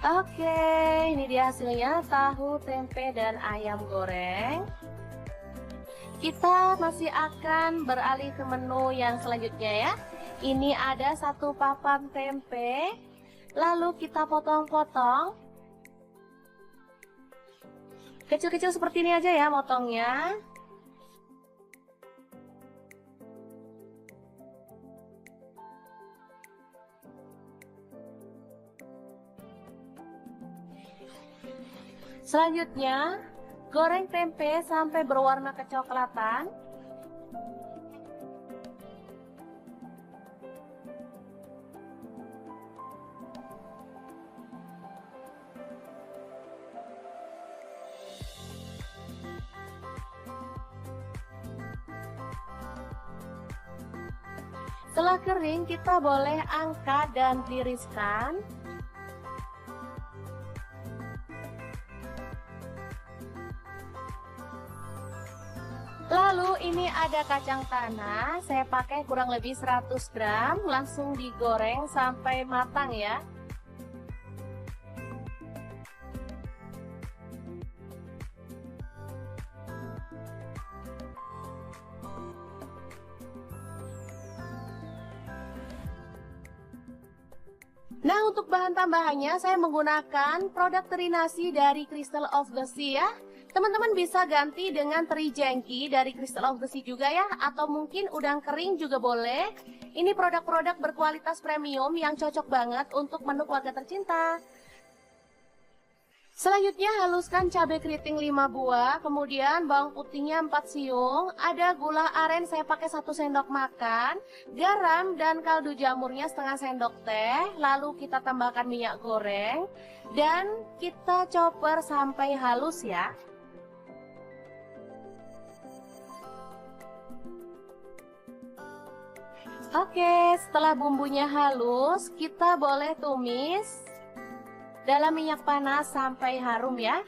A: Oke, ini dia hasilnya tahu, tempe, dan ayam goreng. Kita masih akan beralih ke menu yang selanjutnya ya. Ini ada satu papan tempe, lalu kita potong-potong. Kecil-kecil seperti ini aja ya motongnya. Selanjutnya, goreng tempe sampai berwarna kecoklatan. Setelah kering, kita boleh angkat dan tiriskan. Lalu ini ada kacang tanah, saya pakai kurang lebih 100 gram, langsung digoreng sampai matang ya. Nah, untuk bahan tambahannya saya menggunakan produk teri nasi dari Crystal of the Sea ya. Teman-teman bisa ganti dengan teri jengki dari Crystal of the Sea juga ya, atau mungkin udang kering juga boleh. Ini produk-produk berkualitas premium yang cocok banget untuk menu keluarga tercinta. Selanjutnya haluskan cabai keriting 5 buah, kemudian bawang putihnya 4 siung, ada gula aren saya pakai 1 sendok makan, garam dan kaldu jamurnya setengah sendok teh, lalu kita tambahkan minyak goreng, dan kita chopper sampai halus ya. Oke, setelah bumbunya halus, kita boleh tumis dalam minyak panas sampai harum ya.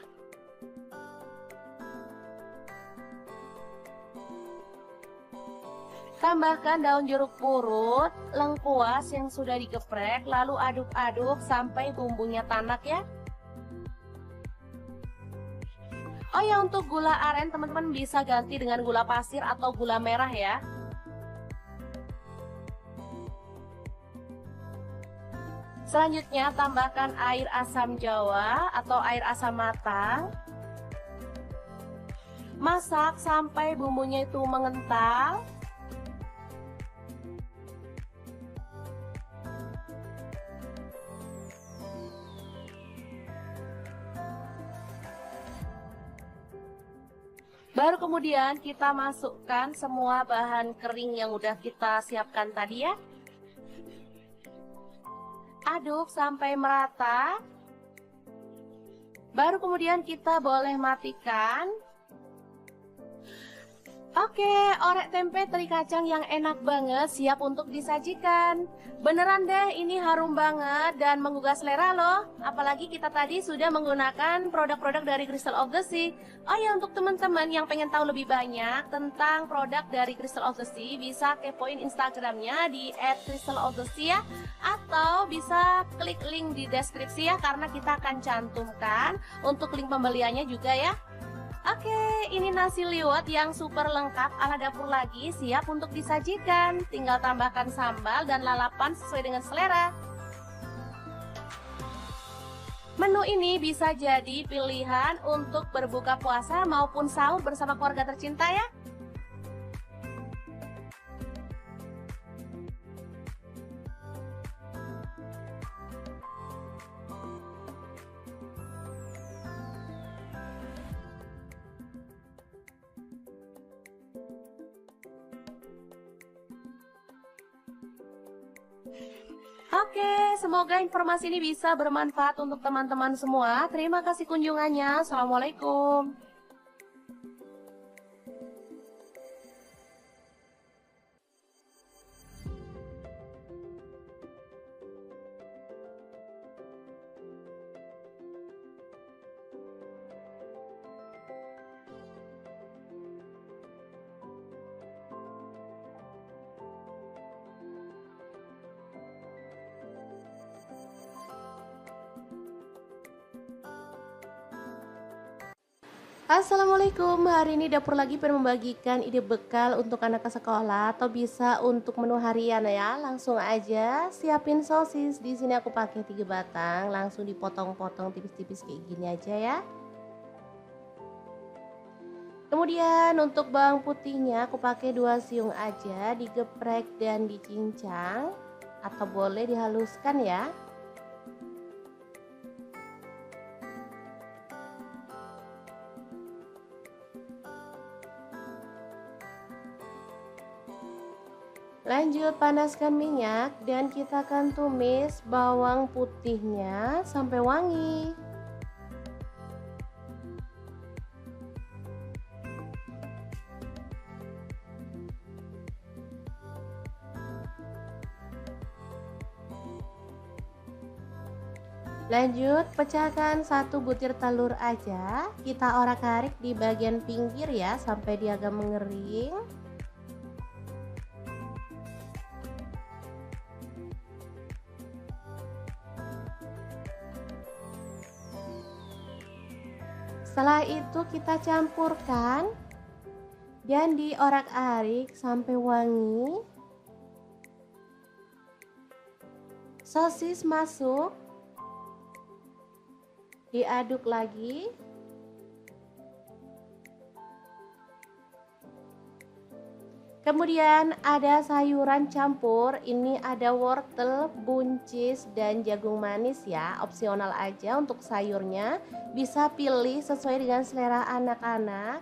A: Tambahkan daun jeruk purut, lengkuas yang sudah digeprek, lalu aduk-aduk sampai bumbunya tanak ya. Oh ya, untuk gula aren teman-teman bisa ganti dengan gula pasir atau gula merah ya. Selanjutnya tambahkan air asam jawa atau air asam matang. Masak sampai bumbunya itu mengental. Baru kemudian kita masukkan semua bahan kering yang udah kita siapkan tadi ya. Aduk sampai merata. Baru kemudian kita boleh matikan. Oke, orek tempe teri kacang yang enak banget siap untuk disajikan. Beneran deh, ini harum banget dan menggugah selera loh. Apalagi kita tadi sudah menggunakan produk-produk dari Crystal of the Sea. Oh ya, untuk teman-teman yang pengen tahu lebih banyak tentang produk dari Crystal of the Sea, bisa kepoin Instagramnya di @crystalofthesea ya. Atau bisa klik link di deskripsi ya, karena kita akan cantumkan untuk link pembeliannya juga ya. Oke, ini nasi liwet yang super lengkap ala dapur lagi, siap untuk disajikan. Tinggal tambahkan sambal dan lalapan sesuai dengan selera. Menu ini bisa jadi pilihan untuk berbuka puasa maupun sahur bersama keluarga tercinta ya. Oke, semoga informasi ini bisa bermanfaat untuk teman-teman semua. Terima kasih kunjungannya. Assalamualaikum. Assalamualaikum, hari ini dapur lagi pengen membagikan ide bekal untuk anak ke sekolah atau bisa untuk menu harian ya. Langsung aja siapin sosis. Di sini aku pakai 3 batang, langsung dipotong-potong tipis-tipis kayak gini aja ya. Kemudian untuk bawang putihnya aku pakai 2 siung aja, digeprek dan dicincang atau boleh dihaluskan ya. Lanjut panaskan minyak dan kita akan tumis bawang putihnya sampai wangi. Lanjut pecahkan 1 butir telur aja, kita orak-arik di bagian pinggir ya sampai dia agak mengering. Setelah itu kita campurkan dan diorak-arik sampai wangi. Sosis masuk, diaduk lagi. Kemudian ada sayuran campur, ini ada wortel, buncis, dan jagung manis ya, opsional aja untuk sayurnya, bisa pilih sesuai dengan selera anak-anak.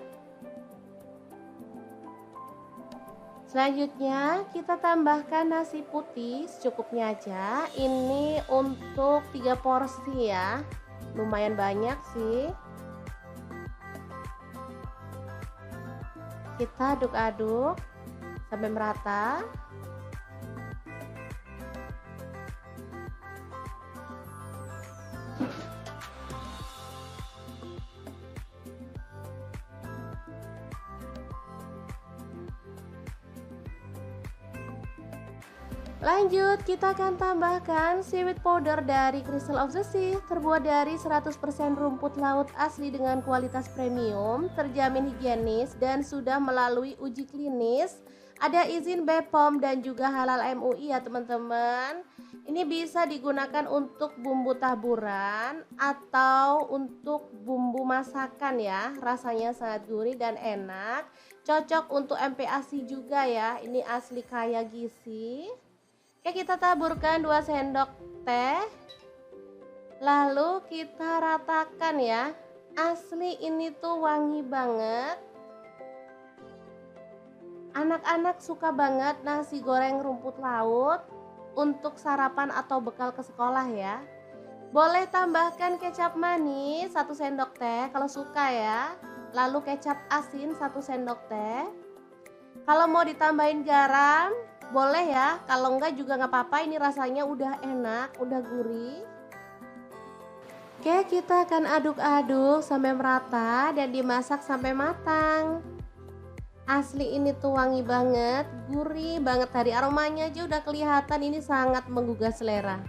A: Selanjutnya kita tambahkan nasi putih secukupnya aja, ini untuk 3 porsi ya, lumayan banyak sih. Kita aduk-aduk sampai merata. Lanjut, kita akan tambahkan seaweed powder dari Crystal of the Sea, terbuat dari 100% rumput laut asli dengan kualitas premium, terjamin higienis dan sudah melalui uji klinis. Ada izin BPOM dan juga halal MUI ya teman-teman. Ini bisa digunakan untuk bumbu taburan atau untuk bumbu masakan ya. Rasanya sangat gurih dan enak. Cocok untuk MPASI juga ya. Ini asli kaya gizi. Oke, kita taburkan 2 sendok teh. Lalu kita ratakan ya. Asli ini tuh wangi banget. Anak-anak suka banget nasi goreng rumput laut untuk sarapan atau bekal ke sekolah ya. Boleh tambahkan kecap manis 1 sendok teh kalau suka ya. Lalu kecap asin 1 sendok teh. Kalau mau ditambahin garam, boleh ya. Kalau enggak juga nggak apa-apa, ini rasanya udah enak, udah gurih. Oke, kita akan aduk-aduk sampai merata dan dimasak sampai matang. Asli ini tuh wangi banget, gurih banget, dari aromanya aja udah kelihatan ini sangat menggugah selera.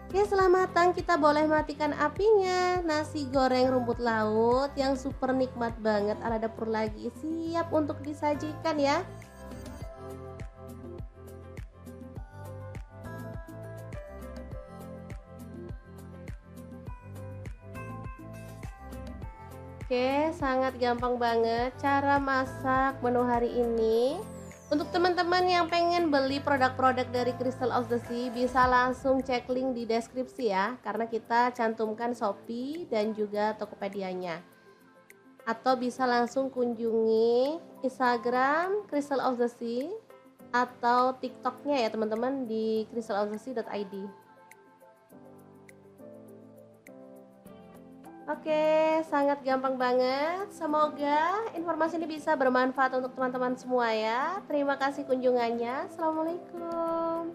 A: Oke, setelah matang kita boleh matikan apinya. Nasi goreng rumput laut yang super nikmat banget ala dapur lagi siap untuk disajikan ya. Oke, sangat gampang banget cara masak menu hari ini. Untuk teman-teman yang pengen beli produk-produk dari Crystal of the Sea, bisa langsung cek link di deskripsi ya, karena kita cantumkan Shopee dan juga Tokopedia-nya. Atau bisa langsung kunjungi Instagram Crystal of the Sea atau TikToknya ya teman-teman di crystalofthesea.id. Oke, sangat gampang banget. Semoga informasi ini bisa bermanfaat untuk teman-teman semua ya. Terima kasih kunjungannya. Assalamualaikum.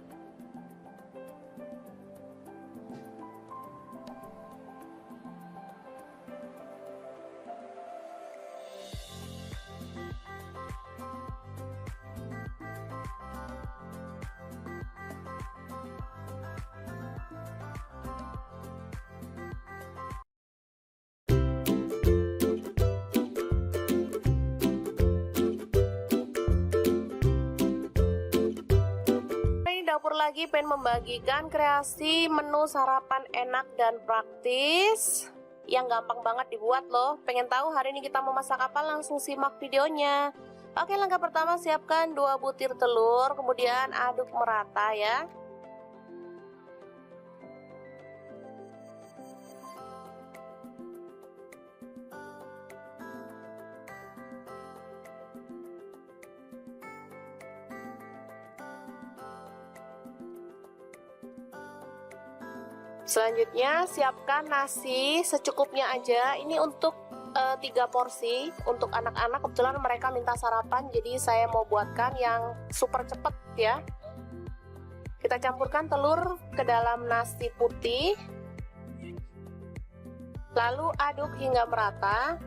A: Ini dapur lagi pengen membagikan kreasi menu sarapan enak dan praktis yang gampang banget dibuat loh. Pengen tahu hari ini kita mau masak apa? Langsung simak videonya. Oke, langkah pertama siapkan 2 butir telur, kemudian aduk merata ya. Selanjutnya siapkan nasi secukupnya aja. Ini untuk 3 porsi untuk anak-anak. Kebetulan mereka minta sarapan, jadi saya mau buatkan yang super cepet ya. Kita campurkan telur ke dalam nasi putih, lalu aduk hingga merata.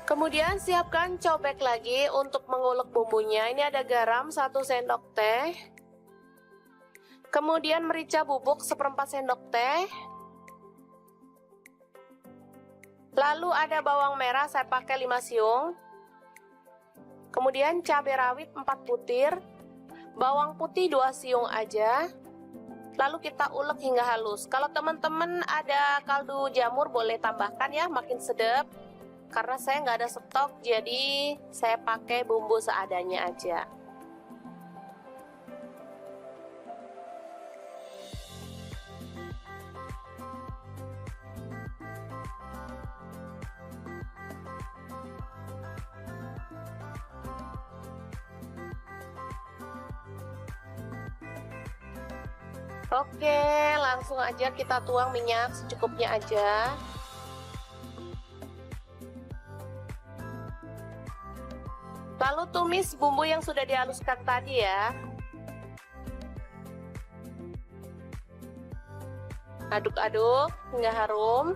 A: Kemudian siapkan cobek lagi untuk mengulek bumbunya. Ini ada garam 1 sendok teh. Kemudian merica bubuk 1/4 sendok teh. Lalu ada bawang merah, saya pakai 5 siung. Kemudian cabai rawit 4 butir. Bawang putih 2 siung aja. Lalu kita ulek hingga halus. Kalau teman-teman ada kaldu jamur boleh tambahkan ya, makin sedap. Karena saya nggak ada stok, jadi saya pakai bumbu seadanya aja. Oke, langsung aja kita tuang minyak secukupnya aja. Lalu tumis bumbu yang sudah dihaluskan tadi ya. Aduk-aduk hingga harum.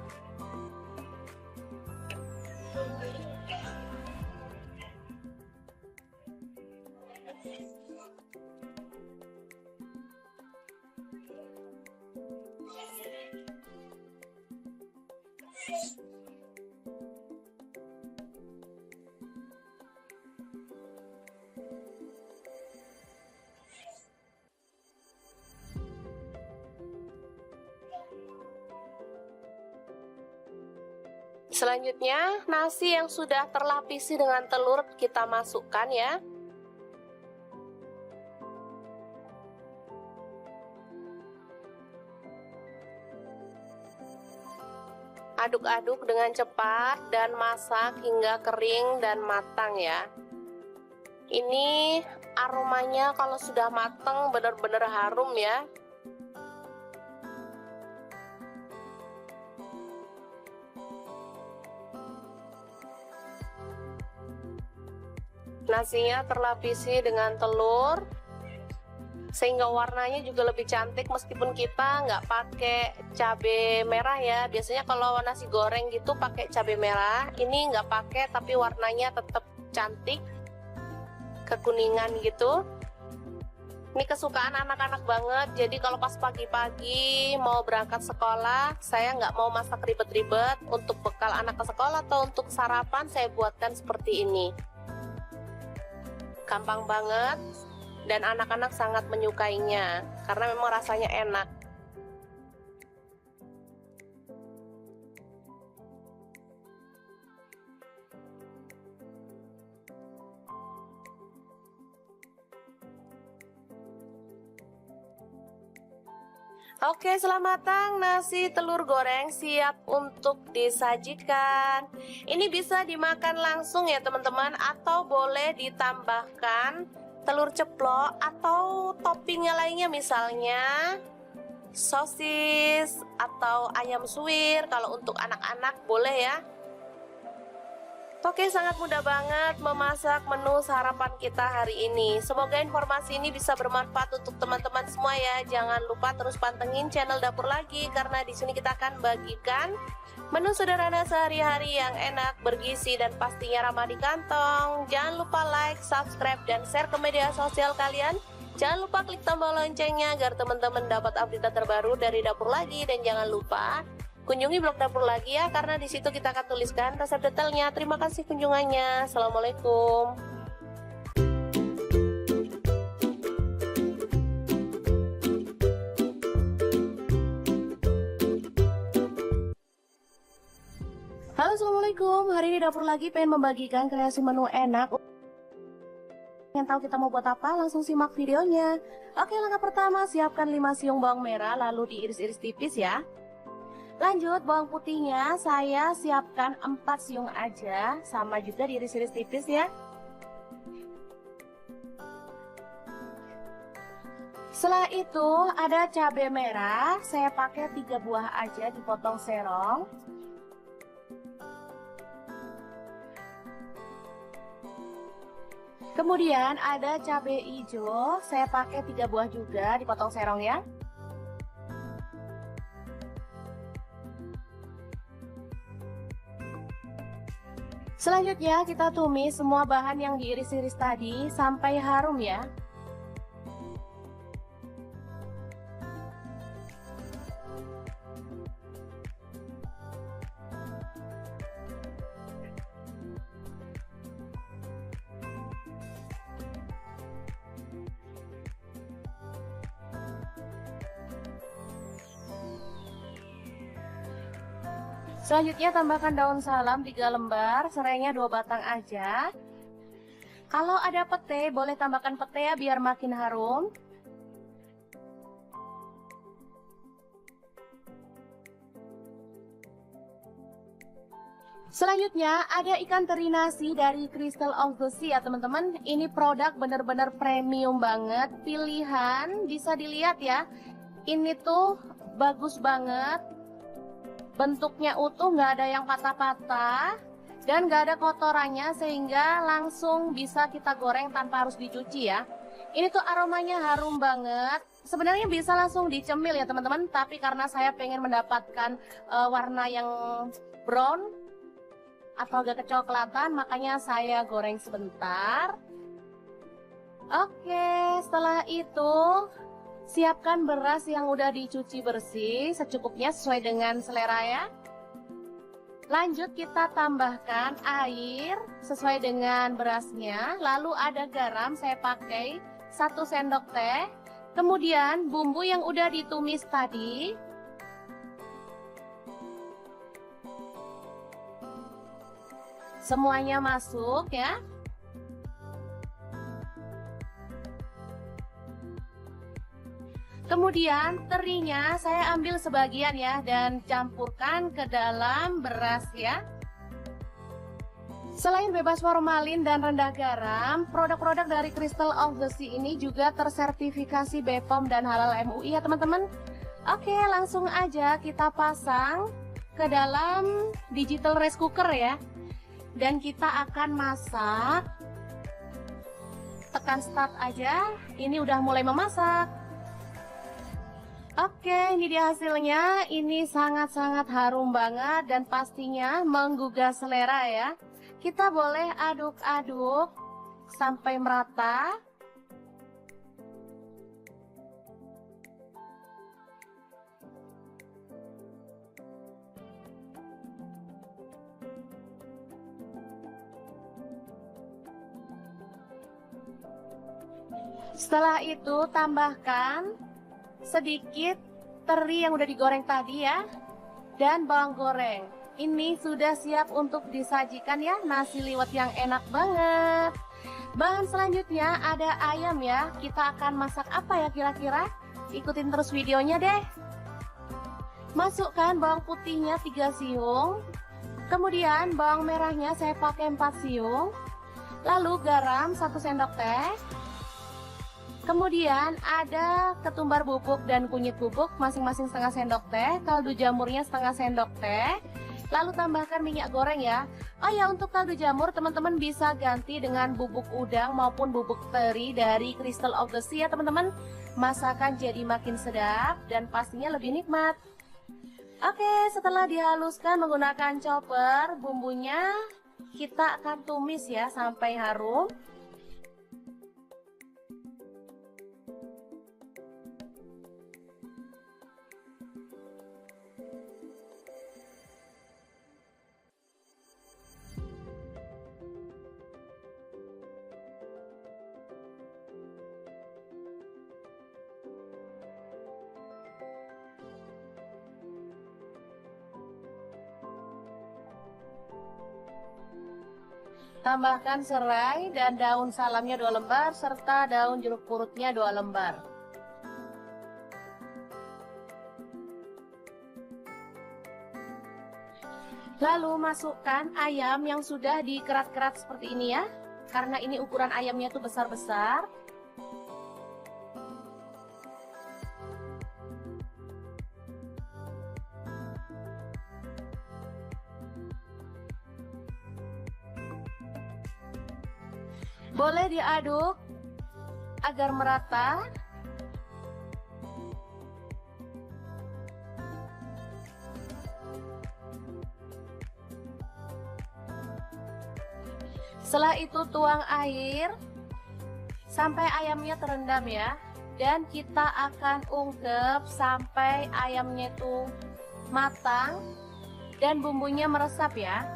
A: Selanjutnya, nasi yang sudah terlapisi dengan telur kita masukkan ya. Aduk-aduk dengan cepat dan masak hingga kering dan matang ya. Ini aromanya kalau sudah matang benar-benar harum ya. Nasinya terlapisi dengan telur sehingga warnanya juga lebih cantik meskipun kita nggak pakai cabai merah ya. Biasanya kalau nasi goreng gitu pakai cabai merah, ini nggak pakai tapi warnanya tetap cantik, kekuningan gitu. Ini kesukaan anak-anak banget, jadi kalau pas pagi-pagi mau berangkat sekolah, saya nggak mau masak ribet-ribet. Untuk bekal anak ke sekolah atau untuk sarapan saya buatkan seperti ini. Gampang banget dan anak-anak sangat menyukainya karena memang rasanya enak. Oke, selamat matang, nasi telur goreng siap untuk disajikan. Ini bisa dimakan langsung ya teman-teman, atau boleh ditambahkan telur ceplok atau toppingnya lainnya, misalnya sosis atau ayam suwir. Kalau untuk anak-anak boleh ya. Oke, sangat mudah banget memasak menu sarapan kita hari ini. Semoga informasi ini bisa bermanfaat untuk teman-teman semua ya. Jangan lupa terus pantengin channel Dapur Lagi karena di sini kita akan bagikan menu sederhana sehari-hari yang enak, bergizi, dan pastinya ramah di kantong. Jangan lupa like, subscribe, dan share ke media sosial kalian. Jangan lupa klik tombol loncengnya agar teman-teman dapat update terbaru dari Dapur Lagi. Dan jangan lupa kunjungi blog Dapur Lagi ya, karena di situ kita akan tuliskan resep detailnya. Terima kasih kunjungannya. Assalamualaikum. Halo, assalamualaikum. Hari ini Dapur Lagi pengen membagikan kreasi menu enak. Yang tahu kita mau buat apa? Langsung simak videonya. Oke, langkah pertama, siapkan 5 siung bawang merah lalu diiris-iris tipis ya. Lanjut, bawang putihnya saya siapkan 4 siung aja, sama juga diiris-iris tipis ya. Setelah itu ada cabai merah, saya pakai 3 buah aja dipotong serong. Kemudian ada cabai hijau, saya pakai 3 buah juga dipotong serong ya. Selanjutnya kita tumis semua bahan yang diiris-iris tadi sampai harum ya. Selanjutnya tambahkan daun salam 3 lembar, serainya 2 batang aja. Kalau ada pete, boleh tambahkan pete ya biar makin harum. Selanjutnya ada ikan teri nasi dari Crystal of the Sea ya teman-teman. Ini produk bener-bener premium banget, pilihan, bisa dilihat ya. Ini tuh bagus banget. Bentuknya utuh, nggak ada yang patah-patah dan nggak ada kotorannya, sehingga langsung bisa kita goreng tanpa harus dicuci ya. Ini tuh aromanya harum banget. Sebenarnya bisa langsung dicemil ya teman-teman, tapi karena saya pengen mendapatkan warna yang brown atau agak kecoklatan, makanya saya goreng sebentar. Oke, setelah itu siapkan beras yang udah dicuci bersih secukupnya sesuai dengan selera ya. Lanjut kita tambahkan air sesuai dengan berasnya. Lalu ada garam, saya pakai 1 sendok teh. Kemudian bumbu yang udah ditumis tadi. semuanya masuk ya. Kemudian terinya saya ambil sebagian ya dan campurkan ke dalam beras ya. Selain bebas formalin dan rendah garam, produk-produk dari Crystal of the Sea ini juga tersertifikasi BPOM dan halal MUI ya teman-teman. Oke, langsung aja kita pasang ke dalam digital rice cooker ya. Dan kita akan masak. Tekan start aja, ini udah mulai memasak. Oke, ini dia hasilnya. Ini sangat-sangat harum banget dan pastinya menggugah selera ya. Kita boleh aduk-aduk sampai merata. Setelah itu tambahkan sedikit teri yang udah digoreng tadi ya, dan bawang goreng. Ini sudah siap untuk disajikan ya, nasi liwet yang enak banget. Bahan selanjutnya ada ayam ya. Kita akan masak apa ya kira-kira? Ikutin terus videonya deh. Masukkan bawang putihnya 3 siung. Kemudian bawang merahnya saya pakai 4 siung. Lalu garam 1 sendok teh. Kemudian ada ketumbar bubuk dan kunyit bubuk masing-masing setengah sendok teh, kaldu jamurnya setengah sendok teh. Lalu tambahkan minyak goreng ya. Oh ya, untuk kaldu jamur teman-teman bisa ganti dengan bubuk udang maupun bubuk teri dari Crystal of the Sea ya teman-teman. Masakan jadi makin sedap dan pastinya lebih nikmat. Oke, setelah dihaluskan menggunakan chopper, bumbunya kita akan tumis ya sampai harum. Tambahkan serai dan daun salamnya 2 lembar serta daun jeruk purutnya 2 lembar. Lalu masukkan ayam yang sudah dikerat-kerat seperti ini ya. Karena ini ukuran ayamnya tuh besar-besar. Boleh diaduk agar merata. Setelah itu tuang air sampai ayamnya terendam ya. Dan kita akan ungkep sampai ayamnya itu matang dan bumbunya meresap ya.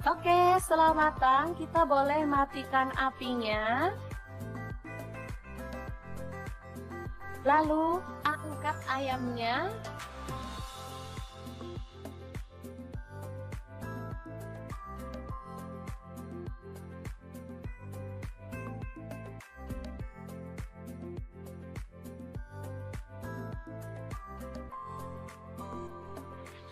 A: Oke, setelah matang kita boleh matikan apinya. Lalu angkat ayamnya.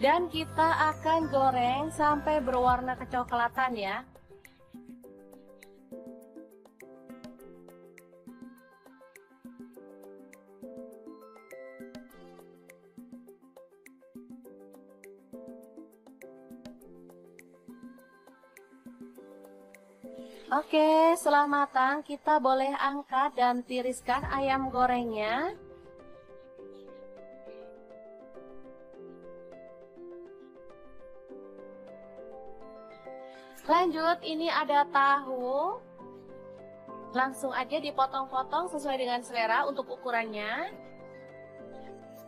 A: Dan kita akan goreng sampai berwarna kecoklatan ya. Oke, setelah matang kita boleh angkat dan tiriskan ayam gorengnya. Lanjut, ini ada tahu. Langsung aja dipotong-potong sesuai dengan selera untuk ukurannya.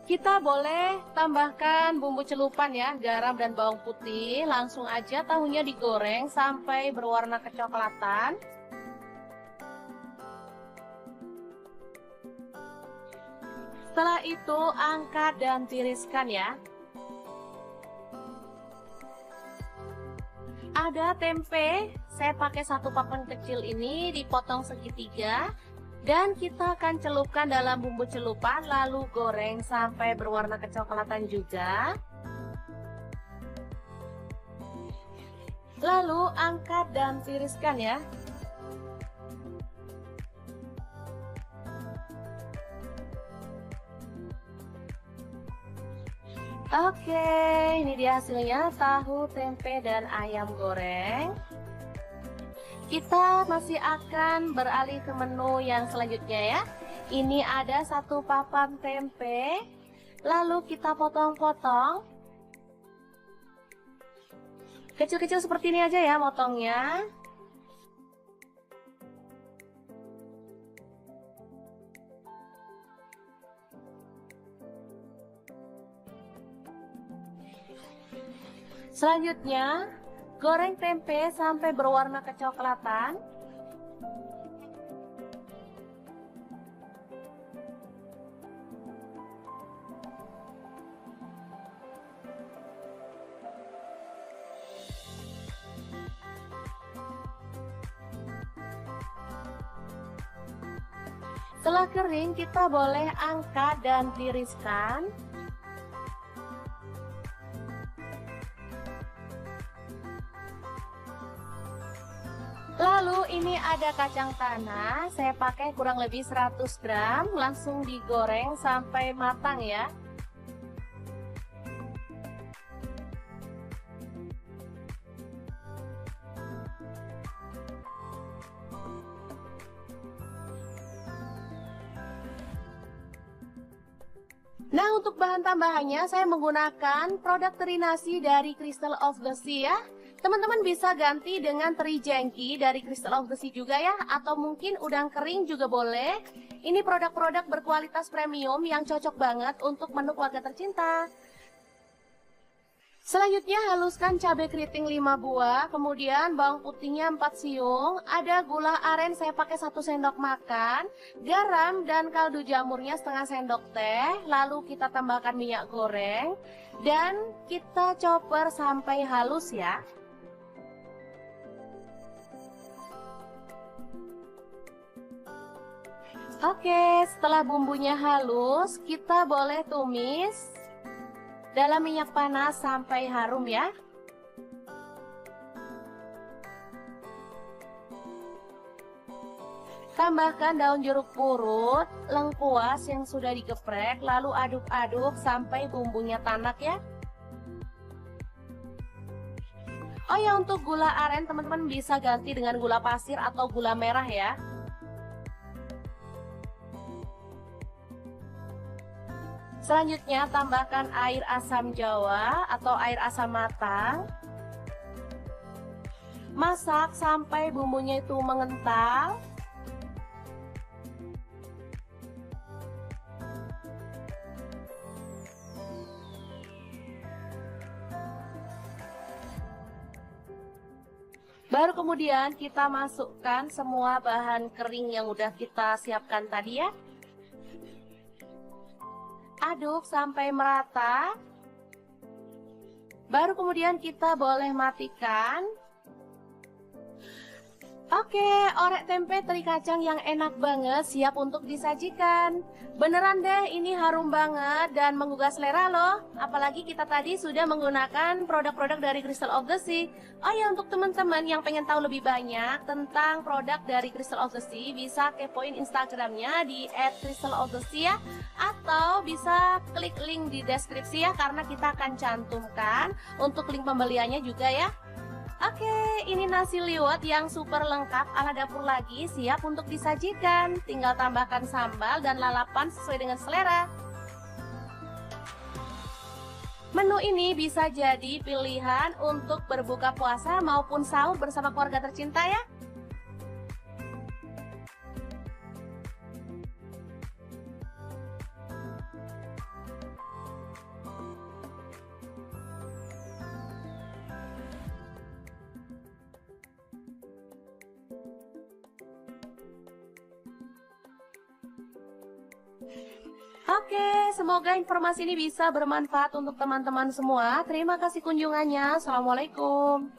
A: Kita boleh tambahkan bumbu celupan ya, garam dan bawang putih. Langsung aja tahunya digoreng sampai berwarna kecoklatan. Setelah itu angkat dan tiriskan ya. Ada tempe, saya pakai satu papan kecil ini dipotong segitiga. Dan kita akan celupkan dalam bumbu celupan lalu goreng sampai berwarna kecoklatan juga. Lalu angkat dan tiriskan ya. Oke, ini dia hasilnya tahu, tempe, dan ayam goreng. Kita masih akan beralih ke menu yang selanjutnya ya. Ini ada satu papan tempe, lalu kita potong-potong. Kecil-kecil seperti ini aja ya motongnya. Selanjutnya, goreng tempe sampai berwarna kecoklatan. Setelah kering, kita boleh angkat dan tiriskan. Lalu ini ada kacang tanah, saya pakai kurang lebih 100 gram, langsung digoreng sampai matang ya. Nah, untuk bahan tambahannya saya menggunakan produk teri nasi dari Crystal of the Sea ya. Teman-teman bisa ganti dengan teri jengki dari Crystal of the Sea juga ya, atau mungkin udang kering juga boleh. Ini produk-produk berkualitas premium yang cocok banget untuk menu keluarga tercinta. Selanjutnya haluskan cabai keriting 5 buah, kemudian bawang putihnya 4 siung, ada gula aren saya pakai 1 sendok makan, garam dan kaldu jamurnya setengah sendok teh, lalu kita tambahkan minyak goreng, dan kita chopper sampai halus ya. Oke, setelah bumbunya halus, kita boleh tumis dalam minyak panas sampai harum ya. Tambahkan daun jeruk purut, lengkuas yang sudah digeprek, lalu aduk-aduk sampai bumbunya tanak ya. Oh ya, untuk gula aren teman-teman bisa ganti dengan gula pasir atau gula merah ya. Selanjutnya tambahkan air asam jawa atau air asam matang. Masak sampai bumbunya itu mengental. Baru kemudian kita masukkan semua bahan kering yang udah kita siapkan tadi ya. Aduk sampai merata. Baru kemudian kita boleh matikan. Oke, orek tempe teri kacang yang enak banget siap untuk disajikan. Beneran deh, ini harum banget dan menggugah selera loh. Apalagi kita tadi sudah menggunakan produk-produk dari Crystal of the Sea. Oh ya, untuk teman-teman yang pengen tahu lebih banyak tentang produk dari Crystal of the Sea, bisa kepoin Instagramnya di @crystalofthesea, atau bisa klik link di deskripsi ya, karena kita akan cantumkan untuk link pembeliannya juga ya. Oke, ini nasi liwet yang super lengkap ala dapur lagi, siap untuk disajikan. Tinggal tambahkan sambal dan lalapan sesuai dengan selera. Menu ini bisa jadi pilihan untuk berbuka puasa maupun sahur bersama keluarga tercinta ya. Oke, semoga informasi ini bisa bermanfaat untuk teman-teman semua. Terima kasih kunjungannya. Assalamualaikum.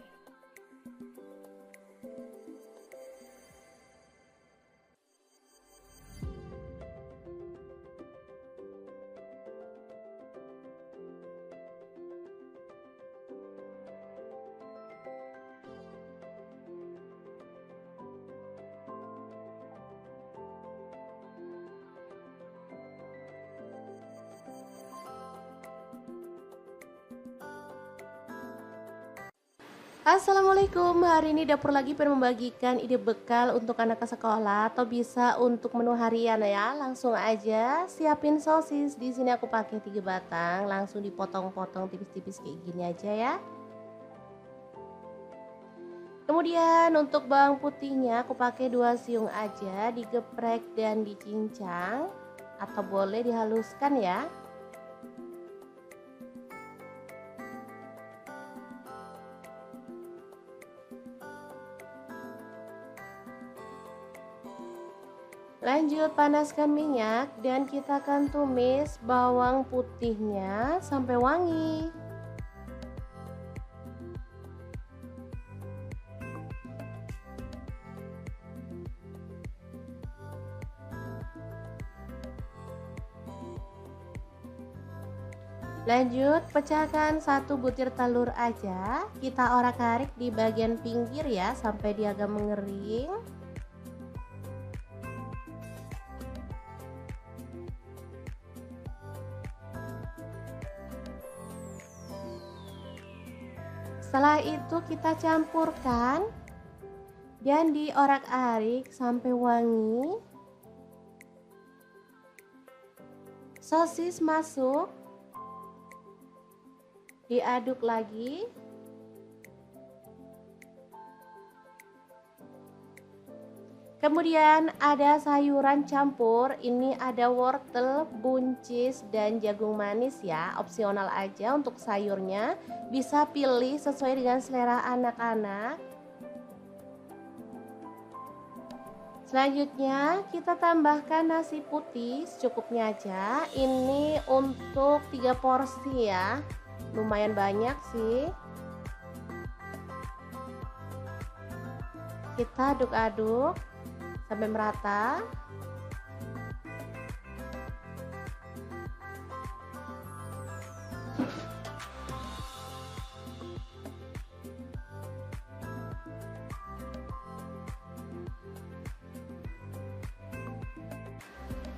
A: Assalamualaikum, hari ini dapur lagi pengen membagikan ide bekal untuk anak ke sekolah atau bisa untuk menu harian ya. Langsung aja siapin sosis. Di sini aku pakai 3 batang, langsung dipotong-potong tipis-tipis kayak gini aja ya. Kemudian untuk bawang putihnya aku pakai 2 siung aja, digeprek dan dicincang atau boleh dihaluskan ya. Lanjut panaskan minyak dan kita akan tumis bawang putihnya sampai wangi. Lanjut pecahkan 1 butir telur aja. Kita orak-arik di bagian pinggir ya sampai dia agak mengering. Setelah itu kita campurkan dan diorak-arik sampai wangi. Sosis masuk, diaduk lagi. Kemudian ada sayuran campur, ini ada wortel, buncis, dan jagung manis ya. Opsional aja untuk sayurnya, bisa pilih sesuai dengan selera anak-anak. Selanjutnya kita tambahkan nasi putih secukupnya aja. Ini untuk 3 porsi ya, lumayan banyak sih. Kita aduk-aduk sampai merata.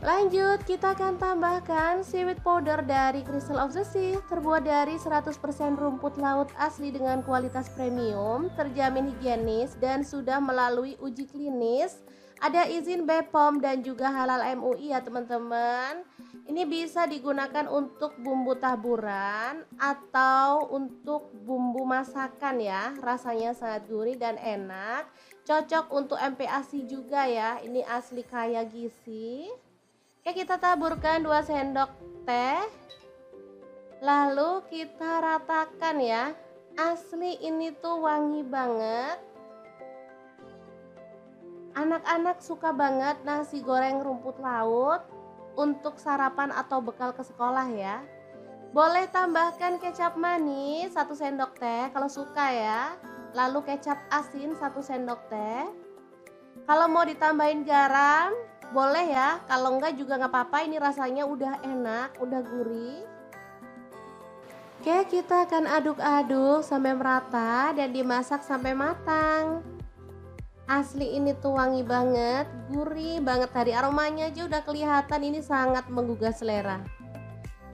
A: Lanjut, kita akan tambahkan seaweed powder dari Crystal of the Sea, terbuat dari 100% rumput laut asli dengan kualitas premium, terjamin higienis dan sudah melalui uji klinis. Ada izin BPOM dan juga halal MUI ya teman-teman. Ini bisa digunakan untuk bumbu taburan atau untuk bumbu masakan ya. Rasanya sangat gurih dan enak. Cocok untuk MPASI juga ya. Ini asli kaya gizi. Oke, kita taburkan 2 sendok teh. Lalu kita ratakan ya. Asli ini tuh wangi banget. Anak-anak suka banget nasi goreng rumput laut untuk sarapan atau bekal ke sekolah ya. Boleh tambahkan kecap manis 1 sendok teh kalau suka ya. Lalu kecap asin 1 sendok teh. Kalau mau ditambahin garam boleh ya, kalau enggak juga nggak apa-apa, ini rasanya udah enak, udah gurih. Oke, kita akan aduk-aduk sampai merata dan dimasak sampai matang. Asli ini tuh wangi banget, gurih banget, dari aromanya aja udah kelihatan ini sangat menggugah selera.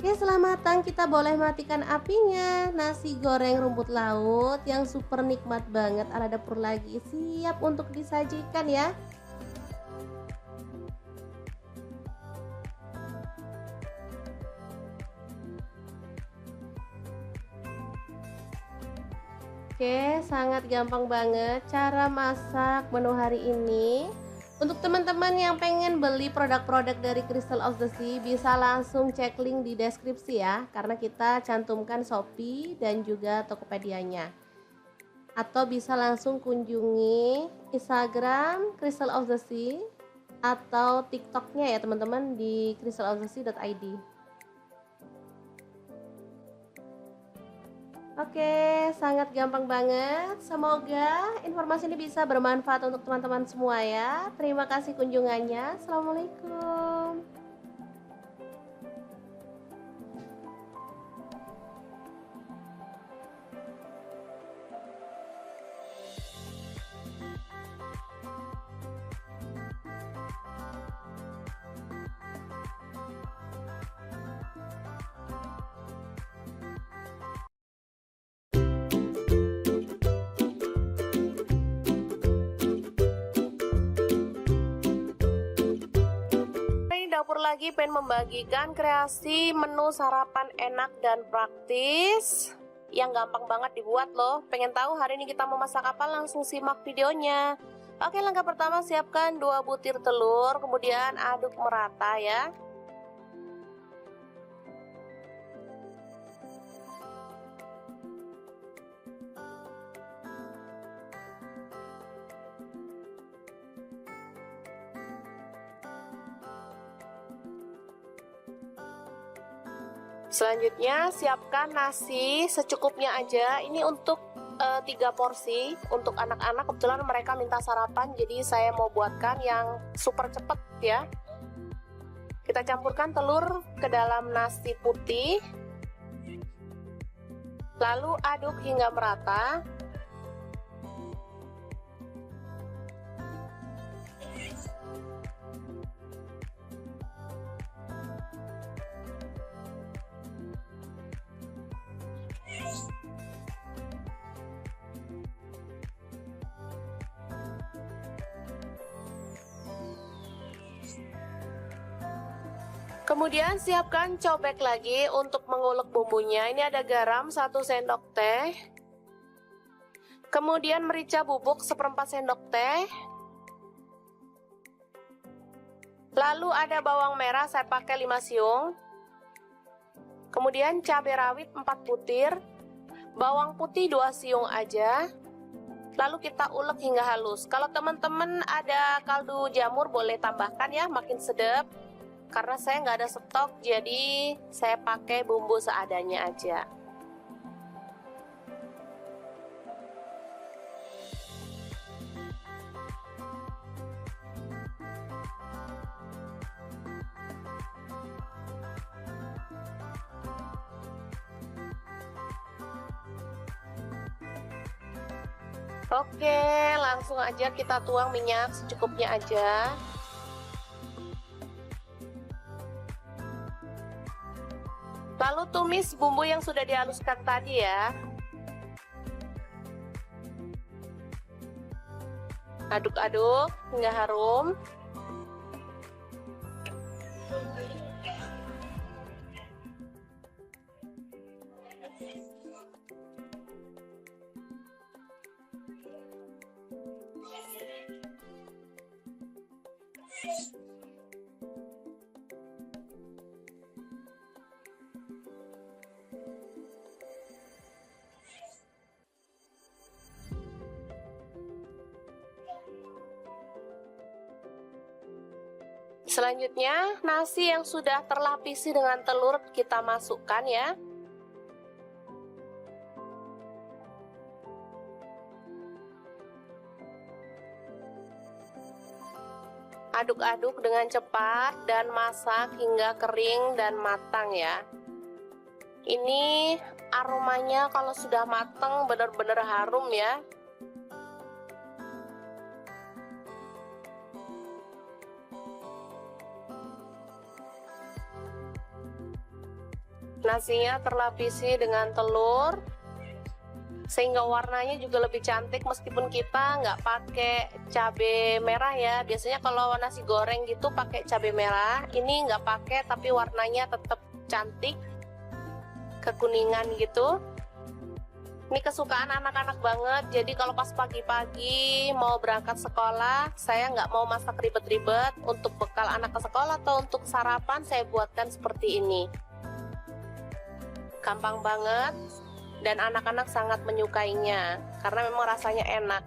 A: Oke, setelah matang kita boleh matikan apinya. Nasi goreng rumput laut yang super nikmat banget ala dapur lagi siap untuk disajikan ya. Oke, sangat gampang banget cara masak menu hari ini. Untuk teman-teman yang pengen beli produk-produk dari Crystal of the Sea, bisa langsung cek link di deskripsi ya, karena kita cantumkan Shopee dan juga Tokopedia-nya. Atau bisa langsung kunjungi Instagram Crystal of the Sea atau TikTok-nya ya teman-teman di crystalofthesea.id. Oke, sangat gampang banget. Semoga informasi ini bisa bermanfaat untuk teman-teman semua ya. Terima kasih kunjungannya. Assalamualaikum. Ini dapur lagi pengen membagikan kreasi menu sarapan enak dan praktis yang gampang banget dibuat loh. Pengen tahu hari ini kita mau masak apa? Langsung simak videonya. Oke, langkah pertama siapkan 2 butir telur, kemudian aduk merata ya. Selanjutnya siapkan nasi secukupnya aja. Ini untuk 3 porsi untuk anak-anak. Kebetulan mereka minta sarapan, jadi saya mau buatkan yang super cepet ya. Kita campurkan telur ke dalam nasi putih, lalu aduk hingga merata. Kemudian siapkan cobek lagi untuk mengulek bumbunya. Ini ada garam 1 sendok teh. Kemudian merica bubuk 1/4 sendok teh. Lalu ada bawang merah, saya pakai 5 siung. Kemudian cabai rawit 4 butir. Bawang putih 2 siung aja. Lalu kita ulek hingga halus. Kalau teman-teman ada kaldu jamur boleh tambahkan ya, makin sedap. Karena saya nggak ada stok, jadi saya pakai bumbu seadanya aja. Oke, langsung aja kita tuang minyak secukupnya aja. Lalu tumis bumbu yang sudah dihaluskan tadi ya. Aduk-aduk hingga harum. Selanjutnya, nasi yang sudah terlapisi dengan telur kita masukkan ya. Aduk-aduk dengan cepat dan masak hingga kering dan matang ya. Ini aromanya kalau sudah matang benar-benar harum ya. Nasinya terlapisi dengan telur, sehingga warnanya juga lebih cantik meskipun kita nggak pakai cabai merah ya. Biasanya kalau nasi goreng gitu pakai cabai merah, ini nggak pakai tapi warnanya tetap cantik, kekuningan gitu. Ini kesukaan anak-anak banget, jadi kalau pas pagi-pagi mau berangkat sekolah, saya nggak mau masak ribet-ribet. Untuk bekal anak ke sekolah atau untuk sarapan saya buatkan seperti ini. Gampang banget dan anak-anak sangat menyukainya karena memang rasanya enak.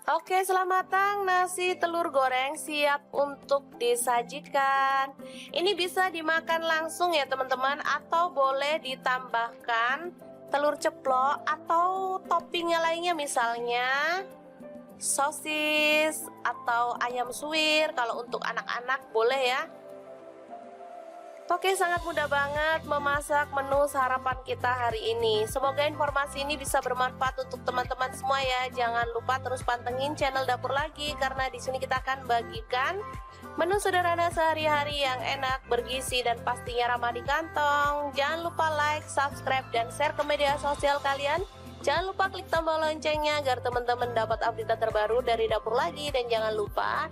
A: Oke, selamat matang nasi telur goreng siap untuk disajikan. Ini bisa dimakan langsung ya teman-teman, atau boleh ditambahkan telur ceplok atau toppingnya lainnya, misalnya sosis atau ayam suwir. Kalau untuk anak-anak boleh ya. Oke, sangat mudah banget memasak menu sarapan kita hari ini. Semoga informasi ini bisa bermanfaat untuk teman-teman semua ya. Jangan lupa terus pantengin channel Dapur Lagi, karena di sini kita akan bagikan menu sederhana sehari-hari yang enak, bergizi, dan pastinya ramah di kantong. Jangan lupa like, subscribe, dan share ke media sosial kalian. Jangan lupa klik tombol loncengnya agar teman-teman dapat update terbaru dari Dapur Lagi. Dan jangan lupa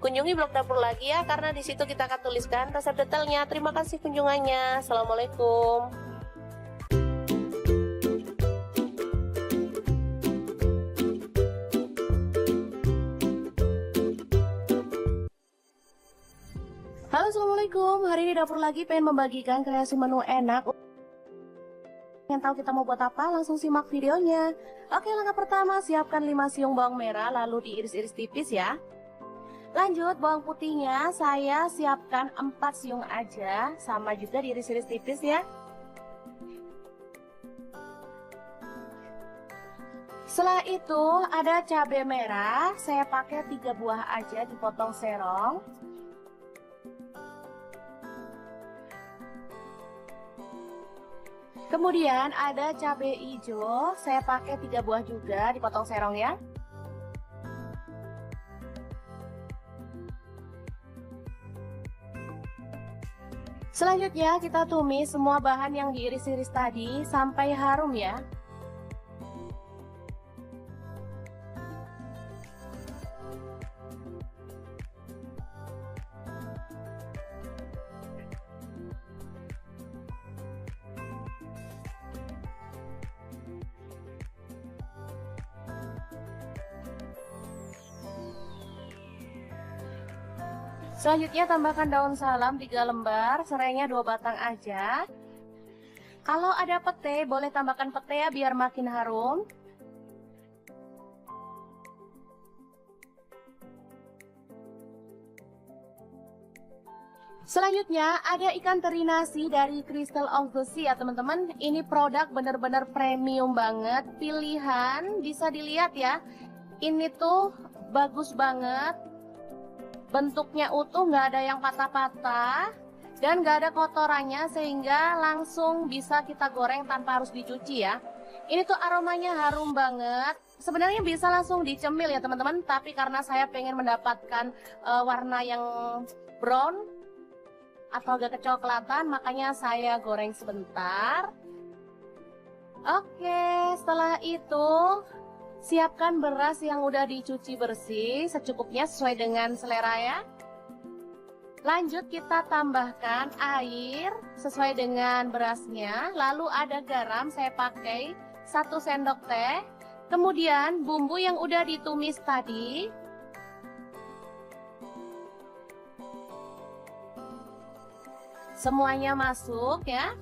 A: kunjungi blog Dapur Lagi ya, karena di situ kita akan tuliskan resep detailnya. Terima kasih kunjungannya. Assalamualaikum. Halo, assalamualaikum. Hari ini Dapur Lagi pengen membagikan kreasi menu enak. Yang tahu kita mau buat apa? Langsung simak videonya. Oke, langkah pertama, siapkan 5 siung bawang merah lalu diiris-iris tipis ya. Lanjut, bawang putihnya saya siapkan 4 siung aja, sama juga diiris-iris tipis ya. Setelah itu ada cabai merah, saya pakai 3 buah aja dipotong serong. Kemudian ada cabai hijau, saya pakai 3 buah juga dipotong serong ya. Selanjutnya kita tumis semua bahan yang diiris-iris tadi sampai harum ya. Selanjutnya tambahkan daun salam 3 lembar, serainya 2 batang aja. Kalau ada pete, boleh tambahkan pete ya biar makin harum. Selanjutnya ada ikan teri nasi dari Crystal of the Sea ya teman-teman. Ini produk bener-bener premium banget, pilihan, bisa dilihat ya. Ini tuh bagus banget. Bentuknya utuh, nggak ada yang patah-patah dan nggak ada kotorannya, sehingga langsung bisa kita goreng tanpa harus dicuci ya. Ini tuh aromanya harum banget. Sebenarnya bisa langsung dicemil ya teman-teman, tapi karena saya pengen mendapatkan warna yang brown atau agak kecoklatan, makanya saya goreng sebentar. Oke, setelah itu siapkan beras yang udah dicuci bersih secukupnya sesuai dengan selera ya. Lanjut kita tambahkan air sesuai dengan berasnya. Lalu ada garam, saya pakai 1 sendok teh. Kemudian bumbu yang udah ditumis tadi. Semuanya masuk ya.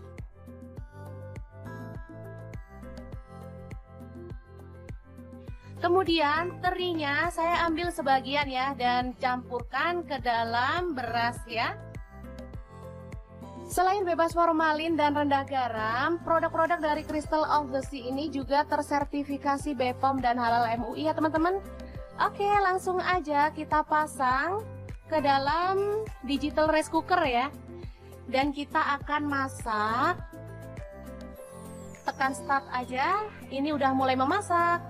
A: Kemudian terinya saya ambil sebagian ya dan campurkan ke dalam beras ya. Selain bebas formalin dan rendah garam, produk-produk dari Crystal of the Sea ini juga tersertifikasi BPOM dan halal MUI ya teman-teman. Oke, langsung aja kita pasang ke dalam digital rice cooker ya. Dan kita akan masak tekan start aja, ini udah mulai memasak.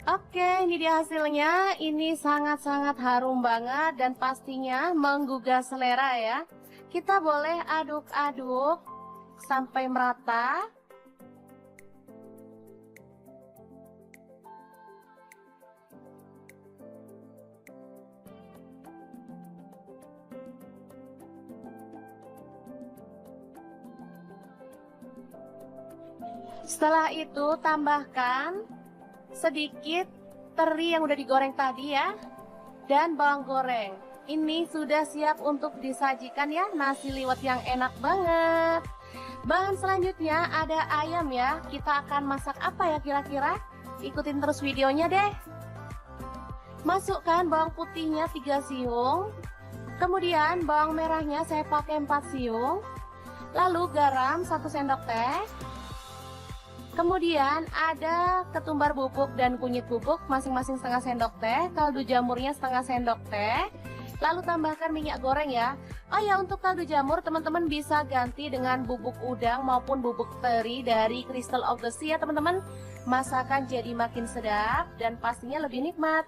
A: Oke, ini dia hasilnya. Ini sangat-sangat harum banget dan pastinya menggugah selera ya. Kita boleh aduk-aduk sampai merata. Setelah itu tambahkan sedikit teri yang udah digoreng tadi ya, dan bawang goreng. Ini sudah siap untuk disajikan ya, nasi liwet yang enak banget. Bahan selanjutnya ada ayam ya. Kita akan masak apa ya kira-kira? Ikutin terus videonya deh. Masukkan bawang putihnya 3 siung. Kemudian bawang merahnya saya pakai 4 siung. Lalu garam 1 sendok teh. Kemudian ada ketumbar bubuk dan kunyit bubuk masing-masing setengah sendok teh, kaldu jamurnya setengah sendok teh. Lalu tambahkan minyak goreng ya. Oh ya, untuk kaldu jamur teman-teman bisa ganti dengan bubuk udang maupun bubuk teri dari Crystal of the Sea ya teman-teman. Masakan jadi makin sedap dan pastinya lebih nikmat.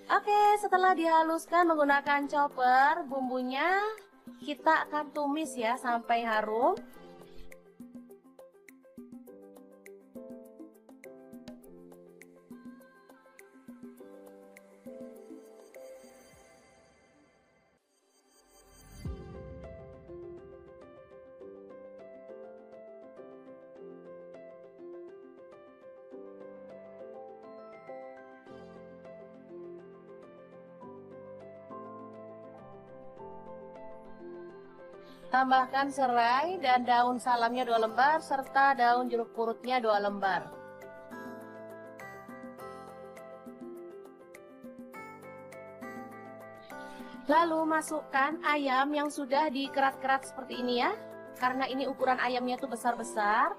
A: Oke, setelah dihaluskan menggunakan chopper, bumbunya kita akan tumis ya sampai harum. Tambahkan serai dan daun salamnya 2 lembar serta daun jeruk purutnya 2 lembar. Lalu masukkan ayam yang sudah dikerat-kerat seperti ini ya. Karena ini ukuran ayamnya tuh besar-besar.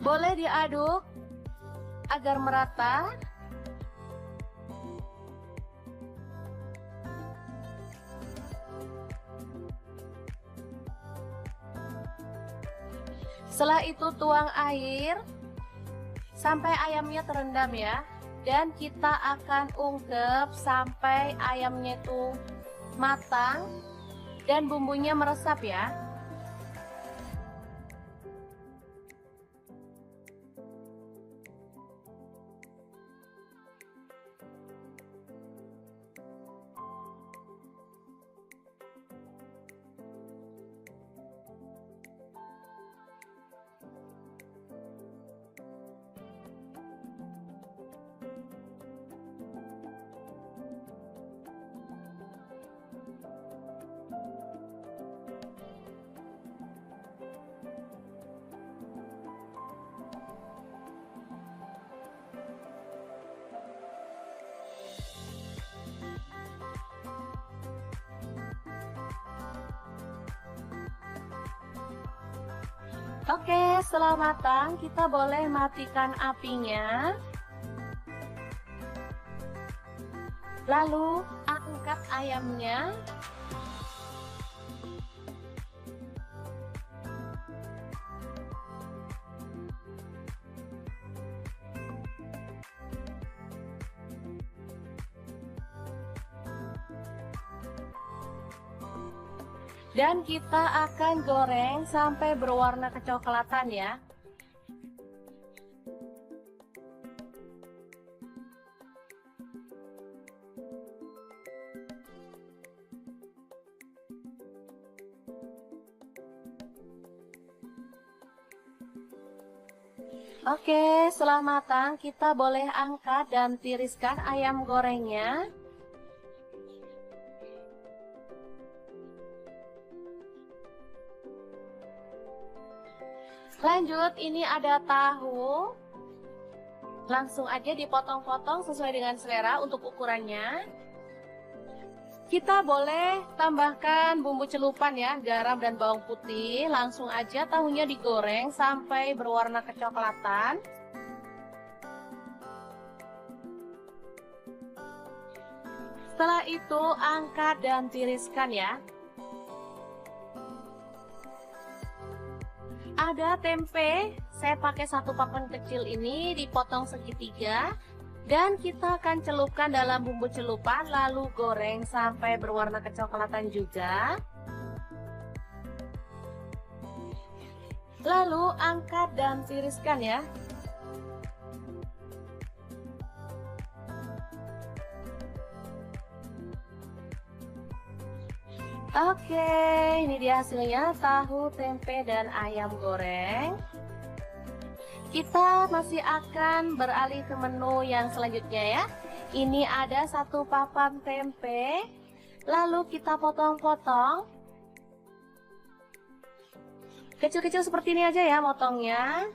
A: Boleh diaduk agar merata. Setelah itu tuang air sampai ayamnya terendam ya. Dan kita akan ungkep sampai ayamnya itu matang dan bumbunya meresap ya. Oke, setelah matang kita boleh matikan apinya. Lalu angkat ayamnya. Dan kita akan goreng sampai berwarna kecoklatan ya. Oke, setelah matang kita boleh angkat dan tiriskan ayam gorengnya. Lanjut, ini ada tahu. Langsung aja dipotong-potong sesuai dengan selera untuk ukurannya. Kita boleh tambahkan bumbu celupan ya, garam dan bawang putih. Langsung aja tahunya digoreng sampai berwarna kecoklatan. Setelah itu angkat dan tiriskan ya. Ada tempe, saya pakai satu papan kecil ini dipotong segitiga. Dan kita akan celupkan dalam bumbu celupan lalu goreng sampai berwarna kecoklatan juga. Lalu angkat dan tiriskan ya. Oke, ini dia hasilnya tahu, tempe, dan ayam goreng. Kita masih akan beralih ke menu yang selanjutnya ya. Ini ada satu papan tempe, lalu kita potong-potong. Kecil-kecil seperti ini aja ya motongnya.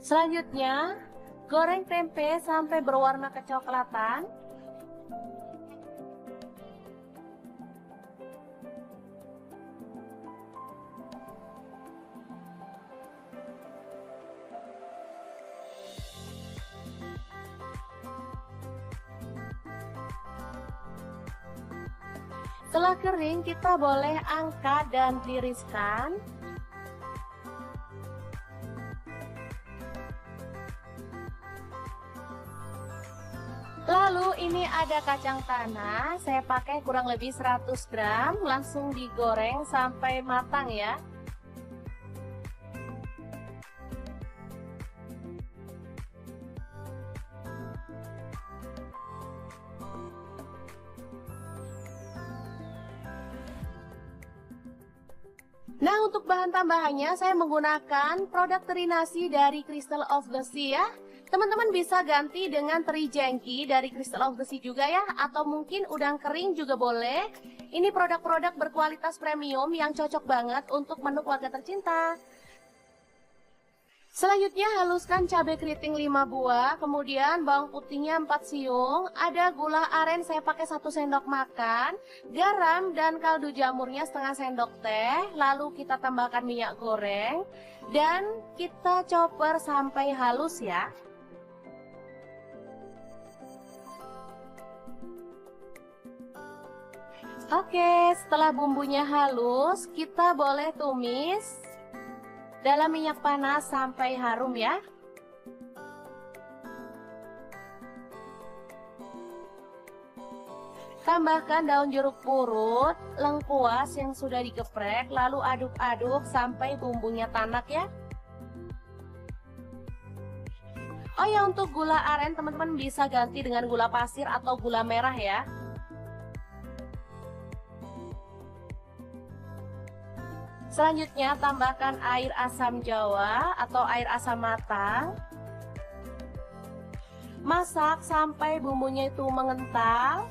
A: Selanjutnya, goreng tempe sampai berwarna kecoklatan. Setelah kering, kita boleh angkat dan tiriskan. Lalu ini ada kacang tanah, saya pakai kurang lebih 100 gram, langsung digoreng sampai matang ya. Nah, untuk bahan tambahannya saya menggunakan produk teri nasi dari Crystal of the Sea ya. Teman-teman bisa ganti dengan teri jengki dari Crystal of the Sea juga ya, atau mungkin udang kering juga boleh. Ini produk-produk berkualitas premium yang cocok banget untuk menu keluarga tercinta. Selanjutnya haluskan cabai keriting 5 buah, kemudian bawang putihnya 4 siung, ada gula aren saya pakai 1 sendok makan, garam dan kaldu jamurnya setengah sendok teh, lalu kita tambahkan minyak goreng, dan kita chopper sampai halus ya. Oke, setelah bumbunya halus, kita boleh tumis dalam minyak panas sampai harum ya. Tambahkan daun jeruk purut, lengkuas yang sudah digeprek, lalu aduk-aduk sampai bumbunya tanak ya. Oh ya, untuk gula aren teman-teman bisa ganti dengan gula pasir atau gula merah ya. Selanjutnya tambahkan air asam jawa atau air asam matang. Masak sampai bumbunya itu mengental.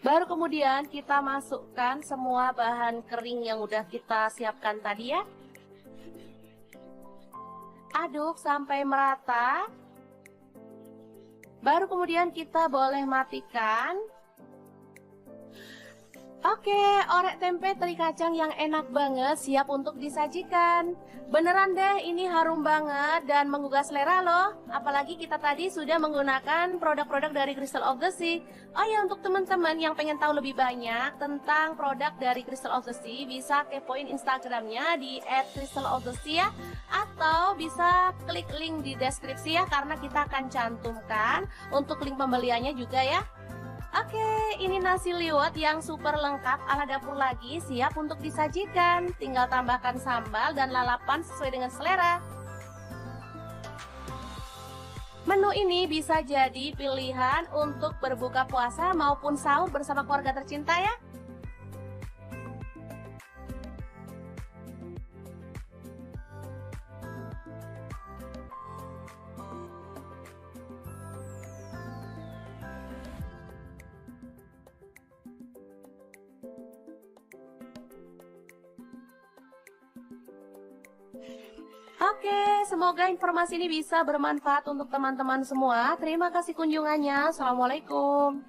A: Baru kemudian kita masukkan semua bahan kering yang udah kita siapkan tadi ya. Aduk sampai merata. Baru kemudian kita boleh matikan. Oke, orek tempe teri kacang yang enak banget siap untuk disajikan. Beneran deh, ini harum banget dan menggugah selera loh. Apalagi kita tadi sudah menggunakan produk-produk dari Crystal of the Sea. Oh ya, untuk teman-teman yang pengen tahu lebih banyak tentang produk dari Crystal of the Sea, bisa kepoin Instagramnya di @crystalofthesea, atau bisa klik link di deskripsi ya, karena kita akan cantumkan untuk link pembeliannya juga ya. Oke, ini nasi liwet yang super lengkap ala dapur lagi, siap untuk disajikan. Tinggal tambahkan sambal dan lalapan sesuai dengan selera. Menu ini bisa jadi pilihan untuk berbuka puasa maupun sahur bersama keluarga tercinta ya. Oke, semoga informasi ini bisa bermanfaat untuk teman-teman semua. Terima kasih kunjungannya. Assalamualaikum.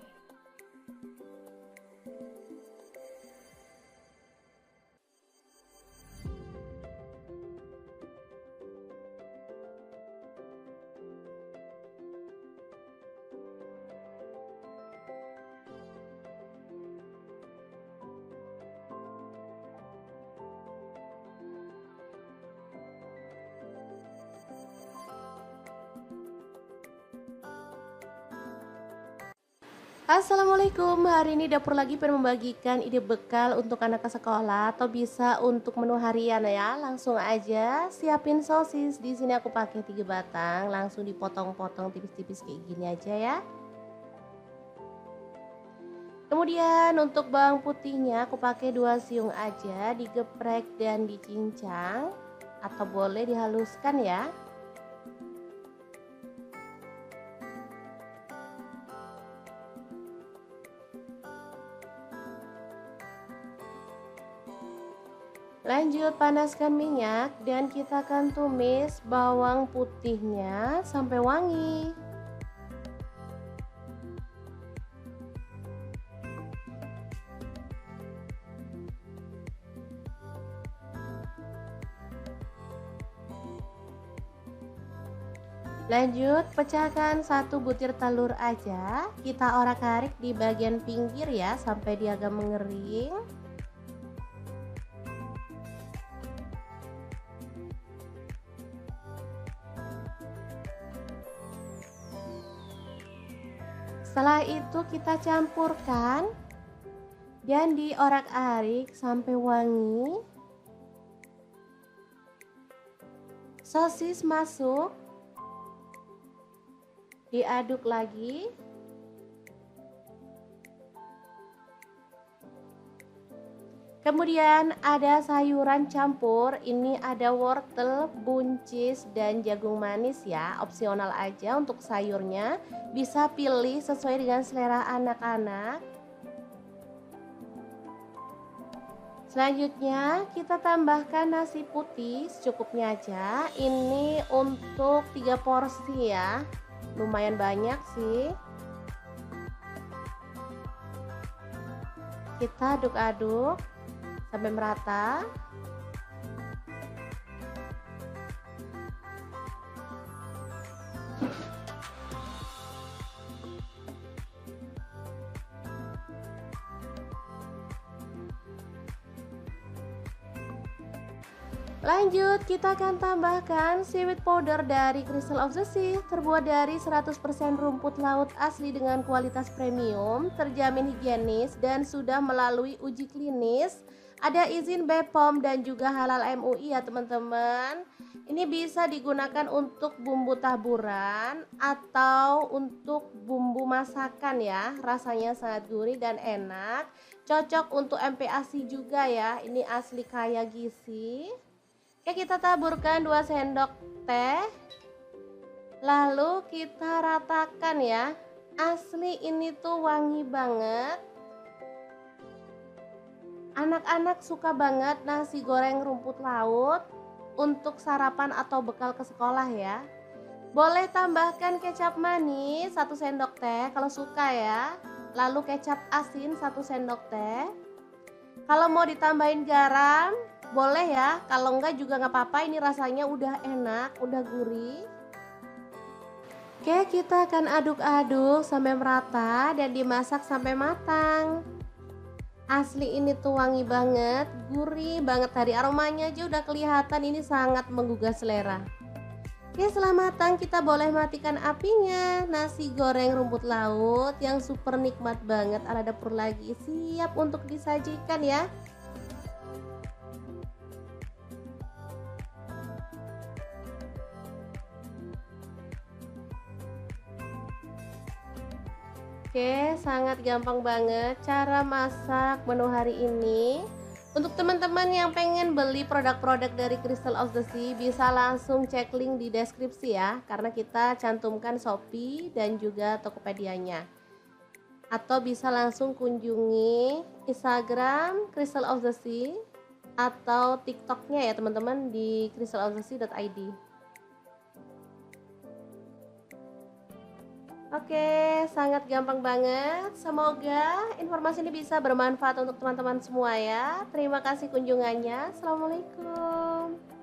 A: Assalamualaikum, hari ini Dapur lagi pengen membagikan ide bekal untuk anak ke sekolah atau bisa untuk menu harian ya. Langsung aja siapin sosis. Di sini aku pakai 3 batang, langsung dipotong-potong tipis-tipis kayak gini aja ya. Kemudian untuk bawang putihnya aku pakai 2 siung aja, digeprek dan dicincang atau boleh dihaluskan ya. Lanjut panaskan minyak dan kita akan tumis bawang putihnya sampai wangi. Lanjut pecahkan 1 butir telur aja. Kita orak-arik di bagian pinggir ya sampai dia agak mengering. Setelah itu kita campurkan dan diorak-arik sampai wangi. Sosis masuk, diaduk lagi. Kemudian ada sayuran campur, ini ada wortel, buncis, dan jagung manis ya, opsional aja untuk sayurnya, bisa pilih sesuai dengan selera anak-anak. Selanjutnya kita tambahkan nasi putih secukupnya aja, ini untuk 3 porsi ya, lumayan banyak sih. Kita aduk-aduk sampai merata. Lanjut, kita akan tambahkan seaweed powder dari Crystal of the Sea, terbuat dari 100% rumput laut asli dengan kualitas premium, terjamin higienis dan sudah melalui uji klinis. Ada izin BPOM dan juga halal MUI ya teman-teman. Ini bisa digunakan untuk bumbu taburan atau untuk bumbu masakan ya. Rasanya sangat gurih dan enak. Cocok untuk MPASI juga ya. Ini asli kaya gizi. Oke, kita taburkan 2 sendok teh. Lalu kita ratakan ya. Asli ini tuh wangi banget. Anak-anak suka banget nasi goreng rumput laut untuk sarapan atau bekal ke sekolah ya. Boleh tambahkan kecap manis 1 sendok teh kalau suka ya. Lalu kecap asin 1 sendok teh. Kalau mau ditambahin garam boleh ya. Kalau enggak juga nggak apa-apa, ini rasanya udah enak, udah gurih. Oke, kita akan aduk-aduk sampai merata dan dimasak sampai matang. Asli ini tuh wangi banget, gurih banget, dari aromanya aja udah kelihatan ini sangat menggugah selera. Oke, setelah matang kita boleh matikan apinya. Nasi goreng rumput laut yang super nikmat banget ala dapur lagi siap untuk disajikan ya. Oke, sangat gampang banget cara masak menu hari ini. Untuk teman-teman yang pengen beli produk-produk dari Crystal of the Sea, bisa langsung cek link di deskripsi ya, karena kita cantumkan Shopee dan juga Tokopedia-nya. Atau bisa langsung kunjungi Instagram Crystal of the Sea. atau TikToknya ya teman-teman di crystalobsesi.id. Oke, sangat gampang banget. Semoga informasi ini bisa bermanfaat untuk teman-teman semua ya. Terima kasih kunjungannya. Assalamualaikum.